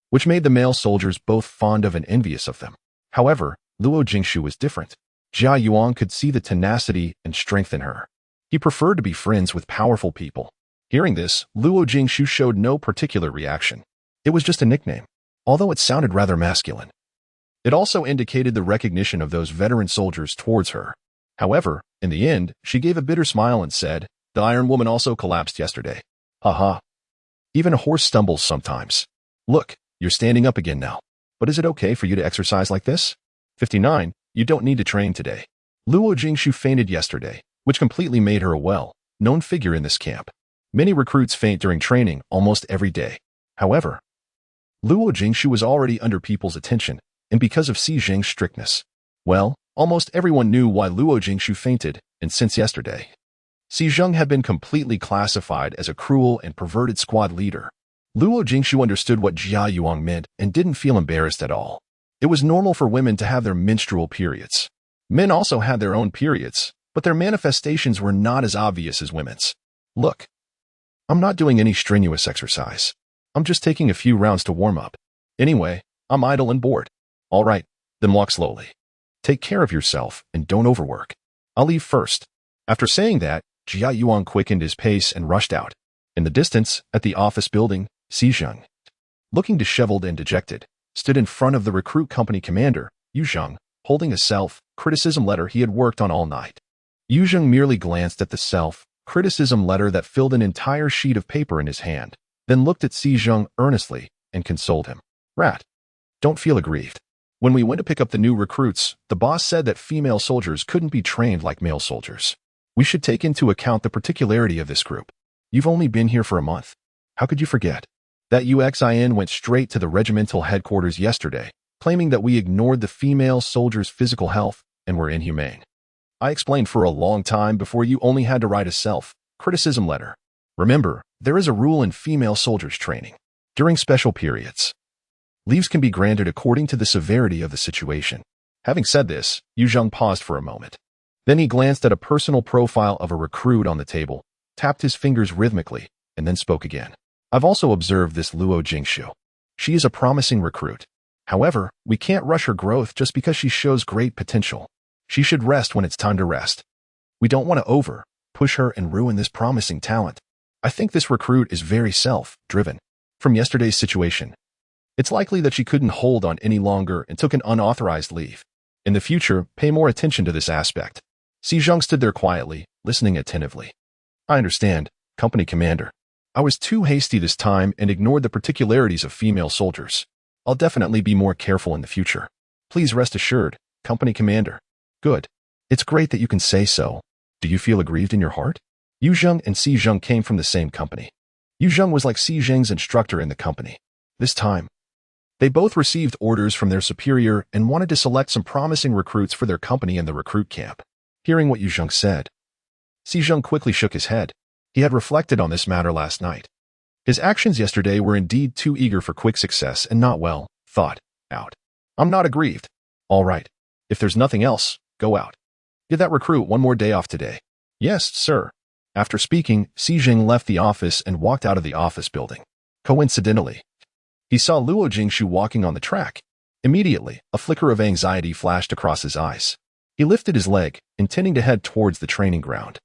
which made the male soldiers both fond of and envious of them. However, Luo Jingshu was different. Jia Yuan could see the tenacity and strength in her. He preferred to be friends with powerful people. Hearing this, Luo Jingshu showed no particular reaction. It was just a nickname, although it sounded rather masculine. It also indicated the recognition of those veteran soldiers towards her. However, in the end, she gave a bitter smile and said, the Iron Woman also collapsed yesterday. Haha. Even a horse stumbles sometimes. Look, you're standing up again now. But is it okay for you to exercise like this? 59. You don't need to train today. Luo Jingshu fainted yesterday, which completely made her a well-known figure in this camp. Many recruits faint during training almost every day. However, Luo Jingshu was already under people's attention, and because of Si Zheng's strictness, well, almost everyone knew why Luo Jingshu fainted, and since yesterday, Si Zheng had been completely classified as a cruel and perverted squad leader. Luo Jingshu understood what Jia Yuan meant and didn't feel embarrassed at all. It was normal for women to have their menstrual periods. Men also had their own periods, but their manifestations were not as obvious as women's. Look, I'm not doing any strenuous exercise. I'm just taking a few rounds to warm up. Anyway, I'm idle and bored. All right, then walk slowly. Take care of yourself and don't overwork. I'll leave first. After saying that, Jia Yuan quickened his pace and rushed out. In the distance, at the office building, Si Zheng, looking disheveled and dejected, stood in front of the recruit company commander, Yu Zheng, holding a self-criticism letter he had worked on all night. Yu Zheng merely glanced at the self-criticism letter that filled an entire sheet of paper in his hand, then looked at Si Zheng earnestly and consoled him. Rat, don't feel aggrieved. When we went to pick up the new recruits, the boss said that female soldiers couldn't be trained like male soldiers. We should take into account the particularity of this group. You've only been here for a month. How could you forget? That UXIN went straight to the regimental headquarters yesterday, claiming that we ignored the female soldiers' physical health and were inhumane. I explained for a long time before you only had to write a self-criticism letter. Remember, there is a rule in female soldiers training. During special periods, leaves can be granted according to the severity of the situation. Having said this, Yu Zheng paused for a moment. Then he glanced at a personal profile of a recruit on the table, tapped his fingers rhythmically, and then spoke again. I've also observed this Luo Jingshu. She is a promising recruit. However, we can't rush her growth just because she shows great potential. She should rest when it's time to rest. We don't want to push her and ruin this promising talent. I think this recruit is very self-driven. From yesterday's situation, it's likely that she couldn't hold on any longer and took an unauthorized leave. In the future, pay more attention to this aspect. Si Zheng stood there quietly, listening attentively. I understand, Company Commander. I was too hasty this time and ignored the particularities of female soldiers. I'll definitely be more careful in the future. Please rest assured, Company Commander. Good. It's great that you can say so. Do you feel aggrieved in your heart? Yu Zheng and Si Zheng came from the same company. Yu Zheng was like Si Zheng's instructor in the company. This time, they both received orders from their superior and wanted to select some promising recruits for their company in the recruit camp. Hearing what Yu Zheng said, Si Zheng quickly shook his head. He had reflected on this matter last night. His actions yesterday were indeed too eager for quick success and not well thought Out. I'm not aggrieved. All right. If there's nothing else, go out. Give that recruit one more day off today. Yes, sir. After speaking, Xi Jing left the office and walked out of the office building. Coincidentally, he saw Luo Jingshu walking on the track. Immediately, a flicker of anxiety flashed across his eyes. He lifted his leg, intending to head towards the training ground.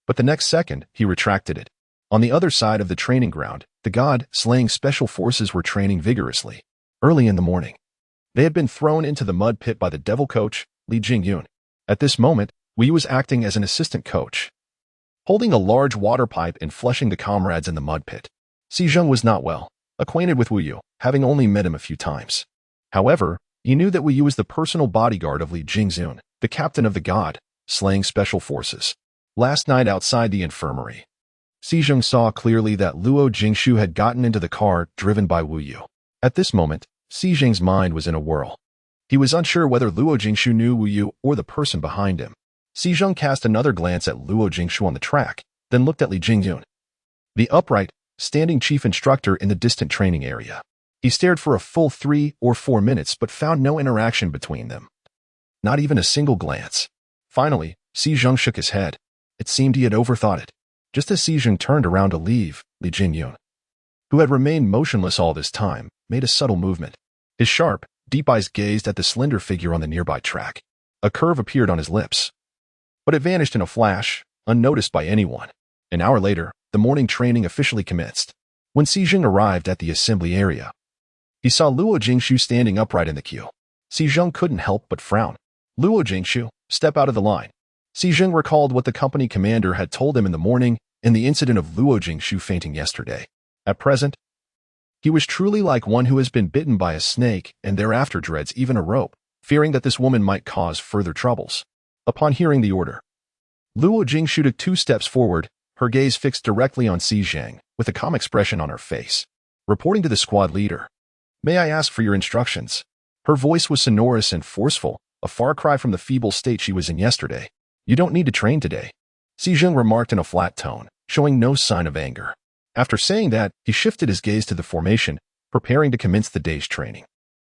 But the next second, he retracted it. On the other side of the training ground, the God-slaying special forces were training vigorously. Early in the morning, they had been thrown into the mud pit by the devil coach, Li Jingyun. At this moment, Wu Yu was acting as an assistant coach, holding a large water pipe and flushing the comrades in the mud pit. Xi Zheng was not well acquainted with Wu Yu, having only met him a few times. However, he knew that Wu Yu was the personal bodyguard of Li Jingyun, the captain of the God-slaying special forces. Last night outside the infirmary, Xi Zheng saw clearly that Luo Jingshu had gotten into the car driven by Wu Yu. At this moment, Xi Zheng's mind was in a whirl. He was unsure whether Luo Jingshu knew Wu Yu or the person behind him. Xi Zheng cast another glance at Luo Jingshu on the track, then looked at Li Jingyun, the upright, standing chief instructor in the distant training area. He stared for a full 3 or 4 minutes but found no interaction between them. Not even a single glance. Finally, Xi Zheng shook his head. It seemed he had overthought it. Just as Xi Zheng turned around to leave, Li Jingyun, who had remained motionless all this time, made a subtle movement. His sharp, deep eyes gazed at the slender figure on the nearby track. A curve appeared on his lips, but it vanished in a flash, unnoticed by anyone. An hour later, the morning training officially commenced. When Xi Zheng arrived at the assembly area, he saw Luo Jingshu standing upright in the queue. Xi Zheng couldn't help but frown. Luo Jingshu, step out of the line. Xi Zheng recalled what the company commander had told him in the morning in the incident of Luo Jingshu fainting yesterday. At present, he was truly like one who has been bitten by a snake and thereafter dreads even a rope, fearing that this woman might cause further troubles. Upon hearing the order, Luo Jingshu took 2 steps forward, her gaze fixed directly on Xi Zheng, with a calm expression on her face. Reporting to the squad leader, "May I ask for your instructions?" Her voice was sonorous and forceful, a far cry from the feeble state she was in yesterday. "You don't need to train today," Xi Zheng remarked in a flat tone, showing no sign of anger. After saying that, he shifted his gaze to the formation, preparing to commence the day's training.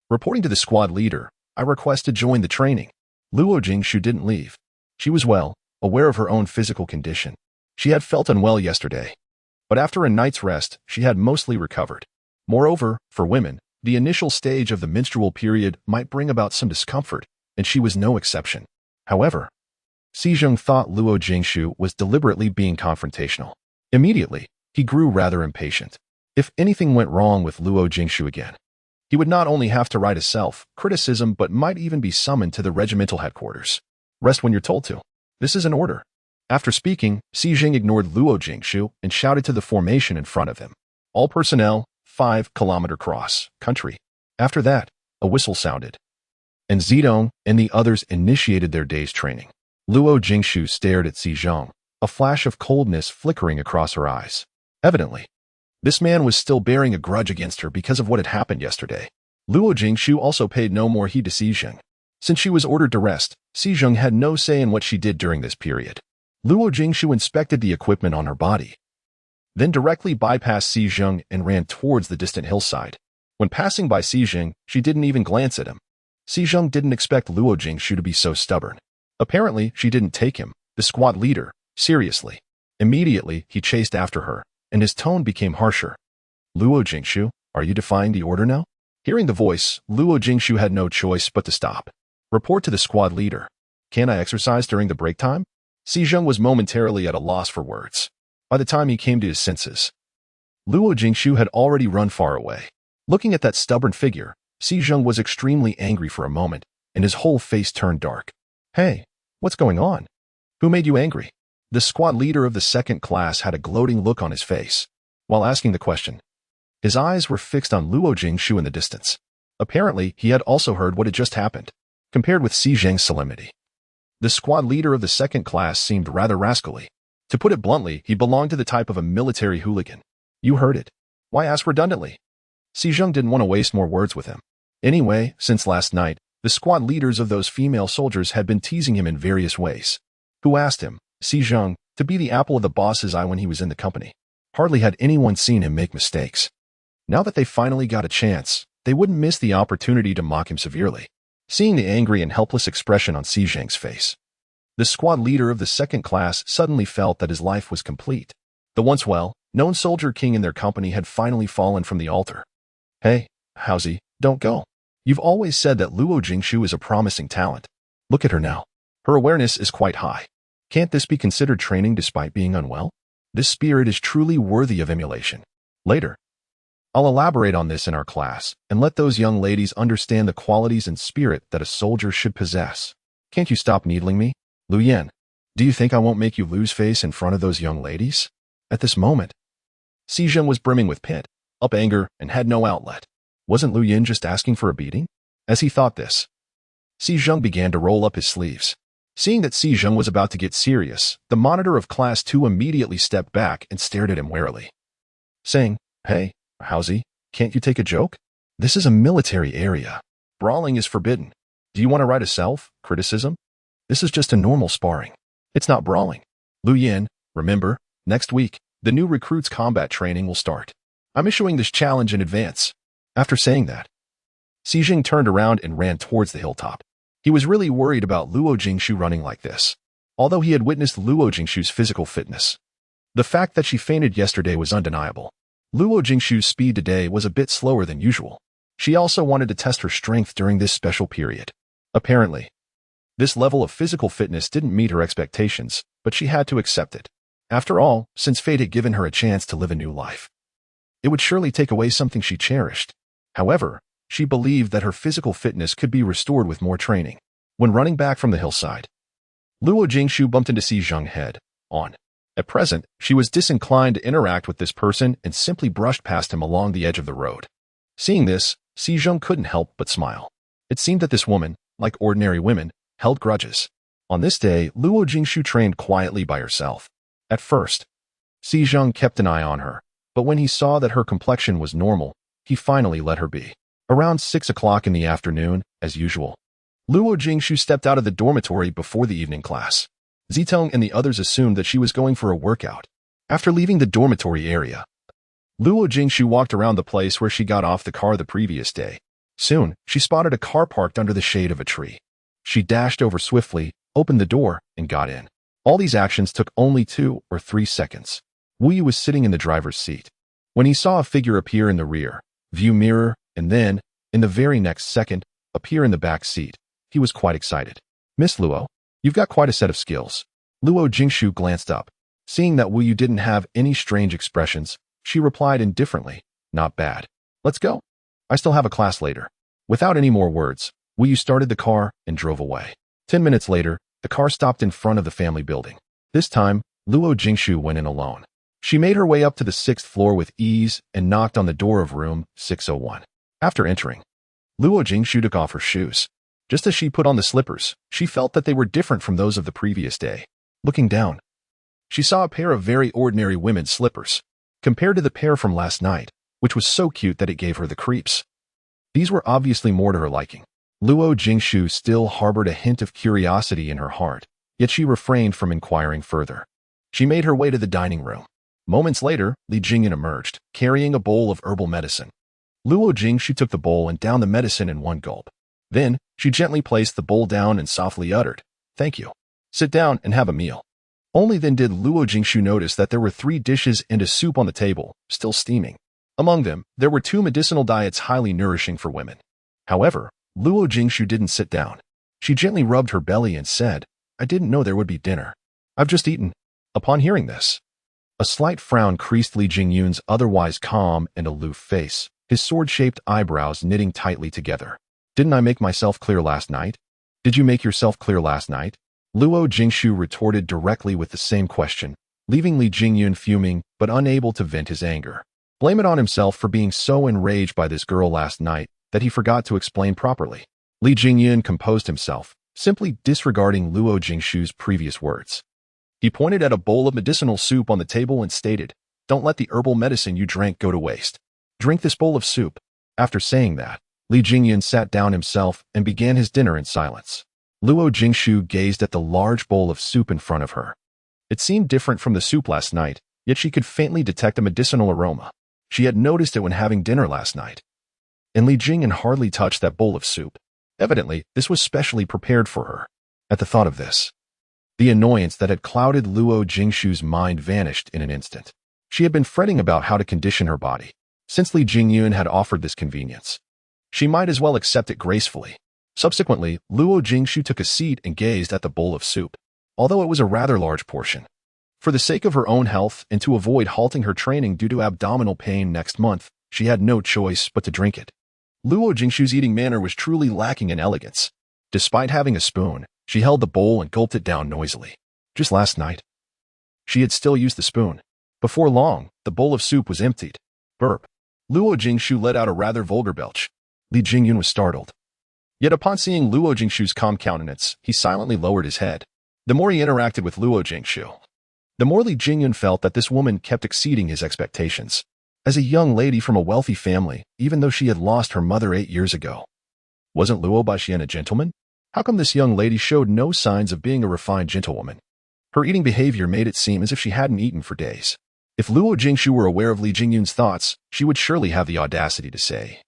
Reporting to the squad leader, "I request to join the training." Luo Jingshu didn't leave. She was well, aware of her own physical condition. She had felt unwell yesterday, but after a night's rest, she had mostly recovered. Moreover, for women, the initial stage of the menstrual period might bring about some discomfort, and she was no exception. However, Xi Zheng thought Luo Jingshu was deliberately being confrontational. Immediately, he grew rather impatient. If anything went wrong with Luo Jingshu again, he would not only have to write a self-criticism but might even be summoned to the regimental headquarters. Rest when you're told to. This is an order. After speaking, Xi Zheng ignored Luo Jingshu and shouted to the formation in front of him. "All personnel, 5-kilometer cross, country." After that, a whistle sounded, and Zidong and the others initiated their day's training. Luo Jingshu stared at Xi Zheng, a flash of coldness flickering across her eyes. Evidently, this man was still bearing a grudge against her because of what had happened yesterday. Luo Jingshu also paid no more heed to Xi Zheng. Since she was ordered to rest, Xi Zheng had no say in what she did during this period. Luo Jingshu inspected the equipment on her body, then directly bypassed Xi Zheng and ran towards the distant hillside. When passing by Xi Zheng, she didn't even glance at him. Xi Zheng didn't expect Luo Jingshu to be so stubborn. Apparently, she didn't take him, the squad leader, seriously. Immediately, he chased after her, and his tone became harsher. "Luo Jingshu, are you defying the order now?" Hearing the voice, Luo Jingshu had no choice but to stop. Report to the squad leader. "Can I exercise during the break time?" Xi Zheng was momentarily at a loss for words. By the time he came to his senses, Luo Jingshu had already run far away. Looking at that stubborn figure, Xi Zheng was extremely angry for a moment, and his whole face turned dark. "Hey, what's going on? Who made you angry?" The squad leader of the 2nd class had a gloating look on his face. While asking the question, his eyes were fixed on Luo Jingshu in the distance. Apparently, he had also heard what had just happened. Compared with Xi Zheng's solemnity, the squad leader of the 2nd class seemed rather rascally. To put it bluntly, he belonged to the type of a military hooligan. "You heard it. Why ask redundantly?" Xi Zheng didn't want to waste more words with him. Anyway, since last night, the squad leaders of those female soldiers had been teasing him in various ways. Who asked him, Xi Zheng, to be the apple of the boss's eye when he was in the company? Hardly had anyone seen him make mistakes. Now that they finally got a chance, they wouldn't miss the opportunity to mock him severely. Seeing the angry and helpless expression on Si Zheng's face, the squad leader of the second class suddenly felt that his life was complete. The once well-known soldier king in their company had finally fallen from the altar. Hey, Haozi, don't go. You've always said that Luo Jingshu is a promising talent. Look at her now. Her awareness is quite high. Can't this be considered training despite being unwell? This spirit is truly worthy of emulation. Later, I'll elaborate on this in our class and let those young ladies understand the qualities and spirit that a soldier should possess. Can't you stop needling me? Lu Yan, do you think I won't make you lose face in front of those young ladies? At this moment, Si Zheng was brimming with pent-up anger and had no outlet. Wasn't Lu Yan just asking for a beating? As he thought this, Si Zheng began to roll up his sleeves. Seeing that Si Zheng was about to get serious, the monitor of Class 2 immediately stepped back and stared at him warily, saying, Hey, Haozi, can't you take a joke? This is a military area. Brawling is forbidden. Do you want to write a self-criticism? This is just a normal sparring. It's not brawling. Lu Yan, remember, next week, the new recruits' combat training will start. I'm issuing this challenge in advance. After saying that, Si Zheng turned around and ran towards the hilltop. He was really worried about Luo Jingshu running like this. Although he had witnessed Luo Jingshu's physical fitness, the fact that she fainted yesterday was undeniable. Luo Jingshu's speed today was a bit slower than usual. She also wanted to test her strength during this special period. Apparently, this level of physical fitness didn't meet her expectations, but she had to accept it. After all, since fate had given her a chance to live a new life, it would surely take away something she cherished. However, she believed that her physical fitness could be restored with more training. When running back from the hillside, Luo Jingshu bumped into Si Zheng head-on. At present, she was disinclined to interact with this person and simply brushed past him along the edge of the road. Seeing this, Si Zheng couldn't help but smile. It seemed that this woman, like ordinary women, held grudges. On this day, Luo Jingshu trained quietly by herself. At first, Si Zheng kept an eye on her, but when he saw that her complexion was normal, he finally let her be. Around 6 o'clock in the afternoon, as usual, Luo Jingshu stepped out of the dormitory before the evening class. Zitong and the others assumed that she was going for a workout. After leaving the dormitory area, Luo Jingshu walked around the place where she got off the car the previous day. Soon, she spotted a car parked under the shade of a tree. She dashed over swiftly, opened the door, and got in. All these actions took only 2 or 3 seconds. Wu Yu was sitting in the driver's seat when he saw a figure appear in the rear view mirror and then, in the very next second, appear in the back seat. He was quite excited. Miss Luo, you've got quite a set of skills. Luo Jingshu glanced up. Seeing that Wu Yu didn't have any strange expressions, she replied indifferently, Not bad. Let's go. I still have a class later. Without any more words, Wu Yu started the car and drove away. 10 minutes later, the car stopped in front of the family building. This time, Luo Jingshu went in alone. She made her way up to the 6th floor with ease and knocked on the door of room 601. After entering, Luo Jingshu took off her shoes. Just as she put on the slippers, she felt that they were different from those of the previous day. Looking down, she saw a pair of very ordinary women's slippers, compared to the pair from last night, which was so cute that it gave her the creeps. These were obviously more to her liking. Luo Jingshu still harbored a hint of curiosity in her heart, yet she refrained from inquiring further. She made her way to the dining room. Moments later, Li Jingyan emerged, carrying a bowl of herbal medicine. Luo Jingshu took the bowl and downed the medicine in one gulp. Then, she gently placed the bowl down and softly uttered, Thank you. Sit down and have a meal. Only then did Luo Jingshu notice that there were 3 dishes and a soup on the table, still steaming. Among them, there were 2 medicinal diets highly nourishing for women. However, Luo Jingshu didn't sit down. She gently rubbed her belly and said, I didn't know there would be dinner. I've just eaten. Upon hearing this, a slight frown creased Li Jingyun's otherwise calm and aloof face, his sword-shaped eyebrows knitting tightly together. Didn't I make myself clear last night? Did you make yourself clear last night? Luo Jingshu retorted directly with the same question, leaving Li Jingyun fuming but unable to vent his anger. Blame it on himself for being so enraged by this girl last night that he forgot to explain properly. Li Jingyun composed himself, simply disregarding Luo Jingshu's previous words. He pointed at a bowl of medicinal soup on the table and stated, Don't let the herbal medicine you drank go to waste. Drink this bowl of soup. After saying that, Li Jingyun sat down himself and began his dinner in silence. Luo Jingshu gazed at the large bowl of soup in front of her. It seemed different from the soup last night, yet she could faintly detect a medicinal aroma. She had noticed it when having dinner last night. and Li Jingyan hardly touched that bowl of soup. Evidently, this was specially prepared for her. At the thought of this, the annoyance that had clouded Luo Jingshu's mind vanished in an instant. She had been fretting about how to condition her body. Since Li Jingyun had offered this convenience, she might as well accept it gracefully. Subsequently, Luo Jingshu took a seat and gazed at the bowl of soup, although it was a rather large portion. For the sake of her own health and to avoid halting her training due to abdominal pain next month, she had no choice but to drink it. Luo Jingshu's eating manner was truly lacking in elegance. Despite having a spoon, she held the bowl and gulped it down noisily. Just last night, she had still used the spoon. Before long, the bowl of soup was emptied. Burp. Luo Jingshu let out a rather vulgar belch. Li Jingyun was startled. Yet upon seeing Luo Jingshu's calm countenance, he silently lowered his head. The more he interacted with Luo Jingshu, the more Li Jingyun felt that this woman kept exceeding his expectations. As a young lady from a wealthy family, even though she had lost her mother 8 years ago. Wasn't Luo Baixian a gentleman? How come this young lady showed no signs of being a refined gentlewoman? Her eating behavior made it seem as if she hadn't eaten for days. If Luo Jingshu were aware of Li Jingyun's thoughts, she would surely have the audacity to say,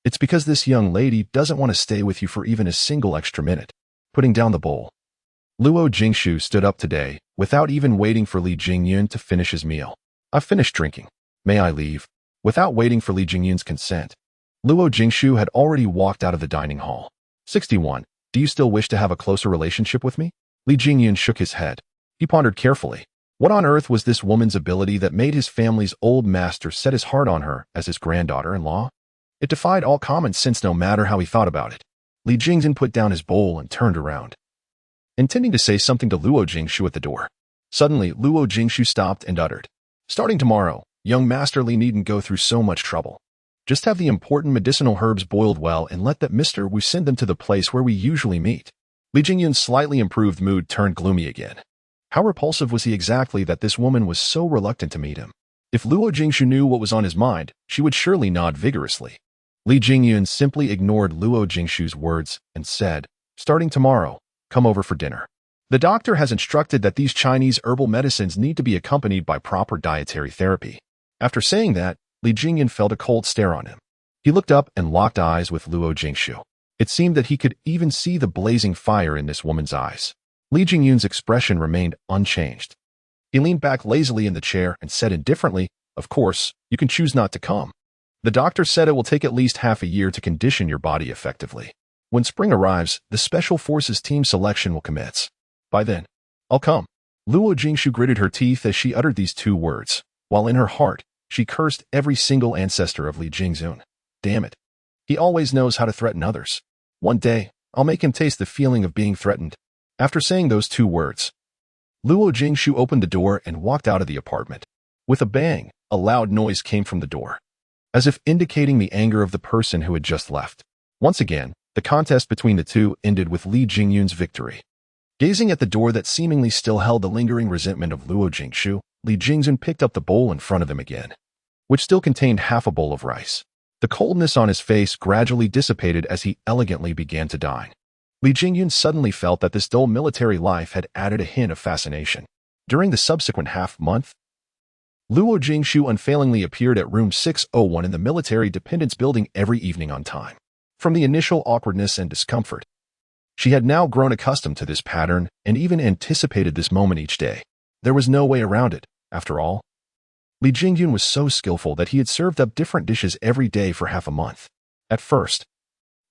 "It's because this young lady doesn't want to stay with you for even a single extra minute." Putting down the bowl, Luo Jingshu stood up today, without even waiting for Li Jingyun to finish his meal. "I've finished drinking. May I leave?" Without waiting for Li Jingyun's consent, Luo Jingshu had already walked out of the dining hall. 61. Do you still wish to have a closer relationship with me? Li Jingyun shook his head. He pondered carefully. What on earth was this woman's ability that made his family's old master set his heart on her as his granddaughter-in-law? It defied all common sense no matter how he thought about it. Li Jingyun put down his bowl and turned around, intending to say something to Luo Jingshu at the door. Suddenly, Luo Jingshu stopped and uttered, "Starting tomorrow, young Master Li needn't go through so much trouble. Just have the important medicinal herbs boiled well and let that Mr. Wu send them to the place where we usually meet." Li Jingyun's slightly improved mood turned gloomy again. How repulsive was he exactly that this woman was so reluctant to meet him? If Luo Jingshu knew what was on his mind, she would surely nod vigorously. Li Jingyun simply ignored Luo Jingshu's words and said, "Starting tomorrow, come over for dinner. The doctor has instructed that these Chinese herbal medicines need to be accompanied by proper dietary therapy." After saying that, Li Jingyun felt a cold stare on him. He looked up and locked eyes with Luo Jingshu. It seemed that he could even see the blazing fire in this woman's eyes. Li Jingyun's expression remained unchanged. He leaned back lazily in the chair and said indifferently, "Of course, you can choose not to come. The doctor said it will take at least half a year to condition your body effectively. When spring arrives, the Special Forces team selection will commence. By then, I'll come." Luo Jingshu gritted her teeth as she uttered these 2 words, while in her heart, she cursed every single ancestor of Li Jingyun. Damn it. He always knows how to threaten others. One day, I'll make him taste the feeling of being threatened. After saying those 2 words, Luo Jingshu opened the door and walked out of the apartment. With a bang, a loud noise came from the door, as if indicating the anger of the person who had just left. Once again, the contest between the two ended with Li Jingyun's victory. Gazing at the door that seemingly still held the lingering resentment of Luo Jingshu, Li Jingyun picked up the bowl in front of him again, which still contained half a bowl of rice. The coldness on his face gradually dissipated as he elegantly began to dine. Li Jingyun suddenly felt that this dull military life had added a hint of fascination. During the subsequent half-month, Luo Jingshu unfailingly appeared at room 601 in the military dependence building every evening on time. From the initial awkwardness and discomfort, she had now grown accustomed to this pattern and even anticipated this moment each day. There was no way around it, after all. Li Jingyun was so skillful that he had served up different dishes every day for half a month. At first,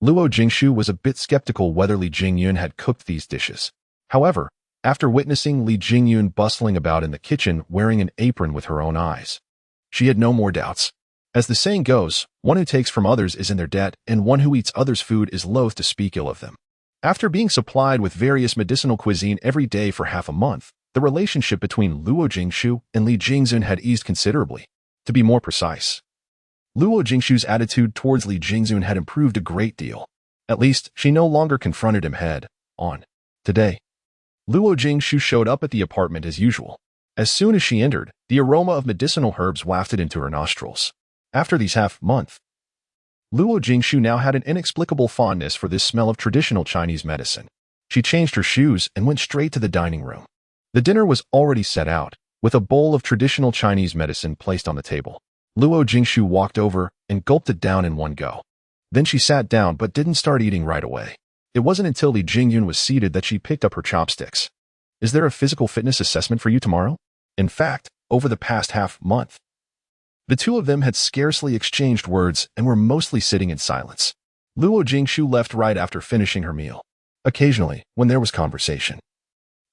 Luo Jingshu was a bit skeptical whether Li Jingyun had cooked these dishes. However, after witnessing Li Jingyun bustling about in the kitchen wearing an apron with her own eyes, she had no more doubts. As the saying goes, one who takes from others is in their debt, and one who eats others' food is loath to speak ill of them. After being supplied with various medicinal cuisine every day for half a month, the relationship between Luo Jingshu and Li Jingyun had eased considerably. To be more precise, Luo Jingshu's attitude towards Li Jingyun had improved a great deal. At least, she no longer confronted him head-on. Today, Luo Jingshu showed up at the apartment as usual. As soon as she entered, the aroma of medicinal herbs wafted into her nostrils. After these half-month, Luo Jingshu now had an inexplicable fondness for this smell of traditional Chinese medicine. She changed her shoes and went straight to the dining room. The dinner was already set out, with a bowl of traditional Chinese medicine placed on the table. Luo Jingshu walked over and gulped it down in one go. Then she sat down but didn't start eating right away. It wasn't until Li Jingyun was seated that she picked up her chopsticks. Is there a physical fitness assessment for you tomorrow? In fact, over the past half-month, the two of them had scarcely exchanged words and were mostly sitting in silence. Luo Jingshu left right after finishing her meal. Occasionally, when there was conversation,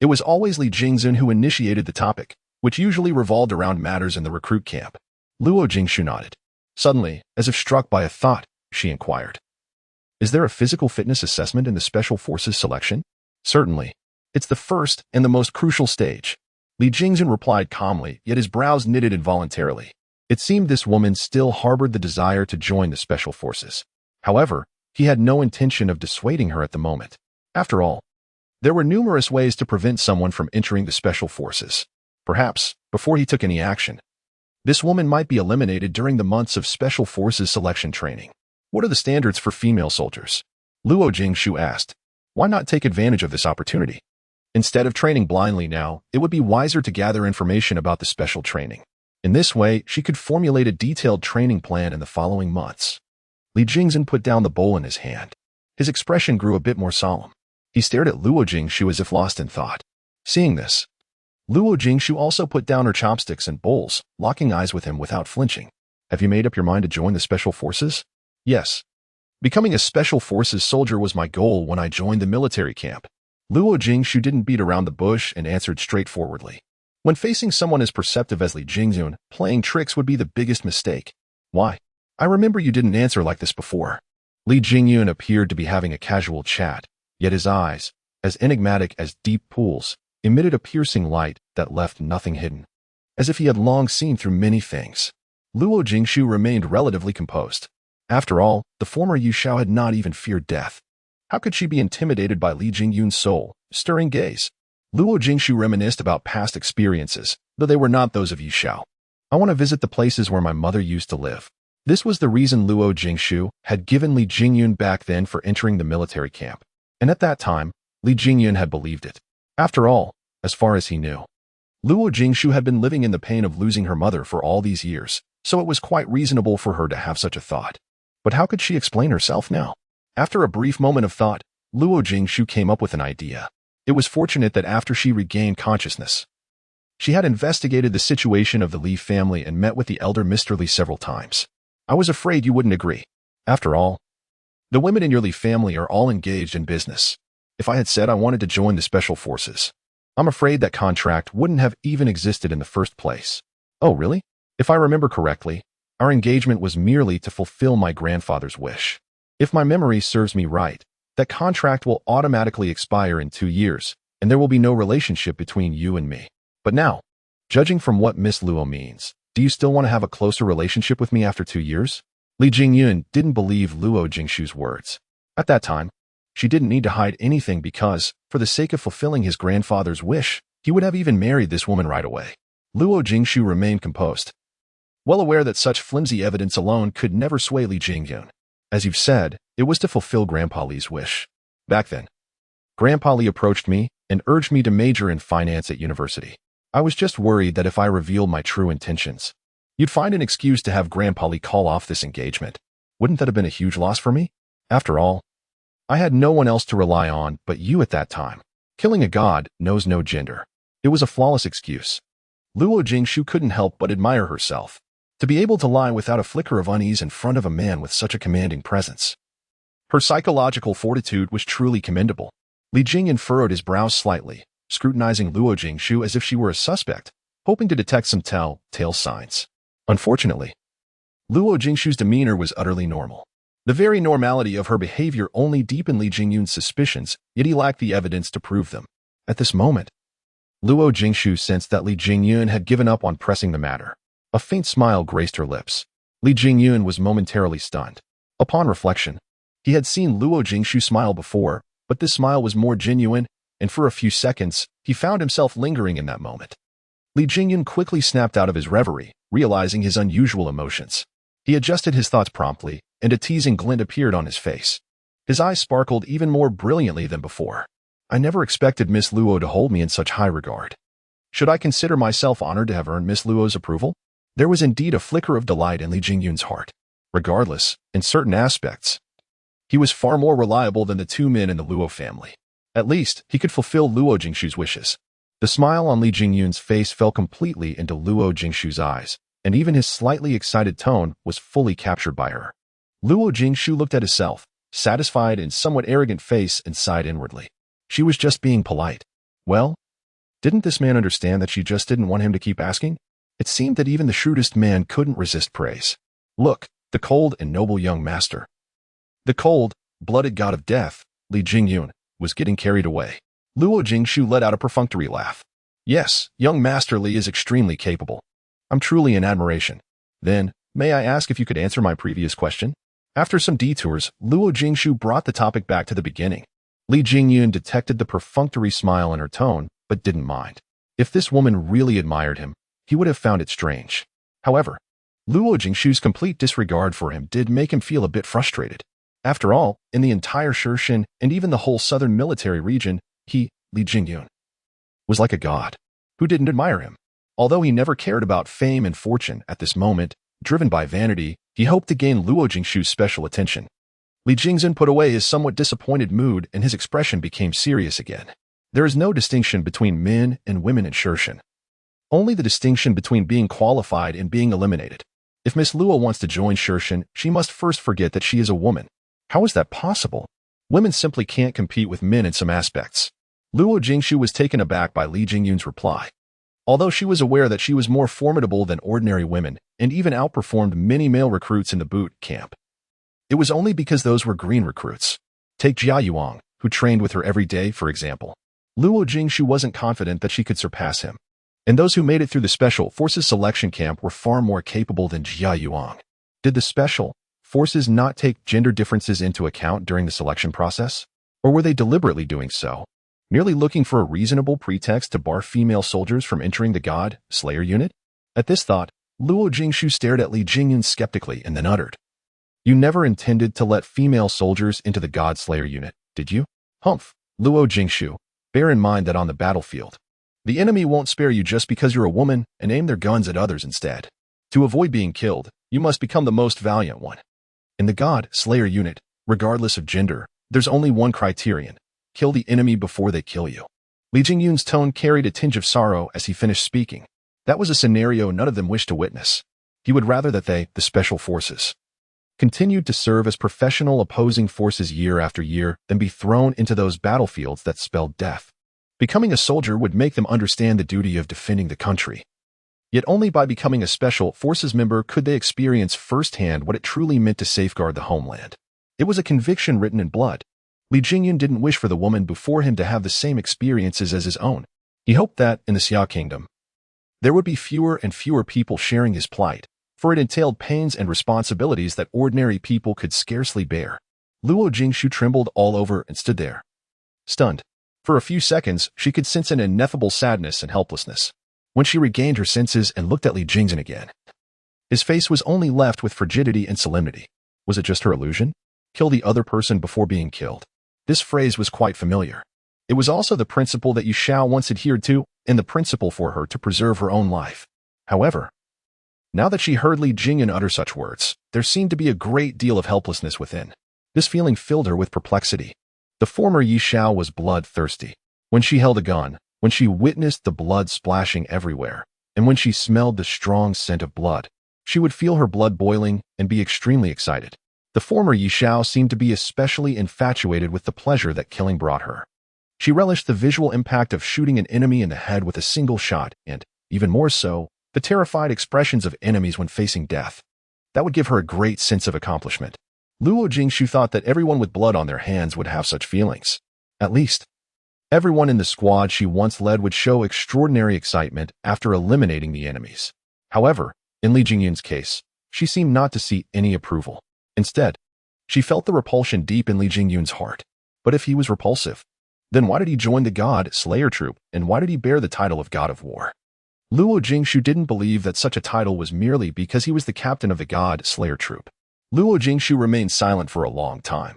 it was always Li Jingzun who initiated the topic, which usually revolved around matters in the recruit camp. Luo Jingshu nodded. Suddenly, as if struck by a thought, she inquired, "Is there a physical fitness assessment in the Special Forces selection?" "Certainly. It's the first and the most crucial stage." Li Jingzun replied calmly, yet his brows knitted involuntarily. It seemed this woman still harbored the desire to join the Special Forces. However, he had no intention of dissuading her at the moment. After all, there were numerous ways to prevent someone from entering the Special Forces. Perhaps, before he took any action, this woman might be eliminated during the months of Special Forces selection training. What are the standards for female soldiers? Luo Jingshu asked. Why not take advantage of this opportunity? Instead of training blindly now, it would be wiser to gather information about the special training. In this way, she could formulate a detailed training plan in the following months. Li Jingzun put down the bowl in his hand. His expression grew a bit more solemn. He stared at Luo Jingshu as if lost in thought. Seeing this, Luo Jingshu also put down her chopsticks and bowls, locking eyes with him without flinching. Have you made up your mind to join the Special Forces? Yes. Becoming a Special Forces soldier was my goal when I joined the military camp. Luo Jingshu didn't beat around the bush and answered straightforwardly. When facing someone as perceptive as Li Jingzun, playing tricks would be the biggest mistake. Why? I remember you didn't answer like this before. Li Jingyun appeared to be having a casual chat, yet his eyes, as enigmatic as deep pools, emitted a piercing light that left nothing hidden, as if he had long seen through many things. Luo Jingshu remained relatively composed. After all, the former Yu Xiao had not even feared death. How could she be intimidated by Li Jingyun's soul-stirring gaze? Luo Jingshu reminisced about past experiences, though they were not those of Yu Xiao. I want to visit the places where my mother used to live. This was the reason Luo Jingshu had given Li Jingyun back then for entering the military camp. And at that time, Li Jingyun had believed it. After all, as far as he knew, Luo Jingshu had been living in the pain of losing her mother for all these years, so it was quite reasonable for her to have such a thought. But how could she explain herself now? After a brief moment of thought, Luo Jingshu came up with an idea. It was fortunate that after she regained consciousness, she had investigated the situation of the Li family and met with the elder Mr. Li several times. I was afraid you wouldn't agree. After all, the women in your Li family are all engaged in business. If I had said I wanted to join the Special Forces, I'm afraid that contract wouldn't have even existed in the first place. Oh, really? If I remember correctly, our engagement was merely to fulfill my grandfather's wish. If my memory serves me right, that contract will automatically expire in 2 years, and there will be no relationship between you and me. But now, judging from what Miss Luo means, do you still want to have a closer relationship with me after 2 years? Li Jingyun didn't believe Luo Jingshu's words. At that time, she didn't need to hide anything because, for the sake of fulfilling his grandfather's wish, he would have even married this woman right away. Luo Jingshu remained composed, well aware that such flimsy evidence alone could never sway Li Jingyun. As you've said, it was to fulfill Grandpa Li's wish. Back then, Grandpa Li approached me and urged me to major in finance at university. I was just worried that if I revealed my true intentions, you'd find an excuse to have Grandpa Li call off this engagement. Wouldn't that have been a huge loss for me? After all, I had no one else to rely on but you at that time. Killing a god knows no gender. It was a flawless excuse. Luo Jingshu couldn't help but admire herself. To be able to lie without a flicker of unease in front of a man with such a commanding presence. Her psychological fortitude was truly commendable. Li Jingyun furrowed his brows slightly, scrutinizing Luo Jingshu as if she were a suspect, hoping to detect some telltale signs. Unfortunately, Luo Jingshu's demeanor was utterly normal. The very normality of her behavior only deepened Li Jingyun's suspicions, yet he lacked the evidence to prove them. At this moment, Luo Jingshu sensed that Li Jingyun had given up on pressing the matter. A faint smile graced her lips. Li Jingyun was momentarily stunned. Upon reflection, he had seen Luo Jingshu smile before, but this smile was more genuine, and for a few seconds, he found himself lingering in that moment. Li Jingyun quickly snapped out of his reverie, realizing his unusual emotions. He adjusted his thoughts promptly, and a teasing glint appeared on his face. His eyes sparkled even more brilliantly than before. I never expected Miss Luo to hold me in such high regard. Should I consider myself honored to have earned Miss Luo's approval? There was indeed a flicker of delight in Li Jingyun's heart. Regardless, in certain aspects, He was far more reliable than the two men in the Luo family. At least, he could fulfill Luo Jingshu's wishes. The smile on Li Jingyun's face fell completely into Luo Jingshu's eyes, and even his slightly excited tone was fully captured by her. Luo Jingshu looked at himself, satisfied and somewhat arrogant face, and sighed inwardly. She was just being polite. Well, didn't this man understand that she just didn't want him to keep asking? It seemed that even the shrewdest man couldn't resist praise. Look, the cold and noble young master. The cold-blooded god of death, Li Jingyun, was getting carried away. Luo Jingshu let out a perfunctory laugh. Yes, young Master Li is extremely capable. I'm truly in admiration. Then, may I ask if you could answer my previous question? After some detours, Luo Jingshu brought the topic back to the beginning. Li Jingyun detected the perfunctory smile in her tone, but didn't mind. If this woman really admired him, he would have found it strange. However, Luo Jingshu's complete disregard for him did make him feel a bit frustrated. After all, in the entire Shirshin and even the whole southern military region, he, Li Jingyun, was like a god. Who didn't admire him? Although he never cared about fame and fortune at this moment, driven by vanity, he hoped to gain Luo Jingshu's special attention. Li Jingyun put away his somewhat disappointed mood and his expression became serious again. There is no distinction between men and women in Shirshin. Only the distinction between being qualified and being eliminated. If Miss Luo wants to join Shirshin, she must first forget that she is a woman. How is that possible? Women simply can't compete with men in some aspects. Luo Jingshu was taken aback by Li Jingyun's reply. Although she was aware that she was more formidable than ordinary women and even outperformed many male recruits in the boot camp, it was only because those were green recruits. Take Jia Yuang, who trained with her every day, for example. Luo Jingshu wasn't confident that she could surpass him. And those who made it through the Special Forces selection camp were far more capable than Jia Yuang. Did the Special Forces not take gender differences into account during the selection process? Or were they deliberately doing so, merely looking for a reasonable pretext to bar female soldiers from entering the God Slayer unit? At this thought, Luo Jingshu stared at Li Jingyun skeptically and then uttered, "You never intended to let female soldiers into the God Slayer unit, did you?" Humph, Luo Jingshu, bear in mind that on the battlefield, the enemy won't spare you just because you're a woman and aim their guns at others instead. To avoid being killed, you must become the most valiant one. In the God Slayer unit, regardless of gender, there's only one criterion: kill the enemy before they kill you. Li Jingyun's tone carried a tinge of sorrow as he finished speaking. That was a scenario none of them wished to witness. He would rather that they, the Special Forces, continued to serve as professional opposing forces year after year than be thrown into those battlefields that spelled death. Becoming a soldier would make them understand the duty of defending the country. Yet only by becoming a Special Forces member could they experience firsthand what it truly meant to safeguard the homeland. It was a conviction written in blood. Li Jingyun didn't wish for the woman before him to have the same experiences as his own. He hoped that, in the Xia Kingdom, there would be fewer and fewer people sharing his plight, for it entailed pains and responsibilities that ordinary people could scarcely bear. Luo Jingshu trembled all over and stood there, stunned. For a few seconds, she could sense an ineffable sadness and helplessness. When she regained her senses and looked at Li Jingyun again, his face was only left with frigidity and solemnity. Was it just her illusion? Kill the other person before being killed. This phrase was quite familiar. It was also the principle that Yu Xiao once adhered to, and the principle for her to preserve her own life. However, now that she heard Li Jingyun utter such words, there seemed to be a great deal of helplessness within. This feeling filled her with perplexity. The former Yu Xiao was bloodthirsty. When she held a gun, when she witnessed the blood splashing everywhere, and when she smelled the strong scent of blood, she would feel her blood boiling and be extremely excited. The former Yu Xiao seemed to be especially infatuated with the pleasure that killing brought her. She relished the visual impact of shooting an enemy in the head with a single shot and, even more so, the terrified expressions of enemies when facing death. That would give her a great sense of accomplishment. Luo Jingshu thought that everyone with blood on their hands would have such feelings. At least, everyone in the squad she once led would show extraordinary excitement after eliminating the enemies. However, in Li Jingyun's case, she seemed not to see any approval. Instead, she felt the repulsion deep in Li Jingyun's heart. But if he was repulsive, then why did he join the God Slayer troop, and why did he bear the title of God of War? Luo Jingshu didn't believe that such a title was merely because he was the captain of the God Slayer troop. Luo Jingshu remained silent for a long time.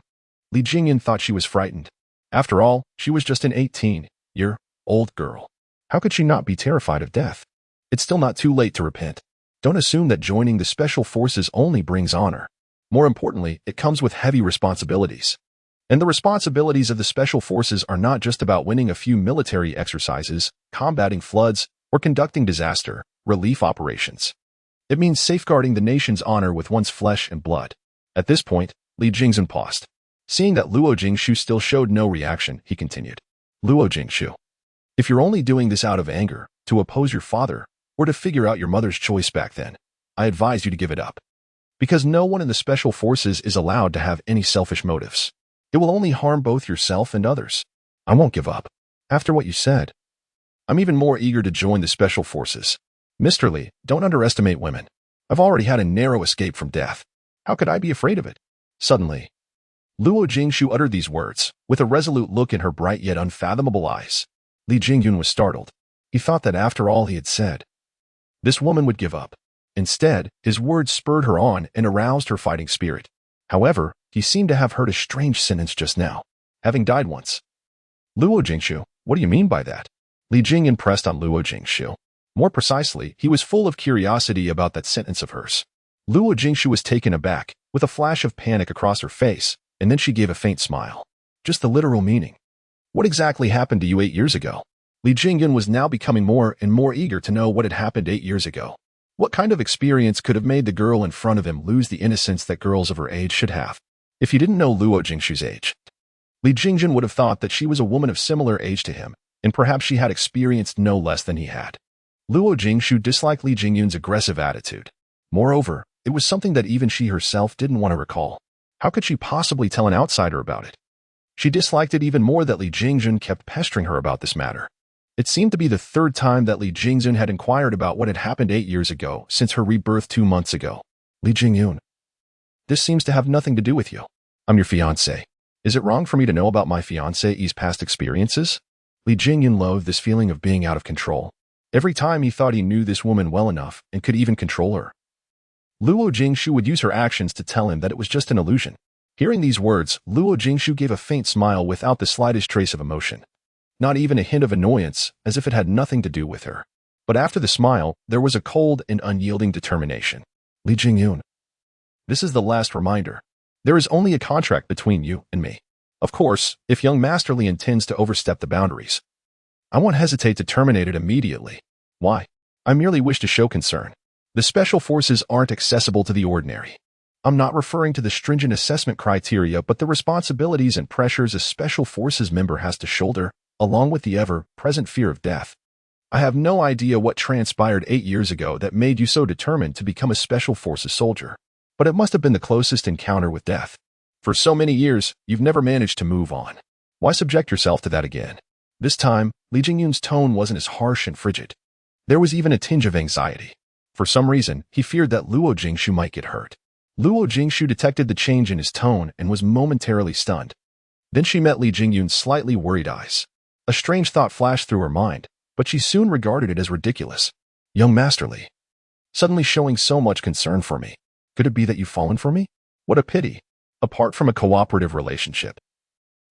Li Jingyun thought she was frightened. After all, she was just an 18-year-old girl. How could she not be terrified of death? It's still not too late to repent. Don't assume that joining the Special Forces only brings honor. More importantly, it comes with heavy responsibilities. And the responsibilities of the Special Forces are not just about winning a few military exercises, combating floods, or conducting disaster relief operations. It means safeguarding the nation's honor with one's flesh and blood. At this point, Li Jingzhen paused. Seeing that Luo Jingshu still showed no reaction, he continued. Luo Jingshu, if you're only doing this out of anger, to oppose your father, or to figure out your mother's choice back then, I advise you to give it up. Because no one in the Special Forces is allowed to have any selfish motives. It will only harm both yourself and others. I won't give up. After what you said, I'm even more eager to join the Special Forces. Mr. Li, don't underestimate women. I've already had a narrow escape from death. How could I be afraid of it? Suddenly, Luo Jingshu uttered these words, with a resolute look in her bright yet unfathomable eyes. Li Jingyun was startled. He thought that after all he had said, this woman would give up. Instead, his words spurred her on and aroused her fighting spirit. However, he seemed to have heard a strange sentence just now, having died once. Luo Jingshu, what do you mean by that? Li Jingyun pressed on Luo Jingshu. More precisely, he was full of curiosity about that sentence of hers. Luo Jingshu was taken aback, with a flash of panic across her face, and then she gave a faint smile. Just the literal meaning. What exactly happened to you 8 years ago? Li Jingyun was now becoming more and more eager to know what had happened 8 years ago. What kind of experience could have made the girl in front of him lose the innocence that girls of her age should have? If he didn't know Luo Jingshu's age, Li Jingyun would have thought that she was a woman of similar age to him, and perhaps she had experienced no less than he had. Luo Jingshu disliked Li Jingyun's aggressive attitude. Moreover, it was something that even she herself didn't want to recall. How could she possibly tell an outsider about it? She disliked it even more that Li Jingyun kept pestering her about this matter. It seemed to be the third time that Li Jingyun had inquired about what had happened 8 years ago since her rebirth 2 months ago. Li Jingyun, this seems to have nothing to do with you. I'm your fiancé. Is it wrong for me to know about my fiancé's past experiences? Li Jingyun loathed this feeling of being out of control. Every time he thought he knew this woman well enough and could even control her, Luo Jingshu would use her actions to tell him that it was just an illusion. Hearing these words, Luo Jingshu gave a faint smile without the slightest trace of emotion. Not even a hint of annoyance, as if it had nothing to do with her. But after the smile, there was a cold and unyielding determination. Li Jingyun, this is the last reminder. There is only a contract between you and me. Of course, if young Master Li intends to overstep the boundaries, I won't hesitate to terminate it immediately. Why? I merely wish to show concern. The Special Forces aren't accessible to the ordinary. I'm not referring to the stringent assessment criteria, but the responsibilities and pressures a Special Forces member has to shoulder, along with the ever-present fear of death. I have no idea what transpired 8 years ago that made you so determined to become a Special Forces soldier, but it must have been the closest encounter with death. For so many years, you've never managed to move on. Why subject yourself to that again? This time, Li Jingyun's tone wasn't as harsh and frigid. There was even a tinge of anxiety. For some reason, he feared that Luo Jingshu might get hurt. Luo Jingshu detected the change in his tone and was momentarily stunned. Then she met Li Jingyun's slightly worried eyes. A strange thought flashed through her mind, but she soon regarded it as ridiculous. Young Master Li, suddenly showing so much concern for me. Could it be that you've fallen for me? What a pity. Apart from a cooperative relationship,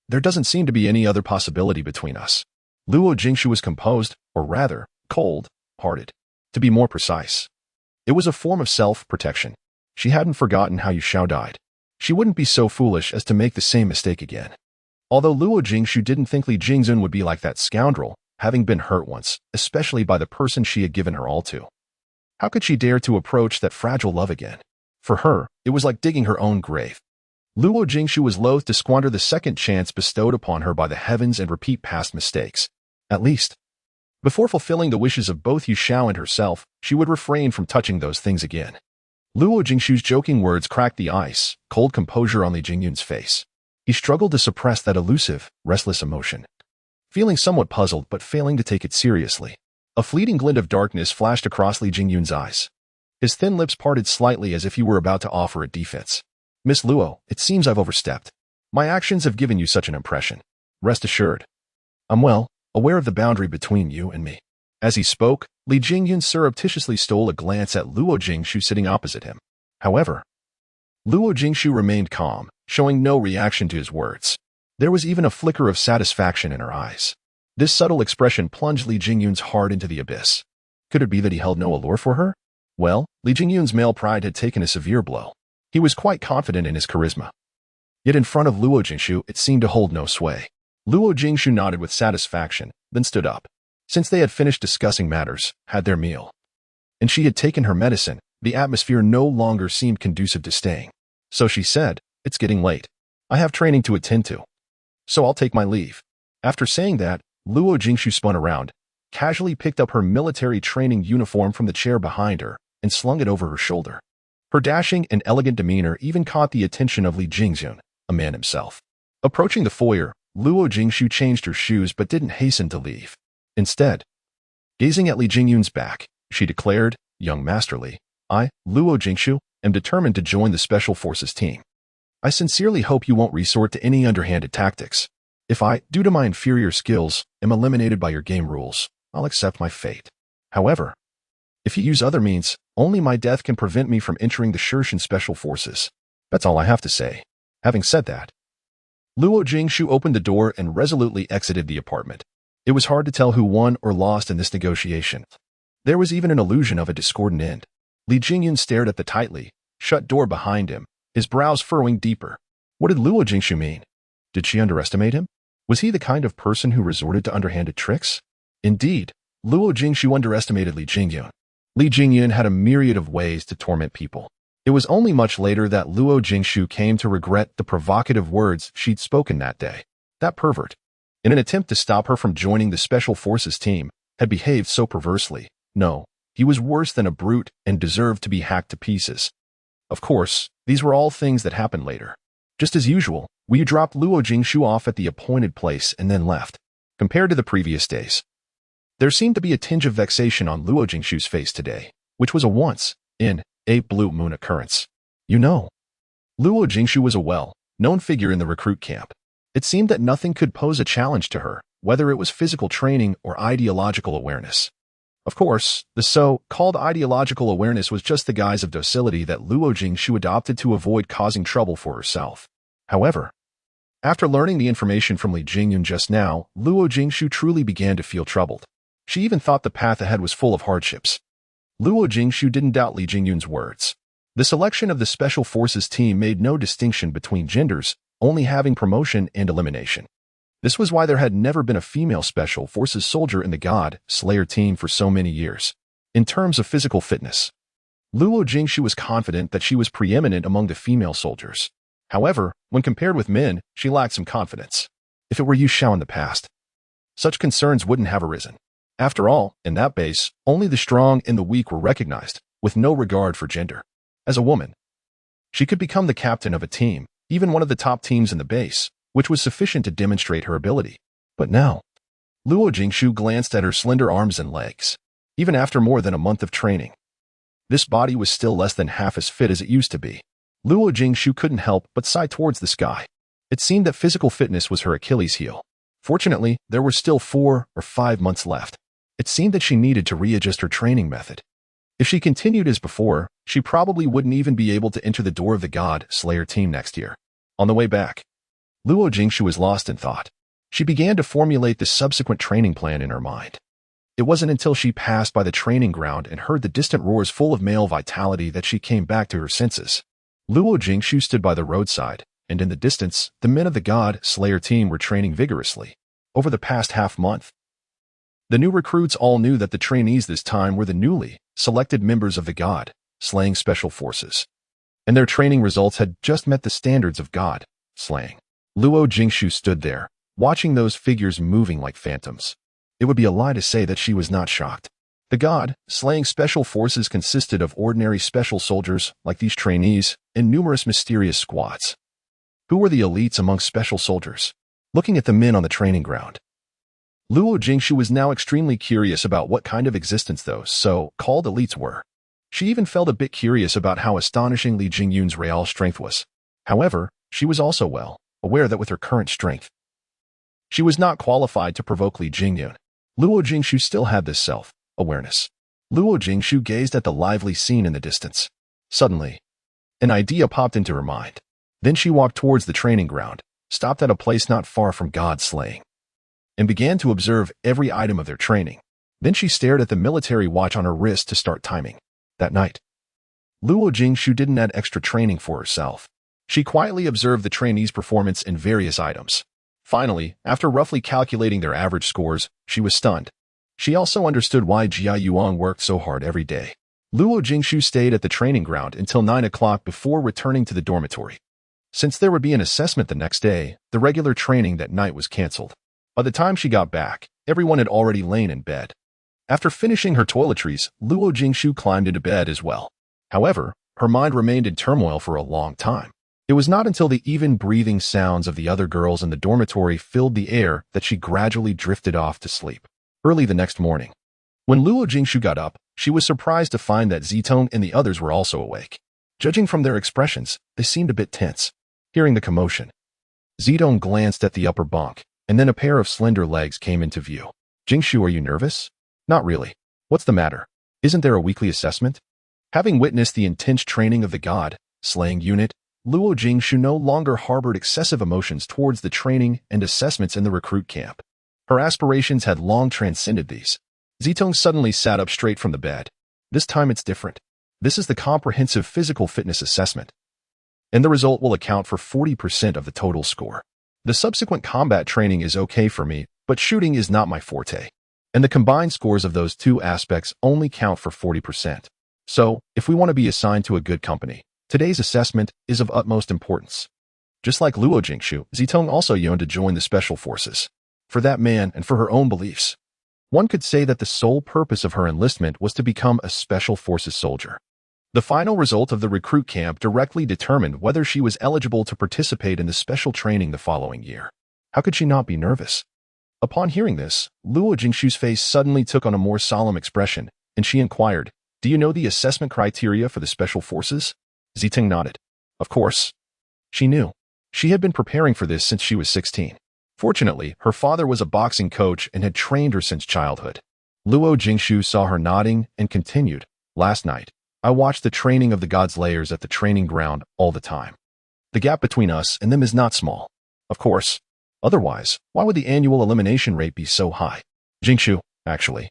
there doesn't seem to be any other possibility between us. Luo Jingshu was composed, or rather, cold-hearted. To be more precise, it was a form of self-protection. She hadn't forgotten how Yu Xiao died. She wouldn't be so foolish as to make the same mistake again. Although Luo Jingshu didn't think Li Jingyun would be like that scoundrel, having been hurt once, especially by the person she had given her all to. How could she dare to approach that fragile love again? For her, it was like digging her own grave. Luo Jingshu was loath to squander the second chance bestowed upon her by the heavens and repeat past mistakes. At least, before fulfilling the wishes of both Yu Xiao and herself, she would refrain from touching those things again. Luo Jingshu's joking words cracked the ice, cold composure on Li Jingyun's face. He struggled to suppress that elusive, restless emotion. Feeling somewhat puzzled but failing to take it seriously, a fleeting glint of darkness flashed across Li Jingyun's eyes. His thin lips parted slightly as if he were about to offer a defense. Miss Luo, it seems I've overstepped. My actions have given you such an impression. Rest assured, I'm well aware of the boundary between you and me. As he spoke, Li Jingyun surreptitiously stole a glance at Luo Jingshu sitting opposite him. However, Luo Jingshu remained calm, showing no reaction to his words. There was even a flicker of satisfaction in her eyes. This subtle expression plunged Li Jingyun's heart into the abyss. Could it be that he held no allure for her? Well, Li Jingyun's male pride had taken a severe blow. He was quite confident in his charisma. Yet in front of Luo Jingshu, it seemed to hold no sway. Luo Jingshu nodded with satisfaction, then stood up. Since they had finished discussing matters, had their meal, and she had taken her medicine, the atmosphere no longer seemed conducive to staying. So she said, "It's getting late. I have training to attend to, so I'll take my leave." After saying that, Luo Jingshu spun around, casually picked up her military training uniform from the chair behind her, and slung it over her shoulder. Her dashing and elegant demeanor even caught the attention of Li Jingyun, a man himself. Approaching the foyer, Luo Jingshu changed her shoes but didn't hasten to leave. Instead, gazing at Li Jingyun's back, she declared, "Young Master Li, I, Luo Jingshu, am determined to join the Special Forces team. I sincerely hope you won't resort to any underhanded tactics. If I, due to my inferior skills, am eliminated by your game rules, I'll accept my fate. However, if you use other means, only my death can prevent me from entering the Shirshan Special Forces. That's all I have to say." Having said that, Luo Jingshu opened the door and resolutely exited the apartment. It was hard to tell who won or lost in this negotiation. There was even an illusion of a discordant end. Li Jingyun stared at the tightly shut door behind him, his brows furrowing deeper. What did Luo Jingshu mean? Did she underestimate him? Was he the kind of person who resorted to underhanded tricks? Indeed, Luo Jingshu underestimated Li Jingyun. Li Jingyun had a myriad of ways to torment people. It was only much later that Luo Jingshu came to regret the provocative words she'd spoken that day. That pervert, in an attempt to stop her from joining the Special Forces team, had behaved so perversely. No, he was worse than a brute and deserved to be hacked to pieces. Of course, these were all things that happened later. Just as usual, Wu dropped Luo Jingshu off at the appointed place and then left. Compared to the previous days, there seemed to be a tinge of vexation on Luo Jingshu's face today, which was a once-in-a blue moon occurrence. You know, Luo Jingshu was a well-known figure in the recruit camp. It seemed that nothing could pose a challenge to her, whether it was physical training or ideological awareness. Of course, the so-called ideological awareness was just the guise of docility that Luo Jingshu adopted to avoid causing trouble for herself. However, after learning the information from Li Jingyun just now, Luo Jingshu truly began to feel troubled. She even thought the path ahead was full of hardships. Luo Jingshu didn't doubt Li Jingyun's words. The selection of the Special Forces team made no distinction between genders, only having promotion and elimination. This was why there had never been a female Special Forces soldier in the God Slayer team for so many years. In terms of physical fitness, Luo Jingshu was confident that she was preeminent among the female soldiers. However, when compared with men, she lacked some confidence. If it were Yu Xiao in the past, such concerns wouldn't have arisen. After all, in that base, only the strong and the weak were recognized, with no regard for gender. As a woman, she could become the captain of a team, even one of the top teams in the base, which was sufficient to demonstrate her ability. But now, Luo Jingshu glanced at her slender arms and legs. Even after more than a month of training, this body was still less than half as fit as it used to be. Luo Jingshu couldn't help but sigh towards the sky. It seemed that physical fitness was her Achilles heel. Fortunately, there were still 4 or 5 months left. It seemed that she needed to readjust her training method. If she continued as before, she probably wouldn't even be able to enter the door of the God Slayer team next year. On the way back, Luo Jingshu was lost in thought. She began to formulate the subsequent training plan in her mind. It wasn't until she passed by the training ground and heard the distant roars full of male vitality that she came back to her senses. Luo Jingshu stood by the roadside, and in the distance, the men of the God Slayer team were training vigorously. Over the past half-month, the new recruits all knew that the trainees this time were the newly selected members of the God Slaying Special Forces, and their training results had just met the standards of God Slaying. Luo Jingshu stood there, watching those figures moving like phantoms. It would be a lie to say that she was not shocked. The God Slaying Special Forces consisted of ordinary special soldiers like these trainees and numerous mysterious squads. Who were the elites among special soldiers? Looking at the men on the training ground, Luo Jingshu was now extremely curious about what kind of existence those so-called elites were. She even felt a bit curious about how astonishing Li Jingyun's real strength was. However, she was also well aware that with her current strength, she was not qualified to provoke Li Jingyun. Luo Jingshu still had this self-awareness. Luo Jingshu gazed at the lively scene in the distance. Suddenly, an idea popped into her mind. Then she walked towards the training ground, stopped at a place not far from God Slaying, and began to observe every item of their training. Then she stared at the military watch on her wrist to start timing. That night, Luo Jingshu didn't add extra training for herself. She quietly observed the trainees' performance in various items. Finally, after roughly calculating their average scores, she was stunned. She also understood why Jia Yuan worked so hard every day. Luo Jingshu stayed at the training ground until 9 o'clock before returning to the dormitory. Since there would be an assessment the next day, the regular training that night was cancelled. By the time she got back, everyone had already lain in bed. After finishing her toiletries, Luo Jingshu climbed into bed as well. However, her mind remained in turmoil for a long time. It was not until the even breathing sounds of the other girls in the dormitory filled the air that she gradually drifted off to sleep. Early the next morning, when Luo Jingshu got up, she was surprised to find that Zitong and the others were also awake. Judging from their expressions, they seemed a bit tense. Hearing the commotion, Zitong glanced at the upper bunk, and then a pair of slender legs came into view. Jingshu, are you nervous? Not really. What's the matter? Isn't there a weekly assessment? Having witnessed the intense training of the god-slaying unit, Luo Jingshu no longer harbored excessive emotions towards the training and assessments in the recruit camp. Her aspirations had long transcended these. Zitong suddenly sat up straight from the bed. This time it's different. This is the comprehensive physical fitness assessment, and the result will account for 40% of the total score. The subsequent combat training is okay for me, but shooting is not my forte, and the combined scores of those two aspects only count for 40%. So, if we want to be assigned to a good company, today's assessment is of utmost importance. Just like Luo Jingshu, Zitong also yearned to join the special forces. For that man and for her own beliefs. One could say that the sole purpose of her enlistment was to become a special forces soldier. The final result of the recruit camp directly determined whether she was eligible to participate in the special training the following year. How could she not be nervous? Upon hearing this, Luo Jingshu's face suddenly took on a more solemn expression, and she inquired, "Do you know the assessment criteria for the special forces?" Zitong nodded. Of course. She knew. She had been preparing for this since she was 16. Fortunately, her father was a boxing coach and had trained her since childhood. Luo Jingshu saw her nodding and continued, "Last night, I watched the training of the God's layers at the training ground all the time. The gap between us and them is not small. Of course. Otherwise, why would the annual elimination rate be so high? Jingshu, actually.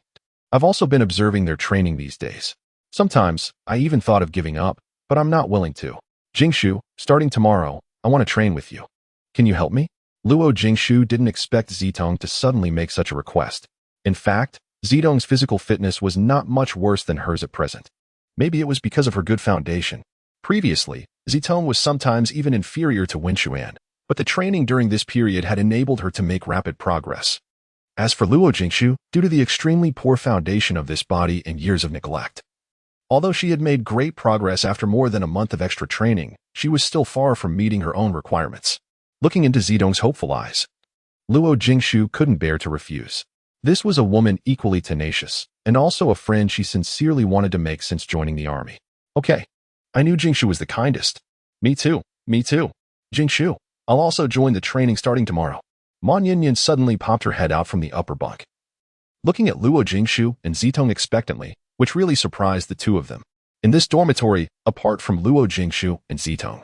I've also been observing their training these days. Sometimes, I even thought of giving up, but I'm not willing to. Jingshu, starting tomorrow, I want to train with you. Can you help me?" Luo Jingshu didn't expect Zitong to suddenly make such a request. In fact, Zitong's physical fitness was not much worse than hers at present. Maybe it was because of her good foundation. Previously, Zitong was sometimes even inferior to Wen Xuan, but the training during this period had enabled her to make rapid progress. As for Luo Jingshu, due to the extremely poor foundation of this body and years of neglect, although she had made great progress after more than a month of extra training, she was still far from meeting her own requirements. Looking into Zitong's hopeful eyes, Luo Jingshu couldn't bear to refuse. This was a woman equally tenacious, and also a friend she sincerely wanted to make since joining the army. Okay, I knew Jingshu was the kindest. Me too. Jingshu, I'll also join the training starting tomorrow. Ma Yinyan suddenly popped her head out from the upper bunk, looking at Luo Jingshu and Zitong expectantly, which really surprised the two of them. In this dormitory, apart from Luo Jingshu and Zitong,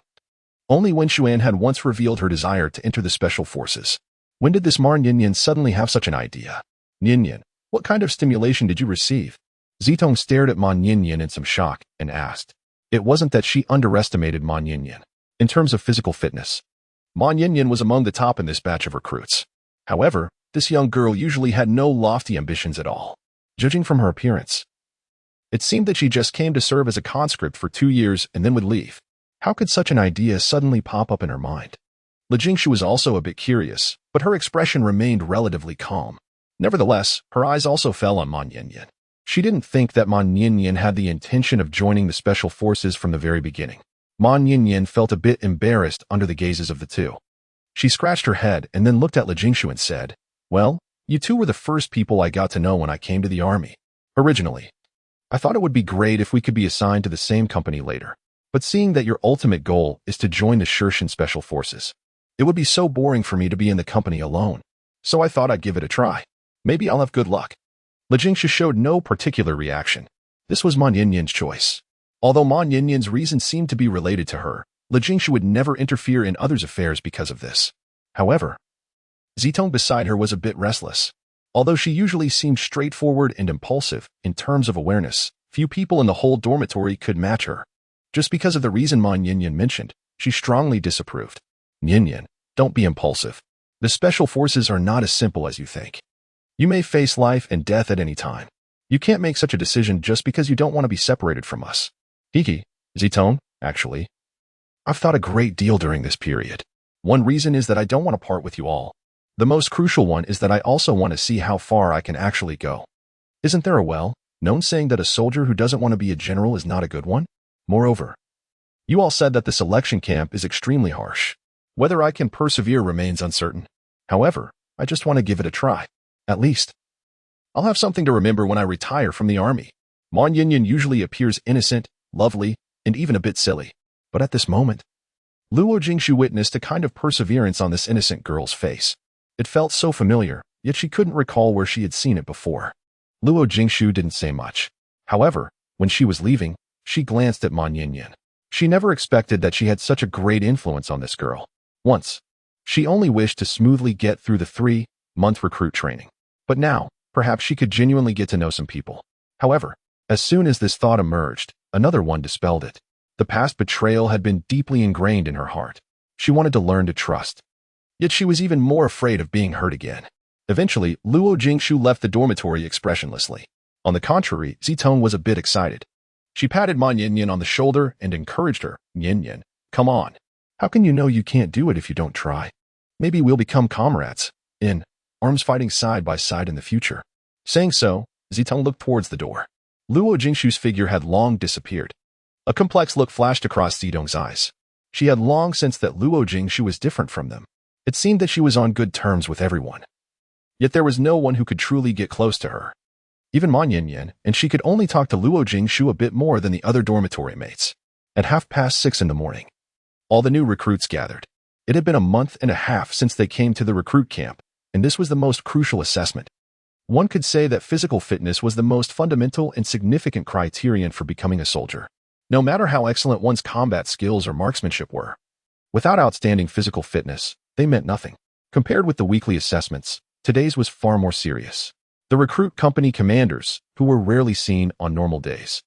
only Wen Xuan had once revealed her desire to enter the special forces. When did this Ma Yinyan suddenly have such an idea? Yinyan, what kind of stimulation did you receive? Zitong stared at Ma Yinyan in some shock and asked. It wasn't that she underestimated Ma Yinyan. In terms of physical fitness, Ma Yinyan was among the top in this batch of recruits. However, this young girl usually had no lofty ambitions at all. Judging from her appearance, it seemed that she just came to serve as a conscript for 2 years and then would leave. How could such an idea suddenly pop up in her mind? Lu Jingshu was also a bit curious, but her expression remained relatively calm. Nevertheless, her eyes also fell on Ma Yinyan. She didn't think that Ma Yinyan had the intention of joining the special forces from the very beginning. Ma Yinyan felt a bit embarrassed under the gazes of the two. She scratched her head and then looked at Lu Jingshu and said, "Well, you two were the first people I got to know when I came to the army. Originally, I thought it would be great if we could be assigned to the same company later. But seeing that your ultimate goal is to join the Shirshan Special Forces, it would be so boring for me to be in the company alone. So I thought I'd give it a try. Maybe I'll have good luck." Lu Jingshu showed no particular reaction. This was Ma Yinyan's choice. Although Ma Yinyan's reason seemed to be related to her, Lu Jingshu would never interfere in others' affairs because of this. However, Zitong beside her was a bit restless. Although she usually seemed straightforward and impulsive in terms of awareness, few people in the whole dormitory could match her. Just because of the reason Ma Yinyan mentioned, she strongly disapproved. Yinyan, don't be impulsive. The special forces are not as simple as you think. You may face life and death at any time. You can't make such a decision just because you don't want to be separated from us. Hiki, Zitong, actually. I've thought a great deal during this period. One reason is that I don't want to part with you all. The most crucial one is that I also want to see how far I can actually go. Isn't there a well-known saying that a soldier who doesn't want to be a general is not a good one? Moreover, you all said that the selection camp is extremely harsh. Whether I can persevere remains uncertain. However, I just want to give it a try. At least, I'll have something to remember when I retire from the army. Ma Yinyan usually appears innocent, lovely, and even a bit silly. But at this moment, Luo Jingshu witnessed a kind of perseverance on this innocent girl's face. It felt so familiar, yet she couldn't recall where she had seen it before. Luo Jingshu didn't say much. However, when she was leaving, she glanced at Ma Yinyan. She never expected that she had such a great influence on this girl. Once, she only wished to smoothly get through the 3-month recruit training. But now, perhaps she could genuinely get to know some people. However, as soon as this thought emerged, another one dispelled it. The past betrayal had been deeply ingrained in her heart. She wanted to learn to trust. Yet she was even more afraid of being hurt again. Eventually, Luo Jingshu left the dormitory expressionlessly. On the contrary, Zitong was a bit excited. She patted Ma Yinyan on the shoulder and encouraged her. Yinyan, come on. How can you know you can't do it if you don't try? Maybe we'll become comrades, in arms fighting side by side in the future. Saying so, Zitong looked towards the door. Luo Jingshu's figure had long disappeared. A complex look flashed across Zitong's eyes. She had long sensed that Luo Jingshu was different from them. It seemed that she was on good terms with everyone. Yet there was no one who could truly get close to her. Even Ma Yinyan, and she could only talk to Luo Jingshu a bit more than the other dormitory mates. At 6:30 in the morning, all the new recruits gathered. It had been a month and a half since they came to the recruit camp, and this was the most crucial assessment. One could say that physical fitness was the most fundamental and significant criterion for becoming a soldier. No matter how excellent one's combat skills or marksmanship were, without outstanding physical fitness, they meant nothing. Compared with the weekly assessments, today's was far more serious. The recruit company commanders, who were rarely seen on normal days,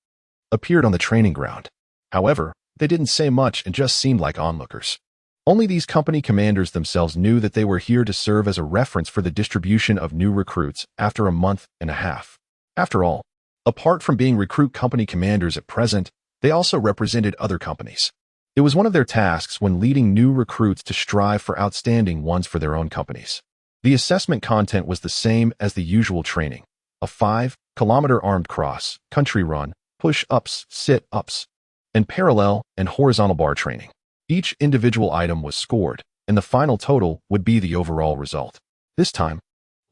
appeared on the training ground. However, they didn't say much and just seemed like onlookers. Only these company commanders themselves knew that they were here to serve as a reference for the distribution of new recruits after a month and a half. After all, apart from being recruit company commanders at present, they also represented other companies. It was one of their tasks when leading new recruits to strive for outstanding ones for their own companies. The assessment content was the same as the usual training: a 5-kilometer armed cross, country run, push-ups, sit-ups, and parallel and horizontal bar training. Each individual item was scored, and the final total would be the overall result. This time,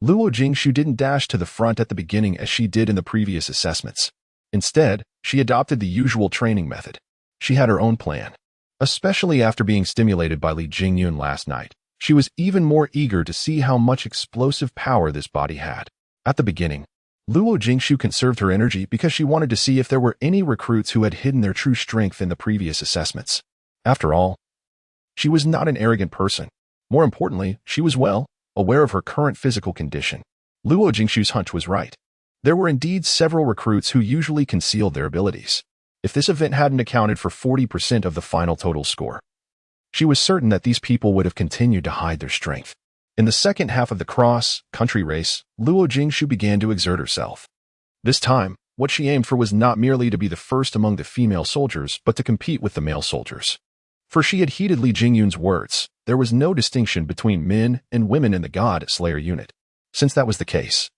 Luo Jingshu didn't dash to the front at the beginning as she did in the previous assessments. Instead, she adopted the usual training method. She had her own plan. Especially after being stimulated by Li Jingyun last night, she was even more eager to see how much explosive power this body had. At the beginning, Luo Jingshu conserved her energy because she wanted to see if there were any recruits who had hidden their true strength in the previous assessments. After all, she was not an arrogant person. More importantly, she was well aware of her current physical condition. Luo Jingshu's hunch was right. There were indeed several recruits who usually concealed their abilities. If this event hadn't accounted for 40% of the final total score, she was certain that these people would have continued to hide their strength. In the second half of the cross-country race, Luo Jingshu began to exert herself. This time, what she aimed for was not merely to be the first among the female soldiers, but to compete with the male soldiers. For she had heeded Li Jingyun's words, there was no distinction between men and women in the God Slayer unit. Since that was the case,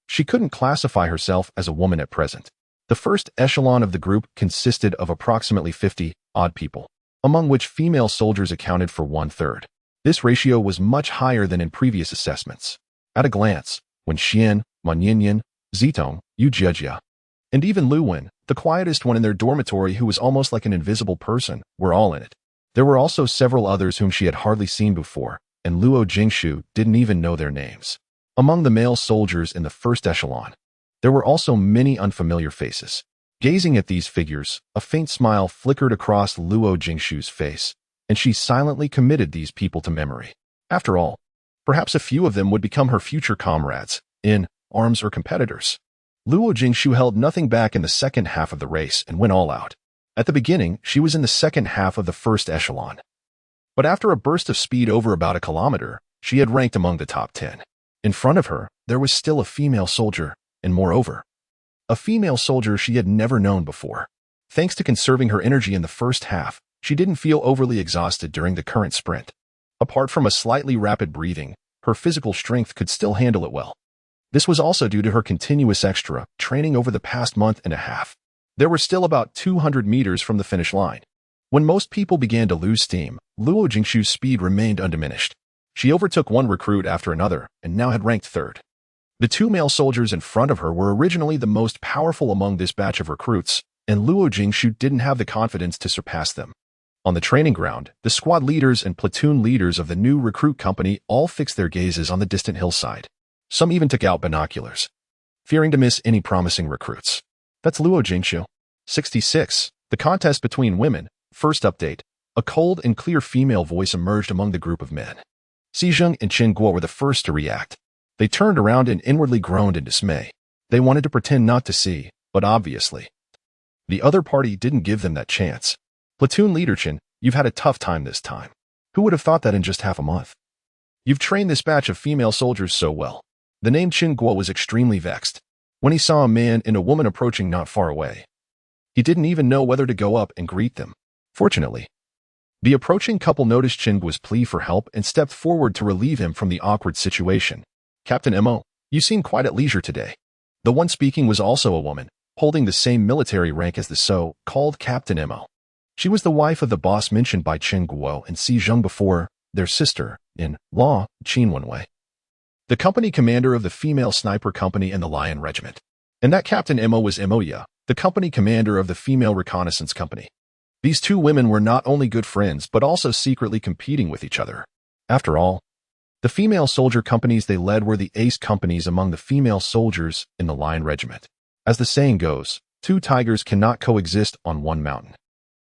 she couldn't classify herself as a woman at present. The first echelon of the group consisted of approximately 50-odd people, among which female soldiers accounted for 1/3. This ratio was much higher than in previous assessments. At a glance, when Xian, Ma Yinyan, Zitong, Yu Jiejia, and even Lu Wen, the quietest one in their dormitory who was almost like an invisible person, were all in it. There were also several others whom she had hardly seen before, and Luo Jingshu didn't even know their names. Among the male soldiers in the first echelon, there were also many unfamiliar faces. Gazing at these figures, a faint smile flickered across Luo Jingshu's face, and she silently committed these people to memory. After all, perhaps a few of them would become her future comrades, in arms or competitors. Luo Jingshu held nothing back in the second half of the race and went all out. At the beginning, she was in the second half of the first echelon. But after a burst of speed over about a kilometer, she had ranked among the top 10. In front of her, there was still a female soldier, and moreover, a female soldier she had never known before. Thanks to conserving her energy in the first half, she didn't feel overly exhausted during the current sprint. Apart from a slightly rapid breathing, her physical strength could still handle it well. This was also due to her continuous extra training over the past month and a half. There were still about 200 meters from the finish line. When most people began to lose steam, Luo Jingshu's speed remained undiminished. She overtook one recruit after another and now had ranked third. The two male soldiers in front of her were originally the most powerful among this batch of recruits, and Luo Jingshu didn't have the confidence to surpass them. On the training ground, the squad leaders and platoon leaders of the new recruit company all fixed their gazes on the distant hillside. Some even took out binoculars, fearing to miss any promising recruits. That's Luo Jingshu. 66. The contest between women. First update. A cold and clear female voice emerged among the group of men. Si Zheng and Chen Guo were the first to react. They turned around and inwardly groaned in dismay. They wanted to pretend not to see, but obviously, the other party didn't give them that chance. Platoon leader Chen, you've had a tough time this time. Who would have thought that in just half a month? You've trained this batch of female soldiers so well. The name Chen Guo was extremely vexed when he saw a man and a woman approaching not far away. He didn't even know whether to go up and greet them. Fortunately, the approaching couple noticed Chen Guo's plea for help and stepped forward to relieve him from the awkward situation. Captain Mo, you seem quite at leisure today. The one speaking was also a woman, holding the same military rank as the so-called Captain Mo. She was the wife of the boss mentioned by Chen Guo and Si Zheng before, their sister-in-law, Qin Wenwei, the company commander of the female sniper company in the Lion Regiment. And that Captain Mo was Moya, the company commander of the female reconnaissance company. These two women were not only good friends but also secretly competing with each other. After all, the female soldier companies they led were the ace companies among the female soldiers in the Lion Regiment. As the saying goes, two tigers cannot coexist on one mountain.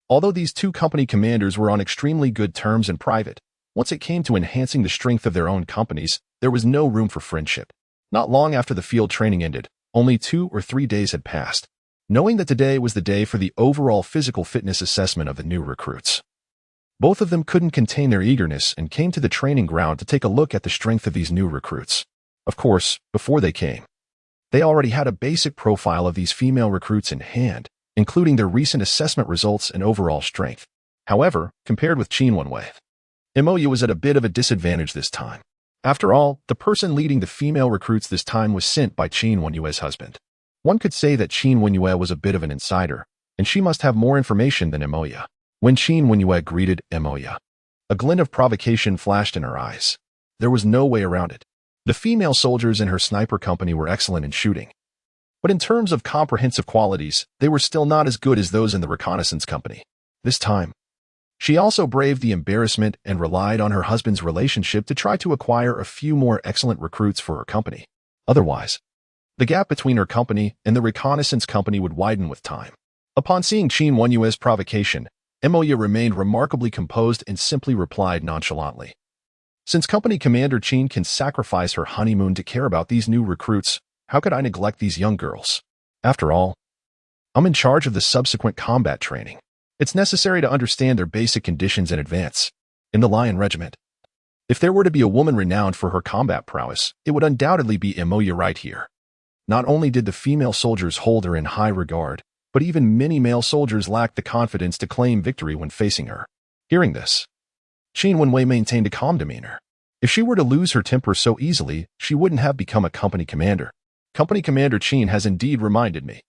Although these two company commanders were on extremely good terms in private, once it came to enhancing the strength of their own companies, there was no room for friendship. Not long after the field training ended, only 2 or 3 days had passed. Knowing that today was the day for the overall physical fitness assessment of the new recruits, both of them couldn't contain their eagerness and came to the training ground to take a look at the strength of these new recruits. Of course, before they came, they already had a basic profile of these female recruits in hand, including their recent assessment results and overall strength. However, compared with Qin Wenwei, Moya was at a bit of a disadvantage this time. After all, the person leading the female recruits this time was sent by Qin Wenyue's husband. One could say that Qin Wenyue was a bit of an insider, and she must have more information than Moya. When Qin Wenyue greeted Moya, a glint of provocation flashed in her eyes. There was no way around it. The female soldiers in her sniper company were excellent in shooting, but in terms of comprehensive qualities, they were still not as good as those in the reconnaissance company. This time, she also braved the embarrassment and relied on her husband's relationship to try to acquire a few more excellent recruits for her company. Otherwise, the gap between her company and the reconnaissance company would widen with time. Upon seeing Qin Wenyue's provocation, Moya remained remarkably composed and simply replied nonchalantly. Since Company Commander Qin can sacrifice her honeymoon to care about these new recruits, how could I neglect these young girls? After all, I'm in charge of the subsequent combat training. It's necessary to understand their basic conditions in advance. In the Lion Regiment, if there were to be a woman renowned for her combat prowess, it would undoubtedly be Moya right here. Not only did the female soldiers hold her in high regard, but even many male soldiers lacked the confidence to claim victory when facing her. Hearing this, Qin Wenwei maintained a calm demeanor. If she were to lose her temper so easily, she wouldn't have become a company commander. Company Commander Qin has indeed reminded me.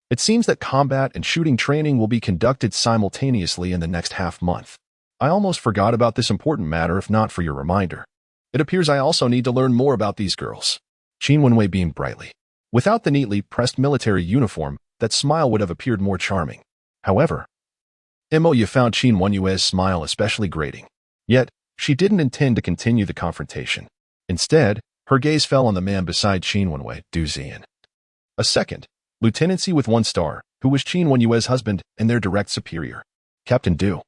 It seems that combat and shooting training will be conducted simultaneously in the next half-month. I almost forgot about this important matter if not for your reminder. It appears I also need to learn more about these girls. Qin Wenwei beamed brightly. Without the neatly pressed military uniform, that smile would have appeared more charming. However, Moya found Qin Wenyue's smile especially grating. Yet, she didn't intend to continue the confrontation. Instead, her gaze fell on the man beside Qin Wenwei, Du Zian. A second, lieutenancy with 1 star, who was Qin Wenyue's husband and their direct superior. Captain Du.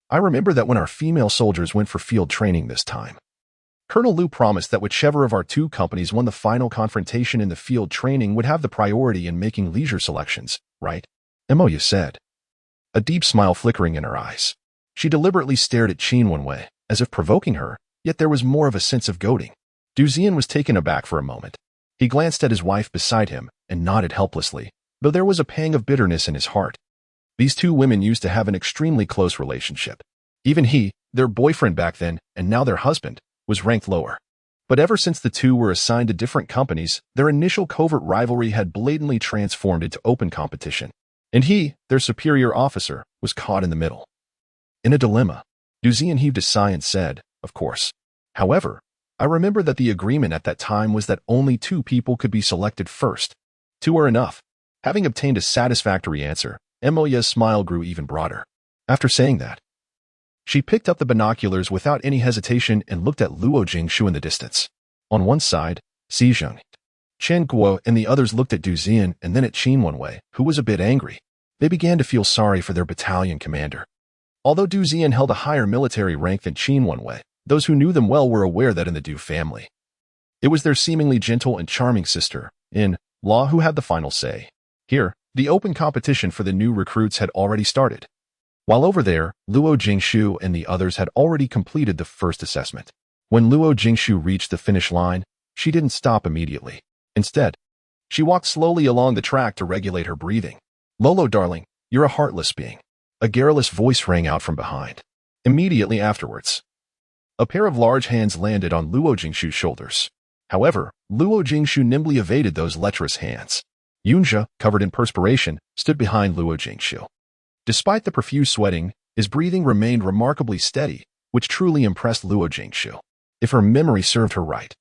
I remember that when our female soldiers went for field training this time, Colonel Liu promised that whichever of our 2 companies won the final confrontation in the field training would have the priority in making leisure selections, right? Moya said. a deep smile flickering in her eyes. She deliberately stared at Qin Wenwei, as if provoking her, yet there was more of a sense of goading. Du Zian was taken aback for a moment. He glanced at his wife beside him and nodded helplessly, though there was a pang of bitterness in his heart. These two women used to have an extremely close relationship. Even he, their boyfriend back then, and now their husband, was ranked lower. But ever since the two were assigned to different companies, their initial covert rivalry had blatantly transformed into open competition. And he, their superior officer, was caught in the middle. In a dilemma, Du Zian heaved a sigh and said, "Of course. However, I remember that the agreement at that time was that only 2 people could be selected first. 2 are enough." Having obtained a satisfactory answer, Moya's smile grew even broader. After saying that, she picked up the binoculars without any hesitation and looked at Luo Jingshu in the distance. On one side, Xi Zheng, Chen Guo, and the others looked at Du Zian and then at Qin Wenwei, who was a bit angry. They began to feel sorry for their battalion commander. Although Du Zian held a higher military rank than Qin Wenwei, those who knew them well were aware that in the Du family, it was their seemingly gentle and charming sister, in law, who had the final say. Here, the open competition for the new recruits had already started. While over there, Luo Jingshu and the others had already completed the first assessment. When Luo Jingshu reached the finish line, she didn't stop immediately. Instead, she walked slowly along the track to regulate her breathing. "Lolo, darling, you're a heartless being." A garrulous voice rang out from behind. Immediately afterwards, a pair of large hands landed on Luo Jingshu's shoulders. However, Luo Jingshu nimbly evaded those lecherous hands. Yunjia, covered in perspiration, stood behind Luo Jingshu. Despite the profuse sweating, his breathing remained remarkably steady, which truly impressed Luo Jingshu. If her memory served her right,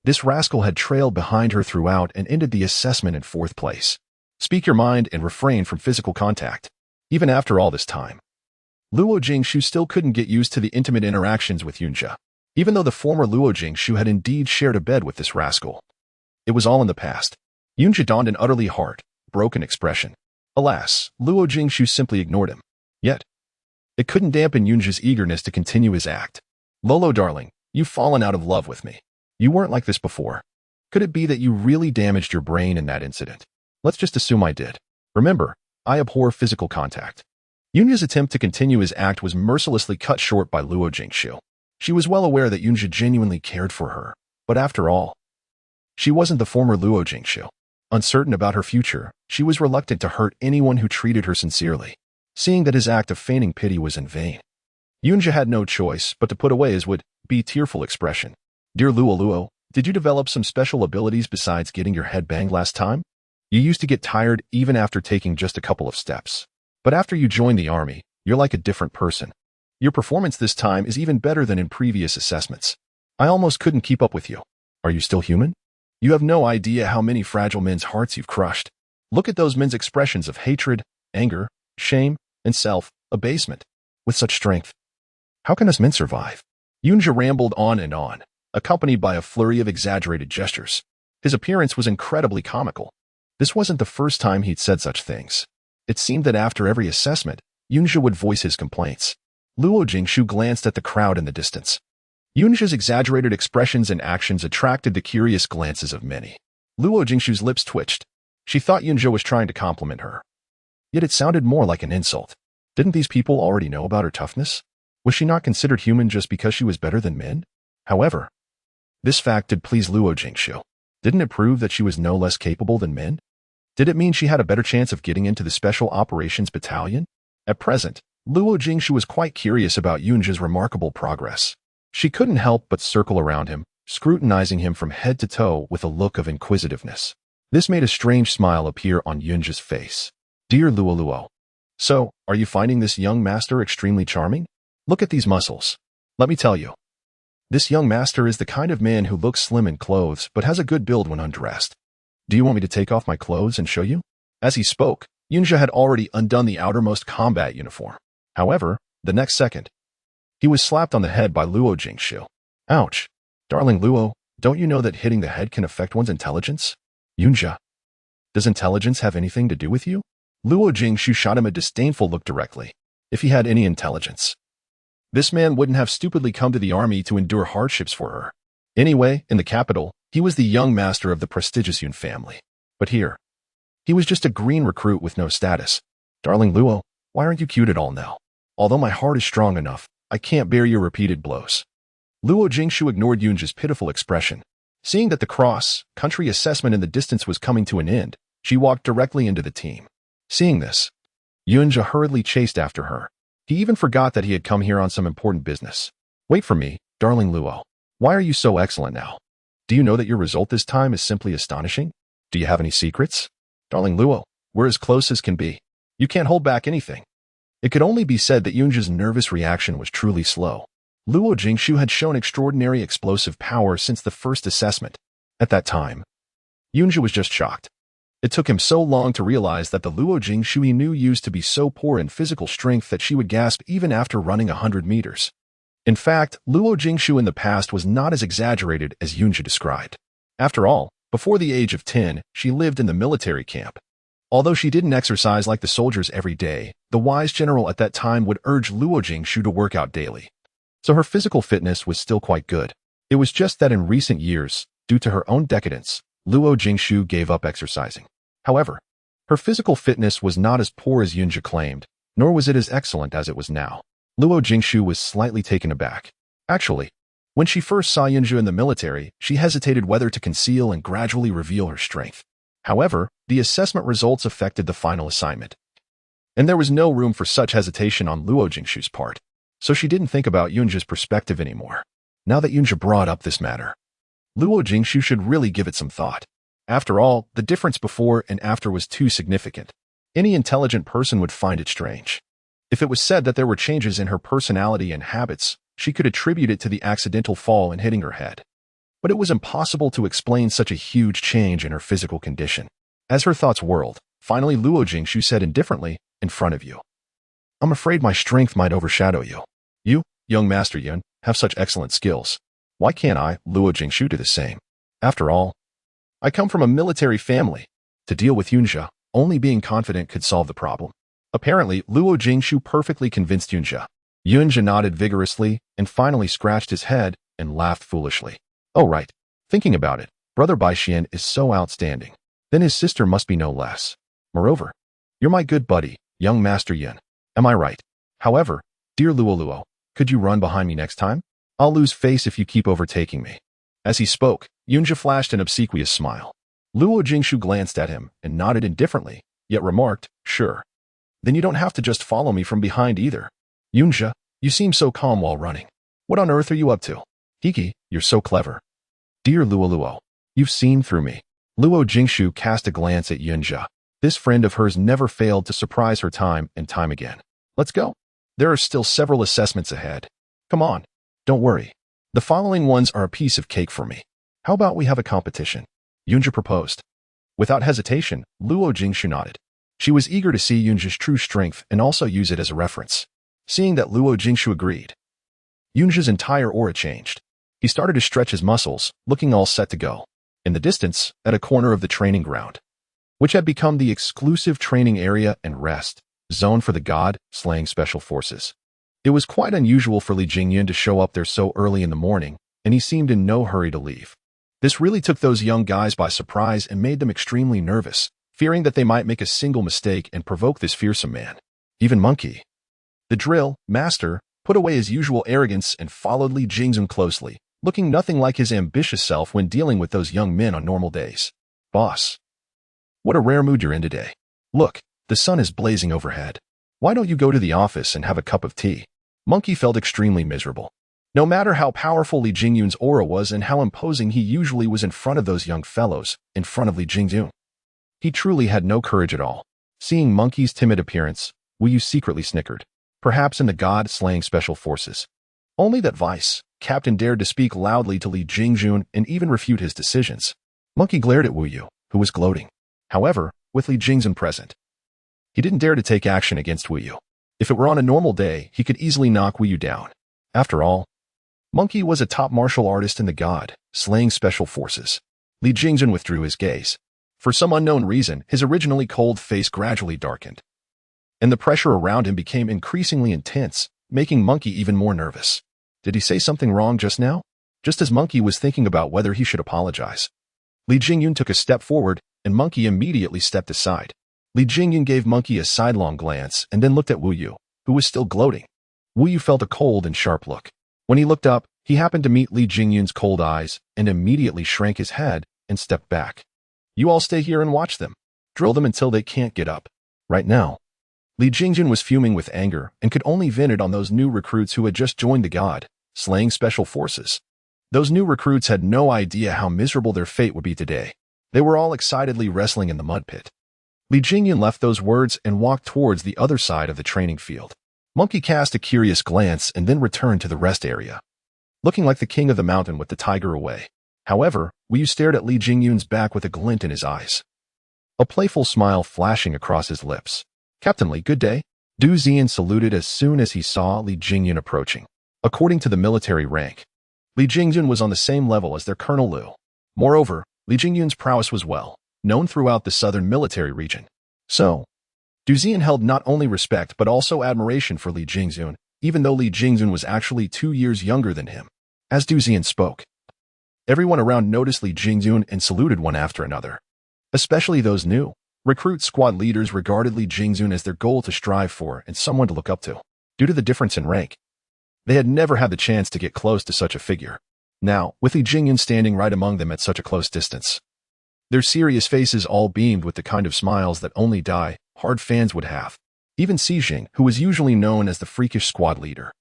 this rascal had trailed behind her throughout and ended the assessment in 4th place. Speak your mind and refrain from physical contact. Even after all this time, Luo Jingshu still couldn't get used to the intimate interactions with Yunjia, even though the former Luo Jingshu had indeed shared a bed with this rascal. It was all in the past. Yunjia donned an utterly hard, broken expression. Alas, Luo Jingshu simply ignored him. Yet, it couldn't dampen Yunjia's eagerness to continue his act. "Lolo, darling, you've fallen out of love with me. You weren't like this before. Could it be that you really damaged your brain in that incident? Let's just assume I did. Remember, I abhor physical contact." Yunjia's attempt to continue his act was mercilessly cut short by Luo Jingshu. She was well aware that Yunjia genuinely cared for her, but after all, she wasn't the former Luo Jingshu. Uncertain about her future, she was reluctant to hurt anyone who treated her sincerely, seeing that his act of feigning pity was in vain. Yunjia had no choice but to put away his would-be tearful expression. "Dear Luo, did you develop some special abilities besides getting your head banged last time? You used to get tired even after taking just a couple of steps. But after you joined the army, you're like a different person. Your performance this time is even better than in previous assessments. I almost couldn't keep up with you. Are you still human? You have no idea how many fragile men's hearts you've crushed. Look at those men's expressions of hatred, anger, shame, and self-abasement. With such strength, how can us men survive?" Yunjia rambled on and on, accompanied by a flurry of exaggerated gestures. His appearance was incredibly comical. This wasn't the first time he'd said such things. It seemed that after every assessment, Yunjia would voice his complaints. Luo Jingshu glanced at the crowd in the distance. Yunjia's exaggerated expressions and actions attracted the curious glances of many. Luo Jingshu's lips twitched. She thought Yunjia was trying to compliment her. Yet it sounded more like an insult. Didn't these people already know about her toughness? Was she not considered human just because she was better than men? However, this fact did please Luo Jingshu. Didn't it prove that she was no less capable than men? Did it mean she had a better chance of getting into the Special Operations Battalion? At present, Luo Jingshu was quite curious about Yunjia's remarkable progress. She couldn't help but circle around him, scrutinizing him from head to toe with a look of inquisitiveness. This made a strange smile appear on Yunjia's face. "Dear Luo, so, are you finding this young master extremely charming? Look at these muscles. Let me tell you, this young master is the kind of man who looks slim in clothes but has a good build when undressed. Do you want me to take off my clothes and show you?" As he spoke, Yunjia had already undone the outermost combat uniform. However, the next second, he was slapped on the head by Luo Jingshu. "Ouch. Darling Luo, don't you know that hitting the head can affect one's intelligence?" "Yunjia, does intelligence have anything to do with you?" Luo Jingshu shot him a disdainful look directly. If he had any intelligence, this man wouldn't have stupidly come to the army to endure hardships for her. Anyway, in the capital, he was the young master of the prestigious Yun family. But here, he was just a green recruit with no status. "Darling Luo, Why aren't you cute at all now? Although my heart is strong enough, I can't bear your repeated blows. Luo Jingshu ignored Yunja's pitiful expression. Seeing that the cross-country assessment in the distance was coming to an end, she walked directly into the team. Seeing this, Yunja hurriedly chased after her. He even forgot that he had come here on some important business. Wait for me, darling Luo. Why are you so excellent now? Do you know that your result this time is simply astonishing? Do you have any secrets? Darling Luo, we're as close as can be. You can't hold back anything. It could only be said that Yunja's nervous reaction was truly slow. Luo Jingshu had shown extraordinary explosive power since the first assessment. At that time, Yunja was just shocked. It took him so long to realize that the Luo Jingshu he knew used to be so poor in physical strength that she would gasp even after running 100 meters. In fact, Luo Jingshu in the past was not as exaggerated as Yunja described. After all, before the age of 10, she lived in the military camp. Although she didn't exercise like the soldiers every day, the wise general at that time would urge Luo Jingshu to work out daily. So her physical fitness was still quite good. It was just that in recent years, due to her own decadence, Luo Jingshu gave up exercising. However, her physical fitness was not as poor as Yunja claimed, nor was it as excellent as it was now. Luo Jingshu was slightly taken aback. Actually, when she first saw Yunja in the military, she hesitated whether to conceal and gradually reveal her strength. However, the assessment results affected the final assignment. And there was no room for such hesitation on Luo Jingshu's part. So she didn't think about Yunja's perspective anymore. Now that Yunja brought up this matter, Luo Jingshu should really give it some thought. After all, the difference before and after was too significant. Any intelligent person would find it strange. If it was said that there were changes in her personality and habits, she could attribute it to the accidental fall and hitting her head. But it was impossible to explain such a huge change in her physical condition. As her thoughts whirled, finally Luo Jingshu said indifferently, "In front of you. I'm afraid my strength might overshadow you. You, young Master Yun, have such excellent skills. Why can't I, Luo Jingshu, do the same? After all, I come from a military family. To deal with Yunja, only being confident could solve the problem." Apparently, Luo Jingshu perfectly convinced Yunja. Yunja nodded vigorously and finally scratched his head and laughed foolishly. Oh right, thinking about it, Brother Baixian is so outstanding. Then his sister must be no less. Moreover, you're my good buddy, young Master Yin. Am I right? However, dear Luo, could you run behind me next time? I'll lose face if you keep overtaking me. As he spoke, Yunja flashed an obsequious smile. Luo Jingshu glanced at him and nodded indifferently, yet remarked, "Sure. Then you don't have to just follow me from behind either. Yunja, you seem so calm while running. What on earth are you up to? Hiki, you're so clever. Dear Luo, you've seen through me." Luo Jingshu cast a glance at Yunja. This friend of hers never failed to surprise her time and time again. Let's go. There are still several assessments ahead. Come on, don't worry. The following ones are a piece of cake for me. How about we have a competition? Yunja proposed. Without hesitation, Luo Jingshu nodded. She was eager to see Yunja's true strength and also use it as a reference. Seeing that Luo Jingshu agreed, Yunja's entire aura changed. He started to stretch his muscles, looking all set to go. In the distance, at a corner of the training ground, which had become the exclusive training area and rest zone for the God-slaying special forces. It was quite unusual for Li Jingyun to show up there so early in the morning, and he seemed in no hurry to leave. This really took those young guys by surprise and made them extremely nervous, fearing that they might make a single mistake and provoke this fearsome man. Even Monkey, the drill master, put away his usual arrogance and followed Li Jingyun closely, looking nothing like his ambitious self when dealing with those young men on normal days. Boss, what a rare mood you're in today. Look, the sun is blazing overhead. Why don't you go to the office and have a cup of tea? Monkey felt extremely miserable. No matter how powerful Li Jingyun's aura was and how imposing he usually was in front of those young fellows, in front of Li Jingyun, he truly had no courage at all. Seeing Monkey's timid appearance, Wu Yu secretly snickered. Perhaps in the God-slaying special forces. Only that Vice Captain dared to speak loudly to Li Jingyun and even refute his decisions. Monkey glared at Wu Yu, who was gloating. However, with Li Jingyun present, he didn't dare to take action against Wu Yu. If it were on a normal day, he could easily knock Wu Yu down. After all, Monkey was a top martial artist in the God-slaying special forces. Li Jingyun withdrew his gaze. For some unknown reason, his originally cold face gradually darkened, and the pressure around him became increasingly intense, making Monkey even more nervous. Did he say something wrong just now? Just as Monkey was thinking about whether he should apologize, Li Jingyun took a step forward, and Monkey immediately stepped aside. Li Jingyun gave Monkey a sidelong glance and then looked at Wu Yu, who was still gloating. Wu Yu felt a cold and sharp look. When he looked up, he happened to meet Li Jingyun's cold eyes and immediately shrank his head and stepped back. You all stay here and watch them. Drill them until they can't get up. Right now. Li Jingyun was fuming with anger and could only vent on those new recruits who had just joined the God, slaying special forces. Those new recruits had no idea how miserable their fate would be today. They were all excitedly wrestling in the mud pit. Li Jingyun left those words and walked towards the other side of the training field. Monkey cast a curious glance and then returned to the rest area, looking like the king of the mountain with the tiger away. However, Wu Yu stared at Li Jingyun's back with a glint in his eyes, a playful smile flashing across his lips. Captain Li, good day. Du Ziyan saluted as soon as he saw Li Jingyun approaching. According to the military rank, Li Jingyun was on the same level as their Colonel Liu. Moreover, Li Jingyun's prowess was well known throughout the southern military region. So, Du Ziyan held not only respect but also admiration for Li Jingyun, even though Li Jingyun was actually 2 years younger than him. As Du Ziyan spoke, everyone around noticed Li Jingyun and saluted one after another. Especially those new recruit squad leaders regarded Li Jingyun as their goal to strive for and someone to look up to. Due to the difference in rank, they had never had the chance to get close to such a figure. Now, with Li Jingyun standing right among them at such a close distance, their serious faces all beamed with the kind of smiles that only die-hard fans would have. Even Xijing, who was usually known as the freakish squad leader,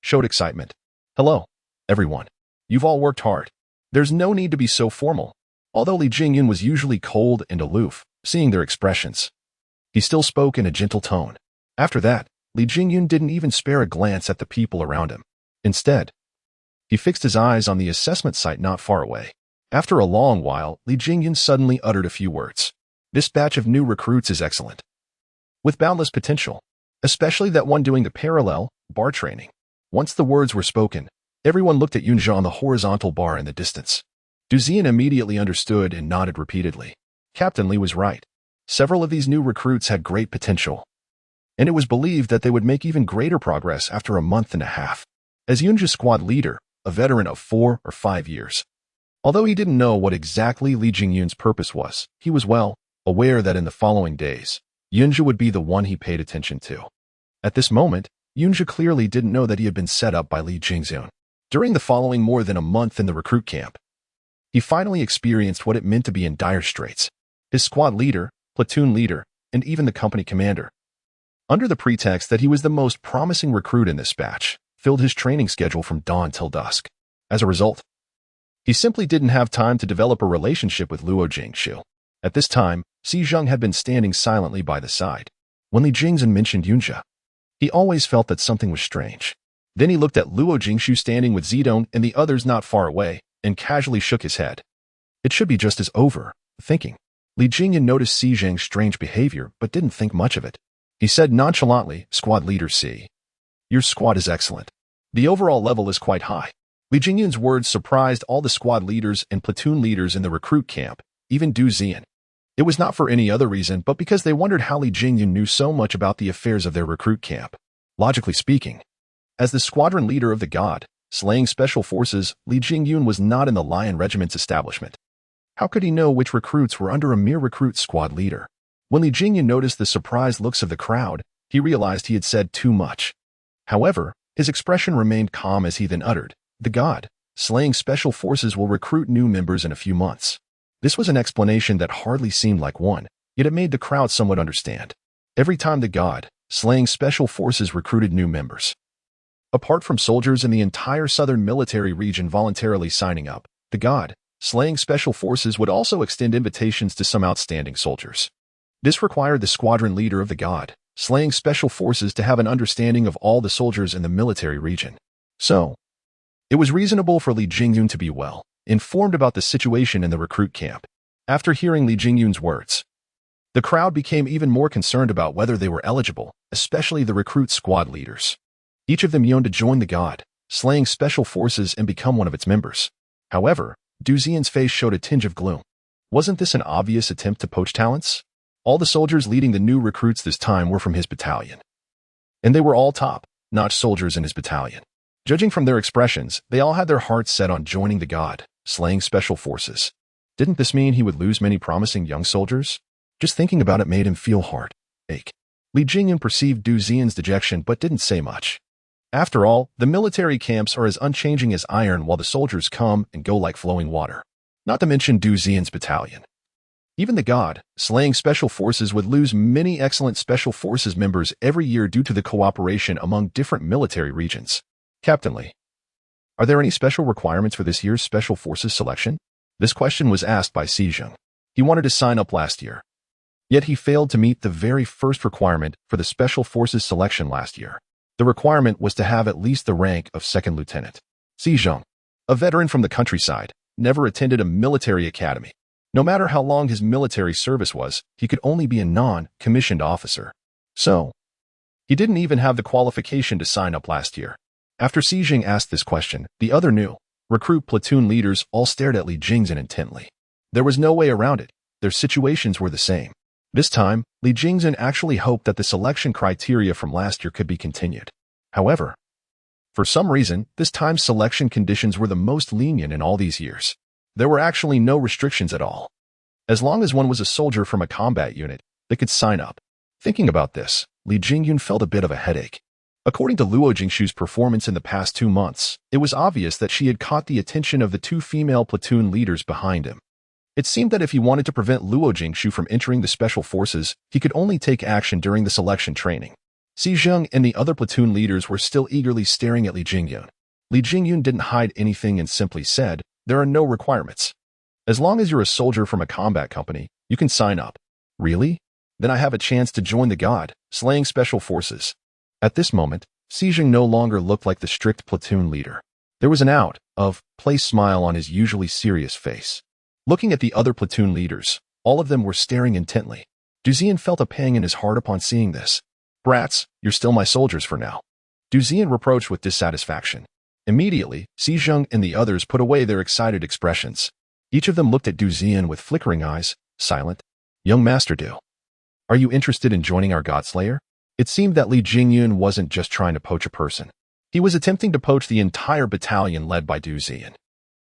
showed excitement. Hello, everyone. You've all worked hard. There's no need to be so formal. Although Li Jingyun was usually cold and aloof, seeing their expressions, he still spoke in a gentle tone. After that, Li Jingyun didn't even spare a glance at the people around him. Instead, he fixed his eyes on the assessment site not far away. After a long while, Li Jingyun suddenly uttered a few words. This batch of new recruits is excellent, with boundless potential, especially that one doing the parallel bar training. Once the words were spoken, everyone looked at Yunja on the horizontal bar in the distance. Du Ziyan immediately understood and nodded repeatedly. Captain Li was right. Several of these new recruits had great potential, and it was believed that they would make even greater progress after a month and a half. As Yunja's squad leader, a veteran of 4 or 5 years, although he didn't know what exactly Li Jingyun's purpose was, he was well aware that in the following days, Yunja would be the one he paid attention to. At this moment, Yunja clearly didn't know that he had been set up by Li Jingyun. During the following more than a month in the recruit camp, he finally experienced what it meant to be in dire straits. His squad leader, platoon leader, and even the company commander, under the pretext that he was the most promising recruit in this batch, filled his training schedule from dawn till dusk. As a result, he simply didn't have time to develop a relationship with Luo Jingshu. At this time, Xijing had been standing silently by the side. When Li Jingyun mentioned Yunja, he always felt that something was strange. Then he looked at Luo Jingshu standing with Zidong and the others not far away, and casually shook his head. It should be just as over, thinking. Li Jingyun noticed Xijing's strange behavior, but didn't think much of it. He said nonchalantly, Squad Leader C. Your squad is excellent. The overall level is quite high. Li Jingyun's words surprised all the squad leaders and platoon leaders in the recruit camp, even Du Ziyan. It was not for any other reason but because they wondered how Li Jingyun knew so much about the affairs of their recruit camp. Logically speaking, as the squadron leader of the God, slaying special forces, Li Jingyun was not in the Lion Regiment's establishment. How could he know which recruits were under a mere recruit squad leader? When Li Jingyun noticed the surprised looks of the crowd, he realized he had said too much. However, his expression remained calm as he then uttered, The God, slaying special forces will recruit new members in a few months. This was an explanation that hardly seemed like one, yet it made the crowd somewhat understand. Every time the God, slaying special forces recruited new members, apart from soldiers in the entire southern military region voluntarily signing up, the God, slaying special forces would also extend invitations to some outstanding soldiers. This required the squadron leader of the God, slaying special forces to have an understanding of all the soldiers in the military region. So, it was reasonable for Li Jingyun to be well informed about the situation in the recruit camp. After hearing Li Jingyun's words, the crowd became even more concerned about whether they were eligible, especially the recruit squad leaders. Each of them yearned to join the God, slaying special forces and become one of its members. However, Du Ziyan's face showed a tinge of gloom. Wasn't this an obvious attempt to poach talents? All the soldiers leading the new recruits this time were from his battalion, and they were all top-notch soldiers in his battalion. Judging from their expressions, they all had their hearts set on joining the God, slaying special forces. Didn't this mean he would lose many promising young soldiers? Just thinking about it made him feel heartache. Li Jingyun perceived Du Xian's dejection but didn't say much. After all, the military camps are as unchanging as iron while the soldiers come and go like flowing water. Not to mention Du Xian's battalion. Even the God-slaying special forces would lose many excellent special forces members every year due to the cooperation among different military regions. Captain Li, are there any special requirements for this year's special forces selection? This question was asked by Xizheng. He wanted to sign up last year. Yet he failed to meet the very first requirement for the special forces selection last year. The requirement was to have at least the rank of second lieutenant. Xizheng, a veteran from the countryside, never attended a military academy. No matter how long his military service was, he could only be a non-commissioned officer. So, he didn't even have the qualification to sign up last year. After Xizheng asked this question, the other new recruit platoon leaders all stared at Li Jingyun intently. There was no way around it. Their situations were the same. This time, Li Jingyun actually hoped that the selection criteria from last year could be continued. However, for some reason, this time's selection conditions were the most lenient in all these years. There were actually no restrictions at all. As long as one was a soldier from a combat unit, they could sign up. Thinking about this, Li Jingyun felt a bit of a headache. According to Luo Jingshu's performance in the past 2 months, it was obvious that she had caught the attention of the 2 female platoon leaders behind him. It seemed that if he wanted to prevent Luo Jingshu from entering the special forces, he could only take action during the selection training. Xizheng and the other platoon leaders were still eagerly staring at Li Jingyun. Li Jingyun didn't hide anything and simply said, "There are no requirements. As long as you're a soldier from a combat company, you can sign up." "Really? Then I have a chance to join the God-slaying special forces." At this moment, Xizheng no longer looked like the strict platoon leader. There was an out-of-place smile on his usually serious face. Looking at the other platoon leaders, all of them were staring intently. Du Xian felt a pang in his heart upon seeing this. "Brats, you're still my soldiers for now," Du Xian reproached with dissatisfaction. Immediately, Xizheng and the others put away their excited expressions. Each of them looked at Du Xian with flickering eyes, silent. "Young Master Du, are you interested in joining our Godslayer?" It seemed that Li Jingyun wasn't just trying to poach a person. He was attempting to poach the entire battalion led by Du Xian.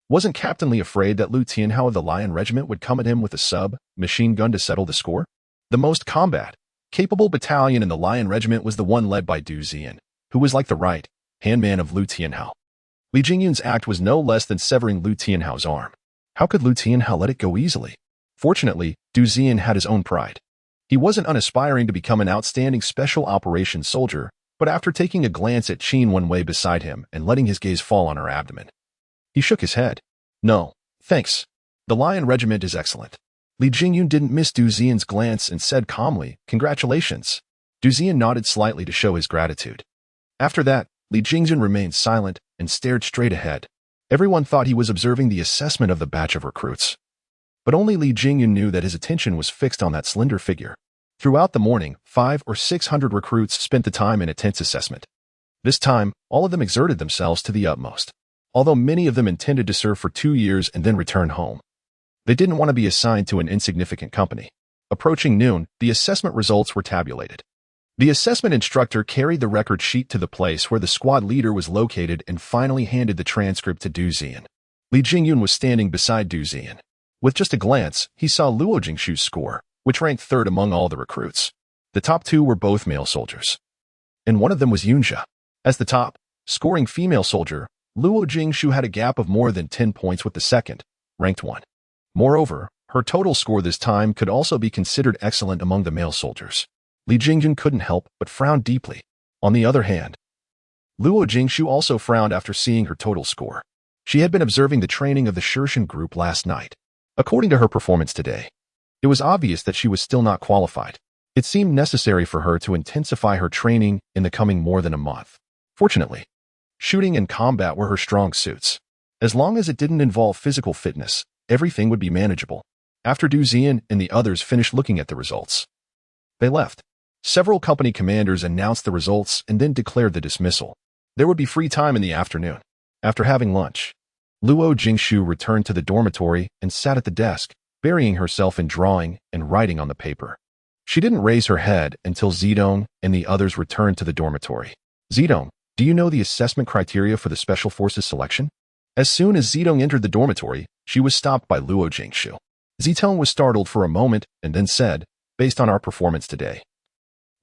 Wasn't Captain Li afraid that Lu Tianhao of the Lion Regiment would come at him with a sub-machine gun to settle the score? The most combat-capable battalion in the Lion Regiment was the one led by Du Xian, who was like the right-hand man of Lu Tianhao. Li Jingyun's act was no less than severing Lu Tianhao's arm. How could Lu Tianhao let it go easily? Fortunately, Du Xian had his own pride. He wasn't unaspiring to become an outstanding special operations soldier, but after taking a glance at Qin Wenwei beside him and letting his gaze fall on her abdomen, he shook his head. "No, thanks. The Lion Regiment is excellent." Li Jingyun didn't miss Du Xian's glance and said calmly, "Congratulations." Du Xian nodded slightly to show his gratitude. After that, Li Jingyun remained silent and stared straight ahead. Everyone thought he was observing the assessment of the batch of recruits. But only Li Jingyun knew that his attention was fixed on that slender figure. Throughout the morning, 500 or 600 recruits spent the time in a tense assessment. This time, all of them exerted themselves to the utmost. Although many of them intended to serve for 2 years and then return home, they didn't want to be assigned to an insignificant company. Approaching noon, the assessment results were tabulated. The assessment instructor carried the record sheet to the place where the squad leader was located and finally handed the transcript to Du Xian. Li Jingyun was standing beside Du Xian. With just a glance, he saw Luo Jingshu's score, which ranked 3rd among all the recruits. The top 2 were both male soldiers, and one of them was Yunjia. As the top-scoring female soldier, Luo Jingshu had a gap of more than 10 points with the second, ranked 1. Moreover, her total score this time could also be considered excellent among the male soldiers. Li Jingyun couldn't help but frown deeply. On the other hand, Luo Jingshu also frowned after seeing her total score. She had been observing the training of the Shirshan group last night. According to her performance today, it was obvious that she was still not qualified. It seemed necessary for her to intensify her training in the coming more than a month. Fortunately, shooting and combat were her strong suits. As long as it didn't involve physical fitness, everything would be manageable. After Du Xian and the others finished looking at the results, they left. Several company commanders announced the results and then declared the dismissal. There would be free time in the afternoon. After having lunch, Luo Jingshu returned to the dormitory and sat at the desk, burying herself in drawing and writing on the paper. She didn't raise her head until Zidong and the others returned to the dormitory. "Zidong, do you know the assessment criteria for the Special Forces selection?" As soon as Zidong entered the dormitory, she was stopped by Luo Jingshu. Zidong was startled for a moment and then said, based on our performance today.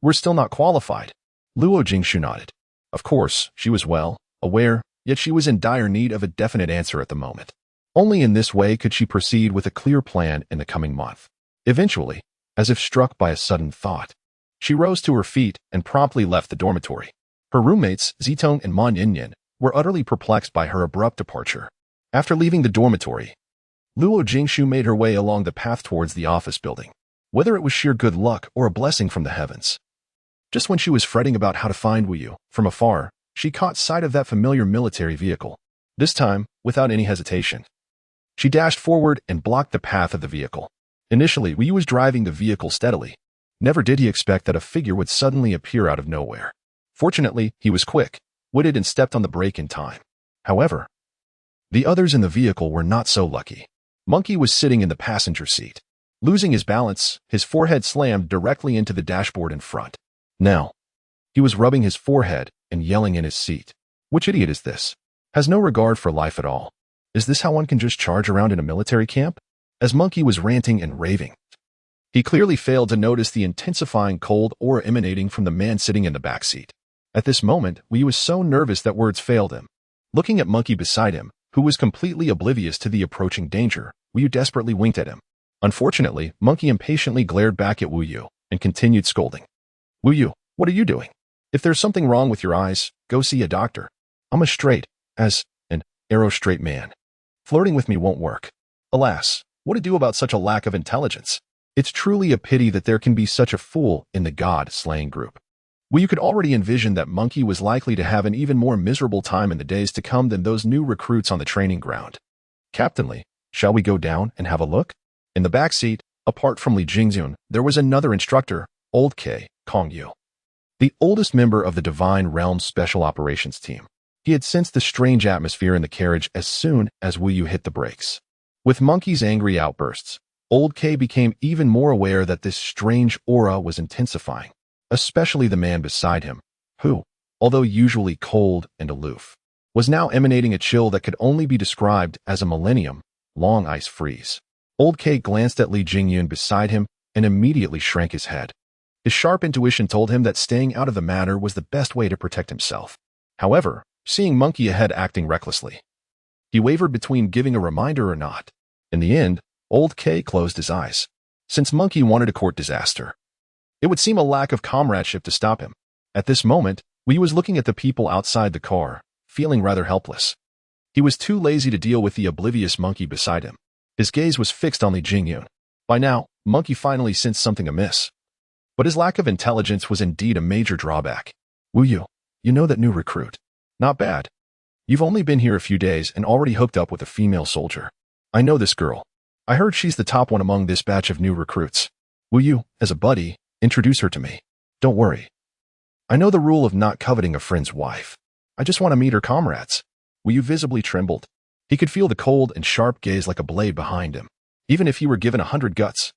We're still not qualified. Luo Jingshu nodded. Of course, she was well aware, yet she was in dire need of a definite answer at the moment. Only in this way could she proceed with a clear plan in the coming month. Eventually, as if struck by a sudden thought, she rose to her feet and promptly left the dormitory. Her roommates, Zitong and Ma Yinyan, were utterly perplexed by her abrupt departure. After leaving the dormitory, Luo Jingshu made her way along the path towards the office building. Whether it was sheer good luck or a blessing from the heavens. Just when she was fretting about how to find Wu Yu, from afar, she caught sight of that familiar military vehicle. This time, without any hesitation, she dashed forward and blocked the path of the vehicle. Initially, Wu Yu was driving the vehicle steadily. Never did he expect that a figure would suddenly appear out of nowhere. Fortunately, he was quick-witted and stepped on the brake in time. However, the others in the vehicle were not so lucky. Monkey was sitting in the passenger seat. Losing his balance, his forehead slammed directly into the dashboard in front. Now, he was rubbing his forehead and yelling in his seat. Which idiot is this? Has no regard for life at all. Is this how one can just charge around in a military camp? As Monkey was ranting and raving, he clearly failed to notice the intensifying cold aura emanating from the man sitting in the back seat. At this moment, Wu Yu was so nervous that words failed him. Looking at Monkey beside him, who was completely oblivious to the approaching danger, Wu Yu desperately winked at him. Unfortunately, Monkey impatiently glared back at Wu Yu and continued scolding. Wu Yu, what are you doing? If there's something wrong with your eyes, go see a doctor. I'm as an arrow straight man. Flirting with me won't work. Alas, what to do about such a lack of intelligence? It's truly a pity that there can be such a fool in the god-slaying group. Wu Yu could already envision that Monkey was likely to have an even more miserable time in the days to come than those new recruits on the training ground. Captainly, shall we go down and have a look? In the back seat, apart from Li Jingzun, there was another instructor, Old K, Kong Yu, the oldest member of the Divine Realm Special Operations Team. He had sensed the strange atmosphere in the carriage as soon as Wu Yu hit the brakes. With Monkey's angry outbursts, Old K became even more aware that this strange aura was intensifying, especially the man beside him, who, although usually cold and aloof, was now emanating a chill that could only be described as a millennium-long ice freeze. Old K glanced at Li Jingyun beside him and immediately shrank his head. His sharp intuition told him that staying out of the matter was the best way to protect himself. However, seeing Monkey ahead acting recklessly, he wavered between giving a reminder or not. In the end, Old K closed his eyes. Since Monkey wanted to court disaster, it would seem a lack of comradeship to stop him. At this moment, Wu Yu was looking at the people outside the car, feeling rather helpless. He was too lazy to deal with the oblivious Monkey beside him. His gaze was fixed on Li Jingyun. By now, Monkey finally sensed something amiss. But his lack of intelligence was indeed a major drawback. Wu Yu, you know that new recruit. Not bad. You've only been here a few days and already hooked up with a female soldier. I know this girl. I heard she's the top one among this batch of new recruits. Wu Yu, as a buddy, introduce her to me. Don't worry. I know the rule of not coveting a friend's wife. I just want to meet her comrades. Wu Yu visibly trembled. He could feel the cold and sharp gaze like a blade behind him. Even if he were given 100 guts,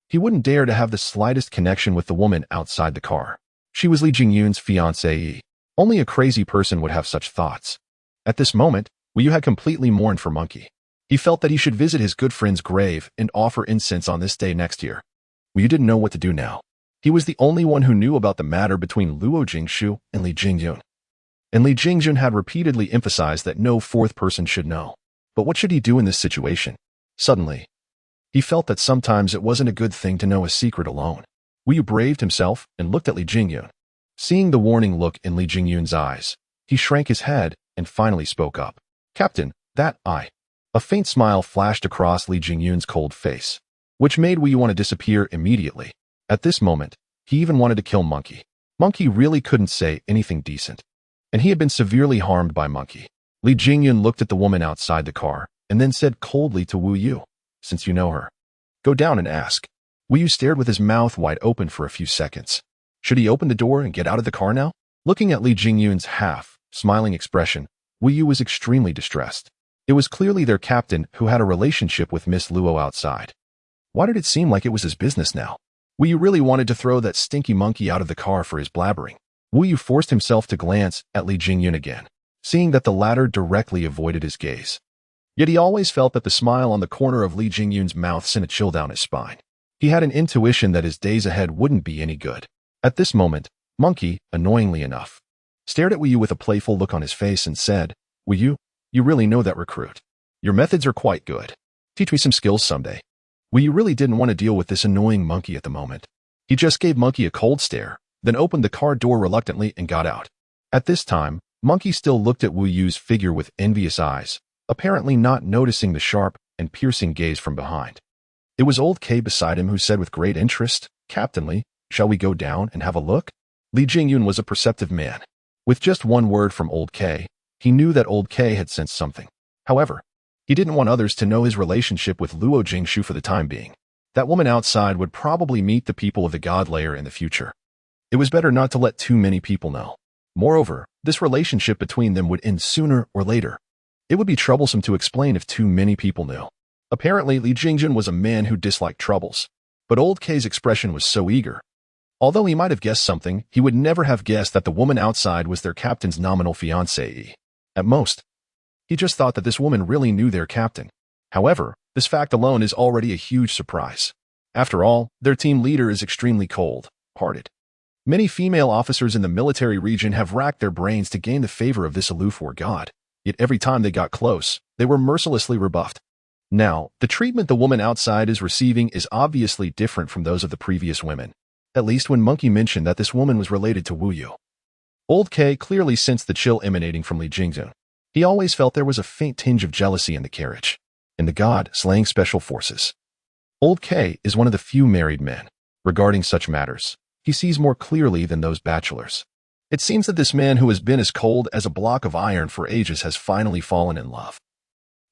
he wouldn't dare to have the slightest connection with the woman outside the car. She was Li Jingyun's fiancée. Only a crazy person would have such thoughts. At this moment, Wu Yu had completely mourned for Monkey. He felt that he should visit his good friend's grave and offer incense on this day next year. Wu Yu didn't know what to do now. He was the only one who knew about the matter between Luo Jingshu and Li Jingyun. And Li Jingyun had repeatedly emphasized that no fourth person should know. But what should he do in this situation? Suddenly, he felt that sometimes it wasn't a good thing to know a secret alone. Wu Yu braved himself and looked at Li Jingyun. Seeing the warning look in Li Jingyun's eyes, he shrank his head and finally spoke up. Captain, A faint smile flashed across Li Jingyun's cold face, which made Wu Yu want to disappear immediately. At this moment, he even wanted to kill Monkey. Monkey really couldn't say anything decent, and he had been severely harmed by Monkey. Li Jingyun looked at the woman outside the car and then said coldly to Wu Yu, since you know her, go down and ask. Wu Yu stared with his mouth wide open for a few seconds. Should he open the door and get out of the car now? Looking at Li Jingyun's half-smiling expression, Wu Yu was extremely distressed. It was clearly their captain who had a relationship with Miss Luo outside. Why did it seem like it was his business now? Wu Yu really wanted to throw that stinky Monkey out of the car for his blabbering. Wu Yu forced himself to glance at Li Jingyun again, seeing that the latter directly avoided his gaze. Yet he always felt that the smile on the corner of Li Jingyun's mouth sent a chill down his spine. He had an intuition that his days ahead wouldn't be any good. At this moment, Monkey, annoyingly enough, stared at Wu Yu with a playful look on his face and said, "Wu Yu, you really know that recruit. Your methods are quite good. Teach me some skills someday." Wu Yu really didn't want to deal with this annoying Monkey at the moment. He just gave Monkey a cold stare, then opened the car door reluctantly and got out. At this time, Monkey still looked at Wu Yu's figure with envious eyes, apparently not noticing the sharp and piercing gaze from behind. It was old K beside him who said with great interest, "Captain, shall we go down and have a look?" Li Jingyun was a perceptive man. With just one word from old K, he knew that old K had sensed something. However, he didn't want others to know his relationship with Luo Jingshu for the time being. That woman outside would probably meet the people of the God Layer in the future. It was better not to let too many people know. Moreover, this relationship between them would end sooner or later. It would be troublesome to explain if too many people knew. Apparently, Li Jingjun was a man who disliked troubles. But old K's expression was so eager. Although he might have guessed something, he would never have guessed that the woman outside was their captain's nominal fiancée. At most, he just thought that this woman really knew their captain. However, this fact alone is already a huge surprise. After all, their team leader is extremely cold-hearted. Many female officers in the military region have racked their brains to gain the favor of this aloof war god, yet every time they got close, they were mercilessly rebuffed. Now, the treatment the woman outside is receiving is obviously different from those of the previous women, at least when Monkey mentioned that this woman was related to Wu Yu. Old K clearly sensed the chill emanating from Li Jingzun. He always felt there was a faint tinge of jealousy in the carriage. In the god-slaying special forces, Old K is one of the few married men. Regarding such matters, he sees more clearly than those bachelors. It seems that this man who has been as cold as a block of iron for ages has finally fallen in love.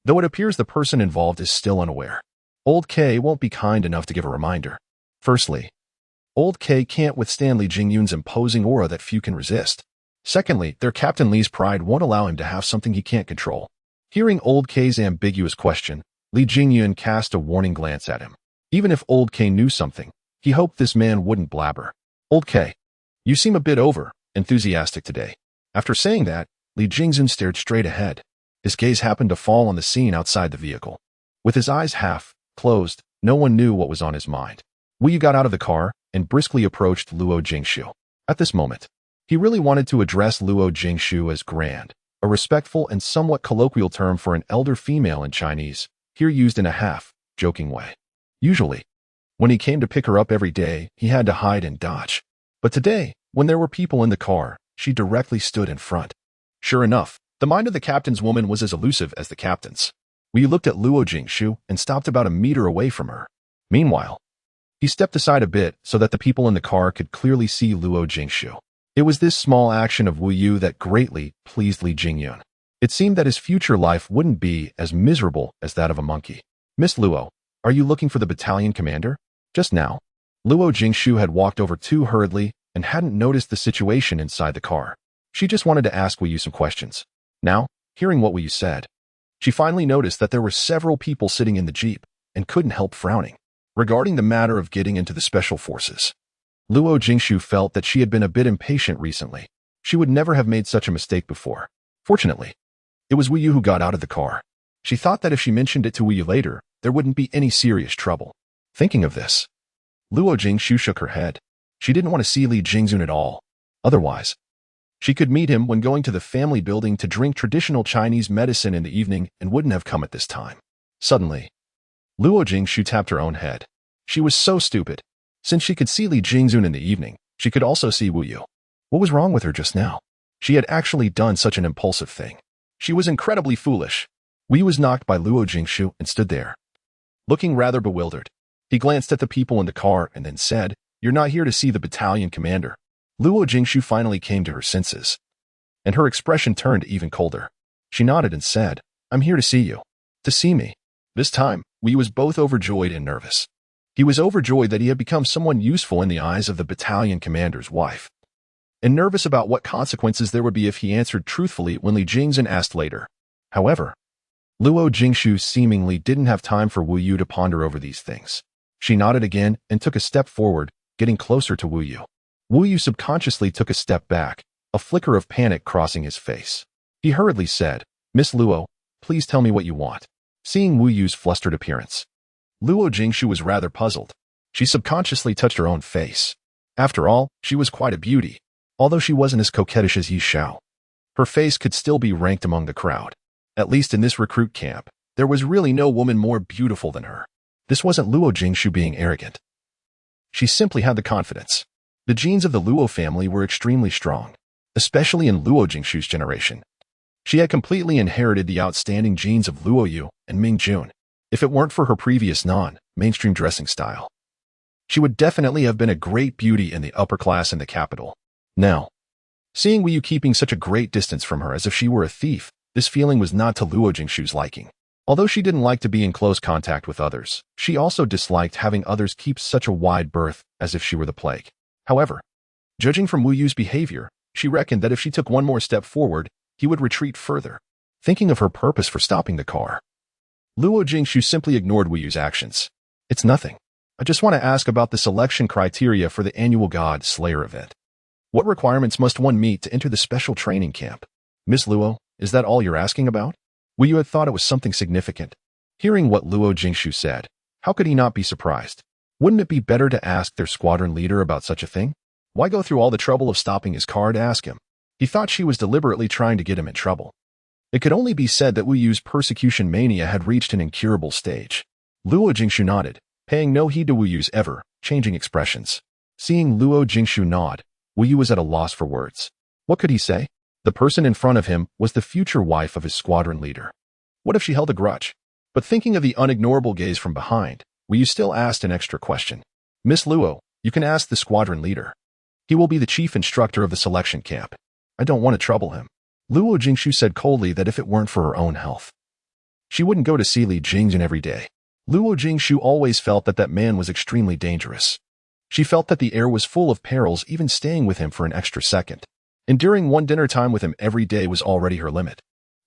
Though it appears the person involved is still unaware, Old K won't be kind enough to give a reminder. Firstly, Old K can't withstand Li Jingyun's imposing aura that few can resist. Secondly, their Captain Li's pride won't allow him to have something he can't control. Hearing Old K's ambiguous question, Li Jingyun cast a warning glance at him. Even if Old K knew something, he hoped this man wouldn't blabber. "Old K, you seem a bit enthusiastic today." After saying that, Li Jingyun stared straight ahead. His gaze happened to fall on the scene outside the vehicle. With his eyes half closed, no one knew what was on his mind. Wu Yu got out of the car and briskly approached Luo Jingshu. At this moment, he really wanted to address Luo Jingshu as grand, a respectful and somewhat colloquial term for an elder female in Chinese, here used in a half-joking way. Usually, when he came to pick her up every day, he had to hide and dodge. But today, when there were people in the car, she directly stood in front. Sure enough, the mind of the captain's woman was as elusive as the captain's. Wu Yu looked at Luo Jingshu and stopped about a meter away from her. Meanwhile, he stepped aside a bit so that the people in the car could clearly see Luo Jingshu. It was this small action of Wu Yu that greatly pleased Li Jingyun. It seemed that his future life wouldn't be as miserable as that of a monkey. "Miss Luo, are you looking for the battalion commander?" Just now, Luo Jingshu had walked over too hurriedly and hadn't noticed the situation inside the car. She just wanted to ask Wu Yu some questions. Now, hearing what Wu Yu said, she finally noticed that there were several people sitting in the Jeep and couldn't help frowning. Regarding the matter of getting into the special forces, Luo Jingshu felt that she had been a bit impatient recently. She would never have made such a mistake before. Fortunately, it was Wu Yu who got out of the car. She thought that if she mentioned it to Wu Yu later, there wouldn't be any serious trouble. Thinking of this, Luo Jingshu shook her head. She didn't want to see Li Jingzun at all. Otherwise, she could meet him when going to the family building to drink traditional Chinese medicine in the evening and wouldn't have come at this time. Suddenly, Luo Jingshu tapped her own head. She was so stupid. Since she could see Li Jingzun in the evening, she could also see Wu Yu. What was wrong with her just now? She had actually done such an impulsive thing. She was incredibly foolish. Wu Yu was knocked by Luo Jingshu and stood there, looking rather bewildered. He glanced at the people in the car and then said, "You're not here to see the battalion commander." Luo Jingshu finally came to her senses, and her expression turned even colder. She nodded and said, "I'm here to see you." "To see me?" This time, Wu Yu was both overjoyed and nervous. He was overjoyed that he had become someone useful in the eyes of the battalion commander's wife, and nervous about what consequences there would be if he answered truthfully when Li Jingzun asked later. However, Luo Jingshu seemingly didn't have time for Wu Yu to ponder over these things. She nodded again and took a step forward, getting closer to Wu Yu. Wu Yu subconsciously took a step back, a flicker of panic crossing his face. He hurriedly said, "Miss Luo, please tell me what you want." Seeing Wu Yu's flustered appearance, Luo Jingshu was rather puzzled. She subconsciously touched her own face. After all, she was quite a beauty. Although she wasn't as coquettish as Yi Xiao, her face could still be ranked among the crowd. At least in this recruit camp, there was really no woman more beautiful than her. This wasn't Luo Jingshu being arrogant. She simply had the confidence. The genes of the Luo family were extremely strong, especially in Luo Jingshu's generation. She had completely inherited the outstanding genes of Luo Yu and Ming Jun. If it weren't for her previous non-mainstream dressing style, she would definitely have been a great beauty in the upper class in the capital. Now, seeing Wu Yu keeping such a great distance from her as if she were a thief, this feeling was not to Luo Jingshu's liking. Although she didn't like to be in close contact with others, she also disliked having others keep such a wide berth as if she were the plague. However, judging from Wu Yu's behavior, she reckoned that if she took one more step forward, he would retreat further. Thinking of her purpose for stopping the car, Luo Jingshu simply ignored Wu Yu's actions. It's nothing. I just want to ask about the selection criteria for the annual God Slayer event. What requirements must one meet to enter the special training camp? Miss Luo, is that all you're asking about? Wu Yu had thought it was something significant. Hearing what Luo Jingshu said, how could he not be surprised? Wouldn't it be better to ask their squadron leader about such a thing? Why go through all the trouble of stopping his car to ask him? He thought she was deliberately trying to get him in trouble. It could only be said that Wu Yu's persecution mania had reached an incurable stage. Luo Jingshu nodded, paying no heed to Wu Yu's ever-changing expressions. Seeing Luo Jingshu nod, Wu Yu was at a loss for words. What could he say? The person in front of him was the future wife of his squadron leader. What if she held a grudge? But thinking of the unignorable gaze from behind, Wu Yu still asked an extra question. Miss Luo, you can ask the squadron leader. He will be the chief instructor of the selection camp. I don't want to trouble him. Luo Jingshu said coldly that if it weren't for her own health, she wouldn't go to see Li Jingjun every day. Luo Jingshu always felt that that man was extremely dangerous. She felt that the air was full of perils even staying with him for an extra second. Enduring one dinner time with him every day was already her limit.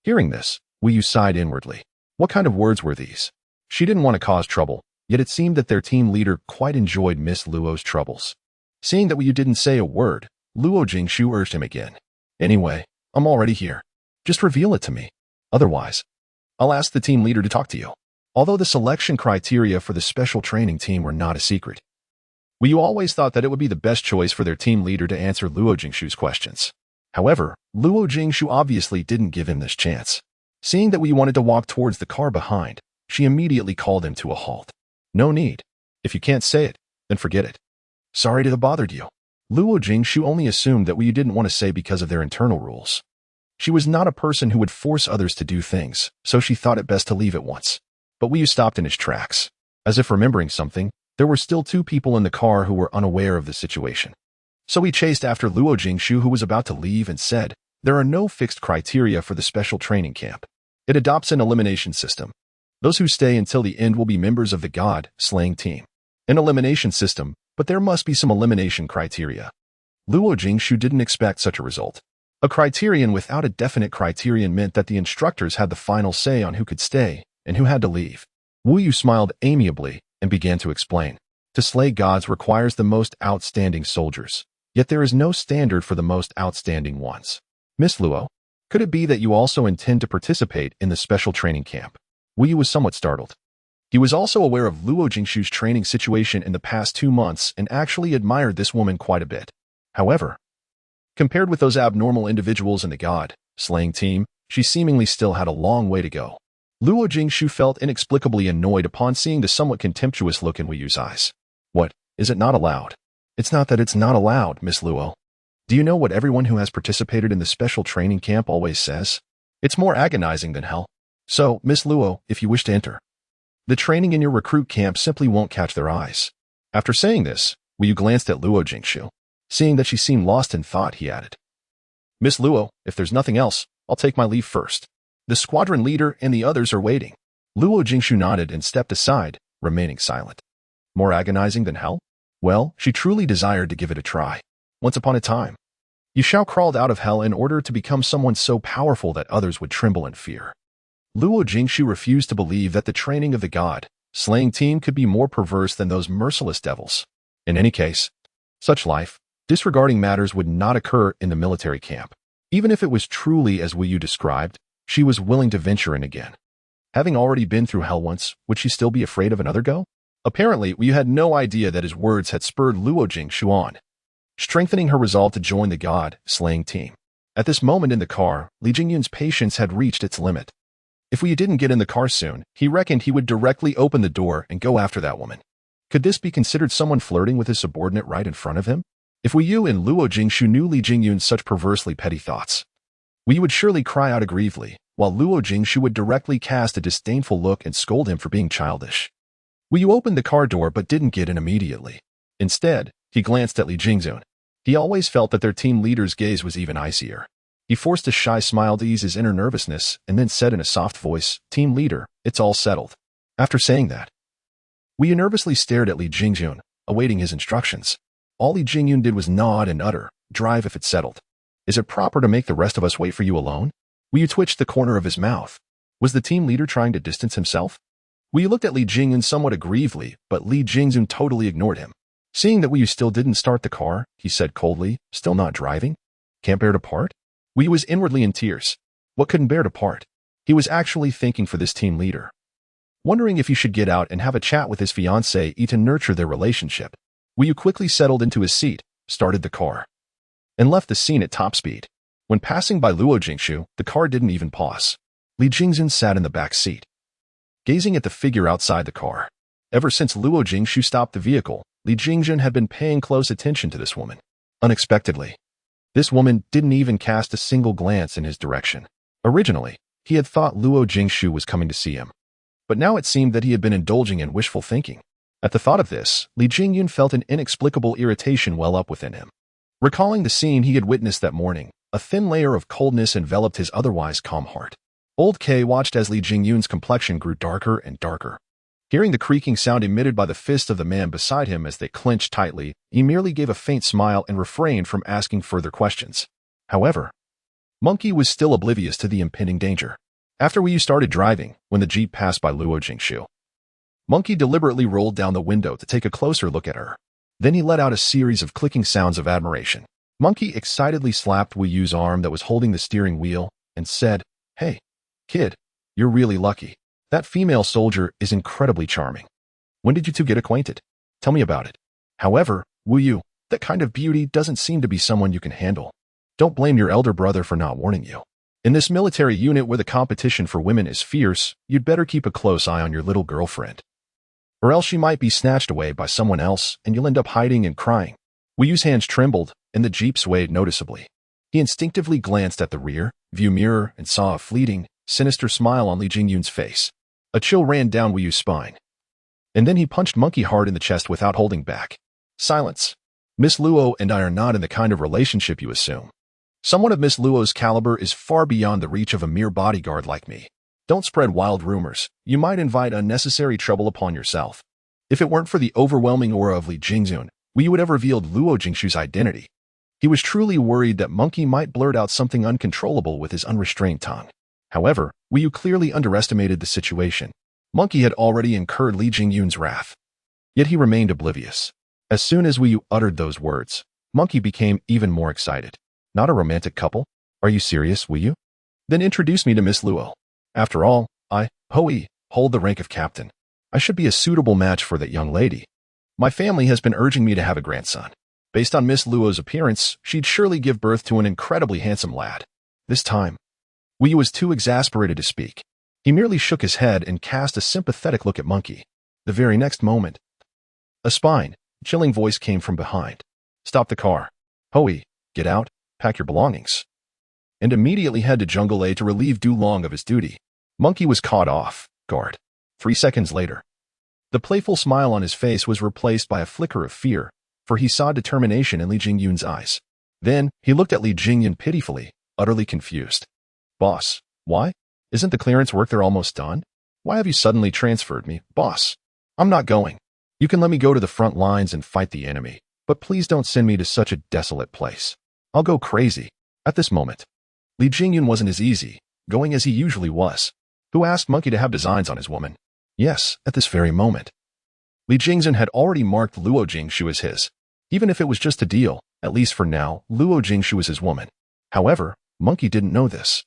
Hearing this, Wu Yu sighed inwardly. What kind of words were these? She didn't want to cause trouble, yet it seemed that their team leader quite enjoyed Miss Luo's troubles. Seeing that Wu Yu didn't say a word, Luo Jingshu urged him again. Anyway, I'm already here. Just reveal it to me. Otherwise, I'll ask the team leader to talk to you. Although the selection criteria for the special training team were not a secret, Wu Yu always thought that it would be the best choice for their team leader to answer Luo Jingshu's questions. However, Luo Jingshu obviously didn't give him this chance. Seeing that Wu Yu wanted to walk towards the car behind, she immediately called him to a halt. No need. If you can't say it, then forget it. Sorry to have bothered you. Luo Jingshu only assumed that Wu Yu didn't want to say because of their internal rules. She was not a person who would force others to do things, so she thought it best to leave at once. But Wu Yu stopped in his tracks. As if remembering something, there were still two people in the car who were unaware of the situation. So he chased after Luo Jingshu, who was about to leave, and said, there are no fixed criteria for the special training camp. It adopts an elimination system. Those who stay until the end will be members of the God-slaying team. An elimination system, but there must be some elimination criteria. Luo Jingshu didn't expect such a result. A criterion without a definite criterion meant that the instructors had the final say on who could stay and who had to leave. Wu Yu smiled amiably and began to explain. To slay gods requires the most outstanding soldiers, yet there is no standard for the most outstanding ones. Miss Luo, could it be that you also intend to participate in the special training camp? Wu Yu was somewhat startled. He was also aware of Luo Jingshu's training situation in the past 2 months and actually admired this woman quite a bit. However, compared with those abnormal individuals in the God-slaying team, she seemingly still had a long way to go. Luo Jingshu felt inexplicably annoyed upon seeing the somewhat contemptuous look in Wu Yu's eyes. What, is it not allowed? It's not that it's not allowed, Miss Luo. Do you know what everyone who has participated in the special training camp always says? It's more agonizing than hell. So, Miss Luo, if you wish to enter, the training in your recruit camp simply won't catch their eyes. After saying this, Wu Yu glanced at Luo Jingshu. Seeing that she seemed lost in thought, he added, Miss Luo, if there's nothing else, I'll take my leave first. The squadron leader and the others are waiting. Luo Jingshu nodded and stepped aside, remaining silent. More agonizing than hell? Well, she truly desired to give it a try. Once upon a time, Yi Xiao crawled out of hell in order to become someone so powerful that others would tremble in fear. Luo Jingshu refused to believe that the training of the God-slaying team could be more perverse than those merciless devils. In any case, such life, disregarding matters would not occur in the military camp. Even if it was truly as Wu Yu described, she was willing to venture in again. Having already been through hell once, would she still be afraid of another go? Apparently, Wu Yu had no idea that his words had spurred Luo Jingshu on, strengthening her resolve to join the god-slaying team. At this moment in the car, Li Jingyun's patience had reached its limit. If Wu Yu didn't get in the car soon, he reckoned he would directly open the door and go after that woman. Could this be considered someone flirting with his subordinate right in front of him? If Wu Yu and Luo Jingshu knew Li Jingyun's such perversely petty thoughts, Wu Yu would surely cry out aggrievely, while Luo Jingshu would directly cast a disdainful look and scold him for being childish. Wu Yu opened the car door but didn't get in immediately. Instead, he glanced at Li Jingyun. He always felt that their team leader's gaze was even icier. He forced a shy smile to ease his inner nervousness and then said in a soft voice, "Team leader, it's all settled." After saying that, Wu Yu nervously stared at Li Jingyun, awaiting his instructions. All Li Jingyun did was nod and utter, "Drive if it's settled. Is it proper to make the rest of us wait for you alone?" Wu Yu twitched the corner of his mouth. Was the team leader trying to distance himself? Wu Yu looked at Li Jingyun somewhat aggrievedly, but Li Jingyun totally ignored him. Seeing that Wu Yu still didn't start the car, he said coldly, "Still not driving? Can't bear to part?" Wu Yu was inwardly in tears. What couldn't bear to part? He was actually thinking for this team leader, wondering if he should get out and have a chat with his fiancée to nurture their relationship. Wu Yu quickly settled into his seat, started the car, and left the scene at top speed. When passing by Luo Jingshu, the car didn't even pause. Li Jingyun sat in the back seat, gazing at the figure outside the car. Ever since Luo Jingshu stopped the vehicle, Li Jingyun had been paying close attention to this woman. Unexpectedly, this woman didn't even cast a single glance in his direction. Originally, he had thought Luo Jingshu was coming to see him, but now it seemed that he had been indulging in wishful thinking. At the thought of this, Li Jingyun felt an inexplicable irritation well up within him. Recalling the scene he had witnessed that morning, a thin layer of coldness enveloped his otherwise calm heart. Old K watched as Li Jingyun's complexion grew darker and darker. Hearing the creaking sound emitted by the fist of the man beside him as they clenched tightly, he merely gave a faint smile and refrained from asking further questions. However, Monkey was still oblivious to the impending danger. After Wu Yu started driving, when the jeep passed by Luo Jingshu, Monkey deliberately rolled down the window to take a closer look at her. Then he let out a series of clicking sounds of admiration. Monkey excitedly slapped Wu Yu's arm that was holding the steering wheel and said, "Hey, kid, you're really lucky. That female soldier is incredibly charming. When did you two get acquainted? Tell me about it." However, Wu Yu, that kind of beauty doesn't seem to be someone you can handle. Don't blame your elder brother for not warning you. In this military unit where the competition for women is fierce, you'd better keep a close eye on your little girlfriend, or else she might be snatched away by someone else and you'll end up hiding and crying. Wu Yu's hands trembled and the jeep swayed noticeably. He instinctively glanced at the rear view mirror and saw a fleeting, sinister smile on Li Jingyun's face. A chill ran down Wu Yu's spine. And then he punched Monkey hard in the chest without holding back. "Silence. Miss Luo and I are not in the kind of relationship you assume. Someone of Miss Luo's caliber is far beyond the reach of a mere bodyguard like me. Don't spread wild rumors. You might invite unnecessary trouble upon yourself." If it weren't for the overwhelming aura of Li Jingyun, Wu Yu would have revealed Luo Jingshu's identity. He was truly worried that Monkey might blurt out something uncontrollable with his unrestrained tongue. However, Wu Yu clearly underestimated the situation. Monkey had already incurred Li Jingyun's wrath. Yet he remained oblivious. As soon as Wu Yu uttered those words, Monkey became even more excited. "Not a romantic couple? Are you serious, Wu Yu? Then introduce me to Miss Luo. After all, I, Hoi, hold the rank of captain. I should be a suitable match for that young lady. My family has been urging me to have a grandson. Based on Miss Luo's appearance, she'd surely give birth to an incredibly handsome lad." This time, Wu Yu was too exasperated to speak. He merely shook his head and cast a sympathetic look at Monkey. The very next moment, a spine-chilling voice came from behind. "Stop the car. Hoi, get out, pack your belongings, and immediately head to Jungle A to relieve Dulong of his duty." Monkey was caught off guard. 3 seconds later, the playful smile on his face was replaced by a flicker of fear, for he saw determination in Li Jingyun's eyes. Then, he looked at Li Jingyun pitifully, utterly confused. "Boss, why? Isn't the clearance work there almost done? Why have you suddenly transferred me, boss? I'm not going. You can let me go to the front lines and fight the enemy, but please don't send me to such a desolate place. I'll go crazy." At this moment, Li Jingyun wasn't as easy going as he usually was. Who asked Monkey to have designs on his woman? Yes, at this very moment, Li Jingyun had already marked Luo Jingshu as his. Even if it was just a deal, at least for now, Luo Jingshu was his woman. However, Monkey didn't know this,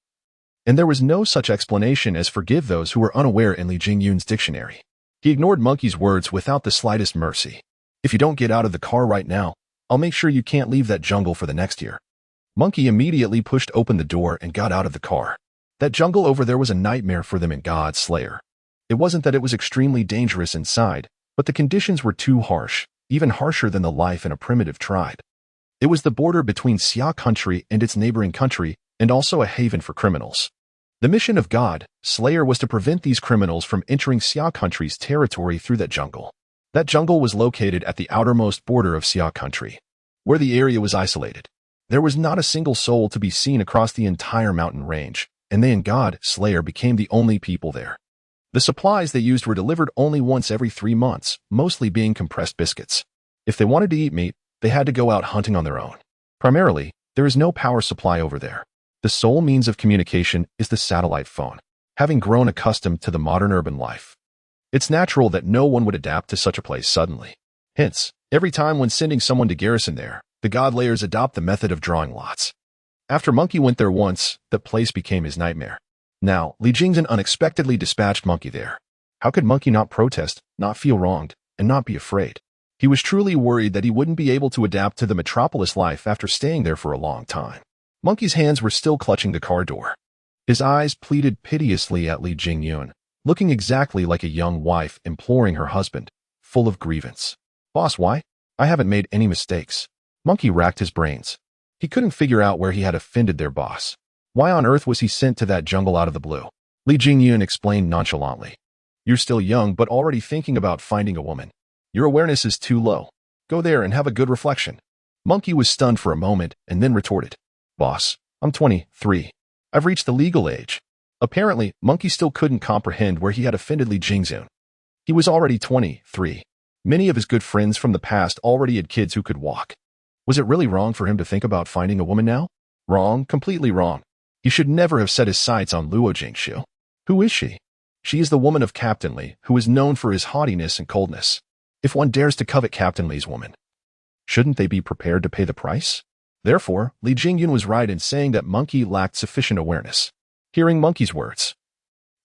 and there was no such explanation as "forgive those who were unaware" in Li Jingyun's dictionary. He ignored Monkey's words without the slightest mercy. If you don't get out of the car right now, I'll make sure you can't leave that jungle for the next year. Monkey immediately pushed open the door and got out of the car. That jungle over there was a nightmare for them in God's Slayer. It wasn't that it was extremely dangerous inside, but the conditions were too harsh, even harsher than the life in a primitive tribe. It was the border between Xia country and its neighboring country, and also a haven for criminals. The mission of God, Slayer, was to prevent these criminals from entering Xia country's territory through that jungle. That jungle was located at the outermost border of Xia country, where the area was isolated. There was not a single soul to be seen across the entire mountain range, and they and God, Slayer, became the only people there. The supplies they used were delivered only once every 3 months, mostly being compressed biscuits. If they wanted to eat meat, they had to go out hunting on their own. Primarily, there is no power supply over there. The sole means of communication is the satellite phone, having grown accustomed to the modern urban life. It's natural that no one would adapt to such a place suddenly. Hence, every time when sending someone to garrison there, the God Layers adopt the method of drawing lots. After Monkey went there once, the place became his nightmare. Now, Li Jingzhen unexpectedly dispatched Monkey there. How could Monkey not protest, not feel wronged, and not be afraid? He was truly worried that he wouldn't be able to adapt to the metropolis life after staying there for a long time. Monkey's hands were still clutching the car door. His eyes pleaded piteously at Li Jingyun, looking exactly like a young wife imploring her husband, full of grievance. Boss, why? I haven't made any mistakes. Monkey racked his brains. He couldn't figure out where he had offended their boss. Why on earth was he sent to that jungle out of the blue? Li Jingyun explained nonchalantly. You're still young but already thinking about finding a woman. Your awareness is too low. Go there and have a good reflection. Monkey was stunned for a moment and then retorted. Boss, I'm 23. I've reached the legal age. Apparently, Monkey still couldn't comprehend where he had offended Li Jingzhen. He was already 23. Many of his good friends from the past already had kids who could walk. Was it really wrong for him to think about finding a woman now? Wrong, completely wrong. He should never have set his sights on Luo Jingshu. Who is she? She is the woman of Captain Li, who is known for his haughtiness and coldness. If one dares to covet Captain Li's woman, shouldn't they be prepared to pay the price? Therefore, Li Jingyun was right in saying that Monkey lacked sufficient awareness. Hearing Monkey's words,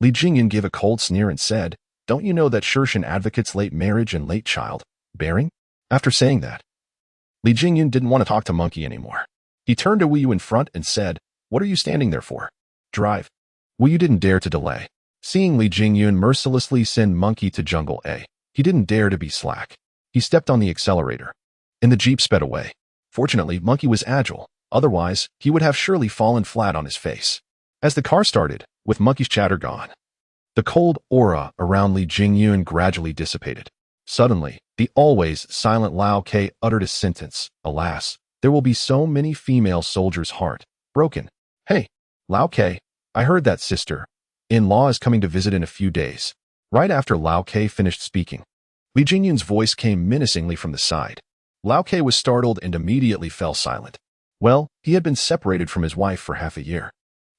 Li Jingyun gave a cold sneer and said, Don't you know that Shirshan advocates late marriage and late child bearing? After saying that, Li Jingyun didn't want to talk to Monkey anymore. He turned to Wu Yu in front and said, What are you standing there for? Drive. Wu Yu didn't dare to delay. Seeing Li Jingyun mercilessly send Monkey to Jungle A, he didn't dare to be slack. He stepped on the accelerator, and the jeep sped away. Fortunately, Monkey was agile. Otherwise, he would have surely fallen flat on his face. As the car started, with Monkey's chatter gone, the cold aura around Li Jingyun gradually dissipated. Suddenly, the always silent Lao Ke uttered a sentence. Alas, there will be so many female soldiers' heart broken. Hey, Lao Ke, I heard that sister-in-law is coming to visit in a few days. Right after Lao Ke finished speaking, Li Jingyun's voice came menacingly from the side. Lao Ke was startled and immediately fell silent. Well, he had been separated from his wife for half a year.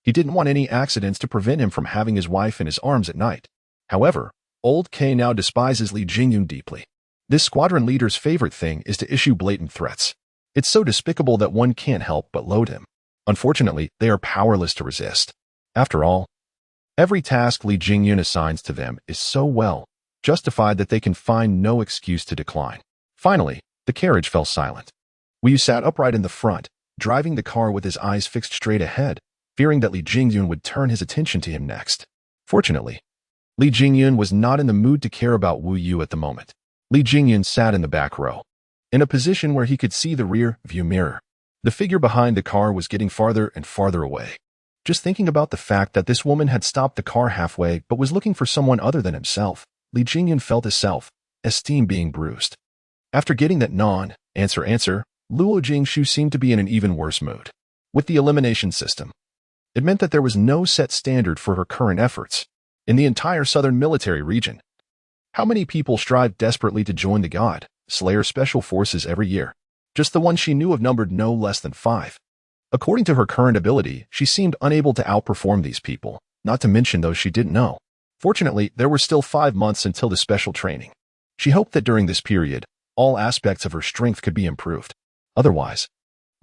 He didn't want any accidents to prevent him from having his wife in his arms at night. However, Old K now despises Li Jingyun deeply. This squadron leader's favorite thing is to issue blatant threats. It's so despicable that one can't help but loathe him. Unfortunately, they are powerless to resist. After all, every task Li Jingyun assigns to them is so well justified that they can find no excuse to decline. Finally, the carriage fell silent. Wu Yu sat upright in the front, driving the car with his eyes fixed straight ahead, fearing that Li Jingyun would turn his attention to him next. Fortunately, Li Jingyun was not in the mood to care about Wu Yu at the moment. Li Jingyun sat in the back row, in a position where he could see the rear view mirror. The figure behind the car was getting farther and farther away. Just thinking about the fact that this woman had stopped the car halfway but was looking for someone other than himself, Li Jingyun felt his self-esteem being bruised. After getting that answer, Luo Jingshu seemed to be in an even worse mood. With the elimination system, it meant that there was no set standard for her current efforts in the entire southern military region. How many people strive desperately to join the God Slayer Special Forces every year? Just the one she knew of numbered no less than 5. According to her current ability, she seemed unable to outperform these people, not to mention those she didn't know. Fortunately, there were still 5 months until the special training. She hoped that during this period, all aspects of her strength could be improved. Otherwise,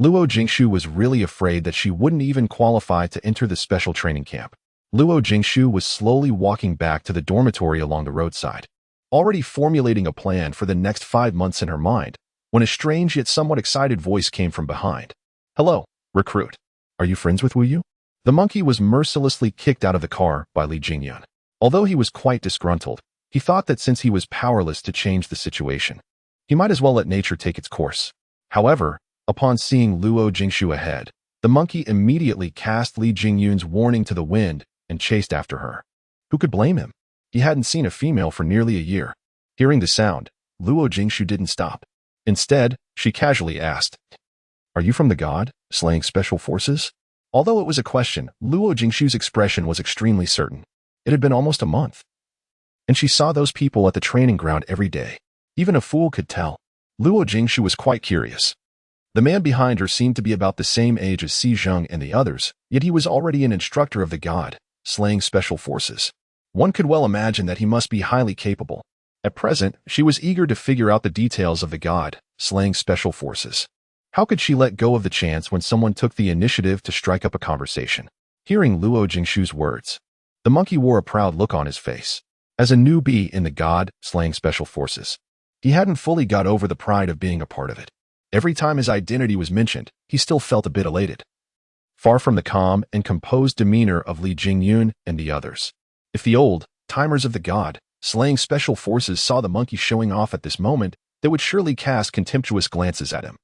Luo Jingshu was really afraid that she wouldn't even qualify to enter the special training camp. Luo Jingshu was slowly walking back to the dormitory along the roadside. already formulating a plan for the next 5 months in her mind, when a strange yet somewhat excited voice came from behind. "Hello, recruit. Are you friends with Wu Yu?" The monkey was mercilessly kicked out of the car by Li Jingyun. Although he was quite disgruntled, he thought that since he was powerless to change the situation, he might as well let nature take its course. However, upon seeing Luo Jingshu ahead, the monkey immediately cast Li Jingyun's warning to the wind and chased after her. Who could blame him? He hadn't seen a female for nearly a year. Hearing the sound, Luo Jingshu didn't stop. Instead, she casually asked, "Are you from the god, slaying special forces?" Although it was a question, Luo Jingshu's expression was extremely certain. It had been almost a month, and she saw those people at the training ground every day. Even a fool could tell. Luo Jingshu was quite curious. The man behind her seemed to be about the same age as Si Zheng and the others, yet he was already an instructor of the god, slaying special forces. One could well imagine that he must be highly capable. At present, she was eager to figure out the details of the god, slaying special forces. How could she let go of the chance when someone took the initiative to strike up a conversation? Hearing Luo Jingshu's words, the monkey wore a proud look on his face. As a newbie in the god, slaying special forces, he hadn't fully got over the pride of being a part of it. Every time his identity was mentioned, he still felt a bit elated. Far from the calm and composed demeanor of Li Jingyun and the others. If the old-timers of the god, slaying special forces saw the monkey showing off at this moment, they would surely cast contemptuous glances at him.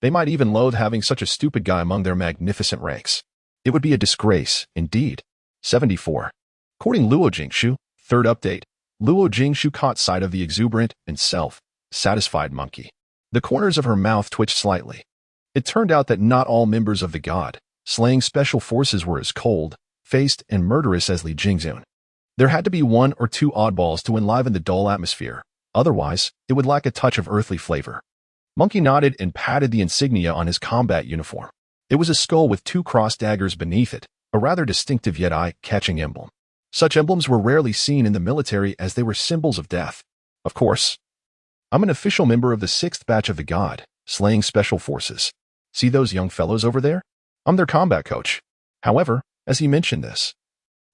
They might even loathe having such a stupid guy among their magnificent ranks. It would be a disgrace, indeed. 74. According Luo Jingshu, third update, Luo Jingshu caught sight of the exuberant and self-satisfied monkey. The corners of her mouth twitched slightly. It turned out that not all members of the god, slaying special forces were as cold-faced and murderous as Li Jingyun. There had to be one or two oddballs to enliven the dull atmosphere. Otherwise, it would lack a touch of earthly flavor. Monkey nodded and patted the insignia on his combat uniform. It was a skull with 2 cross daggers beneath it, a rather distinctive yet eye-catching emblem. Such emblems were rarely seen in the military as they were symbols of death. Of course, I'm an official member of the 6th batch of the god, slaying special forces. See those young fellows over there? I'm their combat coach. However, as he mentioned this,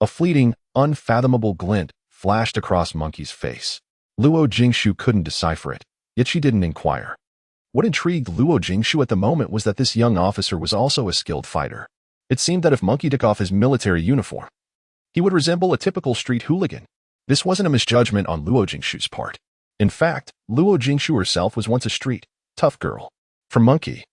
a fleeting, unfathomable glint flashed across Monkey's face. Luo Jingshu couldn't decipher it, yet she didn't inquire. What intrigued Luo Jingshu at the moment was that this young officer was also a skilled fighter. It seemed that if Monkey took off his military uniform, he would resemble a typical street hooligan. This wasn't a misjudgment on Luo Jingshu's part. In fact, Luo Jingshu herself was once a street, tough girl. From Monkey,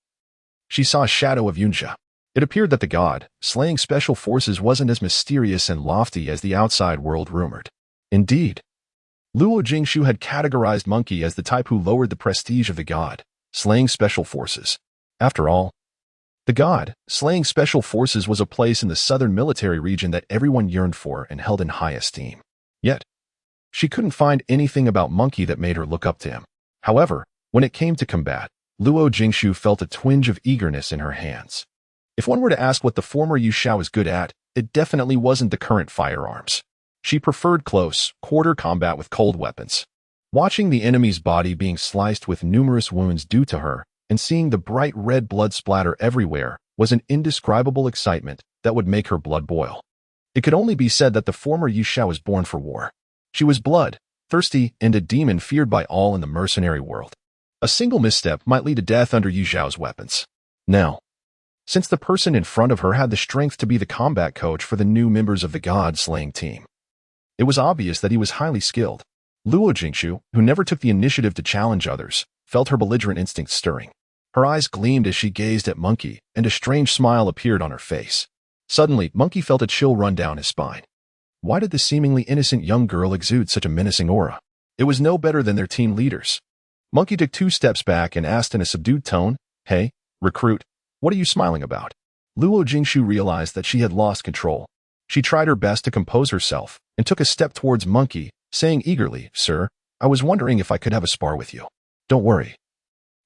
she saw a shadow of Yunjia. It appeared that the god, slaying special forces wasn't as mysterious and lofty as the outside world rumored. Indeed, Luo Jingshu had categorized Monkey as the type who lowered the prestige of the god, slaying special forces. After all, the god, slaying special forces was a place in the southern military region that everyone yearned for and held in high esteem. Yet, she couldn't find anything about Monkey that made her look up to him. However, when it came to combat, Luo Jingshu felt a twinge of eagerness in her hands. If one were to ask what the former Yu Xiao was good at, it definitely wasn't the current firearms. She preferred close, quarter combat with cold weapons. Watching the enemy's body being sliced with numerous wounds due to her, and seeing the bright red blood splatter everywhere, was an indescribable excitement that would make her blood boil. It could only be said that the former Yu Xiao was born for war. She was blood-thirsty and a demon feared by all in the mercenary world. A single misstep might lead to death under Yu Xiao's weapons. Now, since the person in front of her had the strength to be the combat coach for the new members of the god-slaying team, it was obvious that he was highly skilled. Luo Jingshu, who never took the initiative to challenge others, felt her belligerent instincts stirring. Her eyes gleamed as she gazed at Monkey, and a strange smile appeared on her face. Suddenly, Monkey felt a chill run down his spine. Why did the seemingly innocent young girl exude such a menacing aura? It was no better than their team leaders. Monkey took 2 steps back and asked in a subdued tone, "Hey, recruit, what are you smiling about?" Luo Jingshu realized that she had lost control. She tried her best to compose herself and took a step towards Monkey, saying eagerly, "Sir, I was wondering if I could have a spar with you." "Don't worry.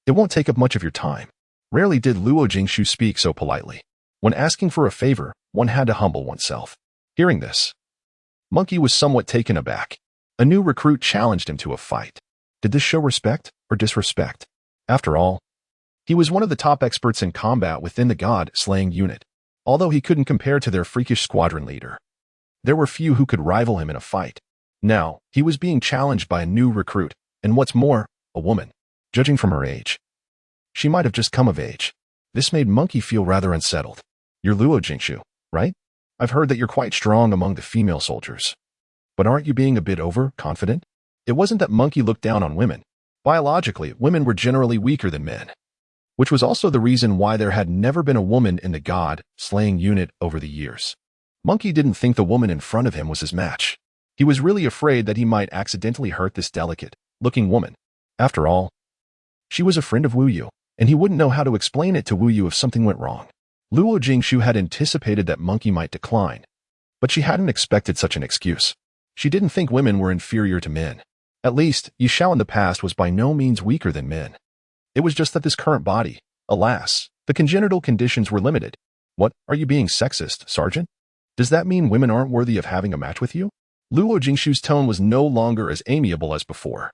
It won't take up much of your time." Rarely did Luo Jingshu speak so politely. When asking for a favor, one had to humble oneself. Hearing this, Monkey was somewhat taken aback. A new recruit challenged him to a fight. Did this show respect or disrespect? After all, he was one of the top experts in combat within the god-slaying unit. Although he couldn't compare to their freakish squadron leader, there were few who could rival him in a fight. Now, he was being challenged by a new recruit, and what's more, a woman. Judging from her age, she might have just come of age. This made Monkey feel rather unsettled. You're Luo Jingshu, right? I've heard that you're quite strong among the female soldiers. But aren't you being a bit overconfident? It wasn't that Monkey looked down on women. Biologically, women were generally weaker than men, which was also the reason why there had never been a woman in the god-slaying unit over the years. Monkey didn't think the woman in front of him was his match. He was really afraid that he might accidentally hurt this delicate-looking woman. After all, she was a friend of Wu Yu, and he wouldn't know how to explain it to Wu Yu if something went wrong. Luo Jingshu had anticipated that Monkey might decline, but she hadn't expected such an excuse. She didn't think women were inferior to men. At least, Yishao in the past was by no means weaker than men. It was just that this current body, alas, the congenital conditions were limited. What, are you being sexist, Sergeant? Does that mean women aren't worthy of having a match with you? Luo Jingshu's tone was no longer as amiable as before.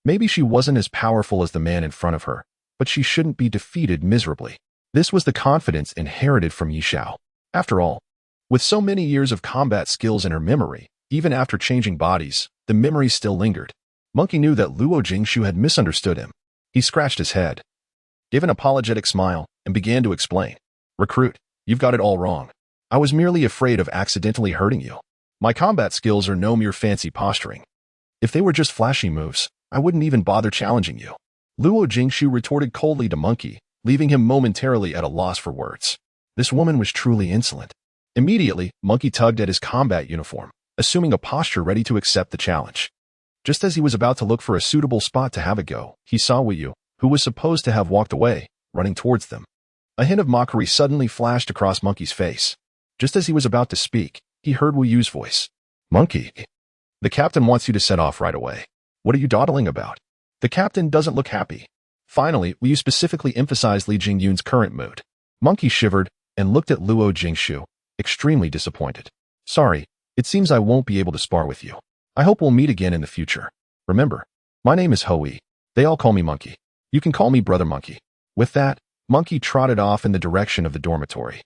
Maybe she wasn't as powerful as the man in front of her, but she shouldn't be defeated miserably. This was the confidence inherited from Yishao. After all, with so many years of combat skills in her memory, even after changing bodies, the memory still lingered. Monkey knew that Luo Jingshu had misunderstood him. He scratched his head, gave an apologetic smile, and began to explain. Recruit, you've got it all wrong. I was merely afraid of accidentally hurting you. My combat skills are no mere fancy posturing. If they were just flashy moves, I wouldn't even bother challenging you. Luo Jingshu retorted coldly to Monkey, leaving him momentarily at a loss for words. This woman was truly insolent. Immediately, Monkey tugged at his combat uniform, assuming a posture ready to accept the challenge. Just as he was about to look for a suitable spot to have a go, he saw Wu Yu, who was supposed to have walked away, running towards them. A hint of mockery suddenly flashed across Monkey's face. Just as he was about to speak, he heard Wu Yu's voice. Monkey, the captain wants you to set off right away. What are you dawdling about? The captain doesn't look happy. Finally, Wu Yu specifically emphasized Li Jingyun's current mood. Monkey shivered and looked at Luo Jingshu, extremely disappointed. Sorry, it seems I won't be able to spar with you. I hope we'll meet again in the future. Remember, my name is Hoi. They all call me Monkey. You can call me Brother Monkey. With that, Monkey trotted off in the direction of the dormitory.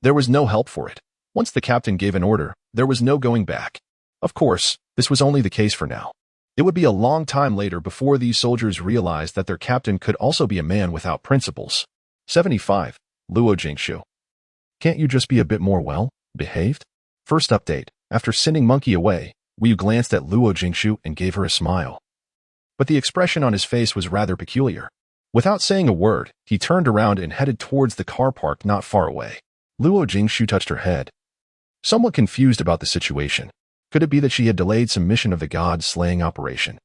There was no help for it. Once the captain gave an order, there was no going back. Of course, this was only the case for now. It would be a long time later before these soldiers realized that their captain could also be a man without principles. 75. Luo Jingshu. Can't you just be a bit more behaved? First update. After sending Monkey away, Wu Yu glanced at Luo Jingshu and gave her a smile. But the expression on his face was rather peculiar. Without saying a word, he turned around and headed towards the car park not far away. Luo Jingshu touched her head, somewhat confused about the situation. Could it be that she had delayed some mission of the god-slaying operation,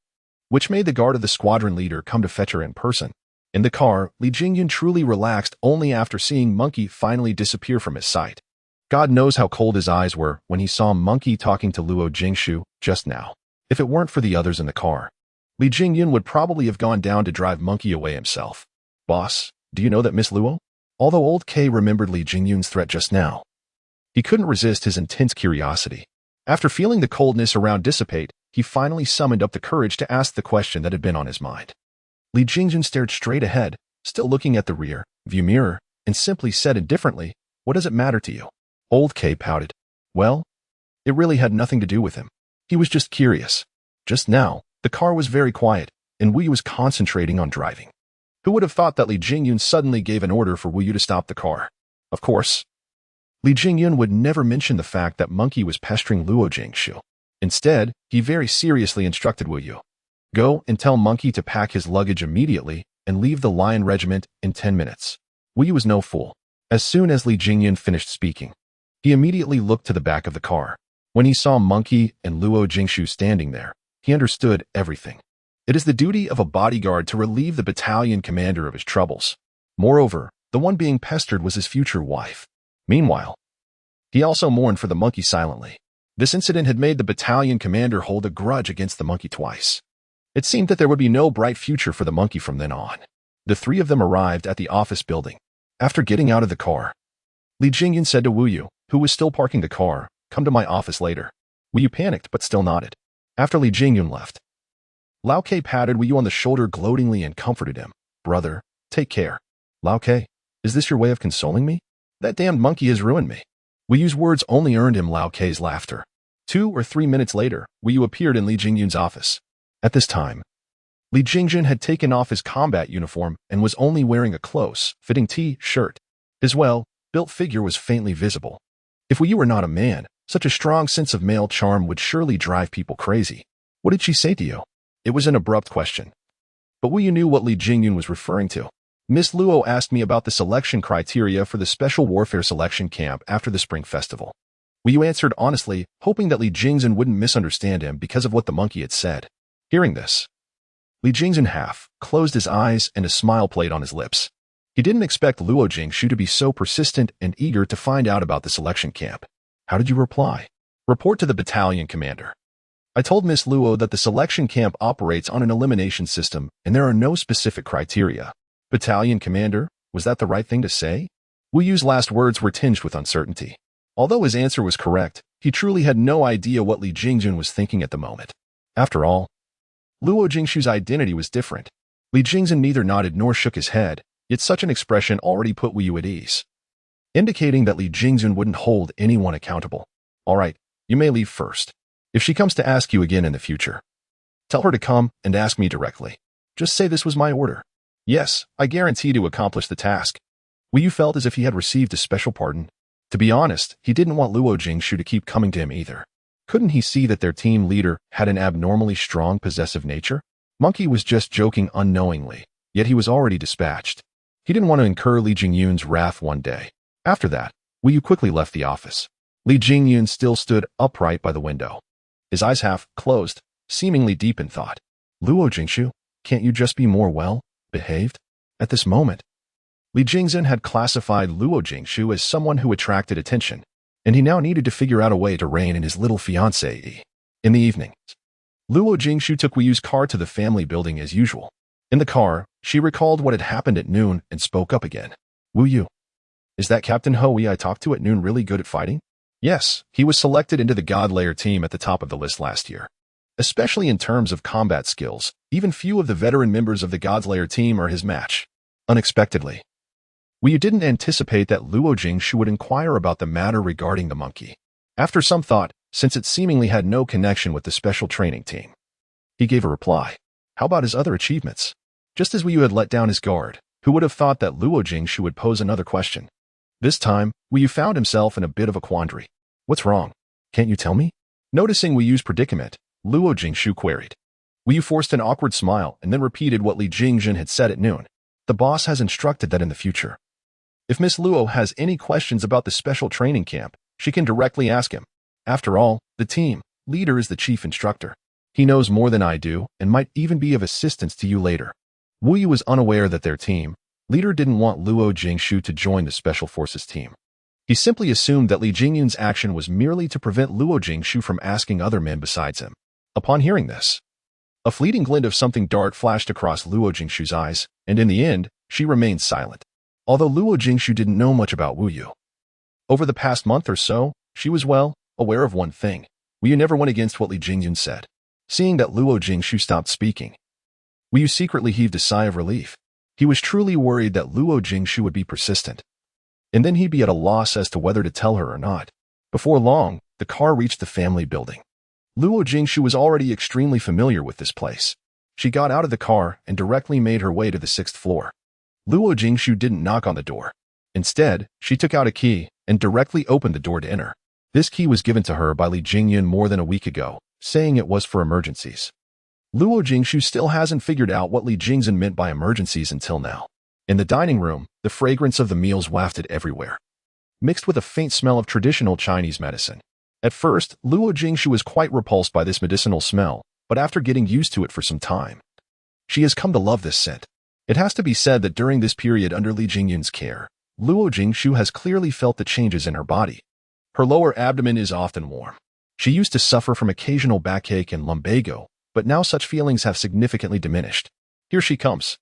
which made the guard of the squadron leader come to fetch her in person? In the car, Li Jingyun truly relaxed only after seeing Monkey finally disappear from his sight. God knows how cold his eyes were when he saw Monkey talking to Luo Jingshu just now. If it weren't for the others in the car, Li Jingyun would probably have gone down to drive Monkey away himself. Boss, do you know that Miss Luo? Although Old K remembered Li Jingyun's threat just now, he couldn't resist his intense curiosity. After feeling the coldness around dissipate, he finally summoned up the courage to ask the question that had been on his mind. Li Jingyun stared straight ahead, still looking at the rear view mirror, and simply said indifferently, "What does it matter to you?" Old K pouted. Well, it really had nothing to do with him. He was just curious. Just now, the car was very quiet, and Wu Yu was concentrating on driving. Who would have thought that Li Jingyun suddenly gave an order for Wu Yu to stop the car? Of course, Li Jingyun would never mention the fact that Monkey was pestering Luo Jingshu. Instead, he very seriously instructed Wu Yu. Go and tell Monkey to pack his luggage immediately and leave the Lion Regiment in 10 minutes. Wu Yu was no fool. As soon as Li Jingyun finished speaking, he immediately looked to the back of the car. When he saw Monkey and Luo Jingshu standing there, he understood everything. It is the duty of a bodyguard to relieve the battalion commander of his troubles. Moreover, the one being pestered was his future wife. Meanwhile, he also mourned for the Monkey silently. This incident had made the battalion commander hold a grudge against the Monkey twice. It seemed that there would be no bright future for the Monkey from then on. The three of them arrived at the office building. After getting out of the car, Li Jingyun said to Wu Yu, who was still parking the car, "Come to my office later." Wu Yu panicked but still nodded. After Li Jingyun left, Lao Ke patted Wu Yu on the shoulder gloatingly and comforted him. "Brother, take care." "Lao Ke, is this your way of consoling me? That damned Monkey has ruined me." Wu Yu's words only earned him Lao Ke's laughter. 2 or 3 minutes later, Wu Yu appeared in Li Jingyun's office. At this time, Li Jingyun had taken off his combat uniform and was only wearing a close-fitting T-shirt. His well-built figure was faintly visible. If Wu Yu were not a man, such a strong sense of male charm would surely drive people crazy. What did she say to you? It was an abrupt question. But Wu Yu knew what Li Jingyun was referring to. Miss Luo asked me about the selection criteria for the Special Warfare Selection Camp after the Spring Festival. Wu Yu answered honestly, hoping that Li Jingyun wouldn't misunderstand him because of what the monkey had said. Hearing this, Li Jingyun half-closed his eyes and a smile played on his lips. He didn't expect Luo Jingshu to be so persistent and eager to find out about the selection camp. How did you reply? Report to the battalion commander. I told Miss Luo that the selection camp operates on an elimination system and there are no specific criteria. Battalion commander, was that the right thing to say? Wu Yu's last words were tinged with uncertainty. Although his answer was correct, he truly had no idea what Li Jingyun was thinking at the moment. After all, Luo Jingshu's identity was different. Li Jingyun neither nodded nor shook his head, yet such an expression already put Wu Yu at ease, indicating that Li Jingyun wouldn't hold anyone accountable. All right, you may leave first. If she comes to ask you again in the future, tell her to come and ask me directly. Just say this was my order. Yes, I guarantee to accomplish the task. Wu Yu felt as if he had received a special pardon. To be honest, he didn't want Luo Jingshu to keep coming to him either. Couldn't he see that their team leader had an abnormally strong possessive nature? Monkey was just joking unknowingly, yet he was already dispatched. He didn't want to incur Li Jingyun's wrath one day. After that, Wu Yu quickly left the office. Li Jingyun still stood upright by the window, his eyes half closed, seemingly deep in thought. Luo Jingshu, can't you just be more well-behaved? At this moment, Li Jingyun had classified Luo Jingshu as someone who attracted attention, and he now needed to figure out a way to rein in his little fiancée. In the evening, Luo Jingshu took Wu Yu's car to the family building as usual. In the car, she recalled what had happened at noon and spoke up again. Wu Yu, is that Captain Hui I talked to at noon really good at fighting? Yes, he was selected into the God Layer team at the top of the list last year. Especially in terms of combat skills, even few of the veteran members of the God's Layer team are his match. Unexpectedly, Wu Yu didn't anticipate that Luo Jingshu would inquire about the matter regarding the monkey. After some thought, since it seemingly had no connection with the special training team, he gave a reply. How about his other achievements? Just as Wu Yu had let down his guard, who would have thought that Luo Jingshu would pose another question? This time, Wu Yu found himself in a bit of a quandary. What's wrong? Can't you tell me? Noticing Wu Yu's predicament, Luo Jingshu queried. Wu Yu forced an awkward smile and then repeated what Li Jingyun had said at noon. The boss has instructed that in the future, if Miss Luo has any questions about the special training camp, she can directly ask him. After all, the team leader is the chief instructor. He knows more than I do and might even be of assistance to you later. Wu Yu was unaware that their team leader didn't want Luo Jingshu to join the Special Forces team. He simply assumed that Li Jingyun's action was merely to prevent Luo Jingshu from asking other men besides him. Upon hearing this, a fleeting glint of something dark flashed across Luo Jingshu's eyes, and in the end, she remained silent. Although Luo Jingshu didn't know much about Wu Yu, over the past month or so, she was well aware of one thing. Wu Yu never went against what Li Jingyun said. Seeing that Luo Jingshu stopped speaking, Wu Yu secretly heaved a sigh of relief. He was truly worried that Luo Jingshu would be persistent, and then he'd be at a loss as to whether to tell her or not. Before long, the car reached the family building. Luo Jingshu was already extremely familiar with this place. She got out of the car and directly made her way to the 6th floor. Luo Jingshu didn't knock on the door. Instead, she took out a key and directly opened the door to enter. This key was given to her by Li Jingyun more than a week ago, saying it was for emergencies. Luo Jingshu still hasn't figured out what Li Jingyun meant by emergencies until now. In the dining room, the fragrance of the meals wafted everywhere, mixed with a faint smell of traditional Chinese medicine. At first, Luo Jingshu was quite repulsed by this medicinal smell, but after getting used to it for some time, she has come to love this scent. It has to be said that during this period under Li Jingyun's care, Luo Jingshu has clearly felt the changes in her body. Her lower abdomen is often warm. She used to suffer from occasional backache and lumbago, but now such feelings have significantly diminished. Here she comes.